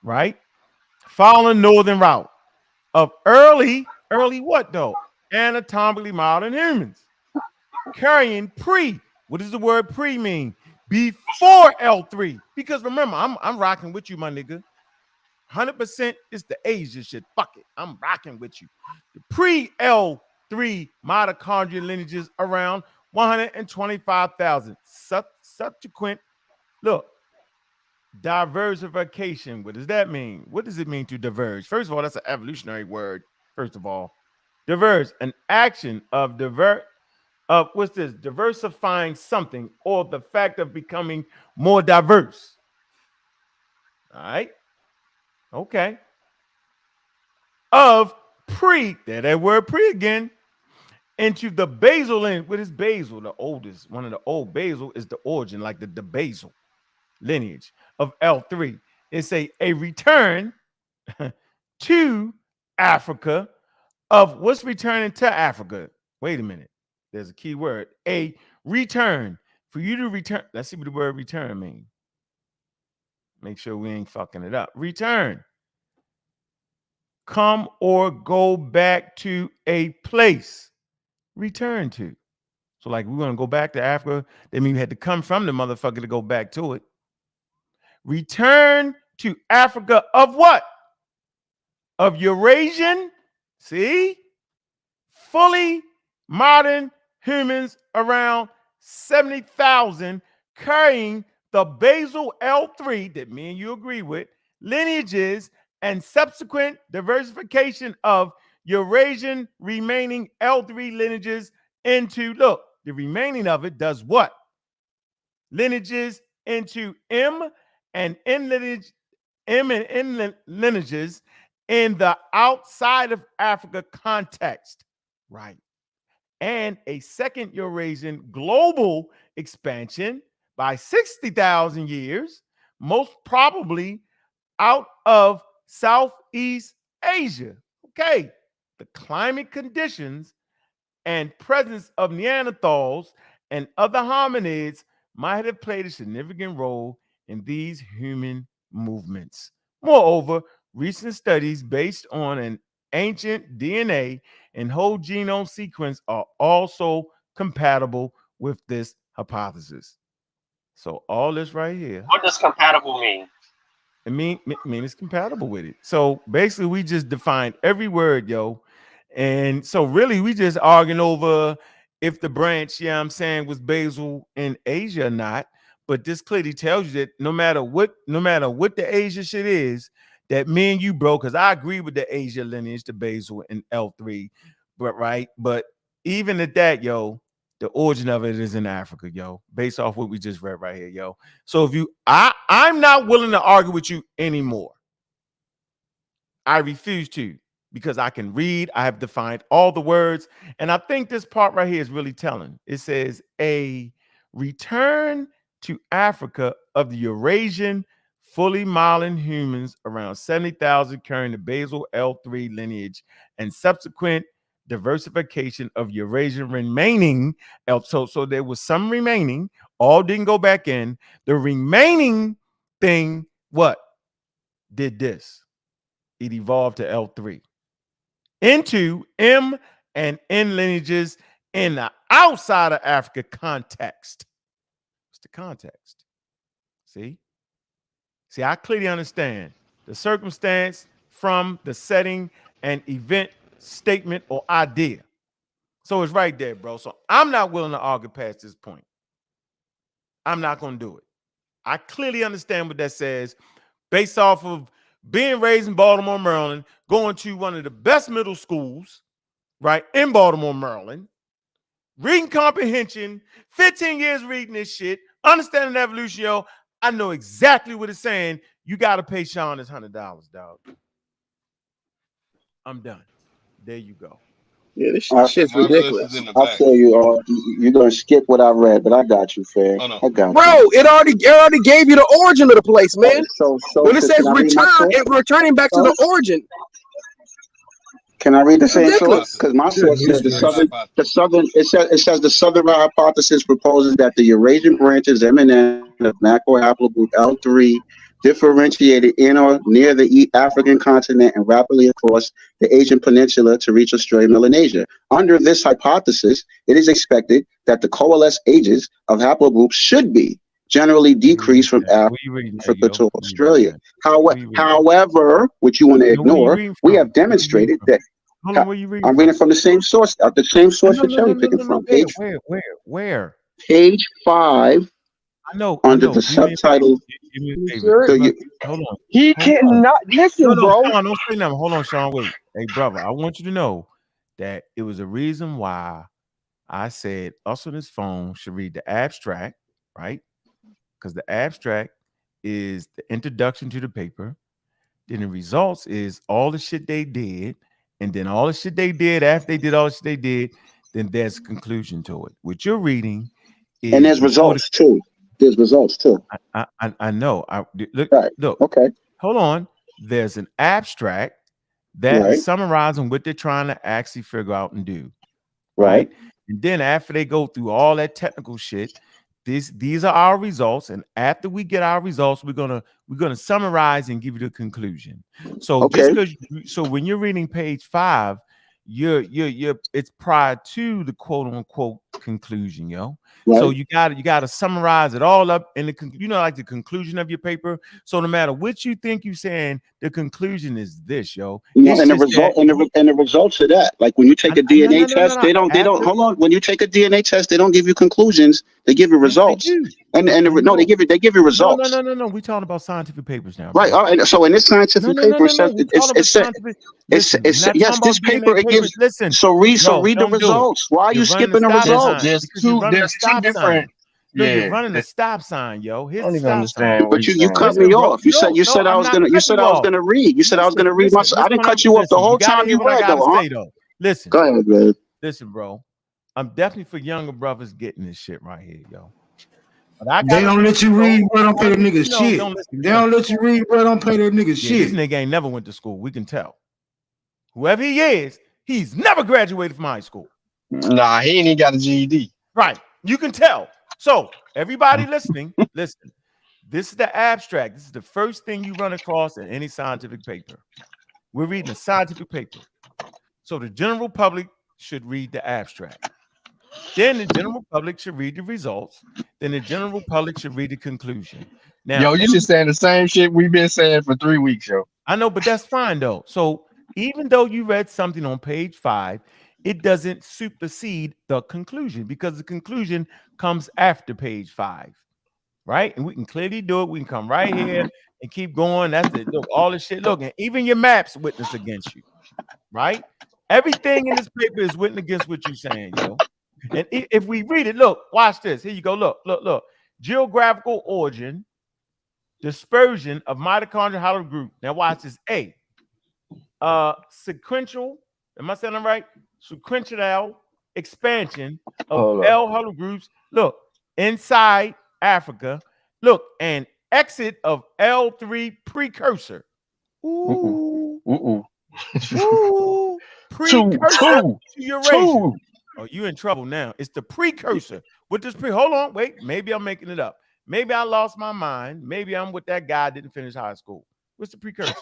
right? Following northern route of early what though? Anatomically modern humans carrying what does the word pre mean? Before L3. Because remember, I'm rocking with you, my nigga. 100% is the Asia shit. Fuck it. I'm rocking with you. The pre-L3 mitochondrial lineages around 125,000. Subsequent, look, diversification. What does that mean? What does it mean to diverge? First of all, that's an evolutionary word. First of all, diverge, an action of diversifying something, or the fact of becoming more diverse. All right. Okay. Of that word pre again, into the basal lineage. What is basal? The oldest, one of the old basal is the origin, like the basal lineage of L3. It's a return to Africa of what's returning to Africa. Wait a minute. There's a key word. A return. For you to return. Let's see what the word return means. Make sure we ain't fucking it up. Return. Come or go back to a place. Return to. So like we want to go back to Africa. That means we had to come from the motherfucker to go back to it. Return to Africa of what? Of Eurasian. See? Fully modern humans around 70,000 carrying the basal L3 that me and you agree with, lineages and subsequent diversification of Eurasian remaining L3 lineages into, look, the remaining of it does what? Lineages into M and N lineages in the outside of Africa context, right? And a second Eurasian global expansion by 60,000 years, most probably out of Southeast Asia. Okay, the climate conditions and presence of Neanderthals and other hominids might have played a significant role in these human movements. Moreover, recent studies based on an ancient DNA and whole genome sequence are also compatible with this hypothesis. So all this right here. What does compatible mean? It mean it's compatible with it. So basically, we just defined every word, yo. And so really, we just arguing over if the branch, I'm saying, was basal in Asia or not. But this clearly tells you that no matter what the Asia shit is, that me and you, bro, because I agree with the Asia lineage, the basal and L3, but right. But even at that, yo, the origin of it is in Africa, yo, based off what we just read right here, yo. So if I'm not willing to argue with you anymore. I refuse to, because I can read. I have defined all the words. And I think this part right here is really telling. It says a return to Africa of the Eurasian fully modern humans around 70,000 carrying the basal L3 lineage and subsequent diversification of Eurasian remaining. So there was some remaining, all didn't go back in. The remaining thing, what? Did this. It evolved to L3 into M and N lineages in the outside of Africa context. What's the context? See, I clearly understand the circumstance from the setting and event statement or idea. So it's right there, bro. So I'm not willing to argue past this point. I'm not going to do it. I clearly understand what that says based off of being raised in Baltimore, Maryland, going to one of the best middle schools, right, in Baltimore, Maryland, reading comprehension, 15 years reading this shit, understanding evolution, yo. I know exactly what it's saying. You got to pay Sean his $100, dog. I'm done. There you go. Yeah, this I, shit's Romulus is ridiculous. in the I back. feel you. You're gonna skip what I read, but I got you, fair. Hold on. I got Bro, you. it already gave you the origin of the place, man. When it says Can I read my return, source? it's returning back to the origin. Can I read the same source? Ridiculous. Because my source says Southern hypothesis. it says the southern hypothesis proposes that the Eurasian branches MNN of macrohaplogroup L3 differentiated in or near the African continent and rapidly across the Asian peninsula to reach Australia and Melanesia. Under this hypothesis, it is expected that the coalesced ages of haplogroups should be generally decreased from Africa to Australia. However, which you want to ignore, we have demonstrated that. Hold on, where you reading I'm reading from the same source, the same source you're cherry picking from. Where? Page 5. I know. Under the subtitle. Hold on. He cannot listen, bro. Sean, don't say nothing. Hold on, Sean. Wait. Hey, brother, I want you to know that it was a reason why I said us on his phone should read the abstract, right? Because the abstract is the introduction to the paper. Then the results is all the shit they did. And then all the shit they did after they did all the shit they did, then there's a conclusion to it. What you're reading is, and there's results too. There's results too. I know. Look. Okay. Hold on. There's an abstract that is summarizing what they're trying to actually figure out and do. Right. And then after they go through all that technical shit, these are our results. And after we get our results, we're gonna summarize and give you the conclusion. So just because when you're reading page 5, you're it's prior to the quote unquote conclusion, yo. So you gotta summarize it all up in the like the conclusion of your paper. So no matter what you think you're saying, the conclusion is this, yo. And the results of that, like when you take a DNA test, they don't hold on. When you take a DNA test, they don't give you conclusions. They give you results. They give you results. No. We're talking about scientific papers now. Right. All right. So in this scientific paper, yes, this paper it gives. So read the results. Why are you skipping the results? There's two different. You're running a stop sign, yo. Here's the stop sign. But you cut me off. You said I was gonna read. You said I was gonna read my. I didn't cut you off the whole time you read though. Listen. Go ahead, man. Listen, bro. I'm definitely for younger brothers getting this shit right here, yo. They don't let you read where don't pay the niggas shit. They don't let you read where don't pay the niggas shit. This nigga ain't never went to school. We can tell. Whoever he is, he's never graduated from high school. Nah, he ain't even got a GED. Right. You can tell. So everybody listening, listen. This is the abstract. This is the first thing you run across in any scientific paper. We're reading a scientific paper. So the general public should read the abstract. Then the general public should read the results. Then the general public should read the conclusion. Now, yo, you just saying the same shit we've been saying for 3 weeks, yo. I know, but that's fine though. So even though you read something on page 5, it doesn't supersede the conclusion because the conclusion comes after page 5, right? And we can clearly do it. We can come right here and keep going. That's it. Look, all this shit. Look, and even your maps witness against you, right? Everything in this paper is witness against what you're saying, yo. And if we read it, look, watch this. Here you go. Look. Geographical origin, dispersion of mitochondrial haplogroup. Now watch this. A. Sequential. Am I saying it right? Sequential expansion of L haplogroups. Look, inside Africa. Look, and exit of L3 precursor. Ooh. Ooh. Precursor to Eurasia. Oh, you in trouble now. It's the precursor. With this hold on, wait. Maybe I'm making it up. Maybe I lost my mind. Maybe I'm with that guy didn't finish high school. What's the precursor?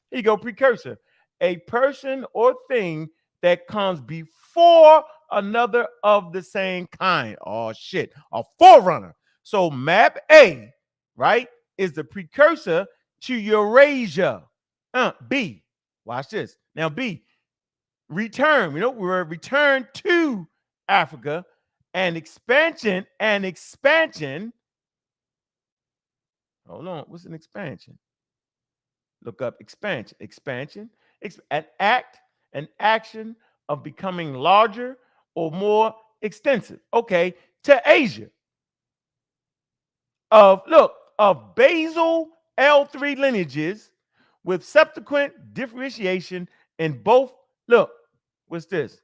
Here you go, precursor. A person or thing that comes before another of the same kind. Oh, shit. A forerunner. So map A, right, is the precursor to Eurasia. B. Watch this. Now, B. Return. We're return to Africa and expansion. Hold on. What's an expansion? Look up expansion. An action of becoming larger or more extensive. Okay. To Asia. Of basal L3 lineages with subsequent differentiation in both. Look, what's this?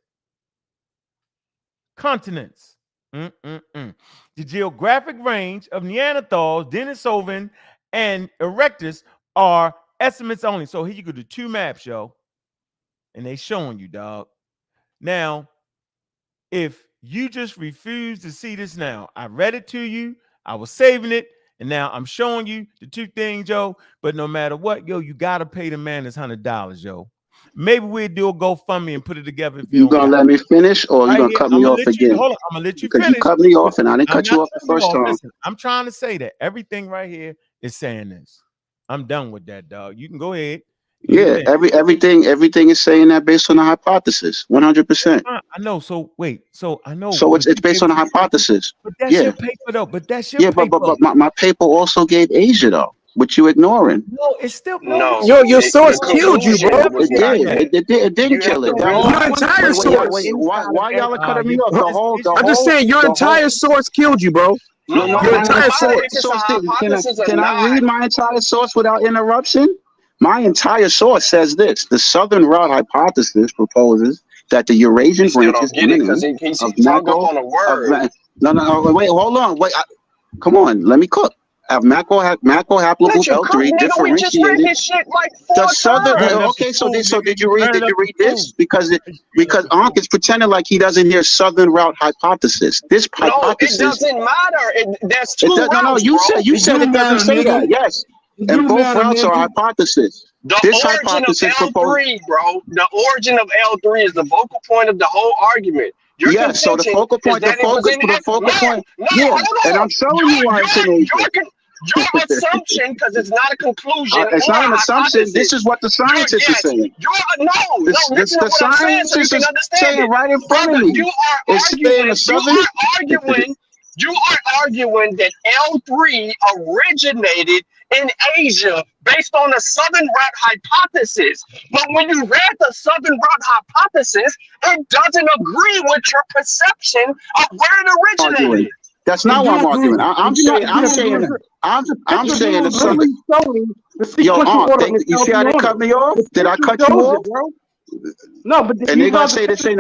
continents. The geographic range of Neanderthals, Denisovan, and Erectus are estimates only. So here you go to 2 maps, yo, and they showing you, dog. Now, if you just refuse to see this now, I read it to you, I was saving it, and now I'm showing you the 2 things, yo. But no matter what, yo, you gotta pay the man this $100, yo. Maybe we'll do a GoFundMe and put it together. If you gonna let me finish, or you gonna cut me off again? Hold on, I'm gonna let you because finish. you cut me off, and I didn't cut you off the first time. Listen, I'm trying to say that everything right here is saying this. I'm done with that, dog. You can go ahead. Yeah, everything is saying that based on the hypothesis, 100%. I know. So wait. So I know. So it's based on a hypothesis. But that's your paper, though. But that's your paper. But my paper also gave Asia, though, which you ignoring. No, it's still no. Yo, your source killed you, bro. It didn't kill it. Your entire source. Why y'all are cutting me off? I'm just saying, your entire source killed you, bro. Your entire source. Can I read my entire source without interruption? My entire source says this: the Southern Route hypothesis proposes that the Eurasian branches of macro. Wait, hold on. Wait, come on. Let me cook. Have macro haplogroup L3 differentiated the Southern. Okay, so did you read this? Because Ankh is pretending like he doesn't hear Southern Route hypothesis. This hypothesis. No, it doesn't matter. That's 2 routes. No, you said it doesn't say that. Yes. And both routes are hypothesis. This hypothesis of L3, bro. The origin of L3 is the focal point of the whole argument. Yeah, so the focal point, yeah, and I'm showing you why it's in Asia. Your assumption, because it's not a conclusion. It's not an assumption. This is what the scientists are saying. The scientists are saying right in front of me. You are arguing that L3 originated in Asia based on the Southern Route hypothesis. But when you read the Southern Route hypothesis, it doesn't agree with your perception of where it originated. That's not what I'm arguing. I'm saying the Southern. Yo, you see how they cut me off? Did I cut you off? No, but and they're gonna say this ain't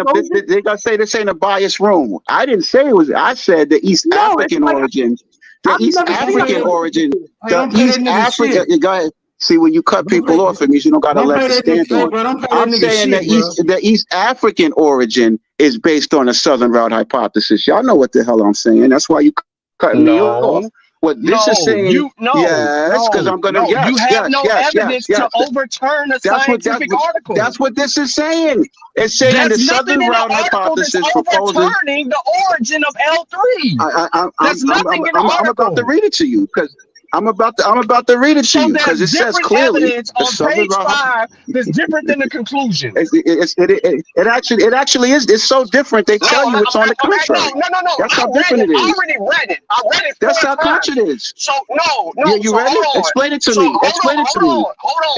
a biased room. I didn't say it was. I said the East African origin. The East African origin. The East African. Go ahead. See, when you cut people off, it means you don't gotta let the stand on. I'm saying the East African origin is based on a Southern Route hypothesis. Y'all know what the hell I'm saying. That's why you cutting me off. What this is saying, yes, because I'm gonna. You have no evidence to overturn a scientific article. That's what this is saying. It's saying the Southern Route hypothesis proposes overturning the origin of L3. There's nothing in the article. I'm about to read it to you because I'm about to read it to you because it says clearly evidence on page 5 that's different than the conclusion. It actually is. It's so different. They tell you it's on the contrary. No. That's how different it is. I already read it. I read it. That's how contrary it is. So no. Yeah, you read it? Explain it to me. Explain it to me. Hold on.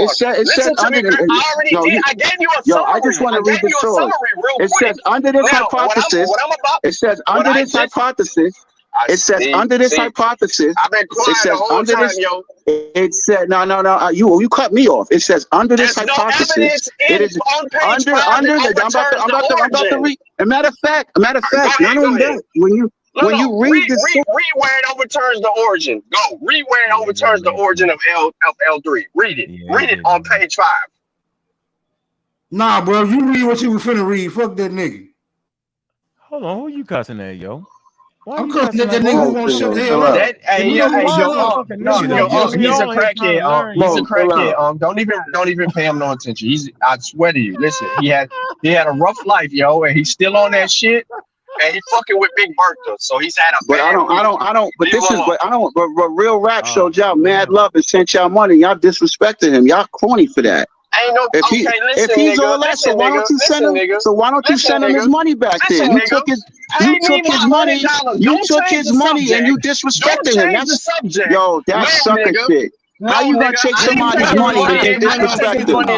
It says under the. I already did. I gave you a summary. I just want to read the source. It says under this hypothesis. It says under this hypothesis. It says under this hypothesis. I've been quiet the whole time, yo. It said no. You cut me off. It says under this hypothesis. It is under. I'm about to read. A matter of fact. Not only that. When you read this, read where it overturns the origin. Go read where it overturns the origin of L3. Read it. Read it on page 5. Nah, bro. You read what you were finna read. Fuck that nigga. Hold on. Who you cussing at, yo? I'm cussing at that nigga who won't shut the hell up. He's a crackhead. He's a crackhead. Don't even pay him no attention. I swear to you. Listen, he had a rough life, yo, and he's still on that shit. And he fucking with Big Bertha, so he's had a. But I don't. But this is what I don't. But real rap showed y'all mad love and sent y'all money. Y'all disrespected him. Y'all corny for that. If he's all that, so why don't you send him? So why don't you send him his money back then? You took his money. You took his money and you disrespected him. That's sucker shit. How you gonna take somebody's money and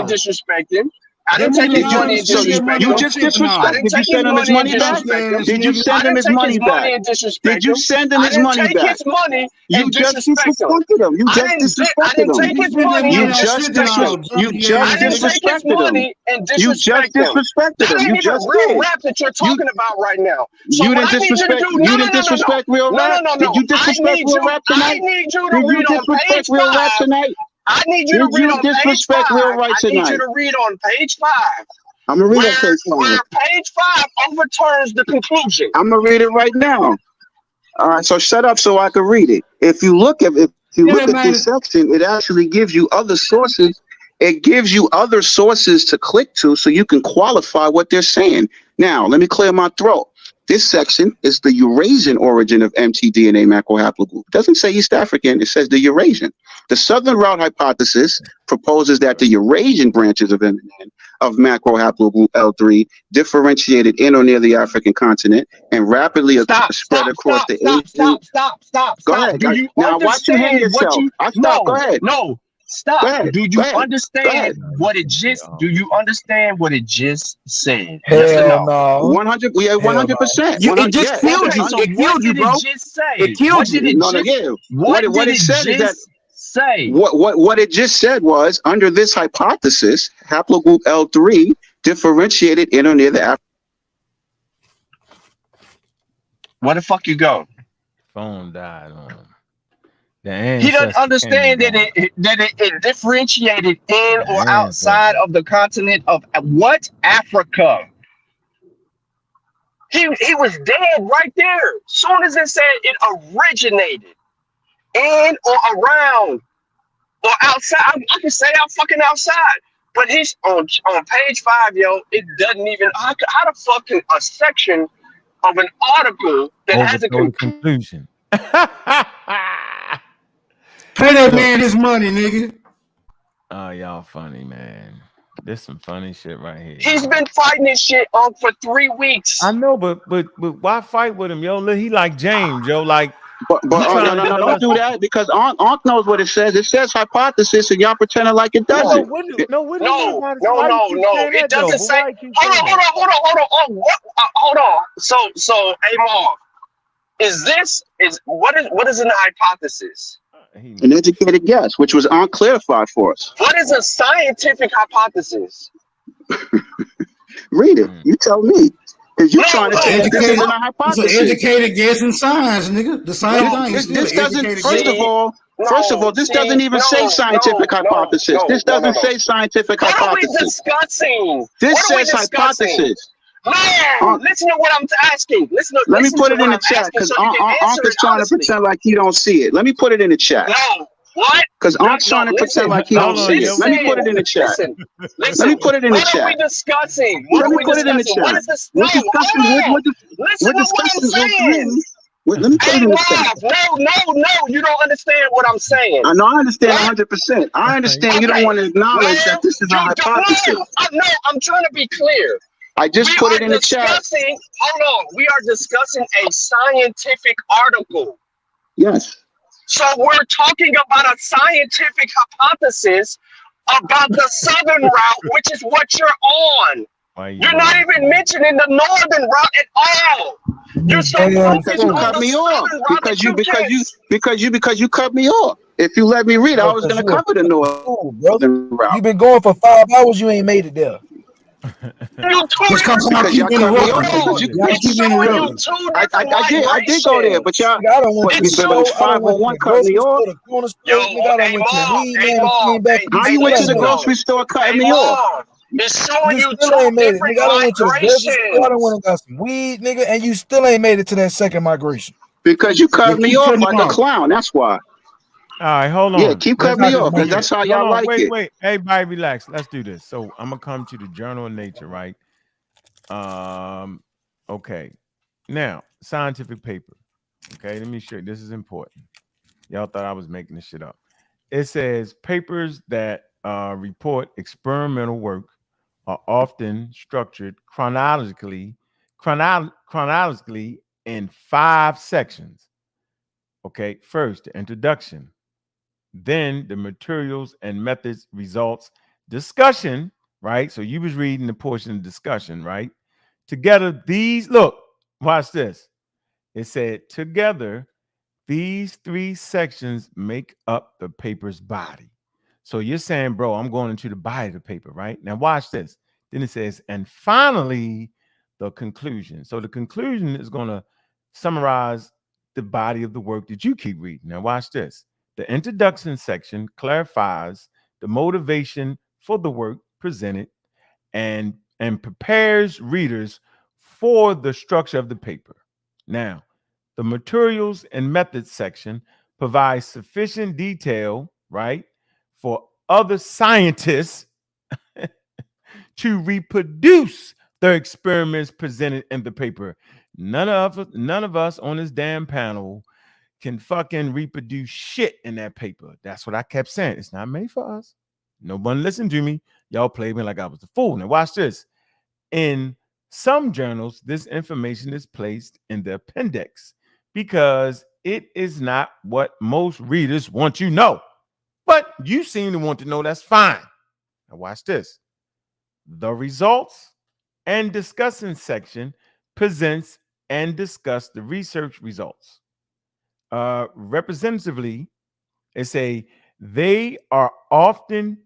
disrespect him? I didn't take his money and So disrespect you him. just I disrespect. didn't Did you take his send him his money and money back? disrespect him. Did you I send him didn't his take money his back? money and disrespect Did you him. send him I his didn't money take back? his money You and just disrespect him. disrespected him. You I just didn't disrespected him. take his money You and just disrespect him. you just I didn't take his disrespected him. money and You just disrespect him. disrespected That him. ain't You even just real did. rap that you're You talking about right now. So you what didn't I need you to do, disrespect. You didn't disrespect real rap. Did you I disrespect need real you, rap tonight? to Did you read on disrespect page real rap 5. tonight? I need you to Did read you on page 5. disrespect real right I need you tonight? to read on page 5. I'm gonna read Where, that page 5. where page 5 overturns the conclusion. I'm gonna read it right now. All right, so shut up so I can read it. If you look at this section, it actually gives you other sources. It gives you other sources to click to so you can qualify what they're saying. Now, let me clear my throat. This section is the Eurasian origin of mtDNA macrohaplogroup. It doesn't say East African, it says the Eurasian. The Southern route hypothesis proposes that the Eurasian branches of MNN of macrohaplogroup L3 differentiated in or near the African continent and rapidly spread across the Asian. Stop. Go ahead. Do you Now watch you hang understand what yourself. you? I stop. Go ahead. No. Stop. Go ahead. Do you Go ahead. understand what it just? Do you understand what it just said? Hell Yes or no? no. 100. We have 100%. It just killed you. So It what killed you, did bro. it just say? It killed What did you. it No, just? yeah. What What did it said is that just say? what it just said was under this hypothesis, haplogroup L3 differentiated in or near the African. Where the fuck you go? Phone died on him. He doesn't understand that it differentiated in or outside of the continent of what? Africa. He was dead right there. Soon as it said it originated in or around or outside. I can say I'm fucking outside. But he's on page 5, yo. It doesn't even how the fuck can a section of an article that has a conclusion. Pay that man his money, nigga. Oh, y'all funny, man. There's some funny shit right here. He's been fighting this shit for 3 weeks. I know, but why fight with him, yo? He like James, yo. Like, but no, don't do that because Ankh knows what it says. It says hypothesis, and y'all pretending like it doesn't. No. It doesn't say. Hold on. So, hey, Marv, what is an hypothesis? An educated guess, which was unclarified for us. What is a scientific hypothesis? Read it. You tell me. Because you're trying to say this isn't a hypothesis. It's an educated guess in science, nigga. The same thing. This doesn't. First of all, this doesn't even say scientific hypothesis. This doesn't say scientific hypothesis. What are we discussing? This says hypothesis. Man, listen to what I'm asking. Let me put it in the chat because Ankh is trying to pretend like he don't see it. Let me put it in the chat. No, what? Because Ankh's trying to pretend like he don't see it. Let me put it in the chat. Let me put it in the chat. What are we discussing? Let me put it in the chat. We're discussing. Let me put it in the chat. No, you don't understand what I'm saying. I know, I understand 100%. I understand you don't want to acknowledge that this is a hypothesis. No, I'm trying to be clear. I just put it in the chat. Hold on. We are discussing a scientific article. Yes. So we're talking about a scientific hypothesis about the southern route, which is what you're on. You're not even mentioning the northern route at all. You're so focused on cut the me southern off route because you cut me off. If you let me read, I was going to cover the northern route. You've been going for 5 hours. You ain't made it there. Because y'all cut me off. I did go there, but y'all. But 501 cut me off. How you went to the grocery store cutting me off? It's showing you still ain't made it, different nigga. I done went to the grocery store. I done migrations. went and got some weed, nigga, and you still ain't made it to that second migration. Because you cut me off like a clown. That's why. All right, hold on. Yeah, keep cutting me off because that's how y'all like it. Wait. Everybody relax. Let's do this. So I'm gonna come to the Journal of Nature, right? Okay. Now, scientific paper. Okay, let me show you. This is important. Y'all thought I was making this shit up. It says papers that report experimental work are often structured chronologically in 5 sections. Okay, first, the introduction, then the materials and methods, results, discussion, right? So you was reading the portion of discussion, right? Together, these, look, watch this. It said, together, these three sections make up the paper's body. So you're saying, bro, I'm going into the body of the paper, right? Now watch this. Then it says, and finally, the conclusion. So the conclusion is going to summarize the body of the work that you keep reading. Now watch this. The introduction section clarifies the motivation for the work presented and prepares readers for the structure of the paper. Now, the materials and methods section provides sufficient detail, right, for other scientists to reproduce their experiments presented in the paper. None of us on this damn panel can fucking reproduce shit in that paper. That's what I kept saying. It's not made for us. No one listened to me. Y'all played me like I was a fool. Now watch this. In some journals, this information is placed in the appendix because it is not what most readers want you to know. But you seem to want to know, that's fine. Now watch this. The results and discussing section presents and discuss the research results. Representatively, they are often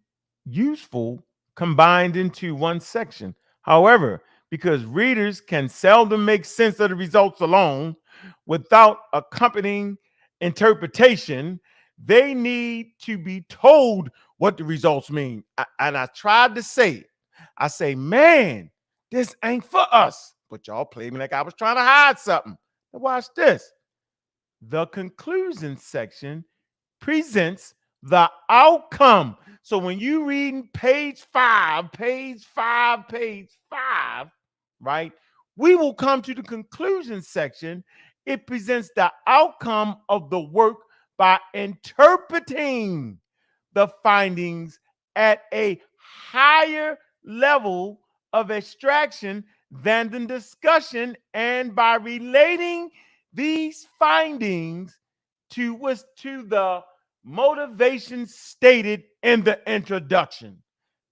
useful combined into one section. However, because readers can seldom make sense of the results alone without accompanying interpretation, they need to be told what the results mean. And I tried to say it. I say, man, this ain't for us. But y'all played me like I was trying to hide something. Now watch this. The conclusion section presents the outcome. So when you read page 5, right? We will come to the conclusion section. It presents the outcome of the work by interpreting the findings at a higher level of abstraction than the discussion, and by relating these findings to the motivation stated in the introduction.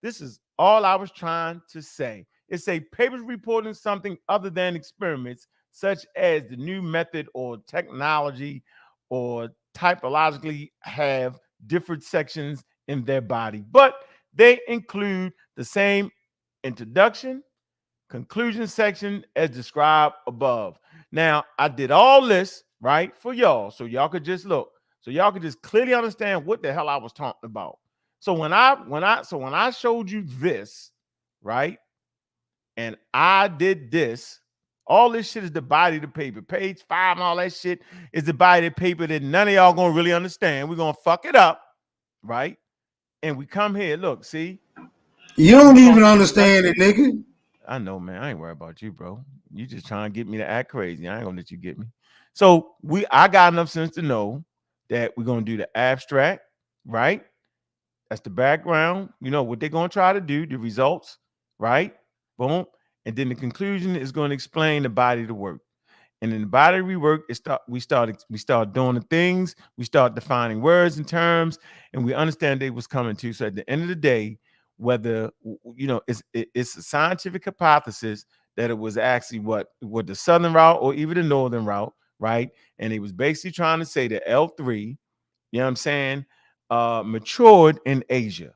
This is all I was trying to say. It's a paper reporting something other than experiments, such as the new method or technology or typologically have different sections in their body, but they include the same introduction, conclusion section as described above. Now, I did all this, right, for y'all, so y'all could just look, so y'all could just clearly understand what the hell I was talking about. So when I showed you this, right, and I did this, all this shit is the body of the paper. Page 5 and all that shit is the body of the paper that none of y'all gonna really understand. We're gonna fuck it up, right? And we come here, look, see? You don't even understand it, nigga. I know, man. I ain't worried about you, bro. You just trying to get me to act crazy. I ain't gonna let you get me. So I got enough sense to know that we're gonna do the abstract, right? That's the background. You know what they're gonna try to do, the results, right? Boom. And then the conclusion is going to explain the body of the work. And in the body of the work, we start doing the things, we start defining words and terms, and we understand they was coming to. So at the end of the day, whether it's a scientific hypothesis that it was actually what the southern route or even the northern route, right? And it was basically trying to say that L3, you know what I'm saying, matured in Asia.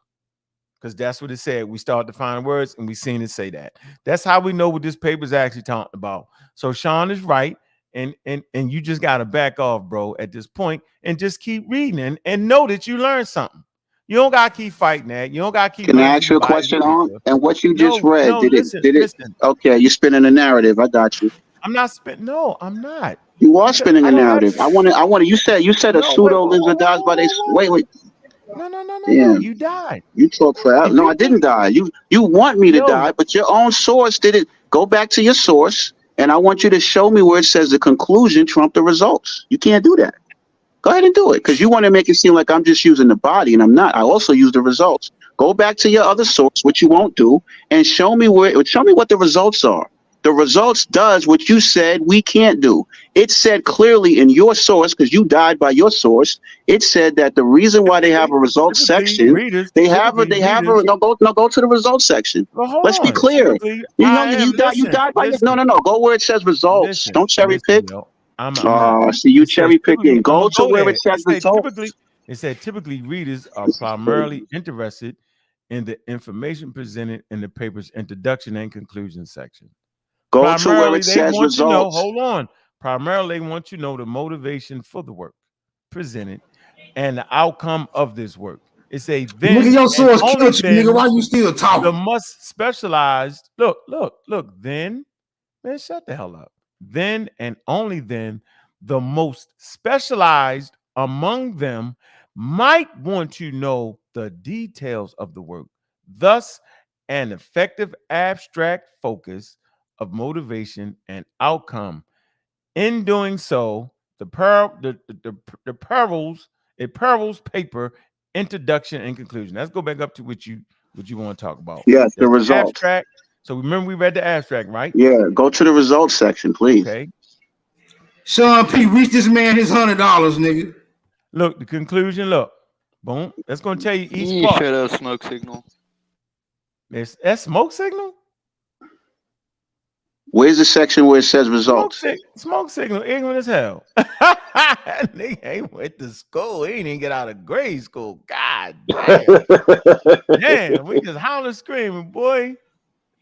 Because that's what it said. We start defining words and we seen it say that. That's how we know what this paper is actually talking about. So Sean is right. And you just got to back off, bro, at this point and just keep reading and know that you learned something. You don't got to keep fighting that. You don't got to keep. Can I ask you a question on? And what you just read, listen. Okay, you're spinning a narrative. I got you. I'm not spinning. No, I'm not. You are spinning a narrative. I want to. You said a pseudo lizard dies by they. Wait. No, you died. You talk forever. No, I didn't die. You want me to die, but your own source did it. Go back to your source, and I want you to show me where it says the conclusion trumped the results. You can't do that. Go ahead and do it, because you want to make it seem like I'm just using the body, and I'm not. I also use the results. Go back to your other source, which you won't do, and show me what the results are. The results does what you said we can't do. It said clearly in your source, because you died by your source. It said that the reason why they have a results section, they have a no go to the results section. Well, hold Let's be on. clear. Typically, You know I am. you died by your no. Go where it says results. Listen, Don't cherry listen, pick. yo. I'm not. See you It says cherry typically, picking. I'm Go gonna to go where there. it says results. It said typically readers are primarily interested in the information presented in the paper's introduction and conclusion section. Go to where Primarily, it they says want to know. results. Hold on. Primarily, they want to know the motivation for the work presented and the outcome of this work. It's a then Nigga, your and source only killed you, then nigga. Why you still the talking? most specialized. Look. Then, man, shut the hell up. Then and only then, the most specialized among them might want to know the details of the work. Thus, an effective abstract focus of motivation and outcome. In doing so, the Pearl's paper introduction and conclusion. Let's go back up to what you want to talk about. Yes, the There's results. abstract. So remember we read the abstract, right? Yeah, go to the results section, please. Okay. Sean P, reach this man his $100, nigga. Look, the conclusion. Look, boom. That's gonna tell you each You part. shut up, smoke signal. That's smoke signal. Where's the section where it says results? Smoke signal, ignorant as hell. Nigga ain't went to school. He didn't get out of grade school. God damn. Damn, we just howling screaming, boy.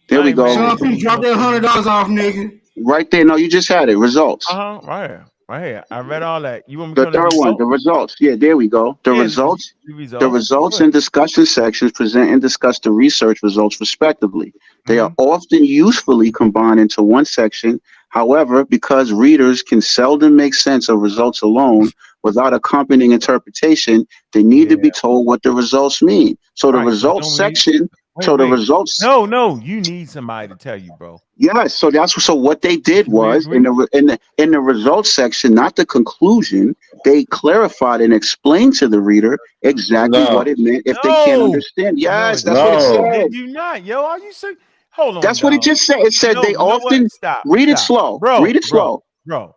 There we go. Sean P, drop that $100 off, nigga. Right there. No, you just had it. Results. Right here. Right here. I read all that. You want me The to third one, the results. Yeah, there we go. The results. The results and discussion sections present and discuss the research results respectively. They are often usefully combined into one section. However, because readers can seldom make sense of results alone without accompanying interpretation, they need to be told what the results mean. So the results section. The results. No, you need somebody to tell you, bro. Yes, so what they did was in the results section, not the conclusion, they clarified and explained to the reader exactly what it meant if they can't understand. Yes, that's what it said. They do not, yo. Are you serious? Hold on. That's what it just said. It said they often read it slow. Bro, read it slow. Bro.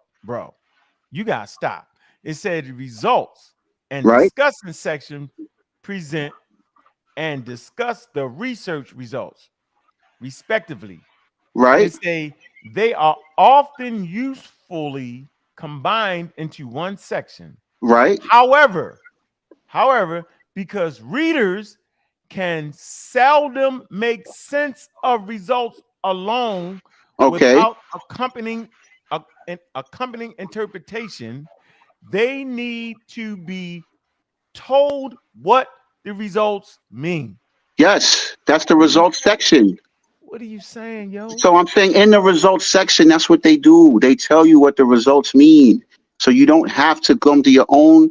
You gotta stop. It said the results and Right. discussing section present and discuss the research results, respectively. Right. And say they are often usefully combined into one section. Right. However, because readers can seldom make sense of results alone without accompanying interpretation, they need to be told what the results mean. Yes, that's the results section. What are you saying, yo? So I'm saying in the results section, that's what they do. They tell you what the results mean. So you don't have to come to your own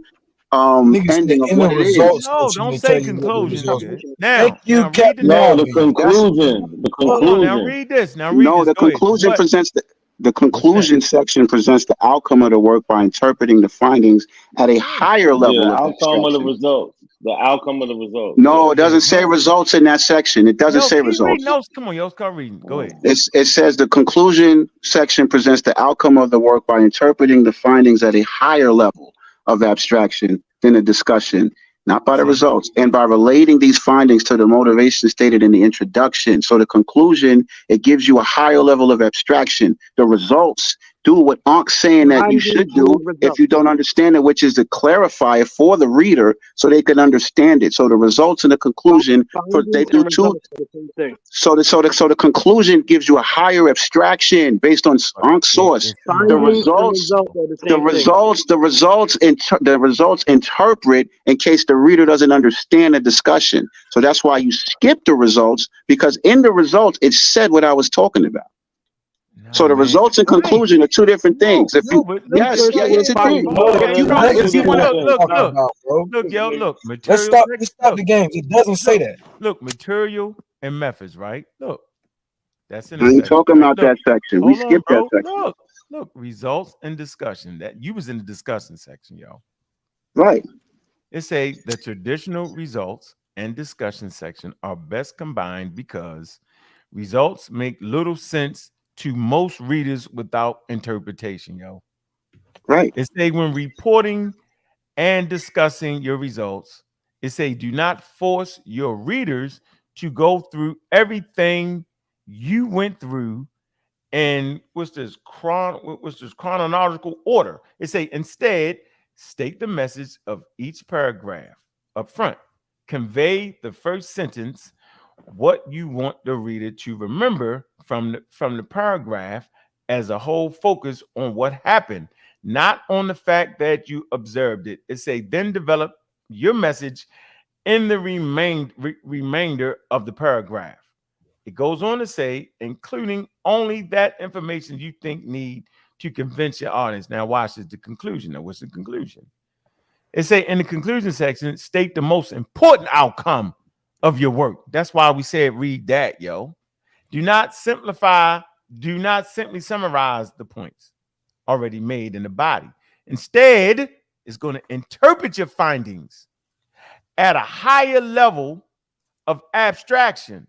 ending of what it is. No, don't say conclusion. Thank you, now read the the conclusion. The Hold conclusion. on, now read this. Now read No, this. the Go ahead. conclusion What? presents the conclusion section presents the outcome of the work by interpreting the findings at a higher level The of outcome of the abstraction. results. The outcome of the results. No, it doesn't say results in that section. It doesn't say Keep results. reading those. Come on, yo, start reading. Go ahead. It says the conclusion section presents the outcome of the work by interpreting the findings at a higher level of abstraction than a discussion, not by the results, and by relating these findings to the motivation stated in the introduction. So the conclusion, it gives you a higher level of abstraction. The results do what Ank's saying that you should do if you don't understand it, which is to clarify it for the reader so they can understand it. So the results and the conclusion, they do two. So the conclusion gives you a higher abstraction based on Ank's source. The results interpret in case the reader doesn't understand the discussion. So that's why you skip the results, because in the results it said what I was talking about. So the results and conclusion are two different things. If you yes, it is. Look, yo, look. Let's stop the games. It doesn't say that. Look, material and methods, right? Look, that's in I ain't talking about that section. We skipped that section. Look, results and discussion. That you was in the discussion section, yo. Right. It say the traditional results and discussion section are best combined because results make little sense to most readers without interpretation, yo. Right. It say when reporting and discussing your results, it say do not force your readers to go through everything you went through and what's this chronological order. It say instead state the message of each paragraph up front. Convey the first sentence, what you want the reader to remember from the paragraph as a whole. Focus on what happened, not on the fact that you observed it. It say then develop your message in the remainder of the paragraph. It goes on to say, including only that information you think need to convince your audience. Now watch this, the conclusion. Now what's the conclusion? It say in the conclusion section, state the most important outcome of your work. That's why we said read that, yo. Do not simply summarize the points already made in the body. Instead, it's going to interpret your findings at a higher level of abstraction.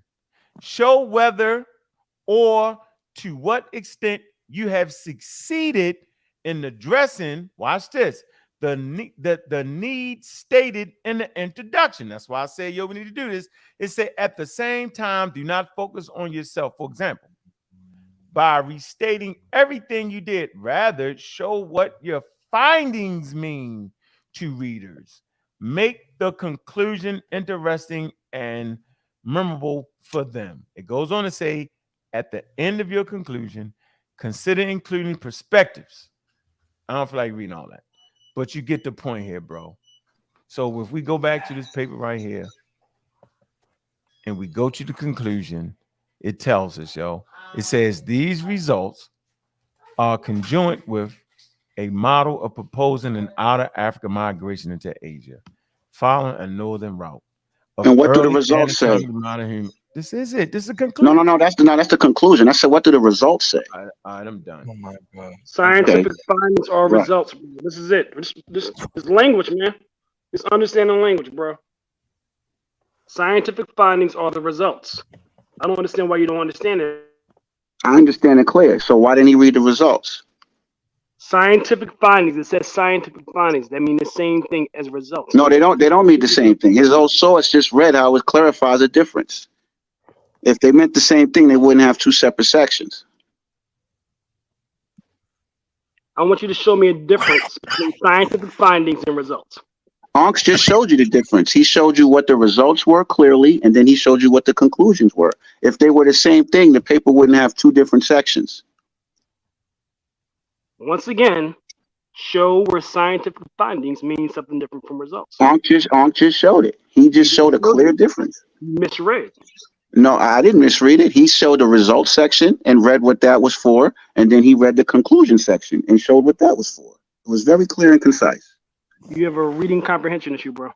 Show whether or to what extent you have succeeded in addressing, watch this, the need stated in the introduction. That's why I say, yo, we need to do this. It say at the same time, do not focus on yourself. For example, by restating everything you did, rather show what your findings mean to readers. Make the conclusion interesting and memorable for them. It goes on to say, at the end of your conclusion, consider including perspectives. I don't feel like reading all that, but you get the point here, bro. So if we go back to this paper right here and we go to the conclusion, it tells us, yo, it says these results are conjoined with a model of proposing an outer African migration into Asia, following a northern route. And what do the results say? This is it. This is a conclusion. No, that's the conclusion. I said, what do the results say? All right, I'm done. Oh my God. Scientific findings are results. This is it. This language, man. Just understand the language, bro. Scientific findings are the results. I don't understand why you don't understand it. I understand it clear. So why didn't he read the results? Scientific findings. It says scientific findings. That mean the same thing as results. No, they don't. They don't mean the same thing. His old source just read how it clarifies the difference. If they meant the same thing, they wouldn't have two separate sections. I want you to show me a difference between scientific findings and results. Ankh just showed you the difference. He showed you what the results were clearly, and then he showed you what the conclusions were. If they were the same thing, the paper wouldn't have two different sections. Once again, show where scientific findings mean something different from results. Ankh just showed it. He just showed a clear difference. Misread. No, I didn't misread it. He showed the results section and read what that was for, and then he read the conclusion section and showed what that was for. It was very clear and concise. You have a reading comprehension issue, bro.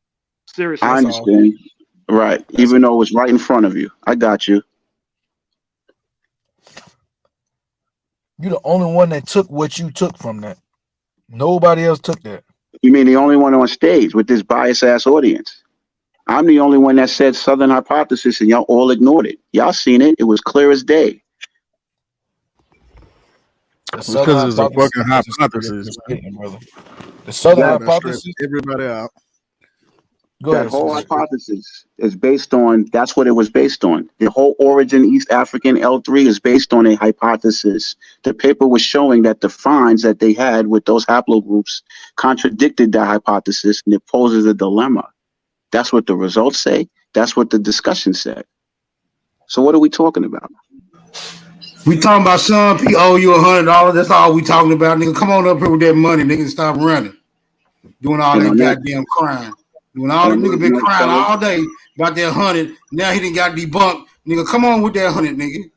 Seriously. I understand. Right. Even though it was right in front of you. I got you. You're the only one that took what you took from that. Nobody else took that. You mean the only one on stage with this biased ass audience? I'm the only one that said Southern hypothesis and y'all all ignored it. Y'all seen it. It was clear as day. Because it's a fucking hypothesis. The Southern hypothesis. Everybody out. That whole hypothesis is based on, that's what it was based on. The whole origin East African L3 is based on a hypothesis. The paper was showing that the finds that they had with those haplogroups contradicted that hypothesis, and it poses a dilemma. That's what the results say. That's what the discussion said. So what are we talking about? We talking about Sean P. owe you $100. That's all we talking about, nigga. Come on up here with that money, nigga. Stop running. Doing all that goddamn crime. Doing all the nigga been crying all day about that 100. Now he done got debunked. Nigga, come on with that 100, nigga.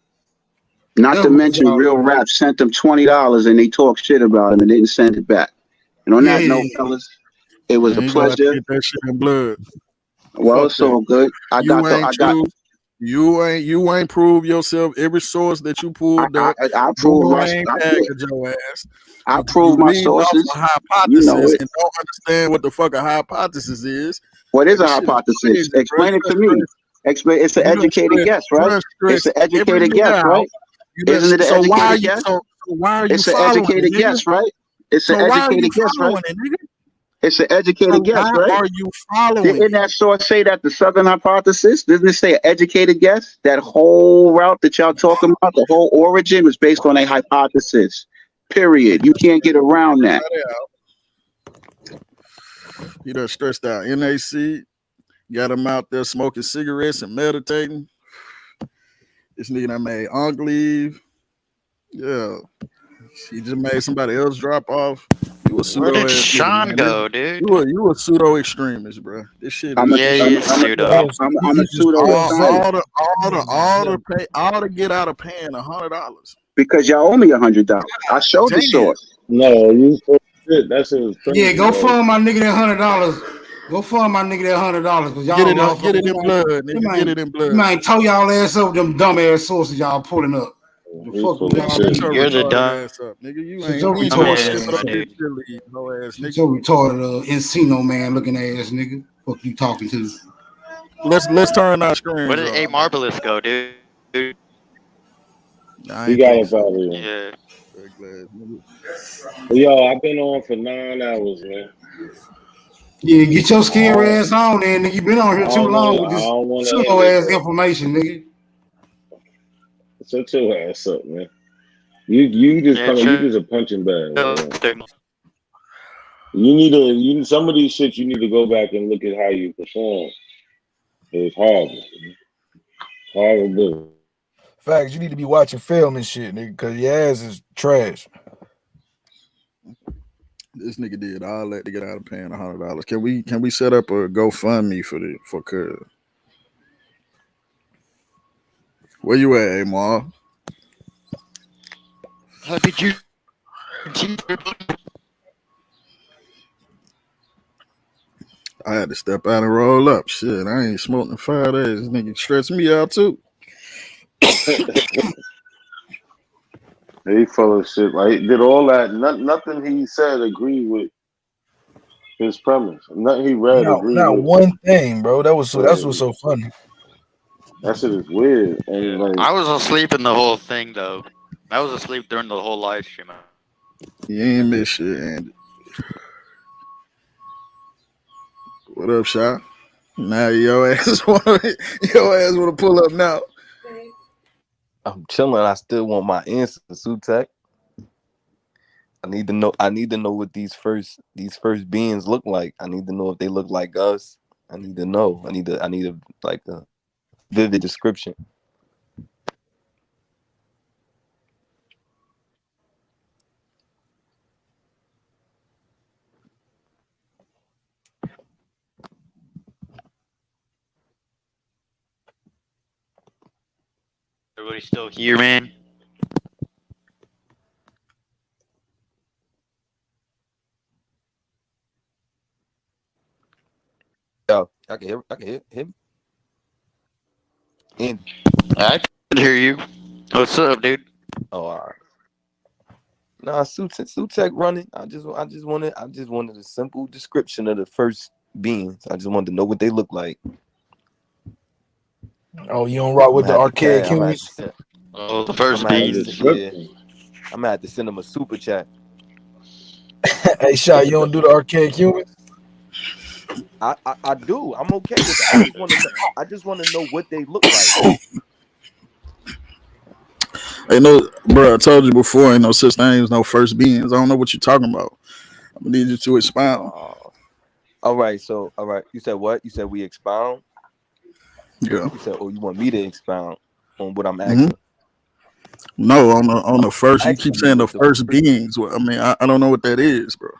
Not to mention Real Rap sent them $20 and they talk shit about him and they didn't send it back. And on that note, fellas, it was a pleasure. Get that shit in blood. Well, it's all good. You ain't proved yourself. Every source that you pulled up, I proved your ass. I proved my sources. Hypothesis and don't understand what the fuck a hypothesis is. What is a hypothesis? Explain it to me. It's an educated guess, right? It's an educated guess, right? Isn't it an So why are educated you guess? why are you It's an following educated it, nigga? guess, right? It's an So why are you educated guess, right? following it, nigga? It's an So educated guess, why right? are you following Didn't it? that source say that the Southern hypothesis? Doesn't it say an educated guess? That whole route that y'all talking about, the whole origin was based on a hypothesis. Period. You can't get around that. He done stressed out. NAC got him out there smoking cigarettes and meditating. This nigga done made Ankh leave. Yeah. He just made somebody else drop off. You a Where pseudo did ass nigga, Sean man. go, dude? You a pseudo extremist, bro. This shit I'm is a Yeah, this he shit. is pseudo. I'm a pseudo extremist all to get out of paying $100. because y'all owe me $100. I showed the Damn. source. No, you shit. That shit was crazy. Yeah, go bro. fund my nigga that $100. Go fund my nigga that $100 because y'all Get it in blood, nigga. Get it in blood. You might tow y'all ass up with them dumb ass sources y'all pulling up. The fuck with y'all Shut your You're the retarded dumb ass up, nigga. You Shut ain't your you ain't retarded shit ass but up. a bitch cheerlead, no ass Shut nigga. your retarded Encino man looking ass nigga. Fuck you talking to? Let's turn our screens Where did off. A Marvelous go, dude? I He ain't got think up so. out of here. Yeah. But yo, I've been on for 9 hours, man. Yeah, get your scary ass on there, nigga. You been on here too long with I this don't want to pseudo end it, ass though. information, nigga. Shut your ass up, man. You just Yeah, coming. You just a punching bag. Man. sure. You need some of these shit. You need to go back and look at how you perform. It's horrible. Horrible. Facts, you need to be watching film and shit, nigga, because your ass is trash. This nigga did all that to get out of paying $100. Can we set up a GoFundMe for Cuz? Where you at, Amar? Happy Juneteenth. I had to step out and roll up. Shit, I ain't smoked in 5 days. This nigga stressed me out too. He full of shit. Like he did all that. Nothing he said agreed with his premise. Nothing he read agreed Not with. one thing, bro. That's what's so funny. That shit is weird. And like I was asleep in the whole thing, though. I was asleep during the whole live stream. You ain't miss shit, Andy. What up, Shy? Now your ass wanna pull up now. I'm chilling. I still want my answer, Sutek. I need to know what these first beings look like. I need to know if they look like us. I need to know. I need a like a vivid description. Everybody still here, man? Yo, I can hear him. And I can hear you. What's up, dude? Oh, all right. Nah, Sutek running. I just wanted a simple description of the first beings. I just wanted to know what they look like. Oh, you don't rock with the archaic humans? Oh, the first beings. Yeah. I'm gonna have to send them a super chat. Hey, Shy, you don't do the archaic humans? I do. I'm okay with that. I just want to know what they look like. Ain't no, bro. I told you before, ain't no such thing as no first beings. I don't know what you're talking about. I'm gonna need you to expound. All right. You said what? You said we expound. Yeah. You said, oh, you want me to expound on what I'm asking? No, on the first. You keep saying the first beings. I mean, I don't know what that is, bro.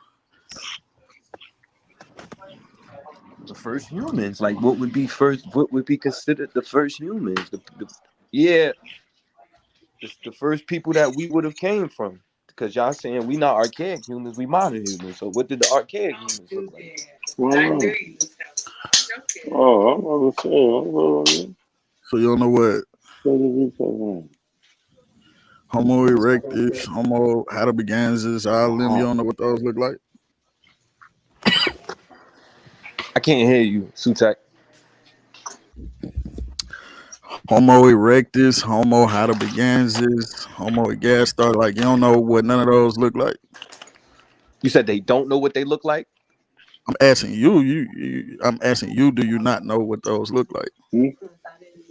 The first humans, like what would be first? What would be considered the first humans? The first people that we would have came from. Because y'all saying we not archaic humans, we modern humans. So what did the archaic humans look like? Oh, I'm about to say. So you don't know what Homo erectus, Homo heidelbergensis, all of them. You don't know what those look like. I can't hear you, Sutek. Homo erectus, Homo heidelbergensis, Homo ergaster. Like you don't know what none of those look like. You said they don't know what they look like. I'm asking you. I'm asking you. Do you not know what those look like?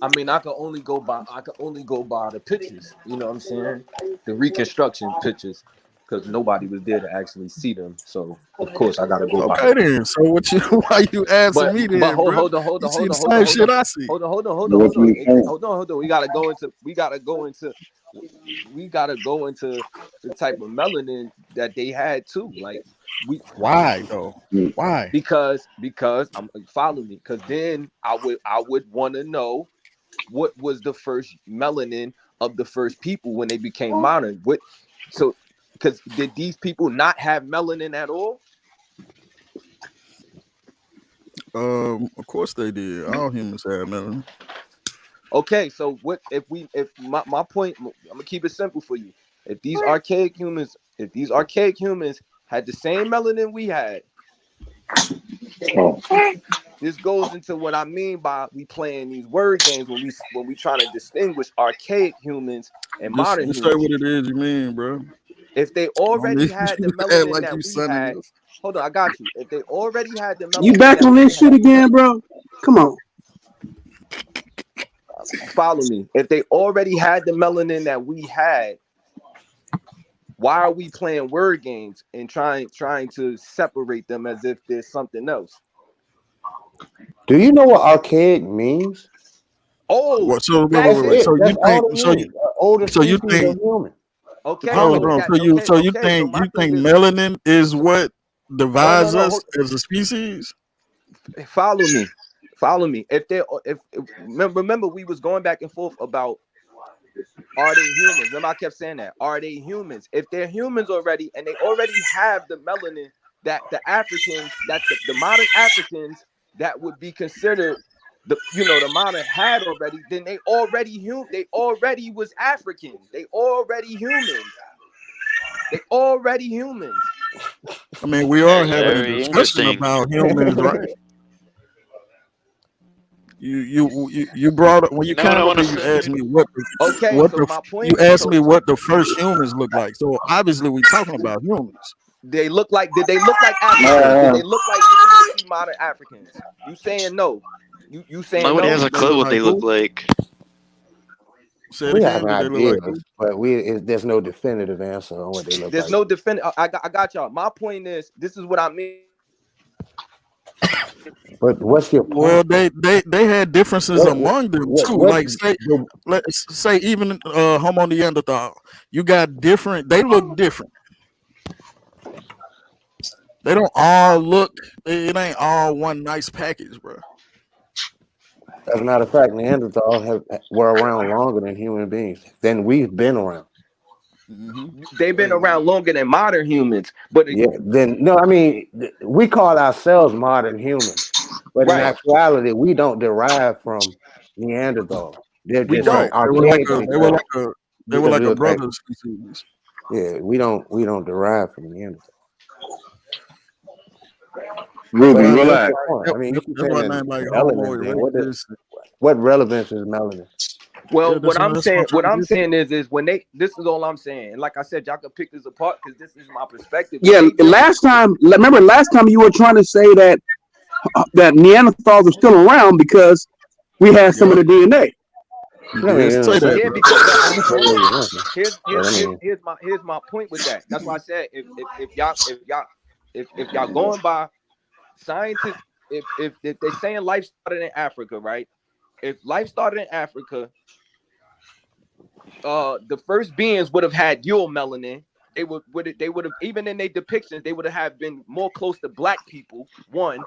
I mean, I could only go by the pictures. You know what I'm saying? The reconstruction pictures, because nobody was there to actually see them. So of course I gotta go by. Okay then. So what you? Why you asking me then, but bro? hold on. You see the same shit I see. Hold on. We gotta go into the type of melanin that they had too. Like why though? Why? Because I'm follow me. Because then I would want to know what was the first melanin of the first people when they became modern. Because did these people not have melanin at all? Of course they did. All humans have melanin. Okay, so what if my point? I'm gonna keep it simple for you. If these archaic humans had the same melanin we had, this goes into what I mean by we playing these word games when we trying to distinguish archaic humans and modern humans. Say what it is you mean, bro. If they already had the melanin that we had, hold on, I got you. If they already had the melanin, you back on this shit again, bro? Come on. Follow me. If they already had the melanin that we had, why are we playing word games and trying to separate them as if there's something else? Do you know what archaic means? Oh, what, so you think human? Okay. So you think melanin is what divides us as a species? Follow me. If remember we was going back and forth about, are they humans? Remember I kept saying that. Are they humans? If they're humans already and they already have the melanin that the Africans, that the modern Africans that would be considered the modern had already, then they already was African. They already humans. I mean, we are having a discussion about humans, right? You brought up when you came up here, you asked me what the first humans look like. So obviously we're talking about humans. Did they look like Africans? Did they look like modern Africans? You saying no? You saying nobody no? has a clue what they look like. We have an idea, but there's no definitive answer on what they look like. There's no definitive. I got y'all. My point is, this is what I mean. But what's your point? Well, they had differences among them too. Like let's say even Homo Neanderthal, you got different. They look different. They don't all look. It ain't all one nice package, bro. As a matter of fact, Neanderthals were around longer than human beings. Then we've been around. They've been around longer than modern humans, but I mean, we call ourselves modern humans, but in actuality, we don't derive from Neanderthal. They're just they were like a brother species. Yeah, we don't derive from Neanderthal. Ruben, relax. I mean, you keep saying melanin. What relevance is melanin? Well, what I'm saying is when this is all I'm saying. And like I said, y'all can pick this apart because this is my perspective. Yeah, last time you were trying to say that Neanderthals are still around because we had some of the DNA. Here's my point with that. That's why I said if y'all going by scientists, if they're saying life started in Africa, right? If life started in Africa, the first beings would have had melanin. They would have, even in their depictions, they would have been more close to black people. One,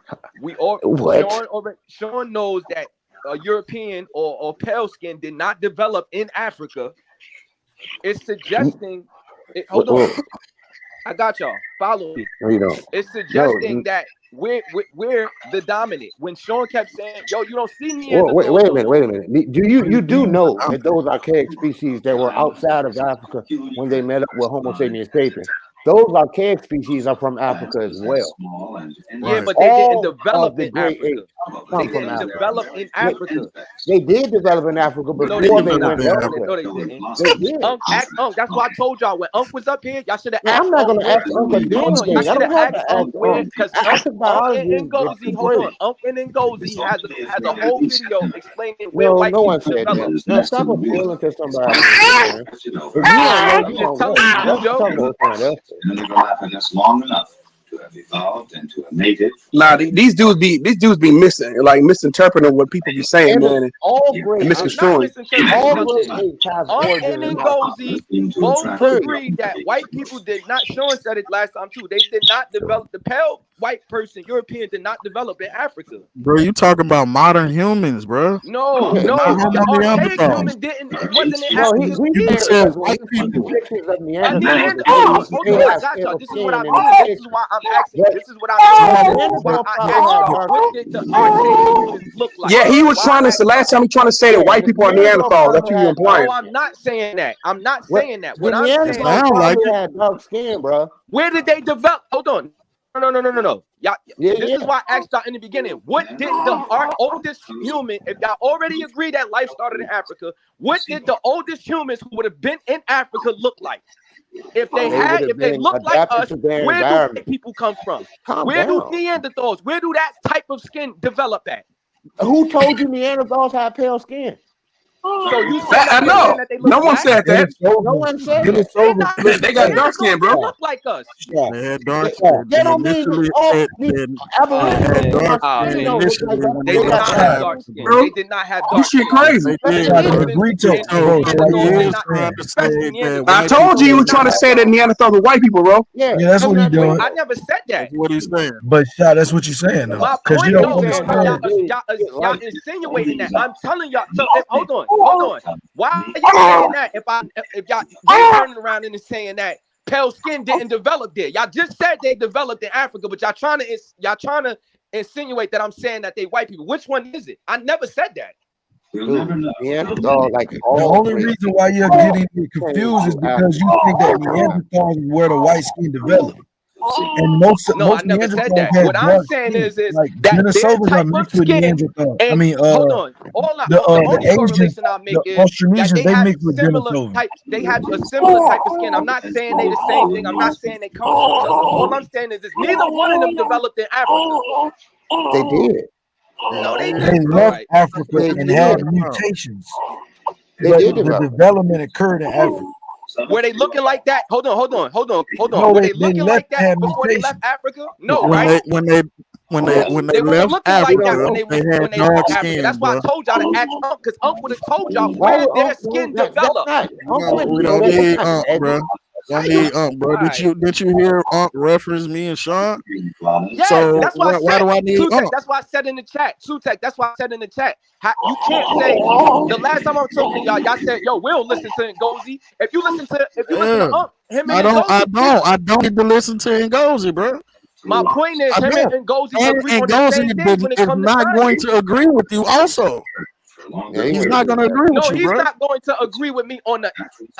Sean knows that European or pale skin did not develop in Africa. It's suggesting. Hold on, I got y'all. Follow me. No, you don't. It's suggesting that we're the dominant. When Sean kept saying, "Yo, you don't see me." Wait a minute. Do you know that those archaic species that were outside of Africa when they met up with Homo sapiens sapiens those archaic species are from Africa as well. Yeah, but they didn't develop the in great Africa. apes come They from didn't Africa. develop in Africa. They did develop in Africa No, before they they did not. went No, elsewhere. no, they didn't. They did. Ask Unc. That's why I told y'all when Unc was up here, y'all should have Man, asked I'm not Unc. gonna ask Uncle Hold on, anything. y'all I should don't have have to asked ask Unc where, Unc. because I think biology is Ngozi, hold great. on, Unc and Ngozi has a whole video explaining where No, white no one people said developed. that. Now stop appealing to somebody. Man. If you don't know, I'm you just don't telling know. you, Let's Joe. talk about something else. long enough to have evolved into a native. Nah, these dudes be misinterpreting what people be saying, man, and All great, I'm not misconstruing. misinterpreting all nothing. great apes have Unc origins and in Africa. Ngozi both agreed that white people did not. Sean said it last time too. They did not develop. The pale white person, European, did not develop in Africa. Bro, you talking about modern humans, bro? No, Not no, the Homo archaic Neanderthals. human wasn't in No, Africa he You either. said because when white he sees people. pictures of A Neanderthals, Neanderthal. Hold they on, I have got y'all. pale This is what I skin in mean. the This picture. is why I'm asking. But This is what I mean. This is why Neanderthal I probably asked had y'all. dark What did the archaic humans look like? Yeah, he was Why trying I to. asked Last y'all. time he trying to say that white the people are Neanderthal Neanderthals. That's probably what you had implying. No, I'm not saying that. I'm not saying that. The What I'm saying Neanderthal is, probably had dark skin, bro. where did they develop? Hold on. No. Y'all, Yeah, this is why I asked y'all in the beginning. What did our oldest human, if y'all already agree that life started in Africa, what did the oldest humans who would have been in Africa look like? If they look like us, where do white people come from? Where do Neanderthals, where do that type of skin develop at? Who told you Neanderthals had pale skin? So you saying that I they're know. saying that they look No one black? said that. No one said that. They got dark skin, bro. They look like us. They had dark They skin. don't mean Aboriginals dark skin don't look like us. They did not have dark skin. They did not have dark skin. This shit crazy. I told you he was trying to say that Neanderthals were white people, bro. Yeah, that's what he's doing. I never said that. That's what he's saying. But Shot, that's what you're saying though. My Because point, you don't understand. y'all insinuating that. I'm telling y'all. So hold on. Why are you saying that? If y'all they turning around and saying that pale skin didn't develop there. Y'all just said they developed in Africa, but y'all trying to insinuate that I'm saying that they white people. Which one is it? I never said that. Neanderthal, like The only reason why you're getting confused is because you think that Neanderthals is where the white skin developed. And most I never said that. had What I'm dark saying skin. is like that their Minnesotans are type of mixed with skin. Neanderthals. And I mean, hold on. The only Asians, correlation I'll make the is that Austronesians, they they have mix with similar Denisovans. type. They have a similar type of skin. I'm not saying they the same thing. I'm not saying they come from each other. All I'm saying is neither one of them developed in Africa. They did. No, they They didn't. left Africa They and did. had mutations. They But did the develop. development occurred in Africa. Were they looking like that? Hold on. No, Were they they looking left like that had before they mutations. left Africa? No, When right? they weren't left looking like that Africa, when they had they left dark Africa. skin, That's why bro. I told y'all to ask Unc, because Unc would have told y'all Why where would their Unc do skin that? developed. We don't need Unc, bro. Don't need Unc, bro. Did you hear Unc reference me and Sean? Yes, So that's why why do I need Sutek, Unc? that's why I said in the chat. Sutek, that's why I said in the chat. You can't say the last time I was talking to y'all said, yo, we'll listen to Ngozi. If you listen to Unc, him and Ngozi. I don't need to listen to Ngozi, bro. My point is, him and Ngozi agree on the Ngozi same thing when it is comes to not science. going to agree with you also. He's not going to agree with No, you, he's bro. not going to agree with me on the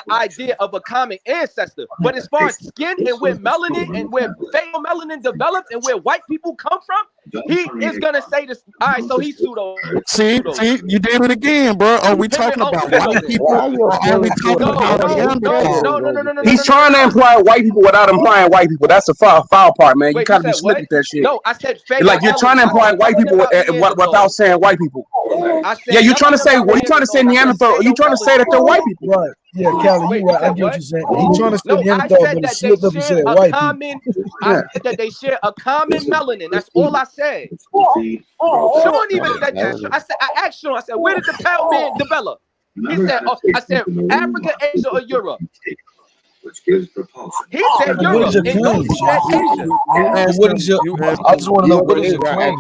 idea of a common ancestor. But as far as skin and where melanin and where pheomelanin develops and where white people come from, he is gonna say this. All right, so he's pseudo. See, you did it again, bro. Are we talking about white people? Or are we talking about Neanderthals? He's trying to imply white people without implying white people. That's the foul part, man. You Wait, gotta you be said slick what? with that shit. No, I said Like you're trying to imply white people without saying white people. Yeah, you're trying to say. Well, you're trying to say Neanderthal. You're trying to say that they're white people. Right. Yeah, Callie, you right. I get what you're saying. He's trying to say No, I Neanderthal, said but it that they slipped up and share said a white common. people. I said that they share a common melanin. That's all I said. Sean even said that. I asked Sean. I said, where did the pale man develop? He said, I said Africa, Asia, or Europe. He said Europe, and Ngozi said Asia. What is your? I just want to know what is your claim?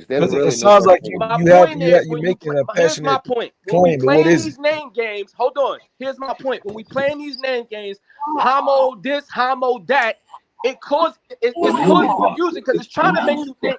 Because it sounds like you're making a Here's my passionate point. When we claim, but what playing is these it? name games, hold on. Here's my point. When we playing these name games, homo this, homo that, it's causing confusion because it's trying to make you think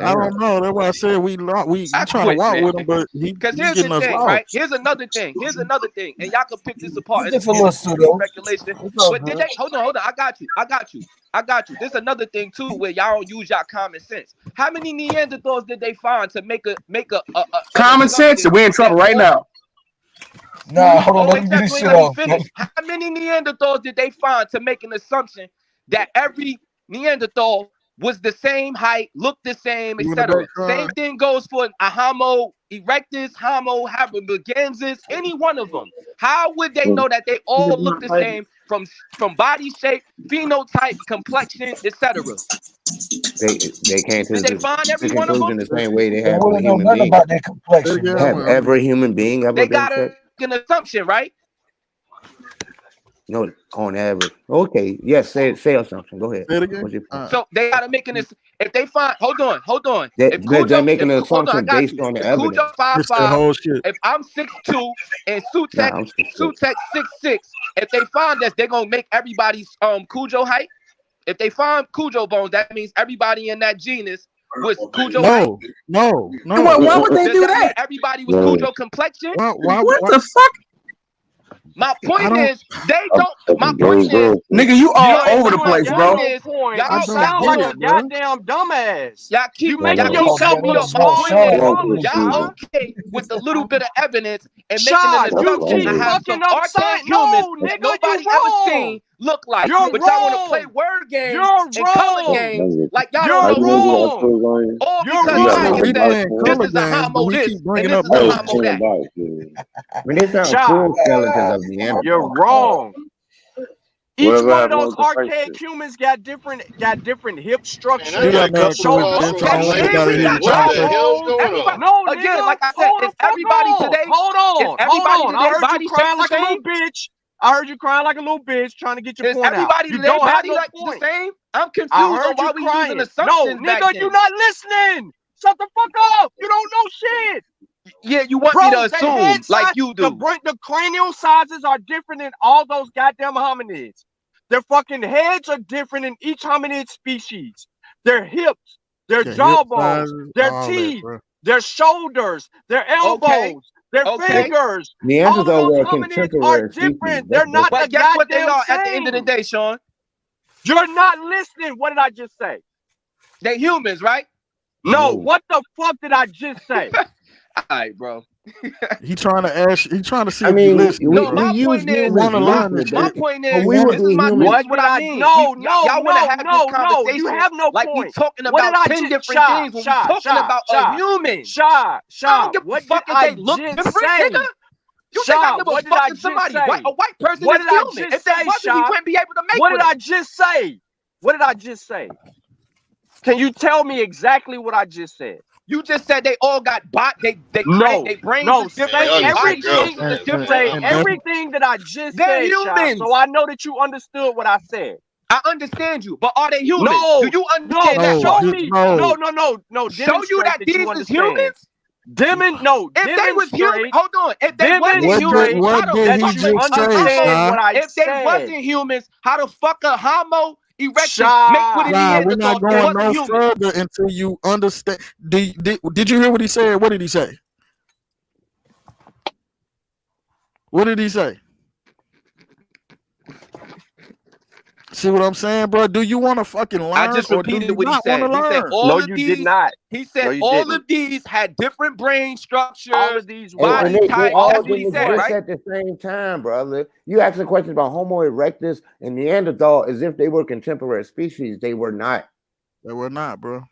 I don't know. That's why I said we That's trying quick, to walk man. with him, but Because he here's getting the us thing, lost. right? Here's another thing, and y'all can pick this apart What's and that for get pseudo? speculation. What's up, But did they? Hold on. I got you. There's another thing too where y'all don't use y'all common sense. How many Neanderthals did they find to make a Common sense, assumption we're in trouble that right all- now. Nah, hold on. Oh, Let me get except this you shit ain't let me off. finish. How many Neanderthals did they find to make an assumption that every Neanderthal was the same height, looked the same, You wanna etc.? bet, Same thing goes for a Homo erectus, Homo habilis, any one of them. How would they know that they all look the same from body shape, phenotype, complexion, etc.? They came to Did they the find every one of them? conclusion the same way they They have with wouldn't know human nothing beings. about their complexion, bro. Have every human being ever They been got sex? an assumption, right? No, on average. Okay, yes, say assumption. Go ahead. Say it again. What's your point? So they gotta make an if they find hold on. If They're Cujo, making an hold on, I assumption got based you. on the If evidence. Cujo 5'5", whole shit. if I'm 6'2" and Nah, Sutek I'm 6'6". 6'6", if they find us, they're gonna make everybody's Cujo height. If they find Cujo bones, that means everybody in that genus was Cujo height. No. Why would they Does do that mean that? everybody was Cujo complexion? Why? What the fuck? My point don't- is, they don't. My point is, Nigga, you all my over the point place, bro. is, Point. y'all You y'all sound hold like a on. goddamn dumbass. Y'all keep You making y'all keep yourself cutting me look off. My point smarter is, than others, y'all Shad. okay with a little bit of evidence and making Shad, an you assumption keep to have fucking some up archaic science. humans No, that nigga, nobody you ever wrong. seen look like, You're but y'all want to play wrong. word games You're and color wrong. games like y'all You're don't know shit. wrong. All You're because this wrong. nigga We said playing this color is a games, but homo he this keep and bringing this up is a other homo shit. that. I mean, they found Shad, full skeletons of you're Neanderthals. wrong. Each Whatever one of happened those with the face archaic humans got different hip structures, Do that now, shoulder Coincidence. I don't want shapes, nobody here to talk back. jawbones. Everybody, No, again, nigga, like I said, hold the is fuck everybody on. today? Hold Is on, everybody I today heard you body crying shaped the like a little same? bitch. I heard you crying like a little bitch trying to get your Is point out. everybody You today don't have body no like point. the same? I'm I confused on heard why you we using crying. No, assumptions back nigga, then. you not listening. Shut the fuck up. You don't know shit. Yeah, you want Bro, me to the assume head like size, you do. the cranial sizes are different in all those goddamn hominids. Their fucking heads are different in each hominid species. Their hips, their The hip jawbones, sizes, their all that, teeth, bro. their shoulders, their Okay, elbows, their okay. fingers. All of Neanderthals those were a hominids are contemporary species. different. That's They're not different. the But guess what they goddamn are at the end of the same. day, Sean? You're not listening. What did I just say? They humans, right? No, No. what the fuck did I just say? All right, bro. He trying to ask. He trying to see I if you mean, listen. No, we my use point is, humans wanna learn loosely, this my shit. point but is, we would this is be my humans. this is what I mean. No, Y'all want to have this conversation You have no like we point. talking What did about I 10 just different things when we talking about a human. I don't give a What fuck did if I they look just different, say? nigga. You think I give a What did fuck I if just somebody say? a white person What is did I human? just If they say, wasn't, we Sha? wouldn't be able to make What with did them. I just say? What did I just say? Can you tell me exactly what I just said? You just said they all got they No, brains no, is say different, body everything, shapes is different. say And that's everything that I just They're said, Sha, humans. so I know that you understood what I said. I understand you, but are they humans? No, Do you no, understand that show part? me. no. No. Show you Demonstrate that that these you is understand. humans? If they was human, Demonstrate. Hold on. If they wasn't demonstrate humans, how What the did that he fuck you a just say, understand homo? Shy? what I If they said. wasn't humans, how the fuck a Homo erectus make with a Shy, we're not Neanderthal if they going wasn't no human? further until you understand. Did you hear what he said? What did he say? What did he say? See what I'm saying, bro? Do you want to fucking learn I just or do repeated you what he not want to said. He said learn? all No, of you did these. not. He said No, you all didn't. of these had different brain structures, All of these And body they types. all That's what he didn't said, exist right? at the same time, brother. You asking questions about Homo erectus and Neanderthal as if they were contemporary species. They were not. They were not, bro.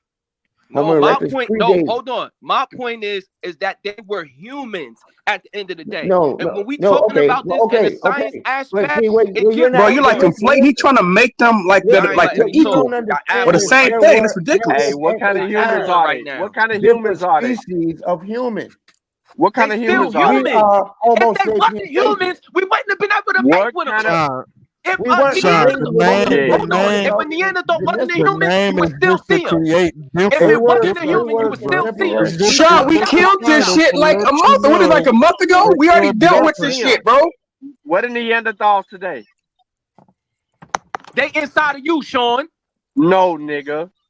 No, Homo my erectus point. No, predates. hold on. My point is that they were humans at the end of the day. No, And when we no. talking Okay, about this in a science But aspect, see, wait, it you're gives not. Bro, you like hold on. conflate. He trying to make them like Y'all that, ain't like letting they're me You talk. equal don't Y'all or the understand. same There thing. That's were ridiculous. Hey, what kind of humans Time are right they? now. What kind of different humans are they? species of human. What They kind of still humans are We they? humans. are Homo If they sapiens wasn't humans, we wouldn't have been able to make What with them. kind of Shy, If We a weren't Shy, created Neanderthal, with hold on, the intelligence hold on. and If name, a Neanderthal wasn't a the genetic. human, you name would is still just to see him. create If They it different, were wasn't a they human, you were would still see him. contemporary It's just Shaw, we species. Y'all killed don't see this him. shit to like let a you month. What is like know a month ago? that We already you're dealt with different. this shit, bro. What are Neanderthals today? They inside of you, Sean. No, nigga.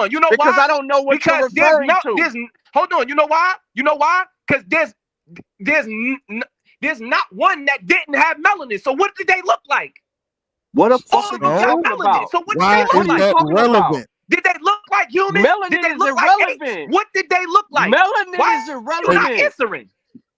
one. You know because why? I don't know what because you're referring to. Hold on. You know why? You know why? Because there's not one that didn't have melanin. So what did they look like? What the fuck All are of them got talking melanin. about? So what did Why they look is like? that relevant? Did they look like humans? Melanin Did they is look like apes? irrelevant. What did they look like? Melanin Why is are you not irrelevant. answering?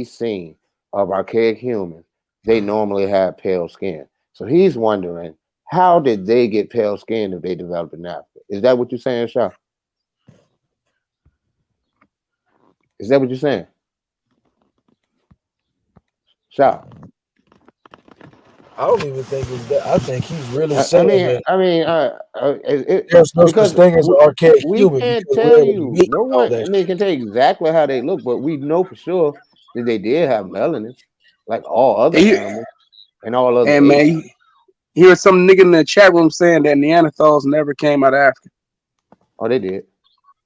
he's seen of archaic humans, they normally have pale skin. So he's wondering, how did they get pale skin if they developed in Africa? Is that what you're saying, Shaw? Is that what you're saying? Shaw? I don't even think it's that. I think he's really saying that There's no such thing as an archaic we human can't because tell we're able to you. meet No all one, that I mean, can tell you exactly how they look, but we know for sure that they did have melanin, like all other animals and all other And apes. man, here's some nigga in the chat room saying that Neanderthals never came out of Africa. Oh, they did.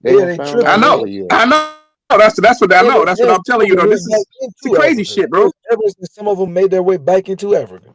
They were found I out know. later years. I know. That's what I know. That's what I'm telling you though. This is the crazy shit, bro. Evidence that some of them made their way back into Africa.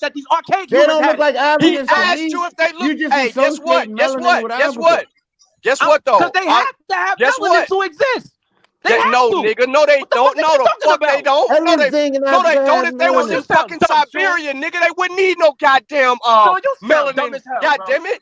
that these archaic They humans don't had look like He Africans to asked me. you if they look. You just Hey, guess what? associate Guess melanin what? with Guess Africa. what? Guess what though? Because they have to have guess melanin what? to exist. They have No, to. nigga. No, they don't. No, the fuck they don't. No, they Everything in no, they Africa don't. has If they was melanin. in fucking Siberia, nigga, they wouldn't need no goddamn Sean, you sound dumb melanin. as hell, God bro. damn it.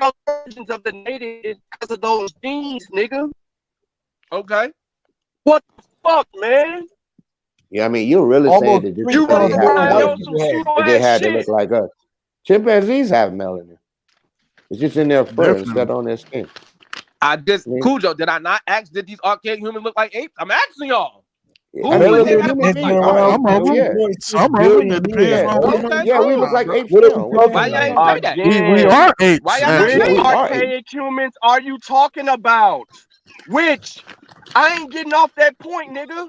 real origins of the native is because of those genes, nigga. Okay. What the fuck, man? Yeah, I mean, you're really saying that just You because they running have around melanin, on some pseudo that they ass had to shit. look like us. Chimpanzees have melanin. It's just in their fur Definitely. instead on their skin. I just Yeah. Cujo, did I not ask did these archaic humans look like apes? I'm asking y'all. Who I mean, would we they look have human looked beings. like? All right, Some of so them, yeah. some of them. It depends Yeah, on what Okay, yeah, we cool. look like apes What are we now. What are you Why talking y'all ain't about? say that? we are apes. Why y'all not actually. Yeah, say we that? are apes. Archaic humans are you talking about? Which? I ain't getting off that point, nigga.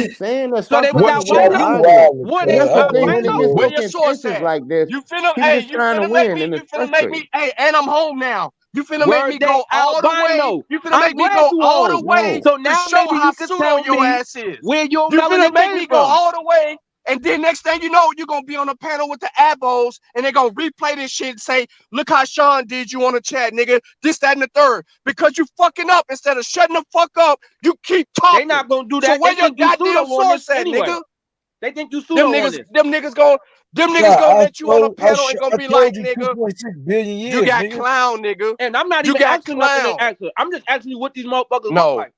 keep saying that. So Stop they were trying not to win winning. an argument. What And they that's the not thing when it gets winning? so Where your source contentious at? like this. You finna, He's just trying to make win, me, and you it's finna make me, frustrating. hey, and I'm home now. You finna make Word me they go all the way. albino. You finna I'm make me glad go you all the home. way So to now show maybe how he could pseudo tell your me ass is. where your You finna melanin make came me go from. all the way, and then next thing you know, you're gonna be on a panel with the abos, and they're gonna replay this shit and say, look how Sean did you on the chat, nigga. This, that, and the third. Because you fucking up. Instead of shutting the fuck up, you keep talking. They not gonna do So that. where They your just do pseudo goddamn on this source at, anyway. nigga? They think you pseudo on this. Them niggas gonna let you on a pedal and gonna be like, nigga, 2.6 billion years, you got nigga. clown, nigga. And I'm not even asking nothing they answer. I'm just asking you what these motherfuckers look like.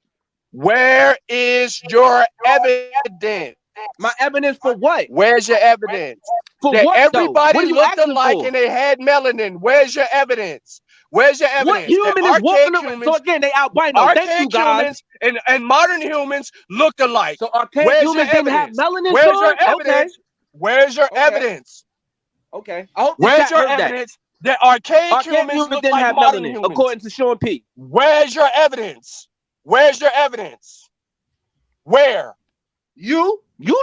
Where is your evidence? My evidence for what? Where's your evidence? For that what, everybody what looked alike and they had melanin. Where's your evidence? Where's your evidence? What human is walking around? So again, they albino. Thank you, guys. Humans and modern humans looked alike. So archaic humans didn't have melanin. Where's your evidence? Okay. Where's your evidence? Okay. I hope where's your evidence that archaic humans look didn't like have modern melanin, humans? according to Sean P. Where's your evidence? Where's your evidence? Where? You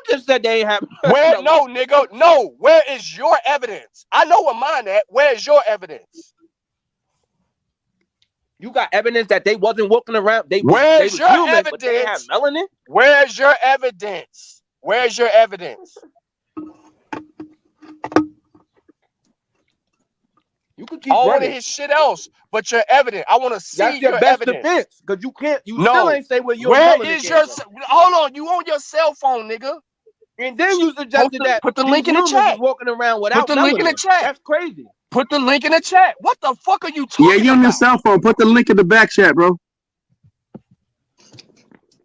just said they have. Where? No, nigga. No. Where is your evidence? I know where mine at. Where's your evidence? You got evidence that they wasn't walking around. Where's your human, evidence? But they have melanin. Where's your evidence? Where's your evidence? You could keep I want to running. hear shit else, but your evidence. I want to see That's your your best evidence. defense, because you can't. You No. still ain't say where your Where melanin is came your? from. Hold on, you on your cell phone, nigga. And then you suggested that put the these link in the humans chat. is walking around without Put the link in the melanin. chat. That's crazy. Put the link in the chat. What the fuck are you talking Yeah, you on your about? cell phone. Put the link in the back chat, bro.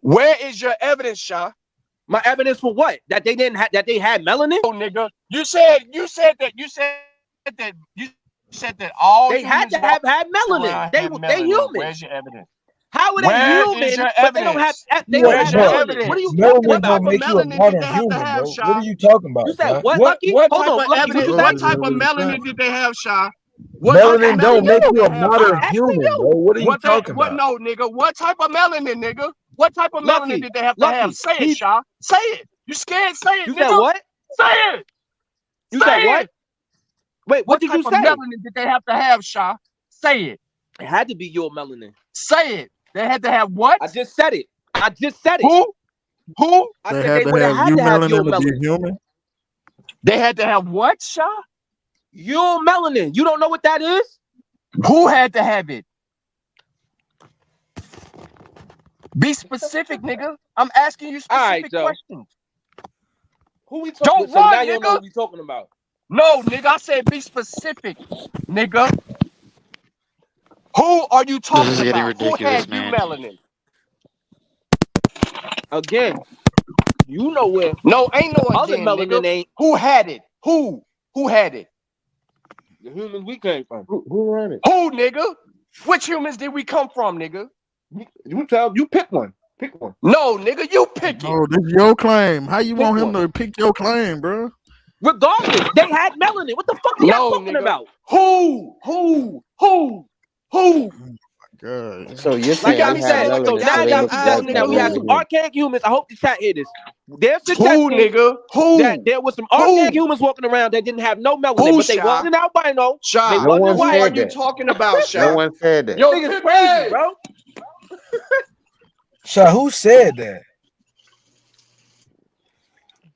Where is your evidence, Shaw? My evidence for what? That they didn't have. That they had melanin. Oh, nigga, you said that all They had to have had melanin. They human. Where's your evidence? How are they Where human? is your But they don't have. They don't have melanin. What are you talking Melanin about? don't make you a modern human, bro. What are you talking about? You said Shaw? what, Lucky? What Hold type on, of Lucky. evidence? What you What say? type of melanin did they have, Shaw? Melanin don't make you a modern human, bro. What are you talking about? No, nigga. What type of melanin, nigga? What type of melanin did they have to have? Say it, Shaw. Say it. You scared? Say it, You nigga. said what? Say it. You Say said it. what? Wait, what did you type say? of melanin did they have to have, Shaw? Say it. It had to be your melanin. Say it. They had to have what? I just said it. I just said it. Who? Who? I They said had they to would have have had you to have your melanin to be melanin. human. They had to have what, Shaw? Your melanin. You don't know what that is? Who had to have it? Be specific, nigga. I'm asking you specific questions. Who we talking Don't about? So now run, you don't know nigga. what we talking about. No, nigga. I said be specific, nigga. Who are you This talking is getting about? Who ridiculous, had you man. melanin? Again, you know where. No, ain't no Other again, melanin nigga. ain't. Who had it? Who had it? The humans we came from. Who ran it? Who, nigga? Which humans did we come from, nigga? You pick one. Pick one. No, nigga, you pick it. Oh, this is your claim. How you Pick want him one. to pick your claim, bro? Regardless, they had melanin. What the fuck are y'all talking nigga. about? Who? God. So you're Like saying I they said, had so melanin now so they y'all look like suggesting that we have some archaic humans. I hope the chat hear this. They're suggesting nigga? Who? that there was some archaic humans walking around that didn't have no melanin, Who, but they Shy? wasn't albino. Shy. They No wasn't one Who white. are said you that. talking about, Shy? No one said that. Yo, Niggas crazy, bro. Shaw, who said that?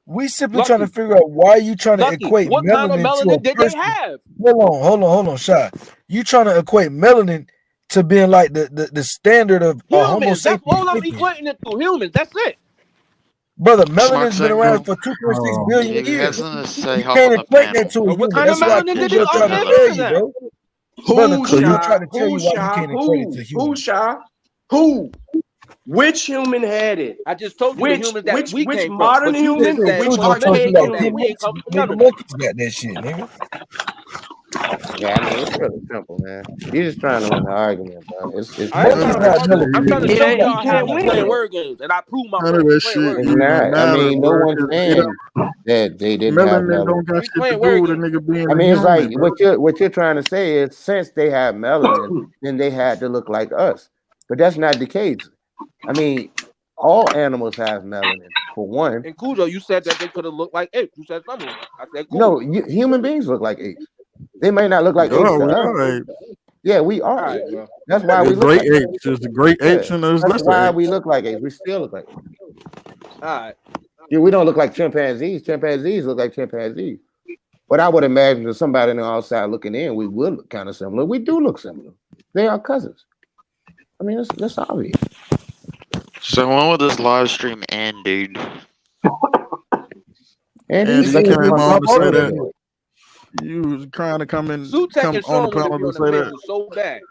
We simply trying to figure out why you trying to Lucky, equate what kind of melanin to melanin a did they person. have? Hold on, Shaw. You trying to equate melanin to being like the standard of Homo Humans. That's sapiens. all I'm equating it to. Humans. That's it. Brother, Smart melanin's been around for 2.6 billion If you got years. something to say, You hop can't on the equate that panel. to a What human. kind of That's why melanin did Cujo these trying to archaic tell humans you, have? bro. Brother, Who, Cujo Shy? trying to tell Who, you why you Shy? can't equate it to Who, humans. Shy? Who? Which human had it? I just told you the humans that we which came from. modern But you human? just said Which Cujo archaic told you archaic like humans. 10 human? We ain't monkeys, come from nigga. none of them. Monkeys got that shit, nigga. Yeah, I mean it's really simple, man. You're just trying to win the argument, bro. It's I ain't really trying to Monkeys simple. not argue. I'm trying to melanin. show He y'all how can't we win. playing word games, and I prove my None point. of We that playing shit word It's games. even not. I matter, mean, no bro. one's It saying that they didn't have melanin don't melanin. got We shit to playing do word with a games. nigga being I a mean, it's like human, bro. what you're trying to say is since they have melanin, then they had to look like us. But that's not the case. I mean, all animals have melanin for one. And Cujo, you said that they could have looked like apes. You said some of them. I said cool. No, human beings look like apes. They may not look like apes Yeah, to we us. are apes. Yeah, we All are right, apes. bro. That's why we There's look great like apes. apes. There's the great apes Yeah, and there's that's lesser why apes. we look like apes. We still look like apes. All right. Yeah, we don't look like chimpanzees. Chimpanzees look like chimpanzees. But I would imagine that somebody on the outside looking in, we would look kind of similar. We do look similar. They are cousins. I mean, that's obvious. So when will this live stream end, dude? And And he you said came he was on to say supportive of that. it. You was trying to come on Sutek and the Sean would have panel been to say a that. man so bad.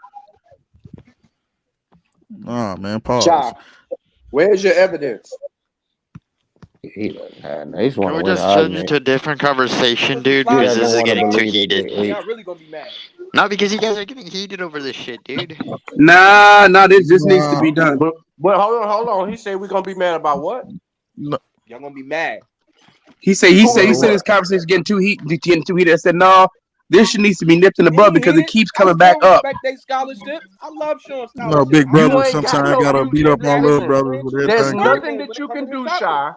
Oh man, pause. Shy, where's your evidence? He doesn't have. They just want Can to we win just an change it argument. to a different conversation, dude? He Because doesn't this is want to getting too believe that heated. they ate. Y'all really gonna be mad. Not because you guys are getting heated over this shit, dude. Nah, this needs to be done. But hold on. He said we're gonna be mad about what? No. Y'all gonna be mad. He said this conversation getting too heated. I said, no, this shit needs to be nipped in the bud because it keeps coming back up. Respect their scholarship. I love Sean You know, scholarship. big brother You ain't got sometimes no. gotta beat up on little brothers with There's everything. nothing that you can do, Shy,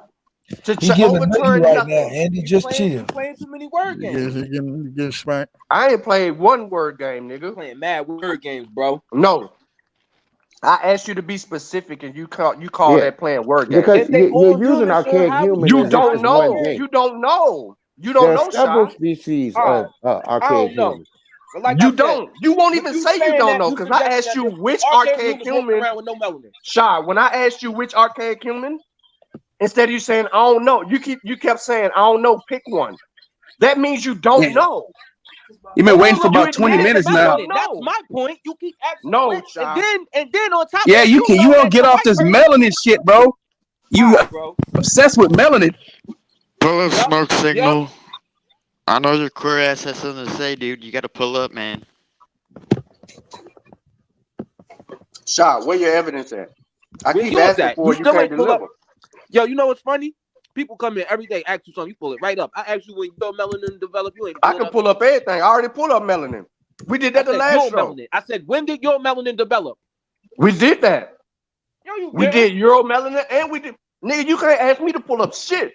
to He getting a nutty overturn right nothing. now, Andy. Just chill. You playing too many word games. He getting spanked. I ain't played one word game, nigga. Playing mad word games, bro. No. I asked you to be specific, and you call that playing word games. Because you're using archaic human. You as don't if it's one know. thing. You don't know. You don't There know, are several Shy. species Alright. of I archaic don't know. humans. But like You I said, don't. You won't even say you saying don't that, know you because I suggesting asked that you there's which archaic archaic humans walking human. around with no melanin. Shy, when I asked you which archaic human, instead of you saying I don't know, you kept saying I don't know. Pick one. That means you don't know. You've been waiting for about 20 minutes now. That's my point. You keep asking No, which, and then on top Yeah, of that, you know won't that get the off white this person- melanin shit, bro. You bro. obsessed with melanin. Pull up, smoke signal. I know your queer ass has something to say, dude. You gotta pull up, man. Shy, where your evidence at? I Where keep yours asking at? for it. You still can't ain't pull up. deliver. Yo, you know what's funny? People come in every day, ask you something, you pull it right up. I asked you when your melanin develop, you ain't I pull can up. pull up everything. I already pulled up melanin. We did that the last your show. Melanin. I said, when did your melanin develop? We did that. Yo, we did uromelanin, and we did. Nigga, you can't ask me to pull up shit.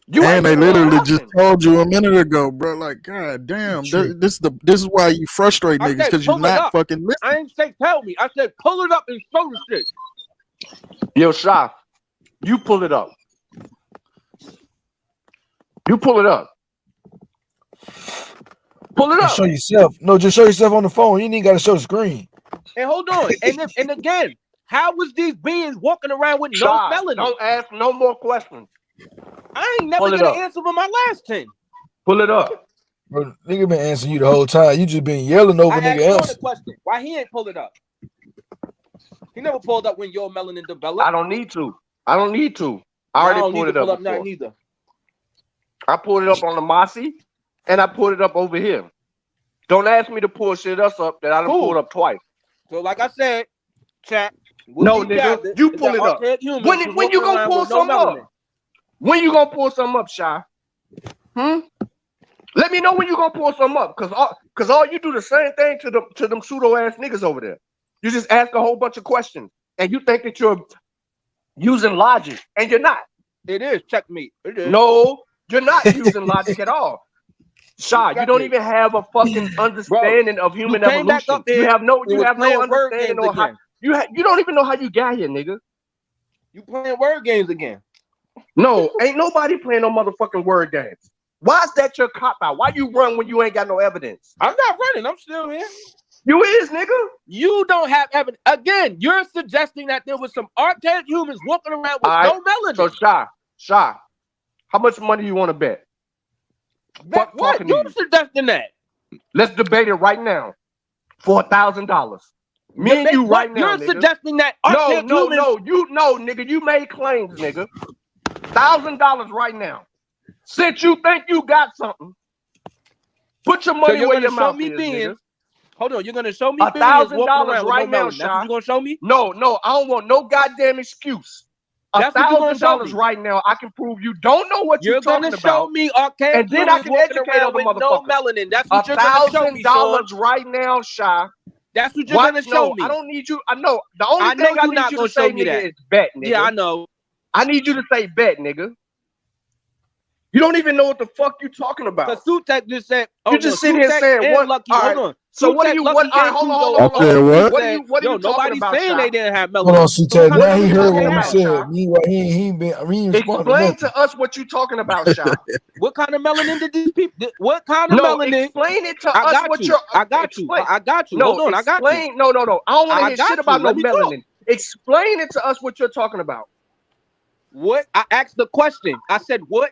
You And ain't they pulled up literally nothing. just told you a minute ago, bro. Like, god damn, this is why you frustrate I niggas said, because you're pull it not up. fucking listening. I ain't say tell me. I said, pull it up and show the shit. Yo, Shy, you pull it up. You pull it up. Pull it And up. show yourself. No, just show yourself on the phone. You ain't got to show the screen. And hold on. And again, how was these beings walking around with no Shy, melanin? don't ask no more questions. I ain't never Pull it get an up. answer for my last 10. Pull it up. Bro, nigga been answering you the whole time. You just been yelling over I asked nigga Sean else. a question. Why he ain't pull it up? He never pulled up when your melanin developed. I don't need to. I already don't pulled need it to pull up up nothing before. either. I pulled it up on the Mossy, and I pulled it up over here. Don't ask me to pull shit else up that I done pulled up twice. So like I said, chat. No, nigga, you pull it up. When you gonna pull something up? When you gonna pull something up, Shy? Let me know when you gonna pull something up, cause all you do the same thing to them pseudo ass niggas over there. You just ask a whole bunch of questions, and you think that you're using logic, and you're not. It is checkmate. It is. No, you're not using logic at all. Shy, you don't even have a fucking understanding of human you came back evolution. up here You have no and was playing word understanding games on how again. you don't even know how you got here, nigga. You playing word games again. No, ain't nobody playing no motherfucking word games. Why is that your cop out? Why you run when you ain't got no evidence? I'm not running. I'm still here. You is, nigga. You don't have evidence. Again, you're suggesting that there was some archaic humans walking around with no melanin. So Shy, how much money you want to bet? Bet what? You suggesting that? Let's debate it right now. For $1,000. Me and you right now, You're nigga. suggesting that No, archaic humans... nigga. You made claims, nigga. $1,000 right now. Since you think you got something, put your money where your mouth is, nigga. Hold on, you're gonna show me $1,000 right now, Shy. That's what you gonna show me? No, I don't want no goddamn excuse. $1,000 right now, I can prove you don't know what you're talking about. You're gonna show me archaic and then I humans can walking educate around other with no motherfuckers. melanin. That's what you're gonna show me, Sean. $1,000 right now, Shy. That's what you're gonna show me. I don't need you. I know. The only I know thing I you're need not you gonna to say, show me nigga, that. is bet, nigga. Yeah, I know. I need you to say bet, nigga. You don't even know what the fuck you talking about. Because Sutek just said, you just sitting here saying what? Lucky. All right. Hold on. So what do you? What? All right, hold on. What are you talking nobody's about? saying Shy? they didn't have melanin. Hold on, Sutek. What Now are he we heard talking what we about, said. Shy? Meanwhile, he ain't responding to Explain nothing. to us what you talking about, Shy. What kind of melanin did these people? What kind of melanin? Explain it to us. What you're. I got you. No, Hold on. I got you. No. I don't want to hear shit about no Let me talk. melanin. Explain it to us what you're talking about. What? I asked the question. I said, what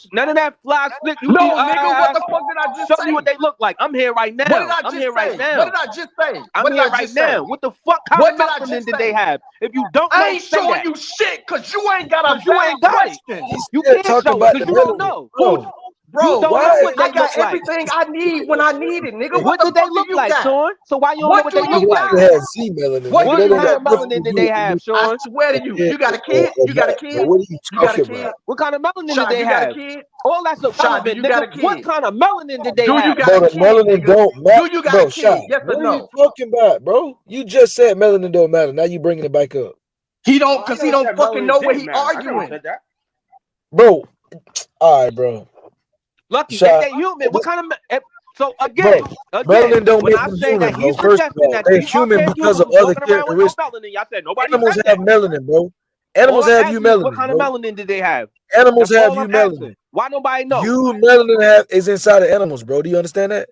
None of that fly slick. No, nigga, what the fuck did I just Show say? me what they look like. I'm here right now. What did I I'm just here say? right now. What did I just say? I'm What did here I right just say? now. What the fuck kind What of did I melanin just did say? they have? If you don't know, I ain't say showing that. you shit because you ain't got a Because you valid ain't got question. it. You can't show it because you don't know. Bro, You don't know what they I got look like. everything I need when I need it, nigga. What the did they fuck do look you like, got? Sean? So why you don't know What what do they look you like? got? C melanin, What What do you kind of got, bro? melanin did they have, I Sean? swear to you, you got a kid? You got a kid? What are you You got a talking kid? about? What kind of melanin Shot, did they you got a have? kid? All that's Shot, do irrelevant, you got a nigga. What kid? kind of melanin did they Do you have? got Bro, a the kid, melanin nigga? don't matter. Do you got Bro, a shot. kid? Yes or What are you no? talking about, bro? You just said melanin don't matter. Now you bringing it back up. He don't, because he don't fucking know what he arguing. Bro, all right, bro. Lucky, Shot. if they human, what kind of so again, melanin don't when make I them say that human, bro. he's First of suggesting all, that they're these human archaic because humans of was other walking around with no characteristics. melanin. Y'all said nobody Animals said have that. melanin, bro. Animals All I'm have you asking is what melanin, kind of bro. melanin did they have? Animals That's have all you I'm melanin. asking. Why nobody know? You melanin is inside of animals, bro. Do you understand that?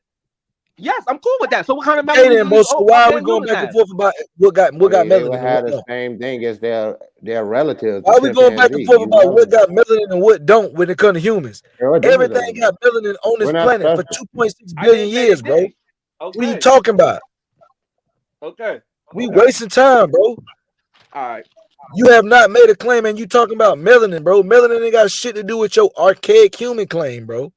Yes, I'm cool with that. So what kind of Okay, melanin then, do bro. these So why are we archaic going humans back and have? forth about what got They would melanin and have what the don't? same thing as their relatives. Why The are we going back and chimpanzee. forth You about what melanin. got melanin and what don't when it comes to humans? Girl, what difference Everything does it got melanin on We're this not planet for special. 2.6 I billion didn't say years, they bro. did. What are you Okay. talking about? Okay. We wasting time, bro. All right. You have not made a claim, and you talking about melanin, bro. Melanin ain't got shit to do with your archaic human claim, bro.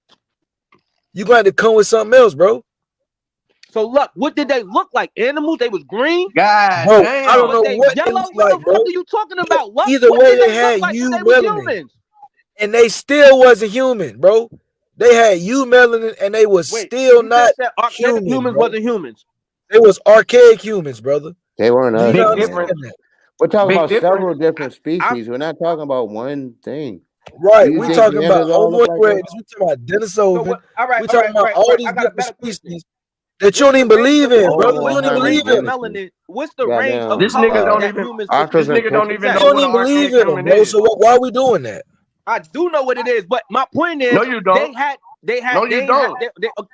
You going to come with something else, bro. So look, what did they look like? Animals? They was green. God Bro, damn. I don't know Was they what they yellow? look What like, the bro. fuck are you talking about? What? Either What way, did they they look had like you when they was melanin, humans? and they still wasn't human, bro. They had you melanin, and they was Wait, still you not just said archaic human, humans bro. wasn't humans. They was archaic humans, brother. They weren't Do you us, not Big man. understand difference. that? We're talking Big about difference. several different species. We're not talking about one thing. Right, Do you we think talking about Neanderthals Homo look like us? erectus, we talking about So Denisovan, what? All right, we talking about all right. these I got a different better question. species that you What's don't even the range believe of in, All brother. of You them don't are even range believe of in them. Hernandez. melanin? What's the range of This Goddamn, nigga color don't that even. humans was? This Arctos and nigga don't Pincus. even You know don't what an even believe archaic in them, human bro. is. So why are we doing that? I do know what it is, but my point is No, you don't. No, you don't.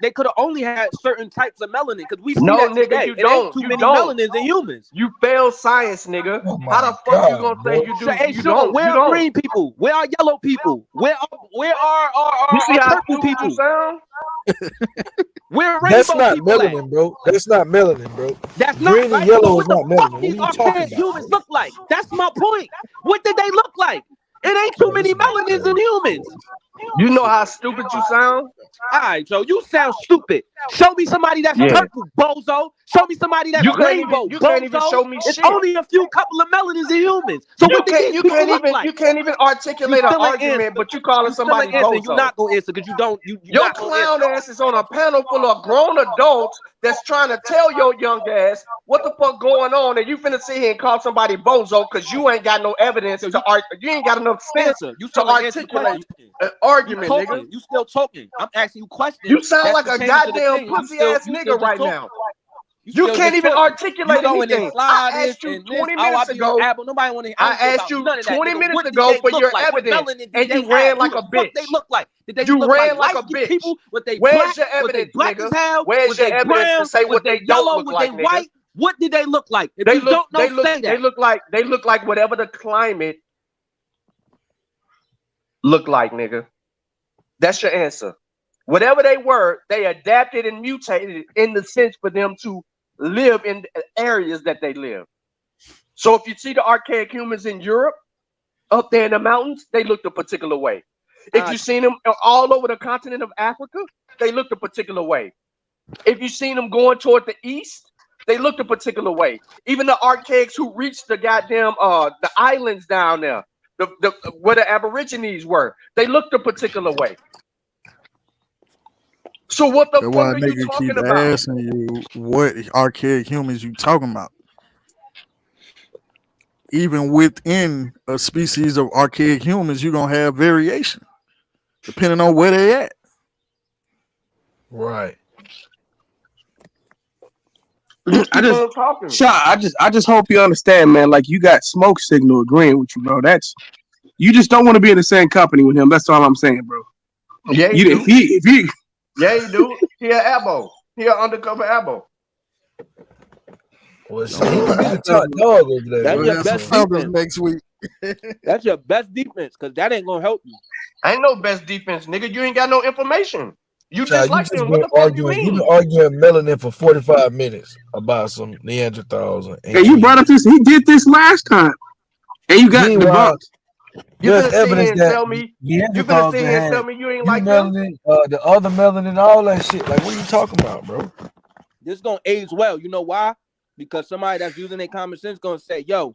they could have only had certain types of melanin because we see No, that nigga, today. you It ain't don't. too You many don't. melanins in humans. You fail science, nigga. Oh How my the fuck you God, gonna bro. say you do? Hey, You sugar, don't. where You are don't. green people? Where are yellow people? Where You see are how purple stupid you people? sound? Where are That's rainbow not people at? melanin, bro. That's not melanin, bro. That's not Green and right. So yellow is what the not fuck melanin. What these are you talking archaic about, humans bro? look like? That's my point. What did they look like? It ain't too Bro, many this man melanins in crazy. humans. You know how stupid you sound? All right, Joe, you sound stupid. Show me somebody that's Yeah. purple, bozo. Show me somebody that's You can't even. rainbow, You can't even bozo. show me It's shit. only a few couple of melanins in humans. So You what did can't. these people look like? You can't even You articulate an still ain't argument, answer. but you calling You still somebody ain't answering. You're bozo. not gonna answer because you don't. You're Your not gonna clown answer. ass is on a panel full of grown adults that's trying to tell your young ass what the fuck going on, and you finna sit here and call somebody bozo because you ain't got no evidence So to you ain't got enough sense answer. You to still ain't answer the articulate question. an You argument, nigga. talking. You still talking. I'm asking you questions. You sound That's like a pertaining to the goddamn thing. pussy ass You nigga still just right talking. now. You You still can't just even talking. You articulate go in and anything. slide I this asked you and this. 20 Oh, I minutes be your ago. apple. Nobody want to. I I don't care asked about you none of that, 20 nigga. minutes What did ago they for look your like? What evidence, melanin did and they you ran have? Who like the a fuck they bitch. look like? Did they You look like ran like a light skinned bitch. people? Was they Where's black? your Was they evidence, black nigga? as hell? Where's Was your they evidence to brown? say Was what they they don't yellow? look Was they like, nigga? white? What did they look like? If They you don't know, say they that. look like whatever the climate look like, nigga. That's your answer. Whatever they were, they adapted and mutated in the sense for them to live in the areas that they live. So if you see the archaic humans in Europe, up there in the mountains, they looked a particular way. If you've seen them all over the continent of Africa, they looked a particular way. If you've seen them going toward the east, they looked a particular way. Even the archaics who reached the goddamn the islands down there, the where the Aborigines were, they looked a particular way. So what the That's fuck why are you nigga talking keep about? asking you what archaic humans you talking about. Even within a species of archaic humans, you're gonna have variation depending on where they at. Right. I just hope you understand, man. Like, you got smoke signal agreeing with you, bro. You just don't want to be in the same company with him. That's all I'm saying, bro. Yeah, you do. If he Yeah, he do. He an abo. He an undercover abo. Well, shit, he could be the top dog over there. That's bro. your best defense. Next week. That's your best defense because that ain't gonna help you. Ain't no best defense, nigga. You ain't got no information. You Child, just like you just him. What been the fuck you arguing. You've mean? been arguing melanin for 45 minutes about some Neanderthals. Hey, you brought up this. He did this last time, and you got Meanwhile, debunked. You there's finna sit evidence here and that tell me. You finna Neanderthals sit that here and had tell me you ain't you like them. melanin, the other melanin, all that shit. Like, what are you talking about, bro? This gonna age well. You know why? Because somebody that's using their common sense gonna say, "Yo,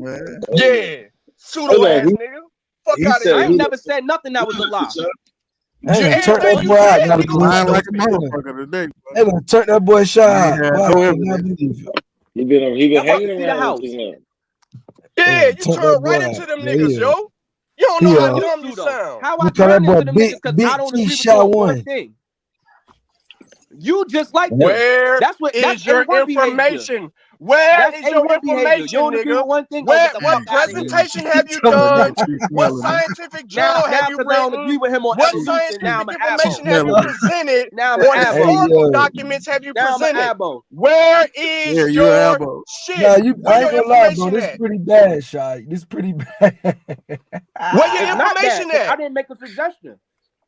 man. Yeah, pseudo ass nigga. Fuck out of I here. ain't never said nothing that was a lie. They gonna turn that boy out. Gotta believe Lying it. like a motherfucker today. They gonna turn that boy shot out. Yeah, Boy, I no cannot evidence. believe it. He been I'm about hanging to see the around house. too long. Yeah, you Turn turn that right boy into out. them Yeah, niggas, yeah. yo. You don't He, know how uh, dumb you sound. How I we call that turn boy into them niggas Big because Big I don't T agree with Shot you on one One. thing. You just like them. Where That's is your A1 behavior. information? Where That's is your A1 behavior. You information, don't agree nigga? with one thing. Oh, Where, get the what fuck out of here. presentation have you Tell me done? that. What scientific journal have you Because I don't agree written? with him on What evolution. Now I'm scientific an information abo. have you presented? Now I'm Or an abo. historical documents have you Now I'm an presented? abo. Where is Yeah, you're an your elbow. shit? Nah, Where I ain't your gonna lie, bro. information This at? pretty bad, Shy. This pretty bad. Where your It's not bad information because I at? didn't make a suggestion.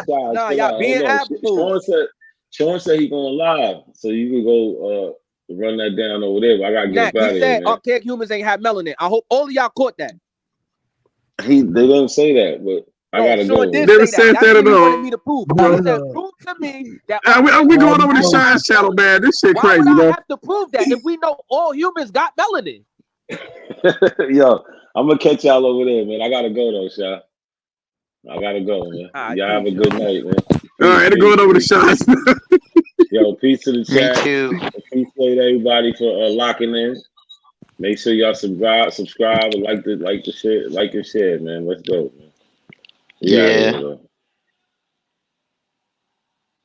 guys, Nah, y'all being absolute. Sean said he going live, so you can go run that down over there. But I gotta get up out of He here, said man. archaic humans ain't have melanin. I hope all of y'all caught that. They didn't say that, but I gotta go. Did Never say said that. that That's at what he wanted all. me to prove. He said, prove to me that. We going over the Shine's channel, man. This shit Why crazy, would I man. have to prove that if we know all humans got melanin? Yo, I'm gonna catch y'all over there, man. I gotta go though, Sha. I gotta go, man. Right, y'all have a good night, man. All right, they're going over the Shine's. Yo, peace to the Me chat. too. Appreciate everybody for locking in. Make sure y'all subscribe, and like the shit, like and share, man. Let's go, man. Yeah. Though.